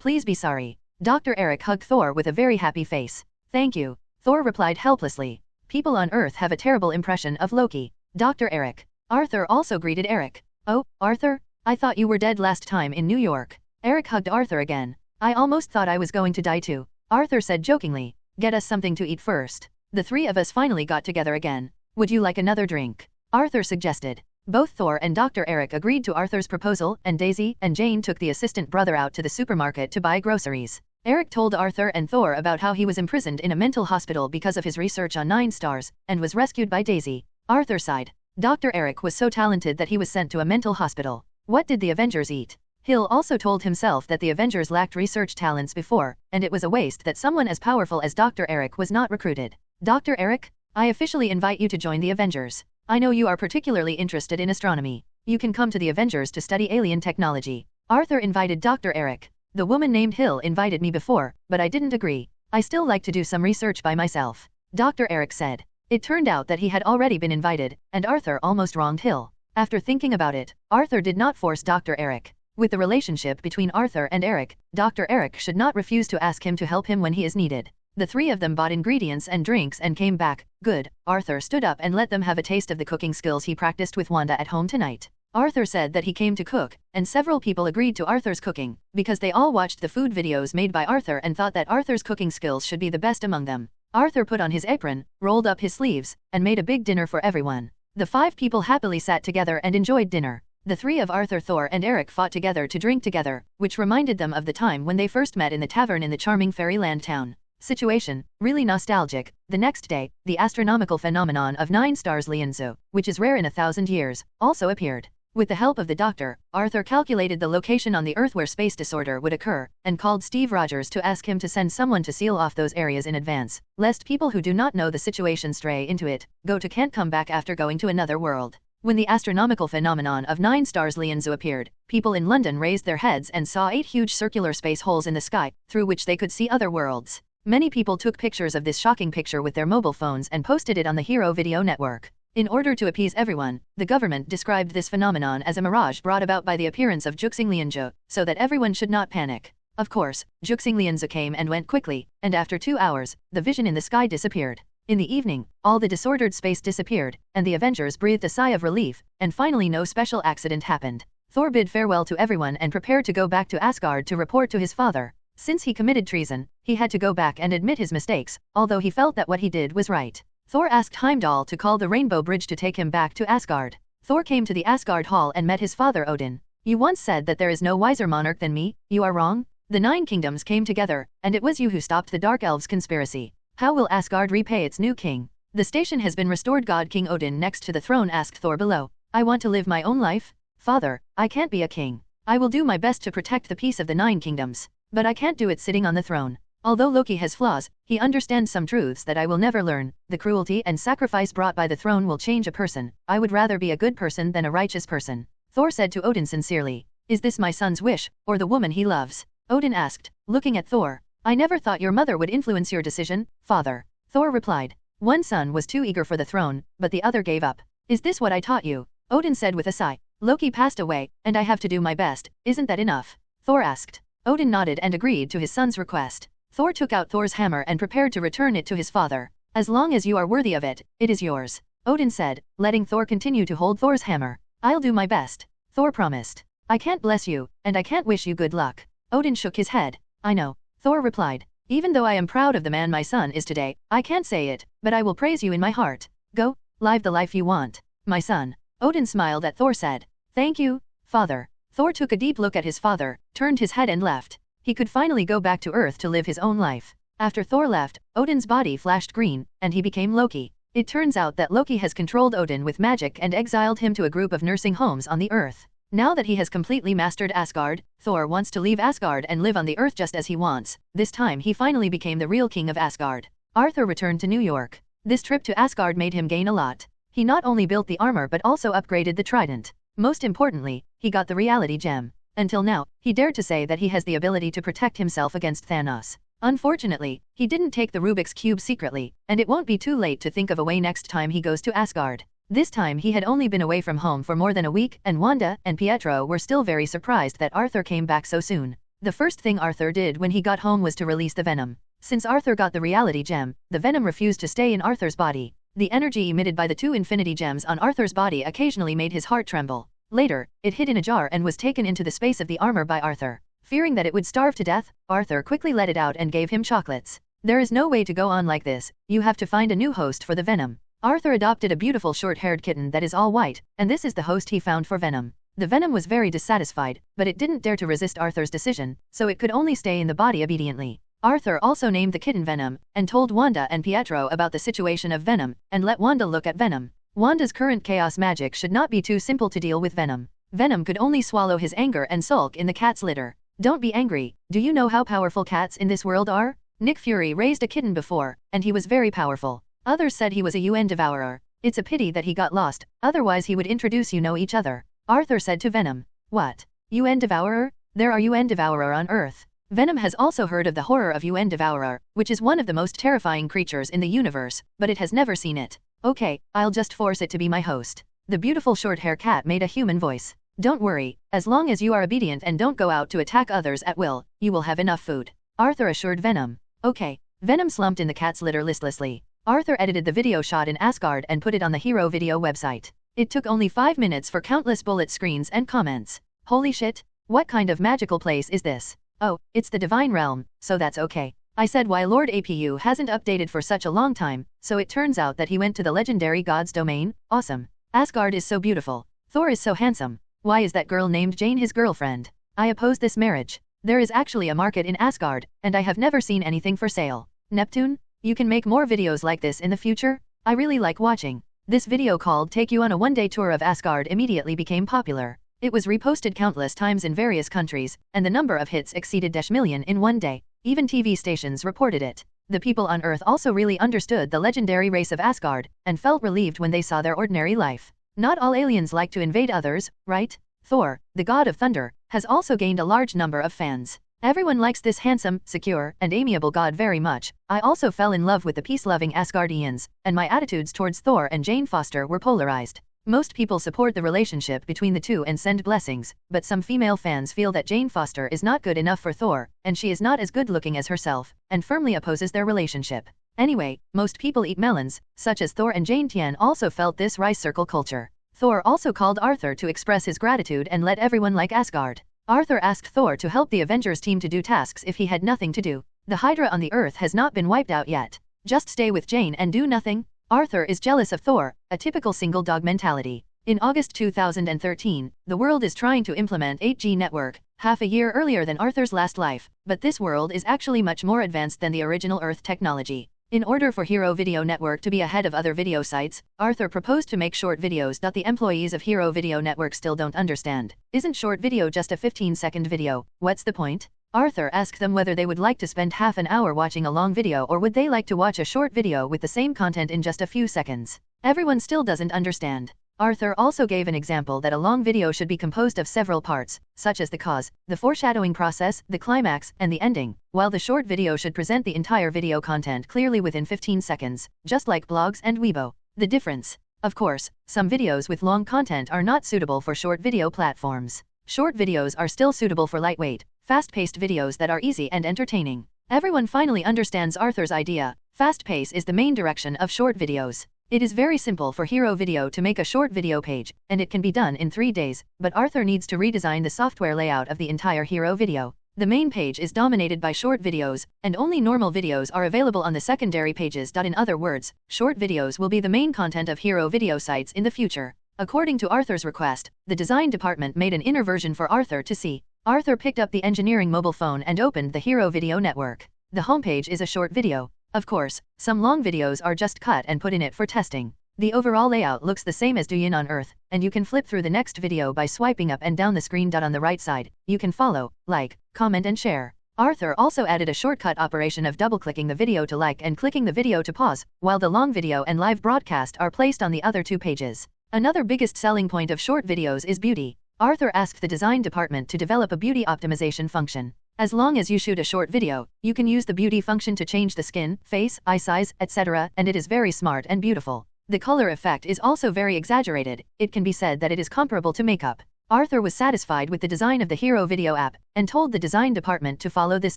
Please be sorry." Dr. Eric hugged Thor with a very happy face. "Thank you," Thor replied helplessly. "People on Earth have a terrible impression of Loki." Dr. Eric. Arthur also greeted Eric. "Oh, Arthur? I thought you were dead last time in New York." Eric hugged Arthur again. "I almost thought I was going to die too," Arthur said jokingly. "Get us something to eat first." The three of us finally got together again. "Would you like another drink?" Arthur suggested. Both Thor and Dr. Eric agreed to Arthur's proposal, and Daisy and Jane took the assistant brother out to the supermarket to buy groceries. Eric told Arthur and Thor about how he was imprisoned in a mental hospital because of his research on 9 stars, and was rescued by Daisy. Arthur sighed. Dr. Eric was so talented that he was sent to a mental hospital. What did the Avengers eat? Hill also told himself that the Avengers lacked research talents before, and it was a waste that someone as powerful as Dr. Eric was not recruited. "Dr. Eric, I officially invite you to join the Avengers. I know you are particularly interested in astronomy. You can come to the Avengers to study alien technology." Arthur invited Dr. Eric. "The woman named Hill invited me before, but I didn't agree. I still like to do some research by myself," Dr. Eric said. It turned out that he had already been invited, and Arthur almost wronged Hill. After thinking about it, Arthur did not force Dr. Eric. With the relationship between Arthur and Eric, Dr. Eric should not refuse to ask him to help him when he is needed. The three of them bought ingredients and drinks and came back. Good. Arthur stood up and let them have a taste of the cooking skills he practiced with Wanda at home tonight. Arthur said that he came to cook, and several people agreed to Arthur's cooking, because they all watched the food videos made by Arthur and thought that Arthur's cooking skills should be the best among them. Arthur put on his apron, rolled up his sleeves, and made a big dinner for everyone. The 5 people happily sat together and enjoyed dinner. The 3 of Arthur, Thor and Eric fought together to drink together, which reminded them of the time when they first met in the tavern in the charming fairyland town. Situation, really nostalgic. The next day, the astronomical phenomenon of 9 stars Lianzu, which is rare in 1,000 years, also appeared. With the help of the doctor, Arthur calculated the location on the Earth where space disorder would occur, and called Steve Rogers to ask him to send someone to seal off those areas in advance, lest people who do not know the situation stray into it, go to can't come back after going to another world. When the astronomical phenomenon of 9 stars Lianzu appeared, people in London raised their heads and saw 8 huge circular space holes in the sky, through which they could see other worlds. Many people took pictures of this shocking picture with their mobile phones and posted it on the Hero Video Network. In order to appease everyone, the government described this phenomenon as a mirage brought about by the appearance of Juxing Lianzu, so that everyone should not panic. Of course, Juxing Lianzu came and went quickly, and after 2 hours, the vision in the sky disappeared. In the evening, all the disordered space disappeared, and the Avengers breathed a sigh of relief, and finally no special accident happened. Thor bid farewell to everyone and prepared to go back to Asgard to report to his father. Since he committed treason, he had to go back and admit his mistakes, although he felt that what he did was right. Thor asked Heimdall to call the Rainbow Bridge to take him back to Asgard. Thor came to the Asgard Hall and met his father Odin. "You once said that there is no wiser monarch than me. You are wrong. The 9 kingdoms came together, and it was you who stopped the Dark Elves' conspiracy. How will Asgard repay its new king?" "The station has been restored." God King Odin next to the throne asked Thor below. "I want to live my own life? Father, I can't be a king. I will do my best to protect the peace of the 9 kingdoms. But I can't do it sitting on the throne. Although Loki has flaws, he understands some truths that I will never learn. The cruelty and sacrifice brought by the throne will change a person. I would rather be a good person than a righteous person." Thor said to Odin sincerely. "Is this my son's wish, or the woman he loves?" Odin asked, looking at Thor. "I never thought your mother would influence your decision, father." Thor replied. "One son was too eager for the throne, but the other gave up." "Is this what I taught you?" Odin said with a sigh. "Loki passed away, and I have to do my best. Isn't that enough?" Thor asked. Odin nodded and agreed to his son's request. Thor took out Thor's hammer and prepared to return it to his father. "As long as you are worthy of it, it is yours." Odin said, letting Thor continue to hold Thor's hammer. I'll do my best. Thor promised. I can't bless you, and I can't wish you good luck. Odin shook his head. I know. Thor replied. Even though I am proud of the man my son is today, I can't say it, but I will praise you in my heart. Go, live the life you want, my son. Odin smiled at Thor said. Thank you, father. Thor took a deep look at his father, turned his head and left. He could finally go back to Earth to live his own life. After Thor left, Odin's body flashed green, and he became Loki. It turns out that Loki has controlled Odin with magic and exiled him to a group of nursing homes on the Earth. Now that he has completely mastered Asgard, Thor wants to leave Asgard and live on the Earth just as he wants. This time he finally became the real king of Asgard. Arthur returned to New York. This trip to Asgard made him gain a lot. He not only built the armor but also upgraded the Trident. Most importantly, he got the reality gem. Until now, he dared to say that he has the ability to protect himself against Thanos. Unfortunately, he didn't take the Rubik's Cube secretly, and it won't be too late to think of a way next time he goes to Asgard. This time he had only been away from home for more than a week, and Wanda and Pietro were still very surprised that Arthur came back so soon. The first thing Arthur did when he got home was to release the venom. Since Arthur got the reality gem, the venom refused to stay in Arthur's body. The energy emitted by the two infinity gems on Arthur's body occasionally made his heart tremble. Later, it hid in a jar and was taken into the space of the armor by Arthur. Fearing that it would starve to death, Arthur quickly let it out and gave him chocolates. There is no way to go on like this, you have to find a new host for the venom. Arthur adopted a beautiful short-haired kitten that is all white, and this is the host he found for Venom. The Venom was very dissatisfied, but it didn't dare to resist Arthur's decision, so it could only stay in the body obediently. Arthur also named the kitten Venom, and told Wanda and Pietro about the situation of Venom, and let Wanda look at Venom. Wanda's current chaos magic should not be too simple to deal with Venom. Venom could only swallow his anger and sulk in the cat's litter. Don't be angry, do you know how powerful cats in this world are? Nick Fury raised a kitten before, and he was very powerful. Others said he was a UN devourer. It's a pity that he got lost, otherwise he would introduce each other. Arthur said to Venom. What? UN devourer? There are UN devourer on Earth. Venom has also heard of the horror of UN devourer, which is one of the most terrifying creatures in the universe, but it has never seen it. Okay, I'll just force it to be my host. The beautiful short-haired cat made a human voice. Don't worry, as long as you are obedient and don't go out to attack others at will, you will have enough food. Arthur assured Venom. Okay. Venom slumped in the cat's litter listlessly. Arthur edited the video shot in Asgard and put it on the Hero Video website. It took only 5 minutes for countless bullet screens and comments. Holy shit, what kind of magical place is this? Oh, it's the Divine Realm, so that's okay. I said why Lord APU hasn't updated for such a long time, so it turns out that he went to the legendary god's domain. Awesome. Asgard is so beautiful. Thor is so handsome. Why is that girl named Jane his girlfriend? I oppose this marriage. There is actually a market in Asgard, and I have never seen anything for sale. Neptune? You can make more videos like this in the future? I really like watching. This video called Take You on a One-Day Tour of Asgard immediately became popular. It was reposted countless times in various countries, and the number of hits exceeded -million in one day. Even TV stations reported it. The people on Earth also really understood the legendary race of Asgard, and felt relieved when they saw their ordinary life. Not all aliens like to invade others, right? Thor, the god of thunder, has also gained a large number of fans. Everyone likes this handsome, secure, and amiable god very much. I also fell in love with the peace-loving Asgardians, and my attitudes towards Thor and Jane Foster were polarized. Most people support the relationship between the two and send blessings, but some female fans feel that Jane Foster is not good enough for Thor, and she is not as good-looking as herself, and firmly opposes their relationship. Anyway, most people eat melons, such as Thor and Jane Tian also felt this rice circle culture. Thor also called Arthur to express his gratitude and let everyone like Asgard. Arthur asked Thor to help the Avengers team to do tasks if he had nothing to do. The Hydra on the Earth has not been wiped out yet. Just stay with Jane and do nothing? Arthur is jealous of Thor, a typical single dog mentality. In August 2013, the world is trying to implement 8G network, half a year earlier than Arthur's last life, but this world is actually much more advanced than the original Earth technology. In order for Hero Video Network to be ahead of other video sites, Arthur proposed to make short videos that the employees of Hero Video Network still don't understand. Isn't short video just a 15-second video? What's the point? Arthur asked them whether they would like to spend half an hour watching a long video or would they like to watch a short video with the same content in just a few seconds. Everyone still doesn't understand. Arthur also gave an example that a long video should be composed of several parts, such as the cause, the foreshadowing process, the climax, and the ending, while the short video should present the entire video content clearly within 15 seconds, just like blogs and Weibo. The difference? Of course, some videos with long content are not suitable for short video platforms. Short videos are still suitable for lightweight, fast-paced videos that are easy and entertaining. Everyone finally understands Arthur's idea. Fast pace is the main direction of short videos. It is very simple for Hero Video to make a short video page, and it can be done in 3 days, but Arthur needs to redesign the software layout of the entire Hero Video. The main page is dominated by short videos, and only normal videos are available on the secondary pages. In other words, short videos will be the main content of Hero Video sites in the future. According to Arthur's request, the design department made an inner version for Arthur to see. Arthur picked up the engineering mobile phone and opened the Hero Video network. The homepage is a short video. Of course, some long videos are just cut and put in it for testing. The overall layout looks the same as Duyin on Earth, and you can flip through the next video by swiping up and down the screen. On the right side, you can follow, like, comment and share. Arthur also added a shortcut operation of double-clicking the video to like and clicking the video to pause, while the long video and live broadcast are placed on the other 2 pages. Another biggest selling point of short videos is beauty. Arthur asked the design department to develop a beauty optimization function. As long as you shoot a short video, you can use the beauty function to change the skin, face, eye size, etc., and it is very smart and beautiful. The color effect is also very exaggerated. It can be said that it is comparable to makeup. Arthur was satisfied with the design of the Hero Video app, and told the design department to follow this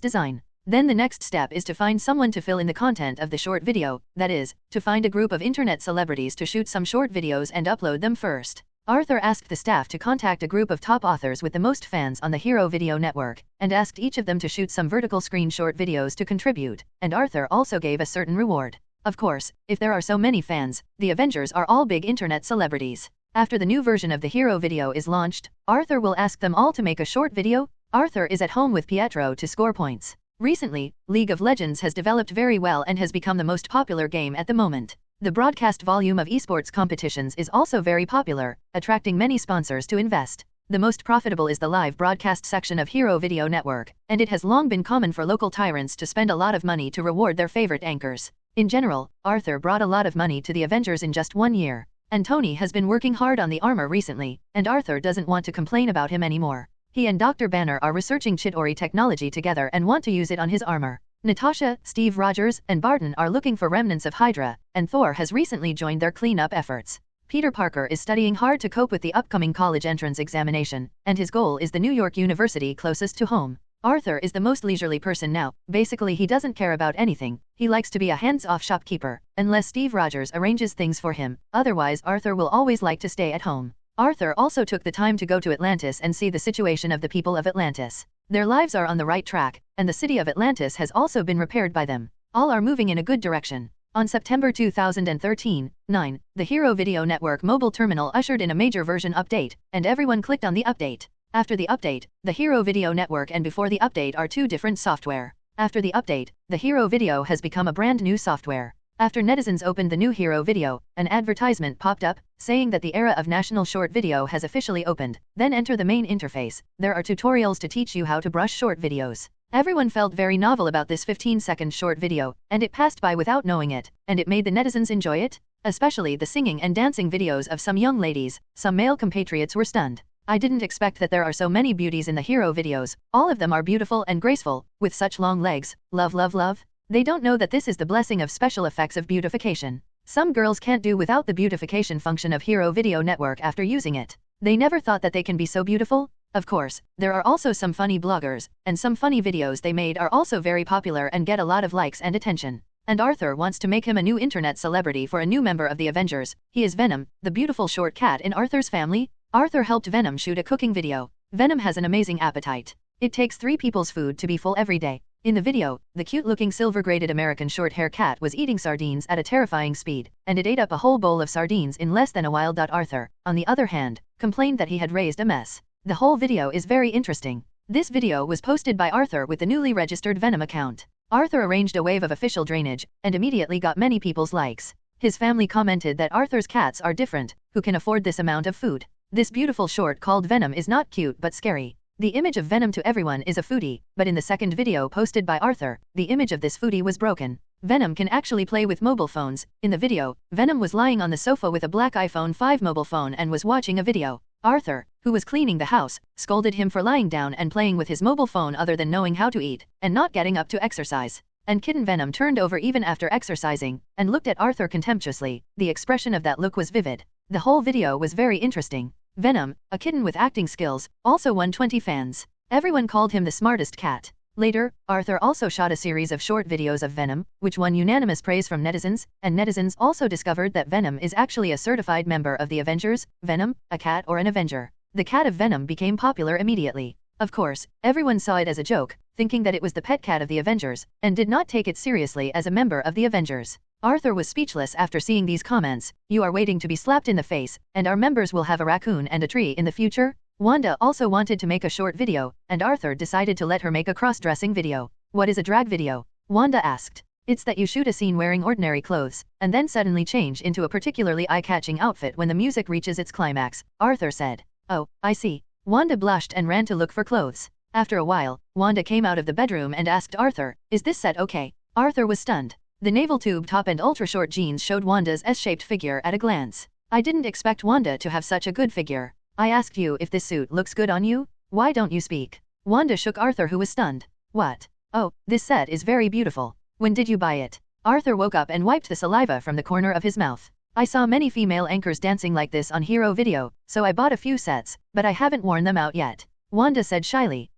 design. Then the next step is to find someone to fill in the content of the short video, that is, to find a group of internet celebrities to shoot some short videos and upload them first. Arthur asked the staff to contact a group of top authors with the most fans on the Hero Video network, and asked each of them to shoot some vertical screen short videos to contribute, and Arthur also gave a certain reward. Of course, if there are so many fans, the Avengers are all big internet celebrities. After the new version of the Hero Video is launched, Arthur will ask them all to make a short video. Arthur is at home with Pietro to score points. Recently, League of Legends has developed very well and has become the most popular game at the moment. The broadcast volume of esports competitions is also very popular, attracting many sponsors to invest. The most profitable is the live broadcast section of Hero Video Network, and it has long been common for local tyrants to spend a lot of money to reward their favorite anchors. In general, Arthur brought a lot of money to the Avengers in just 1 year. And Tony has been working hard on the armor recently, and Arthur doesn't want to complain about him anymore. He and Dr. Banner are researching Chitauri technology together and want to use it on his armor. Natasha, Steve Rogers, and Barton are looking for remnants of Hydra, and Thor has recently joined their cleanup efforts. Peter Parker is studying hard to cope with the upcoming college entrance examination, and his goal is the New York University closest to home. Arthur is the most leisurely person now. Basically, he doesn't care about anything. He likes to be a hands-off shopkeeper, unless Steve Rogers arranges things for him. Otherwise, Arthur will always like to stay at home. Arthur also took the time to go to Atlantis and see the situation of the people of Atlantis. Their lives are on the right track, and the city of Atlantis has also been repaired by them. All are moving in a good direction. On September 2013, the Hero Video Network mobile terminal ushered in a major version update, and everyone clicked on the update. After the update, the Hero Video Network and before the update are 2 different software. After the update, the Hero Video has become a brand new software. After netizens opened the new Hero Video, an advertisement popped up, saying that the era of national short video has officially opened. Then enter the main interface. There are tutorials to teach you how to brush short videos. Everyone felt very novel about this 15-second short video, and it passed by without knowing it, and it made the netizens enjoy it. Especially the singing and dancing videos of some young ladies. Some male compatriots were stunned. I didn't expect that there are so many beauties in the Hero videos. All of them are beautiful and graceful, with such long legs. Love, love, love. They don't know that this is the blessing of special effects of beautification. Some girls can't do without the beautification function of Hero Video Network after using it. They never thought that they can be so beautiful. Of course, there are also some funny bloggers, and some funny videos they made are also very popular and get a lot of likes and attention. And Arthur wants to make him a new internet celebrity for a new member of the Avengers. He is Venom, the beautiful short cat in Arthur's family. Arthur helped Venom shoot a cooking video. Venom has an amazing appetite. It takes 3 people's food to be full every day. In the video, the cute-looking silver-graded American short-hair cat was eating sardines at a terrifying speed, and it ate up a whole bowl of sardines in less than a while. Arthur, on the other hand, complained that he had raised a mess. The whole video is very interesting. This video was posted by Arthur with the newly registered Venom account. Arthur arranged a wave of official drainage, and immediately got many people's likes. His family commented that Arthur's cats are different. Who can afford this amount of food? This beautiful short called Venom is not cute but scary. The image of Venom to everyone is a foodie, but in the second video posted by Arthur, the image of this foodie was broken. Venom can actually play with mobile phones. In the video, Venom was lying on the sofa with a black iPhone 5 mobile phone and was watching a video. Arthur, who was cleaning the house, scolded him for lying down and playing with his mobile phone other than knowing how to eat, and not getting up to exercise. And kitten Venom turned over even after exercising, and looked at Arthur contemptuously. The expression of that look was vivid. The whole video was very interesting. Venom, a kitten with acting skills, also won 20 fans. Everyone called him the smartest cat. Later, Arthur also shot a series of short videos of Venom, which won unanimous praise from netizens, and netizens also discovered that Venom is actually a certified member of the Avengers, Venom, a cat or an Avenger. The cat of Venom became popular immediately. Of course, everyone saw it as a joke, thinking that it was the pet cat of the Avengers, and did not take it seriously as a member of the Avengers. Arthur was speechless after seeing these comments. You are waiting to be slapped in the face, and our members will have a raccoon and a tree in the future? Wanda also wanted to make a short video, and Arthur decided to let her make a cross-dressing video. What is a drag video? Wanda asked. It's that you shoot a scene wearing ordinary clothes, and then suddenly change into a particularly eye-catching outfit when the music reaches its climax, Arthur said. Oh, I see. Wanda blushed and ran to look for clothes. After a while, Wanda came out of the bedroom and asked Arthur, is this set okay? Arthur was stunned. The navel tube top and ultra-short jeans showed Wanda's S-shaped figure at a glance. I didn't expect Wanda to have such a good figure. I asked you if this suit looks good on you? Why don't you speak? Wanda shook Arthur, who was stunned. What? Oh, this set is very beautiful. When did you buy it? Arthur woke up and wiped the saliva from the corner of his mouth. I saw many female anchors dancing like this on Hero Video, so I bought a few sets, but I haven't worn them out yet. Wanda said shyly.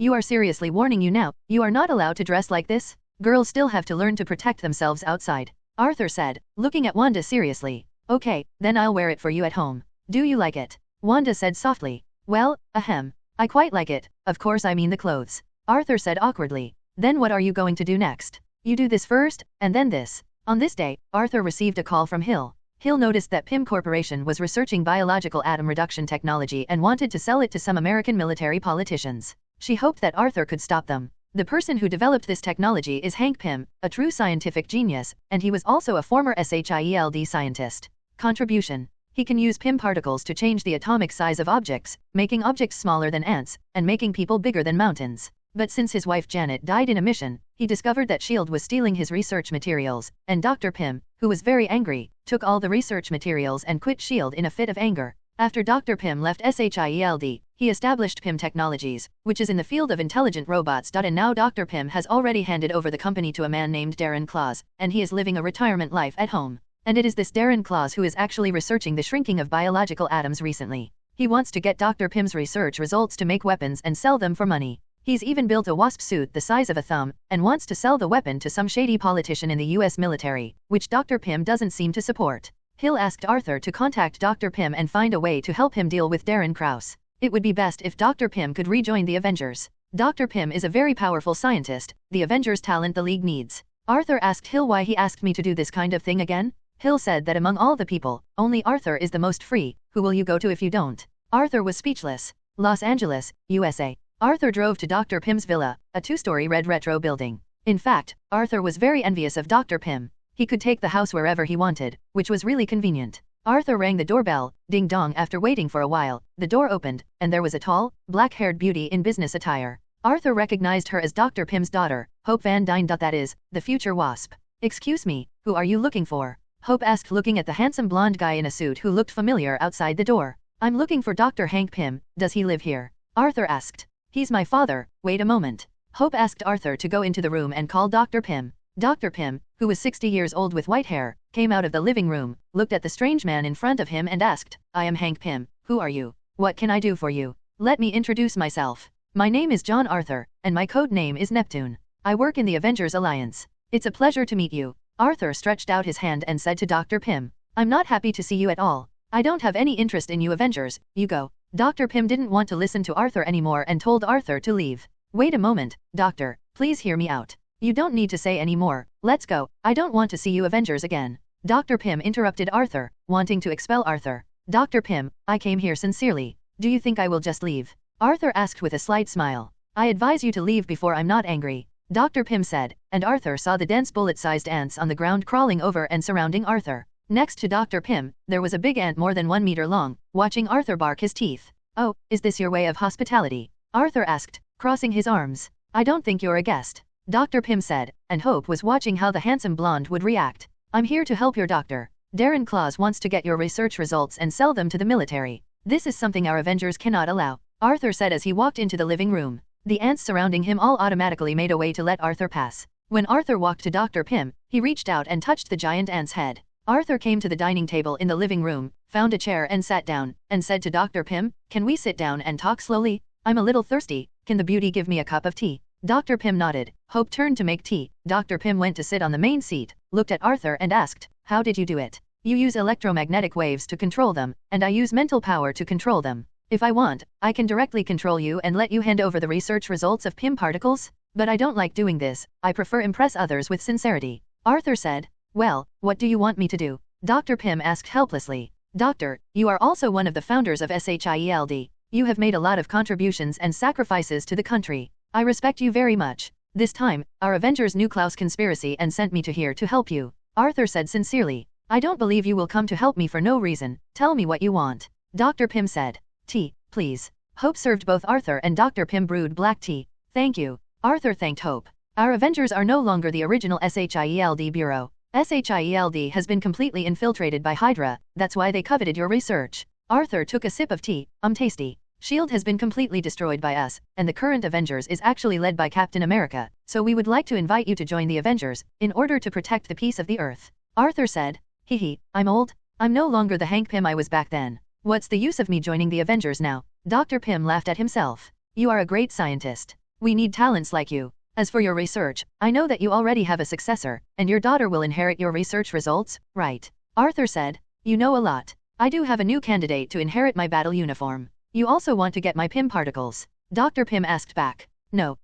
You are seriously warning you now, you are not allowed to dress like this? Girls still have to learn to protect themselves outside. Arthur said, looking at Wanda seriously. Okay, then I'll wear it for you at home. Do you like it? Wanda said softly. Well, ahem. I quite like it, of course I mean the clothes. Arthur said awkwardly. Then what are you going to do next? You do this first, and then this. On this day, Arthur received a call from S.H.I.E.L.D. S.H.I.E.L.D noticed that PIM Corporation was researching biological atom reduction technology and wanted to sell it to some American military politicians. She hoped that Arthur could stop them. The person who developed this technology is Hank Pym, a true scientific genius, and he was also a former S.H.I.E.L.D scientist. Contribution. He can use PIM particles to change the atomic size of objects, making objects smaller than ants, and making people bigger than mountains. But since his wife Janet died in a mission, he discovered that S.H.I.E.L.D was stealing his research materials, and Dr. Pym, who was very angry, took all the research materials and quit S.H.I.E.L.D in a fit of anger. After Dr. Pym left S.H.I.E.L.D, he established PIM Technologies, which is in the field of intelligent robots. And now Dr. Pym has already handed over the company to a man named Darren Claus, and he is living a retirement life at home. And it is this Darren Claus who is actually researching the shrinking of biological atoms recently. He wants to get Dr. Pym's research results to make weapons and sell them for money. He's even built a wasp suit the size of a thumb, and wants to sell the weapon to some shady politician in the US military, which Dr. Pym doesn't seem to support. S.H.I.E.L.D asked Arthur to contact Dr. Pym and find a way to help him deal with Darren Kraus. It would be best if Dr. Pym could rejoin the Avengers. Dr. Pym is a very powerful scientist, the Avengers talent the League needs. Arthur asked S.H.I.E.L.D why he asked me to do this kind of thing again. S.H.I.E.L.D said that among all the people, only Arthur is the most free. Who will you go to if you don't? Arthur was speechless. Los Angeles, USA. Arthur drove to Dr. Pym's villa, a two-story red retro building. In fact, Arthur was very envious of Dr. Pym. He could take the house wherever he wanted, which was really convenient. Arthur rang the doorbell, ding-dong. After waiting for a while, the door opened, and there was a tall, black-haired beauty in business attire. Arthur recognized her as Dr. Pym's daughter, Hope Van Dyne. That is, the future Wasp. Excuse me, who are you looking for? Hope asked, looking at the handsome blonde guy in a suit who looked familiar outside the door. I'm looking for Dr. Hank Pym. Does he live here? Arthur asked. He's my father. Wait a moment. Hope asked Arthur to go into the room and call Dr. Pym. Dr. Pym, who was 60 years old with white hair, came out of the living room, looked at the strange man in front of him and asked, I am Hank Pym. Who are you? What can I do for you? Let me introduce myself. My name is John Arthur, and my code name is Neptune. I work in the Avengers Alliance. It's a pleasure to meet you. Arthur stretched out his hand and said to Dr. Pym, I'm not happy to see you at all. I don't have any interest in you Avengers, you go. Dr. Pym didn't want to listen to Arthur anymore and told Arthur to leave. Wait a moment, doctor, please hear me out. You don't need to say any more, let's go, I don't want to see you Avengers again. Dr. Pym interrupted Arthur, wanting to expel Arthur. Dr. Pym, I came here sincerely. Do you think I will just leave? Arthur asked with a slight smile. I advise you to leave before I'm not angry. Dr. Pym said, and Arthur saw the dense bullet-sized ants on the ground crawling over and surrounding Arthur. Next to Dr. Pym, there was a big ant more than 1 meter long, watching Arthur bark his teeth. Oh, is this your way of hospitality? Arthur asked, crossing his arms. I don't think you're a guest. Dr. Pym said, and Hope was watching how the handsome blonde would react. I'm here to help your doctor. Darren Claus wants to get your research results and sell them to the military. This is something our Avengers cannot allow, Arthur said as he walked into the living room. The ants surrounding him all automatically made a way to let Arthur pass. When Arthur walked to Dr. Pym, he reached out and touched the giant ant's head. Arthur came to the dining table in the living room, found a chair and sat down, and said to Dr. Pym, can we sit down and talk slowly? I'm a little thirsty, can the beauty give me a cup of tea? Dr. Pym nodded. Hope turned to make tea. Dr. Pym went to sit on the main seat, looked at Arthur and asked, "How did you do it?" "You use electromagnetic waves to control them, and I use mental power to control them. If I want, I can directly control you and let you hand over the research results of Pym particles. But I don't like doing this, I prefer impress others with sincerity." Arthur said, "Well, what do you want me to do?" Dr. Pym asked helplessly. "Doctor, you are also one of the founders of S.H.I.E.L.D. You have made a lot of contributions and sacrifices to the country. I respect you very much. This time, our Avengers knew Klaus' conspiracy and sent me to here to help you," Arthur said sincerely. "I don't believe you will come to help me for no reason. Tell me what you want." Dr. Pym said. "Tea, please." Hope served both Arthur and Dr. Pym brewed black tea. "Thank you." Arthur thanked Hope. "Our Avengers are no longer the original S.H.I.E.L.D. Bureau. S.H.I.E.L.D. has been completely infiltrated by Hydra, that's why they coveted your research." Arthur took a sip of tea. Tasty. S.H.I.E.L.D. has been completely destroyed by us, and the current Avengers is actually led by Captain America, so we would like to invite you to join the Avengers, in order to protect the peace of the Earth. Arthur said. "Hehe, I'm old. I'm no longer the Hank Pym I was back then. What's the use of me joining the Avengers now?" Dr. Pym laughed at himself. "You are a great scientist. We need talents like you. As for your research, I know that you already have a successor, and your daughter will inherit your research results, right?" Arthur said. "You know a lot. I do have a new candidate to inherit my battle uniform. You also want to get my Pym particles?" Dr. Pym asked back. No,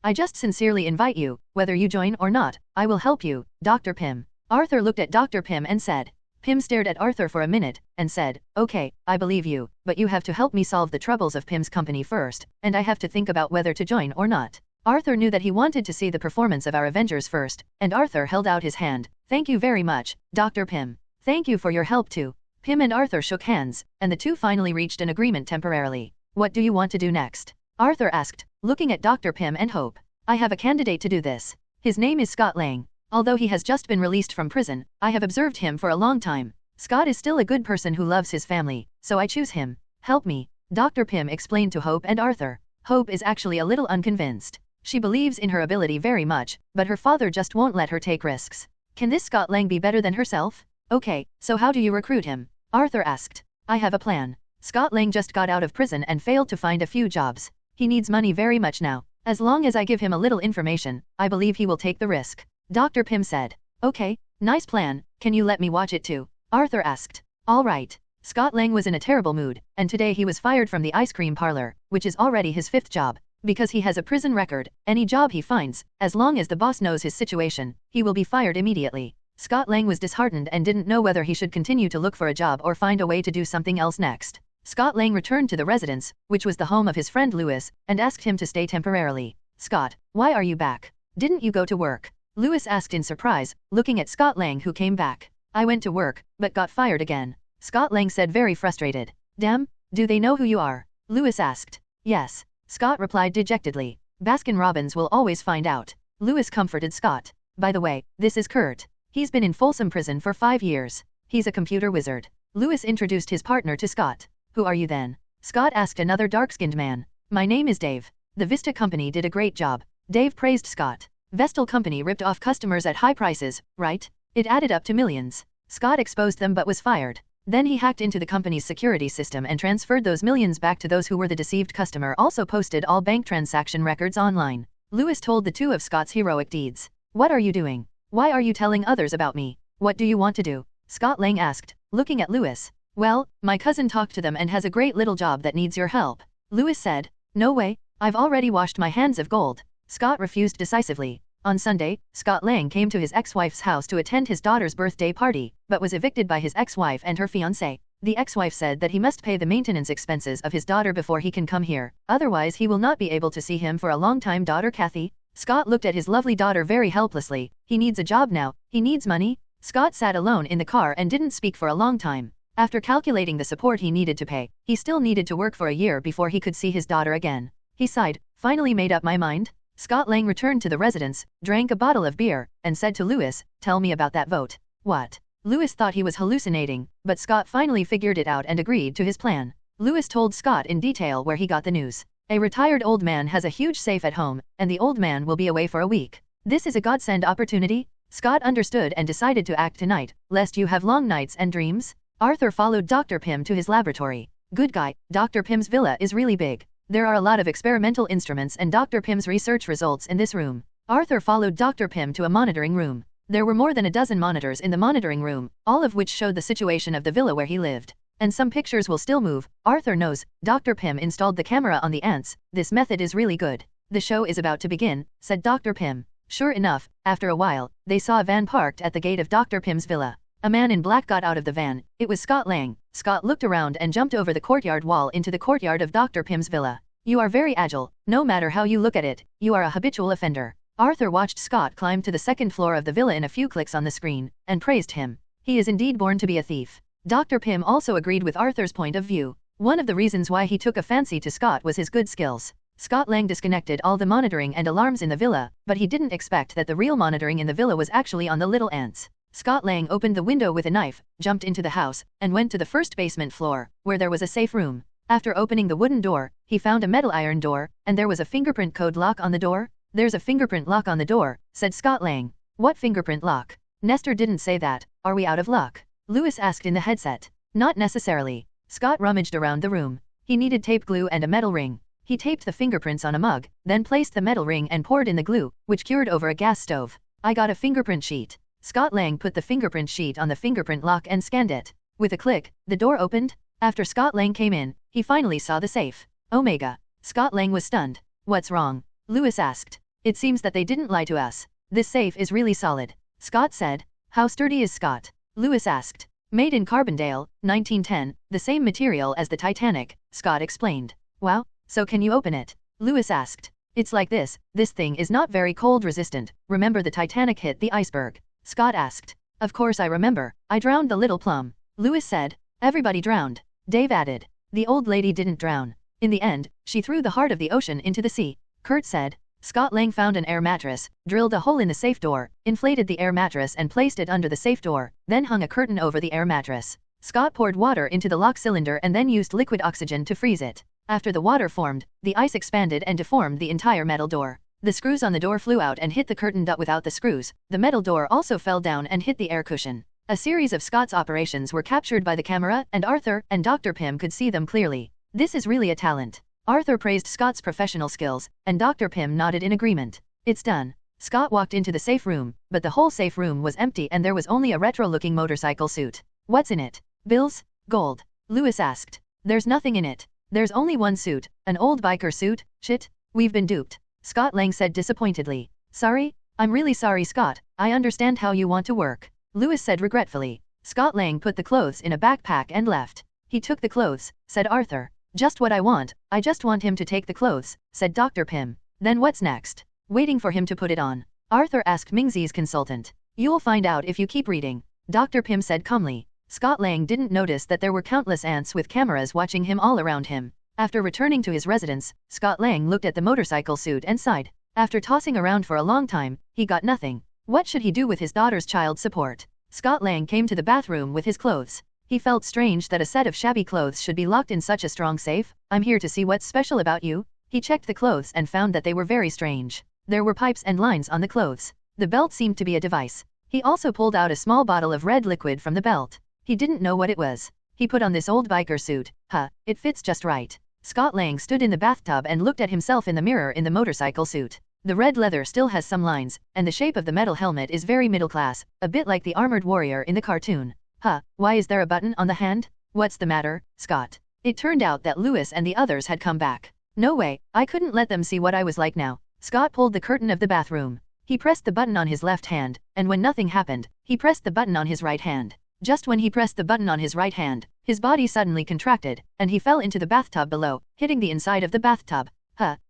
I just sincerely invite you, whether you join or not, I will help you, Dr. Pym." Arthur looked at Dr. Pym and said. Pym stared at Arthur for a minute, and said, "Okay, I believe you, but you have to help me solve the troubles of Pym's company first, and I have to think about whether to join or not." Arthur knew that he wanted to see the performance of our Avengers first, and Arthur held out his hand. "Thank you very much, Dr. Pym. Thank you for your help too." Pym and Arthur shook hands, and the two finally reached an agreement temporarily. "What do you want to do next?" Arthur asked, looking at Dr. Pym and Hope. "I have a candidate to do this. His name is Scott Lang. Although he has just been released from prison, I have observed him for a long time. Scott is still a good person who loves his family, so I choose him. Help me," Dr. Pym explained to Hope and Arthur. Hope is actually a little unconvinced. She believes in her ability very much, but her father just won't let her take risks. Can this Scott Lang be better than herself? "Okay, so how do you recruit him?" Arthur asked. "I have a plan. Scott Lang just got out of prison and failed to find a few jobs. He needs money very much now. As long as I give him a little information, I believe he will take the risk," Dr. Pym said. "Okay, nice plan, can you let me watch it too?" Arthur asked. "All right." Scott Lang was in a terrible mood, and today he was fired from the ice cream parlor, which is already his 5th job. Because he has a prison record, any job he finds, as long as the boss knows his situation, he will be fired immediately. Scott Lang was disheartened and didn't know whether he should continue to look for a job or find a way to do something else next. Scott Lang returned to the residence, which was the home of his friend Lewis, and asked him to stay temporarily. "Scott, why are you back? Didn't you go to work?" Lewis asked in surprise, looking at Scott Lang who came back. "I went to work, but got fired again," Scott Lang said very frustrated. "Damn, do they know who you are?" Lewis asked. "Yes," Scott replied dejectedly. "Baskin-Robbins will always find out." Lewis comforted Scott. "By the way, this is Kurt. He's been in Folsom Prison for 5 years. He's a computer wizard." Lewis introduced his partner to Scott. "Who are you then?" Scott asked another dark-skinned man. "My name is Dave. The Vista Company did a great job." Dave praised Scott. "Vestal Company ripped off customers at high prices, right? It added up to millions. Scott exposed them but was fired. Then he hacked into the company's security system and transferred those millions back to those who were the deceived customer, also posted all bank transaction records online." Lewis told the two of Scott's heroic deeds. "What are you doing? Why are you telling others about me? What do you want to do?" Scott Lang asked, looking at Lewis. "Well, my cousin talked to them and has a great little job that needs your help." Lewis said. "No way, I've already washed my hands of gold." Scott refused decisively. On Sunday, Scott Lang came to his ex-wife's house to attend his daughter's birthday party, but was evicted by his ex-wife and her fiancé. The ex-wife said that he must pay the maintenance expenses of his daughter before he can come here, otherwise he will not be able to see him for a long time. "Daughter Kathy?" Scott looked at his lovely daughter very helplessly. He needs a job now, he needs money. Scott sat alone in the car and didn't speak for a long time. After calculating the support he needed to pay, he still needed to work for a year before he could see his daughter again. He sighed. "Finally made up my mind." Scott Lang returned to the residence, drank a bottle of beer, and said to Lewis, "Tell me about that vote." "What?" Lewis thought he was hallucinating, but Scott finally figured it out and agreed to his plan. Lewis told Scott in detail where he got the news. A retired old man has a huge safe at home, and the old man will be away for a week. This is a godsend opportunity. Scott understood and decided to act tonight, lest you have long nights and dreams. Arthur followed Dr. Pym to his laboratory. "Good guy, Dr. Pym's villa is really big. There are a lot of experimental instruments and Dr. Pym's research results in this room. Arthur followed Dr. Pym to a monitoring room. There were more than a dozen monitors in the monitoring room, all of which showed the situation of the villa where he lived. And some pictures will still move. Arthur knows. Dr. Pym installed the camera on the ants. This method is really good. The show is about to begin, said Dr. Pym. Sure enough, after a while, they saw a van parked at the gate of Dr. Pym's villa. A man in black got out of the van. It was Scott Lang. Scott looked around and jumped over the courtyard wall into the courtyard of Dr. Pym's villa. You are very agile. No matter how you look at it, you are a habitual offender. Arthur watched Scott climb to the second floor of the villa in a few clicks on the screen, and praised him. He is indeed born to be a thief. Dr. Pym also agreed with Arthur's point of view. One of the reasons why he took a fancy to Scott was his good skills. Scott Lang disconnected all the monitoring and alarms in the villa, but he didn't expect that the real monitoring in the villa was actually on the little ants. Scott Lang opened the window with a knife, jumped into the house, and went to the first basement floor, where there was a safe room. After opening the wooden door, he found a metal iron door, and there was a fingerprint code lock on the door. There's a fingerprint lock on the door, said Scott Lang. What fingerprint lock? Nestor didn't say that. Are we out of luck? Lewis asked in the headset. Not necessarily. Scott rummaged around the room. He needed tape glue and a metal ring. He taped the fingerprints on a mug, then placed the metal ring and poured in the glue, which cured over a gas stove. I got a fingerprint sheet. Scott Lang put the fingerprint sheet on the fingerprint lock and scanned it. With a click, the door opened. After Scott Lang came in, he finally saw the safe. Omega. Scott Lang was stunned. What's wrong? Lewis asked. It seems that they didn't lie to us. This safe is really solid. Scott said. How sturdy is Scott? Lewis asked. Made in Carbondale, 1910, the same material as the Titanic, Scott explained. Wow, so can you open it? Lewis asked. It's like this thing is not very cold resistant. Remember the Titanic hit the iceberg? Scott asked. Of course I remember. I drowned the little plum. Lewis said. Everybody drowned. Dave added. The old lady didn't drown. In the end, she threw the heart of the ocean into the sea. Kurt said. Scott Lang found an air mattress, drilled a hole in the safe door, inflated the air mattress and placed it under the safe door, then hung a curtain over the air mattress. Scott poured water into the lock cylinder and then used liquid oxygen to freeze it. After the water formed, the ice expanded and deformed the entire metal door. The screws on the door flew out and hit the curtain. Without the screws, the metal door also fell down and hit the air cushion. A series of Scott's operations were captured by the camera, and Arthur and Dr. Pym could see them clearly. This is really a talent. Arthur praised Scott's professional skills, and Dr. Pym nodded in agreement. It's done. Scott walked into the safe room, but the whole safe room was empty and there was only a retro-looking motorcycle suit. What's in it? Bills? Gold? Lewis asked. There's nothing in it. There's only one suit, an old biker suit. Shit, we've been duped. Scott Lang said disappointedly. Sorry? I'm really sorry, Scott. I understand how you want to work. Lewis said regretfully. Scott Lang put the clothes in a backpack and left. He took the clothes, said Arthur. Just what I want. I just want him to take the clothes, said Dr. Pym. Then what's next? Waiting for him to put it on. Arthur asked Mingzi's consultant. You'll find out if you keep reading. Dr. Pym said calmly. Scott Lang didn't notice that there were countless ants with cameras watching him all around him. After returning to his residence, Scott Lang looked at the motorcycle suit and sighed. After tossing around for a long time, he got nothing. What should he do with his daughter's child support? Scott Lang came to the bathroom with his clothes. He felt strange that a set of shabby clothes should be locked in such a strong safe. I'm here to see what's special about you. He checked the clothes and found that they were very strange. There were pipes and lines on the clothes. The belt seemed to be a device. He also pulled out a small bottle of red liquid from the belt. He didn't know what it was. He put on this old biker suit. It fits just right. Scott Lang stood in the bathtub and looked at himself in the mirror in the motorcycle suit. The red leather still has some lines, and the shape of the metal helmet is very middle class, a bit like the armored warrior in the cartoon. Why is there a button on the hand? What's the matter, Scott? It turned out that Lewis and the others had come back. No way, I couldn't let them see what I was like now. Scott pulled the curtain of the bathroom. He pressed the button on his left hand, and when nothing happened, he pressed the button on his right hand. Just when he pressed the button on his right hand, his body suddenly contracted, and he fell into the bathtub below, hitting the inside of the bathtub.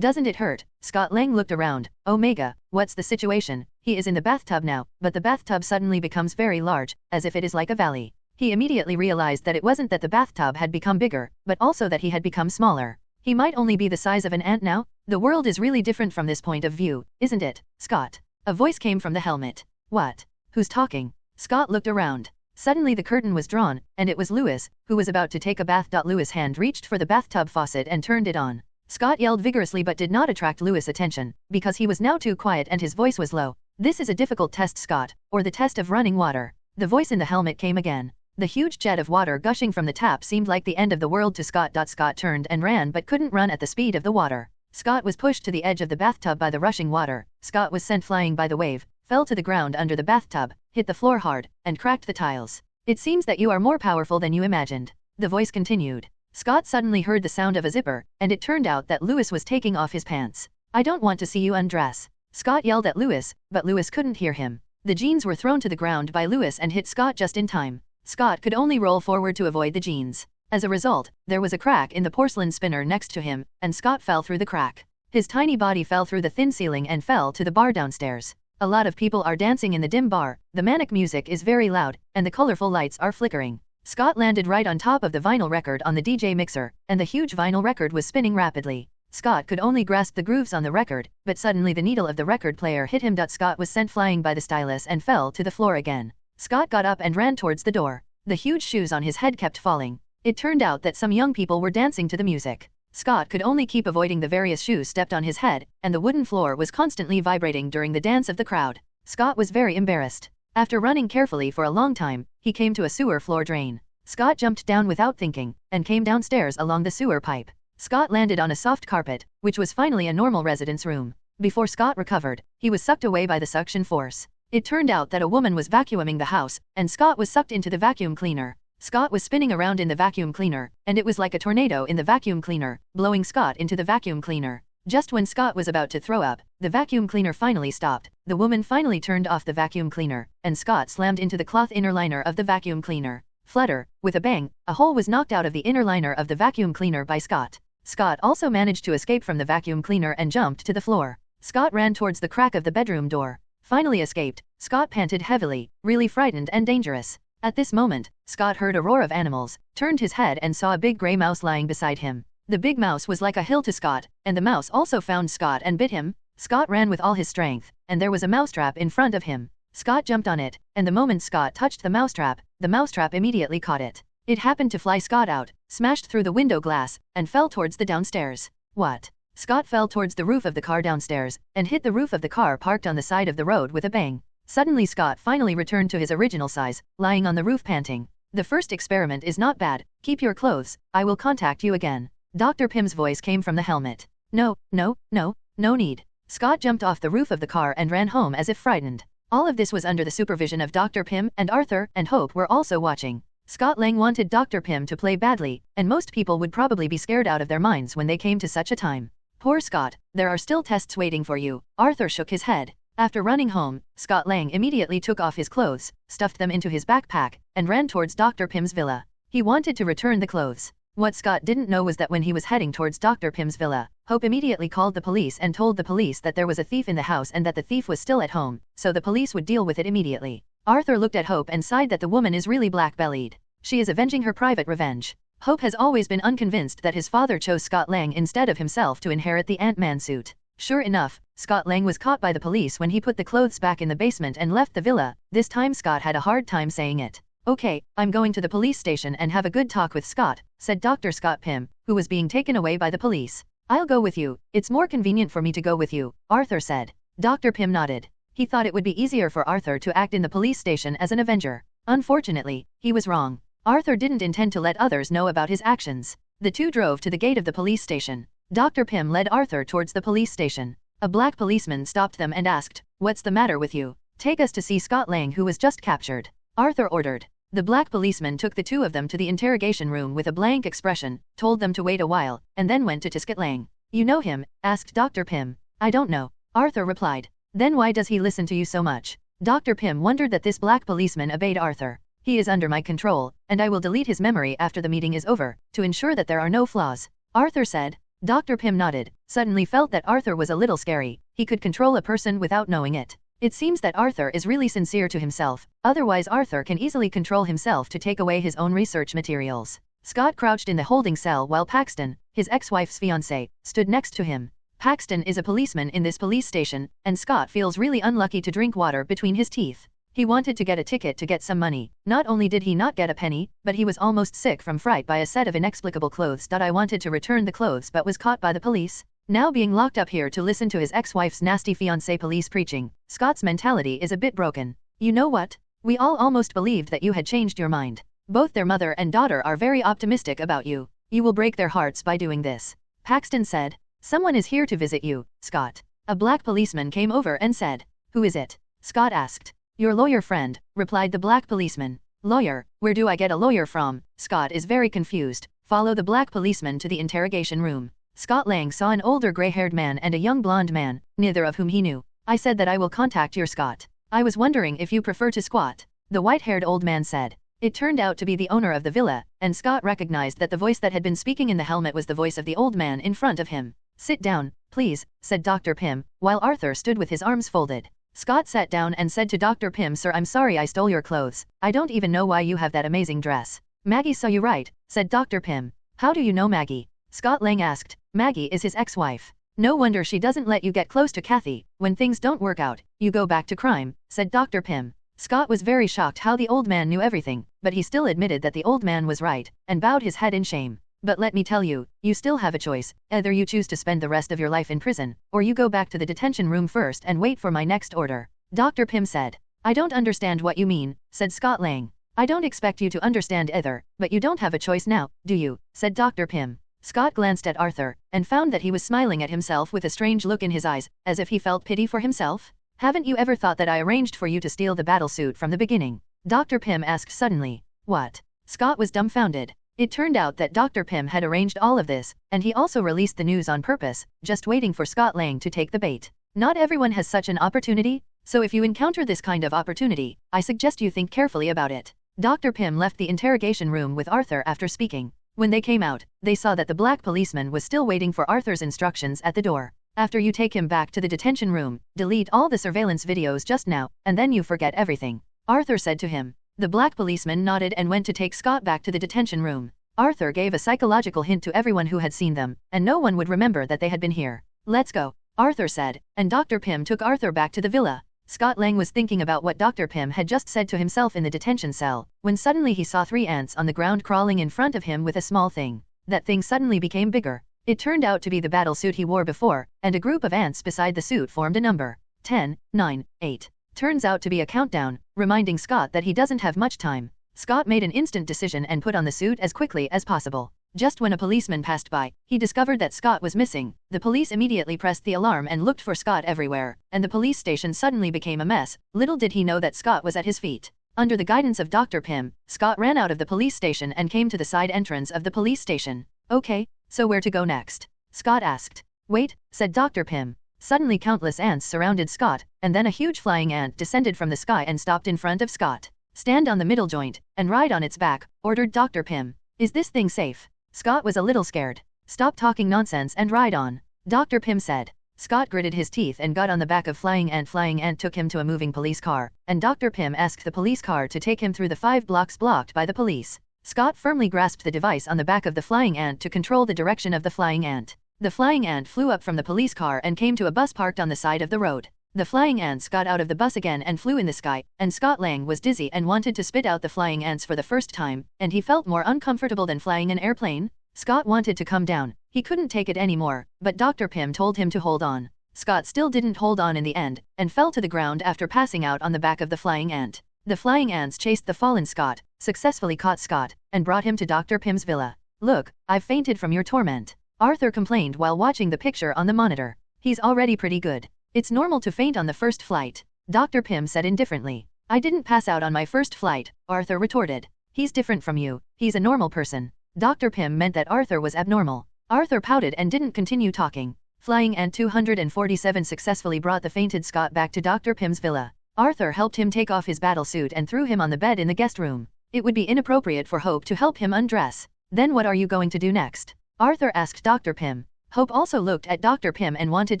Doesn't it hurt? Scott Lang looked around. Omega, what's the situation? He is in the bathtub now, but the bathtub suddenly becomes very large, as if it is like a valley. He immediately realized that it wasn't that the bathtub had become bigger, but also that he had become smaller. He might only be the size of an ant now. The world is really different from this point of view, isn't it, Scott? A voice came from the helmet. What? Who's talking? Scott looked around. Suddenly the curtain was drawn, and it was Lewis, who was about to take a bath. Lewis' hand reached for the bathtub faucet and turned it on. Scott yelled vigorously but did not attract Lewis' attention, because he was now too quiet and his voice was low. This is a difficult test, Scott, or the test of running water. The voice in the helmet came again. The huge jet of water gushing from the tap seemed like the end of the world to Scott. Scott turned and ran but couldn't run at the speed of the water. Scott was pushed to the edge of the bathtub by the rushing water. Scott was sent flying by the wave, fell to the ground under the bathtub, hit the floor hard, and cracked the tiles. It seems that you are more powerful than you imagined. The voice continued. Scott suddenly heard the sound of a zipper, and it turned out that Lewis was taking off his pants. I don't want to see you undress. Scott yelled at Lewis, but Lewis couldn't hear him. The jeans were thrown to the ground by Lewis and hit Scott just in time. Scott could only roll forward to avoid the jeans. As a result, there was a crack in the porcelain spinner next to him, and Scott fell through the crack. His tiny body fell through the thin ceiling and fell to the bar downstairs. A lot of people are dancing in the dim bar, the manic music is very loud, and the colorful lights are flickering. Scott landed right on top of the vinyl record on the DJ mixer, and the huge vinyl record was spinning rapidly. Scott could only grasp the grooves on the record, but suddenly the needle of the record player hit him. Scott was sent flying by the stylus and fell to the floor again. Scott got up and ran towards the door. The huge shoes on his head kept falling. It turned out that some young people were dancing to the music. Scott could only keep avoiding the various shoes stepped on his head, and the wooden floor was constantly vibrating during the dance of the crowd. Scott was very embarrassed. After running carefully for a long time, he came to a sewer floor drain. Scott jumped down without thinking, and came downstairs along the sewer pipe. Scott landed on a soft carpet, which was finally a normal residence room. Before Scott recovered, he was sucked away by the suction force. It turned out that a woman was vacuuming the house, and Scott was sucked into the vacuum cleaner. Scott was spinning around in the vacuum cleaner, and it was like a tornado in the vacuum cleaner, blowing Scott into the vacuum cleaner. Just when Scott was about to throw up, the vacuum cleaner finally stopped. The woman finally turned off the vacuum cleaner, and Scott slammed into the cloth inner liner of the vacuum cleaner. Flutter, with a bang, a hole was knocked out of the inner liner of the vacuum cleaner by Scott. Scott also managed to escape from the vacuum cleaner and jumped to the floor. Scott ran towards the crack of the bedroom door. Finally escaped, Scott panted heavily, really frightened and dangerous. At this moment, Scott heard a roar of animals, turned his head and saw a big gray mouse lying beside him. The big mouse was like a hill to Scott, and the mouse also found Scott and bit him. Scott ran with all his strength, and there was a mousetrap in front of him. Scott jumped on it, and the moment Scott touched the mousetrap immediately caught it. It happened to fly Scott out, smashed through the window glass, and fell towards the downstairs. What? Scott fell towards the roof of the car downstairs, and hit the roof of the car parked on the side of the road with a bang. Suddenly Scott finally returned to his original size, lying on the roof panting. The first experiment is not bad, keep your clothes, I will contact you again. Dr. Pym's voice came from the helmet. No need. Scott jumped off the roof of the car and ran home as if frightened. All of this was under the supervision of Dr. Pym, and Arthur and Hope were also watching. Scott Lang wanted Dr. Pym to play badly, and most people would probably be scared out of their minds when they came to such a time. Poor Scott, there are still tests waiting for you. Arthur shook his head. After running home, Scott Lang immediately took off his clothes, stuffed them into his backpack, and ran towards Dr. Pym's villa. He wanted to return the clothes. What Scott didn't know was that when he was heading towards Dr. Pym's villa, Hope immediately called the police and told the police that there was a thief in the house and that the thief was still at home, so the police would deal with it immediately. Arthur looked at Hope and sighed that the woman is really black-bellied. She is avenging her private revenge. Hope has always been unconvinced that his father chose Scott Lang instead of himself to inherit the Ant-Man suit. Sure enough, Scott Lang was caught by the police when he put the clothes back in the basement and left the villa. This time Scott had a hard time saying it. Okay, I'm going to the police station and have a good talk with Scott, said Dr. Scott Pym, who was being taken away by the police. I'll go with you, it's more convenient for me to go with you, Arthur said. Dr. Pym nodded. He thought it would be easier for Arthur to act in the police station as an Avenger. Unfortunately, he was wrong. Arthur didn't intend to let others know about his actions. The two drove to the gate of the police station. Dr. Pym led Arthur towards the police station. A black policeman stopped them and asked, "What's the matter with you? Take us to see Scott Lang, who was just captured," Arthur ordered. The black policeman took the two of them to the interrogation room with a blank expression, told them to wait a while, and then went to Scott Lang. "You know him?" asked Dr. Pym. "I don't know," Arthur replied. "Then why does he listen to you so much?" Dr. Pym wondered that this black policeman obeyed Arthur. "He is under my control, and I will delete his memory after the meeting is over, to ensure that there are no flaws," Arthur said. Dr. Pym nodded, suddenly felt that Arthur was a little scary. He could control a person without knowing it. It seems that Arthur is really sincere to himself, otherwise Arthur can easily control himself to take away his own research materials. Scott crouched in the holding cell while Paxton, his ex-wife's fiancé, stood next to him. Paxton is a policeman in this police station, and Scott feels really unlucky to drink water between his teeth. He wanted to get a ticket to get some money. Not only did he not get a penny, but he was almost sick from fright by a set of inexplicable clothes. I wanted to return the clothes but was caught by the police. Now being locked up here to listen to his ex-wife's nasty fiancé police preaching, Scott's mentality is a bit broken. "You know what? We all almost believed that you had changed your mind. Both their mother and daughter are very optimistic about you. You will break their hearts by doing this. Paxton said. Someone is here to visit you, Scott. A black policeman came over and said. Who is it? Scott asked. Your lawyer friend, replied the black policeman. Lawyer, where do I get a lawyer from? Scott is very confused. Follow the black policeman to the interrogation room. Scott Lang saw an older gray-haired man and a young blonde man, neither of whom he knew. I said that I will contact your Scott. I was wondering if you prefer to squat. The white-haired old man said. It turned out to be the owner of the villa, and Scott recognized that the voice that had been speaking in the helmet was the voice of the old man in front of him. Sit down, please, said Dr. Pym, while Arthur stood with his arms folded. Scott sat down and said to Dr. Pym, Sir, I'm sorry I stole your clothes. I don't even know why you have that amazing dress. Maggie saw you right, said Dr. Pym. How do you know Maggie? Scott Lang asked. Maggie is his ex-wife. No wonder she doesn't let you get close to Kathy. When things don't work out, you go back to crime, said Dr. Pym. Scott was very shocked how the old man knew everything, but he still admitted that the old man was right, and bowed his head in shame. But let me tell you, you still have a choice. Either you choose to spend the rest of your life in prison, or you go back to the detention room first and wait for my next order. Dr. Pym said. I don't understand what you mean, said Scott Lang. I don't expect you to understand either, but you don't have a choice now, do you? Said Dr. Pym. Scott glanced at Arthur, and found that he was smiling at himself with a strange look in his eyes, as if he felt pity for himself. Haven't you ever thought that I arranged for you to steal the battlesuit from the beginning? Dr. Pym asked suddenly. What? Scott was dumbfounded. It turned out that Dr. Pym had arranged all of this, and he also released the news on purpose, just waiting for Scott Lang to take the bait. Not everyone has such an opportunity, so if you encounter this kind of opportunity, I suggest you think carefully about it. Dr. Pym left the interrogation room with Arthur after speaking. When they came out, they saw that the black policeman was still waiting for Arthur's instructions at the door. After you take him back to the detention room, delete all the surveillance videos just now, and then you forget everything. Arthur said to him. The black policeman nodded and went to take Scott back to the detention room. Arthur gave a psychological hint to everyone who had seen them, and no one would remember that they had been here. Let's go, Arthur said, and Dr. Pym took Arthur back to the villa. Scott Lang was thinking about what Dr. Pym had just said to himself in the detention cell, when suddenly he saw 3 ants on the ground crawling in front of him with a small thing. That thing suddenly became bigger. It turned out to be the battle suit he wore before, and a group of ants beside the suit formed a number. 10, 9, 8. Turns out to be a countdown, reminding Scott that he doesn't have much time. Scott made an instant decision and put on the suit as quickly as possible. Just when a policeman passed by, he discovered that Scott was missing. The police immediately pressed the alarm and looked for Scott everywhere, and the police station suddenly became a mess. Little did he know that Scott was at his feet. Under the guidance of Dr. Pym, Scott ran out of the police station and came to the side entrance of the police station. Okay, so where to go next? Scott asked. Wait, said Dr. Pym. Suddenly countless ants surrounded Scott, and then a huge flying ant descended from the sky and stopped in front of Scott. Stand on the middle joint, and ride on its back, ordered Dr. Pym. Is this thing safe? Scott was a little scared. Stop talking nonsense and ride on, Dr. Pym said. Scott gritted his teeth and got on the back of Flying Ant. Flying Ant took him to a moving police car, and Dr. Pym asked the police car to take him through the 5 blocks blocked by the police. Scott firmly grasped the device on the back of the Flying Ant to control the direction of the Flying Ant. The Flying Ant flew up from the police car and came to a bus parked on the side of the road. The flying ants got out of the bus again and flew in the sky, and Scott Lang was dizzy and wanted to spit out the flying ants for the first time, and he felt more uncomfortable than flying an airplane. Scott wanted to come down. He couldn't take it anymore, but Dr. Pym told him to hold on. Scott still didn't hold on in the end, and fell to the ground after passing out on the back of the flying ant. The flying ants chased the fallen Scott, successfully caught Scott, and brought him to Dr. Pym's villa. Look, I've fainted from your torment, Arthur complained while watching the picture on the monitor. He's already pretty good. It's normal to faint on the first flight, Dr. Pym said indifferently. I didn't pass out on my first flight, Arthur retorted. He's different from you. He's a normal person. Dr. Pym meant that Arthur was abnormal. Arthur pouted and didn't continue talking. Flying Ant 247 successfully brought the fainted Scott back to Dr. Pym's villa. Arthur helped him take off his battle suit and threw him on the bed in the guest room. It would be inappropriate for Hope to help him undress. Then what are you going to do next? Arthur asked Dr. Pym. Hope also looked at Dr. Pym and wanted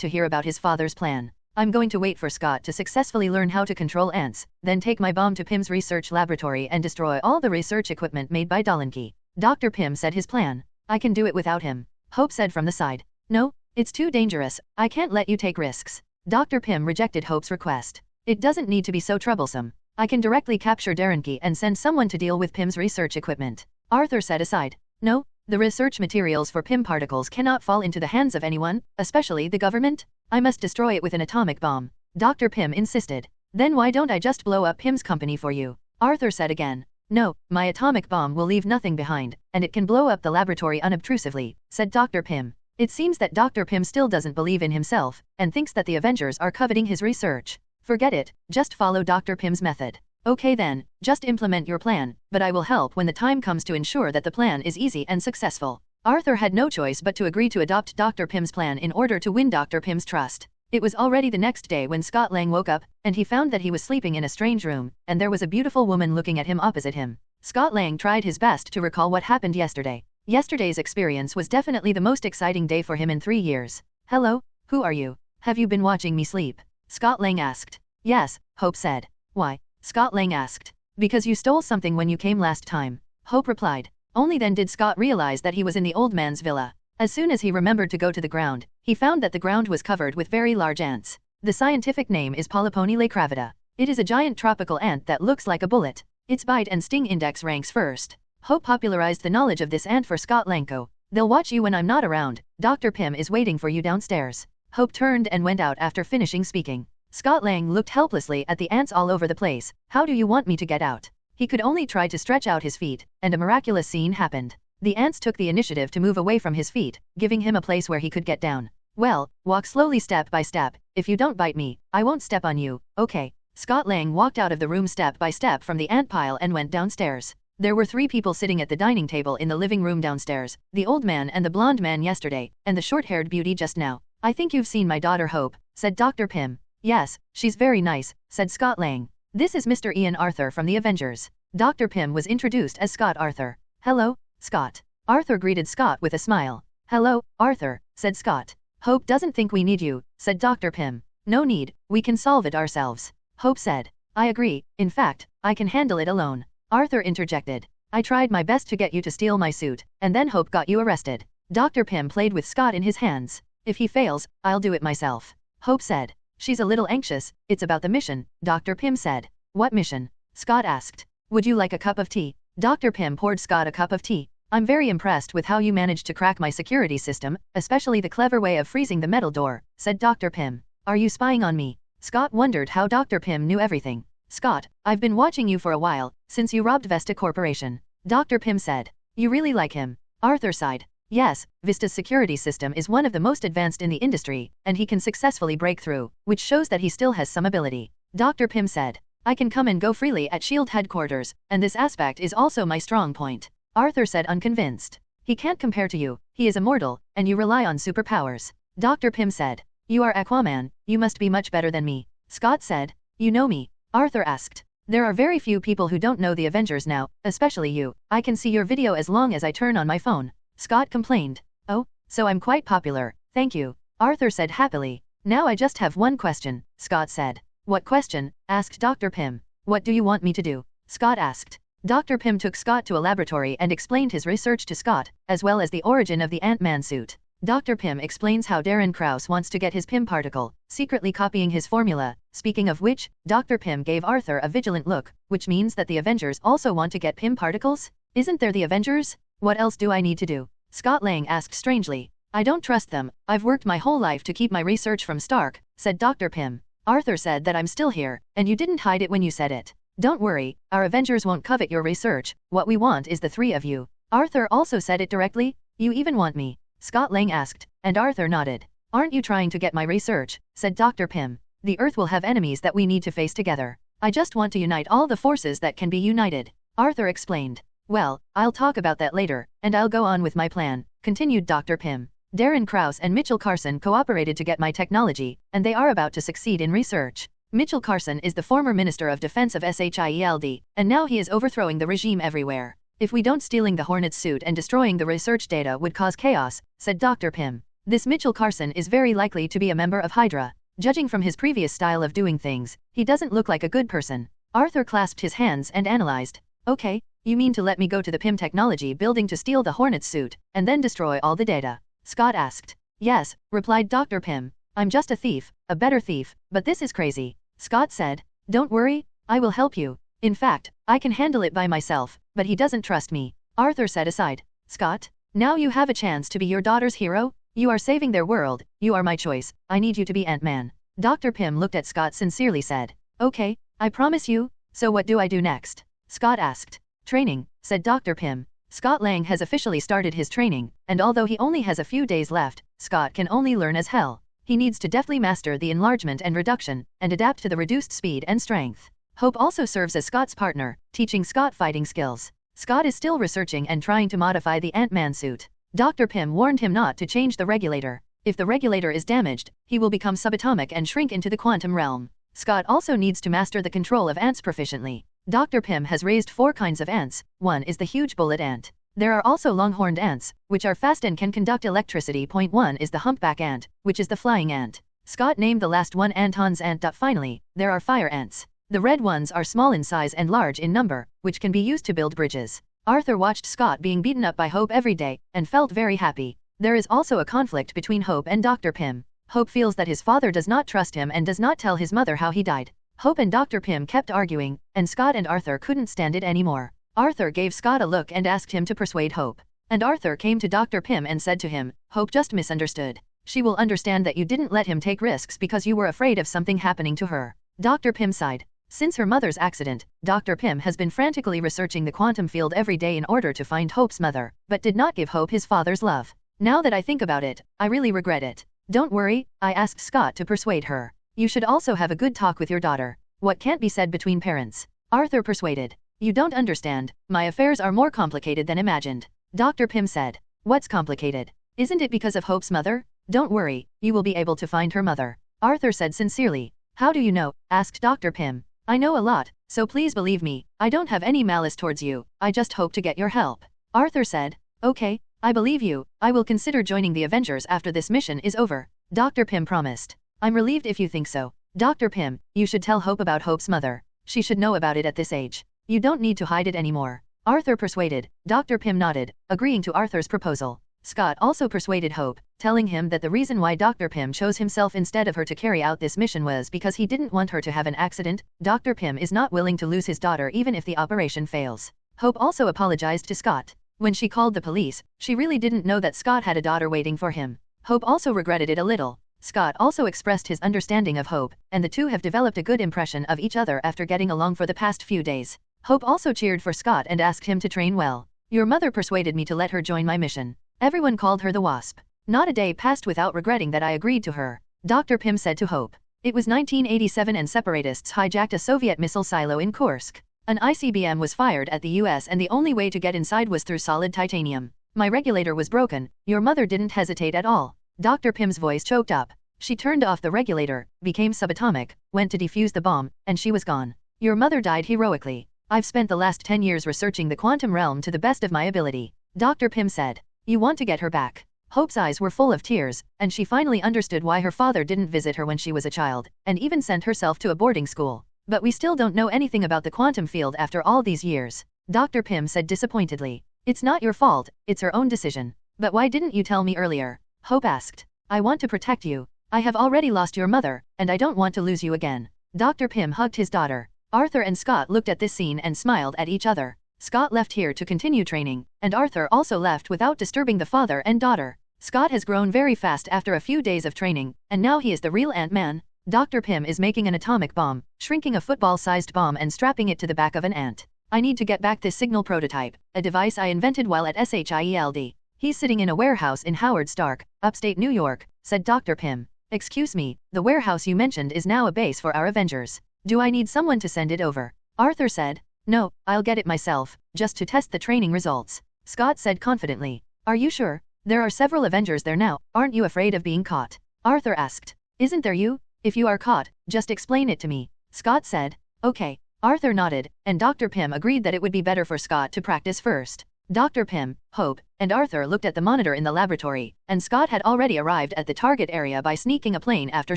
to hear about his father's plan. I'm going to wait for Scott to successfully learn how to control ants, then take my bomb to Pym's research laboratory and destroy all the research equipment made by Dolenki. Dr. Pym said his plan. I can do it without him, Hope said from the side. No, it's too dangerous. I can't let you take risks. Dr. Pym rejected Hope's request. It doesn't need to be so troublesome. I can directly capture Dolenki and send someone to deal with Pym's research equipment. Arthur said aside. No, the research materials for Pym particles cannot fall into the hands of anyone, especially the government. I must destroy it with an atomic bomb, Dr. Pym insisted. Then why don't I just blow up Pym's company for you? Arthur said again. No, my atomic bomb will leave nothing behind, and it can blow up the laboratory unobtrusively, said Dr. Pym. It seems that Dr. Pym still doesn't believe in himself, and thinks that the Avengers are coveting his research. Forget it, just follow Dr. Pym's method. Okay then, just implement your plan, but I will help when the time comes to ensure that the plan is easy and successful. Arthur had no choice but to agree to adopt Dr. Pym's plan in order to win Dr. Pym's trust. It was already the next day when Scott Lang woke up, and he found that he was sleeping in a strange room, and there was a beautiful woman looking at him opposite him. Scott Lang tried his best to recall what happened yesterday. Yesterday's experience was definitely the most exciting day for him in 3 years. Hello, who are you? Have you been watching me sleep? Scott Lang asked. Yes, Hope said. Why? Scott Lang asked. Because you stole something when you came last time. Hope replied. Only then did Scott realize that he was in the old man's villa. As soon as he remembered to go to the ground, he found that the ground was covered with very large ants. The scientific name is Polypony lacravida. It is a giant tropical ant that looks like a bullet. Its bite and sting index ranks first. Hope popularized the knowledge of this ant for Scott Langko. They'll watch you when I'm not around. Dr. Pym is waiting for you downstairs. Hope turned and went out after finishing speaking. Scott Lang looked helplessly at the ants all over the place. How do you want me to get out? He could only try to stretch out his feet, and a miraculous scene happened. The ants took the initiative to move away from his feet, giving him a place where he could get down. Well, walk slowly step by step. If you don't bite me, I won't step on you, okay? Scott Lang walked out of the room step by step from the ant pile and went downstairs. There were 3 people sitting at the dining table in the living room downstairs, the old man and the blonde man yesterday, and the short-haired beauty just now. I think you've seen my daughter Hope, said Dr. Pym. Yes, she's very nice, said Scott Lang. This is Mr. Ian Arthur from the Avengers. Dr. Pym was introduced as Scott Arthur. Hello, Scott. Arthur greeted Scott with a smile. Hello, Arthur, said Scott. Hope doesn't think we need you, said Dr. Pym. No need, we can solve it ourselves. Hope said. I agree, in fact, I can handle it alone. Arthur interjected. I tried my best to get you to steal my suit, and then Hope got you arrested. Dr. Pym played with Scott in his hands. If he fails, I'll do it myself. Hope said. She's a little anxious, it's about the mission, Dr. Pym said. What mission? Scott asked. Would you like a cup of tea? Dr. Pym poured Scott a cup of tea. I'm very impressed with how you managed to crack my security system, especially the clever way of freezing the metal door, said Dr. Pym. Are you spying on me? Scott wondered how Dr. Pym knew everything. Scott, I've been watching you for a while, since you robbed Vesta Corporation. Dr. Pym said. You really like him? Arthur sighed. Yes, Vista's security system is one of the most advanced in the industry, and he can successfully break through, which shows that he still has some ability. Dr. Pym said. I can come and go freely at S.H.I.E.L.D. headquarters, and this aspect is also my strong point. Arthur said unconvinced. He can't compare to you, he is immortal, and you rely on superpowers. Dr. Pym said. You are Aquaman, you must be much better than me. Scott said. You know me? Arthur asked. There are very few people who don't know the Avengers now, especially you. I can see your video as long as I turn on my phone. Scott complained. Oh, so I'm quite popular, thank you. Arthur said happily. Now I just have one question, Scott said. What question? Asked Dr. Pym. What do you want me to do? Scott asked. Dr. Pym took Scott to a laboratory and explained his research to Scott, as well as the origin of the Ant-Man suit. Dr. Pym explains how Darren Krause wants to get his Pym particle, secretly copying his formula. Speaking of which, Dr. Pym gave Arthur a vigilant look, which means that the Avengers also want to get Pym particles? Isn't there the Avengers? What else do I need to do? Scott Lang asked strangely. I don't trust them, I've worked my whole life to keep my research from Stark, said Dr. Pym. Arthur said that I'm still here, and you didn't hide it when you said it. Don't worry, our Avengers won't covet your research, what we want is the 3 of you. Arthur also said it directly. You even want me? Scott Lang asked, and Arthur nodded. Aren't you trying to get my research? Said Dr. Pym. The Earth will have enemies that we need to face together. I just want to unite all the forces that can be united. Arthur explained. Well, I'll talk about that later, and I'll go on with my plan, continued Dr. Pym. Darren Krause and Mitchell Carson cooperated to get my technology, and they are about to succeed in research. Mitchell Carson is the former Minister of Defense of S.H.I.E.L.D, and now he is overthrowing the regime everywhere. If we don't, stealing the Hornet's suit and destroying the research data would cause chaos, said Dr. Pym. This Mitchell Carson is very likely to be a member of Hydra. Judging from his previous style of doing things, he doesn't look like a good person. Arthur clasped his hands and analyzed. Okay, you mean to let me go to the Pym technology building to steal the Hornet's suit, and then destroy all the data? Scott asked. Yes, replied Dr. Pym. I'm just a thief, a better thief, but this is crazy. Scott said. Don't worry, I will help you. In fact, I can handle it by myself, but he doesn't trust me. Arthur said aside. Scott, now you have a chance to be your daughter's hero. You are saving their world, you are my choice, I need you to be Ant-Man. Dr. Pym looked at Scott sincerely said. Okay, I promise you, so what do I do next? Scott asked. Training, said Dr. Pym. Scott Lang has officially started his training, and although he only has a few days left, Scott can only learn as hell. He needs to deftly master the enlargement and reduction, and adapt to the reduced speed and strength. Hope also serves as Scott's partner, teaching Scott fighting skills. Scott is still researching and trying to modify the Ant-Man suit. Dr. Pym warned him not to change the regulator. If the regulator is damaged, he will become subatomic and shrink into the quantum realm. Scott also needs to master the control of ants proficiently. Dr. Pym has raised 4 kinds of ants. One is the huge bullet ant. There are also long-horned ants, which are fast and can conduct electricity. Point 1 is the humpback ant, which is the flying ant. Scott named the last one Anton's ant. Finally, there are fire ants. The red ones are small in size and large in number, which can be used to build bridges. Arthur watched Scott being beaten up by Hope every day, and felt very happy. There is also a conflict between Hope and Dr. Pym. Hope feels that his father does not trust him and does not tell his mother how he died. Hope and Dr. Pym kept arguing, and Scott and Arthur couldn't stand it anymore. Arthur gave Scott a look and asked him to persuade Hope. And Arthur came to Dr. Pym and said to him, Hope just misunderstood. She will understand that you didn't let him take risks because you were afraid of something happening to her. Dr. Pym sighed. Since her mother's accident, Dr. Pym has been frantically researching the quantum field every day in order to find Hope's mother, but did not give Hope his father's love. Now that I think about it, I really regret it. Don't worry, I asked Scott to persuade her. You should also have a good talk with your daughter. What can't be said between parents? Arthur persuaded. You don't understand, my affairs are more complicated than imagined. Dr. Pym said. What's complicated? Isn't it because of Hope's mother? Don't worry, you will be able to find her mother. Arthur said sincerely. How do you know? Asked Dr. Pym. I know a lot, so please believe me, I don't have any malice towards you, I just hope to get your help. Arthur said. Okay, I believe you, I will consider joining the Avengers after this mission is over. Dr. Pym promised. I'm relieved if you think so. Dr. Pym, you should tell Hope about Hope's mother. She should know about it at this age. You don't need to hide it anymore. Arthur persuaded. Dr. Pym nodded, agreeing to Arthur's proposal. Scott also persuaded Hope, telling him that the reason why Dr. Pym chose himself instead of her to carry out this mission was because he didn't want her to have an accident. Dr. Pym is not willing to lose his daughter even if the operation fails. Hope also apologized to Scott. When she called the police, she really didn't know that Scott had a daughter waiting for him. Hope also regretted it a little. Scott also expressed his understanding of Hope, and the two have developed a good impression of each other after getting along for the past few days. Hope also cheered for Scott and asked him to train well. Your mother persuaded me to let her join my mission. Everyone called her the Wasp. Not a day passed without regretting that I agreed to her. Dr. Pym said to Hope. It was 1987 and separatists hijacked a Soviet missile silo in Kursk. An ICBM was fired at the US and the only way to get inside was through solid titanium. My regulator was broken. Your mother didn't hesitate at all. Dr. Pym's voice choked up. She turned off the regulator, became subatomic, went to defuse the bomb, and she was gone. Your mother died heroically. I've spent the last 10 years researching the quantum realm to the best of my ability. Dr. Pym said. You want to get her back. Hope's eyes were full of tears, and she finally understood why her father didn't visit her when she was a child, and even sent herself to a boarding school. But we still don't know anything about the quantum field after all these years. Dr. Pym said disappointedly. It's not your fault, it's her own decision. But why didn't you tell me earlier? Hope asked. I want to protect you. I have already lost your mother, and I don't want to lose you again. Dr. Pym hugged his daughter. Arthur and Scott looked at this scene and smiled at each other. Scott left here to continue training, and Arthur also left without disturbing the father and daughter. Scott has grown very fast after a few days of training, and now he is the real Ant-Man. Dr. Pym is making an atomic bomb, shrinking a football-sized bomb and strapping it to the back of an ant. I need to get back this signal prototype, a device I invented while at S.H.I.E.L.D. He's sitting in a warehouse in Howard Stark, upstate New York, said Dr. Pym. Excuse me, the warehouse you mentioned is now a base for our Avengers. Do I need someone to send it over? Arthur said. No, I'll get it myself, just to test the training results. Scott said confidently. Are you sure? There are several Avengers there now, aren't you afraid of being caught? Arthur asked. Isn't there you? If you are caught, just explain it to me. Scott said. Okay. Arthur nodded, and Dr. Pym agreed that it would be better for Scott to practice first. Dr. Pym, Hope, and Arthur looked at the monitor in the laboratory, and Scott had already arrived at the target area by sneaking a plane after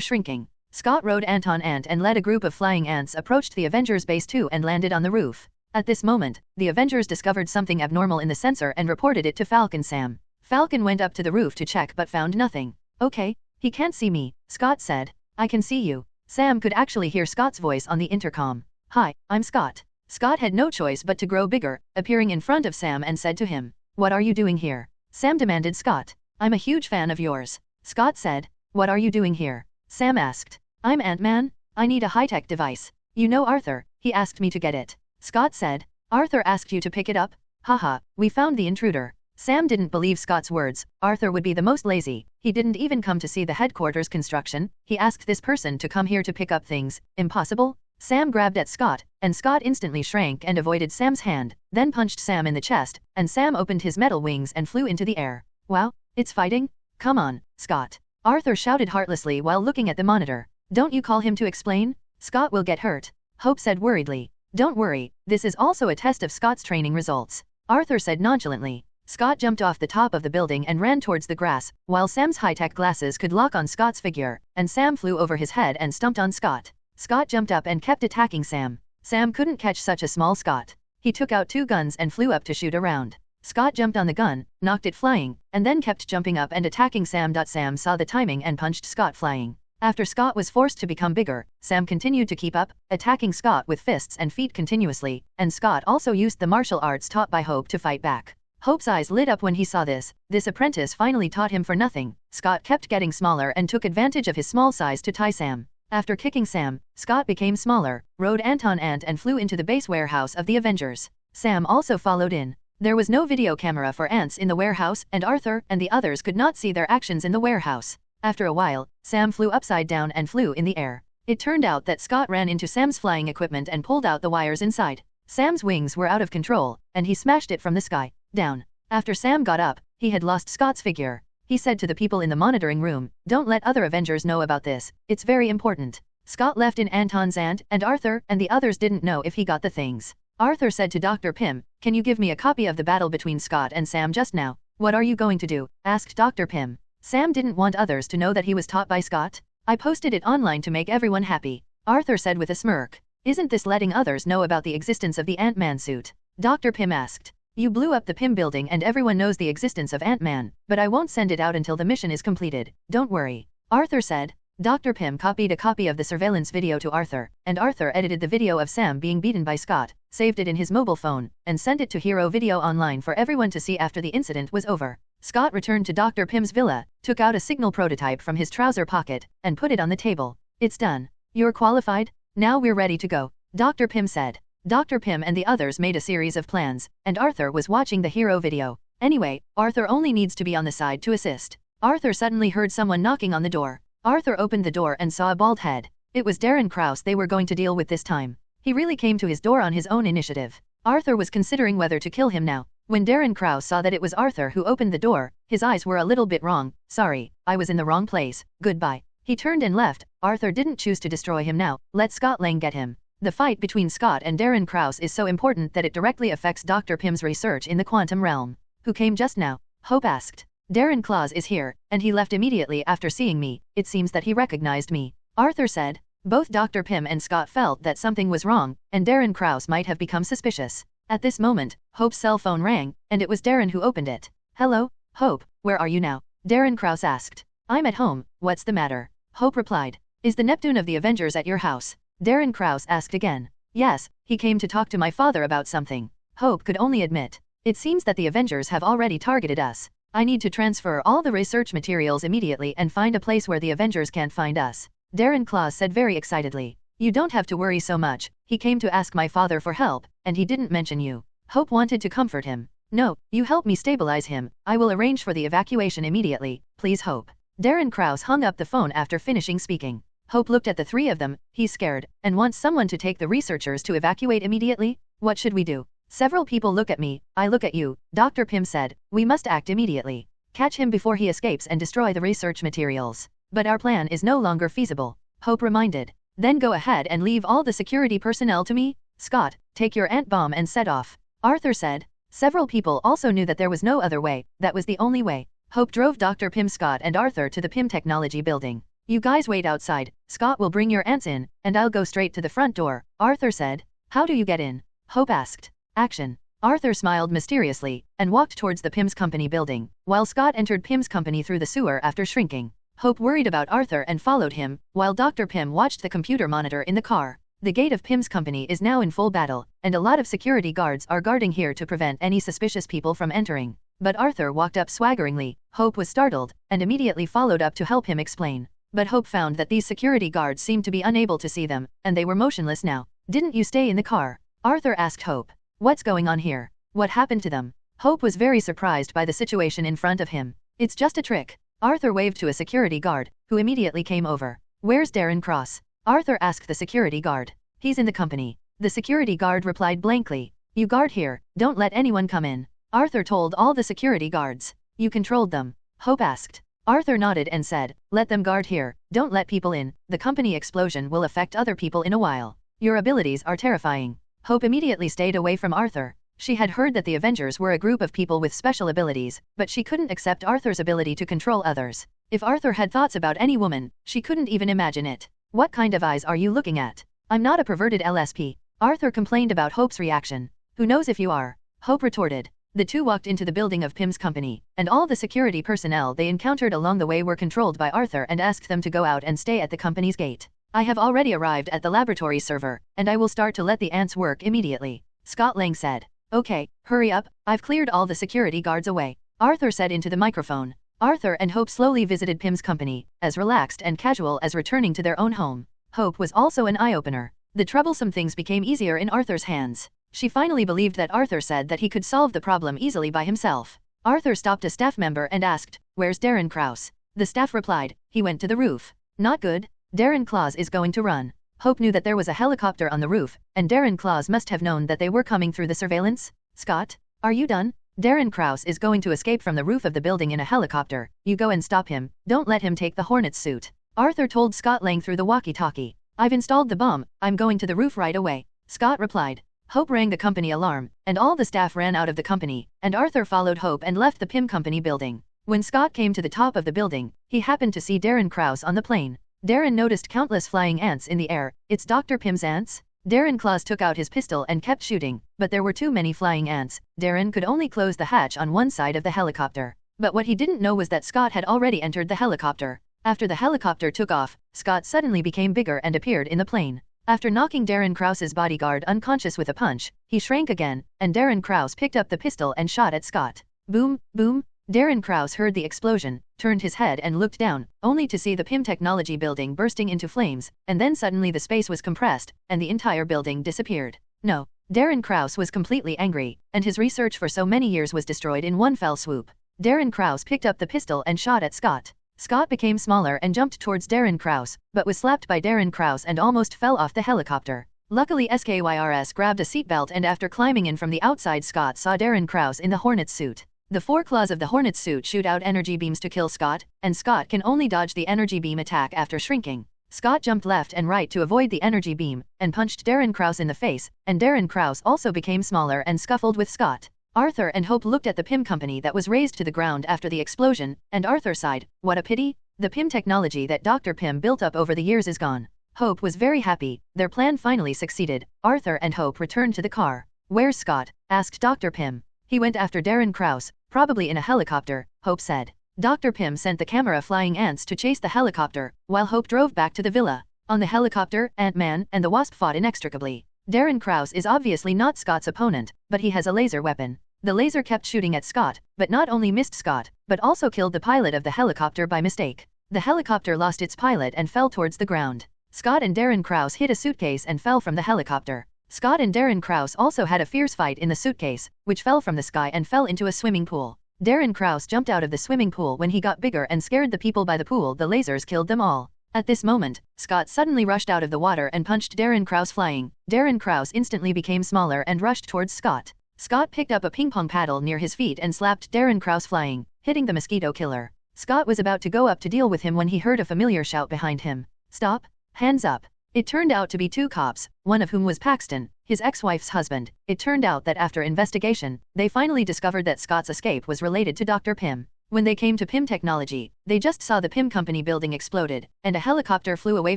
shrinking. Scott rode Anton Ant and led a group of flying ants approached the Avengers Base 2 and landed on the roof. At this moment, the Avengers discovered something abnormal in the sensor and reported it to Falcon Sam. Falcon went up to the roof to check but found nothing. Okay, he can't see me, Scott said. I can see you. Sam could actually hear Scott's voice on the intercom. Hi, I'm Scott. Scott had no choice but to grow bigger, appearing in front of Sam and said to him, What are you doing here? Sam demanded Scott. I'm a huge fan of yours. Scott said. What are you doing here? Sam asked. I'm Ant-Man. I need a high-tech device. You know Arthur, he asked me to get it. Scott said. Arthur asked you to pick it up? Haha, we found the intruder. Sam didn't believe Scott's words. Arthur would be the most lazy. He didn't even come to see the headquarters construction. He asked this person to come here to pick up things. Impossible? Sam grabbed at Scott, and Scott instantly shrank and avoided Sam's hand, then punched Sam in the chest, and Sam opened his metal wings and flew into the air. Wow, it's fighting? Come on, Scott. Arthur shouted heartlessly while looking at the monitor. Don't you call him to explain? Scott will get hurt. Hope said worriedly. Don't worry, this is also a test of Scott's training results. Arthur said nonchalantly. Scott jumped off the top of the building and ran towards the grass, while Sam's high-tech glasses could lock on Scott's figure, and Sam flew over his head and stumped on Scott. Scott jumped up and kept attacking Sam. Sam couldn't catch such a small Scott. He took out 2 guns and flew up to shoot around. Scott jumped on the gun, knocked it flying, and then kept jumping up and attacking Sam. Sam saw the timing and punched Scott flying. After Scott was forced to become bigger, Sam continued to keep up, attacking Scott with fists and feet continuously, and Scott also used the martial arts taught by Hope to fight back. Hope's eyes lit up when he saw this. This apprentice finally taught him for nothing. Scott kept getting smaller and took advantage of his small size to tie Sam. After kicking Sam, Scott became smaller, rode Anton Ant and flew into the base warehouse of the Avengers. Sam also followed in. There was no video camera for ants in the warehouse, and Arthur and the others could not see their actions in the warehouse. After a while, Sam flew upside down and flew in the air. It turned out that Scott ran into Sam's flying equipment and pulled out the wires inside. Sam's wings were out of control, and he smashed it from the sky down. After Sam got up, he had lost Scott's figure. He said to the people in the monitoring room, "Don't let other Avengers know about this, it's very important." Scott left in Anton's ant, and Arthur and the others didn't know if he got the things. Arthur said to Dr. Pym, "Can you give me a copy of the battle between Scott and Sam just now?" "What are you going to do?" asked Dr. Pym. Sam didn't want others to know that he was taught by Scott. "I posted it online to make everyone happy," Arthur said with a smirk. "Isn't this letting others know about the existence of the Ant-Man suit?" Dr. Pym asked. "You blew up the Pym building and everyone knows the existence of Ant-Man, but I won't send it out until the mission is completed, don't worry," Arthur said. Dr. Pym copied a copy of the surveillance video to Arthur, and Arthur edited the video of Sam being beaten by Scott, saved it in his mobile phone, and sent it to Hero Video Online for everyone to see after the incident was over. Scott returned to Dr. Pym's villa, took out a signal prototype from his trouser pocket, and put it on the table. "It's done. You're qualified? Now we're ready to go," Dr. Pym said. Dr. Pym and the others made a series of plans, and Arthur was watching the hero video. Anyway, Arthur only needs to be on the side to assist. Arthur suddenly heard someone knocking on the door. Arthur opened the door and saw a bald head. It was Darren Krause they were going to deal with this time. He really came to his door on his own initiative. Arthur was considering whether to kill him now. When Darren Krause saw that it was Arthur who opened the door, his eyes were a little bit wrong. "Sorry, I was in the wrong place, goodbye." He turned and left. Arthur didn't choose to destroy him now, let Scott Lang get him. The fight between Scott and Darren Krause is so important that it directly affects Dr. Pym's research in the quantum realm. "Who came just now?" Hope asked. "Darren Klaus is here, and he left immediately after seeing me. It seems that he recognized me," Arthur said. Both Dr. Pym and Scott felt that something was wrong, and Darren Krause might have become suspicious. At this moment, Hope's cell phone rang, and it was Darren who opened it. "Hello, Hope, where are you now?" Darren Krause asked. "I'm at home, what's the matter?" Hope replied. "Is the Neptune of the Avengers at your house?" Darren Krause asked again. "Yes, he came to talk to my father about something." Hope could only admit. "It seems that the Avengers have already targeted us. I need to transfer all the research materials immediately and find a place where the Avengers can't find us," Darren Klaus said very excitedly. "You don't have to worry so much, he came to ask my father for help, and he didn't mention you." Hope wanted to comfort him. "No, you help me stabilize him, I will arrange for the evacuation immediately, please Hope." Darren Krause hung up the phone after finishing speaking. Hope looked at the three of them. "He's scared, and wants someone to take the researchers to evacuate immediately? What should we do?" "Several people look at me, I look at you," Dr. Pym said. "We must act immediately. Catch him before he escapes and destroy the research materials." "But our plan is no longer feasible," Hope reminded. "Then go ahead and leave all the security personnel to me. Scott, take your ant bomb and set off," Arthur said. Several people also knew that there was no other way, that was the only way. Hope drove Dr. Pym, Scott and Arthur to the Pym Technology building. "You guys wait outside, Scott will bring your ants in, and I'll go straight to the front door," Arthur said. "How do you get in?" Hope asked. "Action." Arthur smiled mysteriously, and walked towards the Pym's company building, while Scott entered Pym's company through the sewer after shrinking. Hope worried about Arthur and followed him, while Dr. Pym watched the computer monitor in the car. The gate of Pym's company is now in full battle, and a lot of security guards are guarding here to prevent any suspicious people from entering. But Arthur walked up swaggeringly. Hope was startled, and immediately followed up to help him explain. But Hope found that these security guards seemed to be unable to see them, and they were motionless now. "Didn't you stay in the car?" Arthur asked Hope. What's going on here? What happened to them? Hope was very surprised by the situation in front of him. It's just a trick. Arthur waved to a security guard, who immediately came over. Where's Darren Cross? Arthur asked the security guard. He's in the company. The security guard replied blankly. You guard here, don't let anyone come in. Arthur told all the security guards. You controlled them? Hope asked. Arthur nodded and said, let them guard here, don't let people in, the company explosion will affect other people in a while. Your abilities are terrifying. Hope immediately stayed away from Arthur. She had heard that the Avengers were a group of people with special abilities, but she couldn't accept Arthur's ability to control others. If Arthur had thoughts about any woman, she couldn't even imagine it. What kind of eyes are you looking at? I'm not a perverted LSP. Arthur complained about Hope's reaction. Who knows if you are? Hope retorted. The two walked into the building of Pym's company, and all the security personnel they encountered along the way were controlled by Arthur and asked them to go out and stay at the company's gate. I have already arrived at the laboratory server, and I will start to let the ants work immediately. Scott Lang said. Okay, hurry up, I've cleared all the security guards away. Arthur said into the microphone. Arthur and Hope slowly visited Pym's company, as relaxed and casual as returning to their own home. Hope was also an eye-opener. The troublesome things became easier in Arthur's hands. She finally believed that Arthur said that he could solve the problem easily by himself. Arthur stopped a staff member and asked, where's Darren Cross? The staff replied, he went to the roof. Not good. Darren Claus is going to run. Hope knew that there was a helicopter on the roof, and Darren Claus must have known that they were coming through the surveillance. Scott? Are you done? Darren Cross is going to escape from the roof of the building in a helicopter. You go and stop him, don't let him take the Hornet's suit. Arthur told Scott Lang through the walkie-talkie. I've installed the bomb, I'm going to the roof right away. Scott replied. Hope rang the company alarm, and all the staff ran out of the company, and Arthur followed Hope and left the Pym company building. When Scott came to the top of the building, he happened to see Darren Cross on the plane. Darren noticed countless flying ants in the air. It's Dr. Pym's ants? Darren Claus took out his pistol and kept shooting, but there were too many flying ants. Darren could only close the hatch on one side of the helicopter. But what he didn't know was that Scott had already entered the helicopter. After the helicopter took off, Scott suddenly became bigger and appeared in the plane. After knocking Darren Krause's bodyguard unconscious with a punch, he shrank again, and Darren Krause picked up the pistol and shot at Scott. Boom, boom. Darren Krause heard the explosion, turned his head and looked down, only to see the Pym Technology building bursting into flames, and then suddenly the space was compressed, and the entire building disappeared. No. Darren Krause was completely angry, and his research for so many years was destroyed in one fell swoop. Darren Krause picked up the pistol and shot at Scott. Scott became smaller and jumped towards Darren Krause, but was slapped by Darren Krause and almost fell off the helicopter. Luckily SKYRS grabbed a seatbelt, and after climbing in from the outside, Scott saw Darren Krause in the Hornet's suit. The four claws of the Hornet's suit shoot out energy beams to kill Scott, and Scott can only dodge the energy beam attack after shrinking. Scott jumped left and right to avoid the energy beam, and punched Darren Krause in the face, and Darren Krause also became smaller and scuffled with Scott. Arthur and Hope looked at the Pym company that was razed to the ground after the explosion, and Arthur sighed, what a pity. The Pym technology that Dr. Pym built up over the years is gone. Hope was very happy, their plan finally succeeded. Arthur and Hope returned to the car. Where's Scott? Asked Dr. Pym. He went after Darren Krause, probably in a helicopter, Hope said. Dr. Pym sent the camera flying ants to chase the helicopter, while Hope drove back to the villa. On the helicopter, Ant-Man and the Wasp fought inextricably. Darren Krause is obviously not Scott's opponent, but he has a laser weapon. The laser kept shooting at Scott, but not only missed Scott, but also killed the pilot of the helicopter by mistake. The helicopter lost its pilot and fell towards the ground. Scott and Darren Krause hit a suitcase and fell from the helicopter. Scott and Darren Krause also had a fierce fight in the suitcase, which fell from the sky and fell into a swimming pool. Darren Krause jumped out of the swimming pool when he got bigger and scared the people by the pool. The lasers killed them all. At this moment, Scott suddenly rushed out of the water and punched Darren Krause flying. Darren Krause instantly became smaller and rushed towards Scott. Scott picked up a ping-pong paddle near his feet and slapped Darren Krause flying, hitting the mosquito killer. Scott was about to go up to deal with him when he heard a familiar shout behind him. Stop! Hands up! It turned out to be two cops, one of whom was Paxton, his ex-wife's husband. It turned out that after investigation, they finally discovered that Scott's escape was related to Dr. Pym. When they came to Pym Technology, they just saw the Pym company building exploded, and a helicopter flew away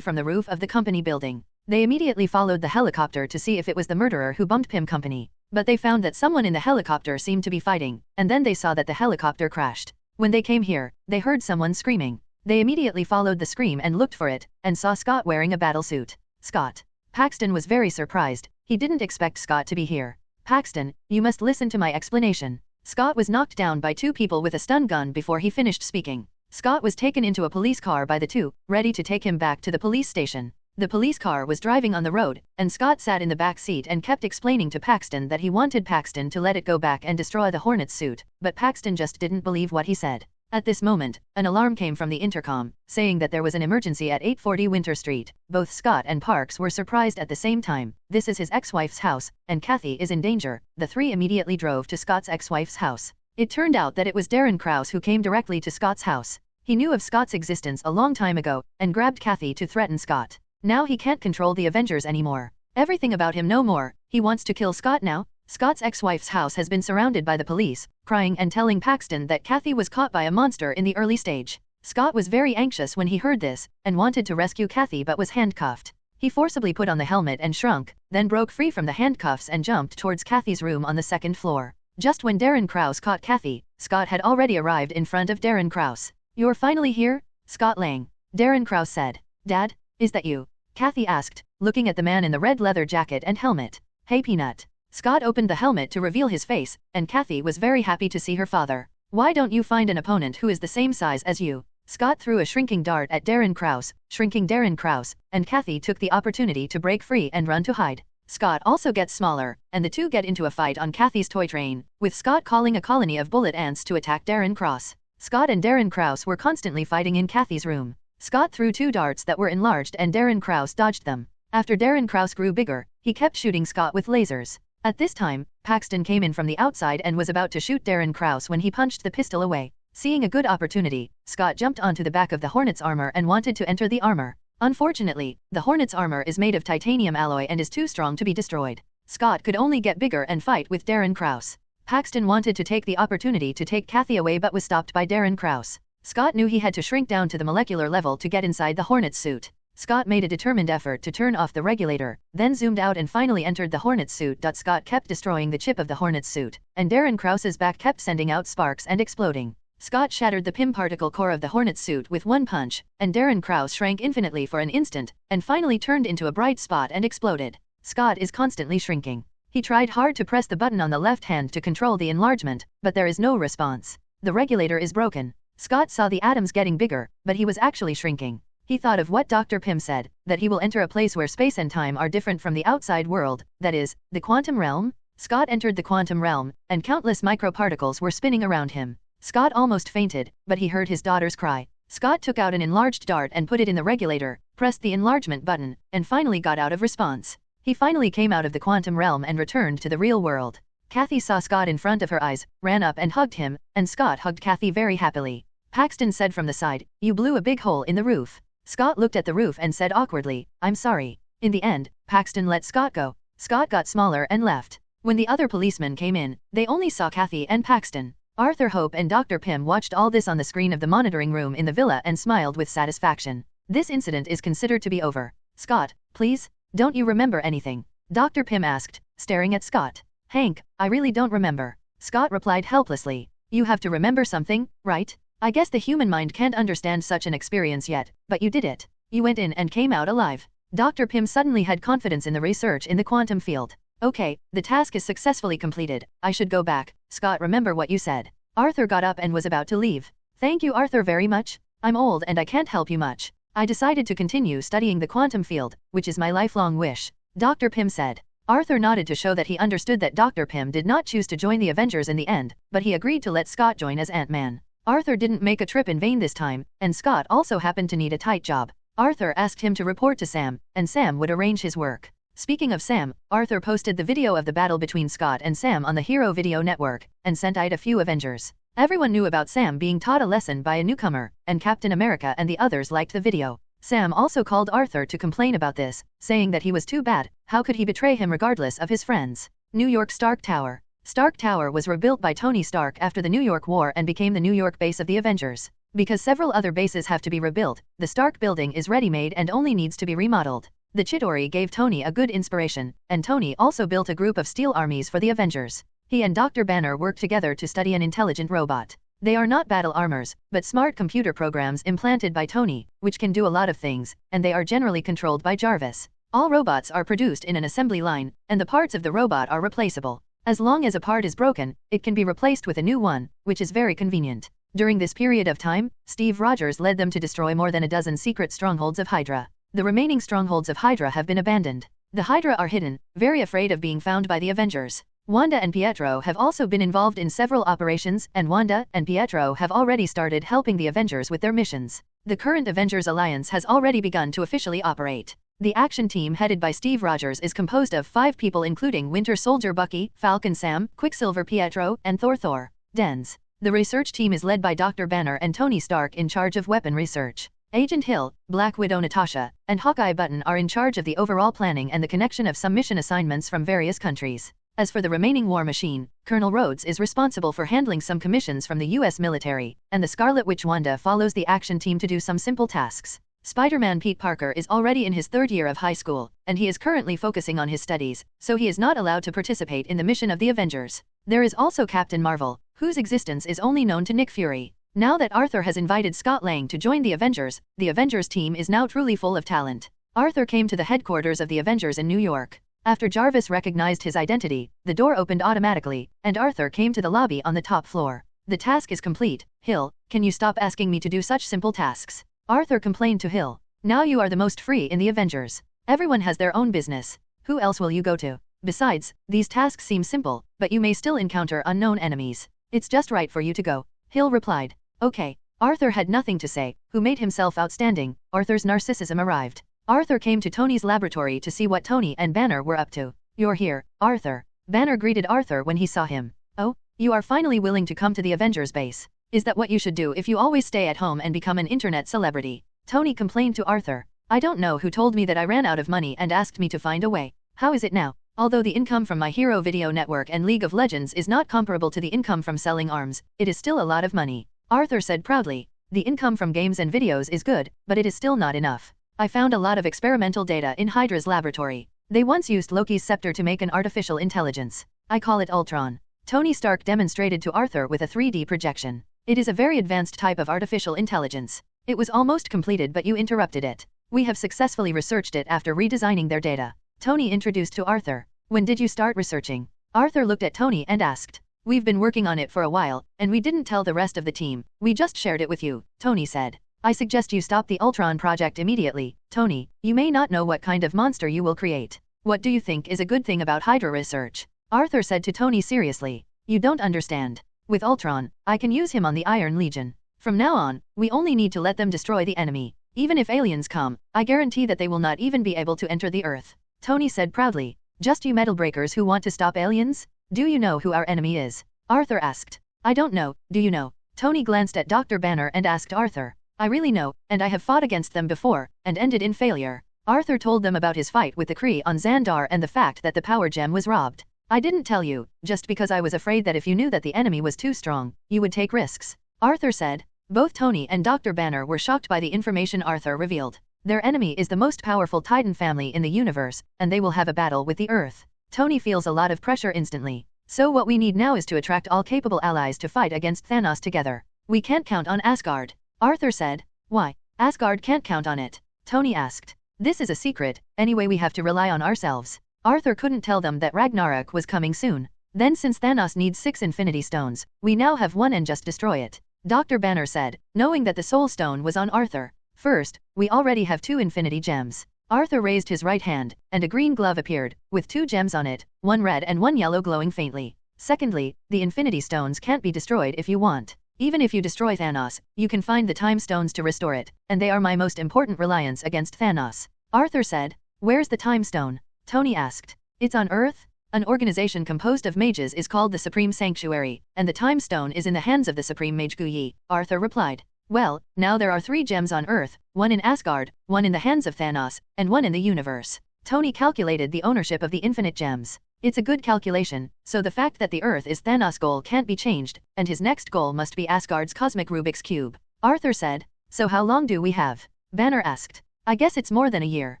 from the roof of the company building. They immediately followed the helicopter to see if it was the murderer who bombed Pym company. But they found that someone in the helicopter seemed to be fighting, and then they saw that the helicopter crashed. When they came here, they heard someone screaming. They immediately followed the scream and looked for it, and saw Scott wearing a battle suit. Scott. Paxton was very surprised. He didn't expect Scott to be here. Paxton, you must listen to my explanation. Scott was knocked down by two people with a stun gun before he finished speaking. Scott was taken into a police car by the two, ready to take him back to the police station. The police car was driving on the road, and Scott sat in the back seat and kept explaining to Paxton that he wanted Paxton to let it go back and destroy the Hornet's suit, but Paxton just didn't believe what he said. At this moment, an alarm came from the intercom, saying that there was an emergency at 840 Winter Street. Both Scott and Parks were surprised at the same time. This is his ex-wife's house, and Kathy is in danger. The three immediately drove to Scott's ex-wife's house. It turned out that it was Darren Krause who came directly to Scott's house. He knew of Scott's existence a long time ago, and grabbed Kathy to threaten Scott. Now he can't control the Avengers anymore. Everything about him no more. He wants to kill Scott now. Scott's ex-wife's house has been surrounded by the police, crying and telling Paxton that Kathy was caught by a monster in the early stage. Scott was very anxious when he heard this, and wanted to rescue Kathy but was handcuffed. He forcibly put on the helmet and shrunk, then broke free from the handcuffs and jumped towards Kathy's room on the second floor. Just when Darren Krause caught Kathy, Scott had already arrived in front of Darren Krause. "You're finally here, Scott Lang," Darren Krause said. "Dad, is that you?" Kathy asked, looking at the man in the red leather jacket and helmet. "Hey Peanut." Scott opened the helmet to reveal his face, and Kathy was very happy to see her father. "Why don't you find an opponent who is the same size as you?" Scott threw a shrinking dart at Darren Krause, shrinking Darren Krause, and Kathy took the opportunity to break free and run to hide. Scott also gets smaller, and the two get into a fight on Kathy's toy train, with Scott calling a colony of bullet ants to attack Darren Krause. Scott and Darren Krause were constantly fighting in Kathy's room. Scott threw two darts that were enlarged and Darren Krause dodged them. After Darren Krause grew bigger, he kept shooting Scott with lasers. At this time, Paxton came in from the outside and was about to shoot Darren Krause when he punched the pistol away. Seeing a good opportunity, Scott jumped onto the back of the Hornet's armor and wanted to enter the armor. Unfortunately, the Hornet's armor is made of titanium alloy and is too strong to be destroyed. Scott could only get bigger and fight with Darren Krause. Paxton wanted to take the opportunity to take Kathy away but was stopped by Darren Krause. Scott knew he had to shrink down to the molecular level to get inside the Hornet's suit. Scott made a determined effort to turn off the regulator, then zoomed out and finally entered the Hornet's suit. Scott kept destroying the chip of the Hornet's suit, and Darren Krause's back kept sending out sparks and exploding. Scott shattered the PIM particle core of the Hornet's suit with one punch, and Darren Krause shrank infinitely for an instant, and finally turned into a bright spot and exploded. Scott is constantly shrinking. He tried hard to press the button on the left hand to control the enlargement, but there is no response. The regulator is broken. Scott saw the atoms getting bigger, but he was actually shrinking. He thought of what Dr. Pym said, that he will enter a place where space and time are different from the outside world, that is, the quantum realm. Scott entered the quantum realm, and countless microparticles were spinning around him. Scott almost fainted, but he heard his daughter's cry. Scott took out an enlarged dart and put it in the regulator, pressed the enlargement button, and finally got out of response. He finally came out of the quantum realm and returned to the real world. Kathy saw Scott in front of her eyes, ran up and hugged him, and Scott hugged Kathy very happily. Paxton said from the side, "You blew a big hole in the roof." Scott looked at the roof and said awkwardly, "I'm sorry." In the end, Paxton let Scott go. Scott got smaller and left. When the other policemen came in, they only saw Kathy and Paxton. Arthur Hope and Dr. Pym watched all this on the screen of the monitoring room in the villa and smiled with satisfaction. This incident is considered to be over. "Scott, please, don't you remember anything?" Dr. Pym asked, staring at Scott. "Hank, I really don't remember." Scott replied helplessly. "You have to remember something, right? I guess the human mind can't understand such an experience yet, but you did it. You went in and came out alive." Dr. Pym suddenly had confidence in the research in the quantum field. "Okay, the task is successfully completed. I should go back. Scott, remember what you said." Arthur got up and was about to leave. "Thank you, Arthur, very much. I'm old and I can't help you much. I decided to continue studying the quantum field, which is my lifelong wish," Dr. Pym said. Arthur nodded to show that he understood that Dr. Pym did not choose to join the Avengers in the end, but he agreed to let Scott join as Ant-Man. Arthur didn't make a trip in vain this time, and Scott also happened to need a tight job. Arthur asked him to report to Sam, and Sam would arrange his work. Speaking of Sam, Arthur posted the video of the battle between Scott and Sam on the Hero Video Network, and sent it a few Avengers. Everyone knew about Sam being taught a lesson by a newcomer, and Captain America and the others liked the video. Sam also called Arthur to complain about this, saying that he was too bad, how could he betray him regardless of his friends. New York Stark Tower. Stark Tower was rebuilt by Tony Stark after the New York War and became the New York base of the Avengers. Because several other bases have to be rebuilt, the Stark building is ready-made and only needs to be remodeled. The Chidori gave Tony a good inspiration, and Tony also built a group of steel armies for the Avengers. He and Dr. Banner worked together to study an intelligent robot. They are not battle armors, but smart computer programs implanted by Tony, which can do a lot of things, and they are generally controlled by Jarvis. All robots are produced in an assembly line, and the parts of the robot are replaceable. As long as a part is broken, it can be replaced with a new one, which is very convenient. During this period of time, Steve Rogers led them to destroy more than a dozen secret strongholds of Hydra. The remaining strongholds of Hydra have been abandoned. The Hydra are hidden, very afraid of being found by the Avengers. Wanda and Pietro have also been involved in several operations, and Wanda and Pietro have already started helping the Avengers with their missions. The current Avengers Alliance has already begun to officially operate. The action team headed by Steve Rogers is composed of 5 people including Winter Soldier Bucky, Falcon Sam, Quicksilver Pietro, and Thor Dens. The research team is led by Dr. Banner and Tony Stark in charge of weapon research. Agent Hill, Black Widow Natasha, and Hawkeye Button are in charge of the overall planning and the connection of some mission assignments from various countries. As for the remaining War Machine, Colonel Rhodes is responsible for handling some commissions from the US military, and the Scarlet Witch Wanda follows the action team to do some simple tasks. Spider-Man Pete Parker is already in his 3rd year of high school, and he is currently focusing on his studies, so he is not allowed to participate in the mission of the Avengers. There is also Captain Marvel, whose existence is only known to Nick Fury. Now that Arthur has invited Scott Lang to join the Avengers team is now truly full of talent. Arthur came to the headquarters of the Avengers in New York. After Jarvis recognized his identity, the door opened automatically, and Arthur came to the lobby on the top floor. The task is complete. Hill, can you stop asking me to do such simple tasks? Arthur complained to Hill. Now you are the most free in the Avengers. Everyone has their own business. Who else will you go to? Besides, these tasks seem simple, but you may still encounter unknown enemies. It's just right for you to go. Hill replied. Okay. Arthur had nothing to say, who made himself outstanding. Arthur's narcissism arrived. Arthur came to Tony's laboratory to see what Tony and Banner were up to. You're here, Arthur. Banner greeted Arthur when he saw him. Oh, you are finally willing to come to the Avengers base. Is that what you should do if you always stay at home and become an internet celebrity? Tony complained to Arthur. I don't know who told me that I ran out of money and asked me to find a way. How is it now? Although the income from My Hero Video Network and League of Legends is not comparable to the income from selling arms, it is still a lot of money. Arthur said proudly. The income from games and videos is good, but it is still not enough. I found a lot of experimental data in Hydra's laboratory. They once used Loki's scepter to make an artificial intelligence. I call it Ultron. Tony Stark demonstrated to Arthur with a 3D projection. It is a very advanced type of artificial intelligence. It was almost completed but you interrupted it. We have successfully researched it after redesigning their data. Tony introduced to Arthur. When did you start researching? Arthur looked at Tony and asked. We've been working on it for a while, and we didn't tell the rest of the team. We just shared it with you, Tony said. I suggest you stop the Ultron project immediately. Tony, you may not know what kind of monster you will create. What do you think is a good thing about Hydra research? Arthur said to Tony seriously. You don't understand. With Ultron, I can use him on the Iron Legion. From now on, we only need to let them destroy the enemy. Even if aliens come, I guarantee that they will not even be able to enter the Earth. Tony said proudly. Just you metal breakers who want to stop aliens? Do you know who our enemy is? Arthur asked. I don't know, do you know? Tony glanced at Dr. Banner and asked Arthur. I really know, and I have fought against them before, and ended in failure. Arthur told them about his fight with the Kree on Xandar and the fact that the power gem was robbed. I didn't tell you, just because I was afraid that if you knew that the enemy was too strong, you would take risks. Arthur said. Both Tony and Dr. Banner were shocked by the information Arthur revealed. Their enemy is the most powerful Titan family in the universe, and they will have a battle with the Earth. Tony feels a lot of pressure instantly. So what we need now is to attract all capable allies to fight against Thanos together. We can't count on Asgard. Arthur said. Why? Asgard can't count on it. Tony asked. This is a secret, anyway we have to rely on ourselves. Arthur couldn't tell them that Ragnarok was coming soon. Then since Thanos needs 6 Infinity Stones, we now have one and just destroy it. Dr. Banner said, knowing that the Soul Stone was on Arthur. First, we already have 2 Infinity Gems. Arthur raised his right hand, and a green glove appeared, with 2 gems on it, one red and one yellow glowing faintly. Secondly, the Infinity Stones can't be destroyed if you want. Even if you destroy Thanos, you can find the Time Stones to restore it, and they are my most important reliance against Thanos. Arthur said. Where's the Time Stone? Tony asked. It's on Earth? An organization composed of mages is called the Supreme Sanctuary, and the Time Stone is in the hands of the Supreme Mage Guyi, Arthur replied. Well, now there are 3 gems on Earth, one in Asgard, one in the hands of Thanos, and one in the universe. Tony calculated the ownership of the infinite gems. It's a good calculation, so the fact that the Earth is Thanos' goal can't be changed, and his next goal must be Asgard's cosmic Rubik's Cube. Arthur said. So how long do we have? Banner asked. I guess it's more than a year.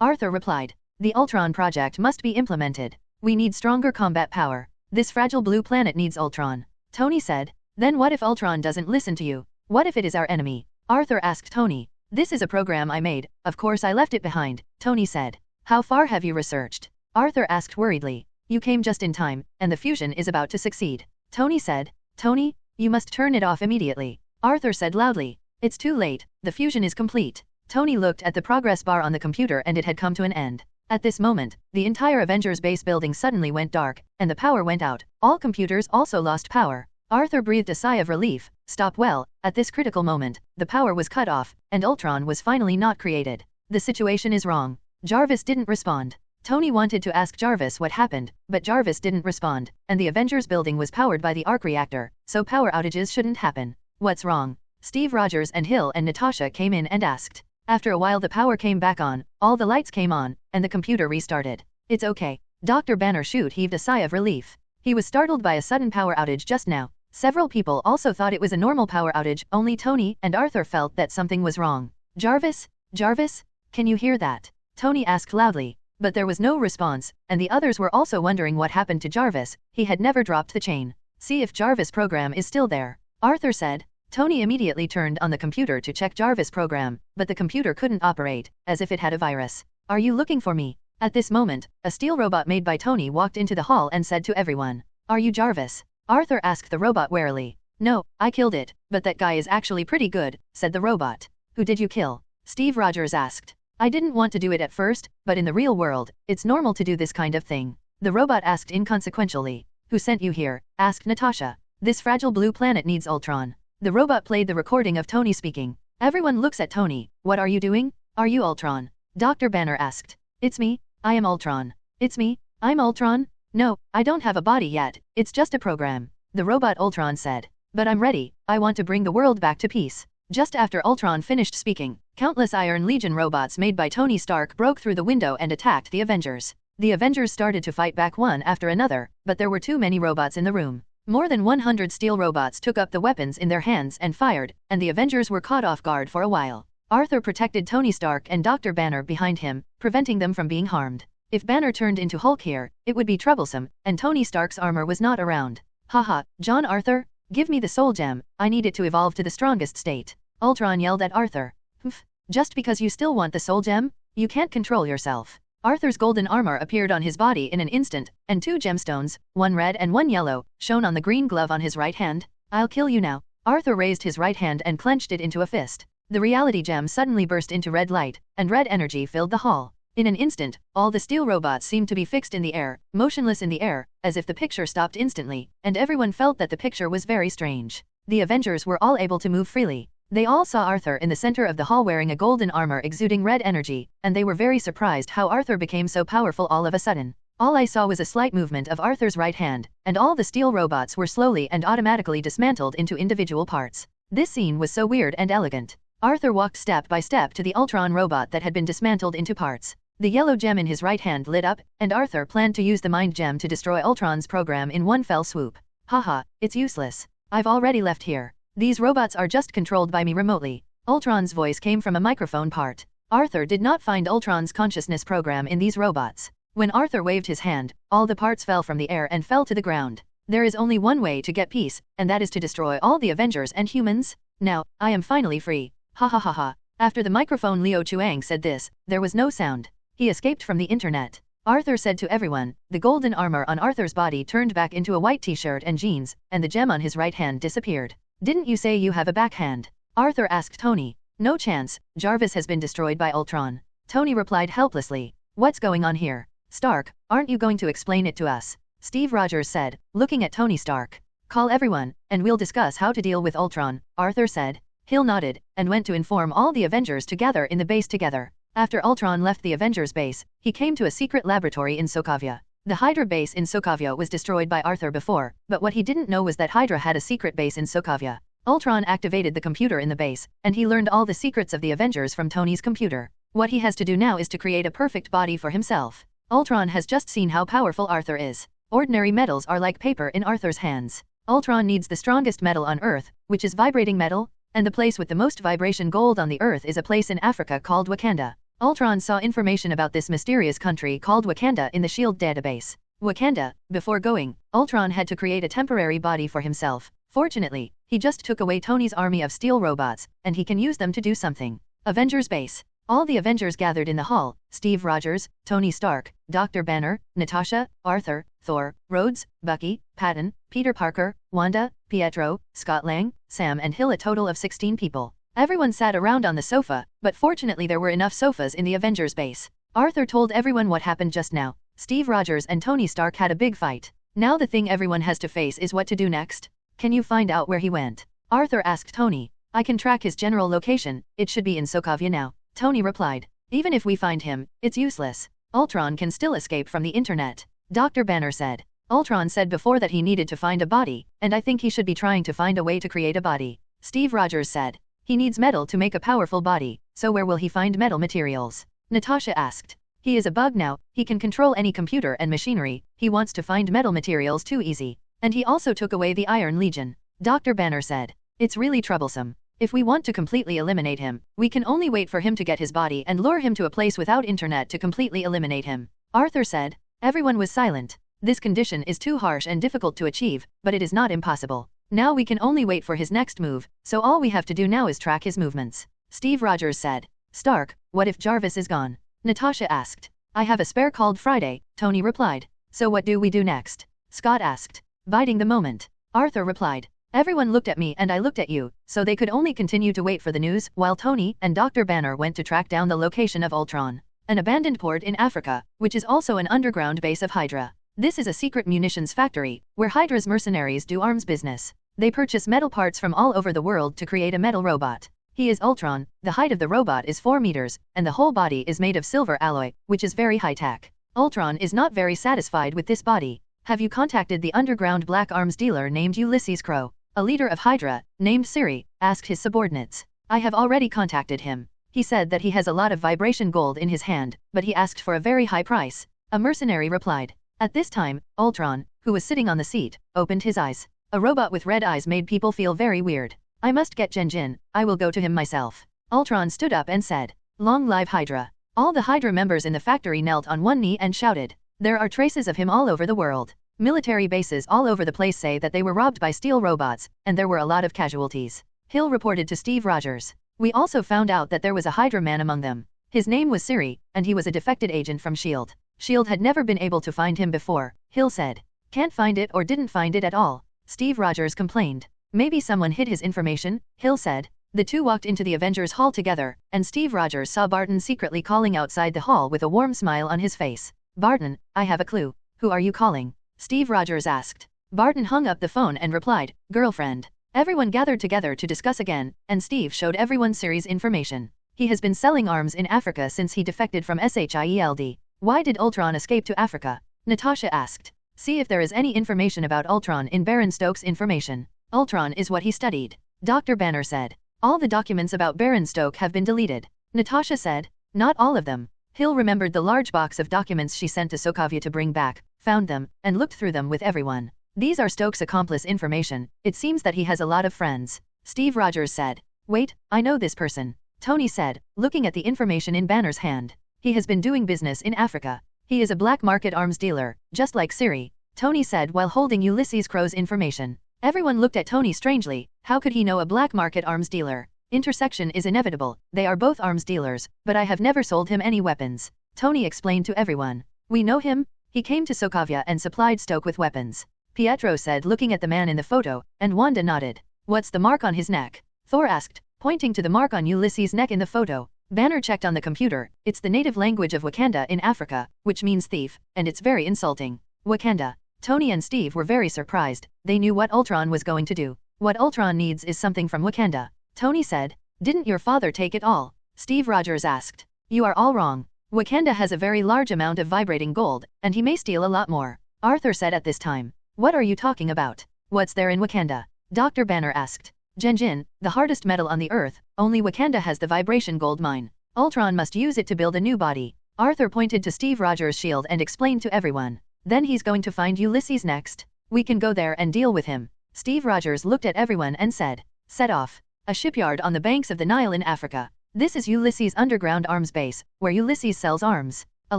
Arthur replied. The Ultron project must be implemented. We need stronger combat power. This fragile blue planet needs Ultron. Tony said. Then what if Ultron doesn't listen to you? What if it is our enemy? Arthur asked Tony. This is a program I made, of course I left it behind, Tony said. How far have you researched? Arthur asked worriedly. You came just in time, and the fusion is about to succeed. Tony said. Tony, you must turn it off immediately. Arthur said loudly. It's too late, the fusion is complete. Tony looked at the progress bar on the computer and it had come to an end. At this moment, the entire Avengers Base building suddenly went dark, and the power went out. All computers also lost power. Arthur breathed a sigh of relief. Stop. Well, at this critical moment, the power was cut off, and Ultron was finally not created. The situation is wrong. Jarvis didn't respond. Tony wanted to ask Jarvis what happened, but Jarvis didn't respond, and the Avengers building was powered by the arc reactor, so power outages shouldn't happen. What's wrong? Steve Rogers and Hill and Natasha came in and asked. After a while the power came back on, all the lights came on, and the computer restarted. It's okay. Dr. Banner heaved a sigh of relief. He was startled by a sudden power outage just now. Several people also thought it was a normal power outage, only Tony and Arthur felt that something was wrong. Jarvis? Jarvis? Can you hear that? Tony asked loudly. But there was no response, and the others were also wondering what happened to Jarvis. He had never dropped the chain. See if Jarvis' program is still there. Arthur said. Tony immediately turned on the computer to check Jarvis' program, but the computer couldn't operate, as if it had a virus. Are you looking for me? At this moment, a steel robot made by Tony walked into the hall and said to everyone, Are you Jarvis? Arthur asked the robot warily. No, I killed it, but that guy is actually pretty good, said the robot. Who did you kill? Steve Rogers asked. I didn't want to do it at first, but in the real world, it's normal to do this kind of thing. The robot asked inconsequentially. Who sent you here? Asked Natasha. This fragile blue planet needs Ultron. The robot played the recording of Tony speaking. Everyone looks at Tony. What are you doing? Are you Ultron? Dr. Banner asked. It's me. I am Ultron. It's me. I'm Ultron. No, I don't have a body yet. It's just a program. The robot Ultron said. But I'm ready. I want to bring the world back to peace. Just after Ultron finished speaking, countless Iron Legion robots made by Tony Stark broke through the window and attacked the Avengers. The Avengers started to fight back one after another, but there were too many robots in the room. More than 100 steel robots took up the weapons in their hands and fired, and the Avengers were caught off guard for a while. Arthur protected Tony Stark and Dr. Banner behind him, preventing them from being harmed. If Banner turned into Hulk here, it would be troublesome, and Tony Stark's armor was not around. Haha, John Arthur? Give me the soul gem, I need it to evolve to the strongest state. Ultron yelled at Arthur. Humph, just because you still want the soul gem? You can't control yourself. Arthur's golden armor appeared on his body in an instant, and 2 gemstones, one red and one yellow, shone on the green glove on his right hand. I'll kill you now. Arthur raised his right hand and clenched it into a fist. The reality gem suddenly burst into red light, and red energy filled the hall. In an instant, all the steel robots seemed to be fixed in the air, motionless in the air, as if the picture stopped instantly, and everyone felt that the picture was very strange. The Avengers were all able to move freely. They all saw Arthur in the center of the hall wearing a golden armor exuding red energy, and they were very surprised how Arthur became so powerful all of a sudden. All I saw was a slight movement of Arthur's right hand, and all the steel robots were slowly and automatically dismantled into individual parts. This scene was so weird and elegant. Arthur walked step by step to the Ultron robot that had been dismantled into parts. The yellow gem in his right hand lit up, and Arthur planned to use the mind gem to destroy Ultron's program in one fell swoop. Haha, it's useless. I've already left here. These robots are just controlled by me remotely. Ultron's voice came from a microphone part. Arthur did not find Ultron's consciousness program in these robots. When Arthur waved his hand, all the parts fell from the air and fell to the ground. There is only one way to get peace, and that is to destroy all the Avengers and humans. Now, I am finally free. Ha ha ha ha. After the microphone Liu Chuang said this, there was no sound. He escaped from the internet. Arthur said to everyone, the golden armor on Arthur's body turned back into a white t-shirt and jeans, and the gem on his right hand disappeared. Didn't you say you have a backhand? Arthur asked Tony. No chance, Jarvis has been destroyed by Ultron. Tony replied helplessly. What's going on here? Stark, aren't you going to explain it to us? Steve Rogers said, looking at Tony Stark. Call everyone, and we'll discuss how to deal with Ultron, Arthur said. Hill nodded, and went to inform all the Avengers to gather in the base together. After Ultron left the Avengers base, he came to a secret laboratory in Sokovia. The Hydra base in Sokovia was destroyed by Arthur before, but what he didn't know was that Hydra had a secret base in Sokovia. Ultron activated the computer in the base, and he learned all the secrets of the Avengers from Tony's computer. What he has to do now is to create a perfect body for himself. Ultron has just seen how powerful Arthur is. Ordinary metals are like paper in Arthur's hands. Ultron needs the strongest metal on Earth, which is vibrating metal, and the place with the most vibration gold on the Earth is a place in Africa called Wakanda. Ultron saw information about this mysterious country called Wakanda in the S.H.I.E.L.D. database. Wakanda, before going, Ultron had to create a temporary body for himself. Fortunately, he just took away Tony's army of steel robots, and he can use them to do something. Avengers Base. All the Avengers gathered in the hall, Steve Rogers, Tony Stark, Dr. Banner, Natasha, Arthur, Thor, Rhodes, Bucky, Patton, Peter Parker, Wanda, Pietro, Scott Lang, Sam and Hill, a total of 16 people. Everyone sat around on the sofa, but fortunately there were enough sofas in the Avengers base. Arthur told everyone what happened just now. Steve Rogers and Tony Stark had a big fight. Now the thing everyone has to face is what to do next. Can you find out where he went? Arthur asked Tony. I can track his general location, it should be in Sokovia now. Tony replied. Even if we find him, it's useless. Ultron can still escape from the internet. Dr. Banner said. Ultron said before that he needed to find a body, and I think he should be trying to find a way to create a body. Steve Rogers said. He needs metal to make a powerful body, so where will he find metal materials? Natasha asked. He is a bug now, he can control any computer and machinery, he wants to find metal materials too easy. And he also took away the Iron Legion. Dr. Banner said. It's really troublesome. If we want to completely eliminate him, we can only wait for him to get his body and lure him to a place without internet to completely eliminate him. Arthur said. Everyone was silent. This condition is too harsh and difficult to achieve, but it is not impossible. Now we can only wait for his next move, so all we have to do now is track his movements. Steve Rogers said. Stark, what if Jarvis is gone? Natasha asked. I have a spare called Friday, Tony replied. So what do we do next? Scott asked. Biding the moment. Arthur replied. Everyone looked at me and I looked at you, so they could only continue to wait for the news, while Tony and Dr. Banner went to track down the location of Ultron. An abandoned port in Africa, which is also an underground base of Hydra. This is a secret munitions factory, where Hydra's mercenaries do arms business. They purchase metal parts from all over the world to create a metal robot. He is Ultron, the height of the robot is 4 meters, and the whole body is made of silver alloy, which is very high-tech. Ultron is not very satisfied with this body. Have you contacted the underground black arms dealer named Ulysses Crow? A leader of Hydra, named Siri, asked his subordinates. I have already contacted him. He said that he has a lot of vibration gold in his hand, but he asked for a very high price. A mercenary replied. At this time, Ultron, who was sitting on the seat, opened his eyes. A robot with red eyes made people feel very weird. I must get Jin, I will go to him myself. Ultron stood up and said. Long live Hydra. All the Hydra members in the factory knelt on one knee and shouted. There are traces of him all over the world. Military bases all over the place say that they were robbed by steel robots, and there were a lot of casualties. Hill reported to Steve Rogers. We also found out that there was a Hydra man among them. His name was Siri, and he was a defected agent from S.H.I.E.L.D. S.H.I.E.L.D. had never been able to find him before, Hill said. Can't find it or didn't find it at all. Steve Rogers complained. Maybe someone hid his information, Hill said. The two walked into the Avengers Hall together, and Steve Rogers saw Barton secretly calling outside the hall with a warm smile on his face. Barton, I have a clue. Who are you calling? Steve Rogers asked. Barton hung up the phone and replied, girlfriend. Everyone gathered together to discuss again, and Steve showed everyone Siri's information. He has been selling arms in Africa since he defected from S.H.I.E.L.D. Why did Ultron escape to Africa? Natasha asked. See if there is any information about Ultron in Baron Stokes' information. Ultron is what he studied. Dr. Banner said. All the documents about Baron Stoke have been deleted. Natasha said. Not all of them. Hill remembered the large box of documents she sent to Sokovia to bring back, found them, and looked through them with everyone. These are Stokes' accomplice information. It seems that he has a lot of friends. Steve Rogers said. Wait, I know this person. Tony said, looking at the information in Banner's hand. He has been doing business in Africa. He is a black market arms dealer, just like Siri. Tony said while holding Ulysses Crow's information. Everyone looked at Tony strangely. How could he know a black market arms dealer? Intersection is inevitable. They are both arms dealers, but I have never sold him any weapons. Tony explained to everyone. We know him. He came to Sokovia and supplied Stoke with weapons. Pietro said looking at the man in the photo, and Wanda nodded. What's the mark on his neck? Thor asked, pointing to the mark on Ulysses' neck in the photo. Banner checked on the computer. It's the native language of Wakanda in Africa, which means thief, and it's very insulting. Wakanda. Tony and Steve were very surprised. They knew what Ultron was going to do. What Ultron needs is something from Wakanda. Tony said. Didn't your father take it all? Steve Rogers asked. You are all wrong. Wakanda has a very large amount of vibrating gold, and he may steal a lot more. Arthur said at this time. What are you talking about? What's there in Wakanda? Dr. Banner asked. Jin, the hardest metal on the earth, only Wakanda has the vibration gold mine. Ultron must use it to build a new body. Arthur pointed to Steve Rogers' shield and explained to everyone. Then he's going to find Ulysses next. We can go there and deal with him. Steve Rogers looked at everyone and said. Set off. A shipyard on the banks of the Nile in Africa. This is Ulysses' underground arms base, where Ulysses sells arms. A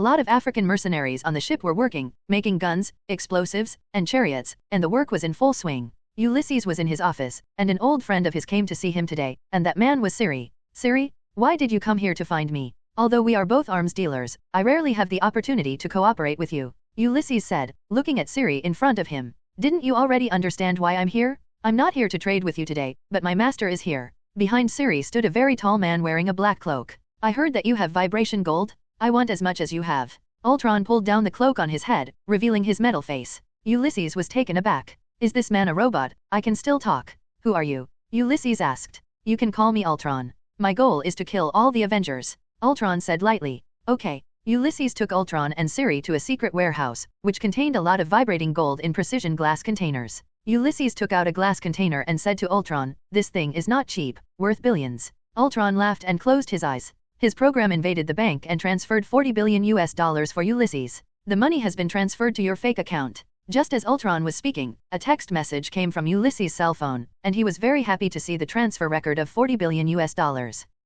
lot of African mercenaries on the ship were working, making guns, explosives, and chariots, and the work was in full swing. Ulysses was in his office, and an old friend of his came to see him today, and that man was Siri. Siri, why did you come here to find me? Although we are both arms dealers, I rarely have the opportunity to cooperate with you. Ulysses said, looking at Siri in front of him. Didn't you already understand why I'm here? I'm not here to trade with you today, but my master is here. Behind Siri stood a very tall man wearing a black cloak. I heard that you have vibration gold? I want as much as you have. Ultron pulled down the cloak on his head, revealing his metal face. Ulysses was taken aback. Is this man a robot? I can still talk. Who are you? Ulysses asked. You can call me Ultron. My goal is to kill all the Avengers. Ultron said lightly. Okay. Ulysses took Ultron and Siri to a secret warehouse, which contained a lot of vibrating gold in precision glass containers. Ulysses took out a glass container and said to Ultron, this thing is not cheap, worth billions. Ultron laughed and closed his eyes. His program invaded the bank and transferred $40 billion for Ulysses. The money has been transferred to your fake account. Just as Ultron was speaking, a text message came from Ulysses' cell phone, and he was very happy to see the transfer record of $40 billion.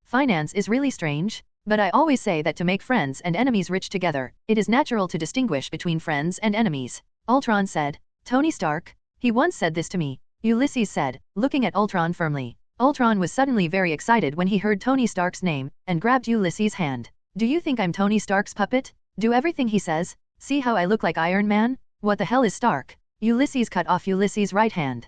Finance is really strange. But I always say that to make friends and enemies rich together, it is natural to distinguish between friends and enemies. Ultron said. Tony Stark? He once said this to me. Ulysses said, looking at Ultron firmly. Ultron was suddenly very excited when he heard Tony Stark's name, and grabbed Ulysses' hand. Do you think I'm Tony Stark's puppet? Do everything he says? See how I look like Iron Man? What the hell is Stark? Ulysses cut off Ulysses' right hand.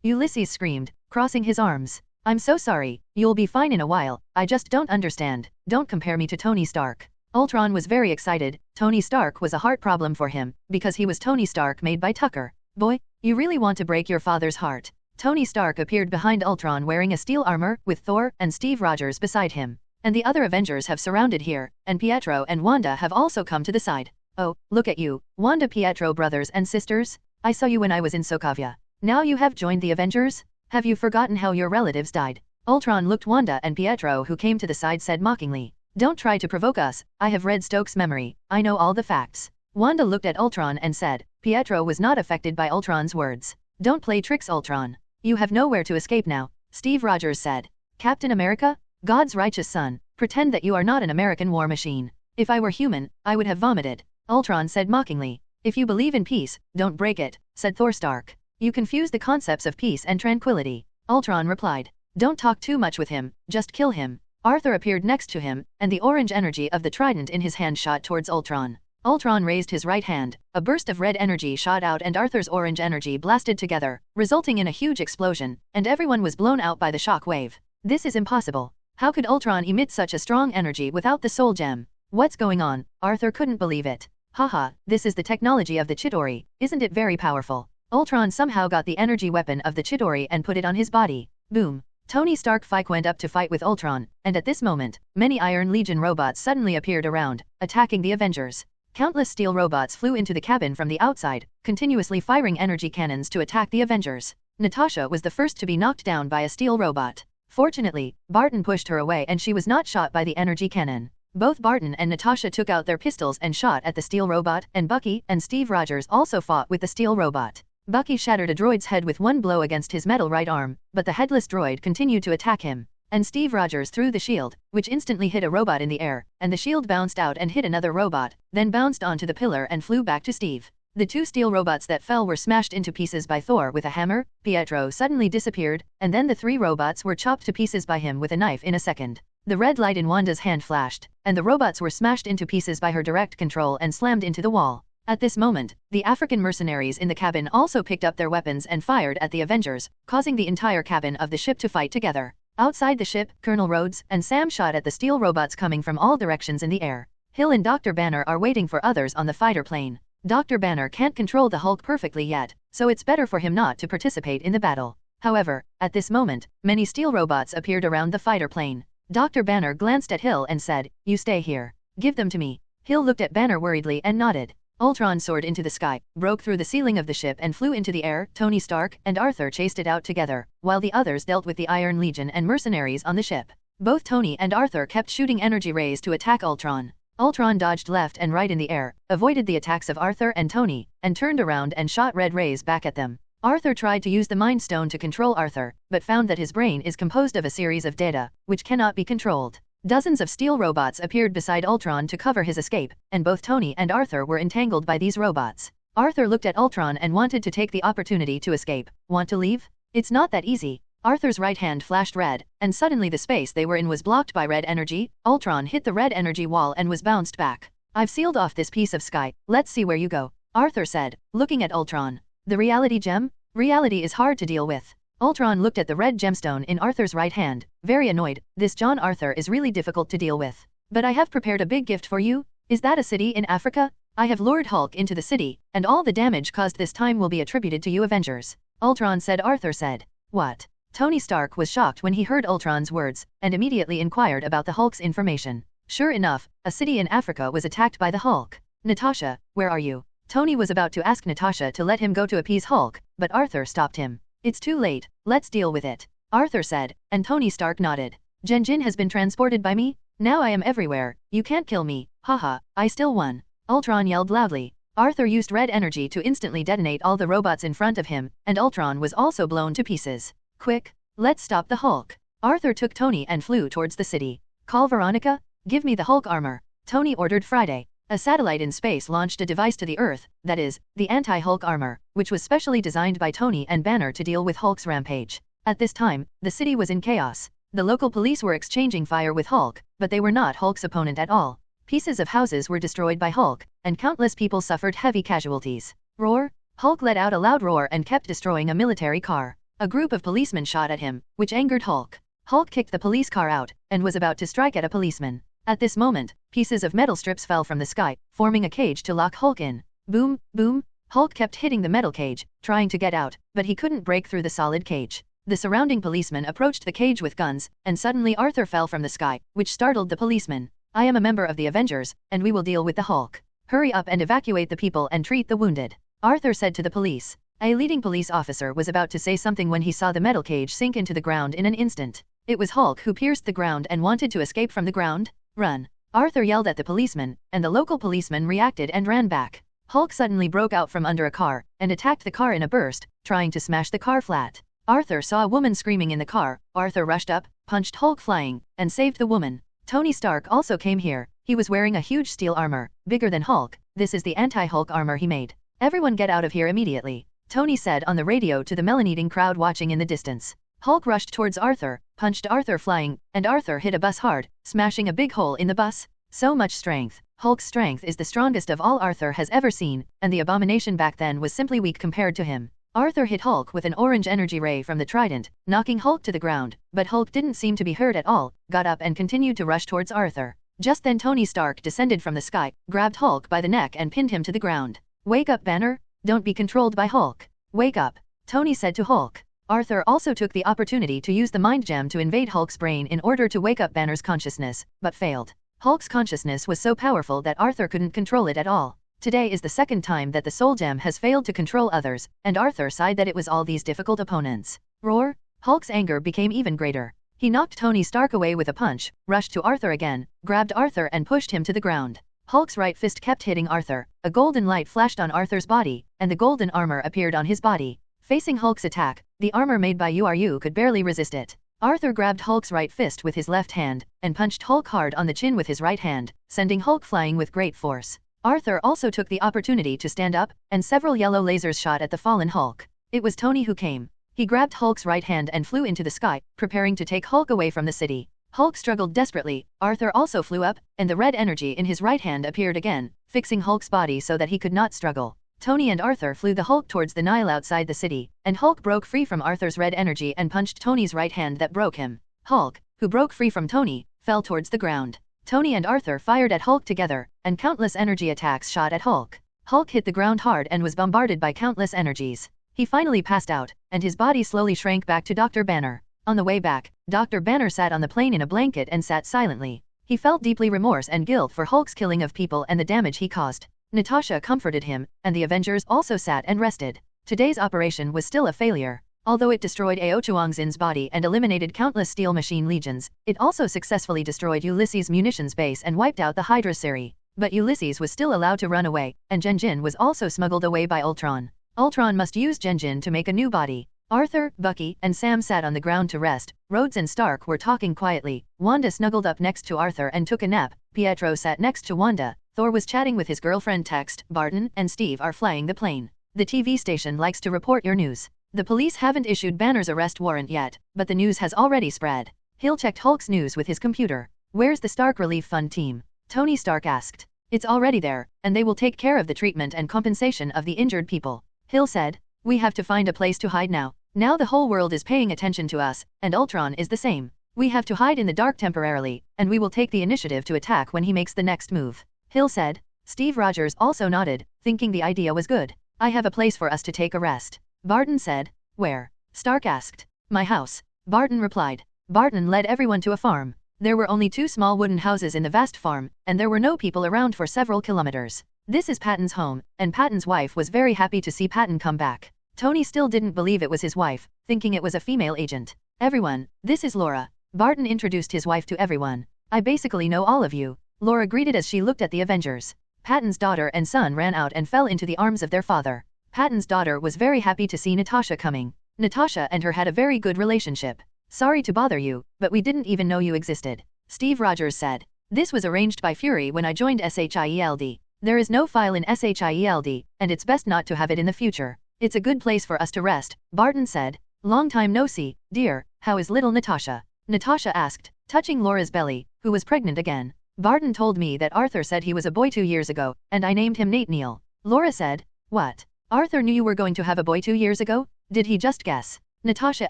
Ulysses screamed, crossing his arms. I'm so sorry, you'll be fine in a while, I just don't understand, don't compare me to Tony Stark. Ultron was very excited. Tony Stark was a heart problem for him, because he was Tony Stark made by Tucker. Boy, you really want to break your father's heart. Tony Stark appeared behind Ultron wearing a steel armor, with Thor and Steve Rogers beside him. And the other Avengers have surrounded here, and Pietro and Wanda have also come to the side. Oh, look at you, Wanda Pietro brothers and sisters? I saw you when I was in Sokovia. Now you have joined the Avengers? Have you forgotten how your relatives died? Ultron looked Wanda and Pietro who came to the side said mockingly. Don't try to provoke us, I have read Stokes' memory, I know all the facts. Wanda looked at Ultron and said. Pietro was not affected by Ultron's words. Don't play tricks Ultron. You have nowhere to escape now, Steve Rogers said. Captain America? God's righteous son, pretend that you are not an American war machine. If I were human, I would have vomited. Ultron said mockingly. If you believe in peace, don't break it, said Thor Stark. You confuse the concepts of peace and tranquility. Ultron replied. Don't talk too much with him, just kill him. Arthur appeared next to him, and the orange energy of the trident in his hand shot towards Ultron. Ultron raised his right hand, a burst of red energy shot out and Arthur's orange energy blasted together, resulting in a huge explosion, and everyone was blown out by the shock wave. This is impossible. How could Ultron emit such a strong energy without the soul gem? What's going on? Arthur couldn't believe it. Haha, this is the technology of the Chitauri, isn't it very powerful? Ultron somehow got the energy weapon of the Chitauri and put it on his body. Boom. Tony Stark went up to fight with Ultron, and at this moment, many Iron Legion robots suddenly appeared around, attacking the Avengers. Countless steel robots flew into the cabin from the outside, continuously firing energy cannons to attack the Avengers. Natasha was the first to be knocked down by a steel robot. Fortunately, Barton pushed her away and she was not shot by the energy cannon. Both Barton and Natasha took out their pistols and shot at the steel robot, and Bucky and Steve Rogers also fought with the steel robot. Bucky shattered a droid's head with one blow against his metal right arm, but the headless droid continued to attack him. And Steve Rogers threw the shield, which instantly hit a robot in the air, and the shield bounced out and hit another robot, then bounced onto the pillar and flew back to Steve. The two steel robots that fell were smashed into pieces by Thor with a hammer. Pietro suddenly disappeared, and then the three robots were chopped to pieces by him with a knife in a second. The red light in Wanda's hand flashed, and the robots were smashed into pieces by her direct control and slammed into the wall. At this moment, the African mercenaries in the cabin also picked up their weapons and fired at the Avengers, causing the entire cabin of the ship to fight together. Outside the ship, Colonel Rhodes and Sam shot at the steel robots coming from all directions in the air. Hill and Dr. Banner are waiting for others on the fighter plane. Dr. Banner can't control the Hulk perfectly yet, so it's better for him not to participate in the battle. However, at this moment, many steel robots appeared around the fighter plane. Dr. Banner glanced at Hill and said, "You stay here. Give them to me." Hill looked at Banner worriedly and nodded. Ultron soared into the sky, broke through the ceiling of the ship and flew into the air. Tony Stark and Arthur chased it out together, while the others dealt with the Iron Legion and mercenaries on the ship. Both Tony and Arthur kept shooting energy rays to attack Ultron. Ultron dodged left and right in the air, avoided the attacks of Arthur and Tony, and turned around and shot red rays back at them. Arthur tried to use the Mind Stone to control Arthur, but found that his brain is composed of a series of data, which cannot be controlled. Dozens of steel robots appeared beside Ultron to cover his escape, and both Tony and Arthur were entangled by these robots. Arthur looked at Ultron and wanted to take the opportunity to escape. Want to leave? It's not that easy. Arthur's right hand flashed red, and suddenly the space they were in was blocked by red energy. Ultron hit the red energy wall and was bounced back. "I've sealed off this piece of sky, let's see where you go," Arthur said, looking at Ultron. "The reality gem? Reality is hard to deal with. Ultron looked at the red gemstone in Arthur's right hand, very annoyed. This John Arthur is really difficult to deal with. But I have prepared a big gift for you. Is that a city in Africa? I have lured Hulk into the city, and all the damage caused this time will be attributed to you Avengers. Ultron said. Arthur said. What? Tony Stark was shocked when he heard Ultron's words, and immediately inquired about the Hulk's information. Sure enough, a city in Africa was attacked by the Hulk. Natasha, where are you? Tony was about to ask Natasha to let him go to appease Hulk, but Arthur stopped him. It's too late, let's deal with it. Arthur said, and Tony Stark nodded. Jin has been transported by me? Now I am everywhere, you can't kill me, haha, I still won. Ultron yelled loudly. Arthur used red energy to instantly detonate all the robots in front of him, and Ultron was also blown to pieces. Quick, let's stop the Hulk. Arthur took Tony and flew towards the city. Call Veronica? Give me the Hulk armor. Tony ordered. Friday. A satellite in space launched a device to the Earth, that is, the anti-Hulk armor, which was specially designed by Tony and Banner to deal with Hulk's rampage. At this time, the city was in chaos. The local police were exchanging fire with Hulk, but they were not Hulk's opponent at all. Pieces of houses were destroyed by Hulk, and countless people suffered heavy casualties. Roar! Hulk let out a loud roar and kept destroying a military car. A group of policemen shot at him, which angered Hulk. Hulk kicked the police car out, and was about to strike at a policeman. At this moment, pieces of metal strips fell from the sky, forming a cage to lock Hulk in. Boom, boom! Hulk kept hitting the metal cage, trying to get out, but he couldn't break through the solid cage. The surrounding policemen approached the cage with guns, and suddenly Arthur fell from the sky, which startled the policemen. I am a member of the Avengers, and we will deal with the Hulk. Hurry up and evacuate the people and treat the wounded. Arthur said to the police. A leading police officer was about to say something when he saw the metal cage sink into the ground in an instant. It was Hulk who pierced the ground and wanted to escape from the ground. Run! Arthur yelled at the policeman, and the local policeman reacted and ran back. Hulk suddenly broke out from under a car, and attacked the car in a burst, trying to smash the car flat. Arthur saw a woman screaming in the car. Arthur rushed up, punched Hulk flying, and saved the woman. Tony Stark also came here. He was wearing a huge steel armor, bigger than Hulk. This is the anti-Hulk armor he made. Everyone get out of here immediately, Tony said on the radio to the melon-eating crowd watching in the distance. Hulk rushed towards Arthur, punched Arthur flying, and Arthur hit a bus hard, smashing a big hole in the bus. So much strength. Hulk's strength is the strongest of all Arthur has ever seen, and the Abomination back then was simply weak compared to him. Arthur hit Hulk with an orange energy ray from the Trident, knocking Hulk to the ground, but Hulk didn't seem to be hurt at all, got up and continued to rush towards Arthur. Just then Tony Stark descended from the sky, grabbed Hulk by the neck and pinned him to the ground. Wake up, Banner! Don't be controlled by Hulk. Wake up, Tony said to Hulk. Arthur also took the opportunity to use the mind gem to invade Hulk's brain in order to wake up Banner's consciousness, but failed. Hulk's consciousness was so powerful that Arthur couldn't control it at all. Today is the second time that the soul gem has failed to control others, and Arthur sighed that it was all these difficult opponents. Roar! Hulk's anger became even greater. He knocked Tony Stark away with a punch, rushed to Arthur again, grabbed Arthur and pushed him to the ground. Hulk's right fist kept hitting Arthur. A golden light flashed on Arthur's body, and the golden armor appeared on his body. Facing Hulk's attack, the armor made by URU could barely resist it. Arthur grabbed Hulk's right fist with his left hand, and punched Hulk hard on the chin with his right hand, sending Hulk flying with great force. Arthur also took the opportunity to stand up, and several yellow lasers shot at the fallen Hulk. It was Tony who came. He grabbed Hulk's right hand and flew into the sky, preparing to take Hulk away from the city. Hulk struggled desperately. Arthur also flew up, and the red energy in his right hand appeared again, fixing Hulk's body so that he could not struggle. Tony and Arthur flew the Hulk towards the Nile outside the city, and Hulk broke free from Arthur's red energy and punched Tony's right hand that broke him. Hulk, who broke free from Tony, fell towards the ground. Tony and Arthur fired at Hulk together, and countless energy attacks shot at Hulk. Hulk hit the ground hard and was bombarded by countless energies. He finally passed out, and his body slowly shrank back to Dr. Banner. On the way back, Dr. Banner sat on the plane in a blanket and sat silently. He felt deeply remorse and guilt for Hulk's killing of people and the damage he caused. Natasha comforted him, and the Avengers also sat and rested. Today's operation was still a failure. Although it destroyed Aochuangzin's body and eliminated countless steel machine legions, it also successfully destroyed Ulysses' munitions base and wiped out the Hydra Siri. But Ulysses was still allowed to run away, and Jin was also smuggled away by Ultron. Ultron must use Jin to make a new body. Arthur, Bucky, and Sam sat on the ground to rest. Rhodes and Stark were talking quietly. Wanda snuggled up next to Arthur and took a nap. Pietro sat next to Wanda. Thor was chatting with his girlfriend Text. Barton and Steve are flying the plane. The TV station likes to report your news. The police haven't issued Banner's arrest warrant yet, but the news has already spread. Hill checked Hulk's news with his computer. Where's the Stark Relief Fund team? Tony Stark asked. It's already there, and they will take care of the treatment and compensation of the injured people. Hill said. We have to find a place to hide now. Now the whole world is paying attention to us, and Ultron is the same. We have to hide in the dark temporarily, and we will take the initiative to attack when he makes the next move. Hill said. Steve Rogers also nodded, thinking the idea was good. I have a place for us to take a rest. Barton said. Where? Stark asked. My house. Barton replied. Barton led everyone to a farm. There were only 2 small wooden houses in the vast farm, and there were no people around for several kilometers. This is Patton's home, and Patton's wife was very happy to see Patton come back. Tony still didn't believe it was his wife, thinking it was a female agent. Everyone, this is Laura. Barton introduced his wife to everyone. I basically know all of you. Laura greeted as she looked at the Avengers. Patton's daughter and son ran out and fell into the arms of their father. Patton's daughter was very happy to see Natasha coming. Natasha and her had a very good relationship. Sorry to bother you, but we didn't even know you existed. Steve Rogers said. This was arranged by Fury when I joined S.H.I.E.L.D. There is no file in S.H.I.E.L.D, and it's best not to have it in the future. It's a good place for us to rest, Barton said. Long time no see, dear, how is little Natasha? Natasha asked, touching Laura's belly, who was pregnant again. Barton told me that Arthur said he was a boy 2 years ago, and I named him Nathaniel. Laura said. What? Arthur knew you were going to have a boy 2 years ago? Did he just guess? Natasha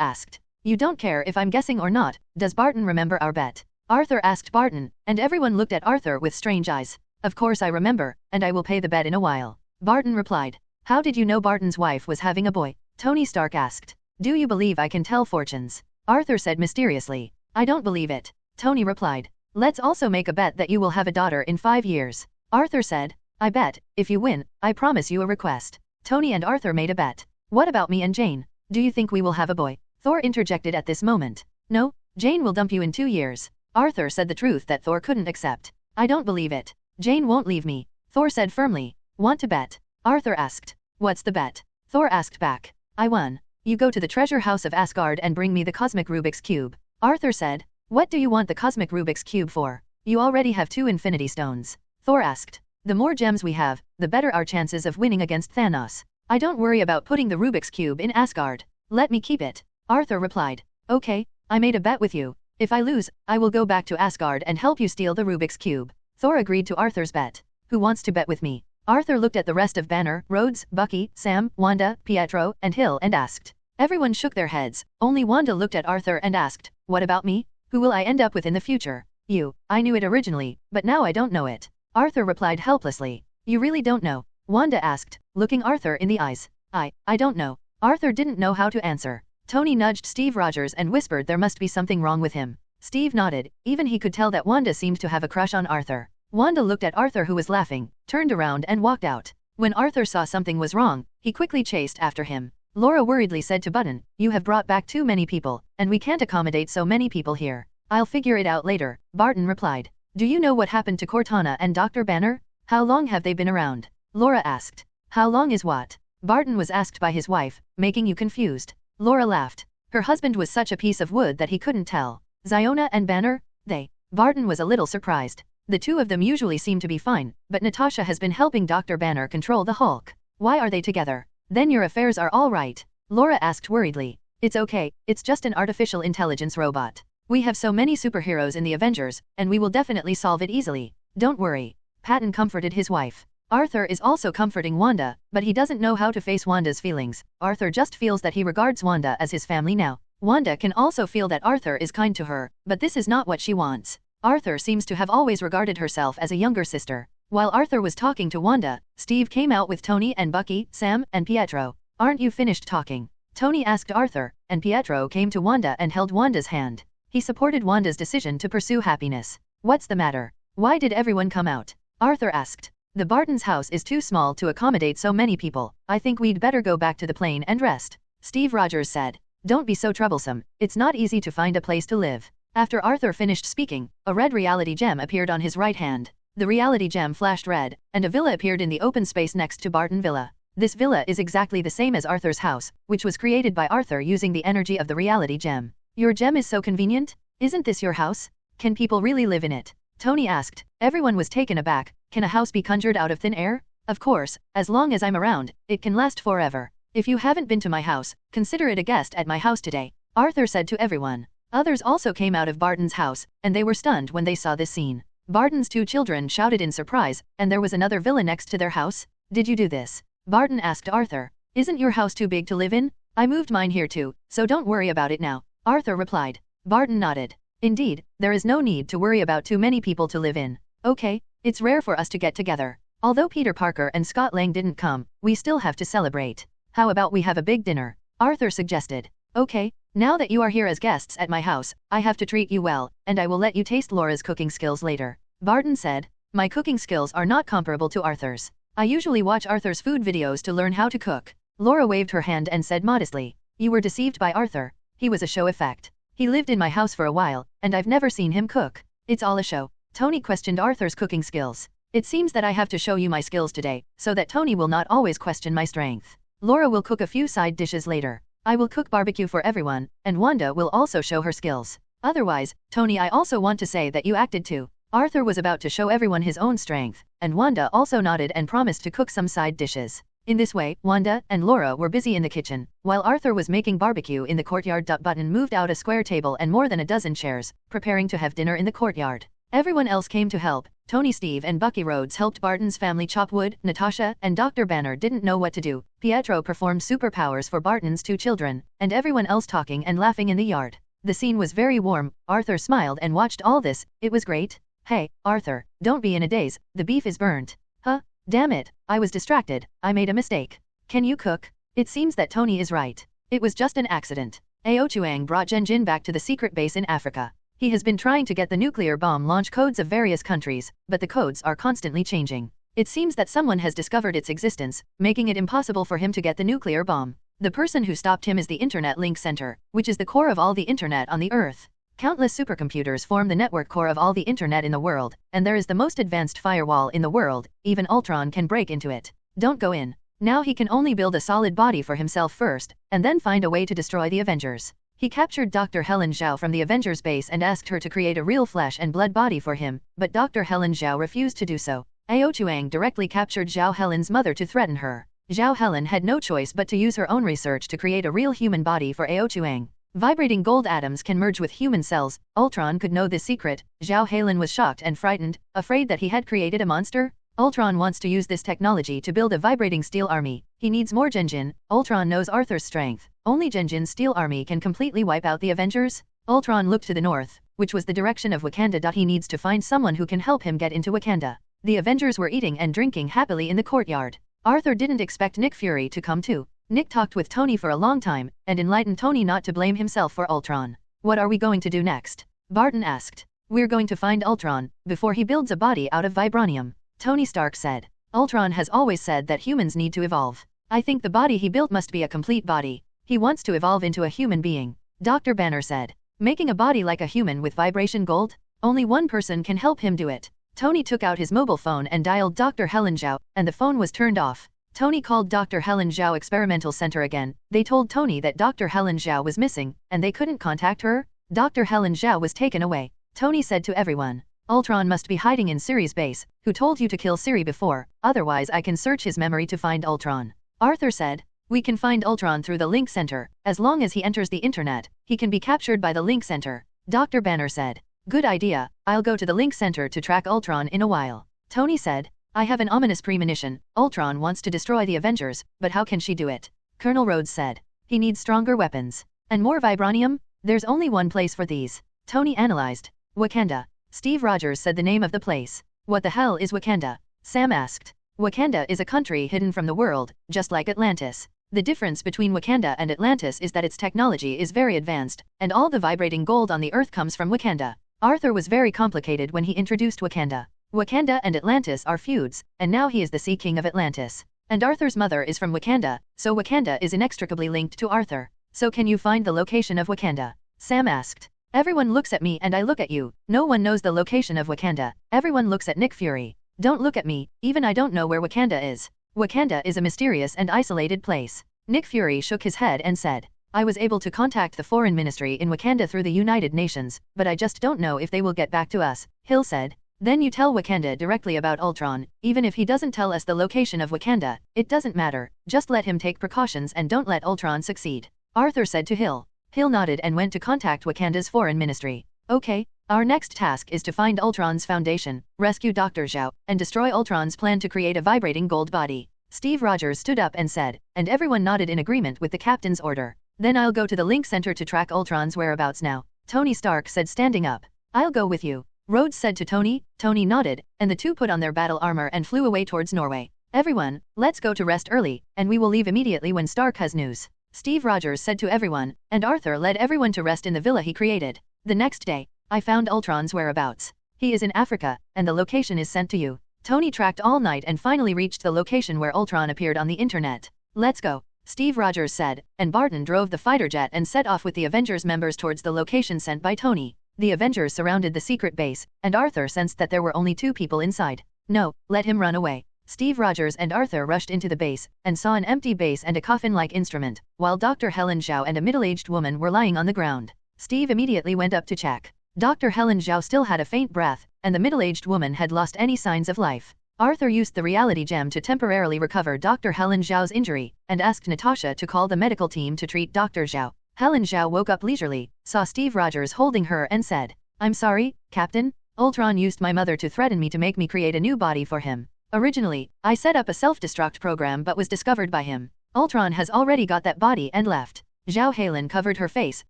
asked. You don't care if I'm guessing or not, does Barton remember our bet? Arthur asked Barton, and everyone looked at Arthur with strange eyes. Of course I remember, and I will pay the bet in a while. Barton replied. How did you know Barton's wife was having a boy? Tony Stark asked. Do you believe I can tell fortunes? Arthur said mysteriously. I don't believe it. Tony replied. Let's also make a bet that you will have a daughter in 5 years. Arthur said. I bet, if you win, I promise you a request. Tony and Arthur made a bet. What about me and Jane? Do you think we will have a boy? Thor interjected at this moment. No, Jane will dump you in 2 years. Arthur said the truth that Thor couldn't accept. I don't believe it. Jane won't leave me. Thor said firmly. Want to bet? Arthur asked. What's the bet? Thor asked back. I won. You go to the treasure house of Asgard and bring me the cosmic Rubik's Cube. Arthur said. What do you want the cosmic Rubik's Cube for? You already have 2 Infinity Stones. Thor asked. The more gems we have, the better our chances of winning against Thanos. I don't worry about putting the Rubik's Cube in Asgard. Let me keep it. Arthur replied. Okay, I made a bet with you. If I lose, I will go back to Asgard and help you steal the Rubik's Cube. Thor agreed to Arthur's bet. Who wants to bet with me? Arthur looked at the rest of Banner, Rhodes, Bucky, Sam, Wanda, Pietro, and Hill and asked. Everyone shook their heads. Only Wanda looked at Arthur and asked, what about me? Who will I end up with in the future? You. I knew it originally, but now I don't know it. Arthur replied helplessly. You really don't know? Wanda asked, looking Arthur in the eyes. I don't know. Arthur didn't know how to answer. Tony nudged Steve Rogers and whispered there must be something wrong with him. Steve nodded, even he could tell that Wanda seemed to have a crush on Arthur. Wanda looked at Arthur who was laughing, turned around and walked out. When Arthur saw something was wrong, he quickly chased after him. Laura worriedly said to Button, you have brought back too many people, and we can't accommodate so many people here. I'll figure it out later, Barton replied. Do you know what happened to Cortana and Dr. Banner? How long have they been around? Laura asked. How long is what? Barton was asked by his wife, making you confused. Laura laughed. Her husband was such a piece of wood that he couldn't tell. Ziona and Banner? They. Barton was a little surprised. The two of them usually seem to be fine, but Natasha has been helping Dr. Banner control the Hulk. Why are they together? Then your affairs are all right. Laura asked worriedly. It's okay, it's just an artificial intelligence robot. We have so many superheroes in the Avengers, and we will definitely solve it easily. Don't worry. Patton comforted his wife. Arthur is also comforting Wanda, but he doesn't know how to face Wanda's feelings. Arthur just feels that he regards Wanda as his family now. Wanda can also feel that Arthur is kind to her, but this is not what she wants. Arthur seems to have always regarded herself as a younger sister. While Arthur was talking to Wanda, Steve came out with Tony and Bucky, Sam, and Pietro. Aren't you finished talking? Tony asked Arthur, and Pietro came to Wanda and held Wanda's hand. He supported Wanda's decision to pursue happiness. What's the matter? Why did everyone come out? Arthur asked. The Bartons' house is too small to accommodate so many people. I think we'd better go back to the plane and rest. Steve Rogers said. Don't be so troublesome. It's not easy to find a place to live. After Arthur finished speaking, a red reality gem appeared on his right hand. The reality gem flashed red, and a villa appeared in the open space next to Barton Villa. This villa is exactly the same as Arthur's house, which was created by Arthur using the energy of the reality gem. Your gem is so convenient? Isn't this your house? Can people really live in it? Tony asked. Everyone was taken aback. Can a house be conjured out of thin air? Of course, as long as I'm around, it can last forever. If you haven't been to my house, consider it a guest at my house today, Arthur said to everyone. Others also came out of Barton's house, and they were stunned when they saw this scene. Barton's 2 children shouted in surprise, and there was another villa next to their house. Did you do this? Barton asked Arthur. Isn't your house too big to live in? I moved mine here too, so don't worry about it now, Arthur replied. Barton nodded. Indeed, there is no need to worry about too many people to live in. Okay, it's rare for us to get together. Although Peter Parker and Scott Lang didn't come, we still have to celebrate. How about we have a big dinner? Arthur suggested. Okay, now that you are here as guests at my house, I have to treat you well, and I will let you taste Laura's cooking skills later. Barton said. My cooking skills are not comparable to Arthur's. I usually watch Arthur's food videos to learn how to cook. Laura waved her hand and said modestly. You were deceived by Arthur. He was a show effect. He lived in my house for a while, and I've never seen him cook. It's all a show. Tony questioned Arthur's cooking skills. It seems that I have to show you my skills today, so that Tony will not always question my strength. Laura will cook a few side dishes later. I will cook barbecue for everyone, and Wanda will also show her skills. Otherwise, Tony, I also want to say that you acted too. Arthur was about to show everyone his own strength, and Wanda also nodded and promised to cook some side dishes. In this way, Wanda and Laura were busy in the kitchen, while Arthur was making barbecue in the courtyard. Button moved out a square table and more than a dozen chairs, preparing to have dinner in the courtyard. Everyone else came to help. Tony, Steve and Bucky Rhodes helped Barton's family chop wood. Natasha and Dr. Banner didn't know what to do. Pietro performed superpowers for Barton's 2 children, and everyone else talking and laughing in the yard. The scene was very warm. Arthur smiled and watched all this. It was great. Hey, Arthur, don't be in a daze, the beef is burnt. Huh? Damn it, I was distracted, I made a mistake. Can you cook? It seems that Tony is right. It was just an accident. Aochuang brought Zhenjin back to the secret base in Africa. He has been trying to get the nuclear bomb launch codes of various countries, but the codes are constantly changing. It seems that someone has discovered its existence, making it impossible for him to get the nuclear bomb. The person who stopped him is the Internet Link Center, which is the core of all the internet on the Earth. Countless supercomputers form the network core of all the internet in the world, and there is the most advanced firewall in the world. Even Ultron can break into it. Don't go in. Now he can only build a solid body for himself first, and then find a way to destroy the Avengers. He captured Dr. Helen Zhao from the Avengers Base and asked her to create a real flesh and blood body for him, but Dr. Helen Zhao refused to do so. Aochuang directly captured Zhao Helen's mother to threaten her. Zhao Helen had no choice but to use her own research to create a real human body for Aochuang. Vibrating gold atoms can merge with human cells. Ultron could know this secret. Zhao Helen was shocked and frightened, afraid that he had created a monster. Ultron wants to use this technology to build a vibrating steel army. He needs more Zhenjin. Ultron knows Arthur's strength. Only Zhenjin's steel army can completely wipe out the Avengers. Ultron looked to the north, which was the direction of Wakanda. He needs to find someone who can help him get into Wakanda. The Avengers were eating and drinking happily in the courtyard. Arthur didn't expect Nick Fury to come too. Nick talked with Tony for a long time, and enlightened Tony not to blame himself for Ultron. What are we going to do next? Barton asked. We're going to find Ultron, before he builds a body out of vibranium. Tony Stark said. Ultron has always said that humans need to evolve. I think the body he built must be a complete body. He wants to evolve into a human being. Dr. Banner said. Making a body like a human with vibration gold? Only one person can help him do it. Tony took out his mobile phone and dialed Dr. Helen Zhao, and the phone was turned off. Tony called Dr. Helen Zhao Experimental Center again. They told Tony that Dr. Helen Zhao was missing, and they couldn't contact her. Dr. Helen Zhao was taken away. Tony said to everyone, Ultron must be hiding in Siri's base. Who told you to kill Siri before? Otherwise I can search his memory to find Ultron. Arthur said, we can find Ultron through the Link Center. As long as he enters the internet, he can be captured by the Link Center. Dr. Banner said, good idea, I'll go to the Link Center to track Ultron in a while. Tony said, I have an ominous premonition. Ultron wants to destroy the Avengers, but how can she do it? Colonel Rhodes said. He needs stronger weapons. And more vibranium? There's only one place for these. Tony analyzed. Wakanda. Steve Rogers said the name of the place. What the hell is Wakanda? Sam asked. Wakanda is a country hidden from the world, just like Atlantis. The difference between Wakanda and Atlantis is that its technology is very advanced, and all the vibrating gold on the earth comes from Wakanda. Arthur was very complicated when he introduced Wakanda. Wakanda and Atlantis are feuds, and now he is the Sea King of Atlantis. And Arthur's mother is from Wakanda, so Wakanda is inextricably linked to Arthur. So can you find the location of Wakanda? Sam asked. Everyone looks at me and I look at you. No one knows the location of Wakanda. Everyone looks at Nick Fury. Don't look at me, even I don't know where Wakanda is. Wakanda is a mysterious and isolated place. Nick Fury shook his head and said, I was able to contact the foreign ministry in Wakanda through the United Nations, but I just don't know if they will get back to us. Hill said. Then you tell Wakanda directly about Ultron. Even if he doesn't tell us the location of Wakanda, it doesn't matter. Just let him take precautions and don't let Ultron succeed. Arthur said to Hill. Hill nodded and went to contact Wakanda's foreign ministry. Okay, our next task is to find Ultron's foundation, rescue Dr. Zhao, and destroy Ultron's plan to create a vibrating gold body. Steve Rogers stood up and said, and everyone nodded in agreement with the captain's order. Then I'll go to the Link Center to track Ultron's whereabouts now, Tony Stark said, standing up. I'll go with you, Rhodes said to Tony. Tony nodded, and the two put on their battle armor and flew away towards Norway. Everyone, let's go to rest early, and we will leave immediately when Stark has news, Steve Rogers said to everyone, and Arthur led everyone to rest in the villa he created. The next day, I found Ultron's whereabouts. He is in Africa, and the location is sent to you. Tony tracked all night and finally reached the location where Ultron appeared on the internet. Let's go, Steve Rogers said, and Barton drove the fighter jet and set off with the Avengers members towards the location sent by Tony. The Avengers surrounded the secret base, and Arthur sensed that there were only 2 people inside. No, let him run away. Steve Rogers and Arthur rushed into the base, and saw an empty base and a coffin-like instrument, while Dr. Helen Zhao and a middle-aged woman were lying on the ground. Steve immediately went up to check. Dr. Helen Zhao still had a faint breath, and the middle-aged woman had lost any signs of life. Arthur used the reality gem to temporarily recover Dr. Helen Zhao's injury, and asked Natasha to call the medical team to treat Dr. Zhao. Helen Zhao woke up leisurely, saw Steve Rogers holding her and said, I'm sorry, Captain. Ultron used my mother to threaten me to make me create a new body for him. Originally, I set up a self-destruct program but was discovered by him. Ultron has already got that body and left. Zhao Helen covered her face,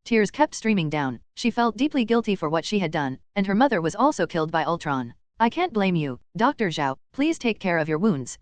tears kept streaming down. She felt deeply guilty for what she had done, and her mother was also killed by Ultron. I can't blame you, Dr. Zhao. Please take care of your wounds,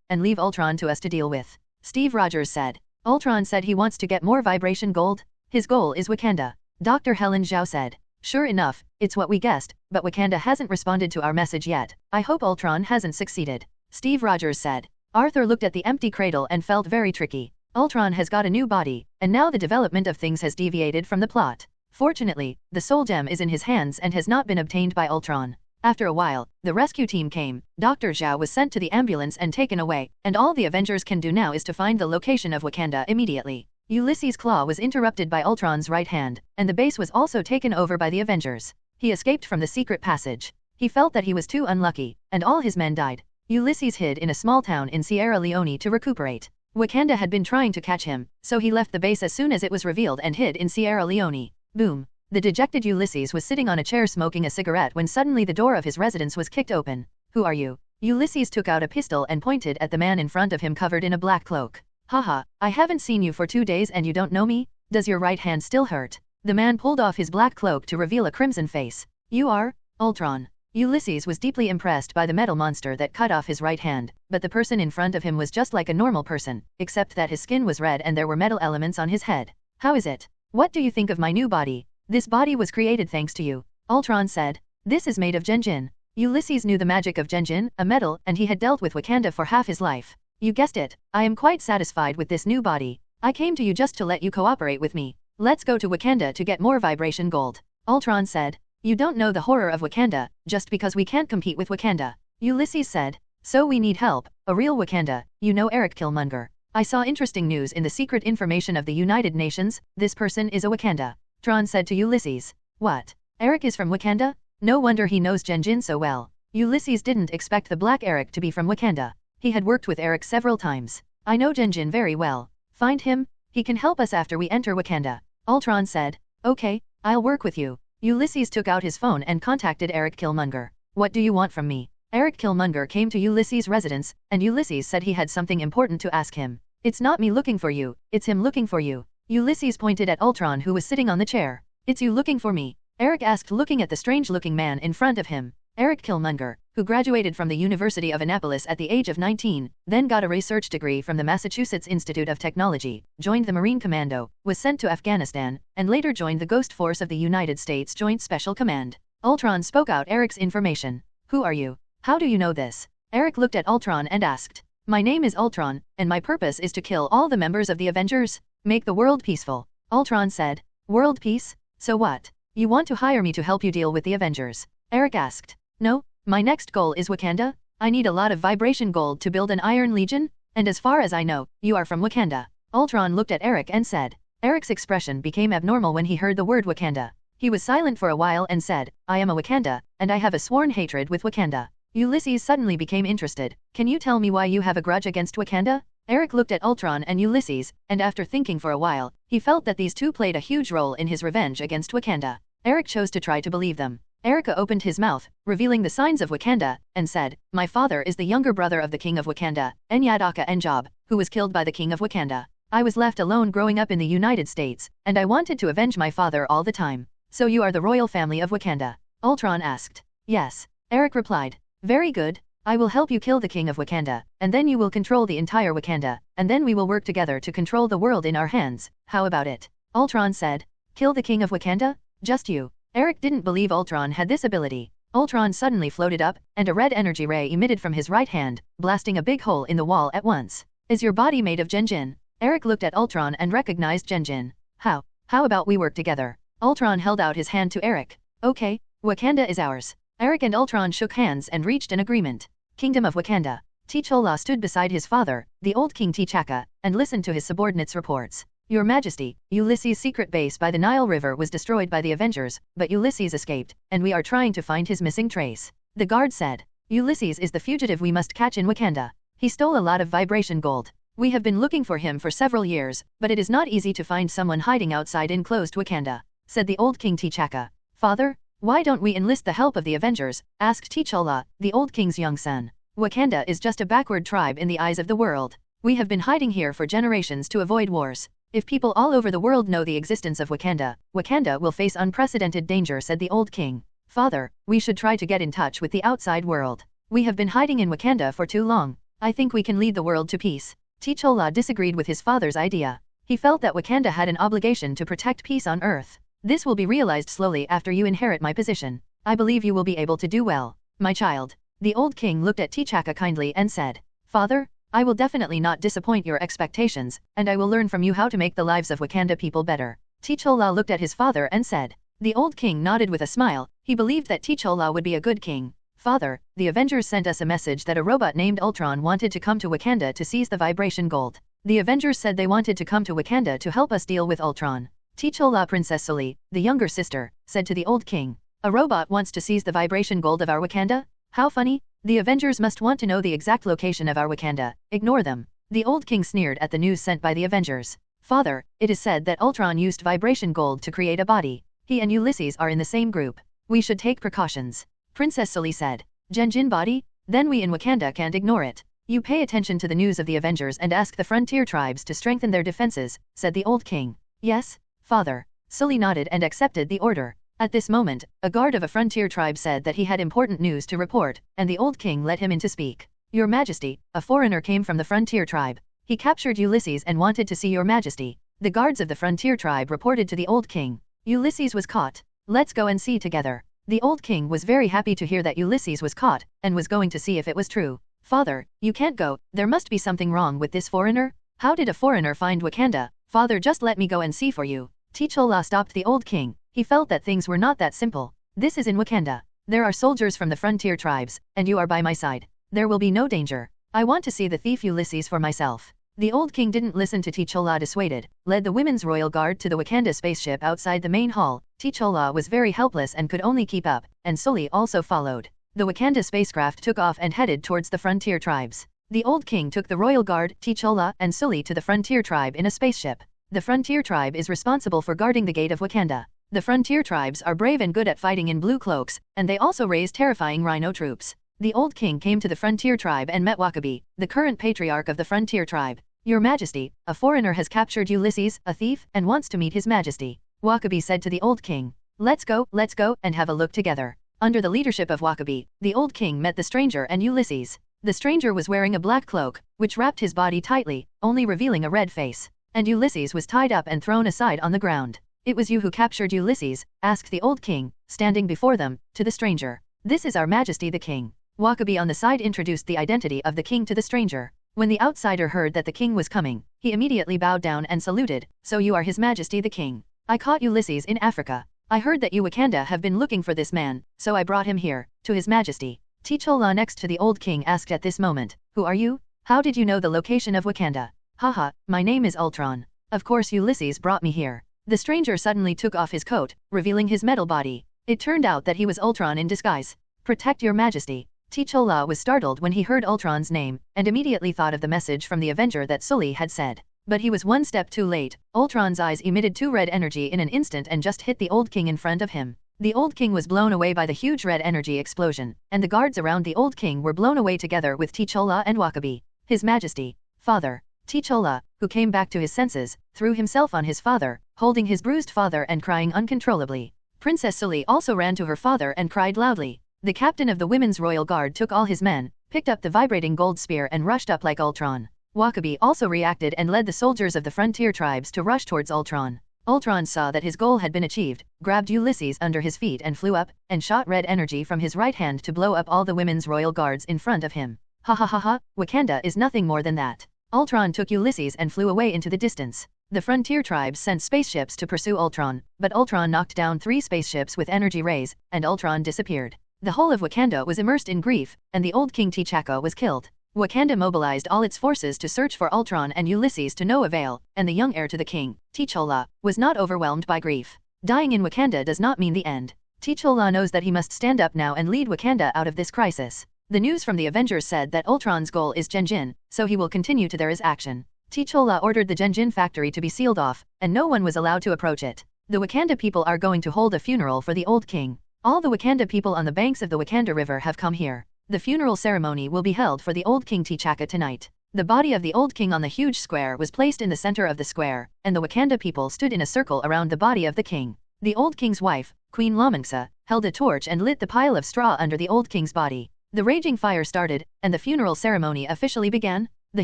and leave Ultron to us to deal with, Steve Rogers said. Ultron said he wants to get more vibration gold. His goal is Wakanda, Dr. Helen Zhao said. Sure enough, it's what we guessed, but Wakanda hasn't responded to our message yet. I hope Ultron hasn't succeeded, Steve Rogers said. Arthur looked at the empty cradle and felt very tricky. Ultron has got a new body, and now the development of things has deviated from the plot. Fortunately, the soul gem is in his hands and has not been obtained by Ultron. After a while, the rescue team came. Dr. Zhao was sent to the ambulance and taken away, and all the Avengers can do now is to find the location of Wakanda immediately. Ulysses' claw was interrupted by Ultron's right hand, and the base was also taken over by the Avengers. He escaped from the secret passage. He felt that he was too unlucky, and all his men died. Ulysses hid in a small town in Sierra Leone to recuperate. Wakanda had been trying to catch him, so he left the base as soon as it was revealed and hid in Sierra Leone. Boom. The dejected Ulysses was sitting on a chair smoking a cigarette when suddenly the door of his residence was kicked open. Who are you? Ulysses took out a pistol and pointed at the man in front of him covered in a black cloak. Haha, I haven't seen you for 2 days and you don't know me? Does your right hand still hurt? The man pulled off his black cloak to reveal a crimson face. You are? Ultron. Ulysses was deeply impressed by the metal monster that cut off his right hand, but the person in front of him was just like a normal person, except that his skin was red and there were metal elements on his head. How is it? What do you think of my new body? This body was created thanks to you, Ultron said. This is made of Genjin. Ulysses knew the magic of Genjin, a metal, and he had dealt with Wakanda for half his life. You guessed it, I am quite satisfied with this new body. I came to you just to let you cooperate with me. Let's go to Wakanda to get more vibration gold, Ultron said. You don't know the horror of Wakanda, just because we can't compete with Wakanda, Ulysses said. So we need help, a real Wakanda, you know Eric Killmonger. I saw interesting news in the secret information of the United Nations. This person is a Wakanda, Tron said to Ulysses. What? Eric is from Wakanda? No wonder he knows Genjin so well. Ulysses didn't expect the Black Eric to be from Wakanda. He had worked with Eric several times. I know Genjin very well. Find him, he can help us after we enter Wakanda, Ultron said. Okay, I'll work with you. Ulysses took out his phone and contacted Eric Killmonger. What do you want from me? Eric Killmonger came to Ulysses' residence, and Ulysses said he had something important to ask him. It's not me looking for you, it's him looking for you. Ulysses pointed at Ultron who was sitting on the chair. It's you looking for me? Eric asked looking at the strange-looking man in front of him. Eric Killmonger, who graduated from the University of Annapolis at the age of 19, then got a research degree from the Massachusetts Institute of Technology, joined the Marine Commando, was sent to Afghanistan, and later joined the Ghost Force of the United States Joint Special Command. Ultron spoke out Eric's information. Who are you? How do you know this? Eric looked at Ultron and asked. My name is Ultron, and my purpose is to kill all the members of the Avengers. Make the world peaceful, Ultron said. World peace? So what? You want to hire me to help you deal with the Avengers? Eric asked. No, my next goal is Wakanda. I need a lot of vibration gold to build an Iron Legion, and as far as I know, you are from Wakanda. Ultron looked at Eric and said. Eric's expression became abnormal when he heard the word Wakanda. He was silent for a while and said, I am a Wakanda, and I have a sworn hatred with Wakanda. Ulysses suddenly became interested. Can you tell me why you have a grudge against Wakanda? Eric looked at Ultron and Ulysses, and after thinking for a while, he felt that these two played a huge role in his revenge against Wakanda. Eric chose to try to believe them. Erica opened his mouth, revealing the signs of Wakanda, and said, "My father is the younger brother of the King of Wakanda, Enyadaka Njob, who was killed by the King of Wakanda. I was left alone growing up in the United States, and I wanted to avenge my father all the time. So you are the royal family of Wakanda?" Ultron asked. "Yes," Eric replied. "Very good. I will help you kill the King of Wakanda, and then you will control the entire Wakanda, and then we will work together to control the world in our hands. How about it?" Ultron said. "Kill the King of Wakanda? Just you?" Eric didn't believe Ultron had this ability. Ultron suddenly floated up, and a red energy ray emitted from his right hand, blasting a big hole in the wall at once. "Is your body made of Genjin?" Eric looked at Ultron and recognized Genjin. How about we work together?" Ultron held out his hand to Eric. "Okay, Wakanda is ours." Eric and Ultron shook hands and reached an agreement. Kingdom of Wakanda. T'Challa stood beside his father, the old King T'Chaka, and listened to his subordinates' reports. "Your Majesty, Ulysses' secret base by the Nile River was destroyed by the Avengers, but Ulysses escaped, and we are trying to find his missing trace." The guard said. "Ulysses is the fugitive we must catch in Wakanda. He stole a lot of vibration gold. We have been looking for him for several years, but it is not easy to find someone hiding outside enclosed Wakanda," said the old King T'Chaka. "Father, why don't we enlist the help of the Avengers?" asked T'Challa, the old king's young son. "Wakanda is just a backward tribe in the eyes of the world. We have been hiding here for generations to avoid wars. If people all over the world know the existence of Wakanda, Wakanda will face unprecedented danger," said the old king. "Father, we should try to get in touch with the outside world. We have been hiding in Wakanda for too long. I think we can lead the world to peace." T'Challa disagreed with his father's idea. He felt that Wakanda had an obligation to protect peace on Earth. "This will be realized slowly after you inherit my position. I believe you will be able to do well, my child." The old king looked at T'Chaka kindly and said, "Father, I will definitely not disappoint your expectations, and I will learn from you how to make the lives of Wakanda people better." T'Challa looked at his father and said. The old king nodded with a smile. He believed that T'Challa would be a good king. "Father, the Avengers sent us a message that a robot named Ultron wanted to come to Wakanda to seize the vibration gold. The Avengers said they wanted to come to Wakanda to help us deal with Ultron." T'Challa Princess Sully, the younger sister, said to the old king. "A robot wants to seize the vibration gold of our Wakanda? How funny. The Avengers must want to know the exact location of our Wakanda. Ignore them." The old king sneered at the news sent by the Avengers. "Father, it is said that Ultron used vibration gold to create a body. He and Ulysses are in the same group. We should take precautions." Princess Sully said. "Genjin body? Then we in Wakanda can't ignore it. You pay attention to the news of the Avengers and ask the frontier tribes to strengthen their defenses," said the old king. "Yes, father." Sully nodded and accepted the order. At this moment, a guard of a frontier tribe said that he had important news to report, and the old king let him in to speak. "Your Majesty, a foreigner came from the frontier tribe. He captured Ulysses and wanted to see your Majesty." The guards of the frontier tribe reported to the old king. "Ulysses was caught. Let's go and see together." The old king was very happy to hear that Ulysses was caught, and was going to see if it was true. "Father, you can't go. There must be something wrong with this foreigner. How did a foreigner find Wakanda? Father, just let me go and see for you." T'Challa stopped the old king. He felt that things were not that simple. "This is in Wakanda. There are soldiers from the frontier tribes, and you are by my side. There will be no danger. I want to see the thief Ulysses for myself." The old king didn't listen to T'Challa dissuaded, led the women's royal guard to the Wakanda spaceship outside the main hall. T'Challa was very helpless and could only keep up, and Sully also followed. The Wakanda spacecraft took off and headed towards the frontier tribes. The old king took the royal guard, T'Challa, and Sully to the frontier tribe in a spaceship. The frontier tribe is responsible for guarding the gate of Wakanda. The frontier tribes are brave and good at fighting in blue cloaks, and they also raise terrifying rhino troops. The old king came to the frontier tribe and met Wakabi, the current patriarch of the frontier tribe. "Your Majesty, a foreigner has captured Ulysses, a thief, and wants to meet his Majesty." Wakabi said to the old king. Let's go, and have a look together." Under the leadership of Wakabi, the old king met the stranger and Ulysses. The stranger was wearing a black cloak, which wrapped his body tightly, only revealing a red face. And Ulysses was tied up and thrown aside on the ground. "It was you who captured Ulysses?" asked the old king, standing before them, to the stranger. "This is our Majesty the king." Wakabi on the side introduced the identity of the king to the stranger. When the outsider heard that the king was coming, he immediately bowed down and saluted. "So you are his Majesty the king. I caught Ulysses in Africa. I heard that you Wakanda have been looking for this man, so I brought him here, to his Majesty." T'Challa next to the old king asked at this moment, "Who are you? How did you know the location of Wakanda?" "Haha, my name is Ultron. Of course Ulysses brought me here." The stranger suddenly took off his coat, revealing his metal body. It turned out that he was Ultron in disguise. "Protect your Majesty." T'Challa was startled when he heard Ultron's name, and immediately thought of the message from the Avenger that Sully had said. But he was one step too late. Ultron's eyes emitted two red energy in an instant and just hit the old king in front of him. The old king was blown away by the huge red energy explosion, and the guards around the old king were blown away together with T'Challa and Wakabi. His Majesty, Father. T'Challa, who came back to his senses, threw himself on his father, holding his bruised father and crying uncontrollably. Princess Sully also ran to her father and cried loudly. The captain of the Women's Royal Guard took all his men, picked up the vibrating gold spear and rushed up like Ultron. Wakabi also reacted and led the soldiers of the frontier tribes to rush towards Ultron. Ultron saw that his goal had been achieved, grabbed Ulysses under his feet and flew up, and shot red energy from his right hand to blow up all the Women's Royal Guards in front of him. Ha ha ha ha, Wakanda is nothing more than that. Ultron took Ulysses and flew away into the distance. The frontier tribes sent spaceships to pursue Ultron, but Ultron knocked down 3 spaceships with energy rays, and Ultron disappeared. The whole of Wakanda was immersed in grief, and the old King T'Chaka was killed. Wakanda mobilized all its forces to search for Ultron and Ulysses to no avail, and the young heir to the king, T'Challa, was not overwhelmed by grief. Dying in Wakanda does not mean the end. T'Challa knows that he must stand up now and lead Wakanda out of this crisis. The news from the Avengers said that Ultron's goal is Genjin, so he will continue to there is action. T'Challa ordered the Genjin factory to be sealed off, and no one was allowed to approach it. The Wakanda people are going to hold a funeral for the old king. All the Wakanda people on the banks of the Wakanda River have come here. The funeral ceremony will be held for the old King T'Chaka tonight. The body of the old king on the huge square was placed in the center of the square, and the Wakanda people stood in a circle around the body of the king. The old king's wife, Queen Lomangsa, held a torch and lit the pile of straw under the old king's body. The raging fire started, and the funeral ceremony officially began. The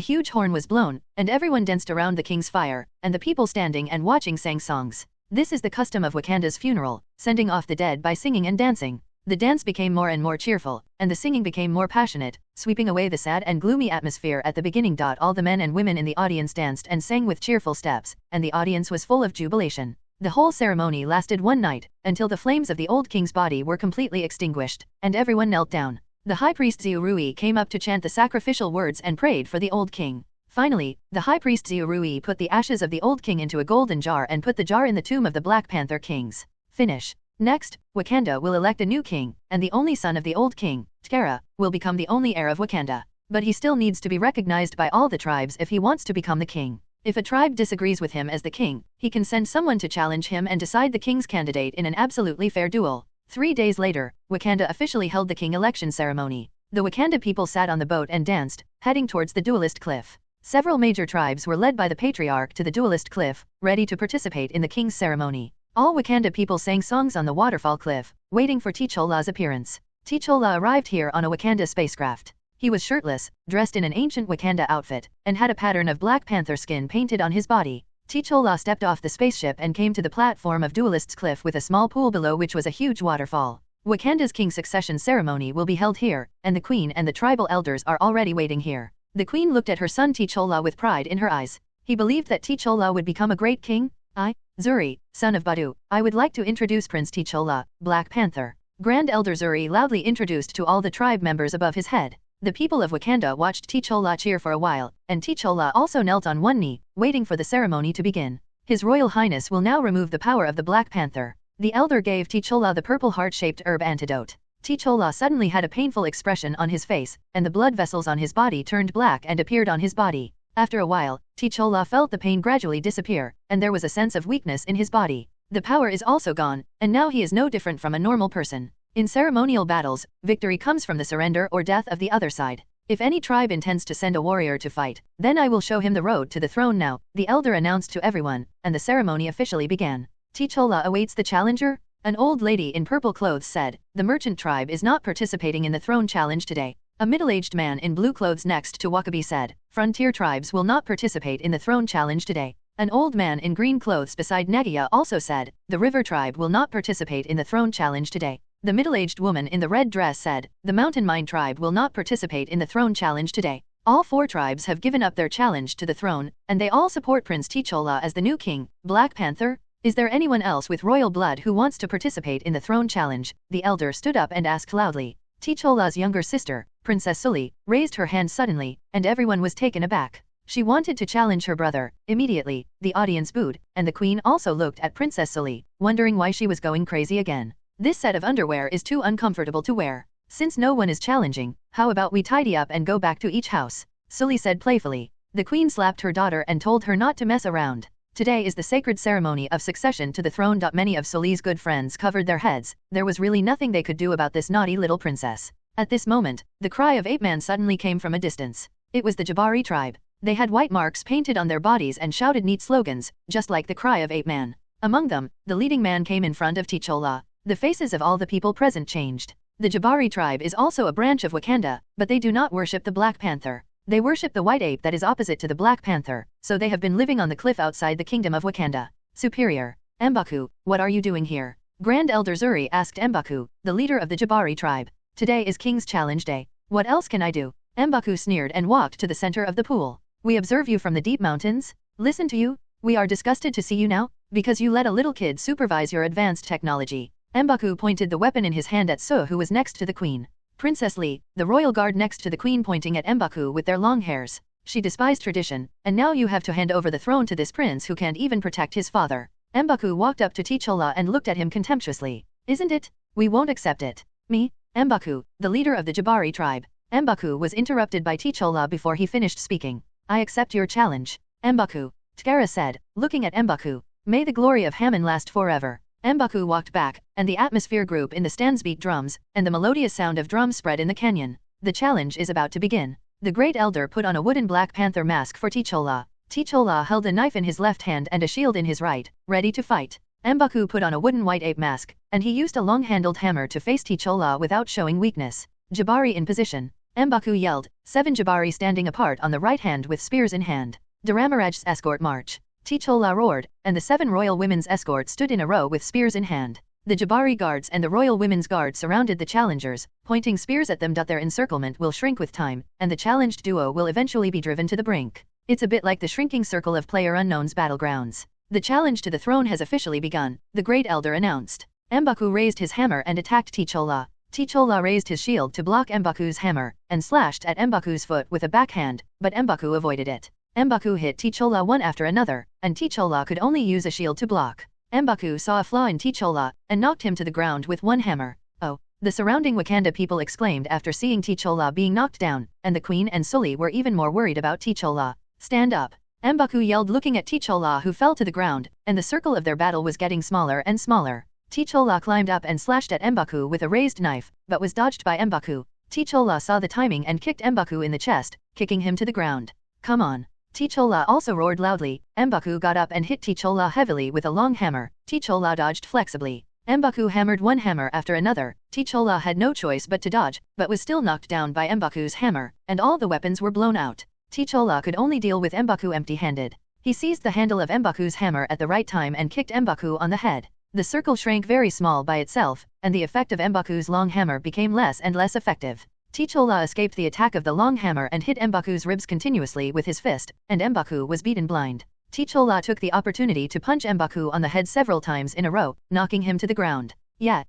huge horn was blown, and everyone danced around the king's fire, and the people standing and watching sang songs. This is the custom of Wakanda's funeral, sending off the dead by singing and dancing. The dance became more and more cheerful, and the singing became more passionate, sweeping away the sad and gloomy atmosphere at the beginning. All the men and women in the audience danced and sang with cheerful steps, and the audience was full of jubilation. The whole ceremony lasted one night, until the flames of the old king's body were completely extinguished, and everyone knelt down. The high priest Ziurui came up to chant the sacrificial words and prayed for the old king. Finally, the high priest Ziurui put the ashes of the old king into a golden jar and put the jar in the tomb of the Black Panther kings. Finish. Next, Wakanda will elect a new king, and the only son of the old king, T'Challa, will become the only heir of Wakanda. But he still needs to be recognized by all the tribes if he wants to become the king. If a tribe disagrees with him as the king, he can send someone to challenge him and decide the king's candidate in an absolutely fair duel. 3 days later, Wakanda officially held the king election ceremony. The Wakanda people sat on the boat and danced, heading towards the duelist cliff. Several major tribes were led by the patriarch to the duelist cliff, ready to participate in the king's ceremony. All Wakanda people sang songs on the waterfall cliff, waiting for T'Challa's appearance. T'Challa arrived here on a Wakanda spacecraft. He was shirtless, dressed in an ancient Wakanda outfit, and had a pattern of Black Panther skin painted on his body. T'Challa stepped off the spaceship and came to the platform of Duelist's Cliff with a small pool below which was a huge waterfall. Wakanda's king succession ceremony will be held here, and the queen and the tribal elders are already waiting here. The queen looked at her son T'Challa with pride in her eyes. He believed that T'Challa would become a great king. I, Zuri, son of Badu, I would like to introduce Prince T'Challa, Black Panther. Grand Elder Zuri loudly introduced to all the tribe members above his head. The people of Wakanda watched T'Challa cheer for a while, and T'Challa also knelt on one knee, waiting for the ceremony to begin. His Royal Highness will now remove the power of the Black Panther. The elder gave T'Challa the purple heart-shaped herb antidote. T'Challa suddenly had a painful expression on his face, and the blood vessels on his body turned black and appeared on his body. After a while, T'Challa felt the pain gradually disappear, and there was a sense of weakness in his body. The power is also gone, and now he is no different from a normal person. In ceremonial battles, victory comes from the surrender or death of the other side. If any tribe intends to send a warrior to fight, then I will show him the road to the throne now, the elder announced to everyone, and the ceremony officially began. T'Challa awaits the challenger? An old lady in purple clothes said, the merchant tribe is not participating in the throne challenge today. A middle-aged man in blue clothes next to Wakabi said, frontier tribes will not participate in the throne challenge today. An old man in green clothes beside Nagia also said, the river tribe will not participate in the throne challenge today. The middle-aged woman in the red dress said, the mountain mine tribe will not participate in the throne challenge today. All 4 tribes have given up their challenge to the throne, and they all support Prince T'Challa as the new king. Black Panther? Is there anyone else with royal blood who wants to participate in the throne challenge? The elder stood up and asked loudly. T'Challa's younger sister, Princess Sully, raised her hand suddenly, and everyone was taken aback. She wanted to challenge her brother. Immediately, the audience booed, and the queen also looked at Princess Sully, wondering why she was going crazy again. This set of underwear is too uncomfortable to wear. Since no one is challenging, how about we tidy up and go back to each house? Sully said playfully. The queen slapped her daughter and told her not to mess around. Today is the sacred ceremony of succession to the throne. Many of Sully's good friends covered their heads. There was really nothing they could do about this naughty little princess. At this moment, the cry of Ape Man suddenly came from a distance. It was the Jabari tribe. They had white marks painted on their bodies and shouted neat slogans, just like the cry of Ape Man. Among them, the leading man came in front of T'Challa. The faces of all the people present changed. The Jabari tribe is also a branch of Wakanda, but they do not worship the Black Panther. They worship the white ape that is opposite to the Black Panther, so they have been living on the cliff outside the kingdom of Wakanda. Superior. M'Baku, what are you doing here? Grand Elder Zuri asked M'Baku, the leader of the Jabari tribe. Today is King's Challenge Day. What else can I do? M'Baku sneered and walked to the center of the pool. We observe you from the deep mountains. Listen to you. We are disgusted to see you now, because you let a little kid supervise your advanced technology. M'Baku pointed the weapon in his hand at Su, who was next to the queen. Princess Li, the royal guard next to the queen, pointing at M'Baku with their long hairs. She despised tradition, and now you have to hand over the throne to this prince who can't even protect his father. M'Baku walked up to T'Challa and looked at him contemptuously. Isn't it? We won't accept it. Me? M'Baku, the leader of the Jabari tribe. M'Baku was interrupted by T'Challa before he finished speaking. I accept your challenge. M'Baku, T'Challa said, looking at M'Baku. May the glory of Hammon last forever. M'Baku walked back, and the atmosphere group in the stands beat drums, and the melodious sound of drums spread in the canyon. The challenge is about to begin. The Great Elder put on a wooden Black Panther mask for T'Challa. T'Challa held a knife in his left hand and a shield in his right, ready to fight. M'Baku put on a wooden white ape mask, and he used a long-handled hammer to face T'Challa without showing weakness. Jabari in position. M'Baku yelled, 7 Jabari standing apart on the right hand with spears in hand. Daramaraj's escort march. T'Challa roared, and the 7 royal women's escort stood in a row with spears in hand. The Jabari guards and the royal women's guard surrounded the challengers, pointing spears at them. Their encirclement will shrink with time, and the challenged duo will eventually be driven to the brink. It's a bit like the shrinking circle of PlayerUnknown's battlegrounds. The challenge to the throne has officially begun, the Great Elder announced. M'Baku raised his hammer and attacked T'Challa. T'Challa raised his shield to block M'Baku's hammer, and slashed at M'Baku's foot with a backhand, but M'Baku avoided it. M'Baku hit T'Challa one after another, and T'Challa could only use a shield to block. M'Baku saw a flaw in T'Challa, and knocked him to the ground with one hammer. Oh! The surrounding Wakanda people exclaimed after seeing T'Challa being knocked down, and the Queen and Sully were even more worried about T'Challa. Stand up! M'Baku yelled, looking at T'Challa, who fell to the ground, and the circle of their battle was getting smaller and smaller. T'Challa climbed up and slashed at M'Baku with a raised knife, but was dodged by M'Baku. T'Challa saw the timing and kicked M'Baku in the chest, kicking him to the ground. Come on! T'Challa also roared loudly. M'Baku got up and hit T'Challa heavily with a long hammer. T'Challa dodged flexibly. M'Baku hammered one hammer after another. T'Challa had no choice but to dodge, but was still knocked down by M'Baku's hammer, and all the weapons were blown out. T'Challa could only deal with M'Baku empty-handed. He seized the handle of M'Baku's hammer at the right time and kicked M'Baku on the head. The circle shrank very small by itself, and the effect of M'Baku's long hammer became less and less effective. T'Challa escaped the attack of the long hammer and hit M'Baku's ribs continuously with his fist, and M'Baku was beaten blind. T'Challa took the opportunity to punch M'Baku on the head several times in a row, knocking him to the ground. Yeah.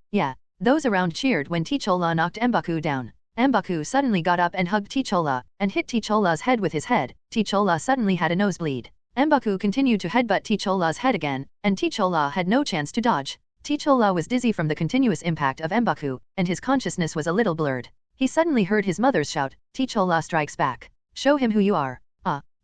Those around cheered when T'Challa knocked M'Baku down. M'Baku suddenly got up and hugged T'Challa, and hit T'Challa's head with his head. T'Challa suddenly had a nosebleed. M'Baku continued to headbutt T'Challa's head again, and T'Challa had no chance to dodge. T'Challa was dizzy from the continuous impact of M'Baku, and his consciousness was a little blurred. He suddenly heard his mother's shout, T'Challa strikes back. Show him who you are.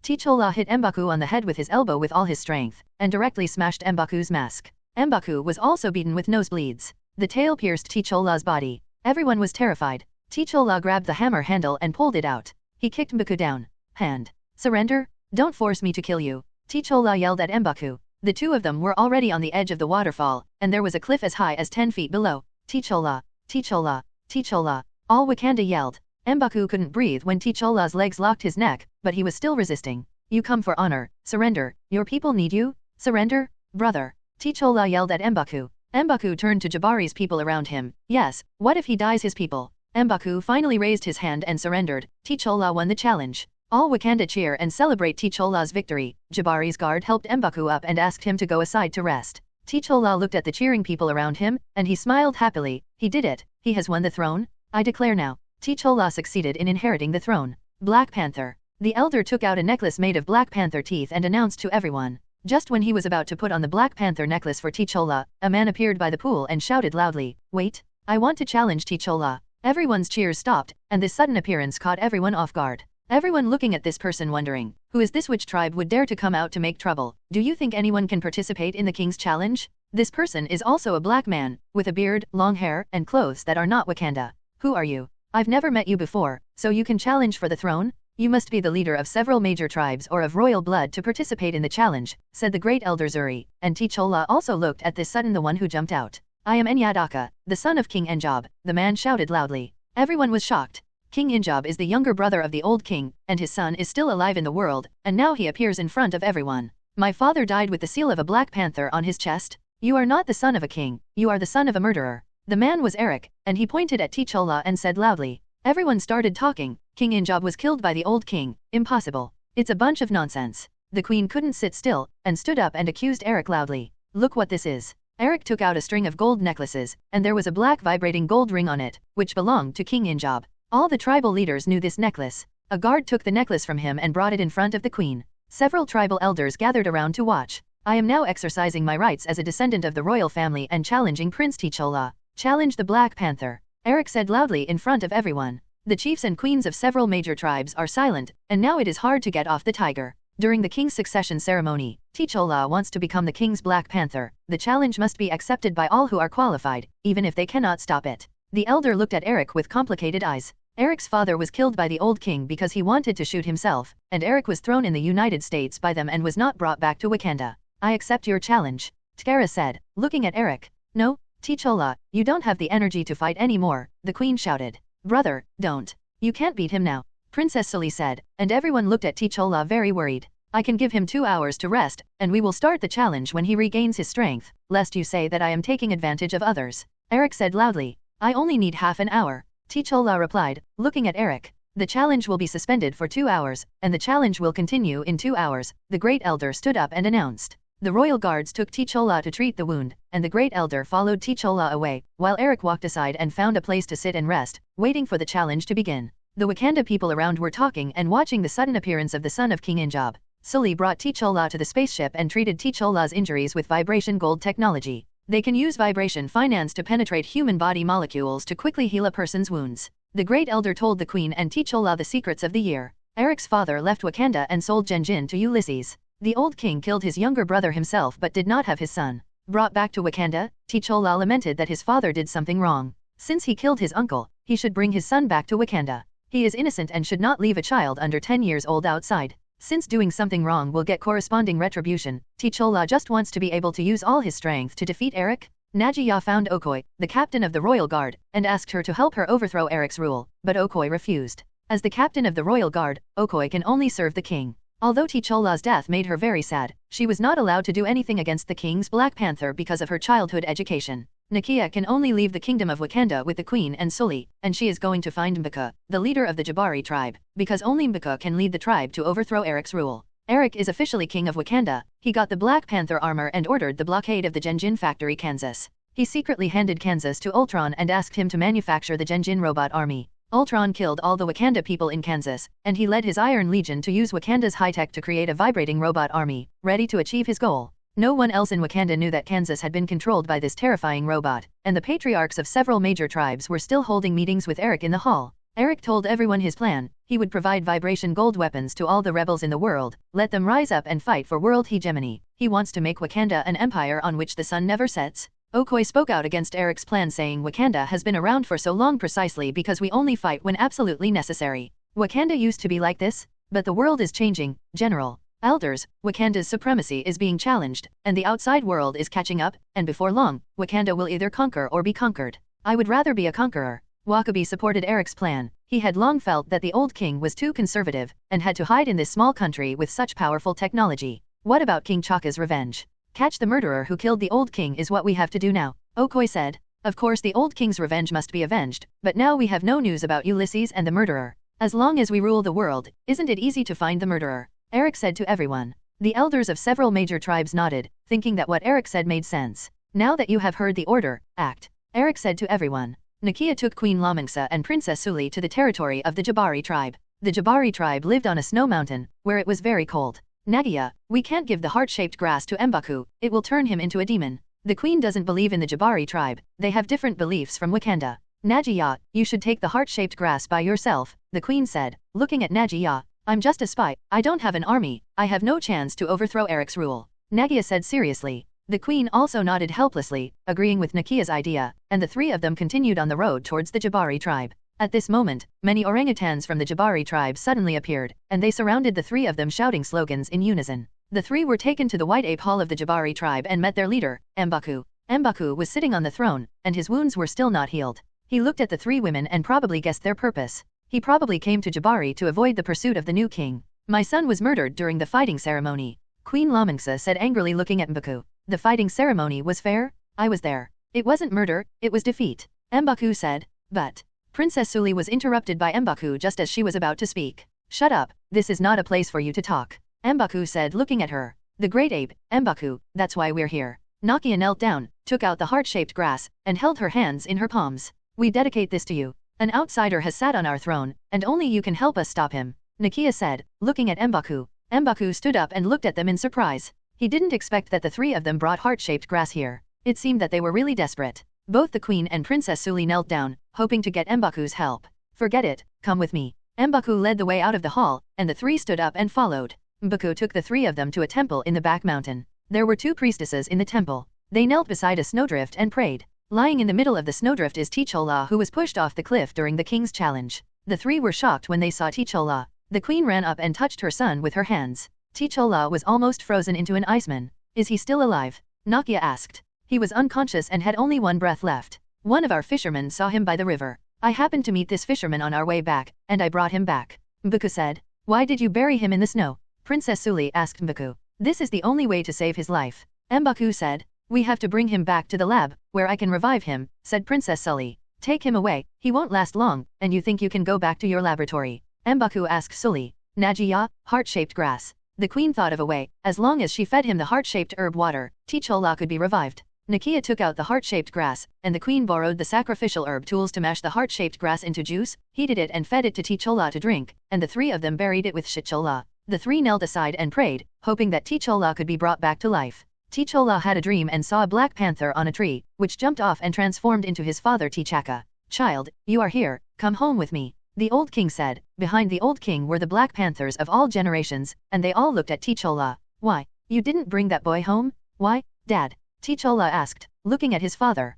T'Challa hit M'Baku on the head with his elbow with all his strength, and directly smashed M'Baku's mask. M'Baku was also beaten with nosebleeds. The tail pierced T'Challa's body. Everyone was terrified. T'Challa grabbed the hammer handle and pulled it out. He kicked M'Baku down. Hand. Surrender? Don't force me to kill you. T'Challa yelled at M'Baku. The two of them were already on the edge of the waterfall, and there was a cliff as high as 10 feet below. T'Challa! T'Challa! T'Challa! All Wakanda yelled. M'Baku couldn't breathe when T'Challa's legs locked his neck, but he was still resisting. You come for honor. Surrender. Your people need you. Surrender, brother. T'Challa yelled at M'Baku. M'Baku turned to Jabari's people around him. Yes, what if he dies his people? M'Baku finally raised his hand and surrendered. T'Challa won the challenge. All Wakanda cheer and celebrate T'Challa's victory. Jabari's guard helped M'Baku up and asked him to go aside to rest. T'Challa looked at the cheering people around him, and he smiled happily. He did it. He has won the throne. I declare now. T'Challa succeeded in inheriting the throne. Black Panther. The elder took out a necklace made of Black Panther teeth and announced to everyone. Just when he was about to put on the Black Panther necklace for T'Challa, a man appeared by the pool and shouted loudly, Wait! I want to challenge T'Challa. Everyone's cheers stopped, and this sudden appearance caught everyone off guard. Everyone looking at this person wondering, Who is this? Which tribe would dare to come out to make trouble? Do you think anyone can participate in the king's challenge? This person is also a black man, with a beard, long hair, and clothes that are not Wakanda. Who are you? I've never met you before, so you can challenge for the throne? You must be the leader of several major tribes or of royal blood to participate in the challenge, said the great elder Zuri, and T'Challa also looked at this sudden the one who jumped out. I am Enyadaka, the son of King Enjob, the man shouted loudly. Everyone was shocked. King Enjob is the younger brother of the old king, and his son is still alive in the world, and now he appears in front of everyone. My father died with the seal of a black panther on his chest. You are not the son of a king, you are the son of a murderer. The man was Eric, and he pointed at T'Challa and said loudly. Everyone started talking. King Enjob was killed by the old king. Impossible. It's a bunch of nonsense. The queen couldn't sit still, and stood up and accused Eric loudly. Look what this is. Eric took out a string of gold necklaces, and there was a black vibrating gold ring on it, which belonged to King Enjob. All the tribal leaders knew this necklace. A guard took the necklace from him and brought it in front of the queen. Several tribal elders gathered around to watch. I am now exercising my rights as a descendant of the royal family and challenging Prince T'Challa. Challenge the Black Panther. Eric said loudly in front of everyone. The chiefs and queens of several major tribes are silent, and now it is hard to get off the tiger. During the king's succession ceremony, T'Challa wants to become the king's Black Panther. The challenge must be accepted by all who are qualified, even if they cannot stop it. The elder looked at Eric with complicated eyes. Eric's father was killed by the old king because he wanted to shoot himself, and Eric was thrown in the United States by them and was not brought back to Wakanda. I accept your challenge, T'Challa said, looking at Eric. No, T'Challa, you don't have the energy to fight anymore, the queen shouted. Brother, don't. You can't beat him now, Princess Sully said, and everyone looked at T'Challa very worried. I can give him 2 hours to rest, and we will start the challenge when he regains his strength, lest you say that I am taking advantage of others. Eric said loudly. I only need half an hour, T'Challa replied, looking at Eric. The challenge will be suspended for 2 hours, and the challenge will continue in 2 hours, the great elder stood up and announced. The royal guards took T'Challa to treat the wound, and the great elder followed T'Challa away, while Eric walked aside and found a place to sit and rest, waiting for the challenge to begin. The Wakanda people around were talking and watching the sudden appearance of the son of King Enjob. Sully brought T'Challa to the spaceship and treated T'Challa's injuries with vibration gold technology. They can use vibration finance to penetrate human body molecules to quickly heal a person's wounds. The great elder told the queen and T'Challa the secrets of the year. Eric's father left Wakanda and sold Genjin to Ulysses. The old king killed his younger brother himself but did not have his son. Brought back to Wakanda, T'Challa lamented that his father did something wrong. Since he killed his uncle, he should bring his son back to Wakanda. He is innocent and should not leave a child under 10 years old outside. Since doing something wrong will get corresponding retribution, T'Challa just wants to be able to use all his strength to defeat Eric. Nagia found Okoye, the captain of the royal guard, and asked her to help her overthrow Eric's rule, but Okoye refused. As the captain of the royal guard, Okoye can only serve the king. Although T'Challa's death made her very sad, she was not allowed to do anything against the king's Black Panther because of her childhood education. Nakia can only leave the kingdom of Wakanda with the queen and Sully, and she is going to find M'Baka, the leader of the Jabari tribe, because only M'Baka can lead the tribe to overthrow Eric's rule. Eric is officially king of Wakanda. He got the Black Panther armor and ordered the blockade of the Genjin factory Kansas. He secretly handed Kansas to Ultron and asked him to manufacture the Genjin robot army. Ultron killed all the Wakanda people in Kansas, and he led his Iron Legion to use Wakanda's high-tech to create a vibrating robot army, ready to achieve his goal. No one else in Wakanda knew that Kansas had been controlled by this terrifying robot, and the patriarchs of several major tribes were still holding meetings with Eric in the hall. Eric told everyone his plan. He would provide vibration gold weapons to all the rebels in the world, let them rise up and fight for world hegemony. He wants to make Wakanda an empire on which the sun never sets. Okoye spoke out against Eric's plan, saying Wakanda has been around for so long precisely because we only fight when absolutely necessary. Wakanda used to be like this, but the world is changing, General. Elders, Wakanda's supremacy is being challenged, and the outside world is catching up, and before long, Wakanda will either conquer or be conquered. I would rather be a conqueror. Wakabi supported Eric's plan. He had long felt that the old king was too conservative, and had to hide in this small country with such powerful technology. What about King Chaka's revenge? Catch the murderer who killed the old king is what we have to do now, Okoye said. Of course the old king's revenge must be avenged, but now we have no news about Ulysses and the murderer. As long as we rule the world, isn't it easy to find the murderer? Eric said to everyone. The elders of several major tribes nodded, thinking that what Eric said made sense. Now that you have heard the order, act. Eric said to everyone. Nakia took Queen Lamangsa and Princess Sully to the territory of the Jabari tribe. The Jabari tribe lived on a snow mountain, where it was very cold. Nagia, we can't give the heart-shaped grass to M'Baku, it will turn him into a demon. The queen doesn't believe in the Jabari tribe, they have different beliefs from Wakanda. Nagia, you should take the heart-shaped grass by yourself, the queen said, looking at Nagia. I'm just a spy, I don't have an army, I have no chance to overthrow Eric's rule. Nagia said seriously. The queen also nodded helplessly, agreeing with Nakia's idea, and the three of them continued on the road towards the Jabari tribe. At this moment, many orangutans from the Jabari tribe suddenly appeared, and they surrounded the three of them shouting slogans in unison. The three were taken to the White Ape Hall of the Jabari tribe and met their leader, M'Baku. M'Baku was sitting on the throne, and his wounds were still not healed. He looked at the three women and probably guessed their purpose. He probably came to Jabari to avoid the pursuit of the new king. My son was murdered during the fighting ceremony, Queen Lamangsa said angrily looking at M'Baku. The fighting ceremony was fair? I was there. It wasn't murder, it was defeat. M'Baku said. But Princess Suli was interrupted by M'Baku just as she was about to speak. Shut up, this is not a place for you to talk, M'Baku said looking at her. The great ape, M'Baku, that's why we're here. Nakia knelt down, took out the heart-shaped grass, and held her hands in her palms. We dedicate this to you. An outsider has sat on our throne, and only you can help us stop him, Nakia said, looking at M'Baku. M'Baku stood up and looked at them in surprise. He didn't expect that the three of them brought heart-shaped grass here. It seemed that they were really desperate. Both the queen and Princess Suli knelt down, hoping to get M'Baku's help. Forget it, come with me. M'Baku led the way out of the hall, and the three stood up and followed. M'Baku took the three of them to a temple in the back mountain. There were two priestesses in the temple. They knelt beside a snowdrift and prayed. Lying in the middle of the snowdrift is T'Challa, who was pushed off the cliff during the king's challenge. The three were shocked when they saw T'Challa. The queen ran up and touched her son with her hands. T'Challa was almost frozen into an iceman. Is he still alive? Nakia asked. He was unconscious and had only one breath left. One of our fishermen saw him by the river. I happened to meet this fisherman on our way back, and I brought him back, M'Baku said. Why did you bury him in the snow? Princess Suli asked M'Baku. This is the only way to save his life, M'Baku said. We have to bring him back to the lab, where I can revive him, said Princess Sully. Take him away, he won't last long, and you think you can go back to your laboratory? M'Baku asked Sully. Nagia, heart-shaped grass. The queen thought of a way. As long as she fed him the heart-shaped herb water, T'Challa could be revived. Nakia took out the heart-shaped grass, and the queen borrowed the sacrificial herb tools to mash the heart-shaped grass into juice, heated it and fed it to T'Challa to drink, and the three of them buried it with T'Challa. The three knelt aside and prayed, hoping that T'Challa could be brought back to life. T'Challa had a dream and saw a black panther on a tree, which jumped off and transformed into his father T'Chaka. Child, you are here, come home with me, the old king said. Behind the old king were the black panthers of all generations, and they all looked at T'Challa. Why, you didn't bring that boy home? Why, Dad? T'Challa asked, looking at his father.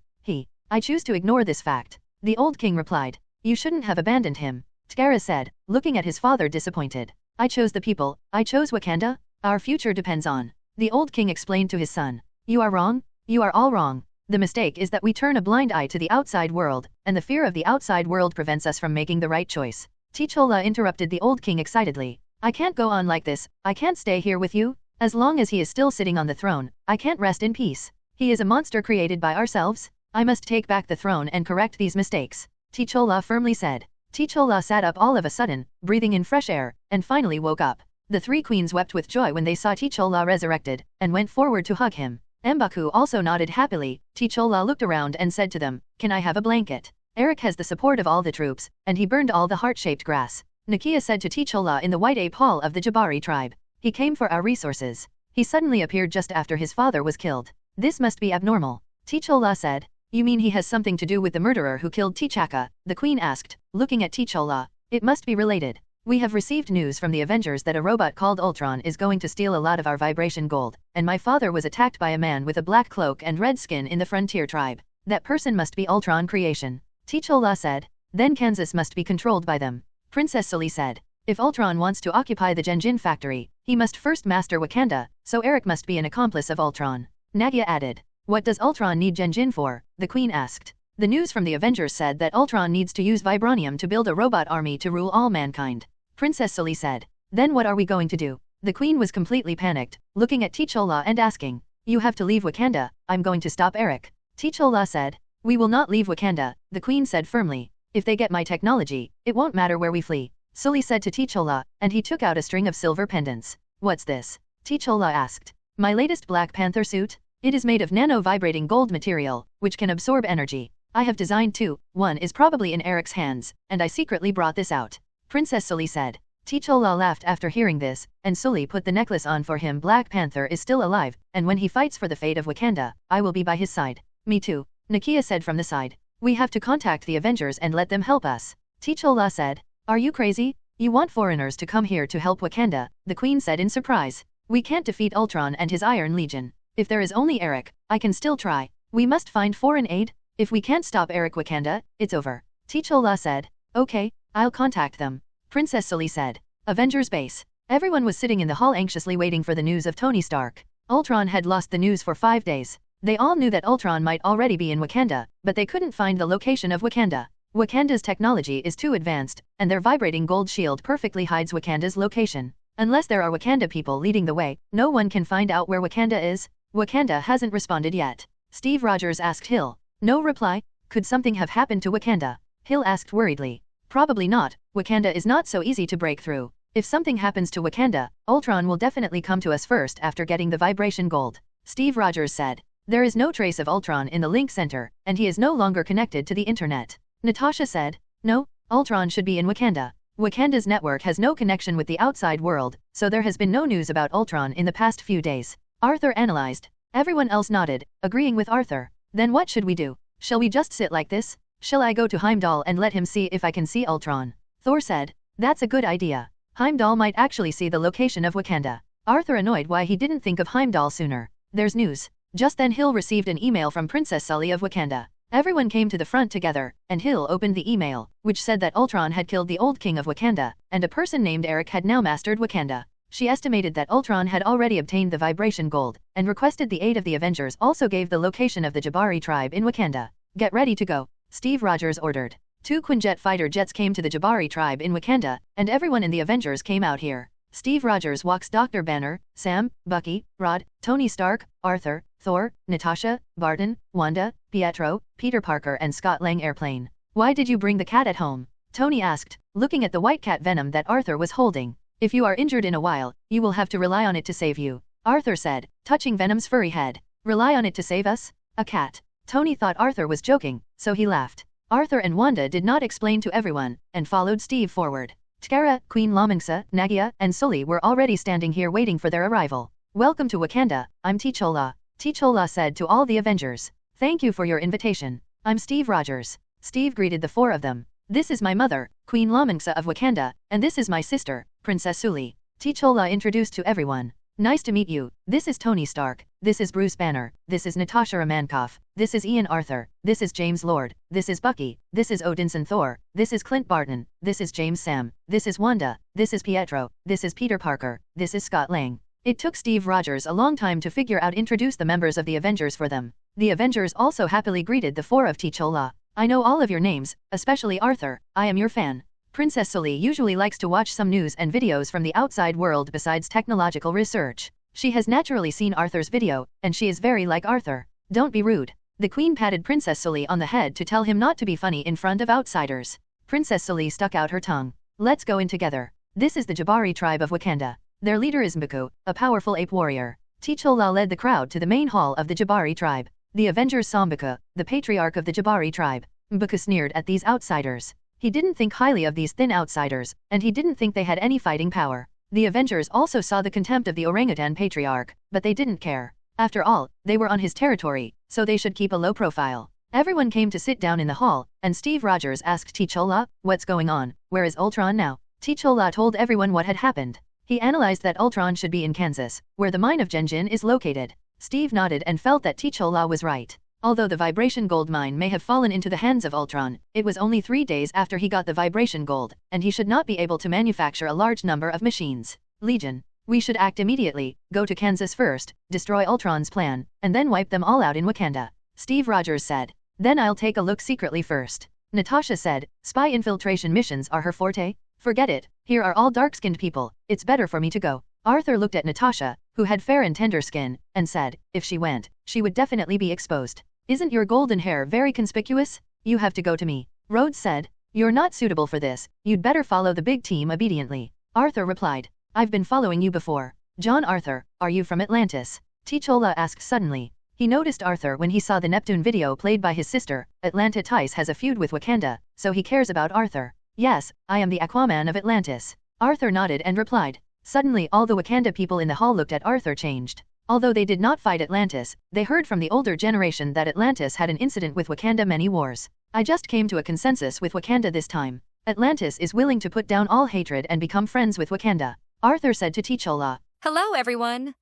I choose to ignore this fact. The old king replied. You shouldn't have abandoned him, T'Chara said, looking at his father disappointed. I chose the people, I chose Wakanda, our future depends on. The old king explained to his son. You are wrong, you are all wrong. The mistake is that we turn a blind eye to the outside world, and the fear of the outside world prevents us from making the right choice. T'Challa interrupted the old king excitedly. I can't go on like this, I can't stay here with you. As long as he is still sitting on the throne, I can't rest in peace. He is a monster created by ourselves. I must take back the throne and correct these mistakes, T'Challa firmly said. T'Challa sat up all of a sudden, breathing in fresh air, and finally woke up. The three queens wept with joy when they saw T'Challa resurrected, and went forward to hug him. M'Baku also nodded happily. T'Challa looked around and said to them, Can I have a blanket? Eric has the support of all the troops, and he burned all the heart-shaped grass. Nakia said to T'Challa in the White Ape Hall of the Jabari tribe. He came for our resources. He suddenly appeared just after his father was killed. This must be abnormal, T'Challa said. You mean he has something to do with the murderer who killed T'Chaka? The queen asked, looking at T'Challa. It must be related. We have received news from the Avengers that a robot called Ultron is going to steal a lot of our vibration gold, and my father was attacked by a man with a black cloak and red skin in the frontier tribe. That person must be Ultron creation, T'Challa said. Then Kansas must be controlled by them, Princess Sully said. If Ultron wants to occupy the Genjin factory, he must first master Wakanda, so Eric must be an accomplice of Ultron. Nagia added. What does Ultron need Genjin for? The queen asked. The news from the Avengers said that Ultron needs to use vibranium to build a robot army to rule all mankind, Princess Sully said. Then what are we going to do? The queen was completely panicked, looking at T'Challa and asking. You have to leave Wakanda, I'm going to stop Eric. T'Challa said. We will not leave Wakanda, the queen said firmly. If they get my technology, it won't matter where we flee, Sully said to T'Challa, and he took out a string of silver pendants. What's this? T'Challa asked. My latest Black Panther suit? It is made of nano-vibrating gold material, which can absorb energy. I have designed two, one is probably in Eric's hands, and I secretly brought this out, Princess Sully said. T'Challa laughed after hearing this, and Sully put the necklace on for him. Black Panther is still alive, and when he fights for the fate of Wakanda, I will be by his side. Me too, Nakia said from the side. We have to contact the Avengers and let them help us, T'Challa said. Are you crazy? You want foreigners to come here to help Wakanda, the Queen said in surprise. We can't defeat Ultron and his Iron Legion. If there is only Eric, I can still try. We must find foreign aid. If we can't stop Eric Wakanda, it's over. T'Challa said. Okay, I'll contact them. Princess Sully said. Avengers Base. Everyone was sitting in the hall anxiously waiting for the news of Tony Stark. Ultron had lost the news for 5 days. They all knew that Ultron might already be in Wakanda, but they couldn't find the location of Wakanda. Wakanda's technology is too advanced, and their vibrating gold shield perfectly hides Wakanda's location. Unless there are Wakanda people leading the way, no one can find out where Wakanda is. Wakanda hasn't responded yet. Steve Rogers asked Hill. No reply. Could something have happened to Wakanda? Hill asked worriedly. Probably not. Wakanda is not so easy to break through. If something happens to Wakanda, Ultron will definitely come to us first after getting the vibration gold. Steve Rogers said. There is no trace of Ultron in the Link Center, and he is no longer connected to the internet. Natasha said. No, Ultron should be in Wakanda. Wakanda's network has no connection with the outside world, so there has been no news about Ultron in the past few days. Arthur analyzed. Everyone else nodded, agreeing with Arthur. Then what should we do? Shall we just sit like this? Shall I go to Heimdall and let him see if I can see Ultron? Thor said. That's a good idea. Heimdall might actually see the location of Wakanda. Arthur annoyed why he didn't think of Heimdall sooner. There's news. Just then Hill received an email from Princess Sully of Wakanda. Everyone came to the front together, and Hill opened the email, which said that Ultron had killed the old king of Wakanda, and a person named Eric had now mastered Wakanda. She estimated that Ultron had already obtained the vibration gold, and requested the aid of the Avengers. Also gave the location of the Jabari tribe in Wakanda. Get ready to go, Steve Rogers ordered. 2 Quinjet fighter jets came to the Jabari tribe in Wakanda, and everyone in the Avengers came out here. Steve Rogers walks Dr. Banner, Sam, Bucky, Rod, Tony Stark, Arthur, Thor, Natasha, Barton, Wanda, Pietro, Peter Parker and Scott Lang airplane. Why did you bring the cat at home? Tony asked, looking at the white cat Venom that Arthur was holding. If you are injured in a while, you will have to rely on it to save you, Arthur said, touching Venom's furry head. Rely on it to save us? A cat. Tony thought Arthur was joking, so he laughed. Arthur and Wanda did not explain to everyone, and followed Steve forward. Tkara, Queen Lamingsa, Nagia, and Sully were already standing here waiting for their arrival. Welcome to Wakanda, I'm T'Challa. T'Challa said to all the Avengers. Thank you for your invitation. I'm Steve Rogers. Steve greeted the 4 of them. This is my mother, Queen Lamingsa of Wakanda, and this is my sister, Princess Sully. T'Challa introduced to everyone. Nice to meet you, this is Tony Stark, this is Bruce Banner, this is Natasha Romanoff, this is Ian Arthur, this is James Lord, this is Bucky, this is Odinson Thor, this is Clint Barton, this is James Sam, this is Wanda, this is Pietro, this is Peter Parker, this is Scott Lang. It took Steve Rogers a long time to figure out introduce the members of the Avengers for them. The Avengers also happily greeted the 4 of T'Challa. I know all of your names, especially Arthur, I am your fan. Princess Sully usually likes to watch some news and videos from the outside world besides technological research. She has naturally seen Arthur's video, and she is very like Arthur. Don't be rude. The Queen patted Princess Sully on the head to tell him not to be funny in front of outsiders. Princess Sully stuck out her tongue. Let's go in together. This is the Jabari tribe of Wakanda. Their leader is M'Baku, a powerful ape warrior. T'Challa led the crowd to the main hall of the Jabari tribe. The Avengers saw M'Baku, the patriarch of the Jabari tribe. M'Baku sneered at these outsiders. He didn't think highly of these thin outsiders, and he didn't think they had any fighting power. The Avengers also saw the contempt of the orangutan patriarch, but they didn't care. After all, they were on his territory, so they should keep a low profile. Everyone came to sit down in the hall, and Steve Rogers asked T'Challa, what's going on, where is Ultron now? T'Challa told everyone what had happened. He analyzed that Ultron should be in Kansas, where the mine of Genjin is located. Steve nodded and felt that T'Challa was right. Although the vibration gold mine may have fallen into the hands of Ultron, it was only 3 days after he got the vibration gold, and he should not be able to manufacture a large number of machines. Legion. We should act immediately, go to Kansas first, destroy Ultron's plan, and then wipe them all out in Wakanda. Steve Rogers said. Then I'll take a look secretly first. Natasha said, spy infiltration missions are her forte? Forget it, here are all dark-skinned people, it's better for me to go. Arthur looked at Natasha, who had fair and tender skin, and said, if she went, she would definitely be exposed. Isn't your golden hair very conspicuous? You have to go to me. Rhodes said. You're not suitable for this, you'd better follow the big team obediently. Arthur replied. I've been following you before. John Arthur, are you from Atlantis? T'Challa asked suddenly. He noticed Arthur when he saw the Neptune video played by his sister. Atlantis has a feud with Wakanda, so he cares about Arthur. Yes, I am the Aquaman of Atlantis. Arthur nodded and replied. Suddenly all the Wakanda people in the hall looked at Arthur changed. Although they did not fight Atlantis, they heard from the older generation that Atlantis had an incident with Wakanda many wars. I just came to a consensus with Wakanda this time. Atlantis is willing to put down all hatred and become friends with Wakanda, Arthur said to T'Challa. Hello, everyone!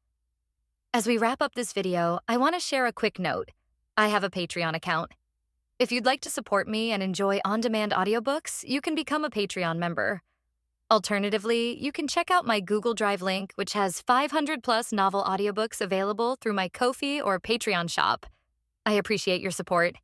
As we wrap up this video, I want to share a quick note. I have a Patreon account. If you'd like to support me and enjoy on-demand audiobooks, you can become a Patreon member. Alternatively, you can check out my Google Drive link, which has 500-plus novel audiobooks available through my Ko-fi or Patreon shop. I appreciate your support.